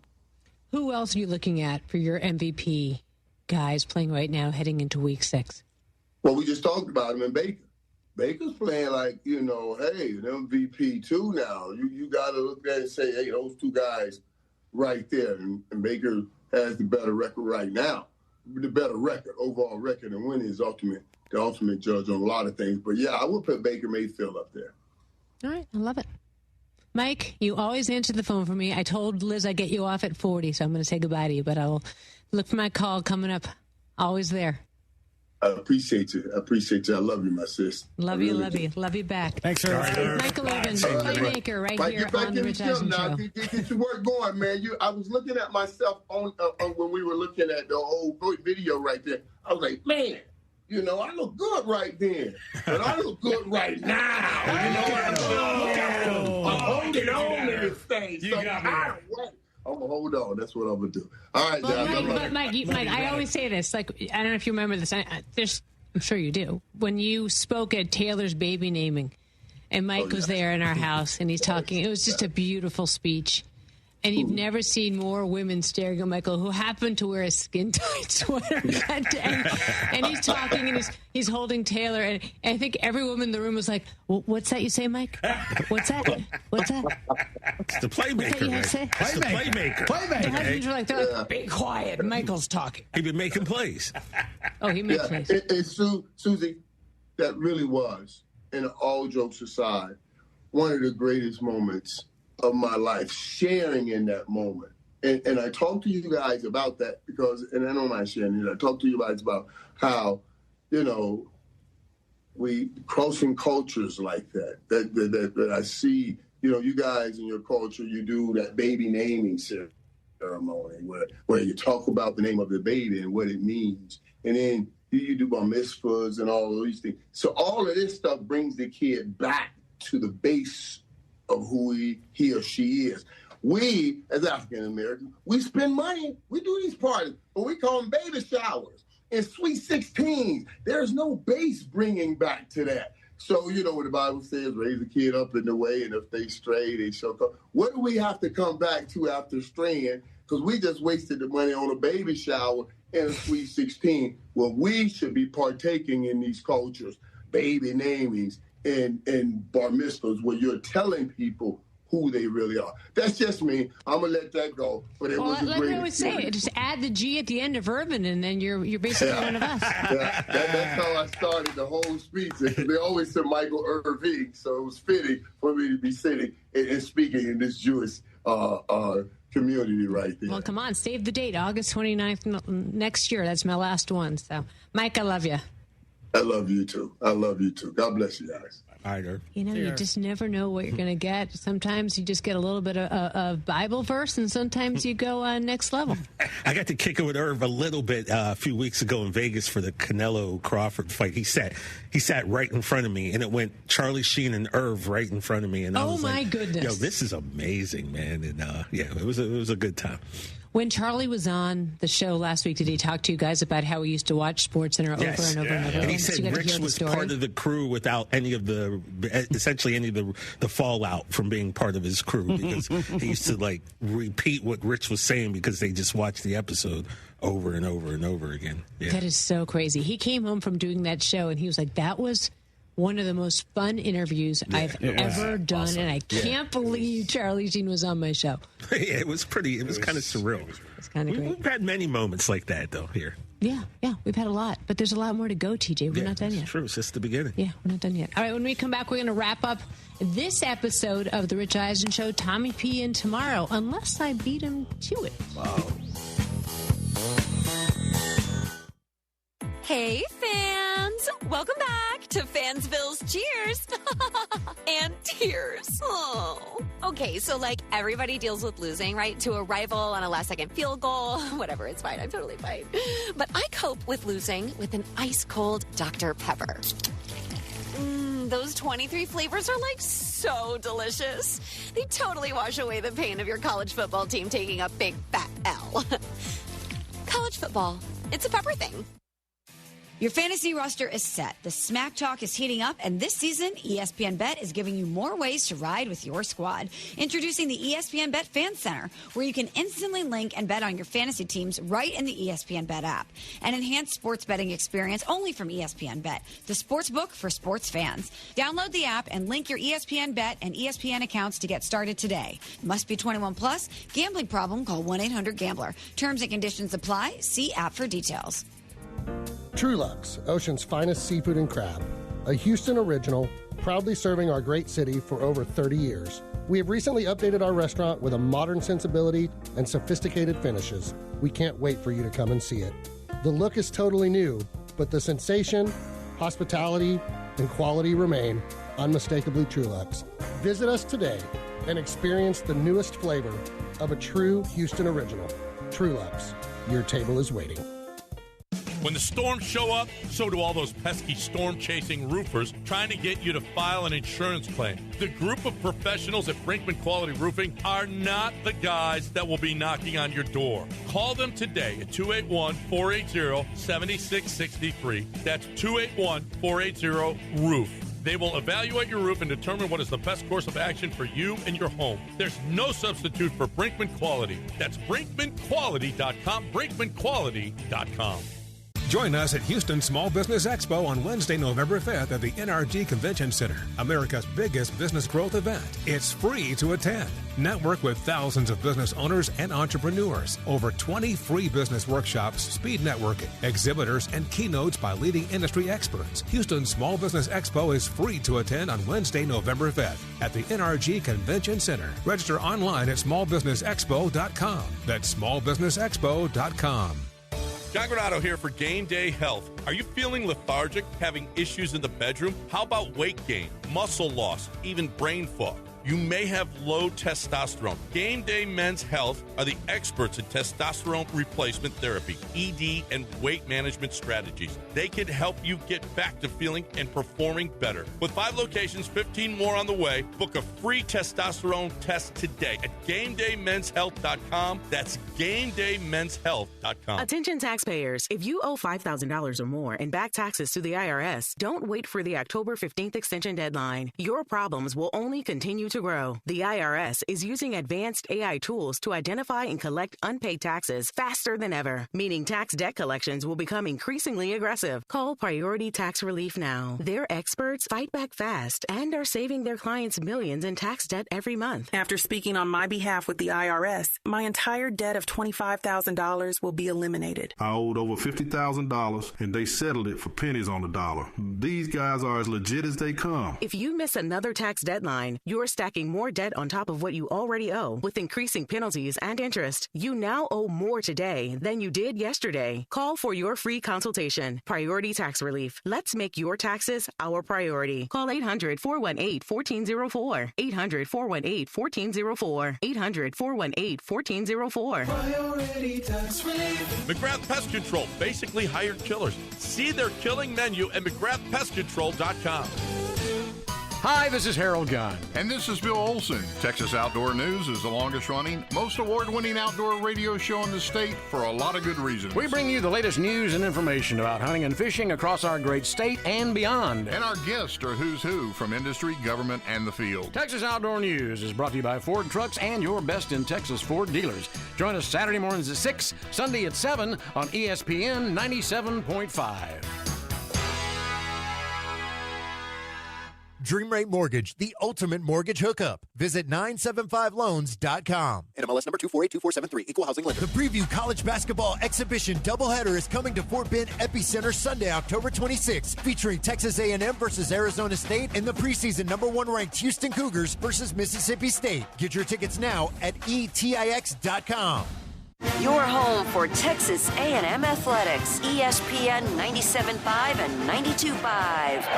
Who else are you looking at for your MVP guys playing right now heading into week 6? Well, we just talked about him in Baker. Baker's playing like, hey, an MVP too now. You got to look at it and say, hey, those two guys right there. And Baker has the better record right now. The better record, overall record, and winning is the ultimate judge on a lot of things. But, yeah, I would put Baker Mayfield up there. All right. I love it. Mike, you always answer the phone for me. I told Liz I'd get you off at 40, so I'm going to say goodbye to you. But I'll look for my call coming up. Always there. I appreciate you. I love you, my sis. Love you. Love you back. Thanks, sir. Michael Irvin, playmaker, right here on the Rich Eisen Show. Get your work going, man. I was looking at myself on when we were looking at the old video right there. I was like, man, I look good right then, but I look good right now. I'm holding on to this thing. You got me. I'm going to hold on. That's what I'm going to do. All right, well, Mike, I always say this. Like, I don't know if you remember this. I'm sure you do. When you spoke at Taylor's baby naming, and Mike was there in our house, and he's talking. It was just a beautiful speech. And you've never seen more women staring at Michael, who happened to wear a skin-tight sweater that day. And he's talking, and he's holding Taylor. And I think every woman in the room was like, what's that you say, Mike? What's that? It's the playmaker, man. It's the playmaker. The husbands were like, be quiet. Michael's talking. He's been making plays. Oh, he made plays. It's Susie, that really was, and all jokes aside, one of the greatest moments of my life, sharing in that moment. And I talk to you guys about that because, and I don't mind sharing it, I talk to you guys about how, we crossing cultures like that I see, you guys in your culture, you do that baby naming ceremony where you talk about the name of the baby and what it means. And then you do bar mitzvahs and all of these things. So all of this stuff brings the kid back to the base of who he or she is. We, as African Americans, we spend money. We do these parties, but we call them baby showers and sweet 16. There's no base bringing back to that. So you know what the Bible says, raise a kid up in the way, and if they stray, they shall come. What do we have to come back to after straying? Because we just wasted the money on a baby shower and a sweet 16. Well, we should be partaking in these cultures, baby namings, and bar mitzvahs, where you're telling people who they really are. That's just me. I'm going to let that go. But it was a great I would say, just add the G at the end of Irvin, and then you're basically one of us. That's how I started the whole speech. They always said Michael Irving, so it was fitting for me to be sitting and speaking in this Jewish community right there. Well, come on. Save the date, August 29th next year. That's my last one. So, Mike, I love you. I love you, too. God bless you guys. You just never know what you're going to get. Sometimes you just get a little bit of Bible verse, and sometimes you go next level. I got to kick it with Irv a little bit a few weeks ago in Vegas for the Canelo Crawford fight. He sat right in front of me, and it went Charlie Sheen and Irv right in front of me. And I was my goodness! Yo, this is amazing, man! And it was a good time. When Charlie was on the show last week, did he talk to you guys about how we used to watch SportsCenter over and over and over? And he said Rich was part of the crew without essentially any of the fallout from being part of his crew, because he used to repeat what Rich was saying because they just watched the episode over and over and over again. Yeah. That is so crazy. He came home from doing that show and he was like, that was one of the most fun interviews I've ever done, awesome. And I can't believe Charlie Sheen was on my show. Yeah, it was kind of surreal. It's kind of great. We've had many moments like that, though, here. Yeah, we've had a lot, but there's a lot more to go, TJ. We're not done yet. It's true. It's just the beginning. Yeah, we're not done yet. All right, when we come back, we're going to wrap up this episode of The Rich Eisen Show. Tommy P in tomorrow, unless I beat him to it. Wow. Hey, fans! Welcome back to Fansville's Cheers and Tears. Oh. Okay, so everybody deals with losing, right? To a rival on a last-second field goal. Whatever, it's fine. I'm totally fine. But I cope with losing with an ice-cold Dr. Pepper. Those 23 flavors are so delicious. They totally wash away the pain of your college football team taking a big fat L. College college football. It's a Pepper thing. Your fantasy roster is set. The smack talk is heating up, and this season, ESPN Bet is giving you more ways to ride with your squad. Introducing the ESPN Bet Fan Center, where you can instantly link and bet on your fantasy teams right in the ESPN Bet app. An enhanced sports betting experience only from ESPN Bet, the sports book for sports fans. Download the app and link your ESPN Bet and ESPN accounts to get started today. Must be 21 plus. Gambling problem? Call 1-800-GAMBLER. Terms and conditions apply. See app for details. Trulux, Ocean's finest seafood and crab. A Houston original, proudly serving our great city for over 30 years. We have recently updated our restaurant with a modern sensibility and sophisticated finishes. We can't wait for you to come and see it. The look is totally new, but the sensation, hospitality, and quality remain unmistakably Trulux. Visit us today and experience the newest flavor of a true Houston original. Trulux, your table is waiting. When the storms show up, so do all those pesky storm-chasing roofers trying to get you to file an insurance claim. The group of professionals at Brinkman Quality Roofing are not the guys that will be knocking on your door. Call them today at 281-480-7663. That's 281-480-ROOF. They will evaluate your roof and determine what is the best course of action for you and your home. There's no substitute for Brinkman Quality. That's BrinkmanQuality.com, BrinkmanQuality.com. Join us at Houston Small Business Expo on Wednesday, November 5th at the NRG Convention Center, America's biggest business growth event. It's free to attend. Network with thousands of business owners and entrepreneurs. Over 20 free business workshops, speed networking, exhibitors, and keynotes by leading industry experts. Houston Small Business Expo is free to attend on Wednesday, November 5th at the NRG Convention Center. Register online at smallbusinessexpo.com. That's smallbusinessexpo.com. John Granado here for Game Day Health. Are you feeling lethargic, having issues in the bedroom? How about weight gain, muscle loss, even brain fog? You may have low testosterone. Game Day Men's Health are the experts in testosterone replacement therapy, ED, and weight management strategies. They can help you get back to feeling and performing better. With 5 locations, 15 more on the way, book a free testosterone test today at GameDayMen'sHealth.com. That's GameDayMen'sHealth.com. Attention taxpayers. If you owe $5,000 or more in back taxes to the IRS, don't wait for the October 15th extension deadline. Your problems will only continue to grow. The IRS is using advanced AI tools to identify and collect unpaid taxes faster than ever, meaning tax debt collections will become increasingly aggressive. Call Priority Tax Relief now. Their experts fight back fast and are saving their clients millions in tax debt every month. After speaking on my behalf with the IRS, my entire debt of $25,000 will be eliminated. I owed over $50,000 and they settled it for pennies on the dollar. These guys are as legit as they come. If you miss another tax deadline, you're stacking more debt on top of what you already owe with increasing penalties and interest. You now owe more today than you did yesterday. Call for your free consultation. Priority Tax Relief. Let's make your taxes our priority. Call 800-418-1404. 800-418-1404. 800-418-1404. Priority Tax Relief. McGrath Pest Control, basically hired killers. See their killing menu at McGrathPestControl.com. Hi, this is Harold Gunn. And this is Bill Olson. Texas Outdoor News is the longest-running, most award-winning outdoor radio show in the state for a lot of good reasons. We bring you the latest news and information about hunting and fishing across our great state and beyond. And our guests are who's who from industry, government, and the field. Texas Outdoor News is brought to you by Ford Trucks and your best in Texas Ford dealers. Join us Saturday mornings at 6, Sunday at 7 on ESPN 97.5. Dream Rate Mortgage, the ultimate mortgage hookup. Visit 975loans.com. NMLS number 2482473, Equal Housing Lender. The Preview College Basketball Exhibition doubleheader is coming to Fort Bend Epicenter Sunday, October 26th, featuring Texas A&M versus Arizona State and the preseason #1 ranked Houston Cougars versus Mississippi State. Get your tickets now at etix.com. Your home for Texas A&M Athletics, ESPN 97.5 and 92.5.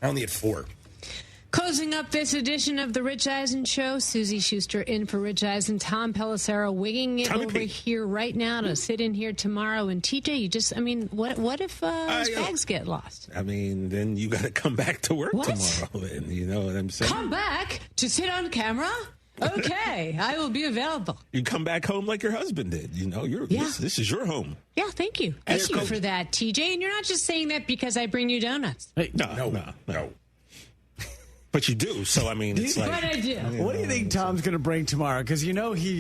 I only had 4. Closing up this edition of the Rich Eisen Show, Susie Schuster in for Rich Eisen, Tom Pelissero winging it over here right now to sit in here tomorrow. And TJ, what if his bags get lost? Then you got to come back to work tomorrow. Then, you know what I'm saying? Come back to sit on camera? Okay, I will be available. You come back home like your husband did. You know, this is your home. Yeah, thank you. Thank you for that, TJ. And you're not just saying that because I bring you donuts. Hey, no. But you do, so it's like... But I do. What do you think Tom's going to bring tomorrow? Because he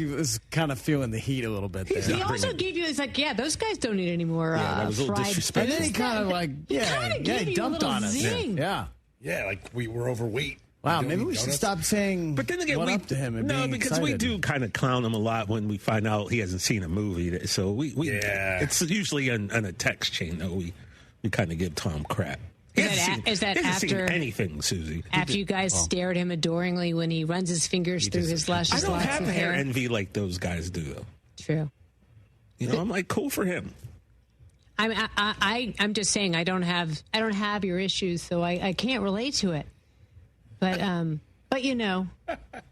was kind of feeling the heat a little bit there. He also gave you, those guys don't need any more that was a little disrespectful. And then he kind of he dumped on us. Zing. Yeah, like we were overweight. Wow, maybe we should stop saying but then again, up to him and being because excited. we do kind of clown him a lot when we find out he hasn't seen a movie. So it's usually on a text chain, though. We kind of give Tom crap. Is that after anything, Susie? After you guys stare at him adoringly when he runs his fingers through his luscious I don't locks have of hair hair? envy like those guys do, though. True. I'm like, cool for him. I'm just saying I don't have your issues, so I can't relate to it. But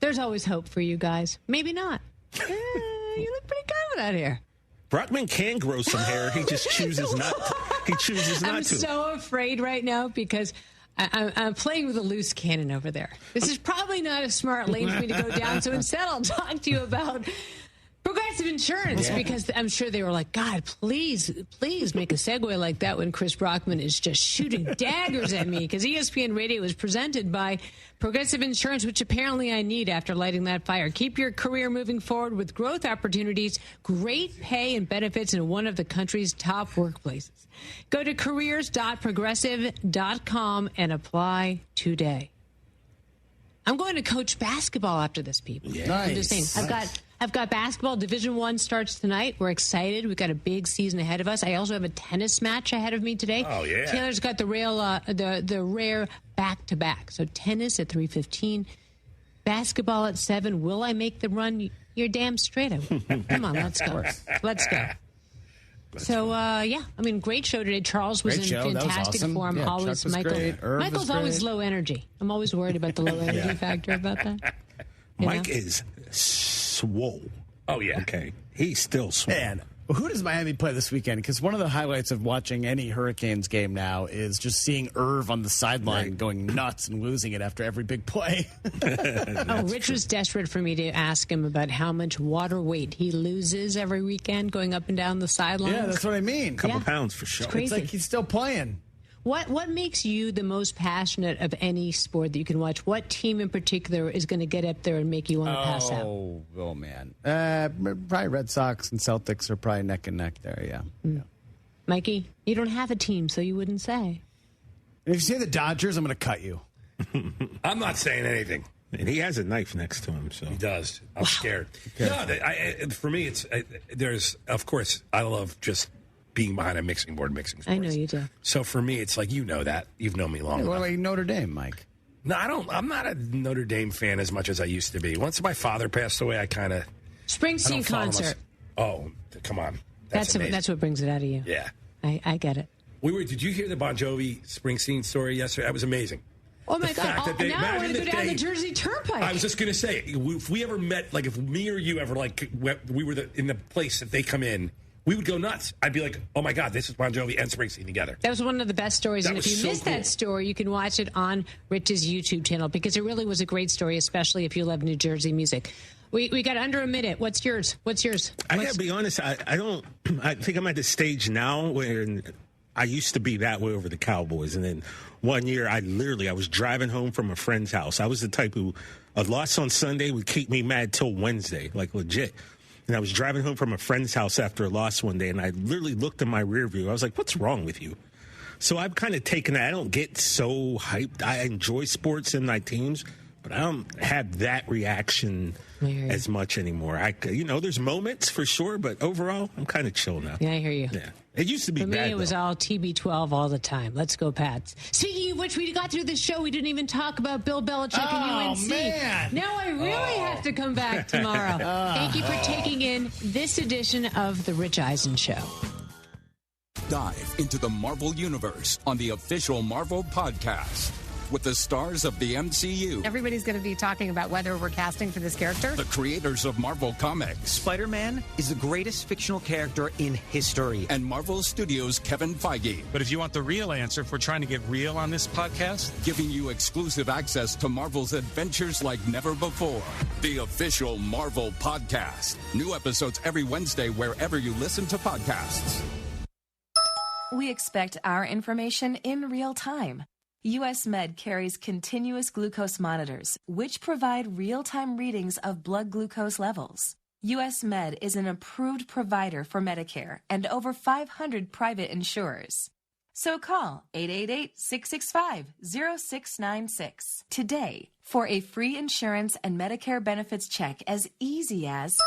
there's always hope for you guys. Maybe not. You look pretty good with that hair. Brockman can grow some hair. He just chooses not to. He chooses not to. I'm so afraid right now because I'm playing with a loose cannon over there. This is probably not a smart lane for me to go down. So instead, I'll talk to you about Progressive Insurance because I'm sure they were like, God, please make a segue like that when Chris Brockman is just shooting daggers at me because ESPN Radio is presented by Progressive Insurance, which apparently I need after lighting that fire. Keep your career moving forward with growth opportunities, great pay and benefits in one of the country's top workplaces. Go to careers.progressive.com and apply today. I'm going to coach basketball after this, people. Nice. I'm just saying. I've got basketball. Division I starts tonight. We're excited. We've got a big season ahead of us. I also have a tennis match ahead of me today. Oh, yeah. Taylor's got the rare back-to-back. So tennis at 3:15, basketball at 7. Will I make the run? You're damn straight I will. Come on, let's go. Let's go. Great show today. Charles was in fantastic form. Yeah, always Michael's always low energy. I'm always worried about the low energy factor about that. Mike is swole. Oh, yeah. Okay. He's still swole. Man, who does Miami play this weekend? Because one of the highlights of watching any Hurricanes game now is just seeing Irv on the sideline going nuts and losing it after every big play. Rich was desperate for me to ask him about how much water weight he loses every weekend going up and down the sideline. Yeah, that's what I mean. A couple pounds for sure. It's like he's still playing. What makes you the most passionate of any sport that you can watch? What team in particular is going to get up there and make you want to pass out? Oh, man. Probably Red Sox and Celtics are probably neck and neck there, yeah. Mikey, you don't have a team, so you wouldn't say. If you say the Dodgers, I'm going to cut you. I'm not saying anything. And he has a knife next to him, so he does. I'm scared. Okay. No, for me, there's of course I love just being behind a mixing board, mixing sports. I know you do. So for me, it's like that. You've known me long enough. What about Notre Dame, Mike? No, I'm not a Notre Dame fan as much as I used to be. Once my father passed away, I kind of Springsteen concert. Oh, come on. That's what brings it out of you. Yeah, I get it. Did you hear the Bon Jovi Springsteen story yesterday? That was amazing. Oh my God! Now I want to go down the Jersey Turnpike. I was just going to say, if we ever met, like if me or you ever we were in the place that they come in, we would go nuts. I'd be like, oh my God, this is Bon Jovi and Springsteen together. That was one of the best stories. And if you missed that story, you can watch it on Rich's YouTube channel because it really was a great story, especially if you love New Jersey music. We got under a minute. What's yours? I got to be honest. I think I'm at the stage now where I used to be that way over the Cowboys. And then one year I was driving home from a friend's house. I was the type who a loss on Sunday would keep me mad till Wednesday, like legit. And I was driving home from a friend's house after a loss one day, and I literally looked in my rear view. I was like, what's wrong with you? So I've kind of taken that. I don't get so hyped. I enjoy sports and my teams, but I don't have that reaction as much anymore. There's moments for sure, but overall, I'm kind of chill now. Yeah, I hear you. Yeah. It used to be bad, For me, it was all TB12 all the time. Let's go, Pats. Speaking of which, we got through the show. We didn't even talk about Bill Belichick and UNC. Man. Now I really have to come back tomorrow. Thank you for taking in this edition of The Rich Eisen Show. Dive into the Marvel Universe on the official Marvel Podcast. with the stars of the MCU. Everybody's going to be talking about whether we're casting for this character. The creators of Marvel Comics. Spider-Man is the greatest fictional character in history. And Marvel Studios' Kevin Feige. But if you want the real answer, if we're trying to get real on this podcast, giving you exclusive access to Marvel's adventures like never before. The official Marvel Podcast. New episodes every Wednesday wherever you listen to podcasts. We expect our information in real time. U.S. Med carries continuous glucose monitors, which provide real-time readings of blood glucose levels. U.S. Med is an approved provider for Medicare and over 500 private insurers. So call 888-665-0696 today for a free insurance and Medicare benefits check as easy as...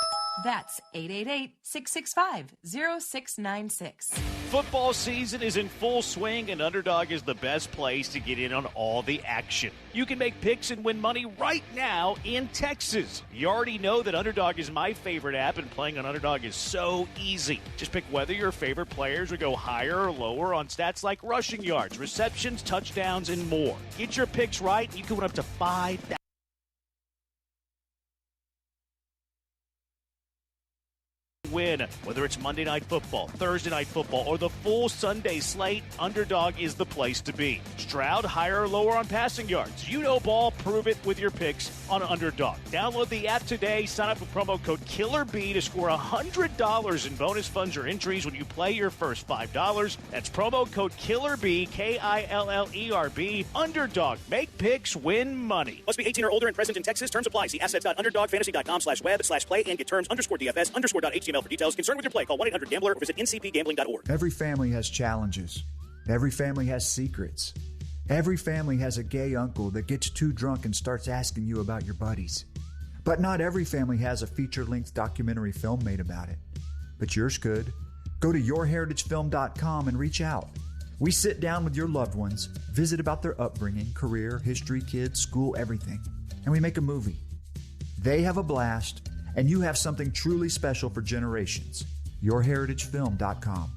That's 888-665-0696. Football season is in full swing, and Underdog is the best place to get in on all the action. You can make picks and win money right now in Texas. You already know that Underdog is my favorite app, and playing on Underdog is so easy. Just pick whether your favorite players would go higher or lower on stats like rushing yards, receptions, touchdowns, and more. Get your picks right, and you can win up to $5,000. Win. Whether it's Monday Night Football, Thursday Night Football, or the full Sunday slate, Underdog is the place to be. Stroud, higher or lower on passing yards. You know ball, prove it with your picks on Underdog. Download the app today, sign up with promo code KILLERB to score $100 in bonus funds or entries when you play your first $5. That's promo code KILLERB, KILLERB. Underdog. Make picks, win money. Must be 18 or older and present in Texas. Terms apply. See assets.underdogfantasy.com/web/play and get terms _DFS_.html for details. Concerned with your play, call 1-800-GAMBLER or visit ncpgambling.org. Every family has challenges. Every family has secrets. Every family has a gay uncle that gets too drunk and starts asking you about your buddies. But not every family has a feature-length documentary film made about it. But yours could. Go to yourheritagefilm.com and reach out. We sit down with your loved ones, visit about their upbringing, career, history, kids, school, everything. And we make a movie. They have a blast, and you have something truly special for generations. yourheritagefilm.com.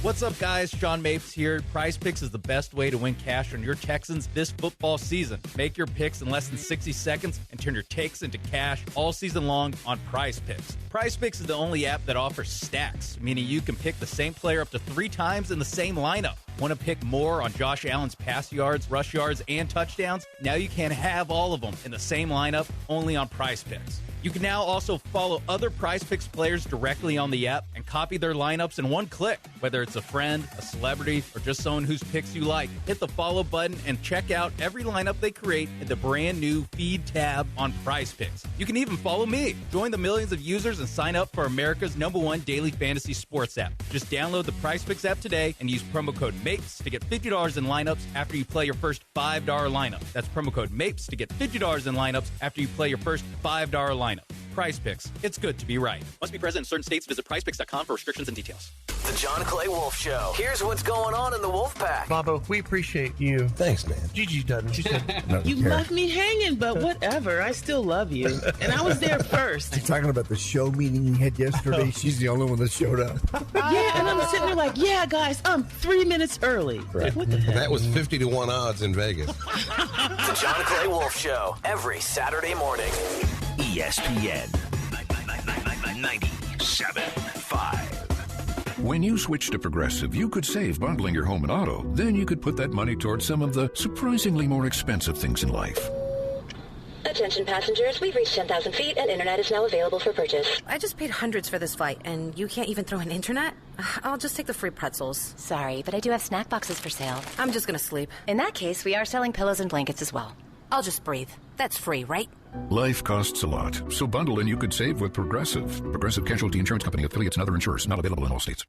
What's up, guys? Sean Mapes here. Prize Picks is the best way to win cash on your Texans this football season. Make your picks in less than 60 seconds and turn your takes into cash all season long on Prize Picks. Prize Picks is the only app that offers stacks, meaning you can pick the same player up to 3 times in the same lineup. Want to pick more on Josh Allen's pass yards, rush yards, and touchdowns? Now you can have all of them in the same lineup, only on Prize Picks. You can now also follow other Prize Picks players directly on the app and copy their lineups in one click. Whether it's a friend, a celebrity, or just someone whose picks you like, hit the follow button and check out every lineup they create in the brand new Feed tab on Prize Picks. You can even follow me. Join the millions of users and sign up for America's #1 daily fantasy sports app. Just download the Prize Picks app today and use promo code MAPES to get $50 in lineups after you play your first $5 lineup. That's promo code MAPES to get $50 in lineups after you play your first $5 lineup. Prize Picks. It's good to be right. Must be present in certain states. Visit prizepicks.com for restrictions and details. The John Clay Wolf Show. Here's what's going on in the Wolf Pack. Bobo, we appreciate you. Thanks, man. Gigi doesn't. She said, you left me hanging, but whatever. I still love you. And I was there first. You're talking about the show meeting we had yesterday. She's the only one that showed up. Yeah, and I'm sitting there like, yeah, guys, I'm 3 minutes early. Right. What the heck? That was 50-1 odds in Vegas. The John Clay Wolf Show. Every Saturday morning. ESPN 97.5. When you switch to Progressive, you could save bundling your home and auto. Then you could put that money towards some of the surprisingly more expensive things in life. Attention passengers, we've reached 10,000 feet and internet is now available for purchase. I just paid hundreds for this flight, and you can't even throw in internet? I'll just take the free pretzels. Sorry, but I do have snack boxes for sale. I'm just gonna sleep. In that case, we are selling pillows and blankets as well. I'll just breathe. That's free, right? Life costs a lot, so bundle and you could save with Progressive. Progressive Casualty Insurance Company, affiliates, and other insurers. Not available in all states.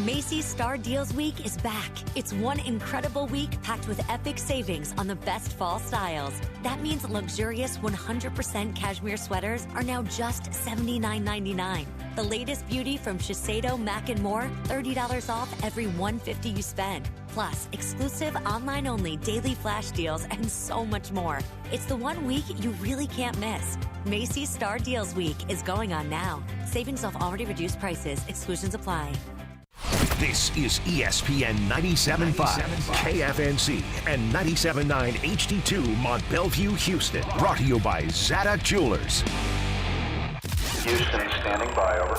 Macy's Star Deals Week is back. It's one incredible week packed with epic savings on the best fall styles. That means luxurious 100% cashmere sweaters are now just $79.99. The latest beauty from Shiseido, Mac & More, $30 off every $150 you spend. Plus, exclusive online-only daily flash deals and so much more. It's the one week you really can't miss. Macy's Star Deals Week is going on now. Savings off already reduced prices. Exclusions apply. This is ESPN 97.5, KFNC, and 97.9 HD2 Mont Bellevue, Houston. Brought to you by Zadok Jewelers. Houston, standing by, over.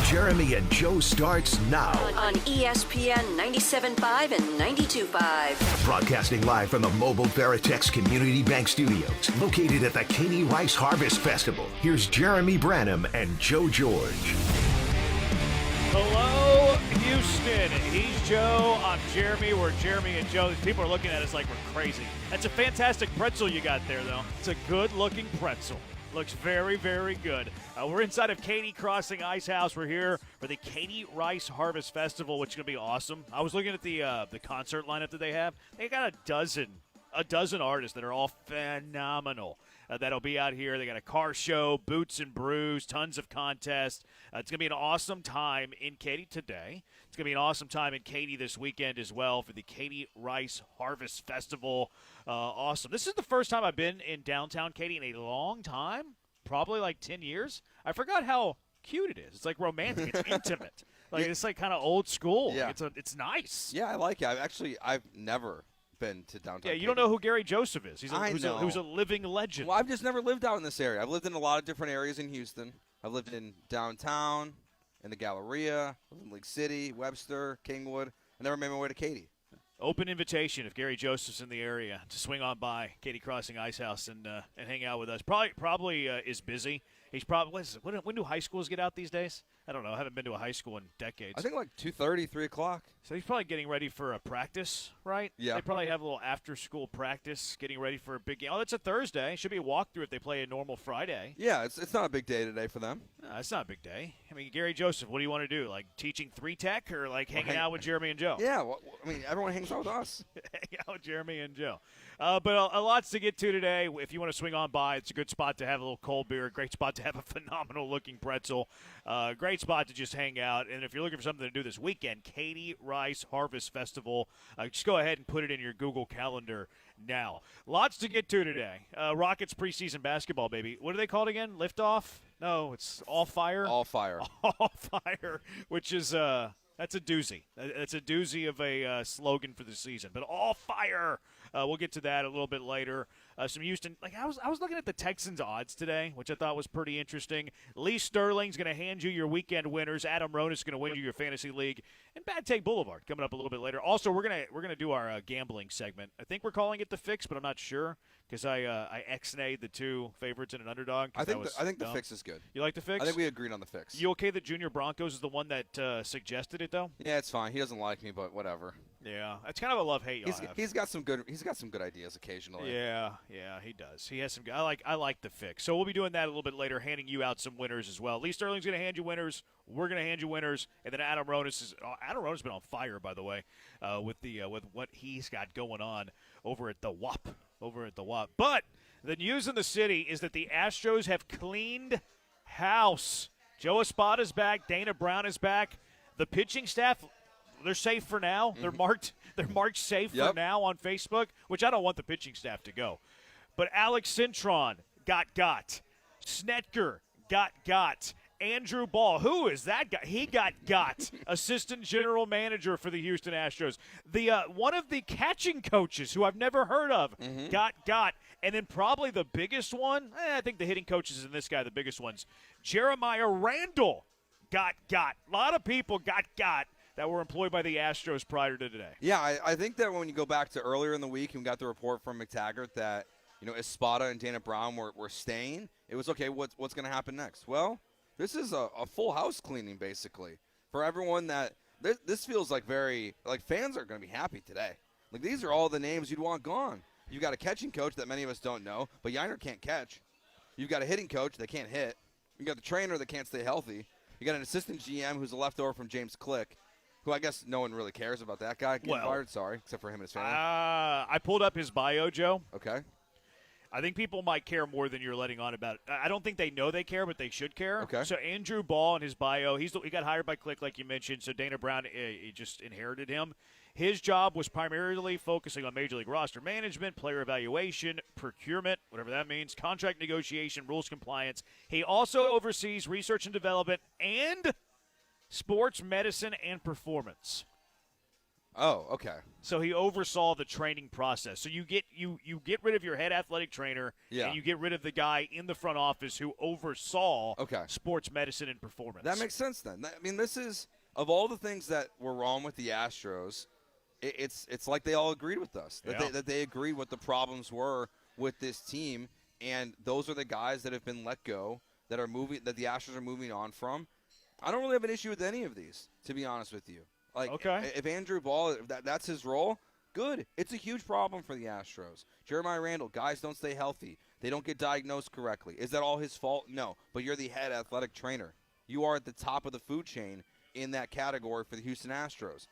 Jeremy and Joe starts now. On ESPN 97.5 and 92.5. Broadcasting live from the mobile Veritex Community Bank Studios, located at the Katie Rice Harvest Festival. Here's Jeremy Branham and Joe George. Hello, Houston. He's Joe. I'm Jeremy. We're Jeremy and Joe. These people are looking at us like we're crazy. That's a fantastic pretzel you got there, though. It's a good-looking pretzel. Looks very, very good. We're inside of Katy Crossing Ice House. We're here for the Katy Rice Harvest Festival, which is going to be awesome. I was looking at the concert lineup that they have. They got a dozen artists that are all phenomenal. That'll be out here. They got a car show, Boots and Brews, tons of contests. It's going to be an awesome time in Katy today. It's going to be an awesome time in Katy this weekend as well for the Katy Rice Harvest Festival. Awesome. This is the first time I've been in downtown Katy in a long time, probably like 10 years. I forgot how cute it is. It's like romantic. It's intimate. It's like kind of old school. Yeah. It's nice. Yeah, I like it. I've never been to downtown. Yeah, you don't know who Gary Joseph is. Who's a living legend. Well, I've just never lived out in this area. I've lived in a lot of different areas in Houston. I've lived in downtown, in the Galleria, in Lake City, Webster, Kingwood. I never made my way to Katy. Open invitation if Gary Joseph's in the area to swing on by Katy Crossing Ice House and hang out with us. Probably is busy. He's probably when do high schools get out these days? I don't know. I haven't been to a high school in decades. I think like 2:30, 3 o'clock. So he's probably getting ready for a practice, right? Yeah. They probably have a little after-school practice, getting ready for a big game. Oh, it's a Thursday. Should be a walkthrough if they play a normal Friday. Yeah, it's not a big day today for them. No, it's not a big day. I mean, Gary Joseph, what do you want to do? Like teaching 3-tech or like hanging out with Jeremy and Joe? Yeah, well, I mean, everyone hangs out with us. Hang out with Jeremy and Joe. But a lots to get to today. If you want to swing on by, it's a good spot to have a little cold beer. Great spot to have a phenomenal-looking pretzel. Great spot to just hang out. And if you're looking for something to do this weekend, Katy Rice Harvest Festival, just go ahead and put it in your Google Calendar now. Lots to get to today. Rockets preseason basketball, baby. What are they called again? Liftoff? No, it's All Fire? All Fire. All Fire, which is that's a doozy. That's a doozy of a slogan for the season. But All Fire. We'll get to that a little bit later. Some Houston. I was looking at the Texans odds today, which I thought was pretty interesting. Lee Sterling's going to hand you your weekend winners. Adam Ronis is going to win you your fantasy league. And Bad Take Boulevard coming up a little bit later. Also, we're gonna do our gambling segment. I think we're calling it the fix, but I'm not sure because I ex-nayed the two favorites in an underdog. I think the fix is good. You like the fix? I think we agreed on the fix. You okay that Junior Broncos is the one that suggested it though? Yeah, it's fine. He doesn't like me, but whatever. Yeah, it's kind of a love-hate. He's got some good ideas occasionally. Yeah, he does. He has some. I like the fix. So we'll be doing that a little bit later, handing you out some winners as well. Lee Sterling's going to hand you winners. We're going to hand you winners, and then Adam Ronis has been on fire, by the way, with what he's got going on over at the WAP. But the news in the city is that the Astros have cleaned house. Joe Espada's back. Dana Brown is back. The pitching staff. They're safe for now. Mm-hmm. They're marked safe for now on Facebook, which I don't want the pitching staff to go. But Alex Cintron got. Snetker got. Andrew Ball, who is that guy? He got. Assistant general manager for the Houston Astros. The one of the catching coaches who I've never heard of got. And then probably the biggest one, I think the hitting coaches in this guy, the biggest ones, Jeremiah Randall got. A lot of people got. That were employed by the Astros prior to today. Yeah, I think that when you go back to earlier in the week and we got the report from McTaggart that, Espada and Dana Brown were staying, it was, okay, what's going to happen next? Well, this is a full house cleaning, basically. For everyone that – this feels like fans are going to be happy today. Like, these are all the names you'd want gone. You've got a catching coach that many of us don't know, but Yiner can't catch. You've got a hitting coach that can't hit. You've got the trainer that can't stay healthy. You got an assistant GM who's a leftover from James Click, who I guess no one really cares about that guy getting fired. Sorry, except for him and his family. I pulled up his bio, Joe. Okay. I think people might care more than you're letting on about it. I don't think they know they care, but they should care. Okay. So Andrew Ball in his bio, he got hired by Click, like you mentioned, so Dana Brown he just inherited him. His job was primarily focusing on Major League roster management, player evaluation, procurement, whatever that means, contract negotiation, rules compliance. He also oversees research and development and Sports medicine and performance. Oh, okay. So he oversaw the training process. So you get rid of your head athletic trainer, and you get rid of the guy in the front office who oversaw sports medicine and performance. That makes sense then. I mean, this is, of all the things that were wrong with the Astros, it's like they all agreed with us, that they agreed what the problems were with this team, and those are the guys that have been let go, that the Astros are moving on from. I don't really have an issue with any of these, to be honest with you. Like, if Andrew Ball, if that's his role, good. It's a huge problem for the Astros. Jeremiah Randall, guys don't stay healthy. They don't get diagnosed correctly. Is that all his fault? No. But you're the head athletic trainer. You are at the top of the food chain in that category for the Houston Astros.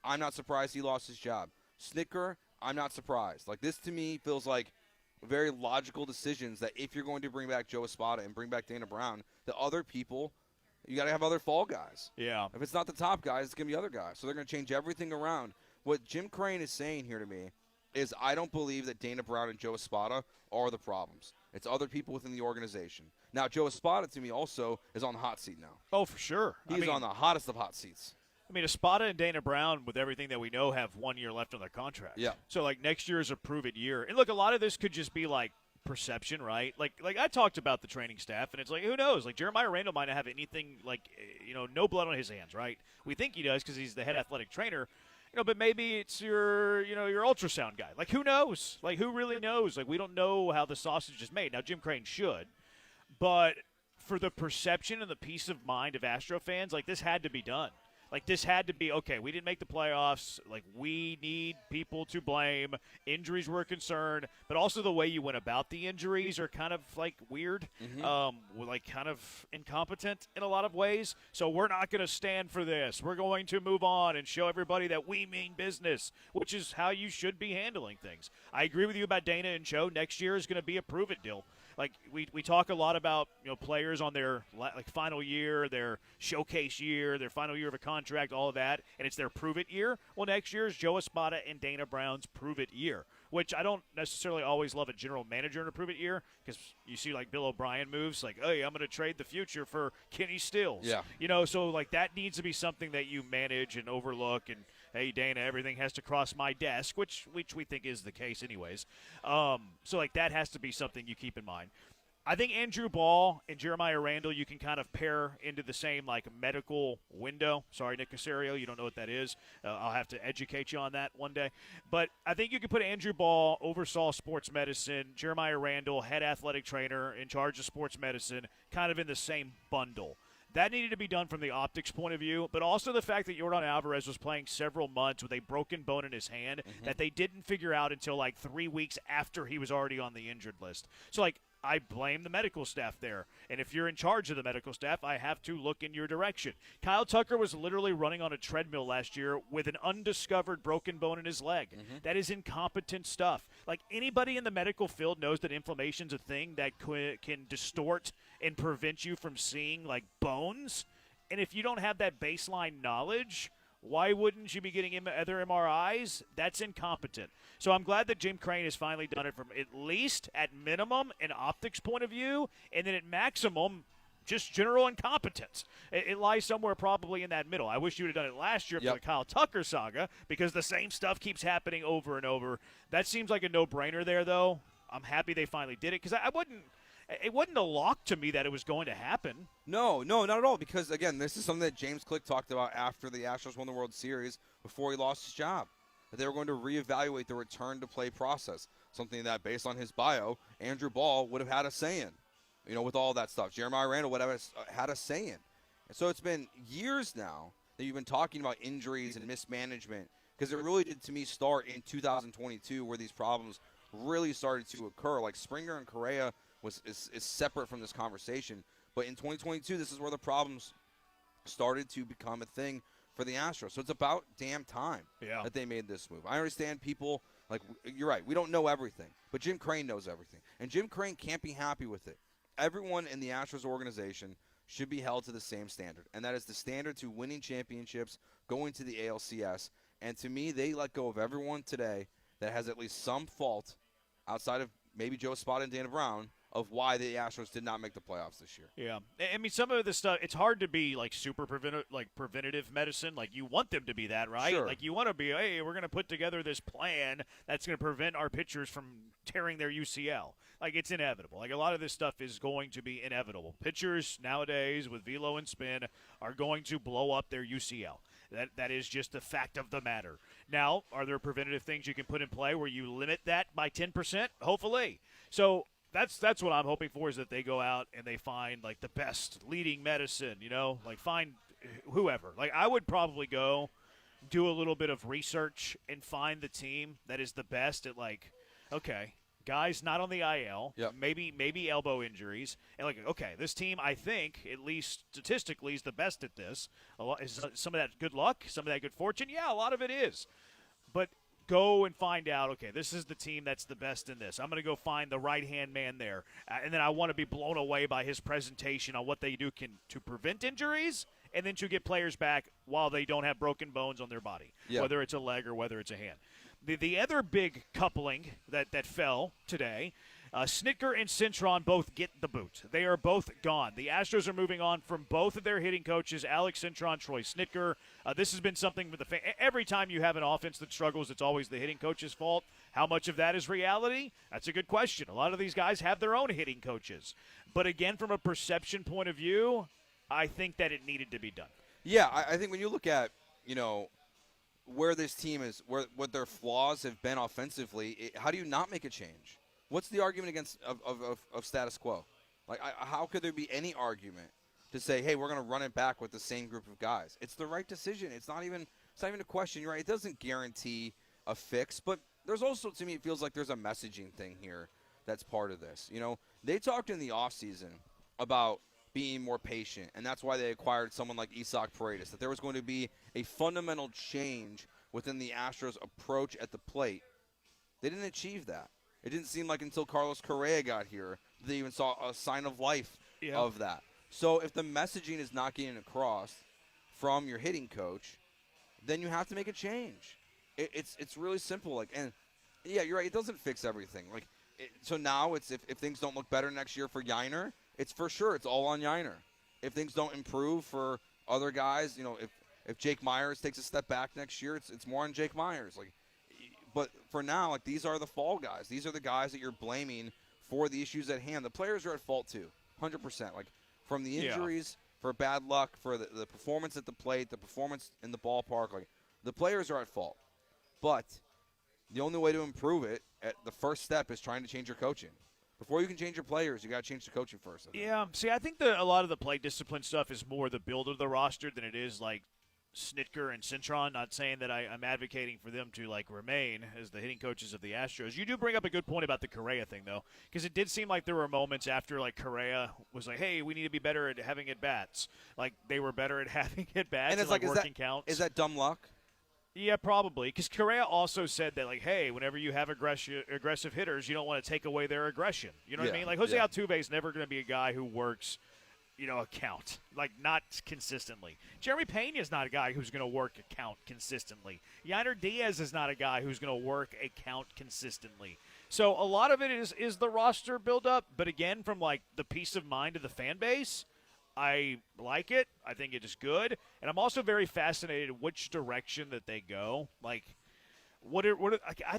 I'm not surprised he lost his job. Snicker, I'm not surprised. Like, this to me feels like very logical decisions that if you're going to bring back Joe Espada and bring back Dana Brown, the other people – you got to have other fall guys. Yeah. If it's not the top guys, it's going to be other guys. So they're going to change everything around. What Jim Crane is saying here to me is I don't believe that Dana Brown and Joe Espada are the problems. It's other people within the organization. Now, Joe Espada, to me, also is on the hot seat now. Oh, for sure. He's on the hottest of hot seats. I mean, Espada and Dana Brown, with everything that we know, have 1 year left on their contract. Yeah. So, like, next year is a prove-it year. And, look, a lot of this could just be, like, perception, right? Like I talked about the training staff, and it's like, who knows? Like, Jeremiah Randall might not have anything, like, no blood on his hands, right? We think he does because he's the head athletic trainer, but maybe it's your ultrasound guy. Like, who knows? Like, who really knows? Like, we don't know how the sausage is made. Now, Jim Crane should, but for the perception and the peace of mind of Astro fans, like, this had to be done. Like, this had to be, okay, we didn't make the playoffs. Like, we need people to blame. Injuries were a concern. But also the way you went about the injuries are kind of, like, weird. Like, kind of incompetent in a lot of ways. So we're not going to stand for this. We're going to move on and show everybody that we mean business, which is how you should be handling things. I agree with you about Dana and Joe. Next year is going to be a prove-it deal. Like, we talk a lot about, players on their final year, their showcase year, their final year of a contract, all of that, and it's their prove-it year. Well, next year is Joe Espada and Dana Brown's prove-it year, which I don't necessarily always love a general manager in a prove-it year because you see, like, Bill O'Brien moves, like, hey, I'm going to trade the future for Kenny Stills. Yeah. So, like, that needs to be something that you manage and overlook and, hey, Dana, everything has to cross my desk, which we think is the case anyways. So, like, that has to be something you keep in mind. I think Andrew Ball and Jeremiah Randall you can kind of pair into the same, like, medical window. Sorry, Nick Casario, you don't know what that is. I'll have to educate you on that one day. But I think you could put Andrew Ball, oversaw sports medicine, Jeremiah Randall, head athletic trainer, in charge of sports medicine, kind of in the same bundle. That needed to be done from the optics point of view, but also the fact that Yordan Alvarez was playing several months with a broken bone in his hand that they didn't figure out until, like, 3 weeks after he was already on the injured list. So, like, I blame the medical staff there. And if you're in charge of the medical staff, I have to look in your direction. Kyle Tucker was literally running on a treadmill last year with an undiscovered broken bone in his leg. That is incompetent stuff. Like, anybody in the medical field knows that inflammation's a thing that can distort and prevent you from seeing, like, bones. And if you don't have that baseline knowledge, why wouldn't you be getting other MRIs? That's incompetent. So I'm glad that Jim Crane has finally done it from at least, at minimum, an optics point of view, and then at maximum, just general incompetence. It lies somewhere probably in that middle. I wish you would have done it last year for the Kyle Tucker saga because the same stuff keeps happening over and over. That seems like a no-brainer there, though. I'm happy they finally did it because it wasn't a lock to me that it was going to happen. No, not at all. Because, again, this is something that James Click talked about after the Astros won the World Series before he lost his job. That they were going to reevaluate the return-to-play process, something that, based on his bio, Andrew Ball would have had a say in, with all that stuff. Jeremiah Randall would have had a say in. And so it's been years now that you've been talking about injuries and mismanagement because it really did, to me, start in 2022 where these problems really started to occur. Like, Springer and Correa is separate from this conversation. But in 2022, this is where the problems started to become a thing for the Astros. So it's about damn time that they made this move. I understand people, like, you're right, we don't know everything. But Jim Crane knows everything. And Jim Crane can't be happy with it. Everyone in the Astros organization should be held to the same standard. And that is the standard to winning championships, going to the ALCS. And to me, they let go of everyone today that has at least some fault outside of maybe Joe Espada and Dana Brown of why the Astros did not make the playoffs this year. Yeah. I mean, some of this stuff, it's hard to be, like, super preventative medicine. Like, you want them to be that, right? Sure. Like, you want to be, hey, we're going to put together this plan that's going to prevent our pitchers from tearing their UCL. Like, it's inevitable. Like, a lot of this stuff is going to be inevitable. Pitchers nowadays with velo and spin are going to blow up their UCL. That is just a fact of the matter. Now, are there preventative things you can put in play where you limit that by 10%? Hopefully. So that's what I'm hoping for, is that they go out and they find, like, the best leading medicine, like find whoever. Like, I would probably go do a little bit of research and find the team that is the best at, like, okay, guys not on the IL, maybe elbow injuries, and like, okay, this team, I think, at least statistically, is the best at this. Is some of that good luck, some of that good fortune? Yeah, a lot of it is. But go and find out, okay, this is the team that's the best in this. I'm going to go find the right-hand man there. And then I want to be blown away by his presentation on what they do to prevent injuries and then to get players back while they don't have broken bones on their body, whether it's a leg or whether it's a hand. The other big coupling that fell today, Snitker and Cintron both get the boot. They are both gone. The Astros are moving on from both of their hitting coaches, Alex Cintron, Troy Snitker. This has been something with every time you have an offense that struggles, it's always the hitting coach's fault. How much of that is reality? That's a good question. A lot of these guys have their own hitting coaches. But again, from a perception point of view, I think that it needed to be done. Yeah, I think when you look at, where this team is, what their flaws have been offensively, how do you not make a change? What's the argument against of status quo? Like, how could there be any argument to say, hey, we're going to run it back with the same group of guys? It's the right decision. It's not even a question. You're right. It doesn't guarantee a fix, but there's also, to me, it feels like there's a messaging thing here that's part of this. They talked in the offseason about being more patient, and that's why they acquired someone like Isaac Paredes, that there was going to be a fundamental change within the Astros' approach at the plate. They didn't achieve that. It didn't seem like until Carlos Correa got here that they even saw a sign of life of that. So if the messaging is not getting across from your hitting coach, then you have to make a change. It's really simple. And yeah, you're right. It doesn't fix everything. So now it's if things don't look better next year for Yiner, it's for sure it's all on Yiner. If things don't improve for other guys, if Jake Myers takes a step back next year, it's more on Jake Myers. But for now, these are the fall guys. These are the guys that you're blaming for the issues at hand. The players are at fault too, 100%. From the injuries, for bad luck, for the performance at the plate, the performance in the ballpark, the players are at fault. But the only way to improve it, the first step is trying to change your coaching. Before you can change your players, you got to change the coaching first. Yeah. See, I think a lot of the play discipline stuff is more the build of the roster than it is Snitker and Cintron. Not saying that I'm advocating for them to remain as the hitting coaches of the Astros. You do bring up a good point about the Correa thing, though, because it did seem like there were moments after Correa was like, "Hey, we need to be better at having at bats." They were better at having at bats and it's working counts. Is that dumb luck? Yeah, probably. Because Correa also said that, hey, whenever you have aggressive hitters, you don't want to take away their aggression. You know what I mean? Jose Altuve is never going to be a guy who works, a count. Not consistently. Jeremy Pena is not a guy who's going to work a count consistently. Yainer Diaz is not a guy who's going to work a count consistently. So a lot of it is the roster buildup. But again, from, the peace of mind of the fan base, I like it. I think it is good, and I'm also very fascinated which direction that they go. I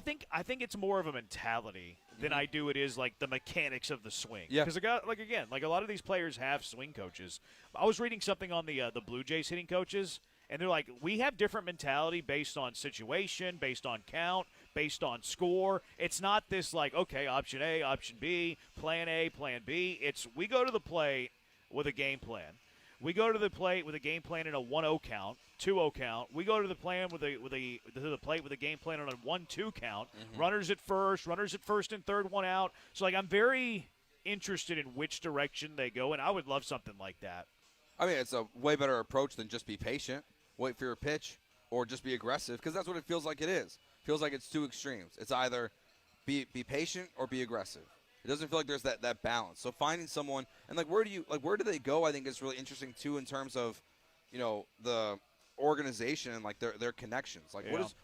think it's more of a mentality than I do it is the mechanics of the swing. Yeah. Because a lot of these players have swing coaches. I was reading something on the Blue Jays hitting coaches, and they're we have different mentality based on situation, based on count, based on score. It's not this okay, option A, option B, plan A, plan B. It's we go to the plate with a game plan. We go to the plate with a game plan in a 1-0 count, 2-0 count. We go to the plate with a game plan on a 1-2 count. Mm-hmm. Runners at first and third, one out. So I'm very interested in which direction they go, and I would love something like that. I mean, it's a way better approach than just be patient, wait for your pitch, or just be aggressive, because that's what it feels like it is. It feels like it's two extremes. It's either be patient or be aggressive. It doesn't feel like there's that balance. So finding someone and where do they go? I think is really interesting too in terms of, the organization and their connections.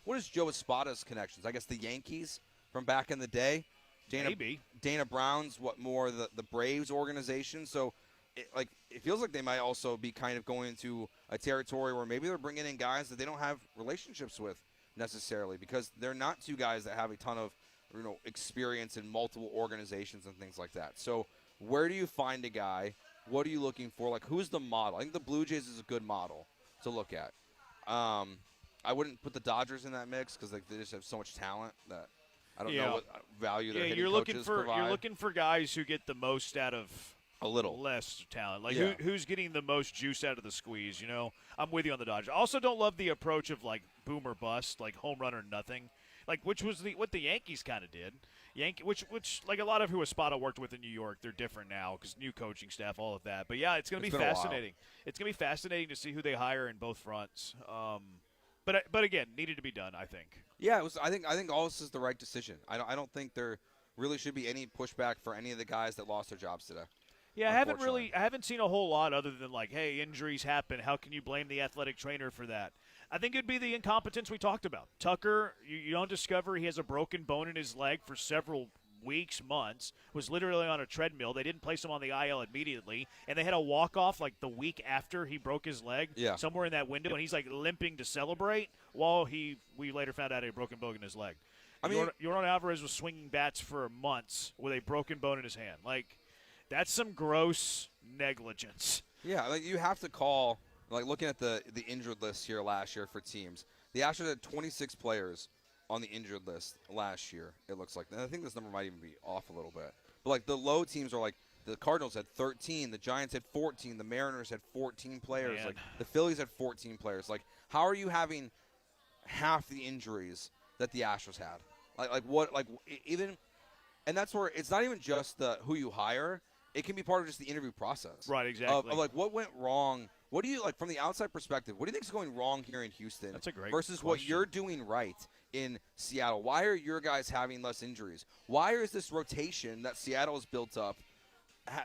What is Joe Espada's connections? I guess the Yankees from back in the day. Dana Brown's more the Braves organization. So it feels like they might also be kind of going into a territory where maybe they're bringing in guys that they don't have relationships with necessarily, because they're not two guys that have a ton of experience in multiple organizations and things like that. So where do you find a guy? What are you looking for? Like, who's the model? I think the Blue Jays is a good model to look at. I wouldn't put the Dodgers in that mix because they just have so much talent that I don't know what value their hitting coaches provide. You're looking for guys who get the most out of a little less talent. Like who's getting the most juice out of the squeeze? I'm with you on the Dodgers. I also don't love the approach of like boom or bust, like home run or nothing. Like which was what the Yankees kind of did. Which like a lot of who Espada worked with in New York, they're different now because new coaching staff, all of that. But yeah, it's going to be fascinating. It's going to be fascinating to see who they hire in both fronts. But again, needed to be done, I think. Yeah, it was. I think all this is the right decision. I don't think there really should be any pushback for any of the guys that lost their jobs today. Yeah, I haven't seen a whole lot other than like, hey, injuries happen. How can you blame the athletic trainer for that? I think it'd be the incompetence we talked about. Tucker, you don't discover he has a broken bone in his leg for several weeks, months, was literally on a treadmill. They didn't place him on the IL immediately, and they had a walk-off like the week after he broke his leg, somewhere in that window, and he's like limping to celebrate while we later found out he had a broken bone in his leg. Yordan Alvarez was swinging bats for months with a broken bone in his hand. Like, that's some gross negligence. Yeah, like you have to call, like looking at the injured list here last year for teams, the Astros had 26 players on the injured list last year, it looks like. And I think this number might even be off a little bit. But, like, the low teams are like the Cardinals had 13, the Giants had 14, the Mariners had 14 players. Man. Like, the Phillies had 14 players. Like, how are you having half the injuries that the Astros had? And that's where it's not even just who you hire. It can be part of just the interview process. Right, exactly. Of like, what went wrong? What do you, like, from the outside perspective, what do you think is going wrong here in Houston? That's a great versus question. What you're doing right in Seattle? Why are your guys having less injuries? Why is this rotation that Seattle has built up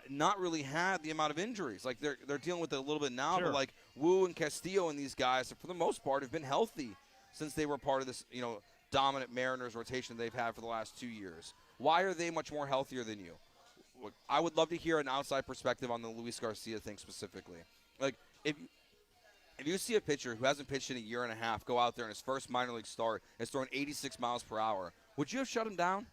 not really had the amount of injuries? Like, they're dealing with it a little bit now, but like Wu and Castillo and these guys, for the most part, have been healthy since they were part of this, dominant Mariners rotation they've had for the last 2 years. Why are they much more healthier than you? Look, I would love to hear an outside perspective on the Luis Garcia thing specifically. Like, if you see a pitcher who hasn't pitched in a year and a half go out there in his first minor league start and is throwing 86 miles per hour, would you have shut him down?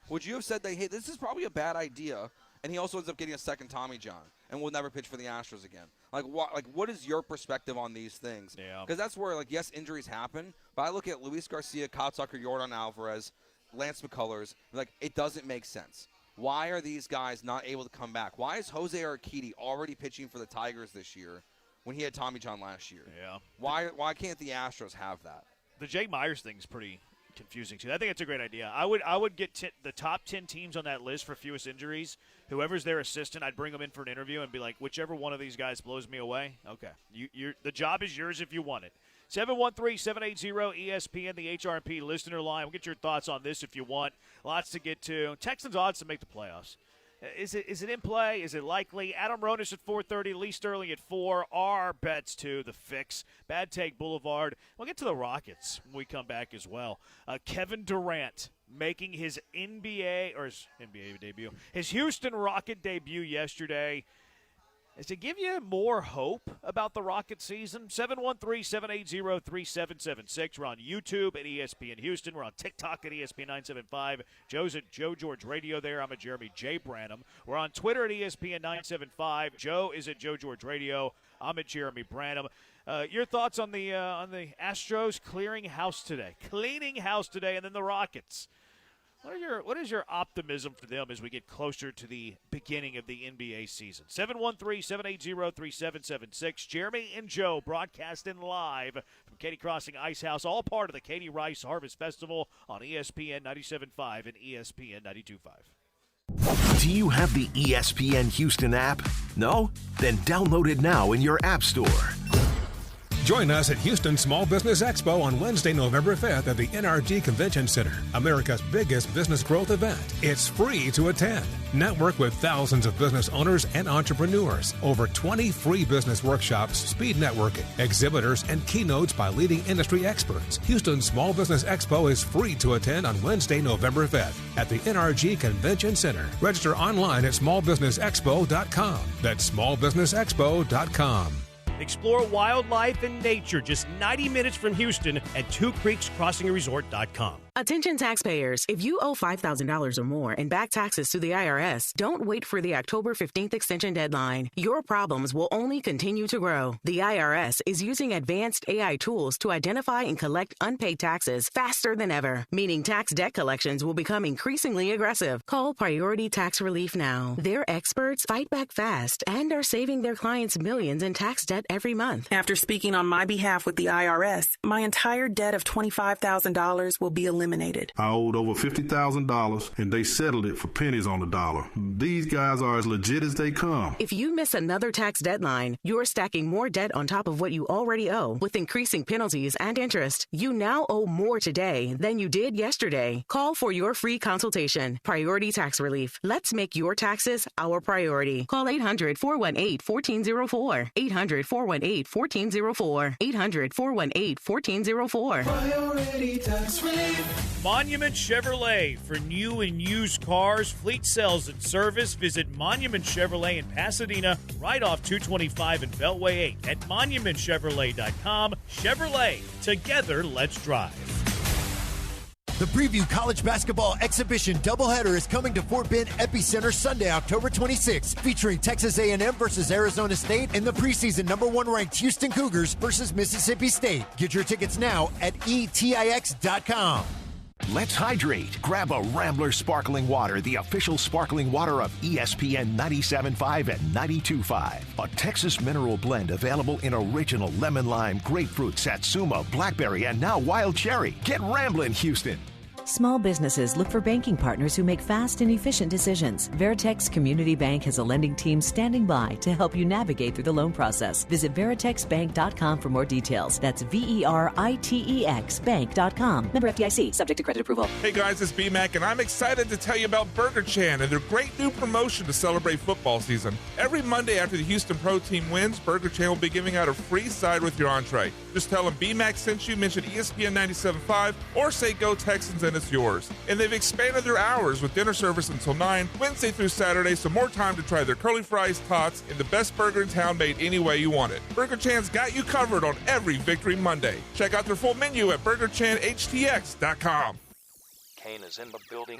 Would you have said that, hey, this is probably a bad idea, and he also ends up getting a second Tommy John and will never pitch for the Astros again? Like, what is your perspective on these things? Yeah. Because that's where, like, yes, injuries happen, but I look at Luis Garcia, Kyle Tucker, Yordan Alvarez, Lance McCullers, like, it doesn't make sense. Why are these guys not able to come back? Why is Jose Urquidy already pitching for the Tigers this year when he had Tommy John last year? Yeah. Why can't the Astros have that? The Jake Myers thing is pretty confusing too. I think it's a great idea. I would get the top 10 teams on that list for fewest injuries. Whoever's their assistant, I'd bring them in for an interview and be like, whichever one of these guys blows me away, okay. The job is yours if you want it. 713-780-ESPN, the HRP listener line. We'll get your thoughts on this if you want. Lots to get to. Texans odds to make the playoffs. Is it in play? Is it likely? Adam Ronis at 4:30, Lee Sterling at 4. Our bets to the fix. Bad Take Boulevard. We'll get to the Rockets when we come back as well. Kevin Durant making his NBA debut, his Houston Rocket debut yesterday. Does it give you more hope about the Rocket season? 713-780-3776. We're on YouTube at ESPN Houston. We're on TikTok at ESPN 975. Joe's at Joe George Radio there. I'm at Jeremy J. Branham. We're on Twitter at ESPN 975. Joe is at Joe George Radio. I'm at Jeremy Branham. Your thoughts on the Astros cleaning house today, and then the Rockets. What is your optimism for them as we get closer to the beginning of the NBA season? 713-780-3776. Jeremy and Joe broadcasting live from Katy Crossing Ice House, all part of the Katy Rice Harvest Festival on ESPN 97.5 and ESPN 92.5. Do you have the ESPN Houston app? No? Then download it now in your app store. Join us at Houston Small Business Expo on Wednesday, November 5th at the NRG Convention Center, America's biggest business growth event. It's free to attend. Network with thousands of business owners and entrepreneurs. Over 20 free business workshops, speed networking, exhibitors, and keynotes by leading industry experts. Houston Small Business Expo is free to attend on Wednesday, November 5th at the NRG Convention Center. Register online at smallbusinessexpo.com. That's smallbusinessexpo.com. Explore wildlife and nature just 90 minutes from Houston at twocreekscrossingresort.com. Attention taxpayers, if you owe $5,000 or more in back taxes to the IRS, don't wait for the October 15th extension deadline. Your problems will only continue to grow. The IRS is using advanced AI tools to identify and collect unpaid taxes faster than ever, meaning tax debt collections will become increasingly aggressive. Call Priority Tax Relief now. Their experts fight back fast and are saving their clients millions in tax debt every month. After speaking on my behalf with the IRS, my entire debt of $25,000 will be eliminated. I owed over $50,000 and they settled it for pennies on the dollar. These guys are as legit as they come. If you miss another tax deadline, you're stacking more debt on top of what you already owe with increasing penalties and interest. You now owe more today than you did yesterday. Call for your free consultation. Priority Tax Relief. Let's make your taxes our priority. Call 800-418-1404. 800-418-1404. 800-418-1404. Priority Tax Relief. Monument Chevrolet. For new and used cars, fleet sales, and service, visit Monument Chevrolet in Pasadena, right off 225 and Beltway 8 at monumentchevrolet.com. Chevrolet. Together, let's drive. The Preview College Basketball Exhibition doubleheader is coming to Fort Bend Epicenter Sunday, October 26th, featuring Texas A&M versus Arizona State and the preseason #1 ranked Houston Cougars versus Mississippi State. Get your tickets now at etix.com. Let's hydrate. Grab a Rambler Sparkling Water, the official sparkling water of ESPN 97.5 and 92.5. A Texas mineral blend available in original lemon lime, grapefruit, satsuma, blackberry, and now wild cherry. Get Ramblin', Houston. Small businesses look for banking partners who make fast and efficient decisions. Veritex Community Bank has a lending team standing by to help you navigate through the loan process. Visit veritexbank.com for more details. That's VERITEX bank.com. Member FDIC, subject to credit approval. Hey guys, it's BMAC, and I'm excited to tell you about Burger Chan and their great new promotion to celebrate football season. Every Monday after the Houston Pro Team wins, Burger Chan will be giving out a free side with your entree. Just tell them BMAC sent you, mention ESPN 97.5, or say Go Texans, and it's yours. And they've expanded their hours with dinner service until 9, Wednesday through Saturday, so more time to try their curly fries, tots, and the best burger in town made any way you want it. Burger Chan's got you covered on every Victory Monday. Check out their full menu at BurgerChanHTX.com. Kane is in the building.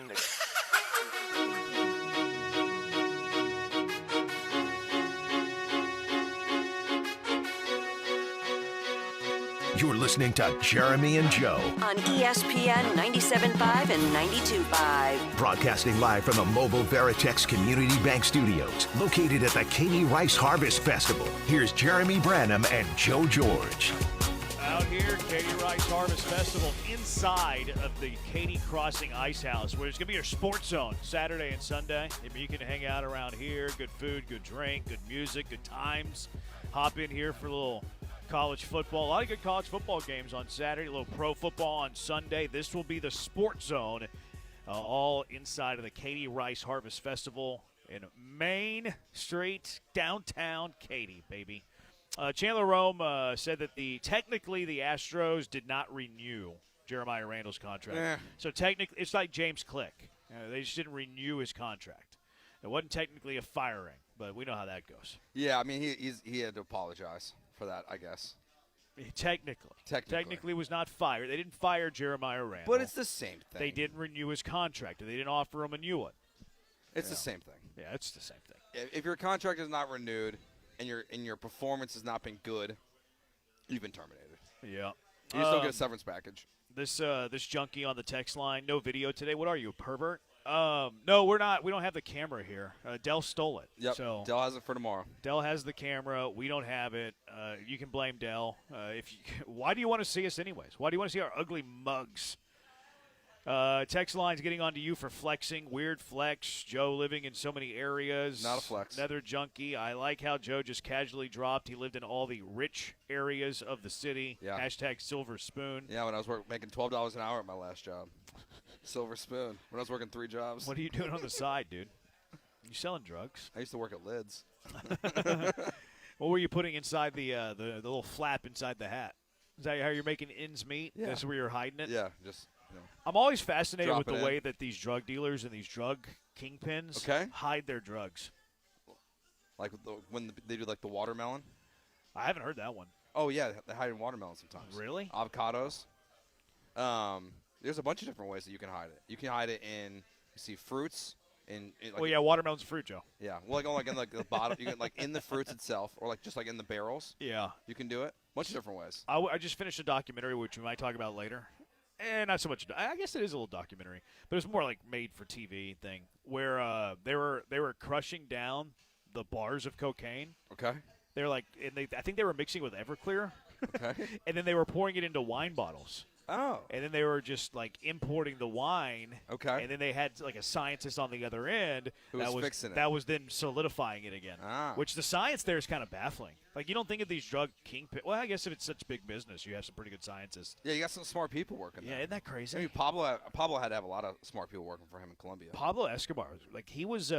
You're listening to Jeremy and Joe on ESPN 97.5 and 92.5. Broadcasting live from the mobile Veritex Community Bank Studios, located at the Katy Rice Harvest Festival. Here's Jeremy Branham and Joe George. Out here, Katy Rice Harvest Festival, inside of the Katy Crossing Ice House, where there's going to be your sports zone Saturday and Sunday. You can hang out around here, good food, good drink, good music, good times. Hop in here for a little college football. A lot of good college football games on Saturday, a little pro football on Sunday. This will be the sports zone, all inside of the Katy Rice Harvest Festival in Main Street, downtown Katy, baby. Chandler Rome said that technically the Astros did not renew Jeremiah Randall's contract. So technically, it's like James Click. They just didn't renew his contract. It wasn't technically a firing, but we know how that goes. Yeah, I mean, he had to apologize for that, I guess. Technically was not fired. They didn't fire Jeremiah Randall. But it's the same thing. They didn't renew his contract. They didn't offer him a new one. It's the same thing. Yeah, it's the same thing. If your contract is not renewed and your performance has not been good, you've been terminated. Yeah. You just don't get a severance package. This junkie on the text line, no video today. What are you, a pervert? No, we're not. We don't have the camera here. Dell stole it. Yep. So Dell has it for tomorrow. Dell has the camera. We don't have it. You can blame Dell. Why do you want to see us anyways? Why do you want to see our ugly mugs? Text line's getting on to you for flexing. Weird flex. Joe living in so many areas. Not a flex. Another junkie. I like how Joe just casually dropped. He lived in all the rich areas of the city. Yeah. Hashtag silver spoon. Yeah, when I was making $12 an hour at my last job. Silver spoon. When I was working 3 jobs. What are you doing on the side, dude? You selling drugs? I used to work at Lids. What were you putting inside the little flap inside the hat? Is that how you're making ends meet? Yeah. That's where you're hiding it? Yeah, just I'm always fascinated with the in. way that these drug dealers and these drug kingpins hide their drugs. Like when they do like the watermelon? I haven't heard that one. Oh, yeah, they hide in watermelon sometimes. Really? Avocados. There's a bunch of different ways that you can hide it. You can hide it in, fruits. Watermelon's a fruit, Joe. Yeah, well, in the bottom, you can in the fruits itself, or just in the barrels. Yeah, you can do it. Bunch of different ways. I just finished a documentary, which we might talk about later. Not so much. I guess it is a little documentary, but it's more like made for TV thing where they were crushing down the bars of cocaine. Okay. They're I think they were mixing with Everclear. Okay. And then they were pouring it into wine bottles. Oh. And then they were just importing the wine. Okay. And then they had a scientist on the other end who was fixing it. That was then solidifying it again. Ah. Which the science there is kind of baffling. You don't think of these drug kingpin. Well, I guess if it's such big business, you have some pretty good scientists. Yeah, you got some smart people working there. Yeah, isn't that crazy? I mean, Pablo had to have a lot of smart people working for him in Colombia. Pablo Escobar, he was.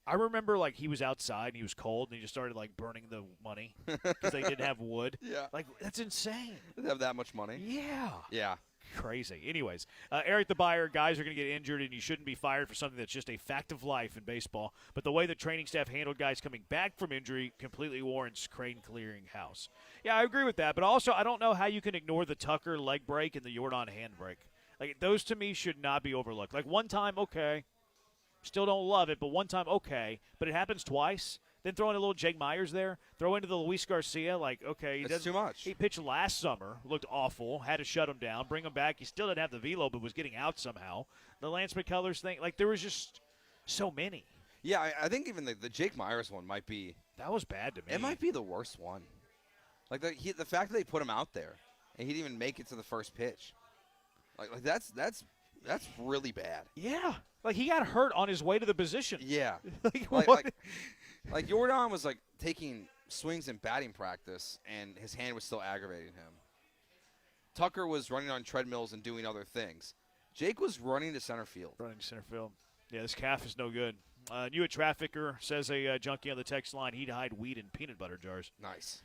I remember he was outside and he was cold and he just started burning the money because they didn't have wood. Yeah. That's insane. They have that much money. Yeah. Yeah. Crazy. Anyways, Eric the Buyer, guys are going to get injured and you shouldn't be fired for something that's just a fact of life in baseball. But the way the training staff handled guys coming back from injury completely warrants crane clearing house. Yeah, I agree with that. But also, I don't know how you can ignore the Tucker leg break and the Jordan hand break. Those to me should not be overlooked. One time, okay. Still don't love it, but one time, okay. But it happens twice. Then throw in a little Jake Myers there. Throw into the Luis Garcia. Okay. It's too much. He pitched last summer. Looked awful. Had to shut him down. Bring him back. He still didn't have the velo, but was getting out somehow. The Lance McCullers thing. There was just so many. Yeah, I think even the Jake Myers one might be. That was bad to me. It might be the worst one. The fact that they put him out there and he didn't even make it to the first pitch. That's really bad. Yeah. He got hurt on his way to the position. Yeah. Jordan was taking swings in batting practice and his hand was still aggravating him. Tucker was running on treadmills and doing other things. Jake was running to center field. Yeah, this calf is no good. Knew a trafficker, says a junkie on the text line, he'd hide weed in peanut butter jars. Nice.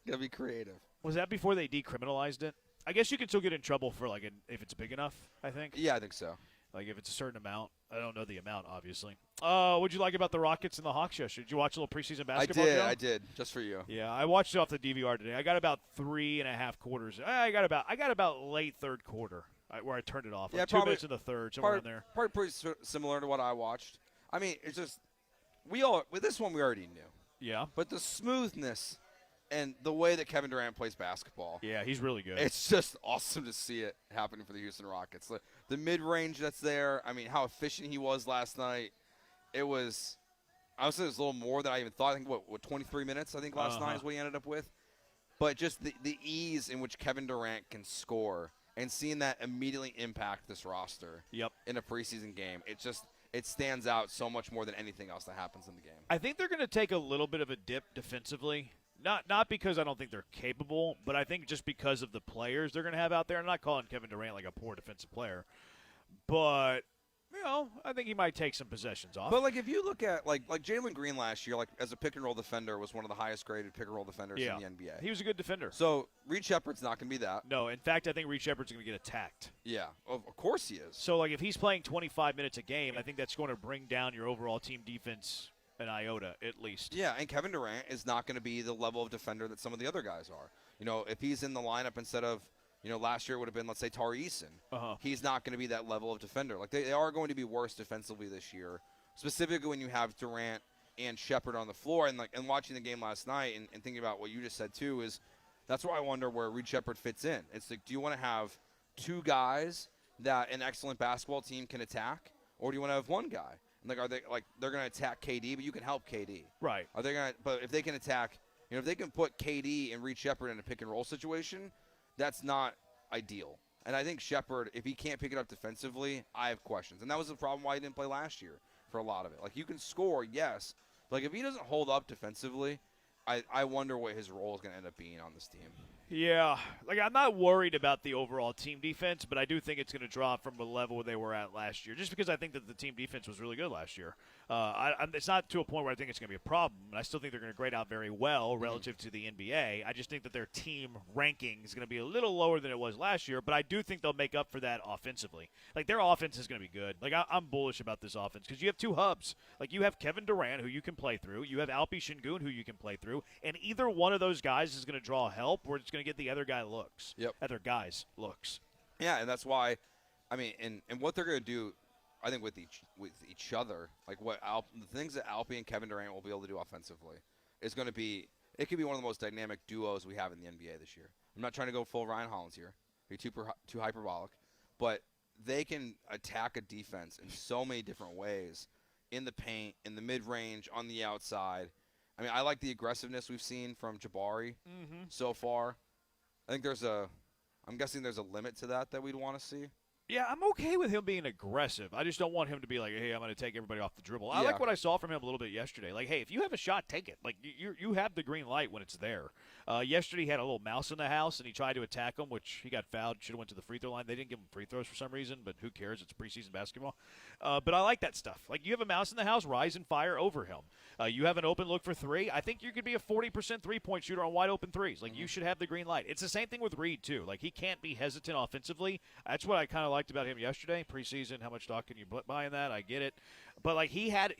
Gotta be creative. Was that before they decriminalized it? I guess you can still get in trouble for if it's big enough, I think. Yeah, I think so. If it's a certain amount. I don't know the amount, obviously. What'd you like about the Rockets and the Hawks yesterday? Did you watch a little preseason basketball? I did, just for you. Yeah, I watched it off the DVR today. I got about 3.5 quarters. I got about late third quarter where I turned it off. Yeah, 2 minutes in the third, somewhere in there. Probably pretty similar to what I watched. I mean, it's just with this one we already knew. Yeah. But the smoothness and the way that Kevin Durant plays basketball. Yeah, he's really good. It's just awesome to see it happening for the Houston Rockets. The mid-range that's there, I mean, how efficient he was last night. I would say it was a little more than I even thought. I think, 23 minutes, I think, last night is what he ended up with. But just the ease in which Kevin Durant can score and seeing that immediately impact this roster in a preseason game, it stands out so much more than anything else that happens in the game. I think they're going to take a little bit of a dip defensively. Not because I don't think they're capable, but I think just because of the players they're going to have out there. I'm not calling Kevin Durant a poor defensive player, but I think he might take some possessions off. But if you look at like Jalen Green last year, as a pick and roll defender, was one of the highest graded pick and roll defenders in the NBA. He was a good defender. So Reed Shepherd's not going to be that. No, in fact, I think Reed Shepherd's going to get attacked. Yeah, of course he is. So if he's playing 25 minutes a game, I think that's going to bring down your overall team defense an iota at least. Yeah, and Kevin Durant is not going to be the level of defender that some of the other guys are. If he's in the lineup instead of, last year it would have been, let's say, Tari Eason. He's not going to be that level of defender. They are going to be worse defensively this year, specifically when you have Durant and Shepherd on the floor. And watching the game last night and thinking about what you just said too is that's why I wonder where Reed Shepherd fits in. It's do you want to have two guys that an excellent basketball team can attack, or do you want to have one guy? Are they they're going to attack KD, but you can help KD, right? Are they going to? But if they can attack, if they can put KD and Reed Shepherd in a pick and roll situation, that's not ideal. And I think Shepard, if he can't pick it up defensively, I have questions. And that was the problem why he didn't play last year for a lot of it. Like, you can score, yes. But, like, if he doesn't hold up defensively, I wonder what his role is going to end up being on this team. Yeah, like I'm not worried about the overall team defense, but I do think it's going to drop from the level where they were at last year, just because I think that the team defense was really good last year. It's not to a point where I think it's going to be a problem, and I still think they're going to grade out very well relative to the NBA. I just think that their team ranking is going to be a little lower than it was last year, but I do think they'll make up for that offensively. Like, their offense is going to be good. Like, I'm bullish about this offense because you have two hubs. Like, you have Kevin Durant, who you can play through. You have Alpi Şengün, who you can play through, and either one of those guys is going to draw help, or it's going to get the other guy looks. Yep. Other guys looks. Yeah, and that's why, I mean, and what they're going to do, I think with each other, like the things that Alpi and Kevin Durant will be able to do offensively is going to be, it could be one of the most dynamic duos we have in the NBA this year. I'm not trying to go full Ryan Hollins here, be too hyperbolic, but they can attack a defense in so many different ways, in the paint, in the mid-range, on the outside. I mean, I like the aggressiveness we've seen from Jabari so far. I think I'm guessing there's a limit to that we'd want to see. Yeah, I'm okay with him being aggressive. I just don't want him to be like, hey, I'm going to take everybody off the dribble. I like what I saw from him a little bit yesterday. Like, hey, if you have a shot, take it. Like, you have the green light when it's there. Yesterday he had a little mouse in the house, and he tried to attack him, which he got fouled. Should have went to the free throw line. They didn't give him free throws for some reason, but who cares? It's preseason basketball. But I like that stuff. Like, you have a mouse in the house, rise and fire over him. You have an open look for three. I think you could be a 40% three-point shooter on wide open threes. Like, you should have the green light. It's the same thing with Reed, too. Like, he can't be hesitant offensively. That's what I kind of liked about him yesterday. Preseason, how much stock can you buy in that? I get it. But, like, he had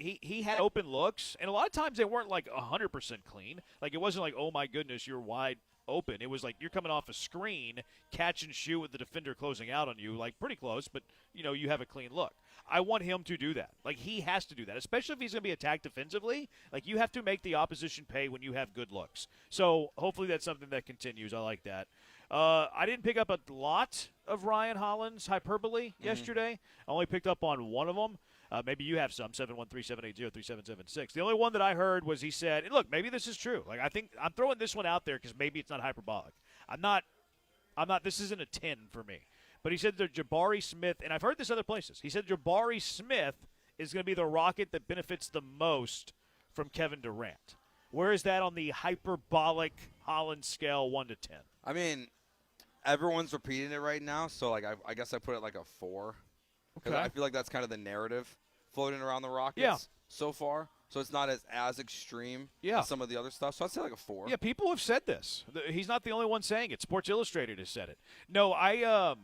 open looks, and a lot of times they weren't, like, 100% clean. Like, it wasn't like, oh, my goodness, you're wide open. It was like you're coming off a screen, catch and shoot with the defender closing out on you, like pretty close, but, you know, you have a clean look. I want him to do that. Like, he has to do that, especially if he's going to be attacked defensively. Like, you have to make the opposition pay when you have good looks. So hopefully that's something that continues. I like that. I didn't pick up a lot of Ryan Hollins' hyperbole yesterday. I only picked up on one of them. Maybe you have some, 713-780-3776. The only one that I heard was he said, and look, maybe this is true. Like, I think I'm throwing this one out there because maybe it's not hyperbolic. I'm not, this isn't a 10 for me. But he said that Jabari Smith, and I've heard this other places, he said Jabari Smith is going to be the rocket that benefits the most from Kevin Durant. Where is that on the hyperbolic Hollins scale 1 to 10? I mean, everyone's repeating it right now, so like I guess I put it like a 4. Because I feel like that's kind of the narrative floating around the Rockets so far. So it's not as extreme as some of the other stuff. So I'd say like a 4. Yeah, people have said this. He's not the only one saying it. Sports Illustrated has said it. No, I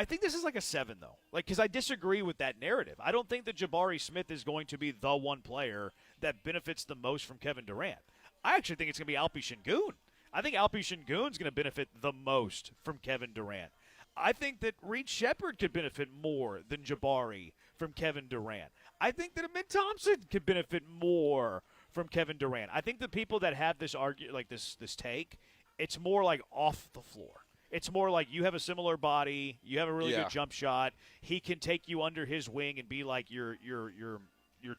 think this is like a 7, though. Like, because I disagree with that narrative. I don't think that Jabari Smith is going to be the one player that benefits the most from Kevin Durant. I actually think it's going to be Alpi Şengün. I think Alpi Şengün is going to benefit the most from Kevin Durant. I think that Reed Shepard could benefit more than Jabari from Kevin Durant. I think that Amin Thompson could benefit more from Kevin Durant. I think the people that have this this take, it's more like off the floor. It's more like you have a similar body, you have a really good jump shot. He can take you under his wing and be like your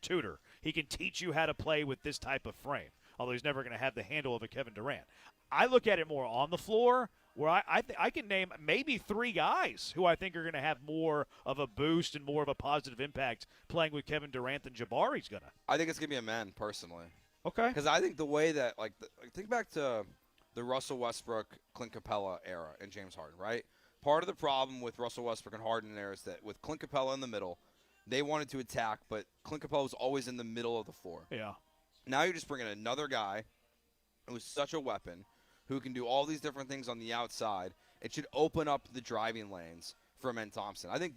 tutor. He can teach you how to play with this type of frame, although he's never going to have the handle of a Kevin Durant. I look at it more on the floor, where I can name maybe 3 guys who I think are going to have more of a boost and more of a positive impact playing with Kevin Durant than Jabari's going to. I think it's going to be a man, personally. Okay. Because I think the way that, think back to the Russell Westbrook, Clint Capella era and James Harden, right? Part of the problem with Russell Westbrook and Harden there is that with Clint Capella in the middle, they wanted to attack, but Clint Capella was always in the middle of the floor. Yeah. Now you're just bringing another guy who's such a weapon, who can do all these different things on the outside. It should open up the driving lanes for Amin Thompson. I think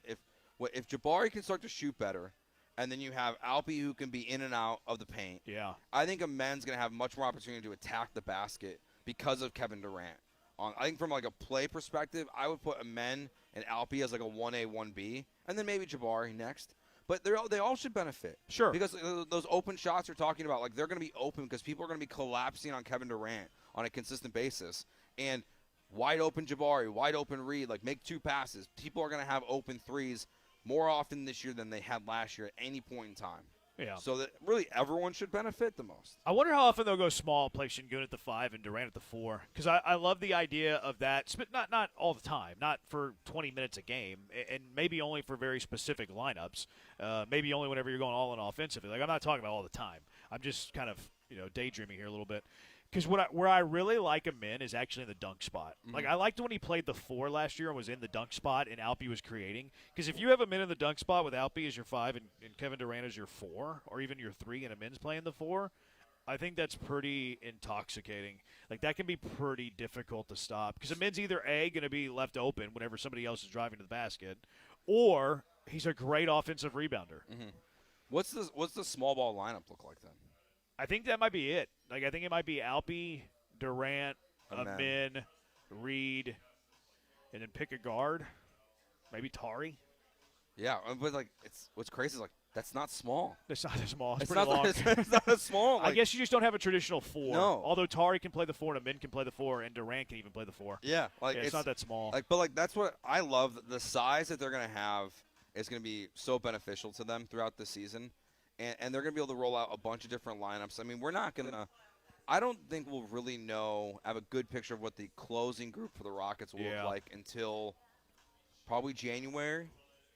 if Jabari can start to shoot better, and then you have Alpi who can be in and out of the paint. Yeah. I think Amin's going to have much more opportunity to attack the basket because of Kevin Durant. I think from like a play perspective, I would put Amin and Alpi as like a 1A, 1B, and then maybe Jabari next. But they all should benefit. Sure. Because those open shots you're talking about, like they're going to be open because people are going to be collapsing on Kevin Durant on a consistent basis. And wide open Jabari, wide open Reed, like make 2 passes. People are going to have open threes more often this year than they had last year at any point in time. Yeah. So that really everyone should benefit the most. I wonder how often they'll go small, play Şengün at the 5 and Durant at the 4. Because I love the idea of that. Not all the time. Not for 20 minutes a game. And maybe only for very specific lineups. Maybe only whenever you're going all in offensively. Like, I'm not talking about all the time. I'm just kind of, daydreaming here a little bit. Because where I really like him in is actually in the dunk spot. Mm-hmm. Like, I liked when he played the 4 last year and was in the dunk spot and Alpe was creating. Because if you have him in the dunk spot with Alpe as your 5 and Kevin Durant as your 4, or even your 3 and a Min's playing the 4, I think that's pretty intoxicating. Like, that can be pretty difficult to stop. Because a Min's either A, going to be left open whenever somebody else is driving to the basket, or he's a great offensive rebounder. Mm-hmm. What's the small ball lineup look like then? I think that might be it. Like, I think it might be Alpe, Durant, Min, Reed, and then pick a guard. Maybe Tari. Yeah, but what's crazy is that's not small. It's not as small. It's pretty pretty long. It's not as small. I guess you just don't have a traditional 4. No. Although Tari can play the 4 and Min can play the 4 and Durant can even play the 4. Yeah, it's not that small. But that's what I love. The size that they're going to have is going to be so beneficial to them throughout the season. And they're going to be able to roll out a bunch of different lineups. I mean, we're not going to – I don't think we'll really have a good picture of what the closing group for the Rockets will look like until probably January.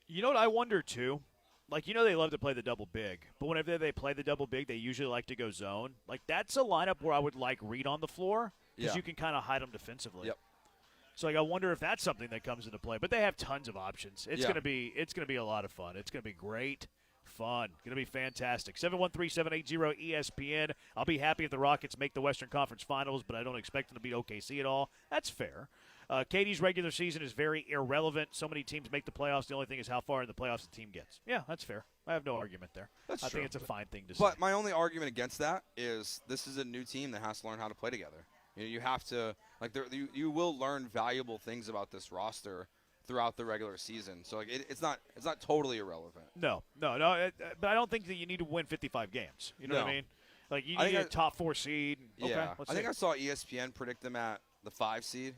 You know what I wonder, too? Like, they love to play the double big. But whenever they play the double big, they usually like to go zone. Like, that's a lineup where I would like Reed on the floor because you can kind of hide them defensively. Yep. So, I wonder if that's something that comes into play. But they have tons of options. It's going to be a lot of fun. It's going to be great. Fun. Going to be fantastic. 713-780-ESPN. I'll be happy if the Rockets make the Western Conference Finals, but I don't expect them to beat OKC at all. That's fair. Katie's regular season is very irrelevant. So many teams make the playoffs. The only thing is how far in the playoffs the team gets. Yeah, that's fair. I have no argument there. I think it's a fine thing to say. But my only argument against that is this is a new team that has to learn how to play together. You have to you will learn valuable things about this roster throughout the regular season. So it's not totally irrelevant. No. But I don't think that you need to win 55 games. You know what I mean? Like, you need a top 4 seed. Yeah. Okay, I think I saw ESPN predict them at the 5 seed.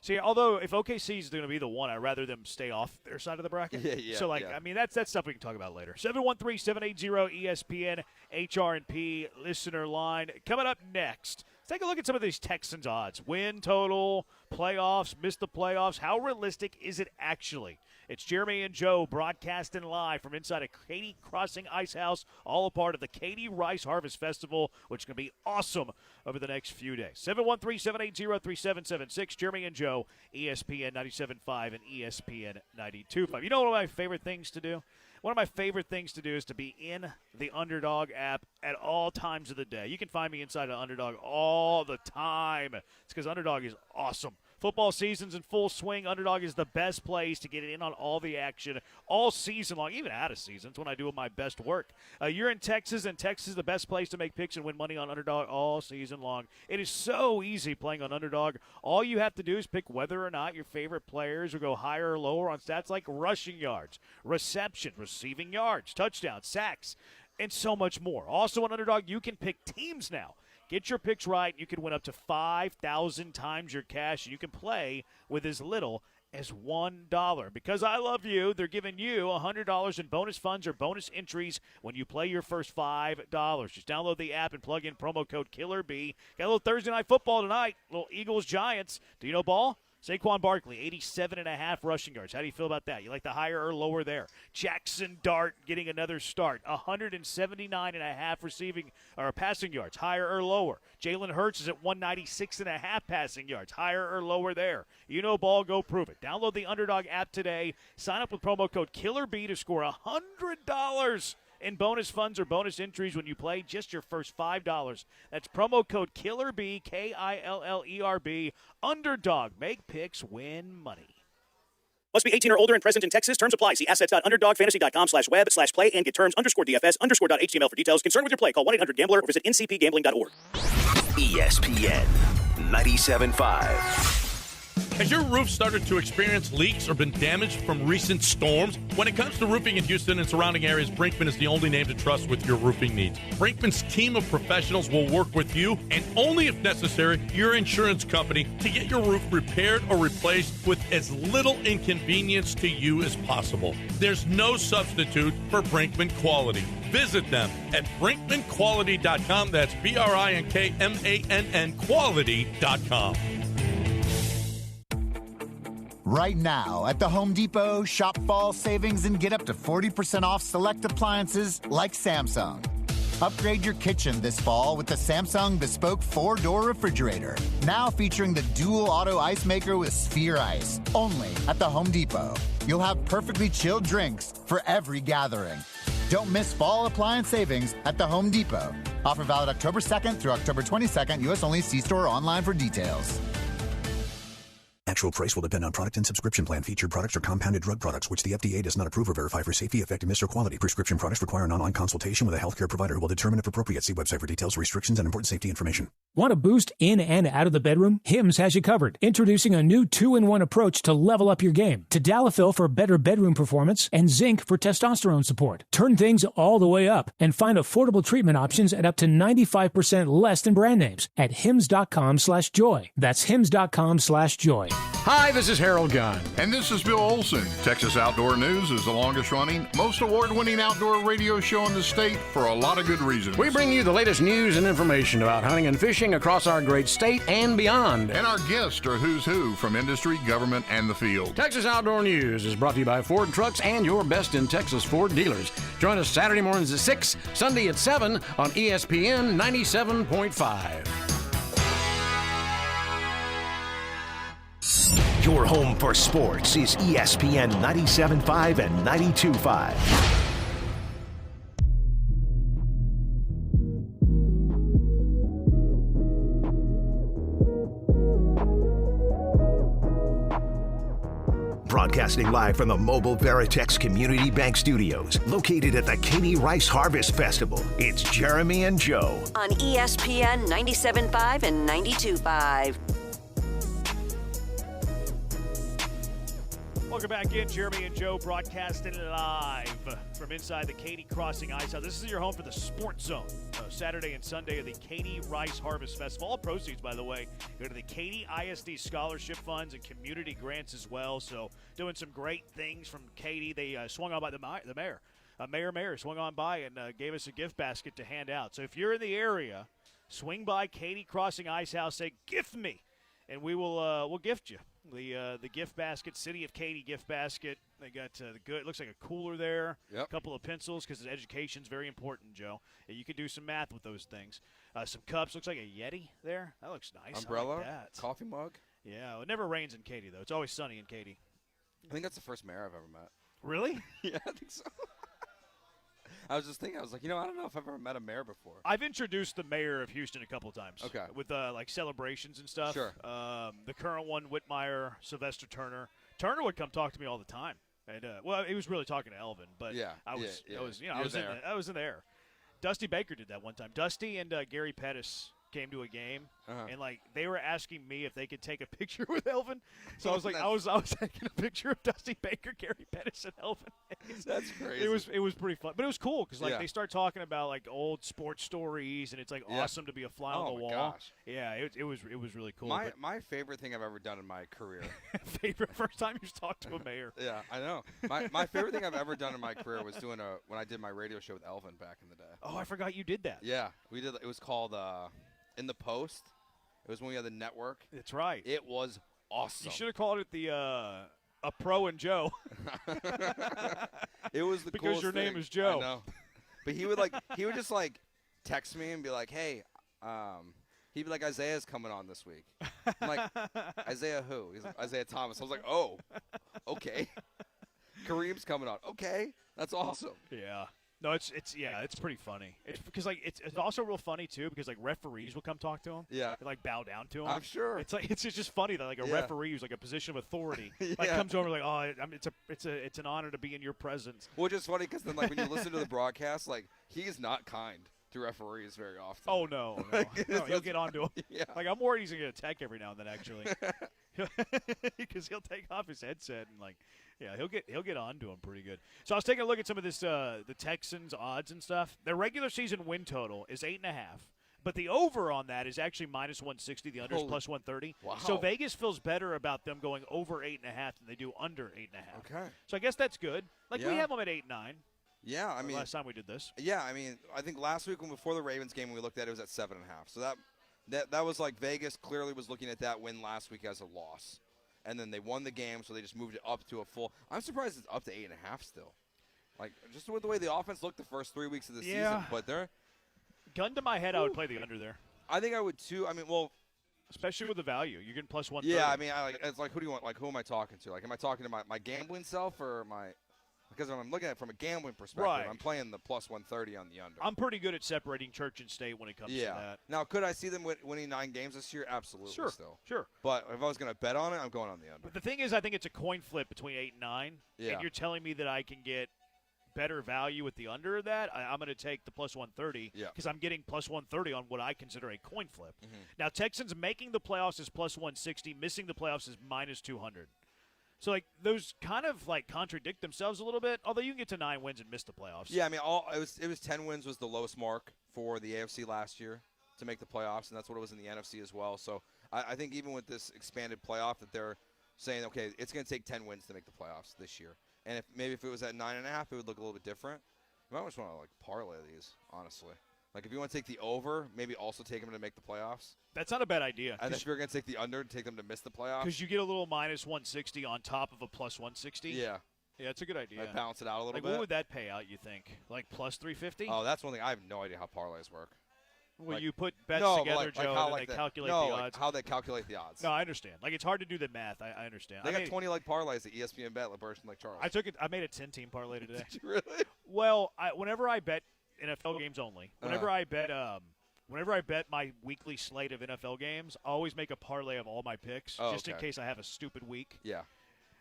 See, although if OKC is going to be the 1, I'd rather them stay off their side of the bracket. Yeah. So, I mean, that's stuff we can talk about later. 713-780-ESPN, HR&P, listener line. Coming up next, let's take a look at some of these Texans odds. Win total, playoffs, miss the playoffs. How realistic is it actually? It's Jeremy and Joe broadcasting live from inside a Katy Crossing Ice House, all a part of the Katy Rice Harvest Festival, which is going to be awesome over the next few days. 713-780-3776. Jeremy and Joe, ESPN 97.5 and ESPN 92.5. You know one of my favorite things to do? One of my favorite things to do is to be in the Underdog app at all times of the day. You can find me inside of Underdog all the time. It's because Underdog is awesome. Football season's in full swing. Underdog is the best place to get in on all the action all season long, even out of season. It's when I do my best work. You're in Texas, and Texas is the best place to make picks and win money on Underdog all season long. It is so easy playing on Underdog. All you have to do is pick whether or not your favorite players will go higher or lower on stats like rushing yards, reception, receiving yards, touchdowns, sacks, and so much more. Also on Underdog, you can pick teams now. Get your picks right. You can win up to 5,000 times your cash. You can play with as little as $1. Because I love you, they're giving you $100 in bonus funds or bonus entries when you play your first $5. Just download the app and plug in promo code KILLERB. Got a little Thursday Night Football tonight. Little Eagles-Giants. Do you know ball? Saquon Barkley, 87.5 rushing yards. How do you feel about that? You like the higher or lower there? Jackson Dart getting another start, 179.5 receiving or passing yards, higher or lower? Jalen Hurts is at 196.5 passing yards, higher or lower there? You know ball, go prove it. Download the Underdog app today. Sign up with promo code KILLERB to score $100 in bonus funds or bonus entries when you play just your first $5. That's promo code KILLERB, KILLERB. Underdog. Make picks, win money. Must be 18 or older and present in Texas. Terms apply. See assets.underdogfantasy.com/web/play and get terms_DFS_.html for details. Concerned with your play, call 1-800-GAMBLER or visit ncpgambling.org. ESPN 97.5. Has your roof started to experience leaks or been damaged from recent storms? When it comes to roofing in Houston and surrounding areas, Brinkman is the only name to trust with your roofing needs. Brinkman's team of professionals will work with you and only if necessary, your insurance company to get your roof repaired or replaced with as little inconvenience to you as possible. There's no substitute for Brinkman quality. Visit them at brinkmanquality.com. That's BRINKMANN quality.com. Right now at the Home Depot, shop fall savings and get up to 40% off select appliances like Samsung. Upgrade your kitchen this fall with the Samsung Bespoke 4-door refrigerator. Now featuring the dual auto ice maker with Sphere Ice. Only at the Home Depot. You'll have perfectly chilled drinks for every gathering. Don't miss fall appliance savings at the Home Depot. Offer valid October 2nd through October 22nd. U.S. only. See store or online for details. Actual price will depend on product and subscription plan. Featured products are compounded drug products, which the FDA does not approve or verify for safety, effectiveness, or quality. Prescription products require an online consultation with a healthcare provider who will determine if appropriate. See website for details, restrictions, and important safety information. Want a boost in and out of the bedroom? Hims has you covered. Introducing a new 2-in-1 approach to level up your game. Tadalafil for better bedroom performance and zinc for testosterone support. Turn things all the way up and find affordable treatment options at up to 95% less than brand names at hims.com/joy. That's hims.com/joy. Hi, this is Harold Gunn. And this is Bill Olson. Texas Outdoor News is the longest-running, most award-winning outdoor radio show in the state for a lot of good reasons. We bring you the latest news and information about hunting and fishing across our great state and beyond. And our guests are who's who from industry, government, and the field. Texas Outdoor News is brought to you by Ford Trucks and your best in Texas Ford dealers. Join us Saturday mornings at 6, Sunday at 7 on ESPN 97.5. Your home for sports is ESPN 97.5 and 92.5. Broadcasting live from the Mobile Veritex Community Bank Studios, located at the Katie Rice Harvest Festival, it's Jeremy and Joe. On ESPN 97.5 and 92.5. Welcome back in. Jeremy and Joe broadcasting live from inside the Katy Crossing Ice House. This is your home for the Sports Zone. Saturday and Sunday of the Katy Rice Harvest Festival. All proceeds, by the way, go to the Katy ISD Scholarship Funds and community grants as well. So doing some great things from Katy. They swung on by the mayor. Mayor swung on by and gave us a gift basket to hand out. So if you're in the area, swing by Katy Crossing Ice House, say, gift me, and we'll gift you. The gift basket, City of Katy gift basket. They got the good. It looks like a cooler there. Yep. A couple of pencils because education's very important, Joe. You can do some math with those things. Some cups. Looks like a Yeti there. That looks nice. Umbrella. I like that. Coffee mug. Yeah. It never rains in Katy though. It's always sunny in Katy. I think that's the first mayor I've ever met. Really? Yeah, I think so. I was just thinking, I was like, I don't know if I've ever met a mayor before. I've introduced the mayor of Houston a couple times. Okay. With like celebrations and stuff. Sure. The current one, Whitmire, Sylvester Turner. Turner would come talk to me all the time. And he was really talking to Elvin, but yeah, I was in there. Dusty Baker did that one time. Dusty and Gary Pettis came to a game, and like they were asking me if they could take a picture with Elvin. So I was like, I was taking a picture of Dusty Baker, Gary Pettis, and Elvin. That's crazy. It was pretty fun, but it was cool because like they start talking about like old sports stories, and it's like awesome to be a fly on the wall. Gosh. Yeah, it was really cool. My favorite thing I've ever done in my career. Favorite first time you talked to a mayor. Yeah, I know. My favorite thing I've ever done in my career was doing when I did my radio show with Elvin back in the day. Oh, I forgot you did that. Yeah, we did. It was called In the Post. It was when we had the network. That's right. It was awesome. You should have called it the A Pro and Joe. It was the because your name thing. is Joe. I know. But he would just like text me and be like, "Hey, he'd be like, Isaiah's coming on this week." I'm like, Isaiah who? He's like, Isaiah Thomas. I was like, oh, okay. Kareem's coming on. Okay, that's awesome. Yeah. No, it's pretty funny. It's because like it's also real funny too because like referees will come talk to him. Yeah. And like bow down to him. I'm sure. It's like it's just funny that like a referee who's like a position of authority like comes over like it's an honor to be in your presence. Which is funny because then like when you listen to the broadcast like he's not kind to referees very often. Oh, no. No, he'll get onto him. Yeah. Like, I'm worried he's going to get a tech every now and then, actually. Because he'll take off his headset and, like, yeah, he'll get onto him pretty good. So I was taking a look at some of this, the Texans odds and stuff. Their regular season win total is 8.5. But the over on that is actually minus 160. The under is plus 130. Wow. So Vegas feels better about them going over 8.5 than they do under 8.5. Okay. So I guess that's good. Like, we have them at 8-9. Yeah, I mean, last time we did this. Yeah, I mean, I think last week before the Ravens game, when we looked at it, was at 7.5. So that was like Vegas clearly was looking at that win last week as a loss, and then they won the game, so they just moved it up to a full. I'm surprised it's up to 8.5 still. Like, just with the way the offense looked the first 3 weeks of the season, but they're. Gun to my head, I would play the under there. I think I would too. I mean, well, especially with the value, you're getting plus 130. Yeah, I mean, it's like, who do you want? Like, who am I talking to? Like, am I talking to my gambling self or my? Because I'm looking at it from a gambling perspective, right. I'm playing the plus 130 on the under. I'm pretty good at separating church and state when it comes to that. Now, could I see them winning 9 games this year? Absolutely. Sure. Still. Sure. But if I was going to bet on it, I'm going on the under. But the thing is, I think it's a coin flip between 8 and 9. Yeah. And you're telling me that I can get better value with the under of that? I'm going to take the plus 130 because I'm getting plus 130 on what I consider a coin flip. Mm-hmm. Now, Texans making the playoffs is plus 160. Missing the playoffs is minus 200. So, like, those kind of, like, contradict themselves a little bit, although you can get to 9 wins and miss the playoffs. Yeah, I mean, it was 10 wins was the lowest mark for the AFC last year to make the playoffs, and that's what it was in the NFC as well. So I think even with this expanded playoff that they're saying, okay, it's going to take 10 wins to make the playoffs this year. And if it was at 9.5, it would look a little bit different. You might just want to, like, parlay these, honestly. Like, if you want to take the over, maybe also take them to make the playoffs. That's not a bad idea. And if you're going to take the under and take them to miss the playoffs. Because you get a little minus 160 on top of a plus 160. Yeah. Yeah, it's a good idea. Like, balance it out a little bit. What would that pay out, you think? Like plus 350? Oh, that's one thing. I have no idea how parlays work. Well, you put bets together, Joe, and they calculate the odds. How they calculate the odds. No, I understand. Like, it's hard to do the math. I understand. They got 20-leg parlays at ESPN Bet, LeBurge and Lake Charles. I made a 10-team parlay today. Did you really? Well, whenever I bet NFL games only, whenever I bet my weekly slate of NFL games, I always make a parlay of all my picks just in case I have a stupid week. Yeah.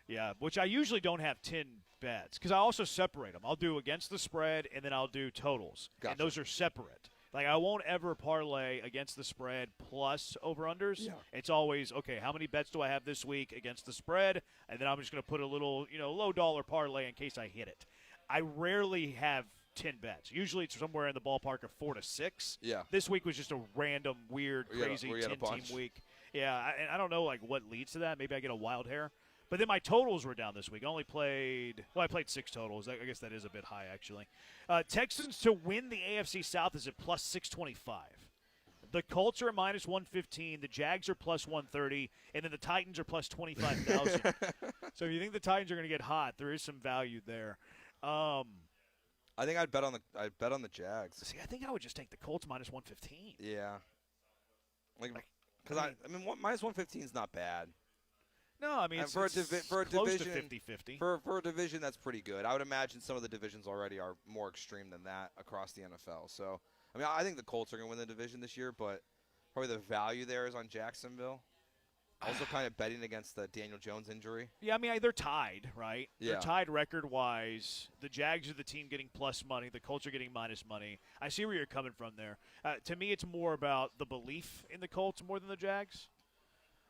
Yeah, which I usually don't have 10 bets because I also separate them. I'll do against the spread, and then I'll do totals. Gotcha. And those are separate. Like, I won't ever parlay against the spread plus over-unders. Yeah. It's always, okay, how many bets do I have this week against the spread? And then I'm just going to put a little, low-dollar parlay in case I hit it. I rarely have 10 bets. Usually it's somewhere in the ballpark of 4 to 6. Yeah. This week was just a random, weird, crazy 10-team week. Yeah, and I don't know, like, what leads to that. Maybe I get a wild hair. But then my totals were down this week. I played 6 totals. I guess that is a bit high, actually. Texans to win the AFC South is at plus 625. The Colts are minus 115. The Jags are plus 130. And then the Titans are plus 25,000. So if you think the Titans are going to get hot, there is some value there. I think I'd bet on the Jags. See, I think I would just take the Colts minus 115. Yeah. Because minus 115 is not bad. No, I mean, it's for a division, close to 50-50. For a division, that's pretty good. I would imagine some of the divisions already are more extreme than that across the NFL. So, I mean, I think the Colts are going to win the division this year, but probably the value there is on Jacksonville. Also kind of betting against the Daniel Jones injury. Yeah, I mean, they're tied, right? Yeah. They're tied record-wise. The Jags are the team getting plus money. The Colts are getting minus money. I see where you're coming from there. To me, it's more about the belief in the Colts more than the Jags.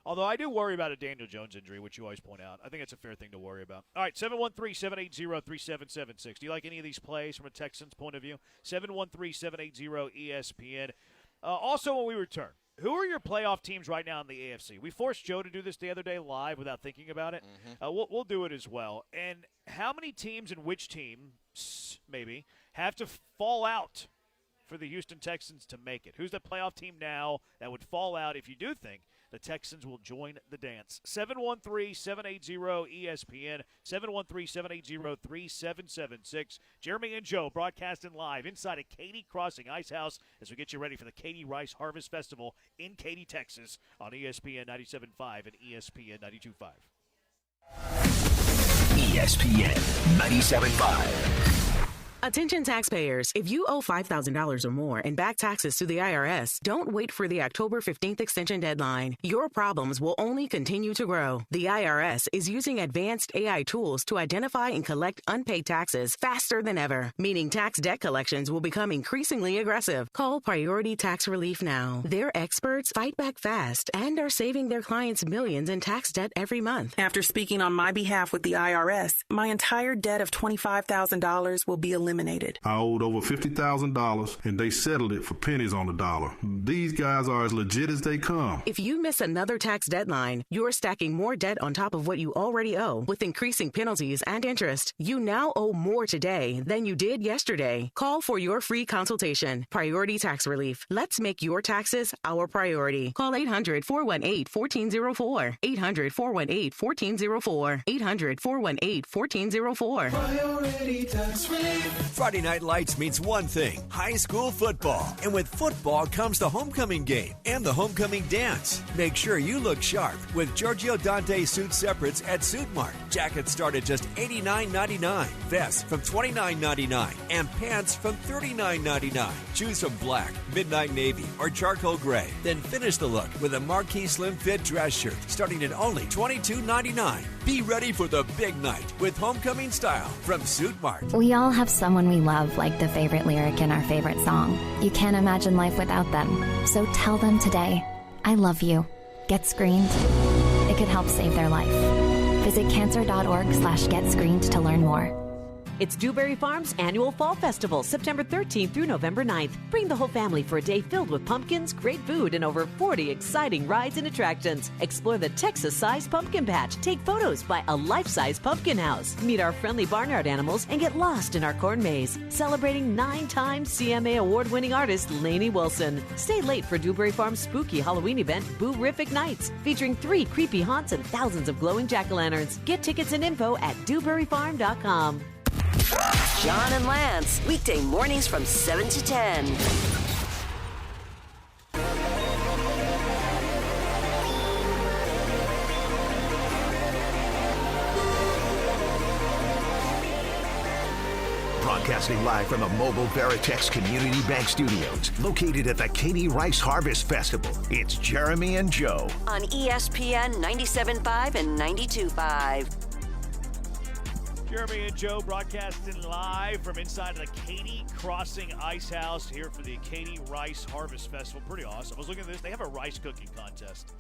Although I do worry about a Daniel Jones injury, which you always point out. I think it's a fair thing to worry about. All right, 713-780-3776. Do you like any of these plays from a Texans point of view? 713-780-ESPN. Also, when we return, who are your playoff teams right now in the AFC? We forced Joe to do this the other day live without thinking about it. Mm-hmm. We'll do it as well. And how many teams and which teams, maybe, have to fall out for the Houston Texans to make it? Who's the playoff team now that would fall out if you do think the Texans will join the dance? 713-780-ESPN, 713-780-3776. Jeremy and Joe broadcasting live inside a Katy Crossing Ice House as we get you ready for the Katy Rice Harvest Festival in Katy, Texas on ESPN 97.5 and ESPN 92.5. ESPN 97.5. Attention taxpayers, if you owe $5,000 or more and back taxes to the IRS, don't wait for the October 15th extension deadline. Your problems will only continue to grow. The IRS is using advanced AI tools to identify and collect unpaid taxes faster than ever, meaning tax debt collections will become increasingly aggressive. Call Priority Tax Relief now. Their experts fight back fast and are saving their clients millions in tax debt every month. After speaking on my behalf with the IRS, my entire debt of $25,000 will be eliminated. I owed over $50,000, and they settled it for pennies on the dollar. These guys are as legit as they come. If you miss another tax deadline, you're stacking more debt on top of what you already owe with increasing penalties and interest. You now owe more today than you did yesterday. Call for your free consultation. Priority Tax Relief. Let's make your taxes our priority. Call 800-418-1404. 800-418-1404. 800-418-1404. Priority Tax Relief. Friday Night Lights means one thing, high school football. And with football comes the homecoming game and the homecoming dance. Make sure you look sharp with Giorgio Dante suit separates at Suit Mart. Jackets start at just $89.99. Vests from $29.99. And pants from $39.99. Choose from black, midnight navy, or charcoal gray. Then finish the look with a marquee slim fit dress shirt starting at only $22.99. Be ready for the big night with homecoming style from Suit Mart. We all have someone we love, like the favorite lyric in our favorite song. You can't imagine life without them. So tell them today, I love you. Get screened. It could help save their life. Visit cancer.org/getscreened to learn more. It's Dewberry Farm's annual Fall Festival, September 13th through November 9th. Bring the whole family for a day filled with pumpkins, great food, and over 40 exciting rides and attractions. Explore the Texas-sized pumpkin patch. Take photos by a life-size pumpkin house. Meet our friendly barnyard animals and get lost in our corn maze. Celebrating 9-time CMA award-winning artist Lainey Wilson. Stay late for Dewberry Farm's spooky Halloween event, Boo-rific Nights, featuring 3 creepy haunts and thousands of glowing jack-o'-lanterns. Get tickets and info at dewberryfarm.com. John and Lance, weekday mornings from 7 to 10. Broadcasting live from the mobile Veritex Community Bank Studios, located at the Katie Rice Harvest Festival. It's Jeremy and Joe On ESPN 97.5 and 92.5. Jeremy and Joe broadcasting live from inside of the Katy Crossing Ice House here for the Katy Rice Harvest Festival. Pretty awesome. I was looking at this. They have a rice cooking contest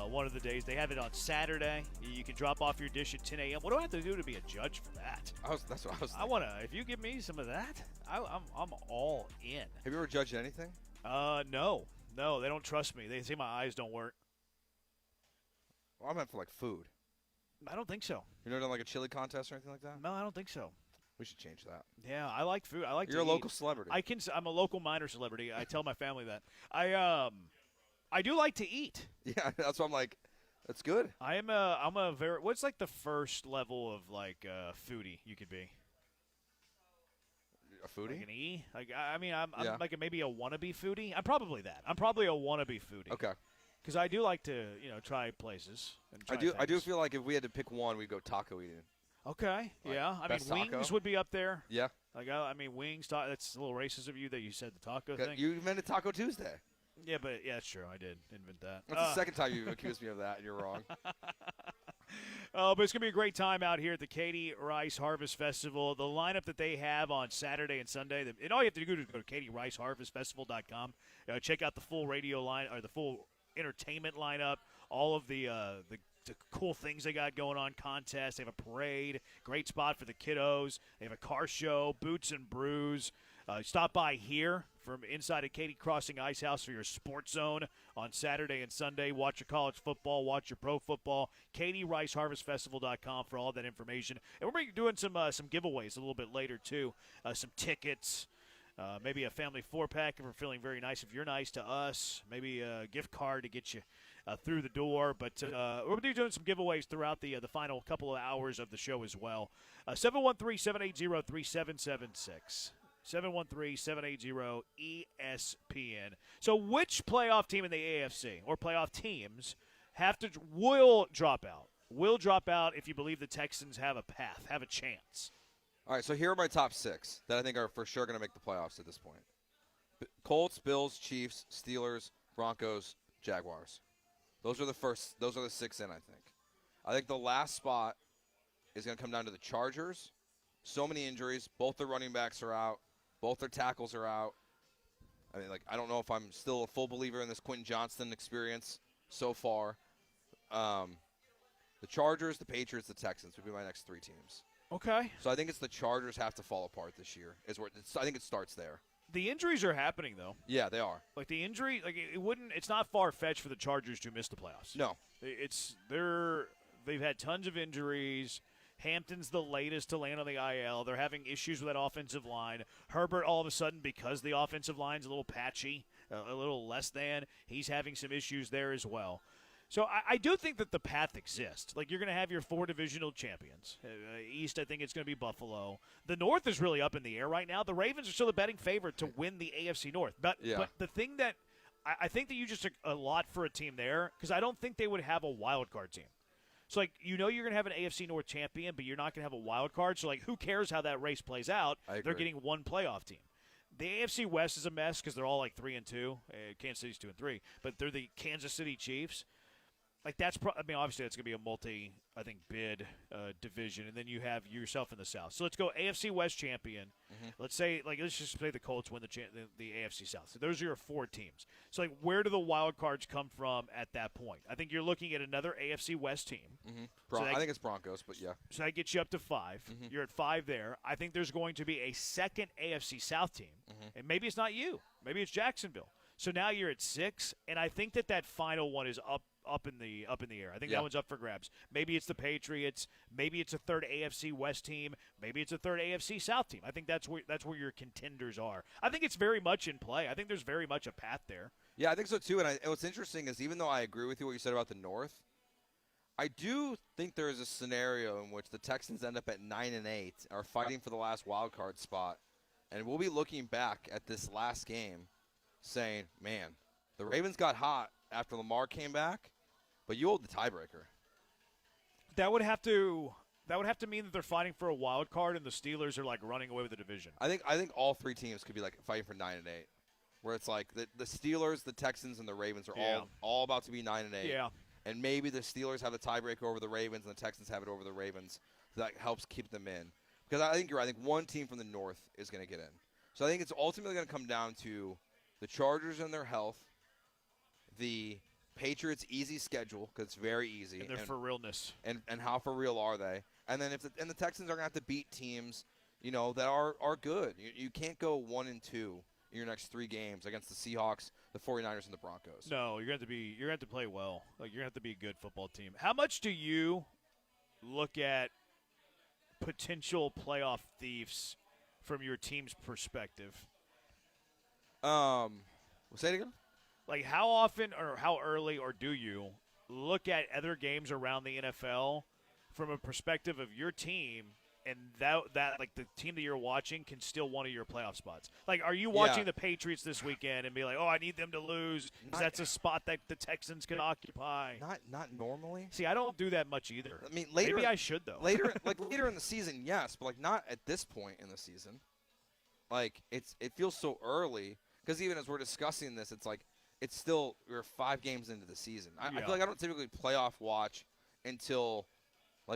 one of the days. They have it on Saturday. You can drop off your dish at 10 a.m. What do I have to do to be a judge for that? That's what I was. I want to. If you give me some of that, I'm all in. Have you ever judged anything? No. They don't trust me. They say my eyes don't work. Well, I meant for like food. I don't think so. You never done like a chili contest or anything like that? No, I don't think so. We should change that. Yeah, I like food. I like. You're to a local eat. celebrity. I'm a local minor celebrity. I tell my family that. I do like to eat. Yeah, that's what I'm like. That's good. I'm a very. What's like the first level of like foodie you could be? A foodie? Like an E? Like I'm like maybe a wannabe foodie. I'm probably that. I'm probably a wannabe foodie. Okay. Because I do like to, try places. And try I do things. feel like if we had to pick one, we'd go taco eating. Okay. Like yeah. I mean, best wings taco? would be up there. Yeah. Like wings. That's a little racist of you that you said the taco thing. You invented Taco Tuesday. Yeah, but that's true. I did invent that. That's the second time you've accused me of that, and you're wrong. But it's going to be a great time out here at the Katy Rice Harvest Festival. The lineup that they have on Saturday and Sunday, and all you have to do is go to KatyRiceHarvestFestival.com. Check out the full radio line or the full entertainment lineup, all of the cool things they got going on, contests. They have a parade, great spot for the kiddos. They have a car show, Boots and Brews. Stop by here from inside of Katy Crossing Ice House for your sports zone on Saturday and Sunday. Watch your college football, watch your pro football. KatyRiceHarvestFestival.com for all that information. And we're doing some giveaways a little bit later too. Some tickets. Maybe a family 4-pack if we're feeling very nice. If you're nice to us, maybe a gift card to get you through the door. But we're going to be doing some giveaways throughout the final couple of hours of the show as well. 713-780-3776. 713-780-ESPN. So which playoff team in the AFC or playoff teams will drop out? Will drop out if you believe the Texans have a path, have a chance? All right, so here are my top 6 that I think are for sure going to make the playoffs at this point. Colts, Bills, Chiefs, Steelers, Broncos, Jaguars. Those are the 6 in, I think. I think the last spot is going to come down to the Chargers. So many injuries. Both their running backs are out. Both their tackles are out. I mean, I don't know if I'm still a full believer in this Quentin Johnston experience so far. The Chargers, the Patriots, the Texans would be my next 3 teams. Okay. So I think it's the Chargers have to fall apart this year. I think it starts there. The injuries are happening, though. Yeah, they are. Like the injury, it's not far-fetched for the Chargers to miss the playoffs. No. They've had tons of injuries. Hampton's the latest to land on the IL. They're having issues with that offensive line. Herbert, all of a sudden, because the offensive line's a little patchy, a little less than, he's having some issues there as well. So I do think that the path exists. You're going to have your 4 divisional champions. East, I think it's going to be Buffalo. The North is really up in the air right now. The Ravens are still the betting favorite to win the AFC North. But the thing that I think that you just took a lot for a team there, because I don't think they would have a wild card team. So, you're going to have an AFC North champion, but you're not going to have a wild card. So, who cares how that race plays out? They're getting one playoff team. The AFC West is a mess because they're all 3-2. Kansas City's 2-3, but they're the Kansas City Chiefs. Obviously that's going to be a bid division, and then you have yourself in the South. So let's go AFC West champion. Mm-hmm. Let's just say the Colts win the AFC South. So those are your 4 teams. So where do the wild cards come from at that point? I think you're looking at another AFC West team. Mm-hmm. I think it's Broncos, but yeah. So that gets you up to 5. Mm-hmm. You're at 5 there. I think there's going to be a second AFC South team, and maybe it's not you. Maybe it's Jacksonville. So now you're at 6, and I think that final one is up in the air. I think that one's up for grabs. Maybe it's the Patriots. Maybe it's a third AFC West team. Maybe it's a third AFC South team. I think that's where your contenders are. I think it's very much in play. I think there's very much a path there. Yeah, I think so too. And what's interesting is even though I agree with you what you said about the North, I do think there is a scenario in which the Texans end up at 9-8, are fighting for the last wild card spot, and we'll be looking back at this last game, saying, "Man, the Ravens got hot after Lamar came back, but you hold the tiebreaker." That would have to mean that they're fighting for a wild card, and the Steelers are running away with the division. I think all 3 teams could be fighting for 9-8, where it's the Steelers, the Texans, and the Ravens are all about to be 9-8. Yeah. And maybe the Steelers have the tiebreaker over the Ravens, and the Texans have it over the Ravens. So that helps keep them in. Because I think you're right. I think one team from the North is going to get in. So I think it's ultimately going to come down to the Chargers and their health, the Patriots' easy schedule, because it's very easy. And for realness. And how for real are they? And then the Texans are going to have to beat teams, that are good. You can't go 1-2 in your next 3 games against the Seahawks, the 49ers, and the Broncos. No, you're going to have to play well. You're going to have to be a good football team. How much do you look at potential playoff thieves from your team's perspective? Say it again? How often or how early or do you look at other games around the NFL from a perspective of your team, and that the team that you're watching can steal one of your playoff spots? Are you watching the Patriots this weekend and be like, "Oh, I need them to lose because that's a spot that the Texans can occupy"? Not normally. See, I don't do that much either. I mean, later. Maybe I should though. Later in the season, yes, but not at this point in the season. It feels so early because even as we're discussing this, it's still we're 5 games into the season. I feel like I don't typically playoff watch until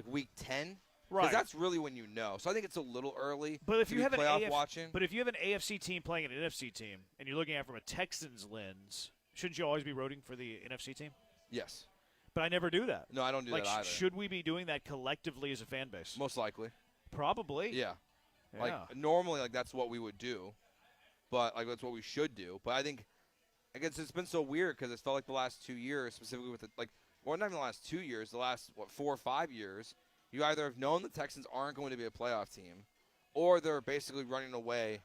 week 10. Right. Because that's really when you know. So I think it's a little early. But if you have watching. But if you have an AFC team playing an NFC team, and you're looking at it from a Texans lens, shouldn't you always be rooting for the NFC team? Yes. But I never do that. No, I don't do that either. Should we be doing that collectively as a fan base? Most likely. Probably. Yeah. Normally, that's what we would do. But that's what we should do. But I think, I guess it's been so weird because it's felt like the last 2 years, specifically with not even the last 2 years, the last 4 or 5 years. You either have known the Texans aren't going to be a playoff team, or they're basically running away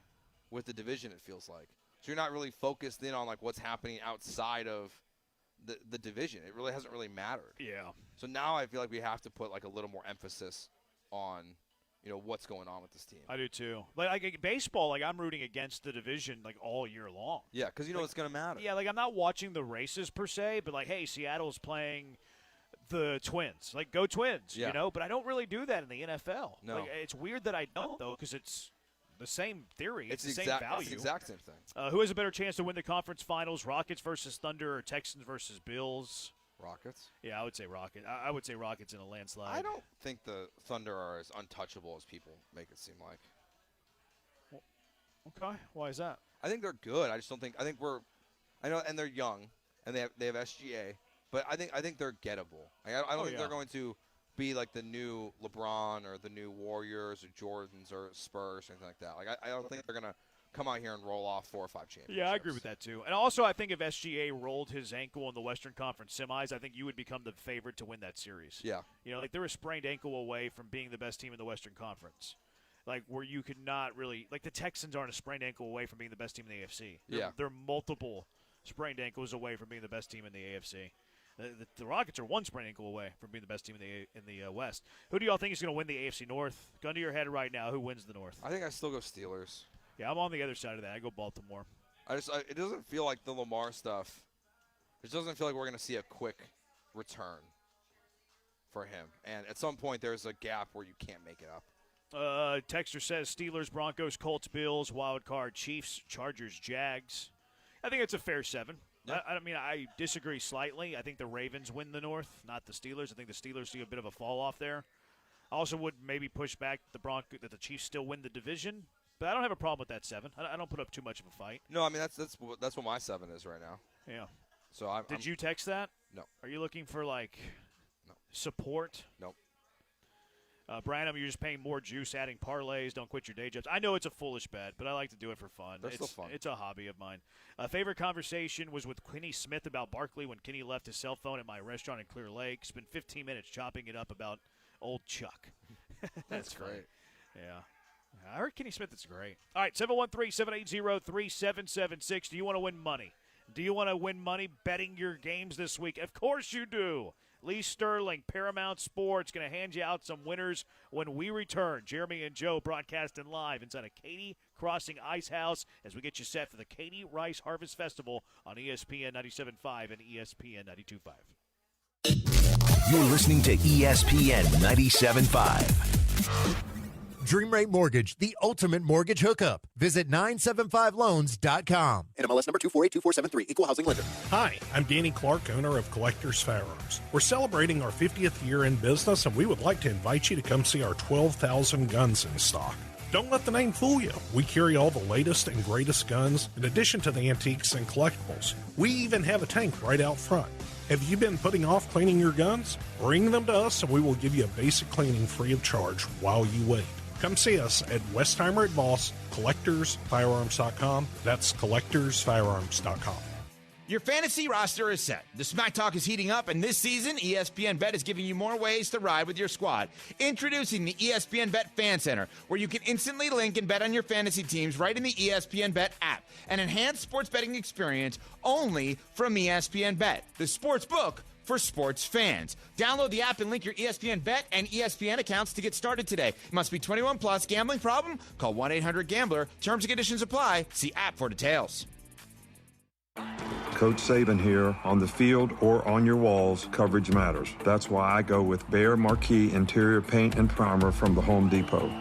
with the division, it feels like. So you're not really focused in on what's happening outside of the division. It really hasn't really mattered. Yeah. So now I feel like we have to put a little more emphasis on what's going on with this team. I do too. Baseball, I'm rooting against the division all year long. Yeah, because it's going to matter. Yeah, I'm not watching the races per se, but hey, Seattle's playing the Twins. Like, go Twins, Yeah. you know? But I don't really do that in the NFL. No. Like, it's weird that I don't, though, because it's the same theory. It's the same It's value. the exact same thing. Who has a better chance to win the conference finals, Rockets versus Thunder or Texans versus Bills? Rockets? Yeah, I would say Rockets. I would say Rockets in a landslide. I don't think the Thunder are as untouchable as people make it seem like. Okay, why is that? I think they're good. I just don't think – I know, and they're young, and they have SGA, but I think they're gettable. Like, I don't think they're going to be like the new LeBron or the new Warriors or Jordans or Spurs or anything like that. Like I don't think they're going to come out here and roll off 4 or 5 championships. Yeah, I agree with that too. And also, I think if SGA rolled his ankle in the Western Conference semis, I think you would become the favorite to win that series. Yeah. You know, like they're a sprained ankle away from being the best team in the Western Conference. Like where you could not really – like the Texans aren't a sprained ankle away from being the best team in the AFC. They're multiple sprained ankles away from being the best team in the AFC. The Rockets are one sprained ankle away from being the best team in the West. Who do y'all think is going to win the AFC North? Gun to your head right now, who wins the North? I think I still go Steelers. Yeah, I'm on the other side of that. I go Baltimore. It doesn't feel like the Lamar stuff. It doesn't feel like we're going to see a quick return for him. And at some point, there's a gap where you can't make it up. Texter says Steelers, Broncos, Colts, Bills, wild card, Chiefs, Chargers, Jags. I think it's a fair 7. Yeah. I mean, I disagree slightly. I think the Ravens win the North, not the Steelers. I think the Steelers see a bit of a fall off there. I also would maybe push back that the Chiefs still win the division, but I don't have a problem with that 7. I don't put up too much of a fight. No, I mean that's what my 7 is right now. Yeah. So Did you text that? No. Are you looking for support? Nope. Branham, you're just paying more juice, adding parlays. Don't quit your day jobs. I know it's a foolish bet, but I like to do it for fun. They're still fun. It's a hobby of mine. Favorite conversation was with Kenny Smith about Barkley when Kenny left his cell phone at my restaurant in Clear Lake. Spent 15 minutes chopping it up about old Chuck. That's great. Yeah. I heard Kenny Smith is great. All right, 713-780-3776. Do you want to win money? Do you want to win money betting your games this week? Of course you do. Lee Sterling, Paramount Sports, going to hand you out some winners when we return. Jeremy and Joe broadcasting live inside a Katy Crossing Ice House as we get you set for the Katy Rice Harvest Festival on ESPN 97.5 and ESPN 92.5. You're listening to ESPN 97.5. Dream Rate Mortgage, the ultimate mortgage hookup. Visit 975loans.com. NMLS number 248247, equal housing lender. Hi, I'm Danny Clark, owner of Collectors Firearms. We're celebrating our 50th year in business, and we would like to invite you to come see our 12,000 guns in stock. Don't let the name fool you. We carry all the latest and greatest guns, in addition to the antiques and collectibles. We even have a tank right out front. Have you been putting off cleaning your guns? Bring them to us, and we will give you a basic cleaning free of charge while you wait. Come see us at Westheimer at Voss, CollectorsFirearms.com. That's CollectorsFirearms.com. Your fantasy roster is set. The Smack Talk is heating up, and this season, ESPN Bet is giving you more ways to ride with your squad. Introducing the ESPN Bet Fan Center, where you can instantly link and bet on your fantasy teams right in the ESPN Bet app. An enhanced sports betting experience only from ESPN Bet, the sports book for sports fans. Download the app and link your ESPN Bet and ESPN accounts to get started today. Must be 21 plus. Gambling problem? Call 1-800-GAMBLER. Terms and conditions apply. See app for details. Coach Saban here. On the field or on your walls, coverage matters. That's why I go with Behr Marquee Interior Paint and Primer from the Home Depot.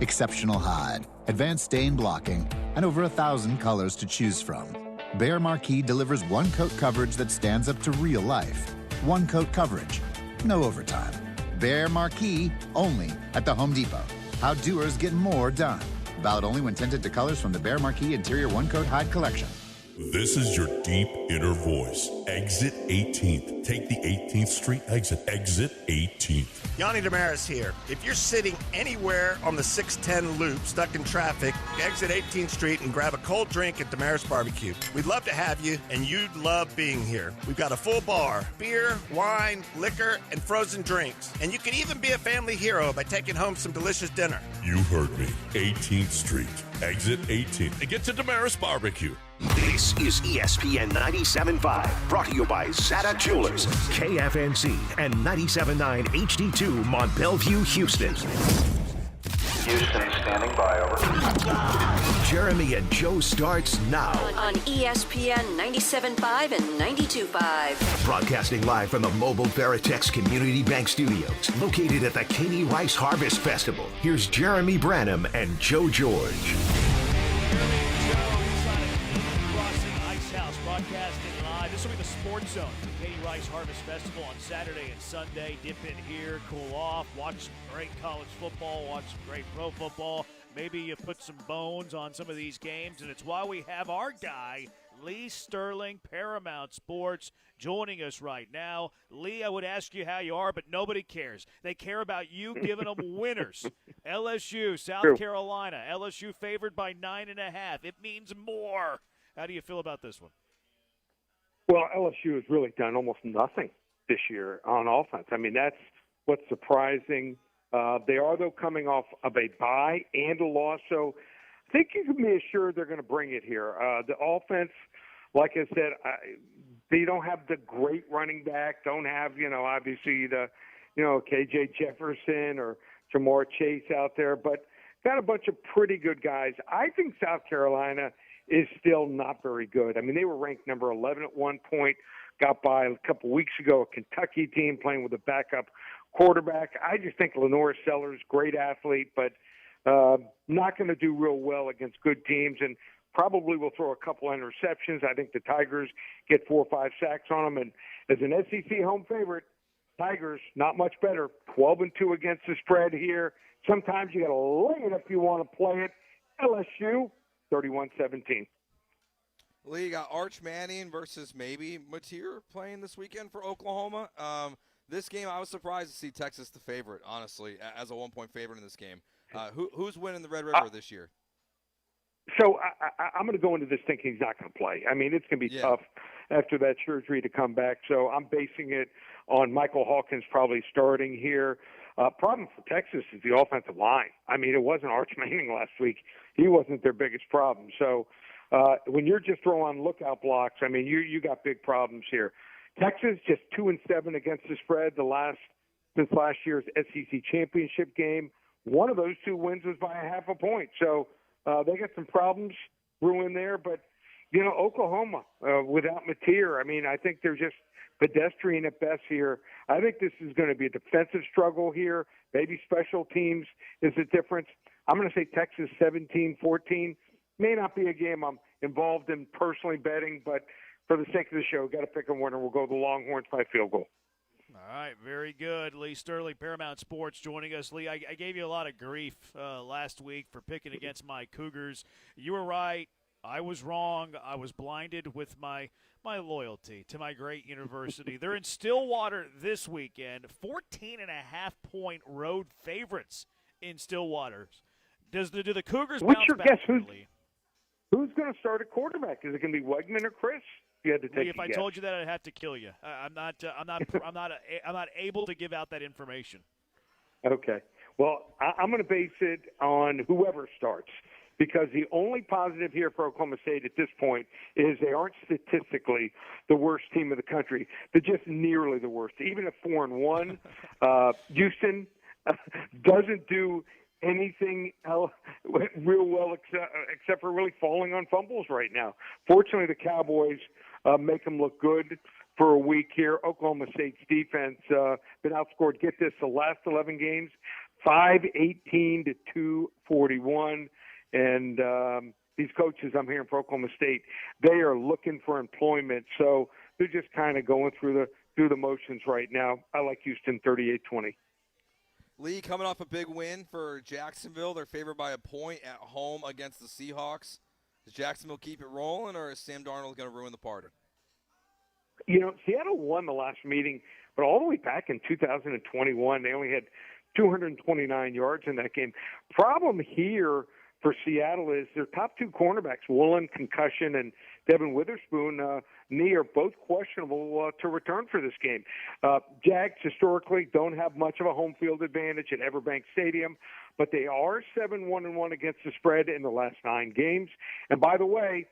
Exceptional hide, advanced stain blocking, and over 1,000 colors to choose from. Behr Marquee delivers one-coat coverage that stands up to real life. One-coat coverage, no overtime. Behr Marquee, only at the Home Depot. How doers get more done. Valid only when tinted to colors from the Behr Marquee Interior One-Coat Hide Collection. This is your deep inner voice. Exit 18th. Take the 18th Street exit. Exit 18th. Yanni Damaris here. If you're sitting anywhere on the 610 loop, stuck in traffic, exit 18th Street and grab a cold drink at Damaris Barbecue. We'd love to have you, and you'd love being here. We've got a full bar, beer, wine, liquor, and frozen drinks. And you could even be a family hero by taking home some delicious dinner. You heard me. 18th Street. Exit 18th. And get to Damaris Barbecue. This is ESPN 97.5, brought to you by Zata Jewelers, KFNC, and 97.9 HD2 Mont Bellevue, Houston. Houston standing by, over. Jeremy and Joe starts now. On ESPN 97.5 and 92.5. Broadcasting live from the Mobile Veritex Community Bank Studios, located at the Katie Rice Harvest Festival. Here's Jeremy Branham and Joe George. Broadcasting live. This will be the Sports Zone for the Katie Rice Harvest Festival on Saturday and Sunday. Dip in here, cool off, watch some great college football, watch some great pro football. Maybe you put some bones on some of these games, and it's why we have our guy, Lee Sterling, Paramount Sports, joining us right now. Lee, I would ask you how you are, but nobody cares. They care about you giving them winners. LSU, South Carolina. LSU favored by 9.5. It means more. How do you feel about this one? Well, LSU has really done almost nothing this year on offense. I mean, that's what's surprising. They are, though, coming off of a bye and a loss, so I think you can be assured they're going to bring it here. The offense, like I said, they don't have the great running back, don't have, obviously the, KJ Jefferson or Jamar Chase out there, but got a bunch of pretty good guys. I think South Carolina is still not very good. I mean, they were ranked number 11 at one point, got by a couple weeks ago a Kentucky team playing with a backup quarterback. I just think Lenore Sellers, great athlete, but not going to do real well against good teams, and probably will throw a couple interceptions. I think the Tigers get 4 or 5 sacks on them, and as an SEC home favorite, Tigers, not much better, 12-2 against the spread here. Sometimes you got to lay it if you want to play it. LSU, 31-17. Lee, got Arch Manning versus maybe Mateer playing this weekend for Oklahoma. This game, I was surprised to see Texas the favorite, honestly, as a 1-point favorite in this game. Who's winning the Red River this year? So I'm going to go into this thinking he's not going to play. I mean, it's going to be tough after that surgery to come back. So I'm basing it on Michael Hawkins probably starting here. Problem for Texas is the offensive line. I mean, it wasn't Arch Manning last week. He wasn't their biggest problem. So when you're just throwing lookout blocks, I mean, you got big problems here. Texas just 2-7 against the spread since last year's SEC championship game. One of those 2 wins was by a half a point. So they got some problems brewing there. But, Oklahoma without Mateer, I mean, I think they're just pedestrian at best here. I think this is going to be a defensive struggle here. Maybe special teams is the difference. I'm going to say Texas 17-14. May not be a game I'm involved in personally betting, but for the sake of the show, got to pick a winner. We'll go the Longhorns by field goal. All right, very good. Lee Sterling, Paramount Sports, joining us. Lee, I gave you a lot of grief last week for picking against my Cougars. You were right. I was wrong. I was blinded with my loyalty to my great university. They're in Stillwater this weekend, 14.5-point road favorites in Stillwater. Do the Cougars What's bounce your back? Guess? Who's going to start at quarterback? Is it going to be Wegman or Chris? You had to take Lee, if I told you that, I'd have to kill you. I'm not able to give out that information. Okay. Well, I'm going to base it on whoever starts, because the only positive here for Oklahoma State at this point is they aren't statistically the worst team in the country. They're just nearly the worst. Even at 4-1, Houston doesn't do anything else real well except for really falling on fumbles right now. Fortunately, the Cowboys make them look good for a week here. Oklahoma State's defense been outscored, get this, the last 11 games, 518 to 241. And these coaches I'm hearing for Oklahoma State, they are looking for employment. So they're just kind of going through the motions right now. I like Houston 38-20. Lee, coming off a big win for Jacksonville. They're favored by a point at home against the Seahawks. Does Jacksonville keep it rolling, or is Sam Darnold going to ruin the party? Seattle won the last meeting, but all the way back in 2021, they only had 229 yards in that game. Problem here for Seattle is their top 2 cornerbacks, Woolen, concussion, and Devin Witherspoon, knee, are both questionable to return for this game. Jags historically don't have much of a home field advantage at Everbank Stadium, but they are 7-1-1 against the spread in the last 9 games. And by the way,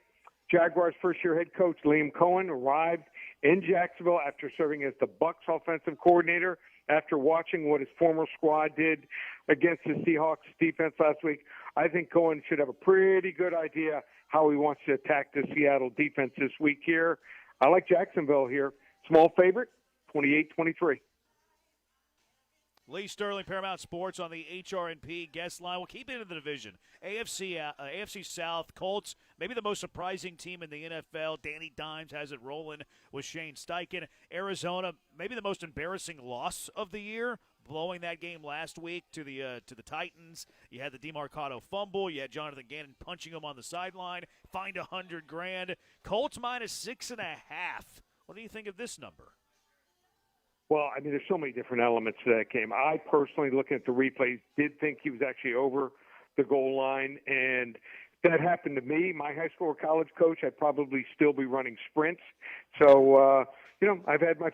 Jaguars' first-year head coach Liam Cohen arrived in Jacksonville after serving as the Bucs offensive coordinator, after watching what his former squad did against the Seahawks defense last week. I think Cohen should have a pretty good idea how he wants to attack the Seattle defense this week here. I like Jacksonville here. Small favorite, 28-23. Lee Sterling, Paramount Sports on the HRNP guest line. We'll keep it in the division. AFC South, Colts, maybe the most surprising team in the NFL. Danny Dimes has it rolling with Shane Steichen. Arizona, maybe the most embarrassing loss of the year, blowing that game last week to the Titans. You had the DeMarcado fumble. You had Jonathan Gannon punching him on the sideline. Fined $100,000. Colts minus 6.5. What do you think of this number? Well, I mean, there's so many different elements to that game. I personally, looking at the replays, did think he was actually over the goal line, and that happened to me. My high school or college coach, I'd probably still be running sprints. So, I've had my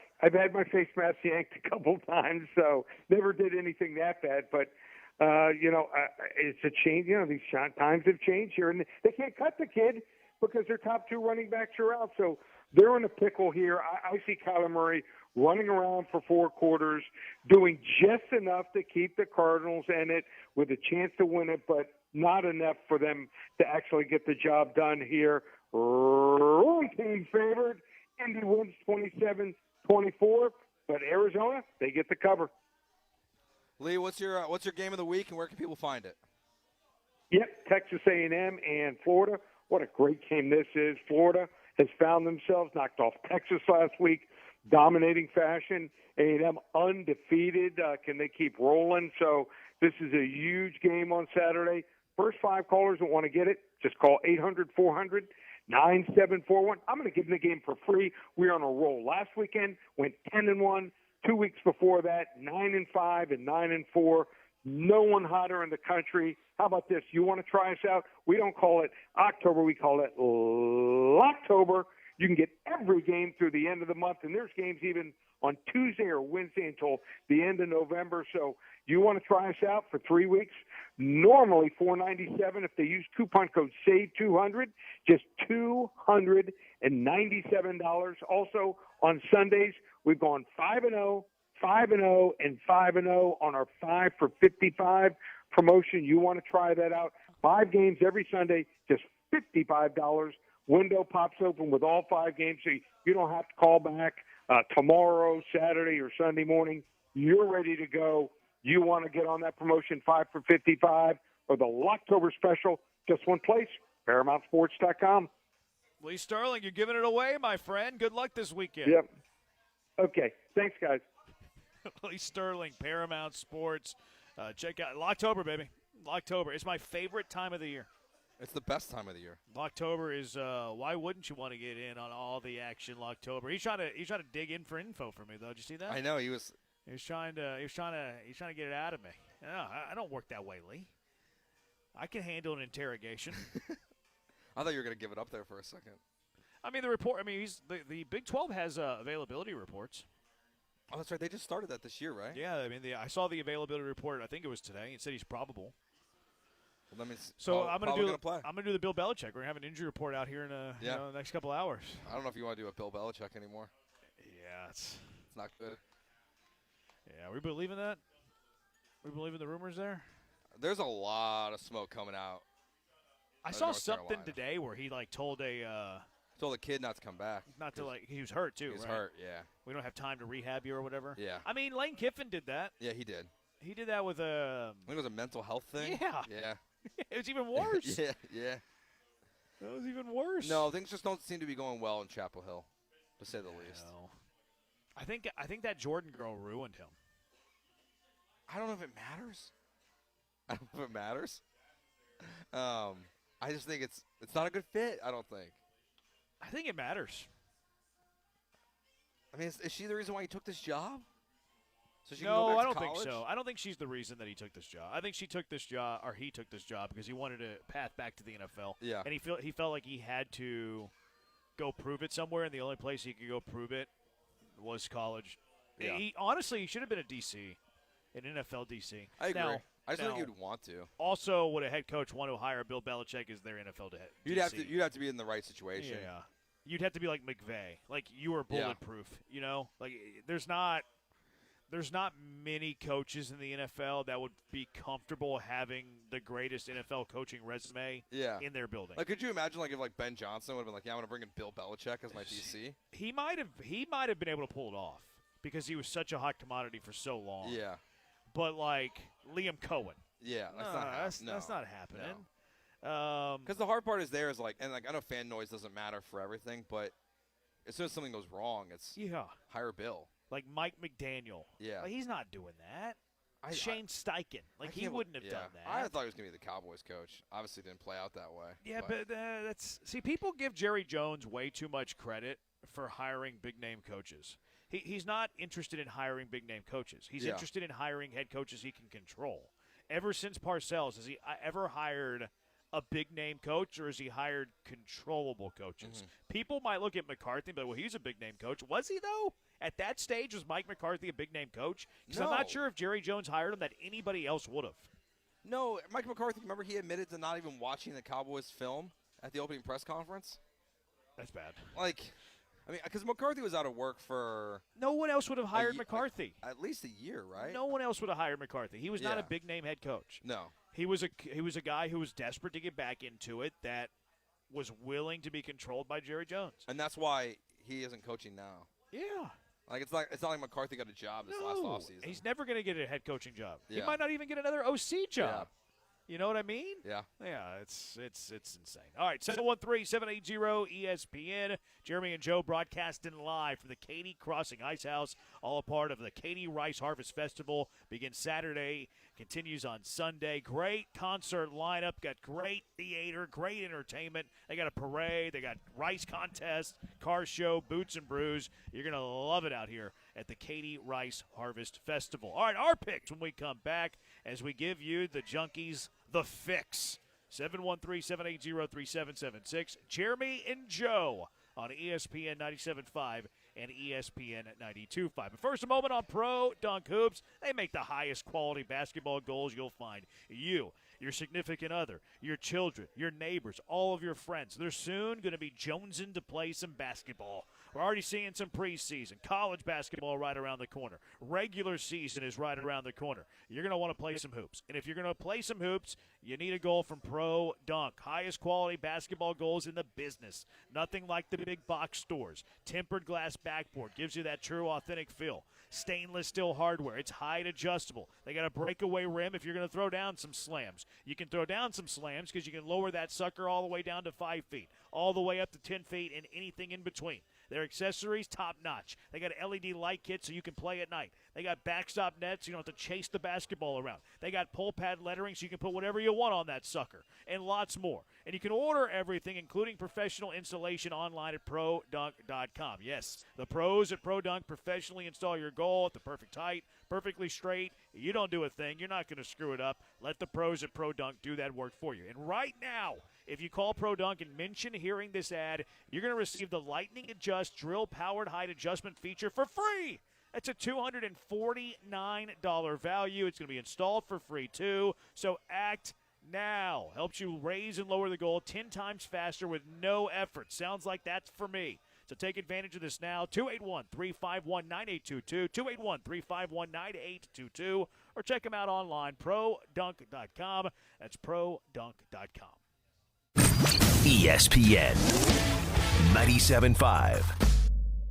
face mask yanked a couple times, so never did anything that bad. But it's a change. These times have changed here, and they can't cut the kid because their top two running backs are out. So they're in a pickle here. I see Kyler Murray running around for 4 quarters, doing just enough to keep the Cardinals in it with a chance to win it, but not enough for them to actually get the job done here. Early team favored. Indy wins 27-24, but Arizona, they get the cover. Lee, what's your game of the week, and where can people find it? Yep, Texas A&M and Florida. What a great game this is. Florida has found themselves knocked off Texas last week. Dominating fashion. A&M undefeated. Can they keep rolling? So this is a huge game on Saturday. First 5 callers that want to get it, just call 800-400-9741. I'm going to give them the game for free. We're on a roll. Last weekend went 10-1. 2 weeks before that, 9-5 and 9-4. No one hotter in the country. How about this? You want to try us out? We don't call it October. We call it Locktober. You can get every game through the end of the month, and there's games even on Tuesday or Wednesday until the end of November. So you want to try us out for 3 weeks? Normally $497. If they use coupon code SAVE200, just $297. Also on Sundays, we've gone 5-0, 5-0, and 5-0 on our 5 for 55 promotion. You want to try that out? 5 games every Sunday, just $55. Window pops open with all 5 games, so you don't have to call back tomorrow, Saturday, or Sunday morning. You're ready to go. You want to get on that promotion, 5 for 55, or the Locktober special, just one place, ParamountSports.com. Lee Sterling, you're giving it away, my friend. Good luck this weekend. Yep. Okay. Thanks, guys. Lee Sterling, Paramount Sports. Check out Locktober, baby. Locktober. It's my favorite time of the year. It's the best time of the year. Locktober is why wouldn't you want to get in on all the action Locktober? He's trying to dig in for info for me though. Did you see that? I know he was trying to get it out of me. No, I don't work that way, Lee. I can handle an interrogation. I thought you were going to give it up there for a second. I mean the report. I mean the Big 12 has availability reports. Oh, that's right. They just started that this year, right? Yeah. I mean I saw the availability report. I think it was today. It said he's probable. Well, that means I'm going to do the Bill Belichick. We're going to have an injury report out here in the next couple hours. I don't know if you want to do a Bill Belichick anymore. Yeah, it's not good. Yeah, we believe in that? We believe in the rumors there? There's a lot of smoke coming out. I saw something today where he told a kid not to come back. He was hurt too, He was right? hurt, yeah. We don't have time to rehab you or whatever. Yeah. I mean, Lane Kiffin did that. Yeah, he did. He did that with I think it was a mental health thing. Yeah. Yeah. It was even worse. Yeah. That was even worse. No, things just don't seem to be going well in Chapel Hill, to say the least. I think that Jordan girl ruined him. I don't know if it matters. I just think it's not a good fit, I don't think. I think it matters. I mean, is she the reason why he took this job? So she no, can go back I don't to think college? so. I don't think she's the reason that he took this job. I think he took this job because he wanted a path back to the NFL. Yeah. And he felt like he had to go prove it somewhere, and the only place he could go prove it was college. Yeah. He should have been a DC, an NFL DC. I agree. Now, I just think you'd want to. Also, would a head coach want to hire Bill Belichick as their NFL head? You'd have to be in the right situation. Yeah. you'd have to be like McVay. Like, you were bulletproof, you know? Like, there's not many coaches in the NFL that would be comfortable having the greatest NFL coaching resume in their building. Like, could you imagine, like, if, like, Ben Johnson would have been like, yeah, I'm going to bring in Bill Belichick as my DC? He might have been able to pull it off because he was such a hot commodity for so long. Yeah. But, like, Liam Cohen. Yeah, that's not happening. Because the hard part is and like I know fan noise doesn't matter for everything, but as soon as something goes wrong, it's hire Bill. Like Mike McDaniel. Yeah. Like, he's not doing that. Shane Steichen. Like, he wouldn't have done that. I thought he was going to be the Cowboys coach. Obviously, didn't play out that way. Yeah, but people give Jerry Jones way too much credit for hiring big-name coaches. He's not interested in hiring big-name coaches. He's interested in hiring head coaches he can control. Ever since Parcells, has he ever hired a big-name coach, or has he hired controllable coaches? Mm-hmm. People might look at McCarthy and be like, well, he's a big-name coach. Was he, though? At that stage, was Mike McCarthy a big-name coach? Because I'm not sure if Jerry Jones hired him that anybody else would have. No, Mike McCarthy, remember he admitted to not even watching the Cowboys film at the opening press conference? That's bad. Like, I mean, because McCarthy was out of work for... No one else would have hired McCarthy. At least a year, right? No one else would have hired McCarthy. He was not a big-name head coach. No. He was a guy who was desperate to get back into it, that was willing to be controlled by Jerry Jones. And that's why he isn't coaching now. Yeah. Like, it's not like McCarthy got a job this last offseason. He's never going to get a head coaching job. Yeah. He might not even get another OC job. You know what I mean? Yeah. Yeah, it's insane. All right, 713-780-ESPN. Jeremy and Joe broadcasting live from the Katy Crossing Ice House, all a part of the Katy Rice Harvest Festival. Begins Saturday, continues on Sunday. Great concert lineup, got great theater, great entertainment. They got a parade, they got rice contest, car show, boots and brews. You're going to love it out here at the Katy Rice Harvest Festival. All right, our picks when we come back as we give you the Junkies the fix. 713-780-3776. Jeremy and Joe on ESPN 97.5 and ESPN 92.5. But first, a moment on Pro Dunk Hoops. They make the highest quality basketball goals you'll find. You, your significant other, your children, your neighbors, all of your friends. They're soon going to be jonesing to play some basketball. We're already seeing some preseason. College basketball right around the corner. Regular season is right around the corner. You're going to want to play some hoops. And if you're going to play some hoops, you need a goal from Pro Dunk. Highest quality basketball goals in the business. Nothing like the big box stores. Tempered glass backboard gives you that true, authentic feel. Stainless steel hardware. It's height adjustable. They got a breakaway rim if you're going to throw down some slams. You can throw down some slams because you can lower that sucker all the way down to 5 feet, all the way up to 10 feet, and anything in between. Their accessories, top-notch. They got LED light kits so you can play at night. They got backstop nets so you don't have to chase the basketball around. They got pull pad lettering so you can put whatever you want on that sucker, and lots more. And you can order everything, including professional installation, online at ProDunk.com. Yes, the pros at ProDunk professionally install your goal at the perfect height, perfectly straight. You don't do a thing. You're not going to screw it up. Let the pros at ProDunk do that work for you. And right now, if you call ProDunk and mention hearing this ad, you're going to receive the Lightning Adjust drill-powered height adjustment feature for free. That's a $249 value. It's going to be installed for free, too. So act now. Helps you raise and lower the goal 10 times faster with no effort. Sounds like that's for me. So take advantage of this now. 281-351-9822, 281-351-9822, or check them out online, ProDunk.com. That's ProDunk.com. ESPN 97.5.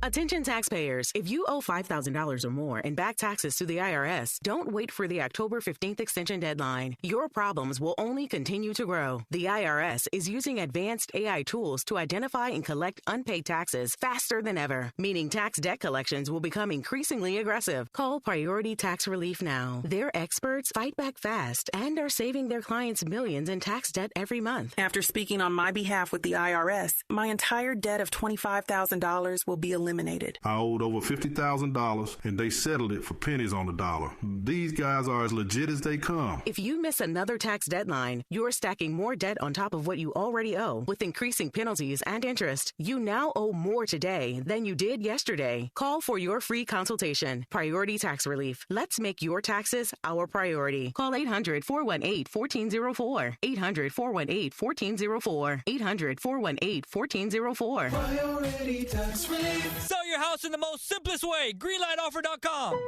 Attention taxpayers, if you owe $5,000 or more in back taxes to the IRS, don't wait for the October 15th extension deadline. Your problems will only continue to grow. The IRS is using advanced AI tools to identify and collect unpaid taxes faster than ever, meaning tax debt collections will become increasingly aggressive. Call Priority Tax Relief now. Their experts fight back fast and are saving their clients millions in tax debt every month. After speaking on my behalf with the IRS, my entire debt of $25,000 will be eliminated eliminated. I owed over $50,000, and they settled it for pennies on the dollar. These guys are as legit as they come. If you miss another tax deadline, you're stacking more debt on top of what you already owe. With increasing penalties and interest, you now owe more today than you did yesterday. Call for your free consultation. Priority Tax Relief. Let's make your taxes our priority. Call 800-418-1404. 800-418-1404. 800-418-1404. Priority Tax Relief. Sell your house in the most simplest way. Greenlightoffer.com.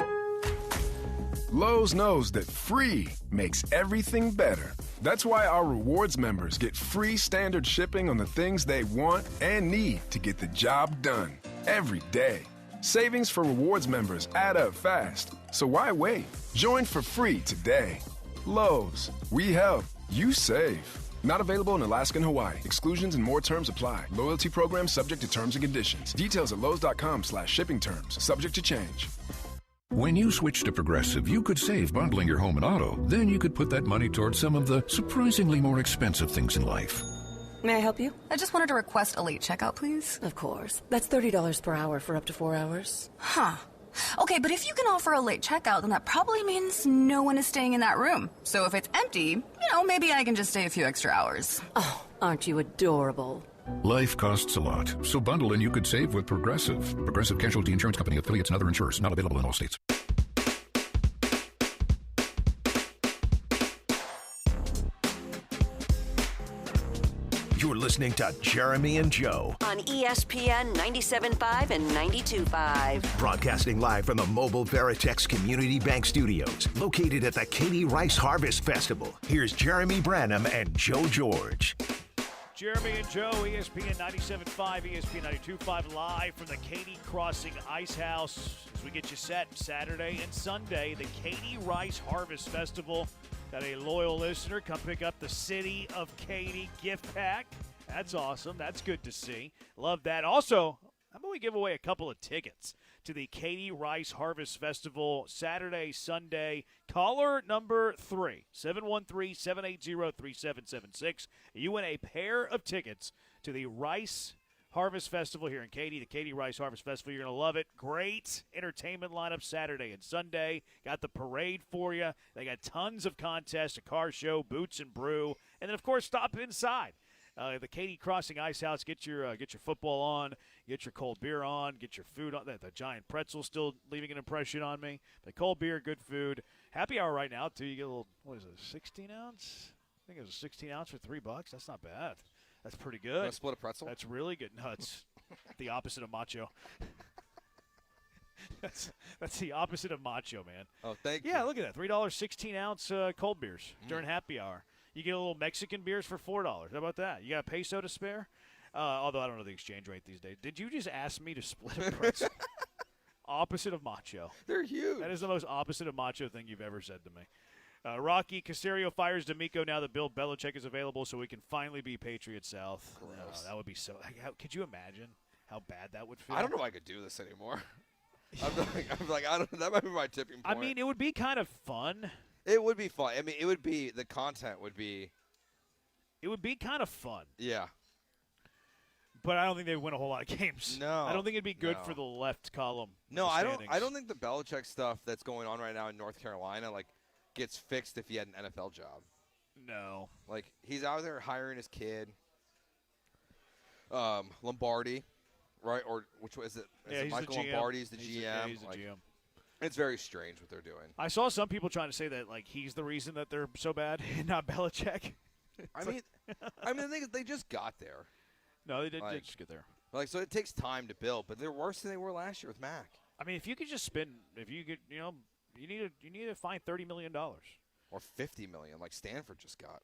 Lowe's knows that free makes everything better. That's why our rewards members get free standard shipping on the things they want and need to get the job done every day. Savings for rewards members add up fast, so why wait? Join for free today. Lowe's, we help, you save. Not available in Alaska and Hawaii. Exclusions and more terms apply. Loyalty program subject to terms and conditions. Details at lowes.com/shipping terms. Subject to change. When you switch to Progressive, you could save bundling your home and auto. Then you could put that money towards some of the surprisingly more expensive things in life. May I help you? I just wanted to request a late checkout, please. Of course. That's $30 per hour for up to 4 hours. Huh. Okay, but if you can offer a late checkout, then that probably means no one is staying in that room. So if it's empty, maybe I can just stay a few extra hours. Oh, aren't you adorable? Life costs a lot, so bundle and you could save with Progressive. Progressive Casualty Insurance Company, affiliates, and other insurers. Not available in all states. You're listening to Jeremy and Joe on ESPN 97.5 and 92.5. Broadcasting live from the Mobile Veritex Community Bank Studios, located at the Katie Rice Harvest Festival. Here's Jeremy Branham and Joe George. Jeremy and Joe, ESPN 97.5, ESPN 92.5, live from the Katy Crossing Ice House as we get you set Saturday and Sunday, the Katy Rice Harvest Festival. Got a loyal listener come pick up the City of Katy gift pack. That's awesome. That's good to see. Love that. Also, how about we give away a couple of tickets to the Katy Rice Harvest Festival Saturday, Sunday. Caller number 3, 713-780-3776. You win a pair of tickets to the Rice Harvest Festival here in Katy, the Katy Rice Harvest Festival. You're going to love it. Great entertainment lineup Saturday and Sunday. Got the parade for you. They got tons of contests, a car show, boots and brew, and then, of course, stop inside. The Katy Crossing Ice House, get your football on, get your cold beer on, get your food on. The giant pretzel still leaving an impression on me. But cold beer, good food. Happy hour right now, too. You get a little, 16-ounce? I think it was a 16-ounce for $3. That's not bad. That's pretty good. You want to split a pretzel? That's really good. No, it's the opposite of macho. That's the opposite of macho, man. Oh, thank you. Yeah, look at that. $3 16-ounce cold beers during happy hour. You get a little Mexican beers for $4. How about that? You got a peso to spare? Although I don't know the exchange rate these days. Did you just ask me to split a pretzel? Opposite of macho. They're huge. That is the most opposite of macho thing you've ever said to me. Rocky Caserio fires D'Amico now that Bill Belichick is available, so we can finally be Patriot South. That would be so. Could you imagine how bad that would feel? I don't know if I could do this anymore. I'm like, I don't. That might be my tipping point. I mean, it would be kind of fun. It would be fun. I mean, it would be the content would be. It would be kind of fun. Yeah. But I don't think they'd win a whole lot of games. No. I don't think it'd be good for the left column. No, I don't think the Belichick stuff that's going on right now in North Carolina gets fixed if he had an NFL job. No. Like, he's out there hiring his kid, Lombardi, right? Or which was it? Yeah, he's Michael the GM. Lombardi's the GM. He's the GM. It's very strange what they're doing. I saw some people trying to say that he's the reason that they're so bad and not Belichick. I mean, they just got there. No, they didn't just get there. So it takes time to build, but they're worse than they were last year with Mac. I mean, if you could just spend, you need to find $30 million or $50 million, like Stanford just got.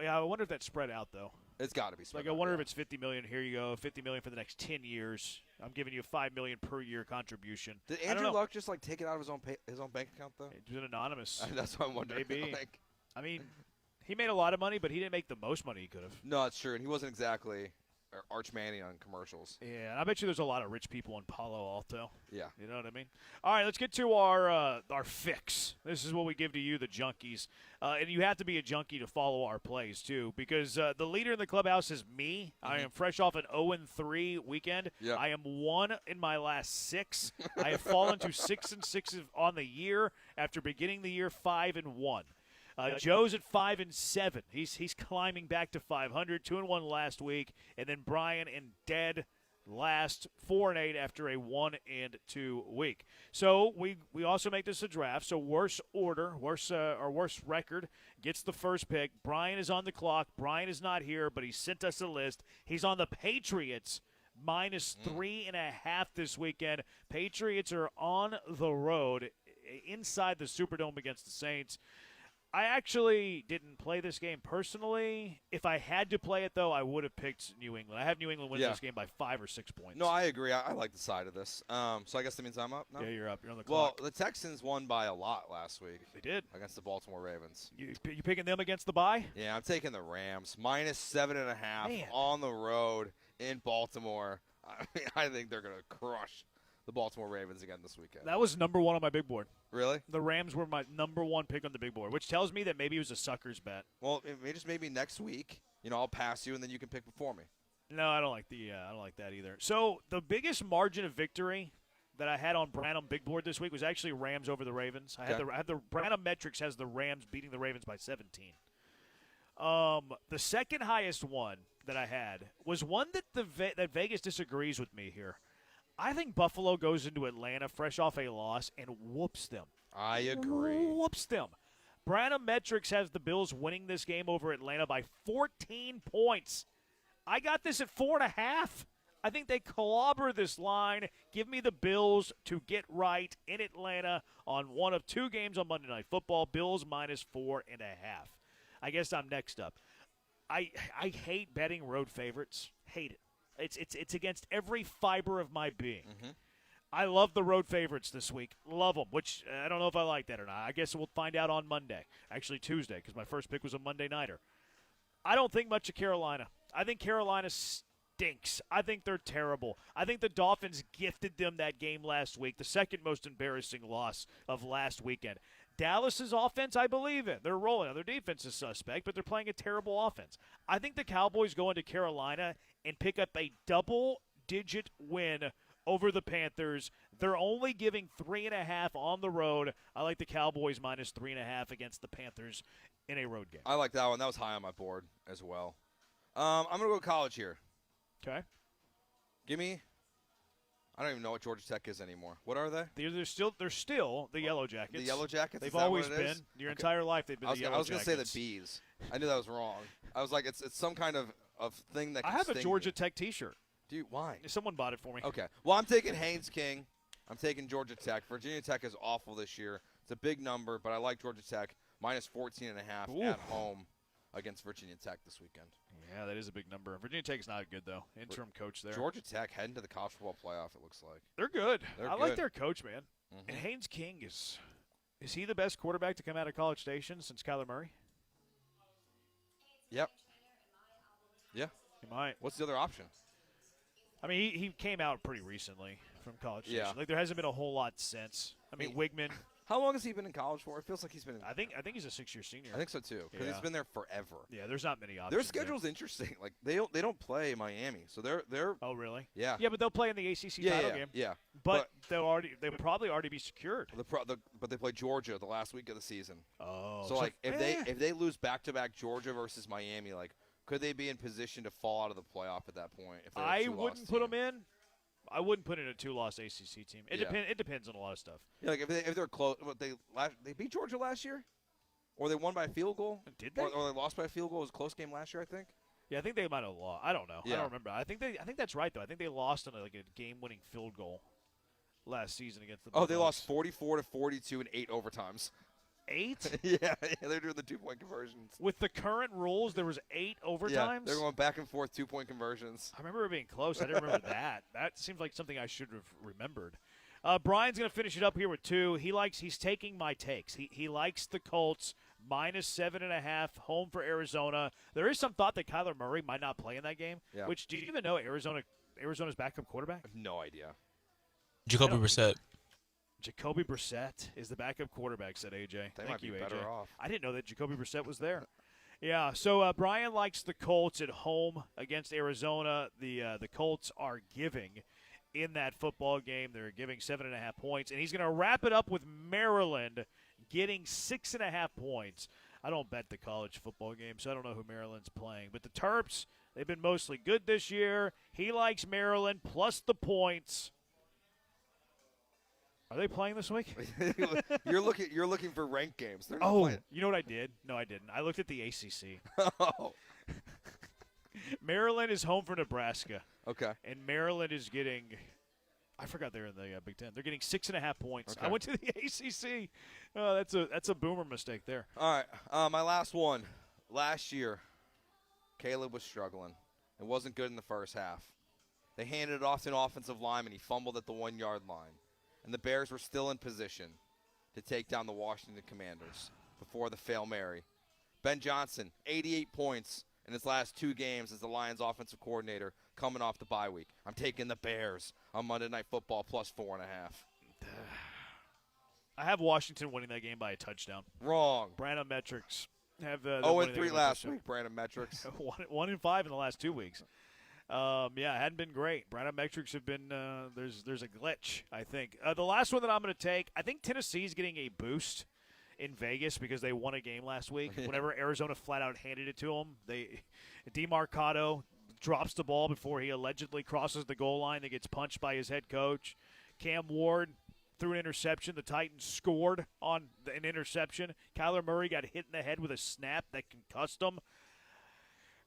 Yeah, I wonder if that's spread out though. It's got to be spread out. I wonder if it's $50 million. Here you go, $50 million for the next 10 years. I'm giving you $5 million per year contribution. Did Andrew Luck just take it out of his own bank account though? It was anonymous. That's what I'm wondering. Maybe. I mean, he made a lot of money, but he didn't make the most money he could have. No, it's true, and he wasn't exactly Arch Manning on commercials. Yeah, and I bet you there's a lot of rich people in Palo Alto. Yeah. You know what I mean? All right, let's get to our fix. This is what we give to you, the junkies. And you have to be a junkie to follow our plays, too, because the leader in the clubhouse is me. I am fresh off an 0-3 weekend. Yep. I am 1 in my last 6. I have fallen to 6-6 on the year after beginning the year 5-1. Joe's at 5-7. He's climbing back to 500. 2-1 last week, and then Brian and Dead last 4-8 after a 1-2 week. So we also make this a draft. So worst record gets the first pick. Brian is on the clock. Brian is not here, but he sent us a list. He's on the Patriots. -3.5 this weekend. Patriots are on the road inside the Superdome against the Saints. I actually didn't play this game personally. If I had to play it, though, I would have picked New England. I have New England winning this game by 5 or 6 points. No, I agree. I like the side of this. So I guess that means I'm up now? Yeah, you're up. You're on the clock. Well, the Texans won by a lot last week. They did. Against the Baltimore Ravens. You picking them against the bye? Yeah, I'm taking the Rams. -7.5 on the road in Baltimore. I think they're going to crush the Baltimore Ravens again this weekend. That was number 1 on my big board. Really? The Rams were my number 1 pick on the big board, which tells me that maybe it was a sucker's bet. Well, maybe next week, I'll pass you and then you can pick before me. No, I don't like that either. So the biggest margin of victory that I had on Branham big board this week was actually Rams over the Ravens. I had the Branham metrics has the Rams beating the Ravens by 17. The second highest one that I had was one that that Vegas disagrees with me here. I think Buffalo goes into Atlanta fresh off a loss and whoops them. I agree. Whoops them. Branham Metrics has the Bills winning this game over Atlanta by 14 points. I got this at 4.5. I think they clobber this line. Give me the Bills to get right in Atlanta on one of 2 games on Monday Night Football. Bills -4.5. I guess I'm next up. I hate betting road favorites. Hate it. It's against every fiber of my being. I love the road favorites this week. Love them, which I don't know if I like that or not. I guess we'll find out on Monday. Actually, Tuesday, because my first pick was a Monday nighter. I don't think much of Carolina. I think Carolina stinks. I think they're terrible. I think the Dolphins gifted them that game last week, the second most embarrassing loss of last weekend. Dallas's offense, I believe in. They're rolling. Now, their defense is suspect, but they're playing a terrible offense. I think the Cowboys go into Carolina and pick up a double-digit win over the Panthers. They're only giving 3.5 on the road. I like the Cowboys -3.5 against the Panthers in a road game. I like that one. That was high on my board as well. I'm going to go college here. Okay. Give me – I don't even know what Georgia Tech is anymore. What are they? They're still the Yellow Jackets. The Yellow Jackets? They've always been. Your entire life they've been the Yellow Jackets. I was going to say the Bees. I knew that was wrong. I was like, it's some kind of thing that can I have a sting Georgia you. Tech T-shirt. Dude, why? Someone bought it for me. Okay. Well, I'm taking Haynes King. I'm taking Georgia Tech. Virginia Tech is awful this year. It's a big number, but I like Georgia Tech -14.5 at home against Virginia Tech this weekend. Yeah, that is a big number. Virginia Tech is not good, though. Interim coach there. Georgia Tech heading to the college football playoff, it looks like. They're good. I like good. their coach, man. And Haynes King is he the best quarterback to come out of College Station since Kyler Murray? Yep. Yeah. He might. What's the other option? I mean, he came out pretty recently from College Station. Yeah. Like, there hasn't been a whole lot since. I mean, Wigman. How long has he been in college for? It feels like he's been in I think he's a 6-year senior. I think so, too, because he's been there forever. Yeah, there's not many options. Their schedule's interesting. Like, they don't play Miami, so they're Oh, really? Yeah. Yeah, but they'll play in the ACC title game. Yeah. But they'll probably already be secured. But they play Georgia the last week of the season. Oh. So like if they lose back-to-back Georgia versus Miami, like could they be in position to fall out of the playoff at that point? If I wouldn't put them in. I wouldn't put in a 2-loss ACC team. It depends on a lot of stuff. Yeah, like if they're close, they beat Georgia last year, or they won by a field goal. Did they? Or they lost by a field goal. It was a close game last year, I think. Yeah, I think they might have lost. I don't know. Yeah. I don't remember. I think that's right though. I think they lost on a game-winning field goal last season against the Bulldogs. Oh, they lost 44-42 in 8 overtimes. 8? Yeah, they're doing the 2-point conversions. With the current rules, there was 8 overtimes? Yeah, they're going back and forth 2-point conversions. I remember it being close. I didn't remember that. That seems like something I should have remembered. Brian's going to finish it up here with 2. He's taking my takes. He likes the Colts -7.5, home for Arizona. There is some thought that Kyler Murray might not play in that game, which, do you even know Arizona's backup quarterback? I have no idea. Jacoby Brissett. Jacoby Brissett is the backup quarterback, said AJ. They Thank might be you, AJ. better off. I didn't know that Jacoby Brissett was there. Yeah, so Brian likes the Colts at home against Arizona. The Colts are giving in that football game. They're giving 7.5 points, and he's going to wrap it up with Maryland getting 6.5 points. I don't bet the college football game, so I don't know who Maryland's playing. But the Terps, they've been mostly good this year. He likes Maryland plus the points. Are they playing this week? You're looking for ranked games. They're not playing. You know what I did? No, I didn't. I looked at the ACC. Oh. Maryland is home for Nebraska. Okay. And Maryland is getting – I forgot they're in the Big Ten. They're getting 6.5 points. Okay. I went to the ACC. Oh, that's a boomer mistake there. All right, my last one. Last year, Caleb was struggling. It wasn't good in the first half. They handed it off to an offensive lineman. He fumbled at the 1-yard line. And the Bears were still in position to take down the Washington Commanders before the Hail Mary. Ben Johnson, 88 points in his last 2 games as the Lions offensive coordinator coming off the bye week. I'm taking the Bears on Monday Night Football plus 4.5. I have Washington winning that game by a touchdown. Wrong. Brandon Metrics have 0-3 last week, Brandon Metrics. 1-5 in the last 2 weeks. It hadn't been great. Brandon Metrics have been there's a glitch, I think. The last one that I'm going to take, I think Tennessee's getting a boost in Vegas because they won a game last week. Whenever Arizona flat out handed it to them, DeMarcado drops the ball before he allegedly crosses the goal line that gets punched by his head coach. Cam Ward threw an interception. The Titans scored on an interception. Kyler Murray got hit in the head with a snap that concussed him.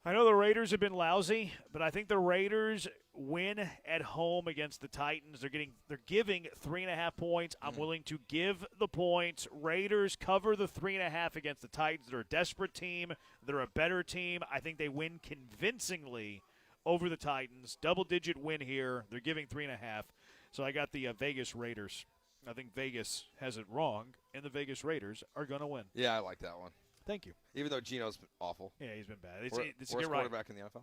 I know the Raiders have been lousy, but I think the Raiders win at home against the Titans. They're giving 3.5 points. I'm willing to give the points. Raiders cover the 3.5 against the Titans. They're a desperate team. They're a better team. I think they win convincingly over the Titans. Double-digit win here. They're giving 3.5. So I got the Vegas Raiders. I think Vegas has it wrong, and the Vegas Raiders are going to win. Yeah, I like that one. Thank you. Even though Geno's been awful. Yeah, he's been bad. Worst quarterback in the NFL.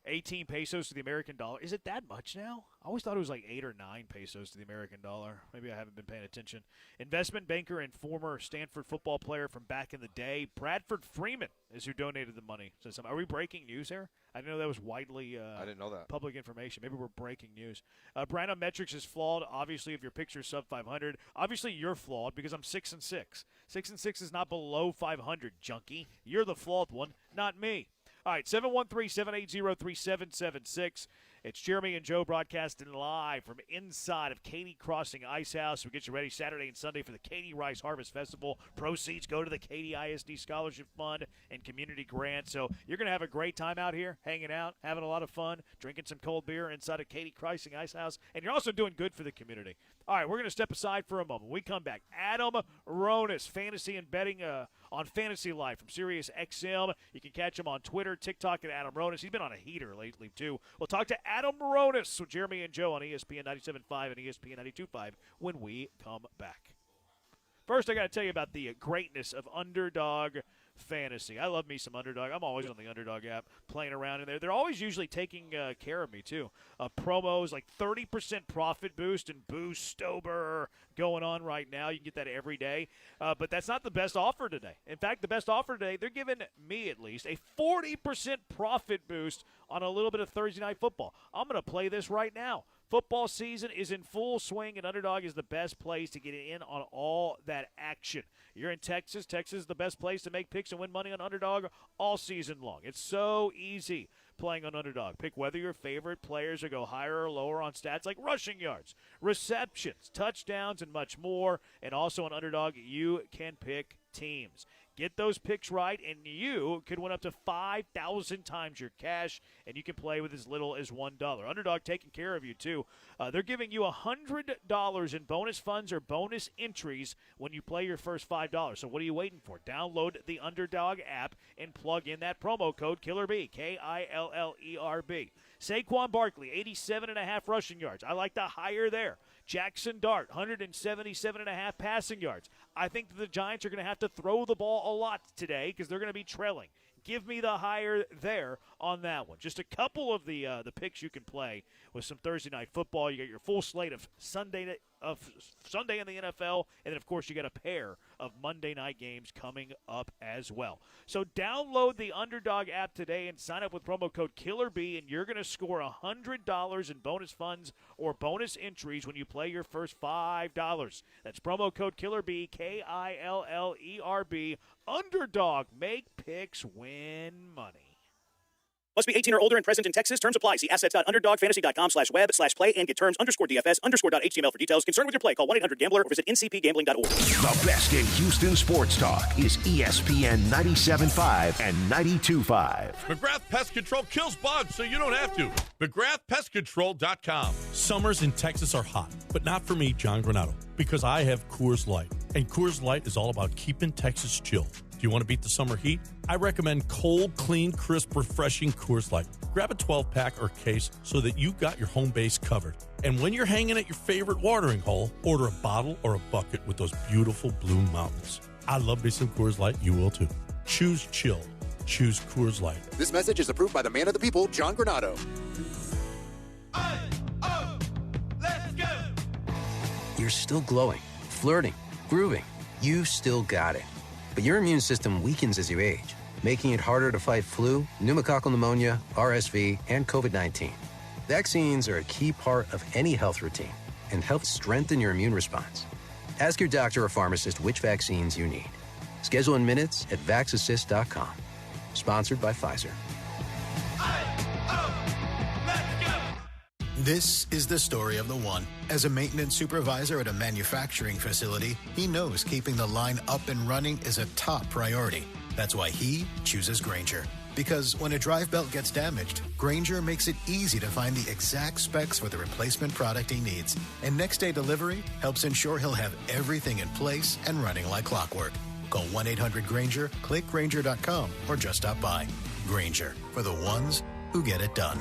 18 pesos to the American dollar. Is it that much now? I always thought it was like 8 or 9 pesos to the American dollar. Maybe I haven't been paying attention. Investment banker and former Stanford football player from back in the day, Bradford Freeman, is who donated the money. So, are we breaking news here? I didn't know that was widely I didn't know that. Public information. Maybe we're breaking news. Brandon Metrics is flawed, obviously, if your picture's sub 500. Obviously, you're flawed because I'm 6-6. 6-6 is not below 500, junkie. You're the flawed one, not me. All right, 713-780-3776. It's Jeremy and Joe broadcasting live from inside of Katy Crossing Ice House. We get you ready Saturday and Sunday for the Katy Rice Harvest Festival. Proceeds go to the Katy ISD Scholarship Fund and Community Grant. So you're going to have a great time out here, hanging out, having a lot of fun, drinking some cold beer inside of Katy Crossing Ice House. And you're also doing good for the community. All right, we're going to step aside for a moment. When we come back, Adam Ronis, fantasy and betting on Fantasy Life from Sirius XM. You can catch him on Twitter, TikTok, at Adam Ronis. He's been on a heater lately, too. We'll talk to Adam Ronis with Jeremy and Joe on ESPN 97.5 and ESPN 92.5 when we come back. First, I got to tell you about the greatness of Underdog Fantasy. I love me some Underdog. I'm always on the Underdog app playing around in there. They're always usually taking care of me, too. Promos like 30% profit boost and Boostober going on right now. You can get that every day. But that's not the best offer today. In fact, the best offer today, they're giving me at least a 40% profit boost on a little bit of Thursday Night Football. I'm going to play this right now. Football season is in full swing, and Underdog is the best place to get in on all that action. You're in Texas. Texas is the best place to make picks and win money on Underdog all season long. It's so easy playing on Underdog. Pick whether your favorite players will go higher or lower on stats like rushing yards, receptions, touchdowns, and much more. And also on Underdog, you can pick teams. Get those picks right, and you could win up to 5,000 times your cash, and you can play with as little as $1. Underdog taking care of you, too. They're giving you $100 in bonus funds or bonus entries when you play your first $5. So what are you waiting for? Download the Underdog app and plug in that promo code KILLERB, KILLERB. Saquon Barkley, 87.5 rushing yards. I like the higher there. Jackson Dart, 177.5 passing yards. I think the Giants are going to have to throw the ball a lot today because they're going to be trailing. Give me the higher there on that one. Just a couple of the picks you can play with some Thursday night football. You got your full slate of Sunday in the NFL, and then, of course, you got a pair of Monday night games coming up as well. So download the Underdog app today and sign up with promo code KillerB, and you're going to score $100 in bonus funds or bonus entries when you play your first $5. That's promo code KillerB, KILLERB. Underdog, make picks, win money. Must be 18 or older and present in Texas. Terms apply. See assets.underdogfantasy.com/web/play and get terms _DFS_.html for details. Concerned with your play, call 1-800-GAMBLER or visit ncpgambling.org. The best in Houston sports talk is ESPN 97.5 and 92.5. McGrath Pest Control kills bugs so you don't have to. McGrathPestControl.com. Summers in Texas are hot, but not for me, John Granado, because I have Coors Light. And Coors Light is all about keeping Texas chill. Do you want to beat the summer heat? I recommend cold, clean, crisp, refreshing Coors Light. Grab a 12-pack or case so that you got your home base covered. And when you're hanging at your favorite watering hole, order a bottle or a bucket with those beautiful blue mountains. I love me some Coors Light. You will too. Choose chill. Choose Coors Light. This message is approved by the man of the people, John Granado. Let's go! You're still glowing, flirting, grooving. You still got it. But your immune system weakens as you age, making it harder to fight flu, pneumococcal pneumonia, RSV, and COVID-19. Vaccines are a key part of any health routine and help strengthen your immune response. Ask your doctor or pharmacist which vaccines you need. Schedule in minutes at vaxassist.com. Sponsored by Pfizer. This is the story of the one. As a maintenance supervisor at a manufacturing facility, he knows keeping the line up and running is a top priority. That's why he chooses Grainger. Because when a drive belt gets damaged, Grainger makes it easy to find the exact specs for the replacement product he needs. And next day delivery helps ensure he'll have everything in place and running like clockwork. Call 1-800-GRAINGER, click Grainger.com, or just stop by. Grainger, for the ones who get it done.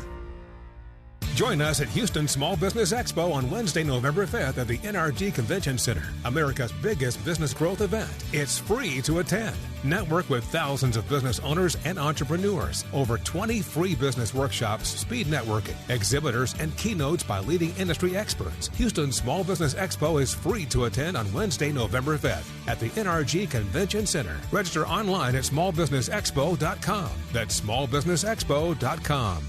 Join us at Houston Small Business Expo on Wednesday, November 5th at the NRG Convention Center, America's biggest business growth event. It's free to attend. Network with thousands of business owners and entrepreneurs. Over 20 free business workshops, speed networking, exhibitors, and keynotes by leading industry experts. Houston Small Business Expo is free to attend on Wednesday, November 5th at the NRG Convention Center. Register online at smallbusinessexpo.com. That's smallbusinessexpo.com.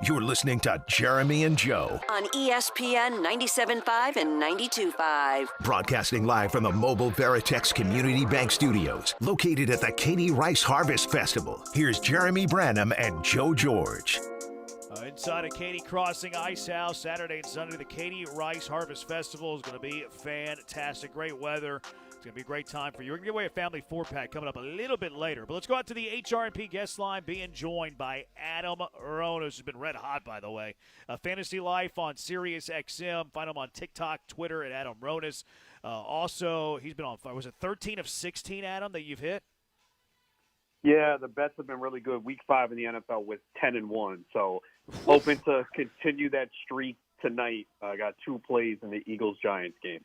You're listening to Jeremy and Joe on ESPN 97.5 and 92.5. Broadcasting live from the Mobile Veritex Community Bank Studios, located at the Katie Rice Harvest Festival. Here's Jeremy Branham and Joe George. Inside of Katy Crossing Ice House, Saturday and Sunday, the Katy Rice Harvest Festival is going to be fantastic. Great weather. It's going to be a great time for you. We're going to give away a family 4-pack coming up a little bit later. But let's go out to the HRP guest line, being joined by Adam Ronas, who's been red hot, by the way. Fantasy Life on Sirius XM. Find him on TikTok, Twitter at Adam Ronas. Also, he's been on, was it 13 of 16, Adam, that you've hit? Yeah, the bets have been really good. Week 5 in the NFL with 10-1. So hoping to continue that streak tonight. I got 2 plays in the Eagles-Giants game.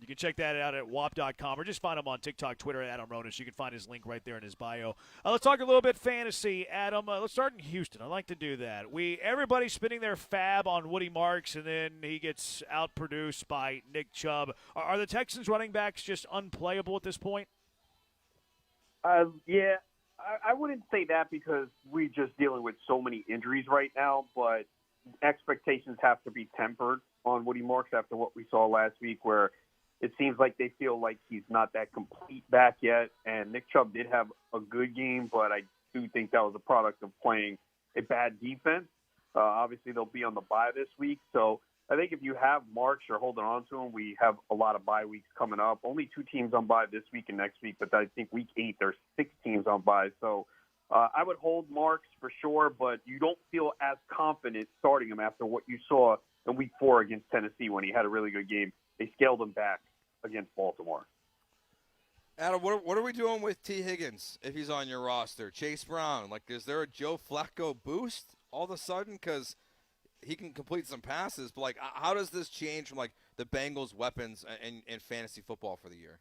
You can check that out at WAP.com or just find him on TikTok, Twitter, at Adam Ronas. You can find his link right there in his bio. Let's talk a little bit fantasy, Adam. Let's start in Houston. I like to do that. Everybody's spinning their fab on Woody Marks, and then he gets outproduced by Nick Chubb. Are the Texans running backs just unplayable at this point? Yeah, I wouldn't say that because we're just dealing with so many injuries right now, but expectations have to be tempered on Woody Marks after what we saw last week where it seems like they feel like he's not that complete back yet. And Nick Chubb did have a good game, but I do think that was a product of playing a bad defense. Obviously, they'll be on the bye this week. So I think if you have Marks, you're holding on to him. We have a lot of bye weeks coming up. Only 2 teams on bye this week and next week, but I think week 8, there's 6 teams on bye. So I would hold Marks for sure, but you don't feel as confident starting him after what you saw in week 4 against Tennessee when he had a really good game. They scaled him back against Baltimore. Adam, what are we doing with T. Higgins if he's on your roster? Chase Brown, is there a Joe Flacco boost all of a sudden? Because he can complete some passes, but like, how does this change from like the Bengals' weapons in fantasy football for the year?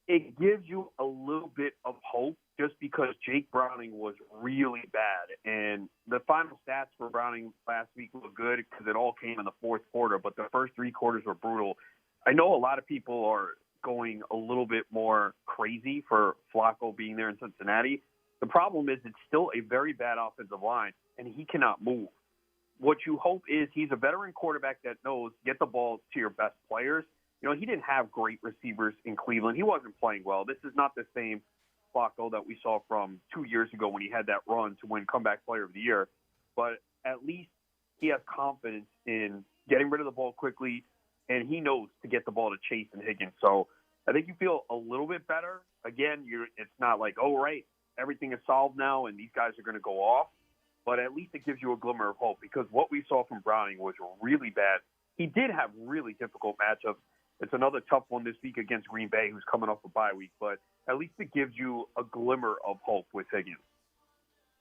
It gives you a little bit of hope just because Jake Browning was really bad. And the final stats for Browning last week look good because it all came in the fourth quarter, but the first three quarters were brutal. I know a lot of people are going a little bit more crazy for Flacco being there in Cincinnati. The problem is it's still a very bad offensive line, and he cannot move. What you hope is he's a veteran quarterback that knows get the ball to your best players. You know, he didn't have great receivers in Cleveland. He wasn't playing well. This is not the same Flacco that we saw from 2 years ago when he had that run to win Comeback Player of the Year. But at least he has confidence in getting rid of the ball quickly, and he knows to get the ball to Chase and Higgins. So I think you feel a little bit better. Again, it's not like, oh, right, everything is solved now and these guys are going to go off. But at least it gives you a glimmer of hope because what we saw from Browning was really bad. He did have really difficult matchups. It's another tough one this week against Green Bay, who's coming off a bye week. But at least it gives you a glimmer of hope with Higgins.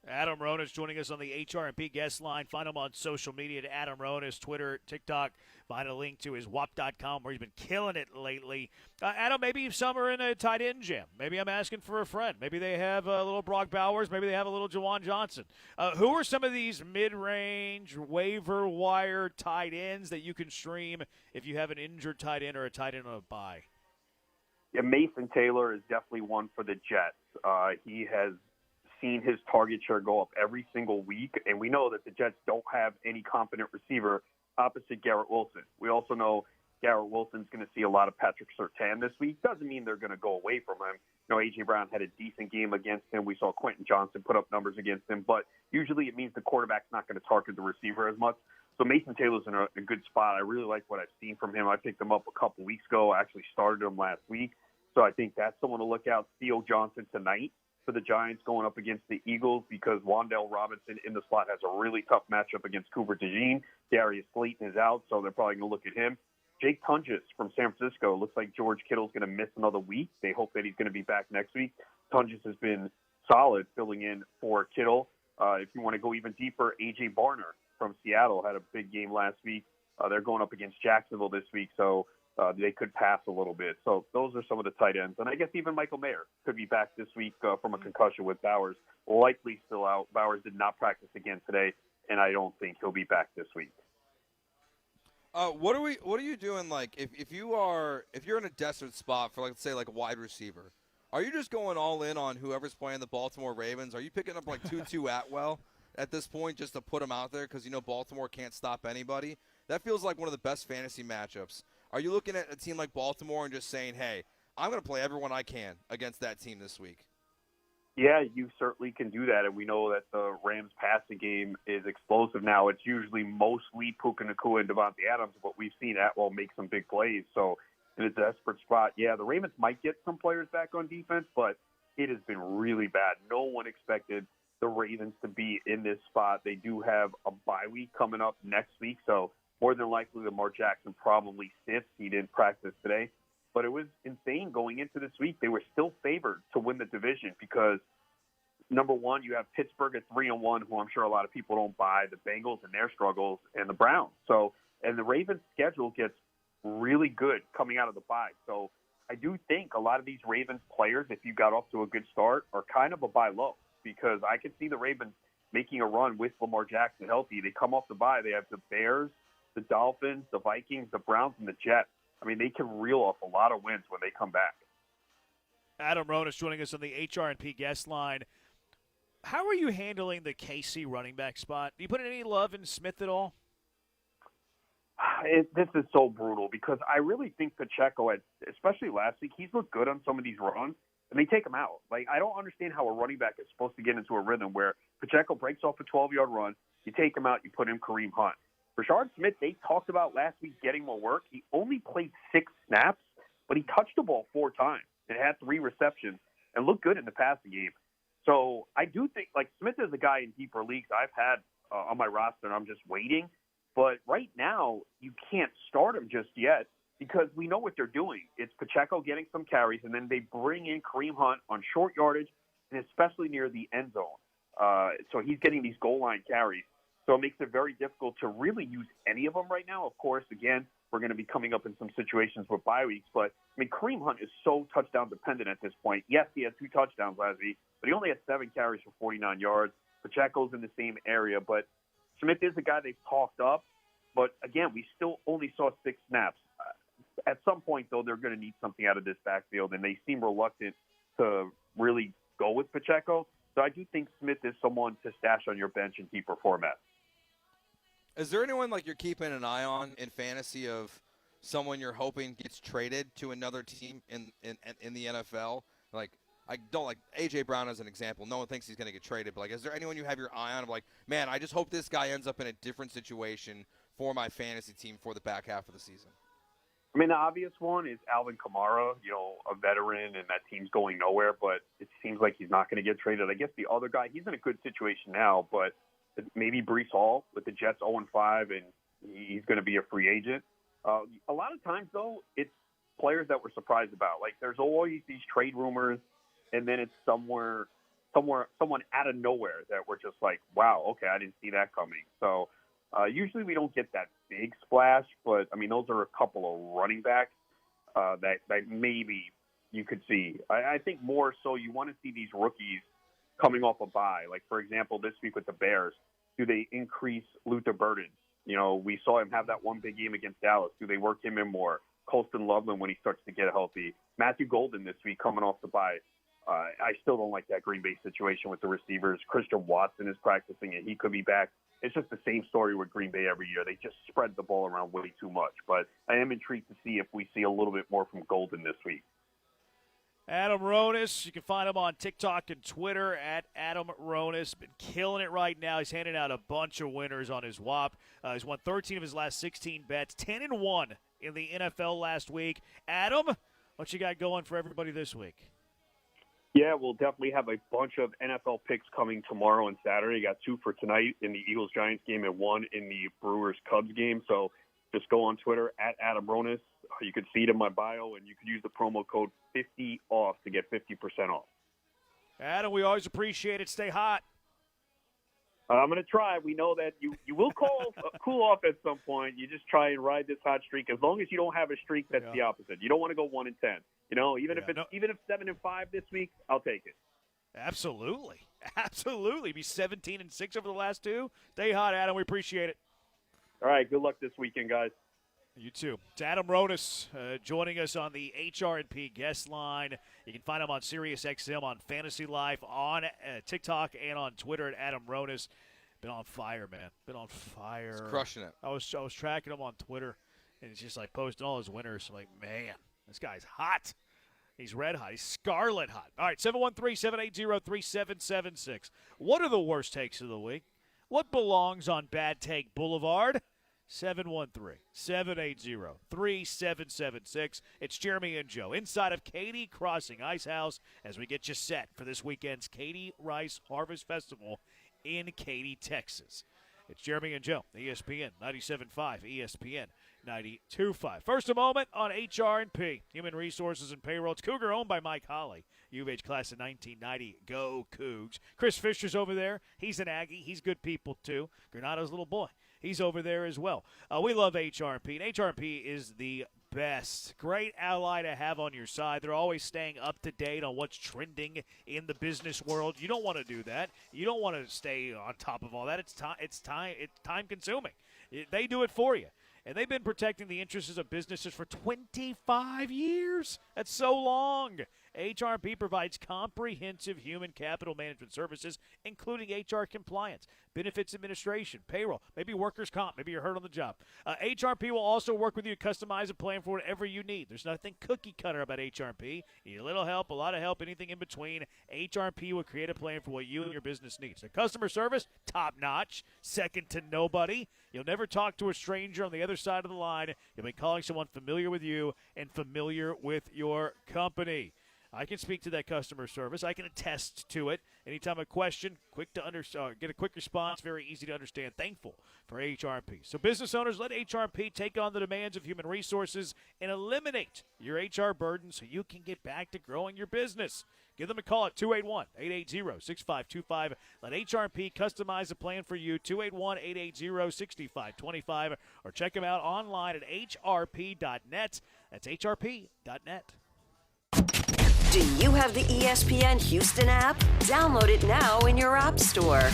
Adam Ronis joining us on the HRP guest line. Find him on social media at Adam Ronis, Twitter, TikTok. Find a link to his WAP.com where he's been killing it lately. Adam, maybe some are in a tight end jam. Maybe I'm asking for a friend. Maybe they have a little Brock Bowers. Maybe they have a little Jawan Johnson. Who are some of these mid-range, waiver wire tight ends that you can stream if you have an injured tight end or a tight end on a bye? Yeah, Mason Taylor is definitely one for the Jets. He has seen his target share go up every single week, and we know that the Jets don't have any competent receiver opposite Garrett Wilson. We also know Garrett Wilson's going to see a lot of Patrick Surtain this week. Doesn't mean they're going to go away from him. You know, A.J. Brown had a decent game against him. We saw Quentin Johnson put up numbers against him, but usually it means the quarterback's not going to target the receiver as much. So Mason Taylor's in a good spot. I really like what I've seen from him. I picked him up a couple weeks ago. I actually started him last week. So I think that's someone to look out. Theo Johnson tonight for the Giants going up against the Eagles because Wan'Dale Robinson in the slot has a really tough matchup against Cooper DeJean. Darius Slayton is out, so they're probably going to look at him. Jake Tunges from San Francisco. Looks like George Kittle's going to miss another week. They hope that he's going to be back next week. Tunges has been solid filling in for Kittle. If you want to go even deeper, A.J. Barner from Seattle had a big game last week. They're going up against Jacksonville this week, so they could pass a little bit. So those are some of the tight ends. And I guess even Michael Mayer could be back this week from a concussion with Bowers likely still out. Bowers did not practice again today, and I don't think he'll be back this week. What are you doing? Like, if you're in a desperate spot for, like, let's say, like a wide receiver, are you just going all in on whoever's playing the Baltimore Ravens? Are you picking up like Tutu Atwell at this point just to put him out there because you know Baltimore can't stop anybody? That feels like one of the best fantasy matchups. Are you looking at a team like Baltimore and just saying, hey, I'm going to play everyone I can against that team this week? Yeah, you certainly can do that, and we know that the Rams' passing game is explosive now. It's usually mostly Puka Nacua and Devontae Adams, but we've seen Atwell make some big plays. So in a desperate spot, yeah, the Ravens might get some players back on defense, but it has been really bad. No one expected the Ravens to be in this spot. They do have a bye week coming up next week, so more than likely Lamar Jackson probably sits. He didn't practice today. But it was insane going into this week. They were still favored to win the division because, number one, you have Pittsburgh at 3-1, who I'm sure a lot of people don't buy, the Bengals and their struggles, and the Browns. So, and the Ravens' schedule gets really good coming out of the bye. So I do think a lot of these Ravens players, if you got off to a good start, are kind of a buy low because I could see the Ravens making a run with Lamar Jackson healthy. They come off the bye. They have the Bears, the Dolphins, the Vikings, the Browns, and the Jets. I mean, they can reel off a lot of wins when they come back. Adam Ronis joining us on the HRP guest line. How are you handling the KC running back spot? Do you put any love in Smith at all? This is so brutal because I really think Pacheco, especially last week, he's looked good on some of these runs, and they take him out. Like, I don't understand how a running back is supposed to get into a rhythm where Pacheco breaks off a 12-yard run, you take him out, you put in Kareem Hunt. Rashard Smith, they talked about last week getting more work. He only played 6 snaps, but he touched the ball 4 times and had 3 receptions and looked good in the passing game. So I do think, like, Smith is a guy in deeper leagues I've had on my roster, and I'm just waiting. But right now, you can't start him just yet because we know what they're doing. It's Pacheco getting some carries, and then they bring in Kareem Hunt on short yardage and especially near the end zone. So he's getting these goal line carries. So it makes it very difficult to really use any of them right now. Of course, again, we're going to be coming up in some situations with bye weeks. But, I mean, Kareem Hunt is so touchdown dependent at this point. Yes, he had 2 touchdowns last week, but he only had 7 carries for 49 yards. Pacheco's in the same area. But Smith is a guy they've talked up. But, again, we still only saw 6 snaps. At some point, though, they're going to need something out of this backfield, and they seem reluctant to really go with Pacheco. So I do think Smith is someone to stash on your bench in deeper formats. Is there anyone like you're keeping an eye on in fantasy of someone you're hoping gets traded to another team in the NFL? Like, I don't like A.J. Brown as an example. No one thinks he's going to get traded. But, like, is there anyone you have your eye on of like, man, I just hope this guy ends up in a different situation for my fantasy team for the back half of the season? I mean, the obvious one is Alvin Kamara, a veteran, and that team's going nowhere, but it seems like he's not going to get traded. I guess the other guy, he's in a good situation now, but maybe Breece Hall with the Jets 0-5, and he's going to be a free agent. A lot of times, though, it's players that we're surprised about. Like, there's always these trade rumors, and then it's someone out of nowhere that we're just like, wow, okay, I didn't see that coming. So usually we don't get that big splash, but, I mean, those are a couple of running backs that maybe you could see. I think more so you want to see these rookies coming off a bye. Like, for example, this week with the Bears, do they increase Luther Burden? We saw him have that one big game against Dallas. Do they work him in more? Colston Loveland when he starts to get healthy. Matthew Golden this week coming off the bye. I still don't like that Green Bay situation with the receivers. Christian Watson is practicing, and he could be back. It's just the same story with Green Bay every year. They just spread the ball around way too much. But I am intrigued to see if we see a little bit more from Golden this week. Adam Ronis, you can find him on TikTok and Twitter at Adam Ronis. Been killing it right now. He's handing out a bunch of winners on his WAP. He's won 13 of his last 16 bets, 10-1 in the NFL last week. Adam, what you got going for everybody this week? Yeah, we'll definitely have a bunch of NFL picks coming tomorrow and Saturday. You got 2 for tonight in the Eagles-Giants game and 1 in the Brewers-Cubs game. So just go on Twitter at Adam Ronis. You can see it in my bio, and you can use the promo code 50OFF to get 50% off. Adam, we always appreciate it. Stay hot. I'm going to try. We know that you will cool off at some point. You just try and ride this hot streak. As long as you don't have a streak that's the opposite. You don't want to go 1-10. Even if 7-5 this week, I'll take it. Absolutely. Be 17-6 over the last 2. Stay hot, Adam. We appreciate it. All right. Good luck this weekend, guys. You too. It's Adam Ronis joining us on the HR&P guest line. You can find him on SiriusXM, on Fantasy Life, on TikTok, and on Twitter at Adam Ronis. Been on fire, man. Been on fire. He's crushing it. I was tracking him on Twitter, and it's just like posting all his winners. I'm like, man, this guy's hot. He's red hot. He's scarlet hot. All right, 713-780-3776. What are the worst takes of the week? What belongs on Bad Take Boulevard? 713-780-3776. It's Jeremy and Joe inside of Katy Crossing Ice House as we get you set for this weekend's Katy Rice Harvest Festival in Katy, Texas. It's Jeremy and Joe, ESPN 97.5, ESPN 92.5. First a moment on HR&P, Human Resources and Payroll. It's Cougar owned by Mike Holly. U of H class of 1990. Go Cougs. Chris Fisher's over there. He's an Aggie. He's good people, too. Granado's little boy. He's over there as well. We love HR&P, and HR&P is the best. Great ally to have on your side. They're always staying up to date on what's trending in the business world. You don't want to do that. You don't want to stay on top of all that. It's time consuming. They do it for you. And they've been protecting the interests of businesses for 25 years. That's so long. HR&P provides comprehensive human capital management services, including HR compliance, benefits administration, payroll, maybe workers' comp, maybe you're hurt on the job. HR&P will also work with you to customize a plan for whatever you need. There's nothing cookie cutter about HR&P. You need a little help, a lot of help, anything in between. HR&P will create a plan for what you and your business needs. Their customer service, top notch, second to nobody. You'll never talk to a stranger on the other side of the line. You'll be calling someone familiar with you and familiar with your company. I can speak to that customer service. I can attest to it. Anytime a question, quick to get a quick response, very easy to understand. Thankful for HR&P. So business owners, let HR&P take on the demands of human resources and eliminate your HR burden so you can get back to growing your business. Give them a call at 281-880-6525. Let HRP customize a plan for you, 281-880-6525, or check them out online at hrp.net. That's hrp.net. Do you have the ESPN Houston app? Download it now in your app store.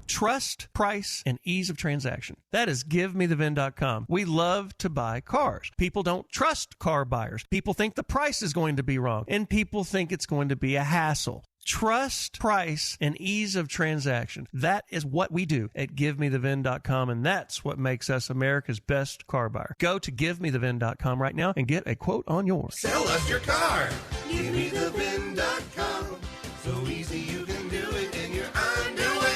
Trust, price, and ease of transaction. That is GiveMeTheVin.com. We love to buy cars. People don't trust car buyers. People think the price is going to be wrong, and people think it's going to be a hassle. Trust, price, and ease of transaction. That is what we do at GiveMeTheVin.com, and that's what makes us America's best car buyer. Go to GiveMeTheVin.com right now and get a quote on yours. Sell us your car. GiveMeTheVin.com. So easy you can do it in your underwear.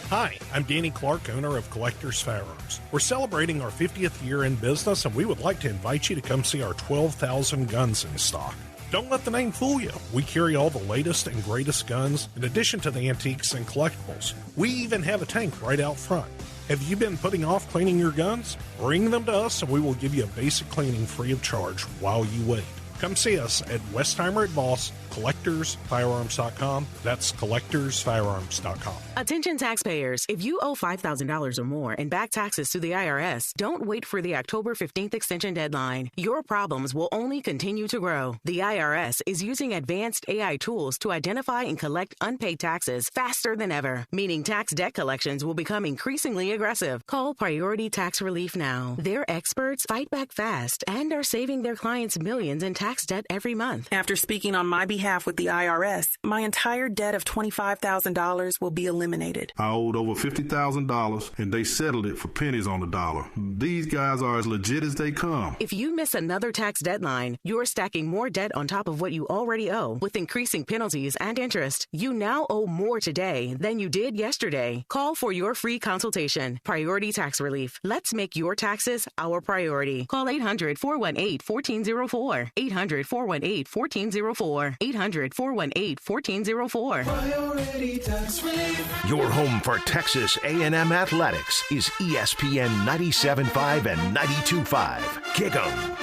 Hi, I'm Danny Clark, owner of Collectors Firearms. We're celebrating our 50th year in business, and we would like to invite you to come see our 12,000 guns in stock. Don't let the name fool you. We carry all the latest and greatest guns, in addition to the antiques and collectibles. We even have a tank right out front. Have you been putting off cleaning your guns? Bring them to us, and we will give you a basic cleaning free of charge while you wait. Come see us at Westheimer at Voss, CollectorsFirearms.com. That's CollectorsFirearms.com. Attention taxpayers. If you owe $5,000 or more and back taxes to the IRS, don't wait for the October 15th extension deadline. Your problems will only continue to grow. The IRS is using advanced AI tools to identify and collect unpaid taxes faster than ever, meaning tax debt collections will become increasingly aggressive. Call Priority Tax Relief now. Their experts fight back fast and are saving their clients millions in tax debt every month. After speaking on my behalf with the IRS, my entire debt of $25,000 will be eliminated. I owed over $50,000, and they settled it for pennies on the dollar. These guys are as legit as they come. If you miss another tax deadline, you're stacking more debt on top of what you already owe with increasing penalties and interest. You now owe more today than you did yesterday. Call for your free consultation. Priority Tax Relief. Let's make your taxes our priority. Call 800-418-1404. 800-418-1404. 800-418-1404. Priority Tax Relief. Your home for Texas A&M athletics is ESPN 97.5 and 92.5. Kick 'em.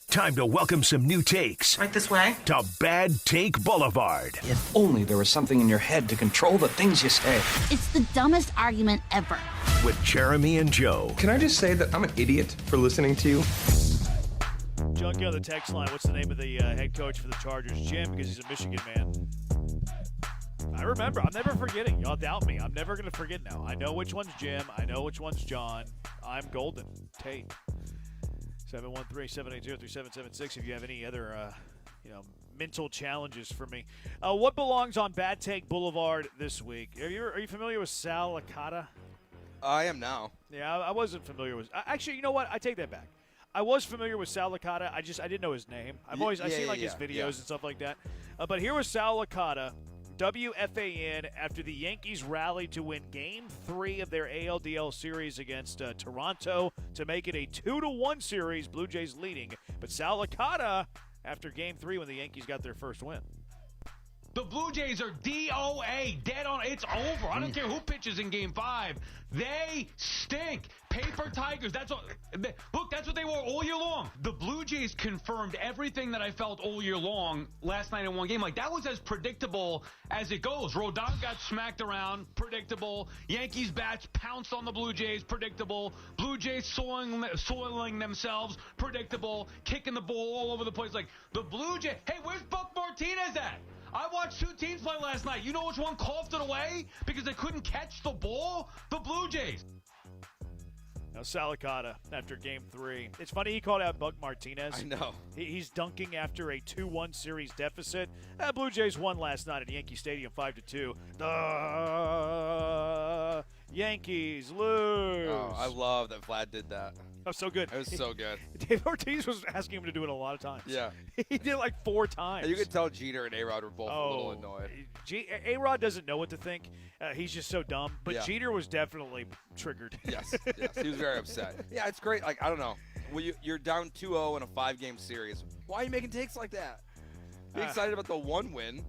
Time to welcome some new takes. Right this way. To Bad Take Boulevard. If only there was something in your head to control the things you say. It's the dumbest argument ever. With Jeremy and Joe. Can I just say that I'm an idiot for listening to you? Junkie on the text line. What's the name of the head coach for the Chargers? Jim, because he's a Michigan man. I remember. I'm never forgetting. Y'all doubt me. I'm never going to forget now. I know which one's Jim. I know which one's John. I'm golden. Tate. 713-780-3776 if you have any other, mental challenges for me. What belongs on Bad Take Boulevard this week? Are you familiar with Sal Licata? I am now. Yeah, I wasn't familiar with. Actually, you know what? I take that back. I was familiar with Sal Licata. I didn't know his name. I've seen his videos and stuff like that. But here was Sal Licata, WFAN, after the Yankees rallied to win Game 3 of their ALDL series against Toronto to make it a 2-1 series. Blue Jays leading, but Sal Licata after Game 3 when the Yankees got their first win. The Blue Jays are DOA, dead on. It's over. I don't care who pitches in Game 5. They stink. Paper Tigers. That's what. Look, that's what they were all year long. The Blue Jays confirmed everything that I felt all year long last night in one game. Like, that was as predictable as it goes. Rodon got smacked around. Predictable. Yankees bats pounced on the Blue Jays. Predictable. Blue Jays soiling themselves. Predictable. Kicking the ball all over the place. Like, the Blue Jays. Hey, where's Buck Martinez at? I watched two teams play last night. You know which one coughed it away because they couldn't catch the ball? The Blue Jays. Now, Sal Licata after Game 3. It's funny he called out Buck Martinez. I know. He's dunking after a 2-1 series deficit. Blue Jays won last night at Yankee Stadium 5-2. The Yankees lose. Oh, I love that Vlad did that. Oh, so good. It was so good. Dave Ortiz was asking him to do it a lot of times. Yeah. He did it like 4 times. And you could tell Jeter and A-Rod were both a little annoyed. A-Rod doesn't know what to think. He's just so dumb. But Yeah. Jeter was definitely triggered. Yes. He was very upset. Yeah, it's great. Like, I don't know. Well, you're down 2-0 in a 5-game series. Why are you making takes like that? Be excited about the one win.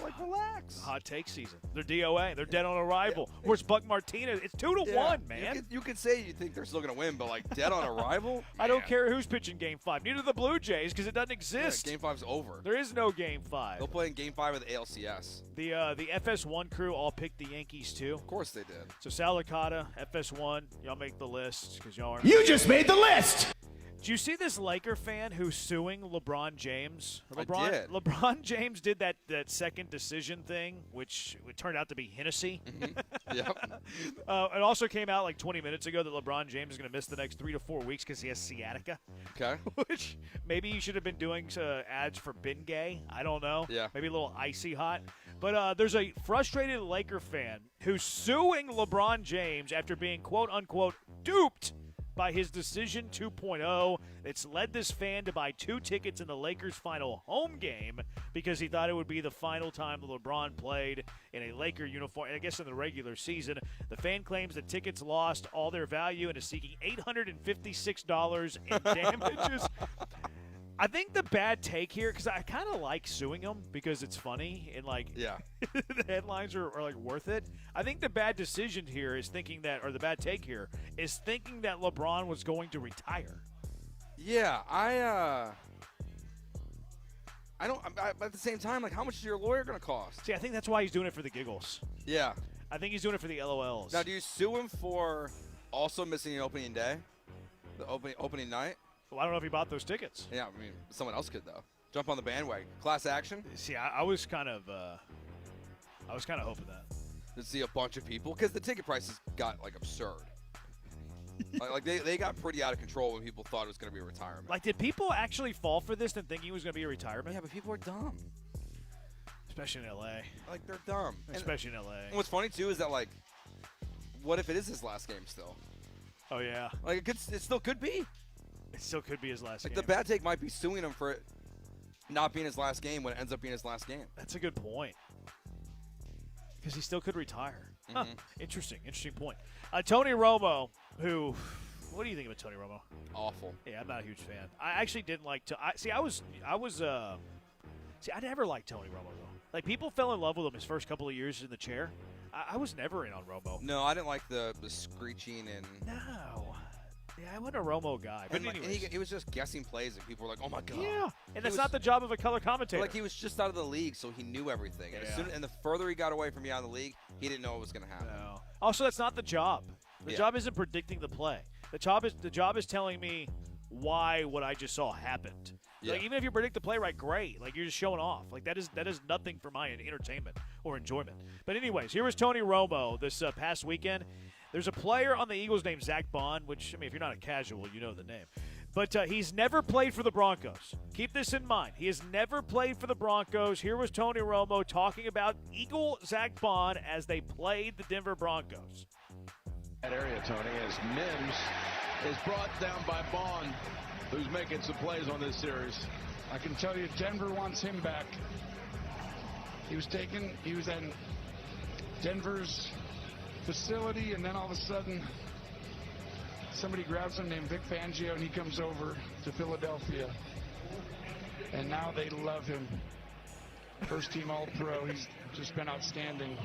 Like, relax. Hot take season. They're DOA. They're dead on arrival. Where's Buck Martinez? It's 2-1, man. You could say you think they're still going to win, but, like, dead on arrival? I don't care who's pitching Game 5. Neither the Blue Jays because it doesn't exist. Yeah, Game 5's over. There is no Game 5. They'll play in Game 5 of the ALCS. The FS1 crew all picked the Yankees, too. Of course they did. So Sal Licata, FS1, y'all make the list because y'all are. You just made the list! Did you see this Laker fan who's suing LeBron James? I did. LeBron James did that second decision thing, which it turned out to be Hennessy. Mm-hmm. Yep. It also came out like 20 minutes ago that LeBron James is going to miss the next 3 to 4 weeks because he has sciatica. Okay. Which maybe he should have been doing ads for Bengay. I don't know. Yeah. Maybe a little icy hot. But there's a frustrated Laker fan who's suing LeBron James after being quote-unquote duped by his Decision 2.0. It's led this fan to buy 2 tickets in the Lakers' final home game because he thought it would be the final time LeBron played in a Laker uniform, I guess in the regular season. The fan claims the tickets lost all their value and is seeking $856 in damages. I think the bad take here, because I kind of like suing him because it's funny and, like, yeah. the headlines are like, worth it. I think the bad decision here is thinking that, or the bad take here, is thinking that LeBron was going to retire. Yeah, I don't – but at the same time, like, how much is your lawyer going to cost? See, I think that's why he's doing it for the giggles. Yeah. I think he's doing it for the LOLs. Now, do you sue him for also missing an opening day, the opening night? Well, I don't know if he bought those tickets. Yeah, I mean, someone else could, though. Jump on the bandwagon. Class action? See, I was kind of hoping that. To see a bunch of people, because the ticket prices got, like, absurd. like they got pretty out of control when people thought it was going to be a retirement. Like, did people actually fall for this and thinking it was going to be a retirement? Yeah, but people are dumb. Especially in L.A. Like, they're dumb. Especially in L.A. And what's funny, too, is that, like, what if it is his last game still? Oh, yeah. Like, it still could be. It still could be his last game. Like, the bad take might be suing him for it not being his last game when it ends up being his last game. That's a good point. Because he still could retire. Mm-hmm. Huh. Interesting point. Tony Romo, who, what do you think of Tony Romo? Awful. Yeah, I'm not a huge fan. I actually didn't like I never liked Tony Romo, though. Like, people fell in love with him his first couple of years in the chair. I was never in on Romo. No, I didn't like the screeching and. No. Yeah, I wasn't a Romo guy. But and he was just guessing plays, and people were like, "Oh my god!" Yeah, and that's not the job of a color commentator. Like, he was just out of the league, so he knew everything. And, and the further he got away from being out of the league, he didn't know what was going to happen. No. Also, that's not the job. The job isn't predicting the play. The job is telling me why what I just saw happened. Yeah. Like, even if you predict the play right, great. Like, you're just showing off. Like, that is nothing for my entertainment or enjoyment. But anyways, here was Tony Romo this past weekend. There's a player on the Eagles named Zach Bond, which, I mean, if you're not a casual, you know the name. But he's never played for the Broncos. Keep this in mind. He has never played for the Broncos. Here was Tony Romo talking about Eagle Zach Bond as they played the Denver Broncos. That area, Tony, as Mims is brought down by Bond, who's making some plays on this series. I can tell you Denver wants him back. He was in Denver's facility, and then all of a sudden somebody grabs him named Vic Fangio, and he comes over to Philadelphia, and now they love him. First team All-Pro. He's just been outstanding.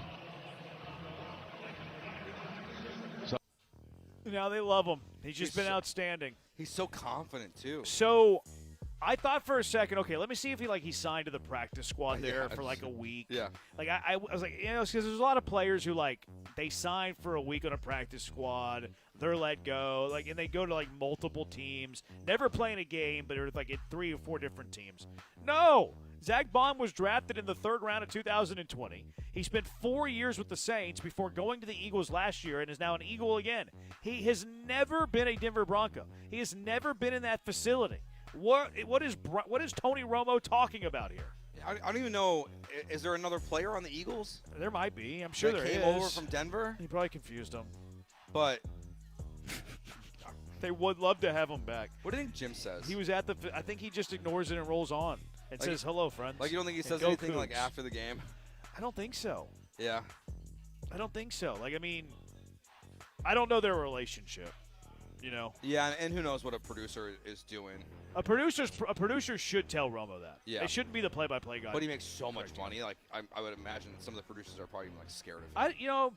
Now they love him. He's just been outstanding. He's so confident, too. So I thought for a second, okay, let me see if he signed to the practice squad there for like a week. Yeah. Like I was like, because there's a lot of players who they sign for a week on a practice squad, they're let go, and they go to multiple teams, never playing a game, but they're in 3 or 4 different teams. No. Zach Bond was drafted in the 3rd round of 2020. He spent 4 years with the Saints before going to the Eagles last year and is now an Eagle again. He has never been a Denver Bronco. He has never been in that facility. What is Tony Romo talking about here? I don't even know. Is there another player on the Eagles? There might be. I'm sure there is. Came over from Denver? He probably confused them. But they would love to have him back. What do you think Jim says? He was I think he just ignores it and rolls on and says, hello, friends. Like, you don't think he says anything after the game? I don't think so. Yeah. I don't think so. I mean, I don't know their relationship. You know. Yeah, and who knows what a producer is doing. A producer should tell Romo that. Yeah. It shouldn't be the play-by-play guy. But he makes so much money. Like I would imagine some of the producers are probably even, like, scared of him.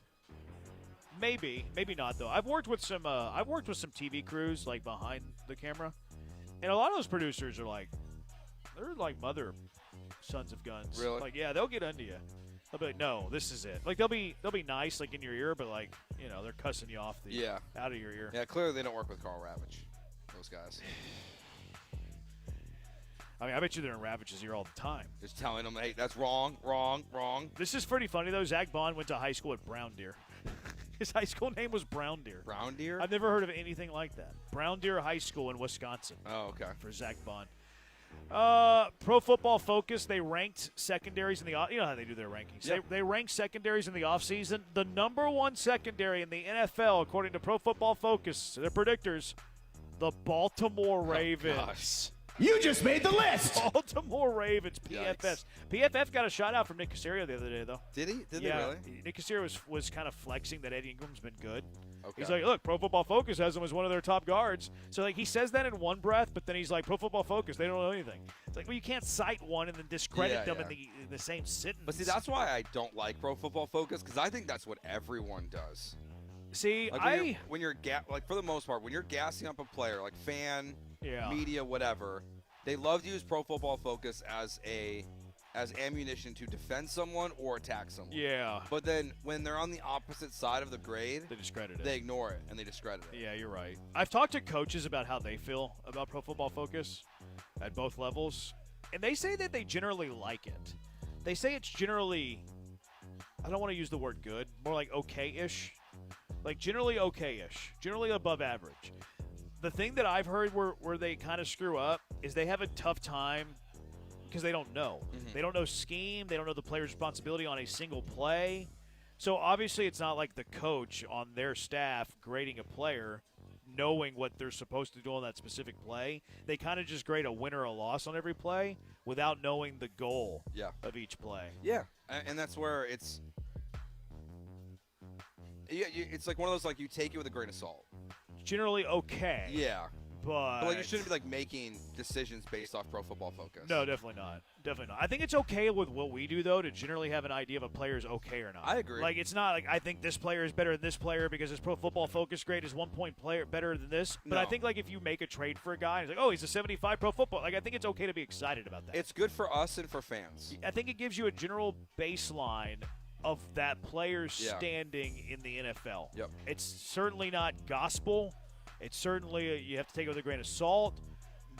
Maybe not though. I've worked with some TV crews like behind the camera, and a lot of those producers are like, they're like mother sons of guns. Really? Like, yeah, they'll get into you. They'll be like, no, this is it. Like they'll be nice like in your ear, but like they're cussing you off out of your ear. Yeah, clearly they don't work with Carl Ravitch. Those guys. I mean, I bet you they're in Ravitch's ear all the time. Just telling them, hey, that's wrong. This is pretty funny though. Zach Bond went to high school at Brown Deer. His high school name was Brown Deer. Brown Deer? I've never heard of anything like that. Brown Deer High School in Wisconsin. Oh, okay. For Zach Bond. Pro Football Focus, they ranked secondaries in the – you know how they do their rankings. Yep. They ranked secondaries in the offseason. The number one secondary in the NFL, according to Pro Football Focus, their predictors, the Baltimore Ravens. Oh, gosh. You just made the list. Baltimore Ravens, PFF. Yikes. PFF got a shout out from Nick Caserio the other day, though. Did he? Did yeah, they really? Nick Caserio was kind of flexing that Eddie Ingram's been good. Okay. He's like, look, Pro Football Focus has him as one of their top guards. So, like, he says that in one breath, but then he's like, Pro Football Focus, they don't know anything. It's like, well, you can't cite one and then discredit them in the same sentence. But see, that's why I don't like Pro Football Focus, because I think that's what everyone does. See, like when you're like, for the most part, when you're gassing up a player, like fan, media, whatever, they love to use Pro Football Focus as ammunition to defend someone or attack someone. Yeah. But then when they're on the opposite side of the grade, they discredit it. They ignore it and they discredit it. Yeah, you're right. I've talked to coaches about how they feel about Pro Football Focus at both levels, and they say that they generally like it. They say it's generally, I don't want to use the word good, more like okay-ish. Like generally okay-ish, generally above average. The thing that I've heard where they kind of screw up is they have a tough time because they don't know. Mm-hmm. They don't know scheme. They don't know the player's responsibility on a single play. So obviously it's not like the coach on their staff grading a player knowing what they're supposed to do on that specific play. They kind of just grade a win or a loss on every play without knowing the goal of each play. Yeah, and that's where it's like one of those, like, you take it with a grain of salt. Generally okay. Yeah. But like, you shouldn't be, like, making decisions based off Pro Football Focus. No, definitely not. Definitely not. I think it's okay with what we do, though, to generally have an idea if a player is okay or not. I agree. Like, it's not like I think this player is better than this player because his Pro Football Focus grade is 1 point player better than this. But I think, like, if you make a trade for a guy, and it's like, oh, he's a 75 Pro Football. Like, I think it's okay to be excited about that. It's good for us and for fans. I think it gives you a general baseline of that player's standing in the NFL. Yep. It's certainly not gospel. It's certainly you have to take it with a grain of salt,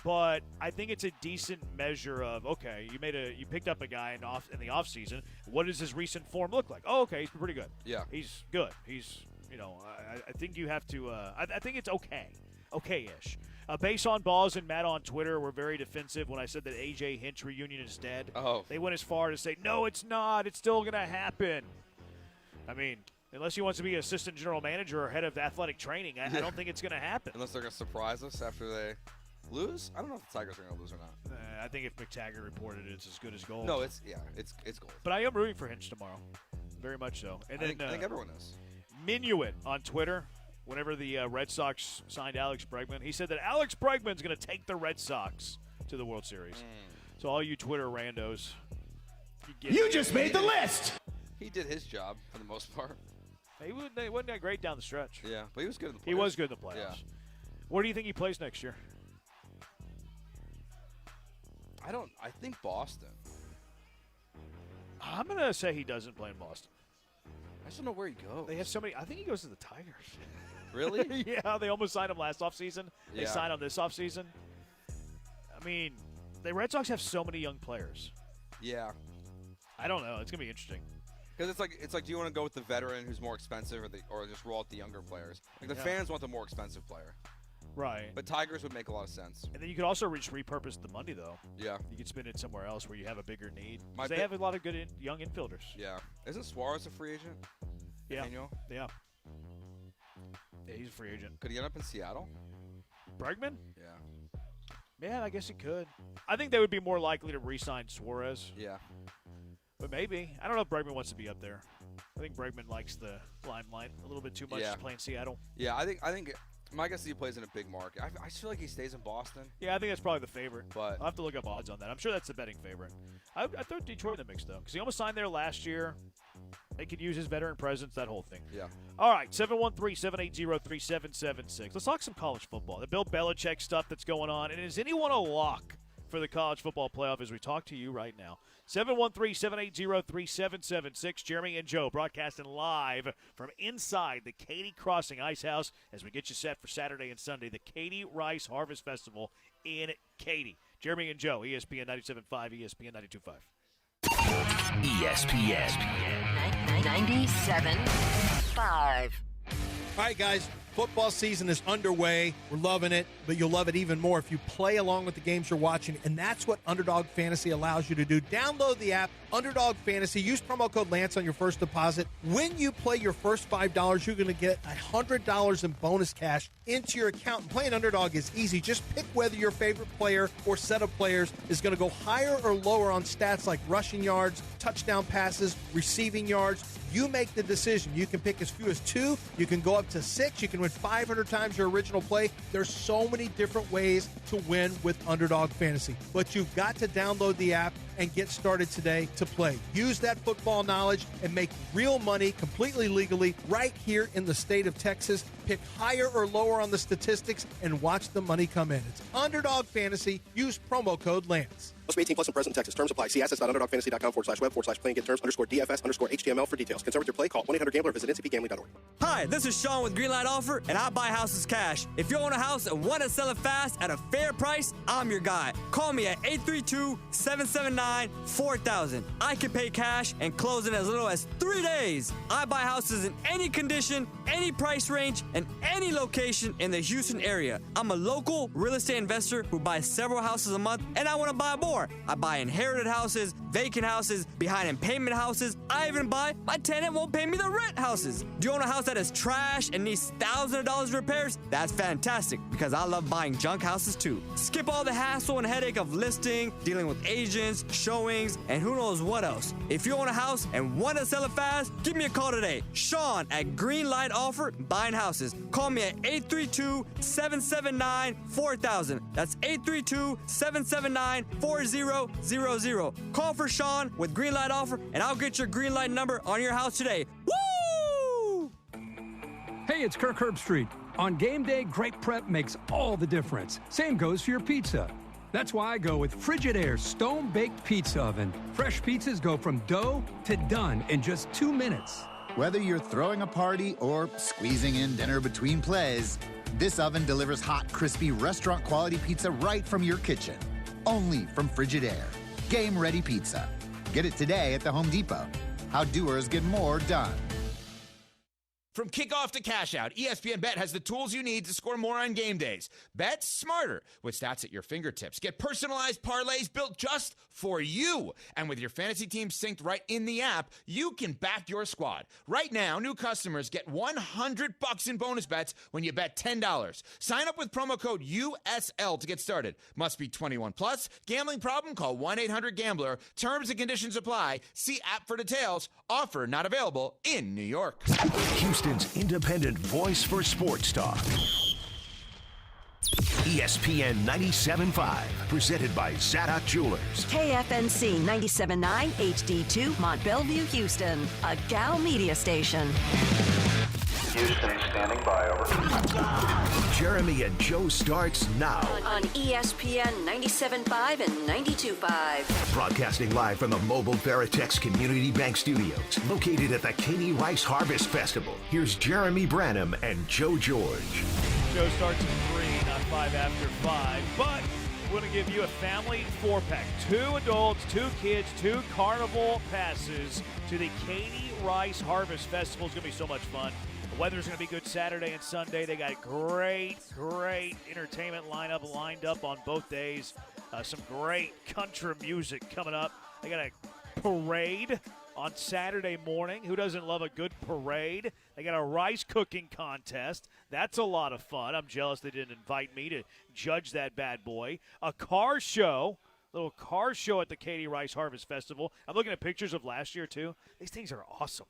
but I think it's a decent measure of, okay, you picked up a guy in the offseason. What does his recent form look like? Oh, okay, he's pretty good. Yeah. He's good. He's, I think you have to I think it's okay-ish. Base on Balls and Matt on Twitter were very defensive when I said that A.J. Hinch reunion is dead. Oh. They went as far to say, no, it's not. It's still going to happen. I mean, unless he wants to be assistant general manager or head of athletic training, I don't think it's going to happen. Unless they're going to surprise us after they lose? I don't know if the Tigers are going to lose or not. I think if McTaggart reported it's as good as gold. No, it's gold. But I am rooting for Hinch tomorrow. Very much so. And I then, think everyone is. Minuit on Twitter. Whenever the Red Sox signed Alex Bregman, he said that Alex Bregman's going to take the Red Sox to the World Series. So all you Twitter randos, you just made the list. He did his job for the most part. He wasn't that great down the stretch. Yeah, but he was good in the playoffs. He was good in the playoffs. Yeah. Where do you think he plays next year? I think Boston. I'm going to say he doesn't play in Boston. I just don't know where he goes. They have so many. I think he goes to the Tigers. Really? Yeah, they almost signed him last offseason. They Yeah. signed him this offseason. I mean, the Red Sox have so many young players. Yeah. I don't know. It's going to be interesting. Because it's like, do you want to go with the veteran who's more expensive, or just roll out the younger players? Like, the fans want the more expensive player. Right. But Tigers would make a lot of sense. And then you could also repurpose the money, though. Yeah. You could spend it somewhere else where you have a bigger need. My They have a lot of good young infielders. Yeah. Isn't Suarez a free agent? Yeah. Daniel? Yeah. Yeah, he's a free agent. Could he end up in Seattle? Bregman? Yeah. Yeah, I guess he could. I think they would be more likely to re-sign Suarez. Yeah. But maybe. I don't know if Bregman wants to be up there. I think Bregman likes the limelight a little bit too much playing Seattle. Yeah, I think My guess is he plays in a big market. I feel like he stays in Boston. Yeah, I think that's probably the favorite. But I'll have to look up odds on that. I'm sure that's the betting favorite. I throw Detroit in the mix, though, because he almost signed there last year. They could use his veteran presence, that whole thing. Yeah. All right, 713-780-3776. Let's talk some college football. The Bill Belichick stuff that's going on. And is anyone a lock for the college football playoff as we talk to you right now? 713-780-3776. Jeremy and Joe broadcasting live from inside the Katy Crossing Ice House as we get you set for Saturday and Sunday, the Katy Rice Harvest Festival in Katy. Jeremy and Joe, ESPN 97.5, ESPN 92.5. ESPN 97.5. All right, guys, football season is underway. We're loving it, but you'll love it even more if you play along with the games you're watching, and that's what Underdog Fantasy allows you to do. Download the app, Underdog Fantasy. Use promo code Lance on your first deposit. When you play your first $5, you're going to get $100 in bonus cash into your account. And playing Underdog is easy. Just pick whether your favorite player or set of players is going to go higher or lower on stats like rushing yards, touchdown passes, receiving yards. You make the decision. You can pick as few as 2. You can go up to 6. You can win 500 times your original play. There's so many different ways to win with Underdog Fantasy. But you've got to download the app and get started today to play. Use that football knowledge and make real money completely legally right here in the state of Texas. Pick higher or lower on the statistics and watch the money come in. It's Underdog Fantasy. Use promo code Lance. Must be 18 plus and present in Texas. Terms apply. See assets.underdogfantasy.com/web/playing get terms_DFS_HTML for details. Concerned with your play? Call 1-800-GAMBLER or visit ncbgambling.org. Hi, this is Sean with Greenlight Offer, and I buy houses cash. If you own a house and want to sell it fast at a fair price, I'm your guy. Call me at 832-779-4000. I can pay cash and close in as little as 3 days. I buy houses in any condition, any price range, and any location in the Houston area. I'm a local real estate investor who buys several houses a month, and I want to buy more. I buy inherited houses, vacant houses, behind in payment houses. I even buy my tenant won't pay me the rent houses. Do you own a house that is trash and needs thousands of dollars repairs? That's fantastic, because I love buying junk houses too. Skip all the hassle and headache of listing, dealing with agents, showings, and who knows what else. If you own a house and want to sell it fast, give me a call today. Sean at Greenlight Offer, buying houses. Call me at 832-779-4000. That's 832-779-4000. Call for Sean with Greenlight Offer, and I'll get your Greenlight number on your house today. Woo! Hey, it's Kirk Herbstreit. On game day, great prep makes all the difference. Same goes for your pizza. That's why I go with Frigidaire Stone-Baked Pizza Oven. Fresh pizzas go from dough to done in just 2 minutes. Whether you're throwing a party or squeezing in dinner between plays, this oven delivers hot, crispy, restaurant-quality pizza right from your kitchen. Only from Frigidaire. Game-ready pizza. Get it today at the Home Depot. How doers get more done. From kickoff to cash out, ESPN Bet has the tools you need to score more on game days. Bet smarter with stats at your fingertips. Get personalized parlays built just for you. And with your fantasy team synced right in the app, you can back your squad. Right now, new customers get $100 in bonus bets when you bet $10. Sign up with promo code USL to get started. Must be 21 plus. Gambling problem? Call 1-800-GAMBLER. Terms and conditions apply. See app for details. Offer not available in New York. Houston's independent voice for sports talk. ESPN 97.5, presented by Zadok Jewelers. KFNC 97.9 HD2 Mont Bellevue, Houston, a Gal media station. Houston standing by, over. Jeremy and Joe starts now. On ESPN 97.5 and 92.5. Broadcasting live from the mobile Veritex Community Bank Studios, located at the Katy Rice Harvest Festival. Here's Jeremy Branham and Joe George. Show starts at 3, not 5 after 5, but we're going to give you a family 4-pack. 2 adults, 2 kids, 2 carnival passes to the Katy Rice Harvest Festival. It's going to be so much fun. The weather's going to be good Saturday and Sunday. They got great entertainment lined up on both days. Some great country music coming up. They got a parade on Saturday morning. Who doesn't love a good parade? They got a rice cooking contest. That's a lot of fun. I'm jealous they didn't invite me to judge that bad boy. A car show. Little car show at the Katy Rice Harvest Festival. I'm looking at pictures of last year, too. These things are awesome.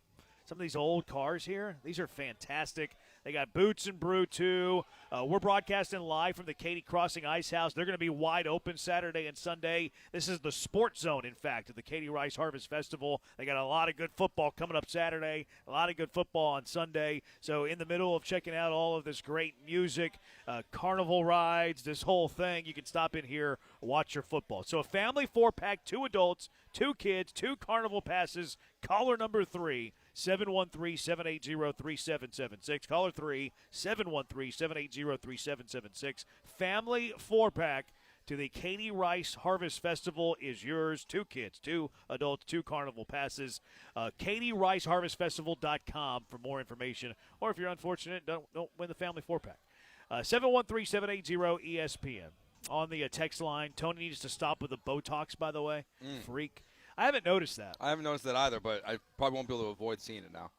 Some of these old cars here, these are fantastic. They got Boots and Brew, too. We're broadcasting live from the Katy Crossing Ice House. They're going to be wide open Saturday and Sunday. This is the Sports Zone, in fact, of the Katy Rice Harvest Festival. They got a lot of good football coming up Saturday, a lot of good football on Sunday. So in the middle of checking out all of this great music, carnival rides, this whole thing, you can stop in here, watch your football. So a family 4-pack, 2 adults, 2 kids, 2 carnival passes. Caller number 3, 713-780-3776. Caller 3, 713-780-3776. Family 4-pack to the Katy Rice Harvest Festival is yours. 2 kids, 2 adults, 2 carnival passes. KatyRiceHarvestFestival.com for more information. Or if you're unfortunate, don't win the family 4-pack. 713-780-ESPN. On the text line, Tony needs to stop with the Botox, by the way. Freak. I haven't noticed that. I haven't noticed that either, but I probably won't be able to avoid seeing it now.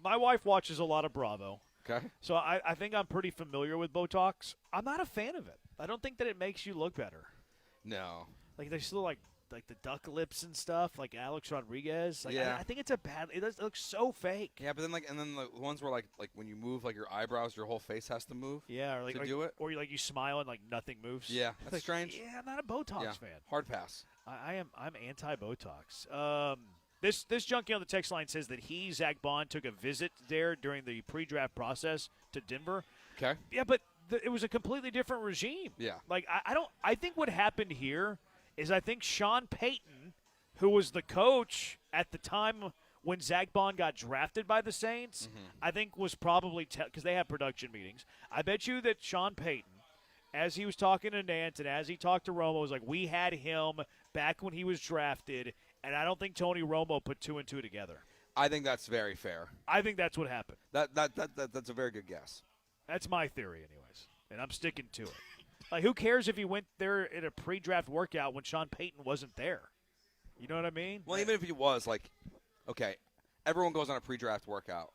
My wife watches a lot of Bravo. Okay. So I think I'm pretty familiar with Botox. I'm not a fan of it. I don't think that it makes you look better. No. Like, they still like the duck lips and stuff, like Alex Rodriguez. Like, yeah. I think it's it looks so fake. Yeah, but then the ones where like when you move like your eyebrows, your whole face has to move. Yeah, or to do it. Or you smile and like nothing moves. Yeah, that's strange. Yeah, I'm not a Botox fan. Hard pass. I'm anti-Botox. This junkie on the text line says that Zach Bond took a visit there during the pre-draft process to Denver. Okay. Yeah, but it was a completely different regime. Yeah. Like I think what happened here is I think Sean Payton, who was the coach at the time when Zach Bond got drafted by the Saints, I think was probably because they have production meetings. I bet you that Sean Payton, as he was talking to Nance and as he talked to Romo, was like, we had him back when he was drafted, and I don't think Tony Romo put 2 and 2 together. I think that's very fair. I think that's what happened. That's a very good guess. That's my theory, anyways, and I'm sticking to it. Like, who cares if he went there in a pre-draft workout when Sean Payton wasn't there? You know what I mean? Well, even if he was, like, okay, everyone goes on a pre-draft workout.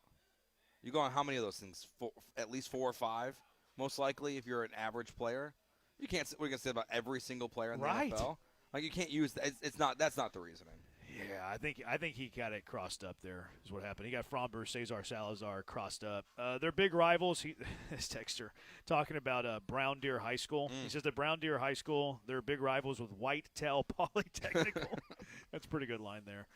You go on how many of those things? At least 4 or 5, most likely, if you're an average player. You can't. We're gonna say about every single player in the NFL. Like, you can't use that. It's not. That's not the reasoning. Yeah, I think he got it crossed up there is what happened. He got Fromber, Cesar Salazar crossed up. They're big rivals. This texter talking about Brown Deer High School. He says that Brown Deer High School, they're big rivals with Whitetail Polytechnical. That's a pretty good line there.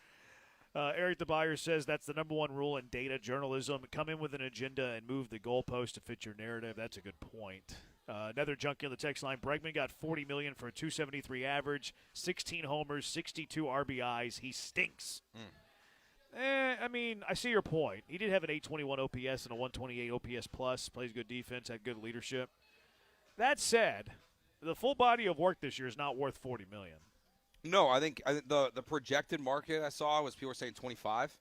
Eric the Buyer says that's the number 1 rule in data journalism. Come in with an agenda and move the goalpost to fit your narrative. That's a good point. Another junkie on the text line. Bregman got $40 million for a 273 average, 16 homers, 62 RBIs. He stinks. I mean, I see your point. He did have an 821 OPS and a 128 OPS plus. Plays good defense, had good leadership. That said, the full body of work this year is not worth $40 million. No, I think the projected market I saw was people were saying 25.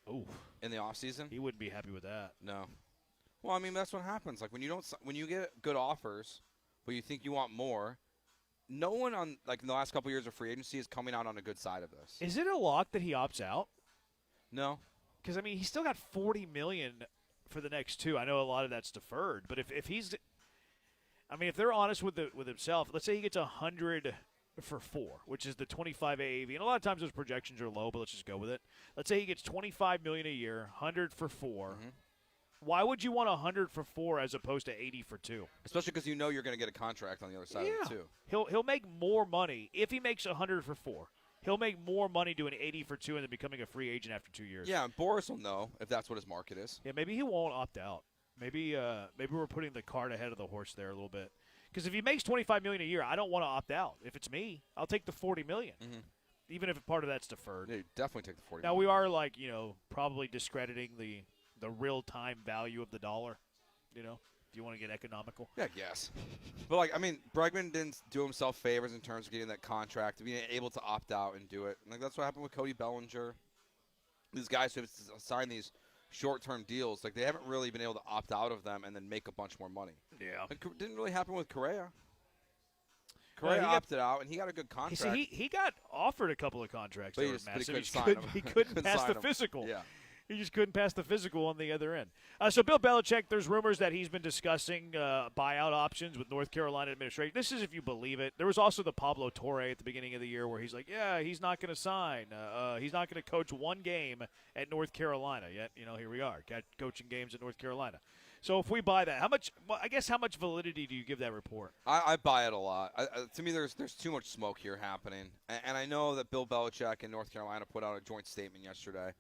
Ooh. In the offseason. He wouldn't be happy with that. No. Well, I mean, that's what happens. Like, when you get good offers, but you think you want more, no one in the last couple of years of free agency is coming out on a good side of this. Is it a lock that he opts out? No. Because, I mean, he's still got $40 million for the next 2. I know a lot of that's deferred, but if he's – I mean, if they're honest with himself, let's say he gets 100 for 4, which is the 25 AAV. And a lot of times those projections are low, but let's just go with it. Let's say he gets $25 million a year, 100 for 4. Why would you want 100 for 4 as opposed to 80 for 2? Especially because you know you're going to get a contract on the other side of it, too. He'll make more money. If he makes 100 for 4, he'll make more money doing 80 for 2 and then becoming a free agent after 2 years. Yeah, and Boris will know if that's what his market is. Yeah, maybe he won't opt out. Maybe we're putting the cart ahead of the horse there a little bit. Because if he makes $25 million a year, I don't want to opt out. If it's me, I'll take the $40 million. Even if part of that's deferred. Yeah, you definitely take the $40 Now, we are, probably discrediting the real-time value of the dollar, if you want to get economical. Yeah, yes. But, Bregman didn't do himself favors in terms of getting that contract, being able to opt out and do it. That's what happened with Cody Bellinger. These guys who have signed these short-term deals, they haven't really been able to opt out of them and then make a bunch more money. Yeah. It didn't really happen with Correa. Correa opted out, and he got a good contract. He got offered a couple of contracts. But He couldn't pass the physical. Yeah. He just couldn't pass the physical on the other end. So Bill Belichick, there's rumors that he's been discussing buyout options with North Carolina administration. This is if you believe it. There was also the Pablo Torre at the beginning of the year where he's like, yeah, he's not going to sign. He's not going to coach one game at North Carolina. Yet, here we are, coaching games at North Carolina. So if we buy that, how much validity do you give that report? I buy it a lot. To me, there's too much smoke here happening. And I know that Bill Belichick and North Carolina put out a joint statement yesterday.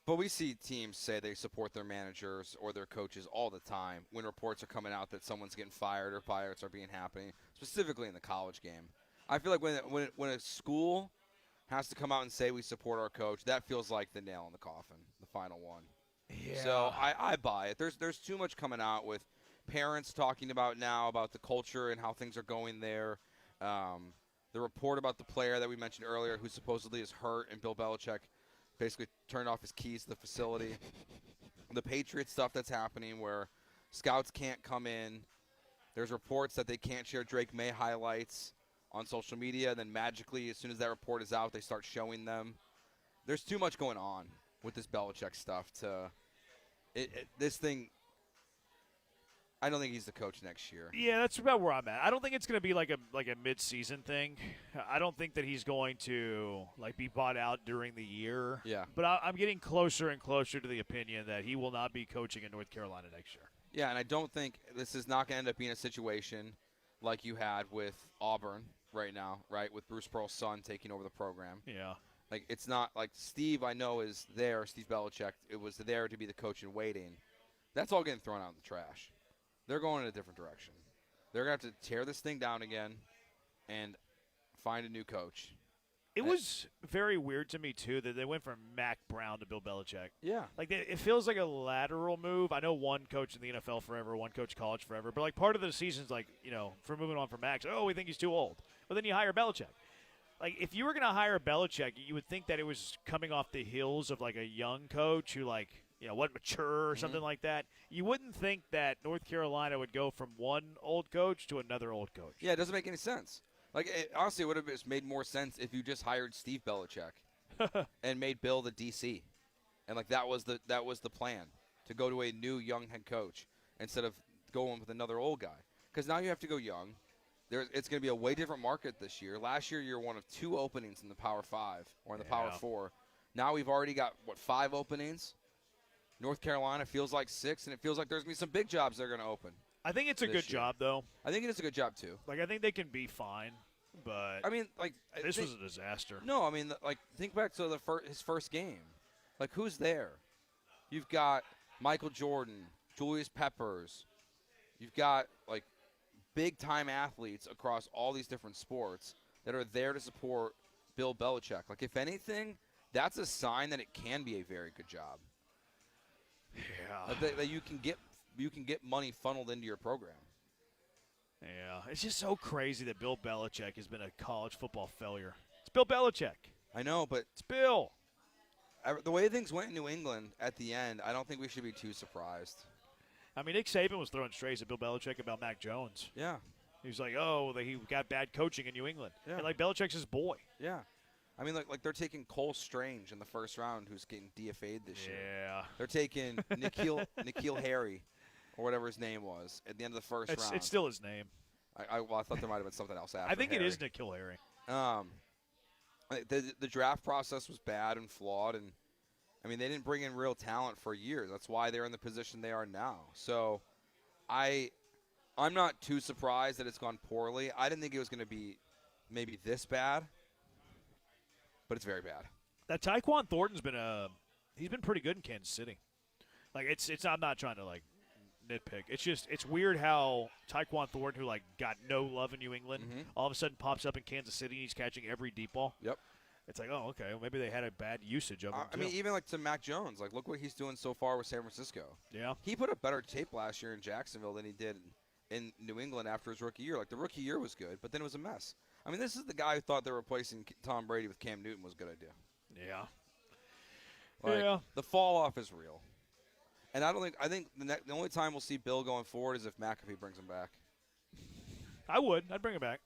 But we see teams say they support their managers or their coaches all the time when reports are coming out that someone's getting fired or buyouts are happening, specifically in the college game. I feel like when a school has to come out and say we support our coach, that feels like the nail in the coffin, the final one. Yeah. So I buy it. There's too much coming out with parents talking about the culture and how things are going there. The report about the player that we mentioned earlier who supposedly is hurt and Bill Belichick basically turned off his keys to the facility. The Patriots stuff that's happening where scouts can't come in. There's reports that they can't share Drake May highlights on social media. And then magically, as soon as that report is out, they start showing them. There's too much going on with this Belichick stuff this thing. I don't think he's the coach next year. Yeah, that's about where I'm at. I don't think it's going to be like a mid-season thing. I don't think that he's going to be bought out during the year. Yeah. But I'm getting closer and closer to the opinion that he will not be coaching in North Carolina next year. Yeah, and I don't think this is not going to end up being a situation like you had with Auburn right now, right, with Bruce Pearl's son taking over the program. Yeah. Like, it's not like Steve, I know, is there, Steve Belichick. It was there to be the coach in waiting. That's all getting thrown out in the trash. They're going in a different direction. They're going to have to tear this thing down again and find a new coach. It was very weird to me, too, that they went from Mac Brown to Bill Belichick. Yeah. It feels like a lateral move. I know one coach in the NFL forever, one coach college forever. But, part of the season's for moving on from Mac, we think he's too old. But then you hire Belichick. If you were going to hire Belichick, you would think that it was coming off the heels of, a young coach who, wasn't mature or something like that. You wouldn't think that North Carolina would go from one old coach to another old coach. Yeah, it doesn't make any sense. Honestly, it would have made more sense if you just hired Steve Belichick and made Bill the DC. And, that was the plan, to go to a new young head coach instead of going with another old guy. Because now you have to go young. It's going to be a way different market this year. Last year, you're one of 2 openings in the Power 5 or in the Power 4. Now we've already got, 5 openings? North Carolina feels like 6, and it feels like there's going to be some big jobs that are going to open. I think it's a good job, though. I think it is a good job, too. I think they can be fine, but this was a disaster. No, think back to his first game. Who's there? You've got Michael Jordan, Julius Peppers. You've got, big-time athletes across all these different sports that are there to support Bill Belichick. If anything, that's a sign that it can be a very good job. Yeah. That you can get money funneled into your program. Yeah. It's just so crazy that Bill Belichick has been a college football failure. It's Bill Belichick. I know, but it's Bill. The way things went in New England at the end, I don't think we should be too surprised. Nick Saban was throwing strays at Bill Belichick about Mac Jones. Yeah. He was like, he got bad coaching in New England. Yeah. And, Belichick's his boy. Yeah. They're taking Cole Strange in the first round, who's getting DFA'd this year. Yeah. They're taking N'Keal Harry, or whatever his name was, at the end of the first round. It's still his name. I thought there might have been something else after I think Harry. it is N'Keal Harry. The draft process was bad and flawed, and they didn't bring in real talent for years. That's why they're in the position they are now. So I'm not too surprised that it's gone poorly. I didn't think it was going to be maybe this bad, but it's very bad. That Tyquan Thornton's he's been pretty good in Kansas City. I'm not trying to nitpick. It's weird how Tyquan Thornton, who got no love in New England, all of a sudden pops up in Kansas City and he's catching every deep ball. Yep. It's okay, well, maybe they had a bad usage of him, too. Even to Mac Jones, look what he's doing so far with San Francisco. Yeah. He put up better tape last year in Jacksonville than he did in New England after his rookie year. The rookie year was good, but then it was a mess. This is the guy who thought that replacing Tom Brady with Cam Newton was a good idea. Yeah. The fall off is real. And I think the only time we'll see Bill going forward is if McAfee brings him back. I'd bring him back.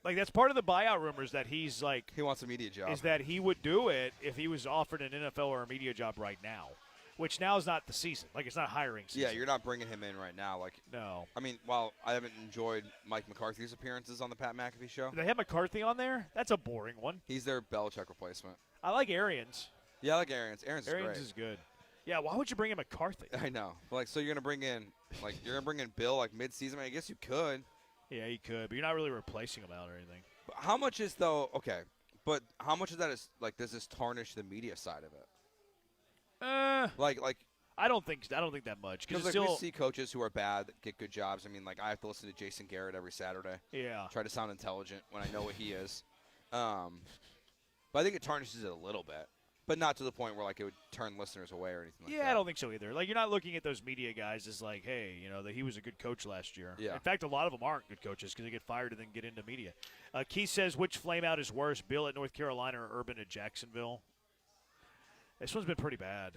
Like, that's part of the buyout rumors that he's like – he wants a media job. Is that he would do it if he was offered an NFL or a media job right now, which now is not the season. Like, it's not hiring season. Yeah, you're not bringing him in right now. Like, no. I mean, while I haven't enjoyed Mike McCarthy's appearances on the Pat McAfee show. Do they have McCarthy on there? That's a boring one. He's their Belichick replacement. I like Arians. Yeah, I like Arians. Arians is good. Yeah, why would you bring in McCarthy? I know. Like, so you're gonna bring in Bill like mid-season? I mean, I guess you could. Yeah, you could, but you're not really replacing him out or anything. But how much is though? Okay, but how much of that is like? Does this tarnish the media side of it? Like. I don't think that much. Because like, we see coaches who are bad that get good jobs. I mean, like I have to listen to Jason Garrett every Saturday. Yeah. Try to sound intelligent when I know what he is. But I think it tarnishes it a little bit. But not to the point where, like, it would turn listeners away or anything like that. Yeah, I don't think so either. Like, you're not looking at those media guys as like, hey, that he was a good coach last year. Yeah. In fact, a lot of them aren't good coaches because they get fired and then get into media. Keith says, which flameout is worse, Bill at North Carolina or Urban at Jacksonville? This one's been pretty bad.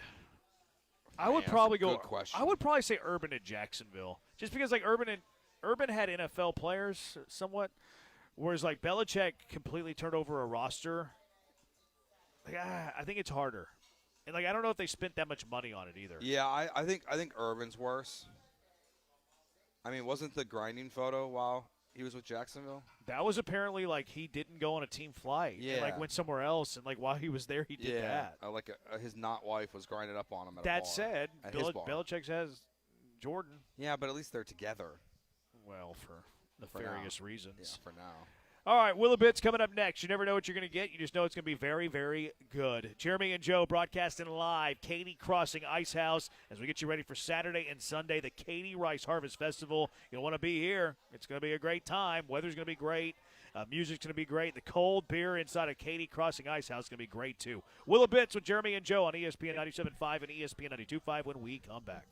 I would probably go. I would probably say Urban at Jacksonville, just because like Urban had NFL players somewhat, whereas like Belichick completely turned over a roster. Like, I think it's harder, and like I don't know if they spent that much money on it either. Yeah, I think Urban's worse. I mean, wasn't the grinding photo while he was with Jacksonville? That was apparently like he didn't go on a team flight. Yeah, and, like went somewhere else, and like while he was there, he did that. His not wife was grinding up on him at a bar. That said, Belichick has Jordan. Yeah, but at least they're together. Well, for nefarious reasons. Yeah, for now. All right, Will of Bits coming up next. You never know what you're going to get. You just know it's going to be very, very good. Jeremy and Joe broadcasting live, Katy Crossing Ice House, as we get you ready for Saturday and Sunday, the Katy Rice Harvest Festival. You'll want to be here. It's going to be a great time. Weather's going to be great. Music's going to be great. The cold beer inside of Katy Crossing Ice House is going to be great, too. Will of Bits with Jeremy and Joe on ESPN 97.5 and ESPN 92.5 when we come back.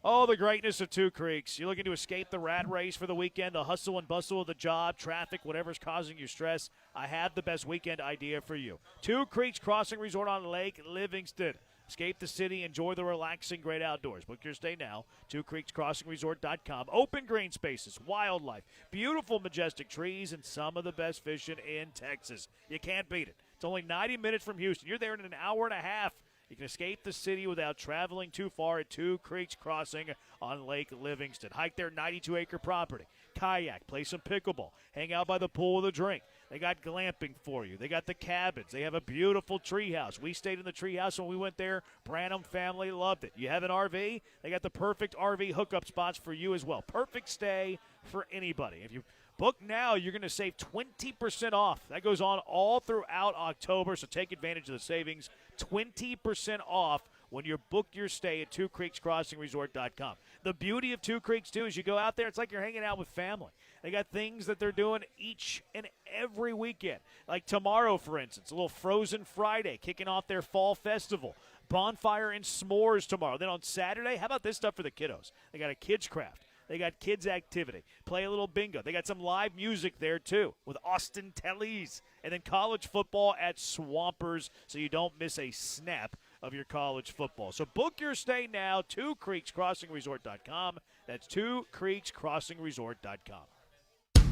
Oh, the greatness of Two Creeks. You're looking to escape the rat race for the weekend, the hustle and bustle of the job, traffic, whatever's causing you stress. I have the best weekend idea for you. Two Creeks Crossing Resort on Lake Livingston. Escape the city, enjoy the relaxing great outdoors. Book your stay now, twocreekscrossingresort.com. Open green spaces, wildlife, beautiful majestic trees, and some of the best fishing in Texas. You can't beat it. It's only 90 minutes from Houston. You're there in an hour and a half. You can escape the city without traveling too far at Two Creeks Crossing on Lake Livingston. Hike their 92-acre property. Kayak, play some pickleball, hang out by the pool with a drink. They got glamping for you. They got the cabins. They have a beautiful treehouse. We stayed in the treehouse when we went there. Branham family loved it. You have an RV? They got the perfect RV hookup spots for you as well. Perfect stay for anybody. If you book now, you're going to save 20% off. That goes on all throughout October, so take advantage of the savings. 20% off when you book your stay at twocreekscrossingresort.com. The beauty of Two Creeks, too, is you go out there, it's like you're hanging out with family. They got things that they're doing each and every weekend. Like tomorrow, for instance, a little Frozen Friday, kicking off their fall festival. Bonfire and s'mores tomorrow. Then on Saturday, how about this stuff for the kiddos? They got a kids craft. They got kids activity. Play a little bingo. They got some live music there, too, with Austin Tellez. And then college football at Swampers, so you don't miss a snap of your college football. So book your stay now, twocreekscrossingresort.com. That's twocreekscrossingresort.com.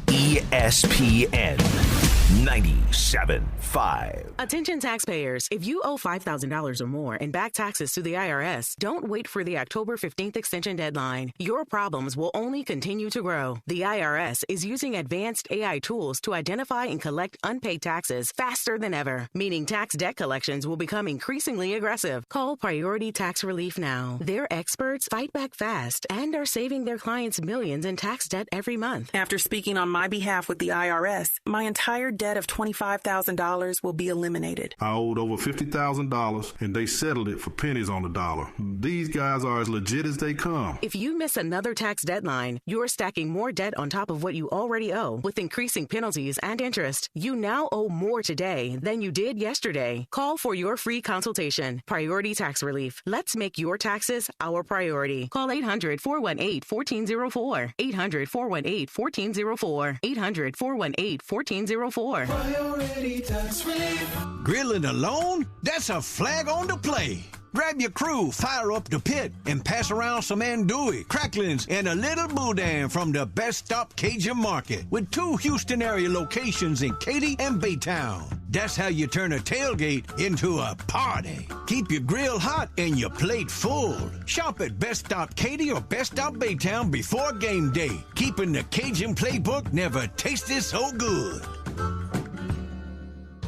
ESPN 97.5. Attention taxpayers. If you owe $5,000 or more and back taxes to the IRS, don't wait for the October 15th extension deadline. Your problems will only continue to grow. The IRS is using advanced AI tools to identify and collect unpaid taxes faster than ever, meaning tax debt collections will become increasingly aggressive. Call Priority Tax Relief now. Their experts fight back fast and are saving their clients millions in tax debt every month. After speaking on my behalf with the IRS, my entire debt of $25,000 will be eliminated. I owed over $50,000 and they settled it for pennies on the dollar. These guys are as legit as they come. If you miss another tax deadline, you're stacking more debt on top of what you already owe with increasing penalties and interest. You now owe more today than you did yesterday. Call for your free consultation. Priority Tax Relief. Let's make your taxes our priority. Call 800-418-1404. 800-418-1404. 800-418-1404. Priority Tax Relief. Grilling alone? That's a flag on the play. Grab your crew, fire up the pit, and pass around some andouille, cracklings, and a little boudin from the Best Stop Cajun Market with 2 Houston area locations in Katy and Baytown. That's how you turn a tailgate into a party. Keep your grill hot and your plate full. Shop at Best Stop Katy or Best Stop Baytown before game day. Keeping the Cajun playbook never tasted so good.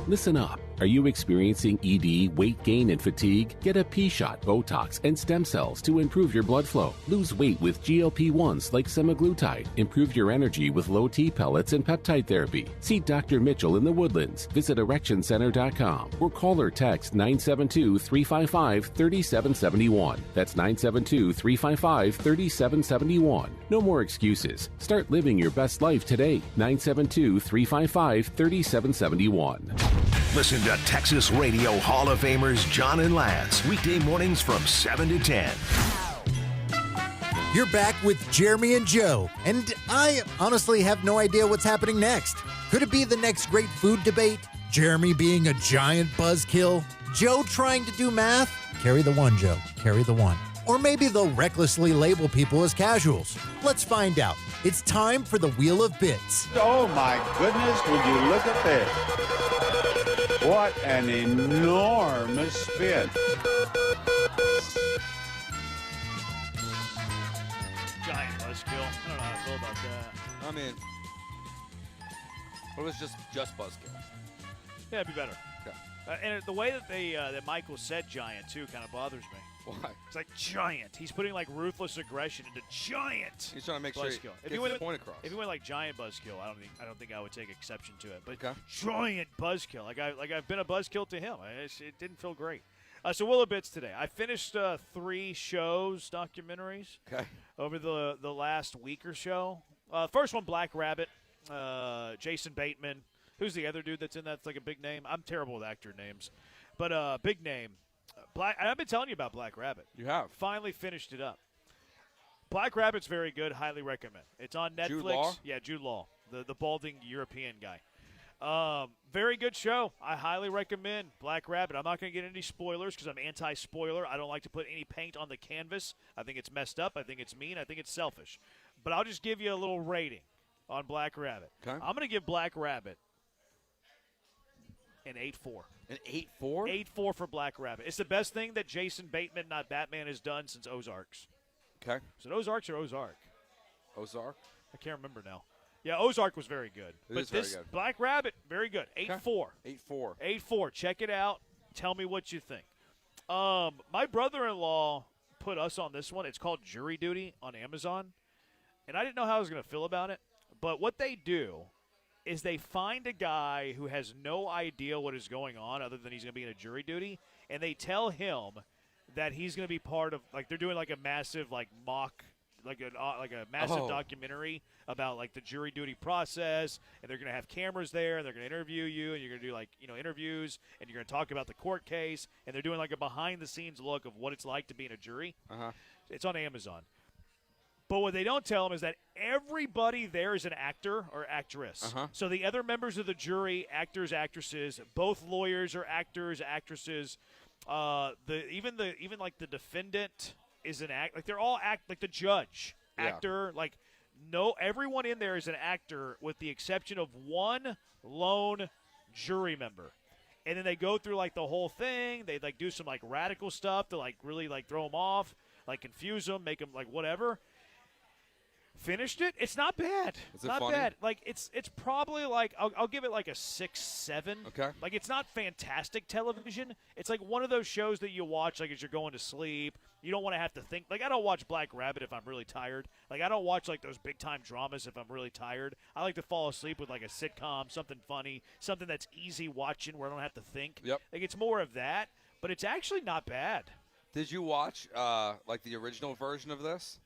Listen up. Are you experiencing ED, weight gain, and fatigue? Get a P-shot, Botox, and stem cells to improve your blood flow. Lose weight with GLP-1s like semaglutide. Improve your energy with low T pellets and peptide therapy. See Dr. Mitchell in the Woodlands. Visit ErectionCenter.com or call or text 972-355-3771. That's 972-355-3771. No more excuses. Start living your best life today. 972-355-3771. Listen to Texas Radio Hall of Famers John and Lance weekday mornings from 7 to 10. You're back with Jeremy and Joe, and I honestly have no idea what's happening next. Could it be the next great food debate? Jeremy being a giant buzzkill? Joe trying to do math? Carry the one, Joe. Carry the one. Or maybe they'll recklessly label people as casuals. Let's find out. It's time for the Wheel of Bits. Oh my goodness, would you look at this? What an enormous spin. Giant buzzkill. I don't know how I feel about that. I mean, what was just buzzkill? Yeah, it'd be better. Okay. And the way that that Michael said giant, too, kind of bothers me. Why? It's like giant. He's putting like ruthless aggression into giant. He's trying to make sure he buzzkill. gets the point across. If he went like giant buzzkill, I don't think I would take exception to it. But okay. Giant buzzkill, like I've been a buzzkill to him. It didn't feel great. So Wheel of Bits today. I finished 3 shows, documentaries. Okay. Over the last week or so. First one, Black Rabbit. Jason Bateman. Who's the other dude that's in that? It's like a big name. I'm terrible with actor names, but big name. I've been telling you about Black Rabbit. You have. Finally finished it up. Black Rabbit's very good. Highly recommend. It's on Netflix. Jude Law? Yeah, Jude Law, the balding European guy. Very good show. I highly recommend Black Rabbit. I'm not going to get any spoilers because I'm anti-spoiler. I don't like to put any paint on the canvas. I think it's messed up. I think it's mean. I think it's selfish. But I'll just give you a little rating on Black Rabbit. Okay. I'm going to give Black Rabbit an 8.4. An 8.4? 8.4 for Black Rabbit. It's the best thing that Jason Bateman, not Batman, has done since Ozarks. Okay. Is it Ozarks or Ozark? Ozark? I can't remember now. Yeah, Ozark was very good. It is very good. Black Rabbit, very good. 8.4. 8.4. 8.4. Check it out. Tell me what you think. My brother-in-law put us on this one. It's called Jury Duty on Amazon. And I didn't know how I was going to feel about it. But what they do is they find a guy who has no idea what is going on other than he's going to be in a jury duty, and they tell him that he's going to be part of, like, they're doing like a massive like mock, like a massive documentary about like the jury duty process, and they're going to have cameras there, and they're going to interview you, and you're going to do like interviews, and you're going to talk about the court case, and they're doing like a behind the scenes look of what it's like to be in a jury. It's on Amazon. But what they don't tell them is that everybody there is an actor or actress. So the other members of the jury, actors, actresses, both lawyers are actors, actresses. Even like the defendant is an act. Like they're all like the judge, actor. Like everyone in there is an actor with the exception of one lone jury member. And then they go through like the whole thing. They like do some like radical stuff to like really like throw them off, like confuse them, make them like whatever. Finished it. It's not bad. Is it not funny? bad. Like it's probably like I'll give it like a 6-7. Okay. Like it's not fantastic television. It's like one of those shows that you watch like as you're going to sleep. You don't want to have to think. Like I don't watch Black Rabbit if I'm really tired. Like I don't watch like those big time dramas if I'm really tired. I like to fall asleep with like a sitcom, something funny, something that's easy watching where I don't have to think. Yep. Like it's more of that, but it's actually not bad. Did you watch like the original version of this?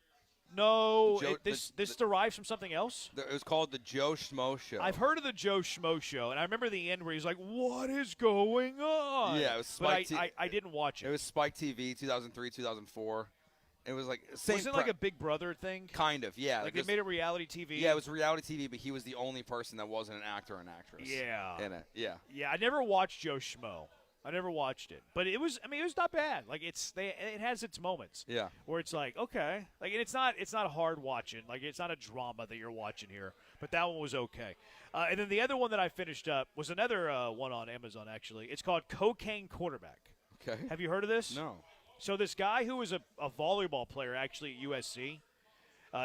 No, this derives from something else? It was called the Joe Schmo Show. I've heard of the Joe Schmo Show, and I remember the end where he's like, what is going on? Yeah, it was Spike But I didn't watch it. It was Spike TV, 2003, 2004. It was like same. Was it like a Big Brother thing? Kind of, yeah. Like they made it reality TV? Yeah, it was reality TV, but he was the only person that wasn't an actor or an actress. Yeah. In it, yeah. Yeah, I never watched Joe Schmo. I never watched it, but it was not bad. Like it has its moments. Yeah. Where it's like, okay, like and it's not hard watching. Like it's not a drama that you're watching here, but that one was okay. And then the other one that I finished up was another one on Amazon actually. It's called Cocaine Quarterback. Okay. Have you heard of this? No. So this guy who was a volleyball player actually at USC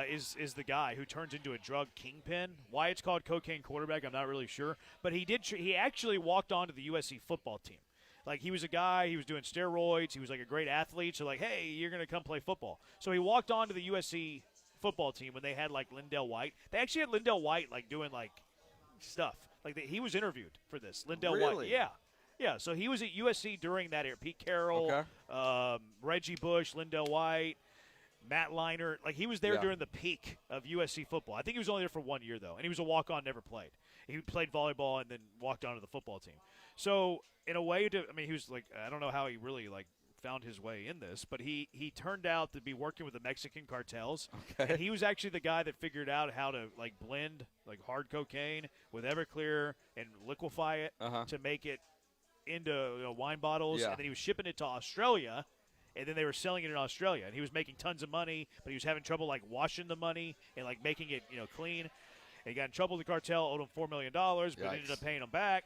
is the guy who turns into a drug kingpin. Why it's called Cocaine Quarterback, I'm not really sure. But he actually walked onto the USC football team. Like, he was a guy, he was doing steroids, he was like a great athlete, so like, hey, you're going to come play football. So he walked onto the USC football team when they had, like, Lindell White. They actually had Lindell White, like, doing, like, stuff. Like, he was interviewed for this. Lindell White. Yeah. Yeah, so he was at USC during that era. Pete Carroll, Reggie Bush, Lindell White, Matt Leinart. Like, he was there during the peak of USC football. I think he was only there for 1 year, though, and he was a walk-on, never played. He played volleyball and then walked onto the football team. So, in a way, he was like, I don't know how he really, like, found his way in this, but he turned out to be working with the Mexican cartels. Okay. And he was actually the guy that figured out how to, like, blend, like, hard cocaine with Everclear and liquefy it to make it into wine bottles. Yeah. And then he was shipping it to Australia, and then they were selling it in Australia. And he was making tons of money, but he was having trouble, like, washing the money and, like, making it, clean. And he got in trouble with the cartel, owed him $4 million, but ended up paying him back.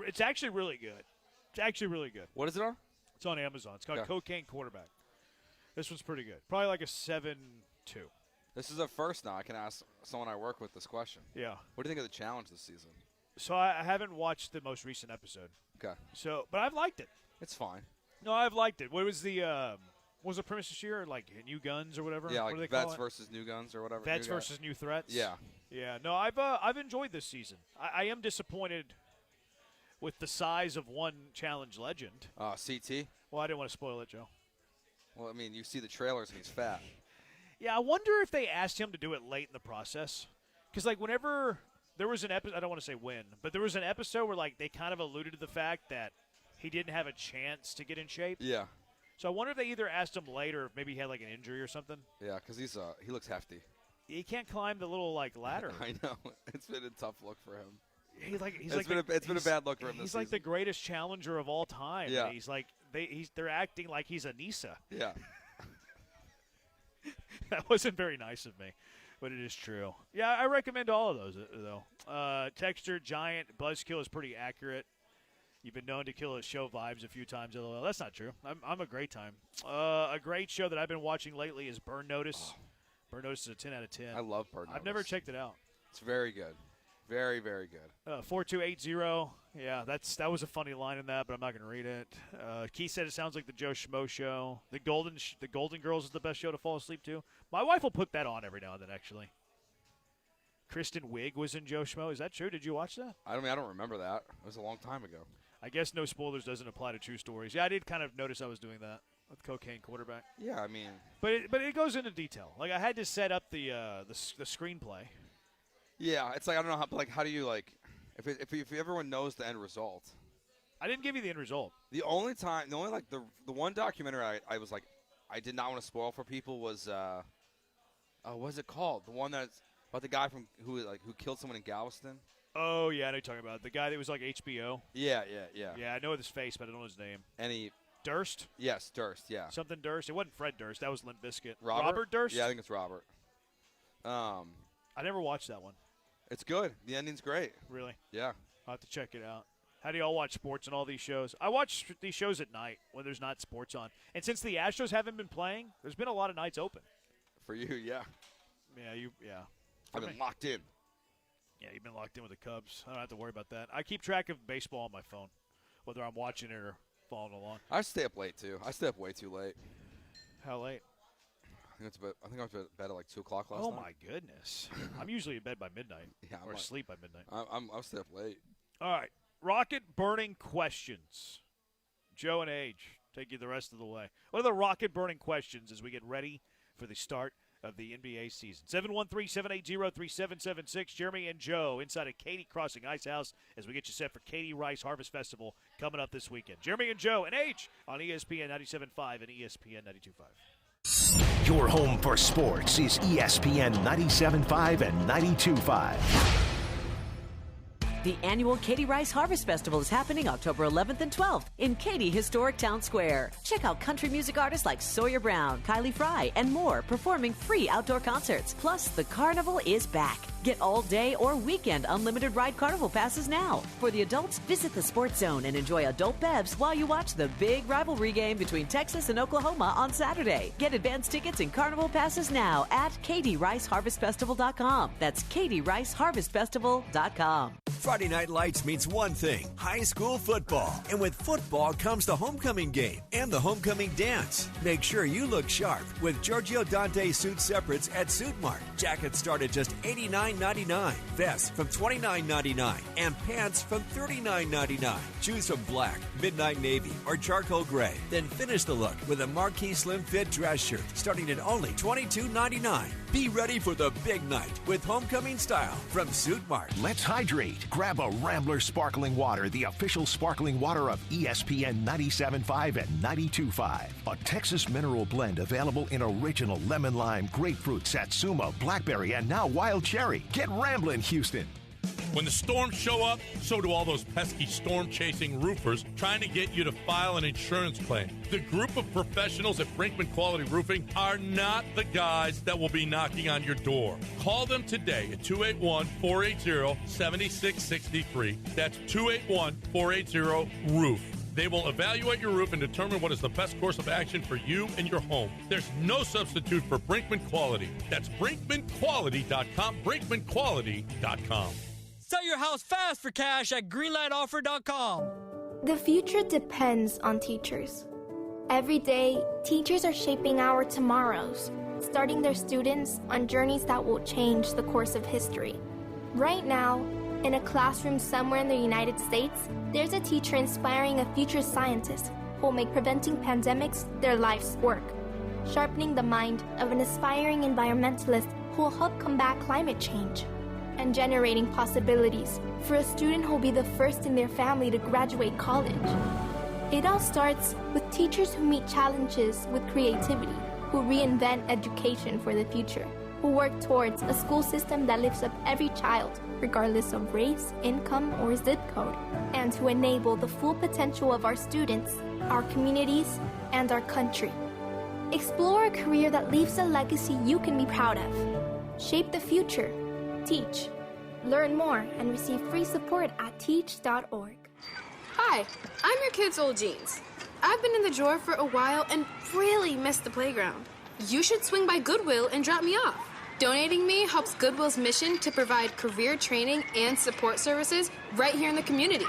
It's actually really good. What is it on? It's on Amazon. It's called Cocaine Quarterback. This one's pretty good. Probably like a 7-2. This is a first now. I can ask someone I work with this question. Yeah. What do you think of the challenge this season? So I haven't watched the most recent episode. Okay. But I've liked it. It's fine. No, I've liked it. What was the premise this year? Like New Guns or whatever? Yeah, what do they like call Vets it? versus New Guns or whatever. Vets versus New Threats? Yeah. Yeah. No, I've enjoyed this season. I am disappointed with the size of one challenge legend. CT? Well, I didn't want to spoil it, Joe. Well, I mean, you see the trailers and he's fat. Yeah, I wonder if they asked him to do it late in the process. Because, like, whenever there was an episode, I don't want to say when, but there was an episode where, like, they kind of alluded to the fact that he didn't have a chance to get in shape. Yeah. So I wonder if they either asked him later if maybe he had, like, an injury or something. Yeah, because he looks hefty. He can't climb the little, like, ladder. I know. It's been a tough look for him. It's been a bad look for him this He's season. like the greatest challenger of all time. Yeah. He's like they're acting like he's a Nisa. Yeah. That wasn't very nice of me, but it is true. Yeah, I recommend all of those though. Texture Giant Buzzkill is pretty accurate. You've been known to kill a show vibes a few times. LOL. That's not true. I'm a great time. A great show that I've been watching lately is Burn Notice. Burn Notice is a 10 out of 10. I love Burn Notice. I've never checked it out. It's very good. Very, very good. 4280. Yeah, that was a funny line in that, but I'm not going to read it. Keith said it sounds like the Joe Schmo show. The Golden Girls is the best show to fall asleep to. My wife will put that on every now and then, actually. Kristen Wiig was in Joe Schmo. Is that true? Did you watch that? I don't remember that. It was a long time ago. I guess no spoilers doesn't apply to true stories. Yeah, I did kind of notice I was doing that with Cocaine Quarterback. Yeah, I mean. But it goes into detail. Like, I had to set up the screenplay. Yeah, it's like, I don't know how do you, like, if everyone knows the end result. I didn't give you the end result. The only one documentary I was like, I did not want to spoil for people was, what's it called? The one that's about the guy who killed someone in Galveston. Oh, yeah, I know you're talking about. The guy that was like HBO. Yeah. Yeah, I know his face, but I don't know his name. Durst? Yes, Durst, yeah. Something Durst. It wasn't Fred Durst. That was Limp Bizkit. Robert Durst? Yeah, I think it's Robert. I never watched that one. It's good. The ending's great. Really? Yeah. I'll have to check it out. How do y'all watch sports and all these shows? I watch these shows at night when there's not sports on. And since the Astros haven't been playing, there's been a lot of nights open. For you, yeah. Yeah. I've been locked in. Yeah, you've been locked in with the Cubs. I don't have to worry about that. I keep track of baseball on my phone, whether I'm watching it or following along. I stay up late, too. I stay up way too late. How late? I think I was at bed at like 2 o'clock last night. Oh, my goodness. I'm usually in bed by midnight. Yeah, or asleep by midnight. I'll stay up late. All right. Rocket-burning questions. Joe and Age take you the rest of the way. What are the rocket-burning questions as we get ready for the start of the NBA season? 713-780-3776. Jeremy and Joe inside of Katy Crossing Ice House as we get you set for Katy Rice Harvest Festival coming up this weekend. Jeremy and Joe and Age on ESPN 97.5 and ESPN 92.5. Your home for sports is ESPN 97.5 and 92.5. The annual Katie Rice Harvest Festival is happening October 11th and 12th in Katy Historic Town Square. Check out country music artists like Sawyer Brown, Kylie Fry, and more performing free outdoor concerts. Plus, the carnival is back. Get all day or weekend unlimited ride carnival passes now. For the adults, visit the Sports Zone and enjoy adult bevs while you watch the big rivalry game between Texas and Oklahoma on Saturday. Get advance tickets and carnival passes now at KatieRiceHarvestFestival.com. That's KatieRiceHarvestFestival.com. Friday Night Lights means one thing, high school football. And with football comes the homecoming game and the homecoming dance. Make sure you look sharp with Giorgio Dante suit separates at Suit Mart. Jackets start at just $89.99, vests from $29.99, and pants from $39.99. Choose from black, midnight navy, or charcoal gray. Then finish the look with a marquee slim fit dress shirt starting at only $22.99. Be ready for the big night with homecoming style from Suit Mart. Let's hydrate. Grab a Rambler Sparkling Water, the official sparkling water of ESPN 97.5 and 92.5. A Texas mineral blend available in original lemon lime, grapefruit, satsuma, blackberry, and now wild cherry. Get Ramblin', Houston. When the storms show up, so do all those pesky storm-chasing roofers trying to get you to file an insurance claim. The group of professionals at Brinkman Quality Roofing are not the guys that will be knocking on your door. Call them today at 281-480-7663. That's 281-480-ROOF. They will evaluate your roof and determine what is the best course of action for you and your home. There's no substitute for Brinkman Quality. That's BrinkmanQuality.com, BrinkmanQuality.com. Sell your house fast for cash at greenlightoffer.com. The future depends on teachers. Every day, teachers are shaping our tomorrows, starting their students on journeys that will change the course of history. Right now, in a classroom somewhere in the United States, there's a teacher inspiring a future scientist who will make preventing pandemics their life's work, sharpening the mind of an aspiring environmentalist who will help combat climate change, and generating possibilities for a student who will be the first in their family to graduate college. It all starts with teachers who meet challenges with creativity, who reinvent education for the future, who work towards a school system that lifts up every child, regardless of race, income, or zip code, and to enable the full potential of our students, our communities, and our country. Explore a career that leaves a legacy you can be proud of. Shape the future. Teach. Learn more and receive free support at teach.org. Hi, I'm your kid's old jeans. I've been in the drawer for a while and really missed the playground. You should swing by Goodwill and drop me off. Donating me helps Goodwill's mission to provide career training and support services right here in the community.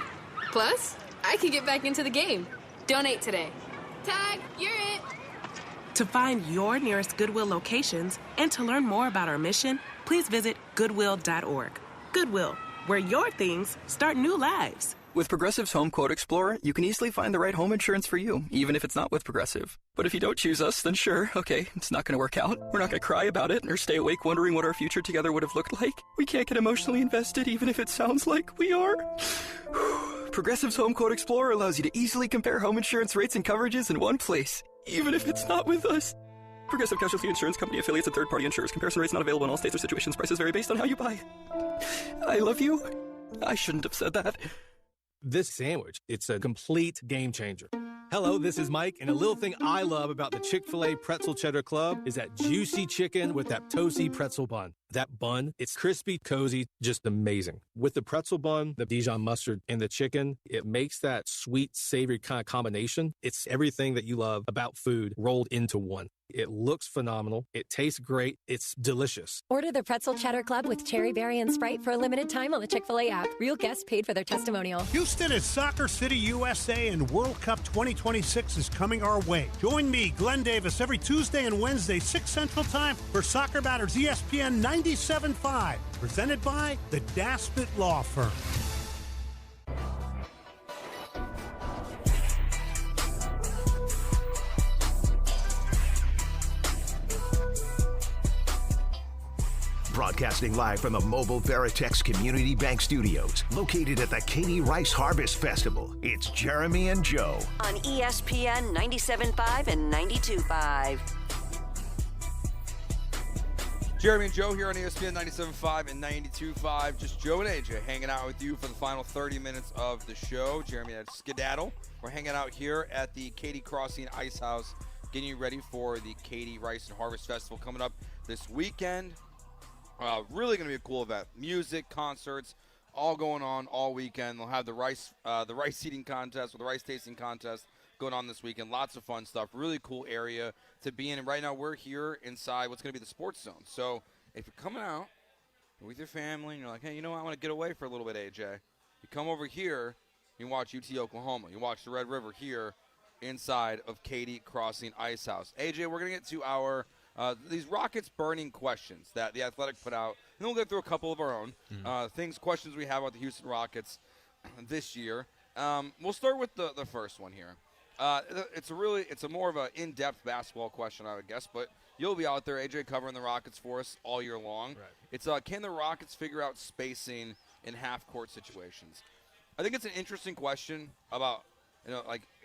Plus, I can get back into the game. Donate today. Tag, you're it. To find your nearest Goodwill locations and to learn more about our mission, please visit Goodwill.org. Goodwill, where your things start new lives. With Progressive's Home Quote Explorer, you can easily find the right home insurance for you, even if it's not with Progressive. But if you don't choose us, then sure, okay, it's not going to work out. We're not going to cry about it or stay awake wondering what our future together would have looked like. We can't get emotionally invested, even if it sounds like we are. Progressive's Home Quote Explorer allows you to easily compare home insurance rates and coverages in one place, even if it's not with us. Progressive Casualty Insurance Company affiliates and third-party insurers. Comparison rates not available in all states or situations. Prices vary based on how you buy. I love you. I shouldn't have said that. This sandwich, it's a complete game changer. Hello, this is Mike, and a little thing I love about the Chick-fil-A Pretzel Cheddar Club is that juicy chicken with that toasty pretzel bun. That bun, it's crispy, cozy, just amazing. With the pretzel bun, the Dijon mustard, and the chicken, it makes that sweet, savory kind of combination. It's everything that you love about food rolled into one. It looks phenomenal. It tastes great. It's delicious. Order the Pretzel Cheddar Club with Cherry Berry and Sprite for a limited time on the Chick-fil-A app. Real guests paid for their testimonial. Houston is Soccer City, USA, and World Cup 2026 is coming our way. Join me, Glenn Davis, every Tuesday and Wednesday, 6 Central Time for Soccer Batters ESPN 97.5, presented by the Daspit Law Firm. Broadcasting live from the Mobile Veritex Community Bank Studios, located at the Katy Rice Harvest Festival, it's Jeremy and Joe. On ESPN 97.5 and 92.5. Jeremy and Joe here on ESPN 97.5 and 92.5. Just Joe and AJ hanging out with you for the final 30 minutes of the show. Jeremy had skedaddle. We're hanging out here at the Katy Crossing Ice House, getting you ready for the Katy Rice and Harvest Festival coming up this weekend. Really going to be a cool event. Music, concerts, all going on all weekend. They'll have the rice eating contest or the rice tasting contest going on this weekend. Lots of fun stuff. Really cool area to be in. And right now we're here inside what's going to be the sports zone. So if you're coming out with your family and you're like, hey, you know what? I want to get away for a little bit, AJ. You come over here, you watch UT Oklahoma. You watch the Red River here inside of Katy Crossing Ice House. AJ, we're going to get to our these Rockets burning questions that the Athletic put out. And then we'll get through a couple of our own questions we have about the Houston Rockets this year. We'll start with the first one here. It's a more of an in-depth basketball question, I would guess, but you'll be out there, AJ, covering the Rockets for us all year long. Right. It's can the Rockets figure out spacing in half-court situations? I think it's an interesting question about,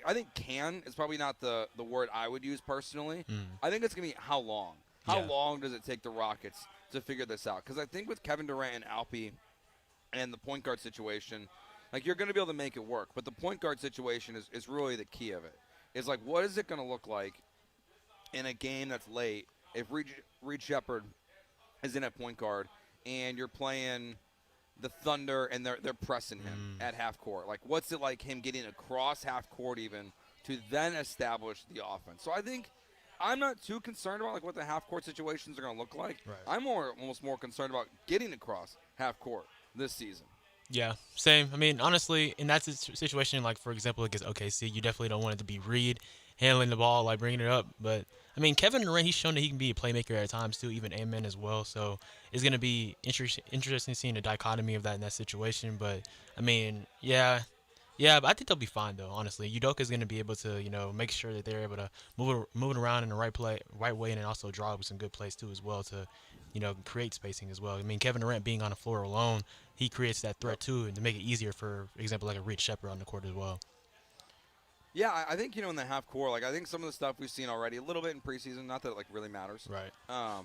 I think can is probably not the word I would use personally. I think it's going to be how long. How long does it take the Rockets to figure this out? Because I think with Kevin Durant and Alpi and the point guard situation, you're going to be able to make it work. But the point guard situation is really the key of it. It's what is it going to look like in a game that's late if Reed Shepherd is in at point guard and you're playing the Thunder and they're pressing him at half court? What's it like him getting across half court even to then establish the offense? So I think I'm not too concerned about what the half court situations are going to look like. Right. I'm almost more concerned about getting across half court this season. Yeah, same. I mean, honestly, in that situation, for example, against OKC, you definitely don't want it to be Reed handling the ball, bringing it up. But, I mean, Kevin Durant, he's shown that he can be a playmaker at times, too, even Amen as well. So it's going to be interesting seeing the dichotomy of that in that situation. But, I mean, yeah, but I think they'll be fine, though, honestly. Udoka's going to be able to, make sure that they're able to move it around in the right way and then also draw with some good plays, too, as well to create spacing as well. I mean, Kevin Durant being on the floor alone, he creates that threat too, and to make it easier for example, a Reed Shepherd on the court as well. Yeah, I think, in the half court, I think some of the stuff we've seen already, a little bit in preseason, not that it really matters. Right.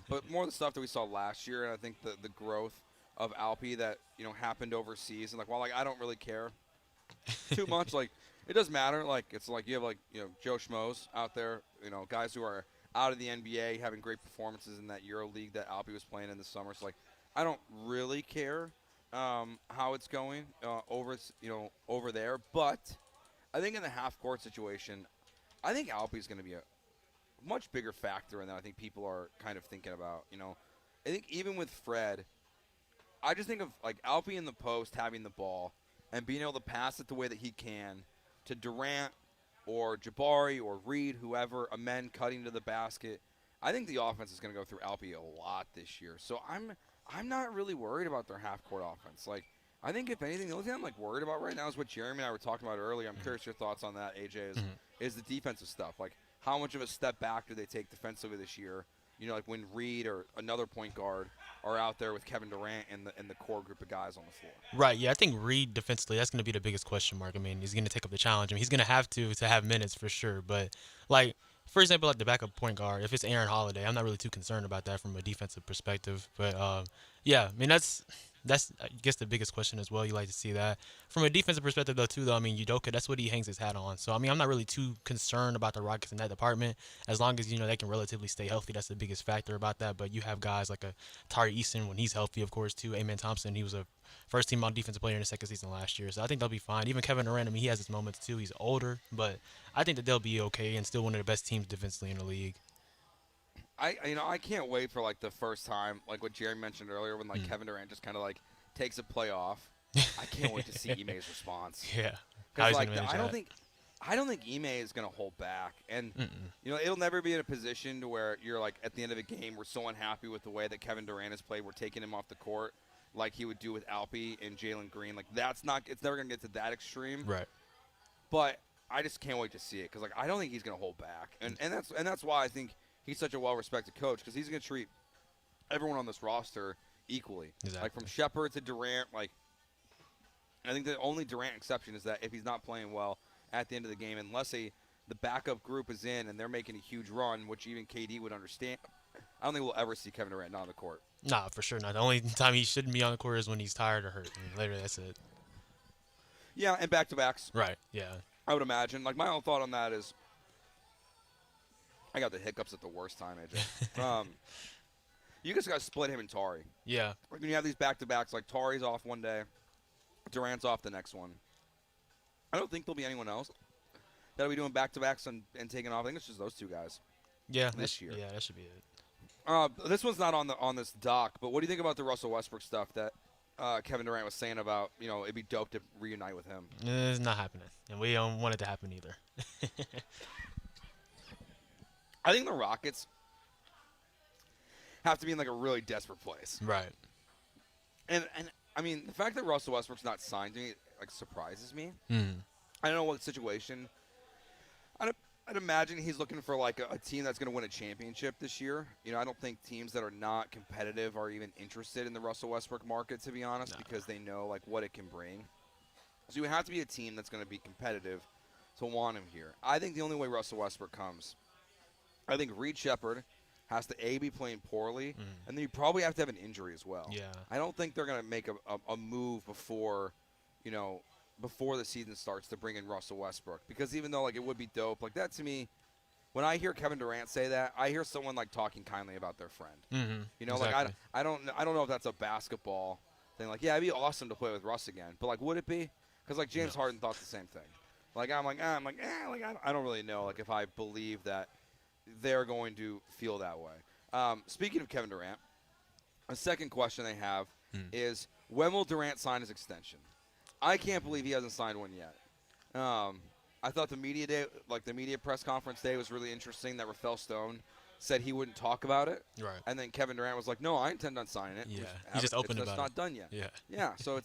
But more of the stuff that we saw last year, and I think the growth of Alpi that, happened overseas. And, while I don't really care too much, it does matter. It's you have, Joe Schmoes out there, guys who are out of the NBA having great performances in that Euro League that Alpi was playing in the summer. So, I don't really care how it's going over there. But I think in the half-court situation, I think Alpi's going to be a much bigger factor than I think people are kind of thinking about. I think even with Fred, I just think of, Alpi in the post having the ball and being able to pass it the way that he can to Durant or Jabari or Reed, whoever, Amen cutting to the basket. I think the offense is going to go through Alpi a lot this year. So I'm not really worried about their half-court offense. I think, if anything, the only thing I'm, worried about right now is what Jeremy and I were talking about earlier. I'm curious your thoughts on that, AJ, is the defensive stuff. How much of a step back do they take defensively this year? When Reed or another point guard are out there with Kevin Durant and the core group of guys on the floor. Right, yeah, I think Reed defensively, that's going to be the biggest question mark. I mean, he's going to take up the challenge. I mean, he's going to have minutes for sure. But, for example, the backup point guard, if it's Aaron Holiday, I'm not really too concerned about that from a defensive perspective. But, yeah, I mean, that's I guess the biggest question as well. You like to see that. From a defensive perspective, though, I mean, Udoka, that's what he hangs his hat on. So, I mean, I'm not really too concerned about the Rockets in that department. As long as, they can relatively stay healthy, that's the biggest factor about that. But you have guys like a Tari Eason when he's healthy, of course, too. Amen Thompson, he was a first-team all-defensive player in the second season last year. So I think they'll be fine. Even Kevin Durant, I mean, he has his moments, too. He's older. But I think that they'll be okay and still one of the best teams defensively in the league. I can't wait for, the first time, what Jerry mentioned earlier, when, Kevin Durant just kind of, takes a play off. I can't wait to see Ime's response. Yeah. Because I don't think Ime is going to hold back, and it'll never be in a position to where you're at the end of a game, we're so unhappy with the way that Kevin Durant has played, we're taking him off the court like he would do with Alpi and Jalen Green. It's never going to get to that extreme. Right. But I just can't wait to see it because I don't think he's going to hold back, and that's why I think he's such a well-respected coach, because he's going to treat everyone on this roster equally. Exactly. From Shepherd to Durant, I think the only Durant exception is that if he's not playing well at the end of the game, unless the backup group is in and they're making a huge run, which even KD would understand I don't think we'll ever see Kevin Durant not on the court. Nah, for sure not. The only time he shouldn't be on the court is when he's tired or hurt. And later, that's it. Yeah, and back-to-backs. Right, yeah. I would imagine. Like, my own thought on that is I got the hiccups at the worst time, AJ. You just got to split him and Tari. Yeah. Like when you have these back-to-backs, like Tari's off one day, Durant's off the next one. I don't think there'll be anyone else that'll be doing back-to-backs and taking off. I think it's just those two guys. Yeah. This year. Yeah, that should be it. This one's not on this doc, but what do you think about the Russell Westbrook stuff that Kevin Durant was saying about, it'd be dope to reunite with him? It's not happening, and we don't want it to happen either. I think the Rockets have to be in like a really desperate place. Right. And I mean, the fact that Russell Westbrook's not signed to me like surprises me. Mm. I don't know what situation. I'd imagine he's looking for like a team that's going to win a championship this year. I don't think teams that are not competitive are even interested in the Russell Westbrook market, to be honest, because they know like what it can bring. So you have to be a team that's going to be competitive to want him here. I think the only way Russell Westbrook comes, I think Reed Shepherd has to be playing poorly, and then you probably have to have an injury as well. Yeah. I don't think they're going to make a move before, before the season starts to bring in Russell Westbrook, because even though like it would be dope, like that to me, when I hear Kevin Durant say that, I hear someone like talking kindly about their friend. Mm-hmm. Like I don't know if that's a basketball thing. Like, yeah, it'd be awesome to play with Russ again, but like, would it be? Because like James Harden thought the same thing. Like I don't really know like if I believe that they're going to feel that way. Speaking of Kevin Durant, a second question they have is, when will Durant sign his extension? I can't believe he hasn't signed one yet. I thought the media day, like the media press conference day, was really interesting that Rafael Stone said he wouldn't talk about it. Right. And then Kevin Durant was like, no, I intend on signing it. Yeah. He's just open about it. It's not done yet. Yeah. Yeah. So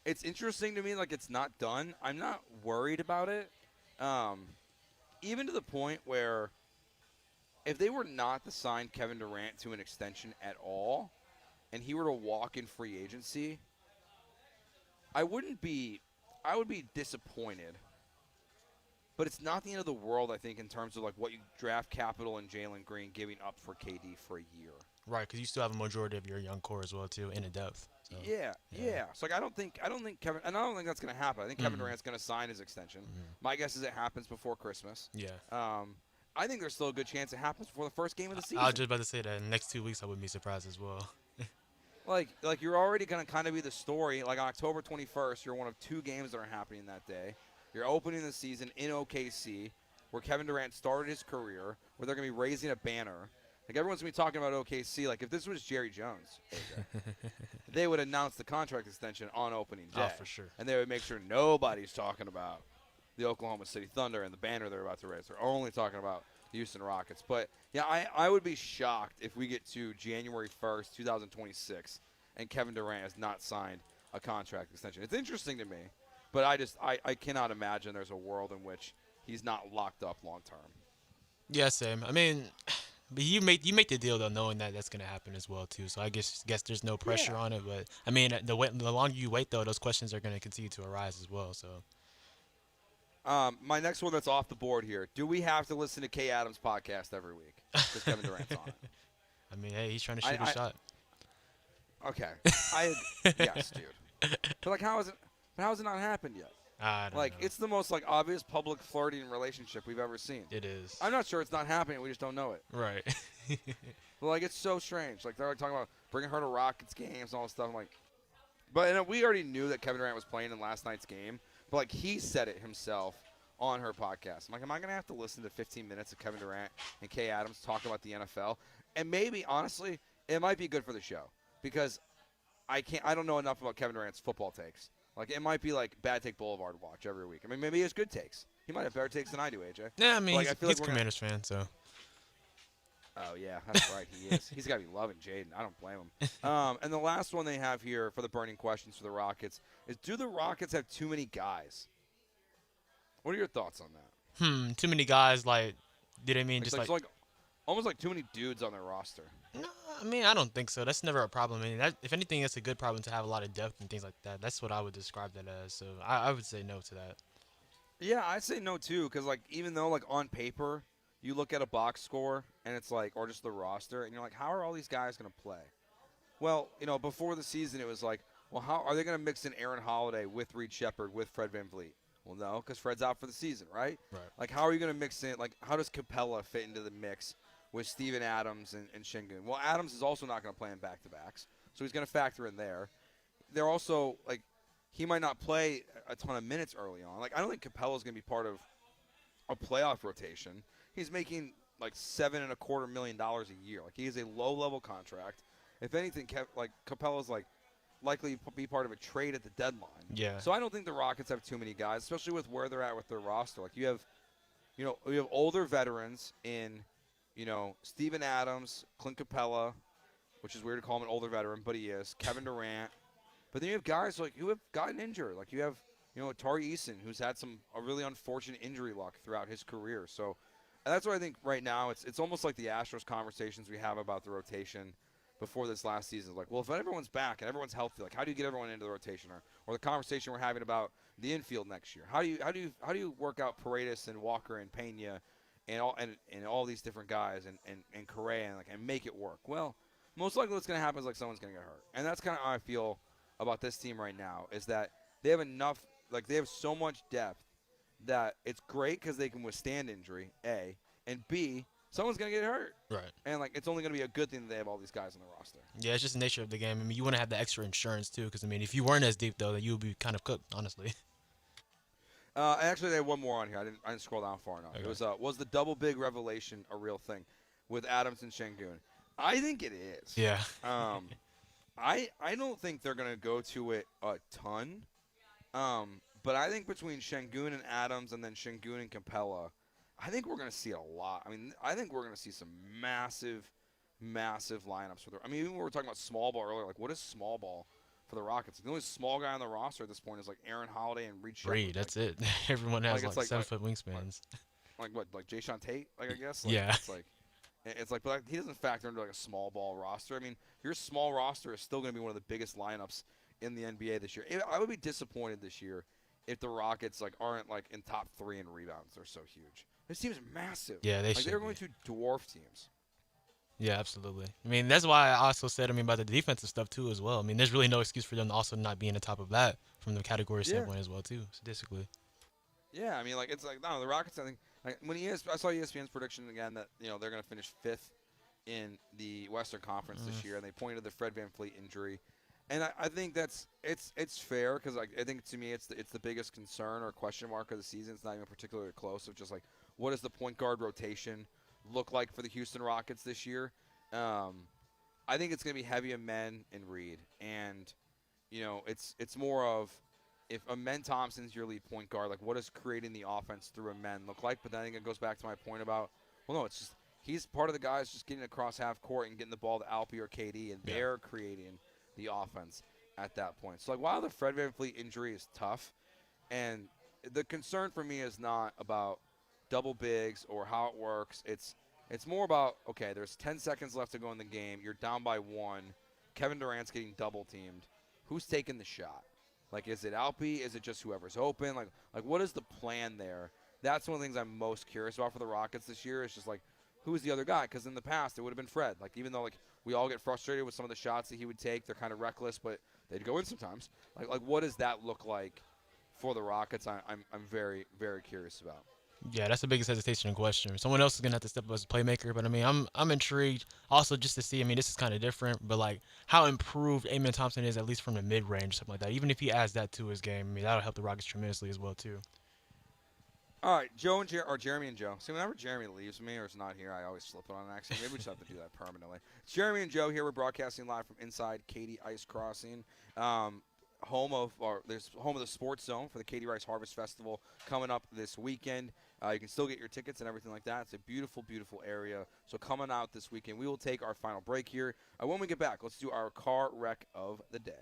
it's interesting to me, like it's not done. I'm not worried about it. Even to the point where if they were not to sign Kevin Durant to an extension at all, and he were to walk in free agency, I would be disappointed. But it's not the end of the world, I think, in terms of like what you draft capital and Jalen Green giving up for KD for a year. Right, because you still have a majority of your young core as well too, in a depth. So, yeah. So like I don't think Kevin, and I don't think that's going to happen. I think Kevin Durant's going to sign his extension. My guess is it happens before Christmas. Yeah. I think there's still a good chance it happens before the first game of the season. I was just about to say that in the next 2 weeks I wouldn't be surprised as well. Like you're already going to kind of be the story. Like on October 21st, you're one of two games that are happening that day. You're opening the season in OKC, where Kevin Durant started his career, where they're going to be raising a banner. Like everyone's going to be talking about OKC. Like if this was Jerry Jones, they would announce the contract extension on opening day. Oh, for sure. And they would make sure nobody's talking about the Oklahoma City Thunder and the banner they're about to raise. They're only talking about Houston Rockets. But, yeah, I would be shocked if we get to January 1st, 2026, and Kevin Durant has not signed a contract extension. It's interesting to me, but I cannot imagine there's a world in which he's not locked up long term. Yeah, same. I mean, but you make the deal though, knowing that that's going to happen as well too. So I guess there's no pressure on it. But I mean, the longer you wait though, those questions are going to continue to arise as well. So. My next one that's off the board here. Do we have to listen to Kay Adams' podcast every week? Because Kevin Durant's on it. I mean, hey, he's trying to shoot a shot. Okay. Yes, dude. But like, how has it not happened yet? I don't know. It's the most like obvious public flirting relationship we've ever seen. It is. I'm not sure it's not happening. We just don't know it. Right. Like it's so strange. Like they're like talking about bringing her to Rockets games and all this stuff. I'm like, but we already knew that Kevin Durant was playing in last night's game. But like he said it himself on her podcast. I'm like, am I gonna have to listen to 15 minutes of Kevin Durant and Kay Adams talk about the NFL? And maybe honestly, it might be good for the show because I don't know enough about Kevin Durant's football takes. Like, it might be like Bad Take Boulevard watch every week. I mean, maybe he has good takes. He might have better takes than I do, AJ. Yeah, I mean, like, he's a Commanders fan, so. Oh, yeah, that's right. He is. He's got to be loving Jaden. I don't blame him. And the last one they have here for the burning questions for the Rockets is, do the Rockets have too many guys? What are your thoughts on that? Too many guys, like, do they mean it's like almost like too many dudes on their roster. No, I mean, I don't think so. That's never a problem. I mean, if anything, that's a good problem to have a lot of depth and things like that. That's what I would describe that as. So I would say no to that. Yeah, I'd say no, too, because, like, even though, like, on paper, you look at a box score and it's like, or just the roster, and you're like, how are all these guys going to play? Well, before the season, it was like, well, how are they going to mix in Aaron Holiday with Reed Shepard with Fred VanVleet? Well, no, because Fred's out for the season, right? Right. Like, how are you going to mix in? Like, how does Capella fit into the mix with Steven Adams and Şengün? Well, Adams is also not going to play in back-to-backs, so he's going to factor in there. They're also, like, he might not play a ton of minutes early on. Like, I don't think Capella's going to be part of a playoff rotation. He's making, like, $7.25 million a year. Like, he is a low-level contract. If anything, Capella's, like, likely be part of a trade at the deadline. Yeah. So I don't think the Rockets have too many guys, especially with where they're at with their roster. Like, you have older veterans in, Steven Adams, Clint Capella, which is weird to call him an older veteran, but he is. Kevin Durant. But then you have guys like who have gotten injured. Like you have, Tari Eason, who's had a really unfortunate injury luck throughout his career. So that's what I think right now. It's almost like the Astros conversations we have about the rotation before this last season. Like, well, if everyone's back and everyone's healthy, like how do you get everyone into the rotation? Or the conversation we're having about the infield next year. How do you work out Paredes and Walker and Pena and all these different guys and Correa and make it work? Well, most likely what's going to happen is like someone's going to get hurt. And that's kind of how I feel about this team right now, is that they have enough, like they have so much depth that it's great because they can withstand injury, A, and B, someone's going to get hurt. Right. And like it's only going to be a good thing that they have all these guys on the roster. Yeah, it's just the nature of the game. I mean, you want to have the extra insurance too, because I mean, if you weren't as deep though, then you would be kind of cooked, honestly. Actually, they had one more on here. I didn't scroll down far enough. Okay. It was the double big revelation a real thing with Adams and Şengün? I think it is. Yeah. I don't think they're going to go to it a ton. But I think between Şengün and Adams and then Şengün and Capella, I think we're going to see a lot. I mean, I think we're going to see some massive lineups. Even when we were talking about small ball earlier, like what is small ball for the Rockets? The only small guy on the roster at this point is like Aaron Holiday and Reed Shepard. Reed, that's it. Everyone has like 7-foot wingspans. Like what? Like Jayshawn Tate? Like I guess. Yeah. It's like, but he doesn't factor into like a small ball roster. I mean, your small roster is still going to be one of the biggest lineups in the NBA this year. I would be disappointed this year if the Rockets aren't in top 3 in rebounds. They're so huge. This team's massive. Yeah, they're going to dwarf teams. Yeah, absolutely. I mean, that's why I also said, about the defensive stuff too as well. I mean, there's really no excuse for them to also not be in the top of that from the category standpoint as well too, statistically. Yeah, I mean, the Rockets, I think, I saw ESPN's prediction again that, they're going to finish 5th in the Western Conference this year, and they pointed to the Fred VanVleet injury. And I think it's fair because I think to me it's the biggest concern or question mark of the season. It's not even particularly close. Of just what does the point guard rotation look like for the Houston Rockets this year? I think it's going to be heavy on men and Reed, and it's more of if Amen Thompson's your lead point guard, what does creating the offense through Amen look like? But then I think it goes back to my point about it's just he's part of the guys just getting across half court and getting the ball to Alpi or KD, and they're creating the offense at that point. So while the Fred VanVleet injury is tough, and the concern for me is not about double bigs or how it works. It's more about, okay, there's 10 seconds left to go in the game. You're down by 1. Kevin Durant's getting double teamed. Who's taking the shot? Is it Alpi? Is it just whoever's open? What is the plan there? That's one of the things I'm most curious about for the Rockets this year is just who's the other guy? Because in the past, it would have been Fred. Even though we all get frustrated with some of the shots that he would take, they're kind of reckless, but they'd go in sometimes. What does that look like for the Rockets? I'm very, very curious about. Yeah, that's the biggest hesitation and question. Someone else is gonna have to step up as a playmaker, but I'm intrigued also just to see. This is kind of different, but how improved Amen Thompson is, at least from the mid range, something like that. Even if he adds that to his game, that'll help the Rockets tremendously as well too. All right, Joe and Jeremy and Joe. See, whenever Jeremy leaves me or is not here, I always slip it on an accent. Maybe we just have to do that permanently. It's Jeremy and Joe here. We're broadcasting live from inside Katy Ice Crossing, home of the Sports Zone for the Katy Rice Harvest Festival coming up this weekend. You can still get your tickets and everything like that. It's a beautiful, beautiful area. So coming out this weekend, we will take our final break here. When we get back, let's do our car wreck of the day.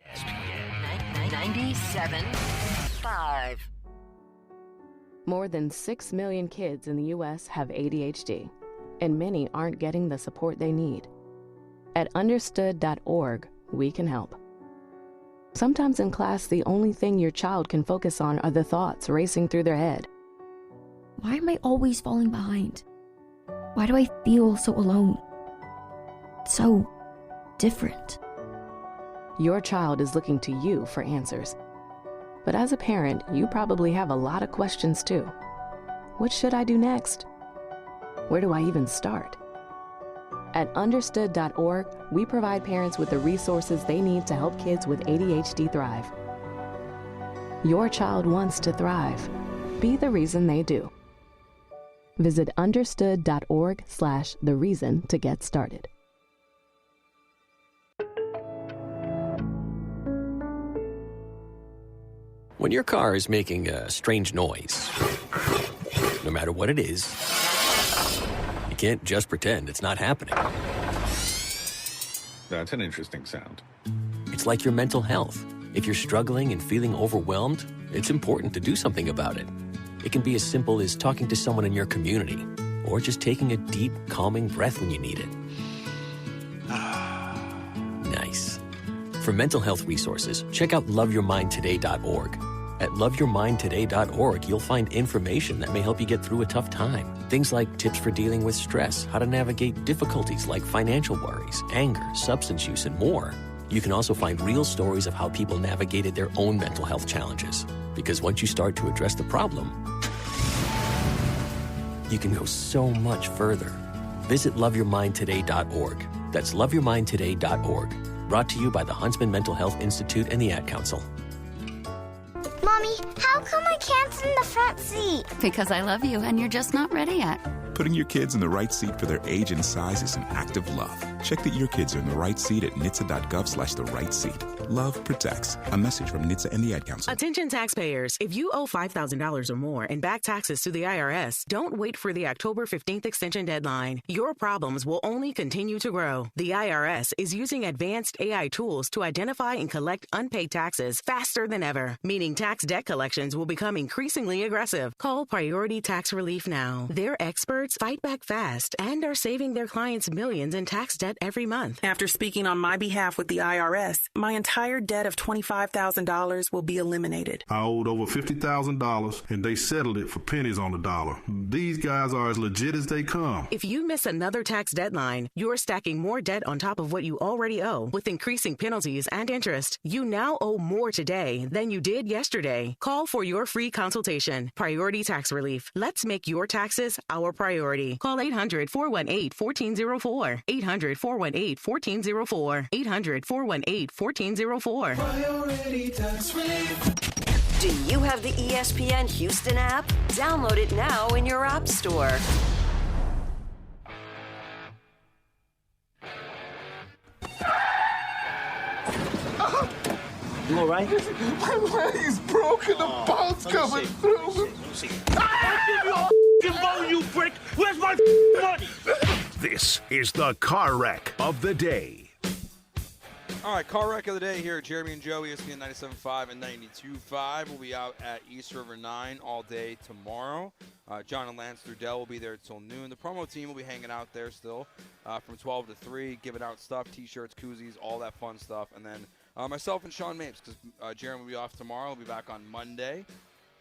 ESPN 97.5. More than 6 million kids in the U.S. have ADHD, and many aren't getting the support they need. At understood.org, we can help. Sometimes in class, the only thing your child can focus on are the thoughts racing through their head. Why am I always falling behind? Why do I feel so alone? So different. Your child is looking to you for answers. But as a parent, you probably have a lot of questions too. What should I do next? Where do I even start? At understood.org, we provide parents with the resources they need to help kids with ADHD thrive. Your child wants to thrive. Be the reason they do. Visit understood.org/the reason to get started. When your car is making a strange noise, no matter what it is, you can't just pretend it's not happening. That's an interesting sound. It's like your mental health. If you're struggling and feeling overwhelmed, it's important to do something about it. It can be as simple as talking to someone in your community, or just taking a deep, calming breath when you need it. Nice. For mental health resources, check out loveyourmindtoday.org. At loveyourmindtoday.org, you'll find information that may help you get through a tough time. Things like tips for dealing with stress, how to navigate difficulties like financial worries, anger, substance use, and more. You can also find real stories of how people navigated their own mental health challenges. Because once you start to address the problem, you can go so much further. Visit loveyourmindtoday.org. That's loveyourmindtoday.org. Brought to you by the Huntsman Mental Health Institute and the Ad Council. Mommy, how come I can't sit in the front seat? Because I love you and you're just not ready yet. Putting your kids in the right seat for their age and size is an act of love. Check that your kids are in the right seat at nhtsa.gov/the right seat. Love protects. A message from NHTSA and the Ad Council. Attention taxpayers. If you owe $5,000 or more in back taxes to the IRS, don't wait for the October 15th extension deadline. Your problems will only continue to grow. The IRS is using advanced AI tools to identify and collect unpaid taxes faster than ever, meaning tax debt collections will become increasingly aggressive. Call Priority Tax Relief now. Their experts fight back fast and are saving their clients millions in tax debt every month. After speaking on my behalf with the IRS, my entire debt of $25,000 will be eliminated. I owed over $50,000 and they settled it for pennies on the dollar. These guys are as legit as they come. If you miss another tax deadline, you're stacking more debt on top of what you already owe with increasing penalties and interest. You now owe more today than you did yesterday. Call for your free consultation. Priority Tax Relief. Let's make your taxes our priority. Call 800-418-1404. 800-418-1404. 800-418-1404. Priority Tax Relief. Do you have the ESPN Houston app? Download it now in your app store. You all right? My leg's broken. The ball's coming through. I'll give you a bone, you prick. Where's my money? This is the car wreck of the day. All right, car wreck of the day here. Jeremy and Joe, ESPN 97.5 and 92.5. We'll be out at East River 9 all day tomorrow. John and Lance Trudell will be there till noon. The promo team will be hanging out there still from 12 to 3, giving out stuff, T-shirts, koozies, all that fun stuff. And then myself and Sean Mapes, because Jeremy will be off tomorrow. We'll be back on Monday.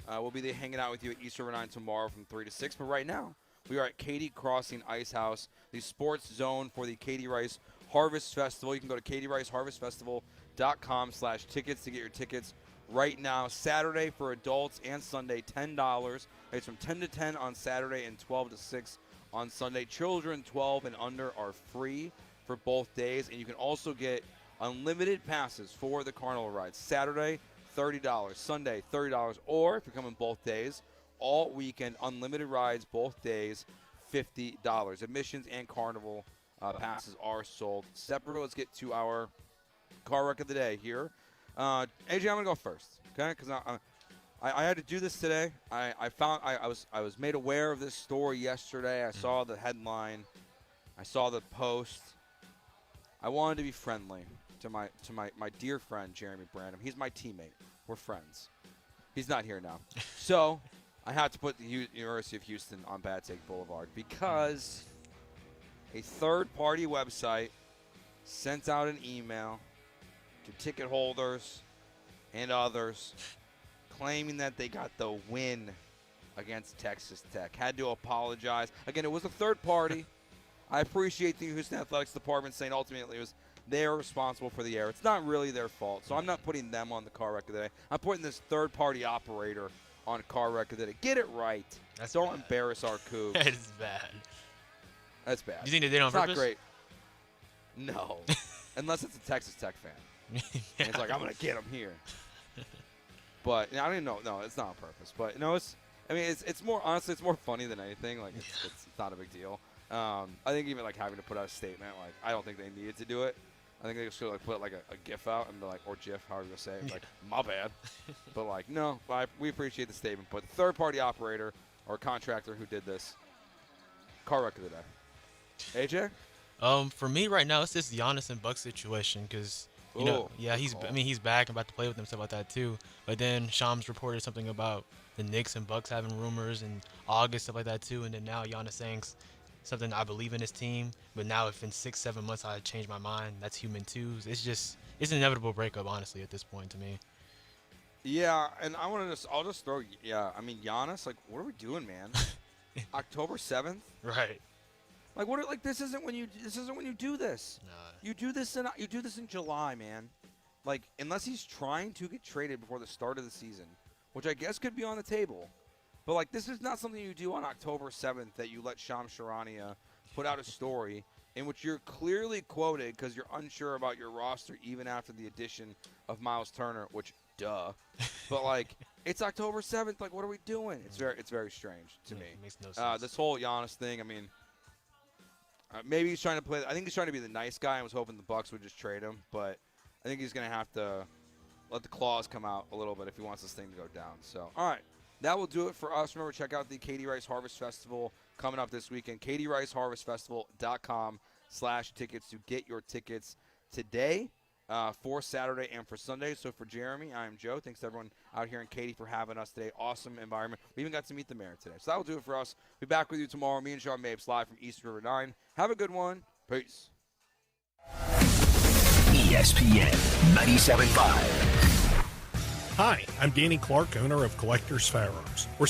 We'll be there hanging out with you at East River 9 tomorrow from 3 to 6. But right now, we are at Katy Crossing Ice House, the sports zone for the Katy Rice Harvest Festival. You can go to katyriceharvestfestival.com/tickets to get your tickets right now. Saturday for adults and Sunday, $10. It's from 10 to 10 on Saturday and 12 to 6 on Sunday. Children 12 and under are free for both days. And you can also get unlimited passes for the carnival rides. Saturday, $30. Sunday, $30. Or if you're coming both days, all weekend, unlimited rides both days, $50. Admissions and carnival passes are sold separately. Let's get to our car wreck of the day here. AJ, I'm gonna go first, okay? Because I had to do this today. I was made aware of this story yesterday. I saw the headline. I saw the post. I wanted to be friendly to my dear friend Jeremy Branham. He's my teammate. We're friends. He's not here now, so I had to put the University of Houston on Bad Take Boulevard because a third-party website sent out an email to ticket holders and others claiming that they got the win against Texas Tech. Had to apologize. Again, it was a third party. I appreciate the Houston Athletics Department saying ultimately it was they're responsible for the error. It's not really their fault, so I'm not putting them on the car wreck of the day. I'm putting this third-party operator on car wreck of the day. Get it right. Don't embarrass our Cougs. That is bad. That's bad. You think they did it on purpose? Not great. No. Unless it's a Texas Tech fan. And it's like, I'm going to get him here. But I don't know. No, it's not on purpose. But, it's more, honestly, it's more funny than anything. Like, it's not a big deal. I think even, like, having to put out a statement, like, I don't think they needed to do it. I think they just should, like, put, like, a GIF out and be like, or GIF, however you say it. Like, my bad. But, like, no, we appreciate the statement. But the third-party operator or contractor who did this, car wreck of the day. AJ? For me right now, it's this Giannis and Bucks situation because, he's back and about to play with them, stuff like that too. But then Shams reported something about the Knicks and Bucks having rumors in August, stuff like that too. And then now Giannis saying something, I believe in his team, but now if in 6-7 months I change my mind, that's human too. It's an inevitable breakup, honestly, at this point to me. Yeah, and I'll just throw, Giannis, like, what are we doing, man? October 7th? Right. Like, this isn't when you do this. Nah. You do this in July, man. Like, unless he's trying to get traded before the start of the season, which I guess could be on the table. But, like, this is not something you do on October 7th that you let Shams Charania put out a story in which you're clearly quoted because you're unsure about your roster even after the addition of Miles Turner, which, duh. But, like, it's October 7th. Like, what are we doing? It's very strange to me. It makes no sense. This whole Giannis thing, maybe he's trying to play. I think he's trying to be the nice guy and was hoping the Bucks would just trade him. But I think he's going to have to let the claws come out a little bit if he wants this thing to go down. So, all right. That will do it for us. Remember, check out the Katie Rice Harvest Festival coming up this weekend. KatieRiceHarvestFestival.com/tickets to get your tickets today for Saturday and for Sunday. So for Jeremy, I am Joe. Thanks to everyone out here in Katy for having us today. Awesome environment. We even got to meet the mayor today. So that will do it for us. Be back with you tomorrow. Me and Sean Mapes live from East River 9. Have a good one. Peace. ESPN 97.5. Hi, I'm Danny Clark, owner of Collector's Firearms. We're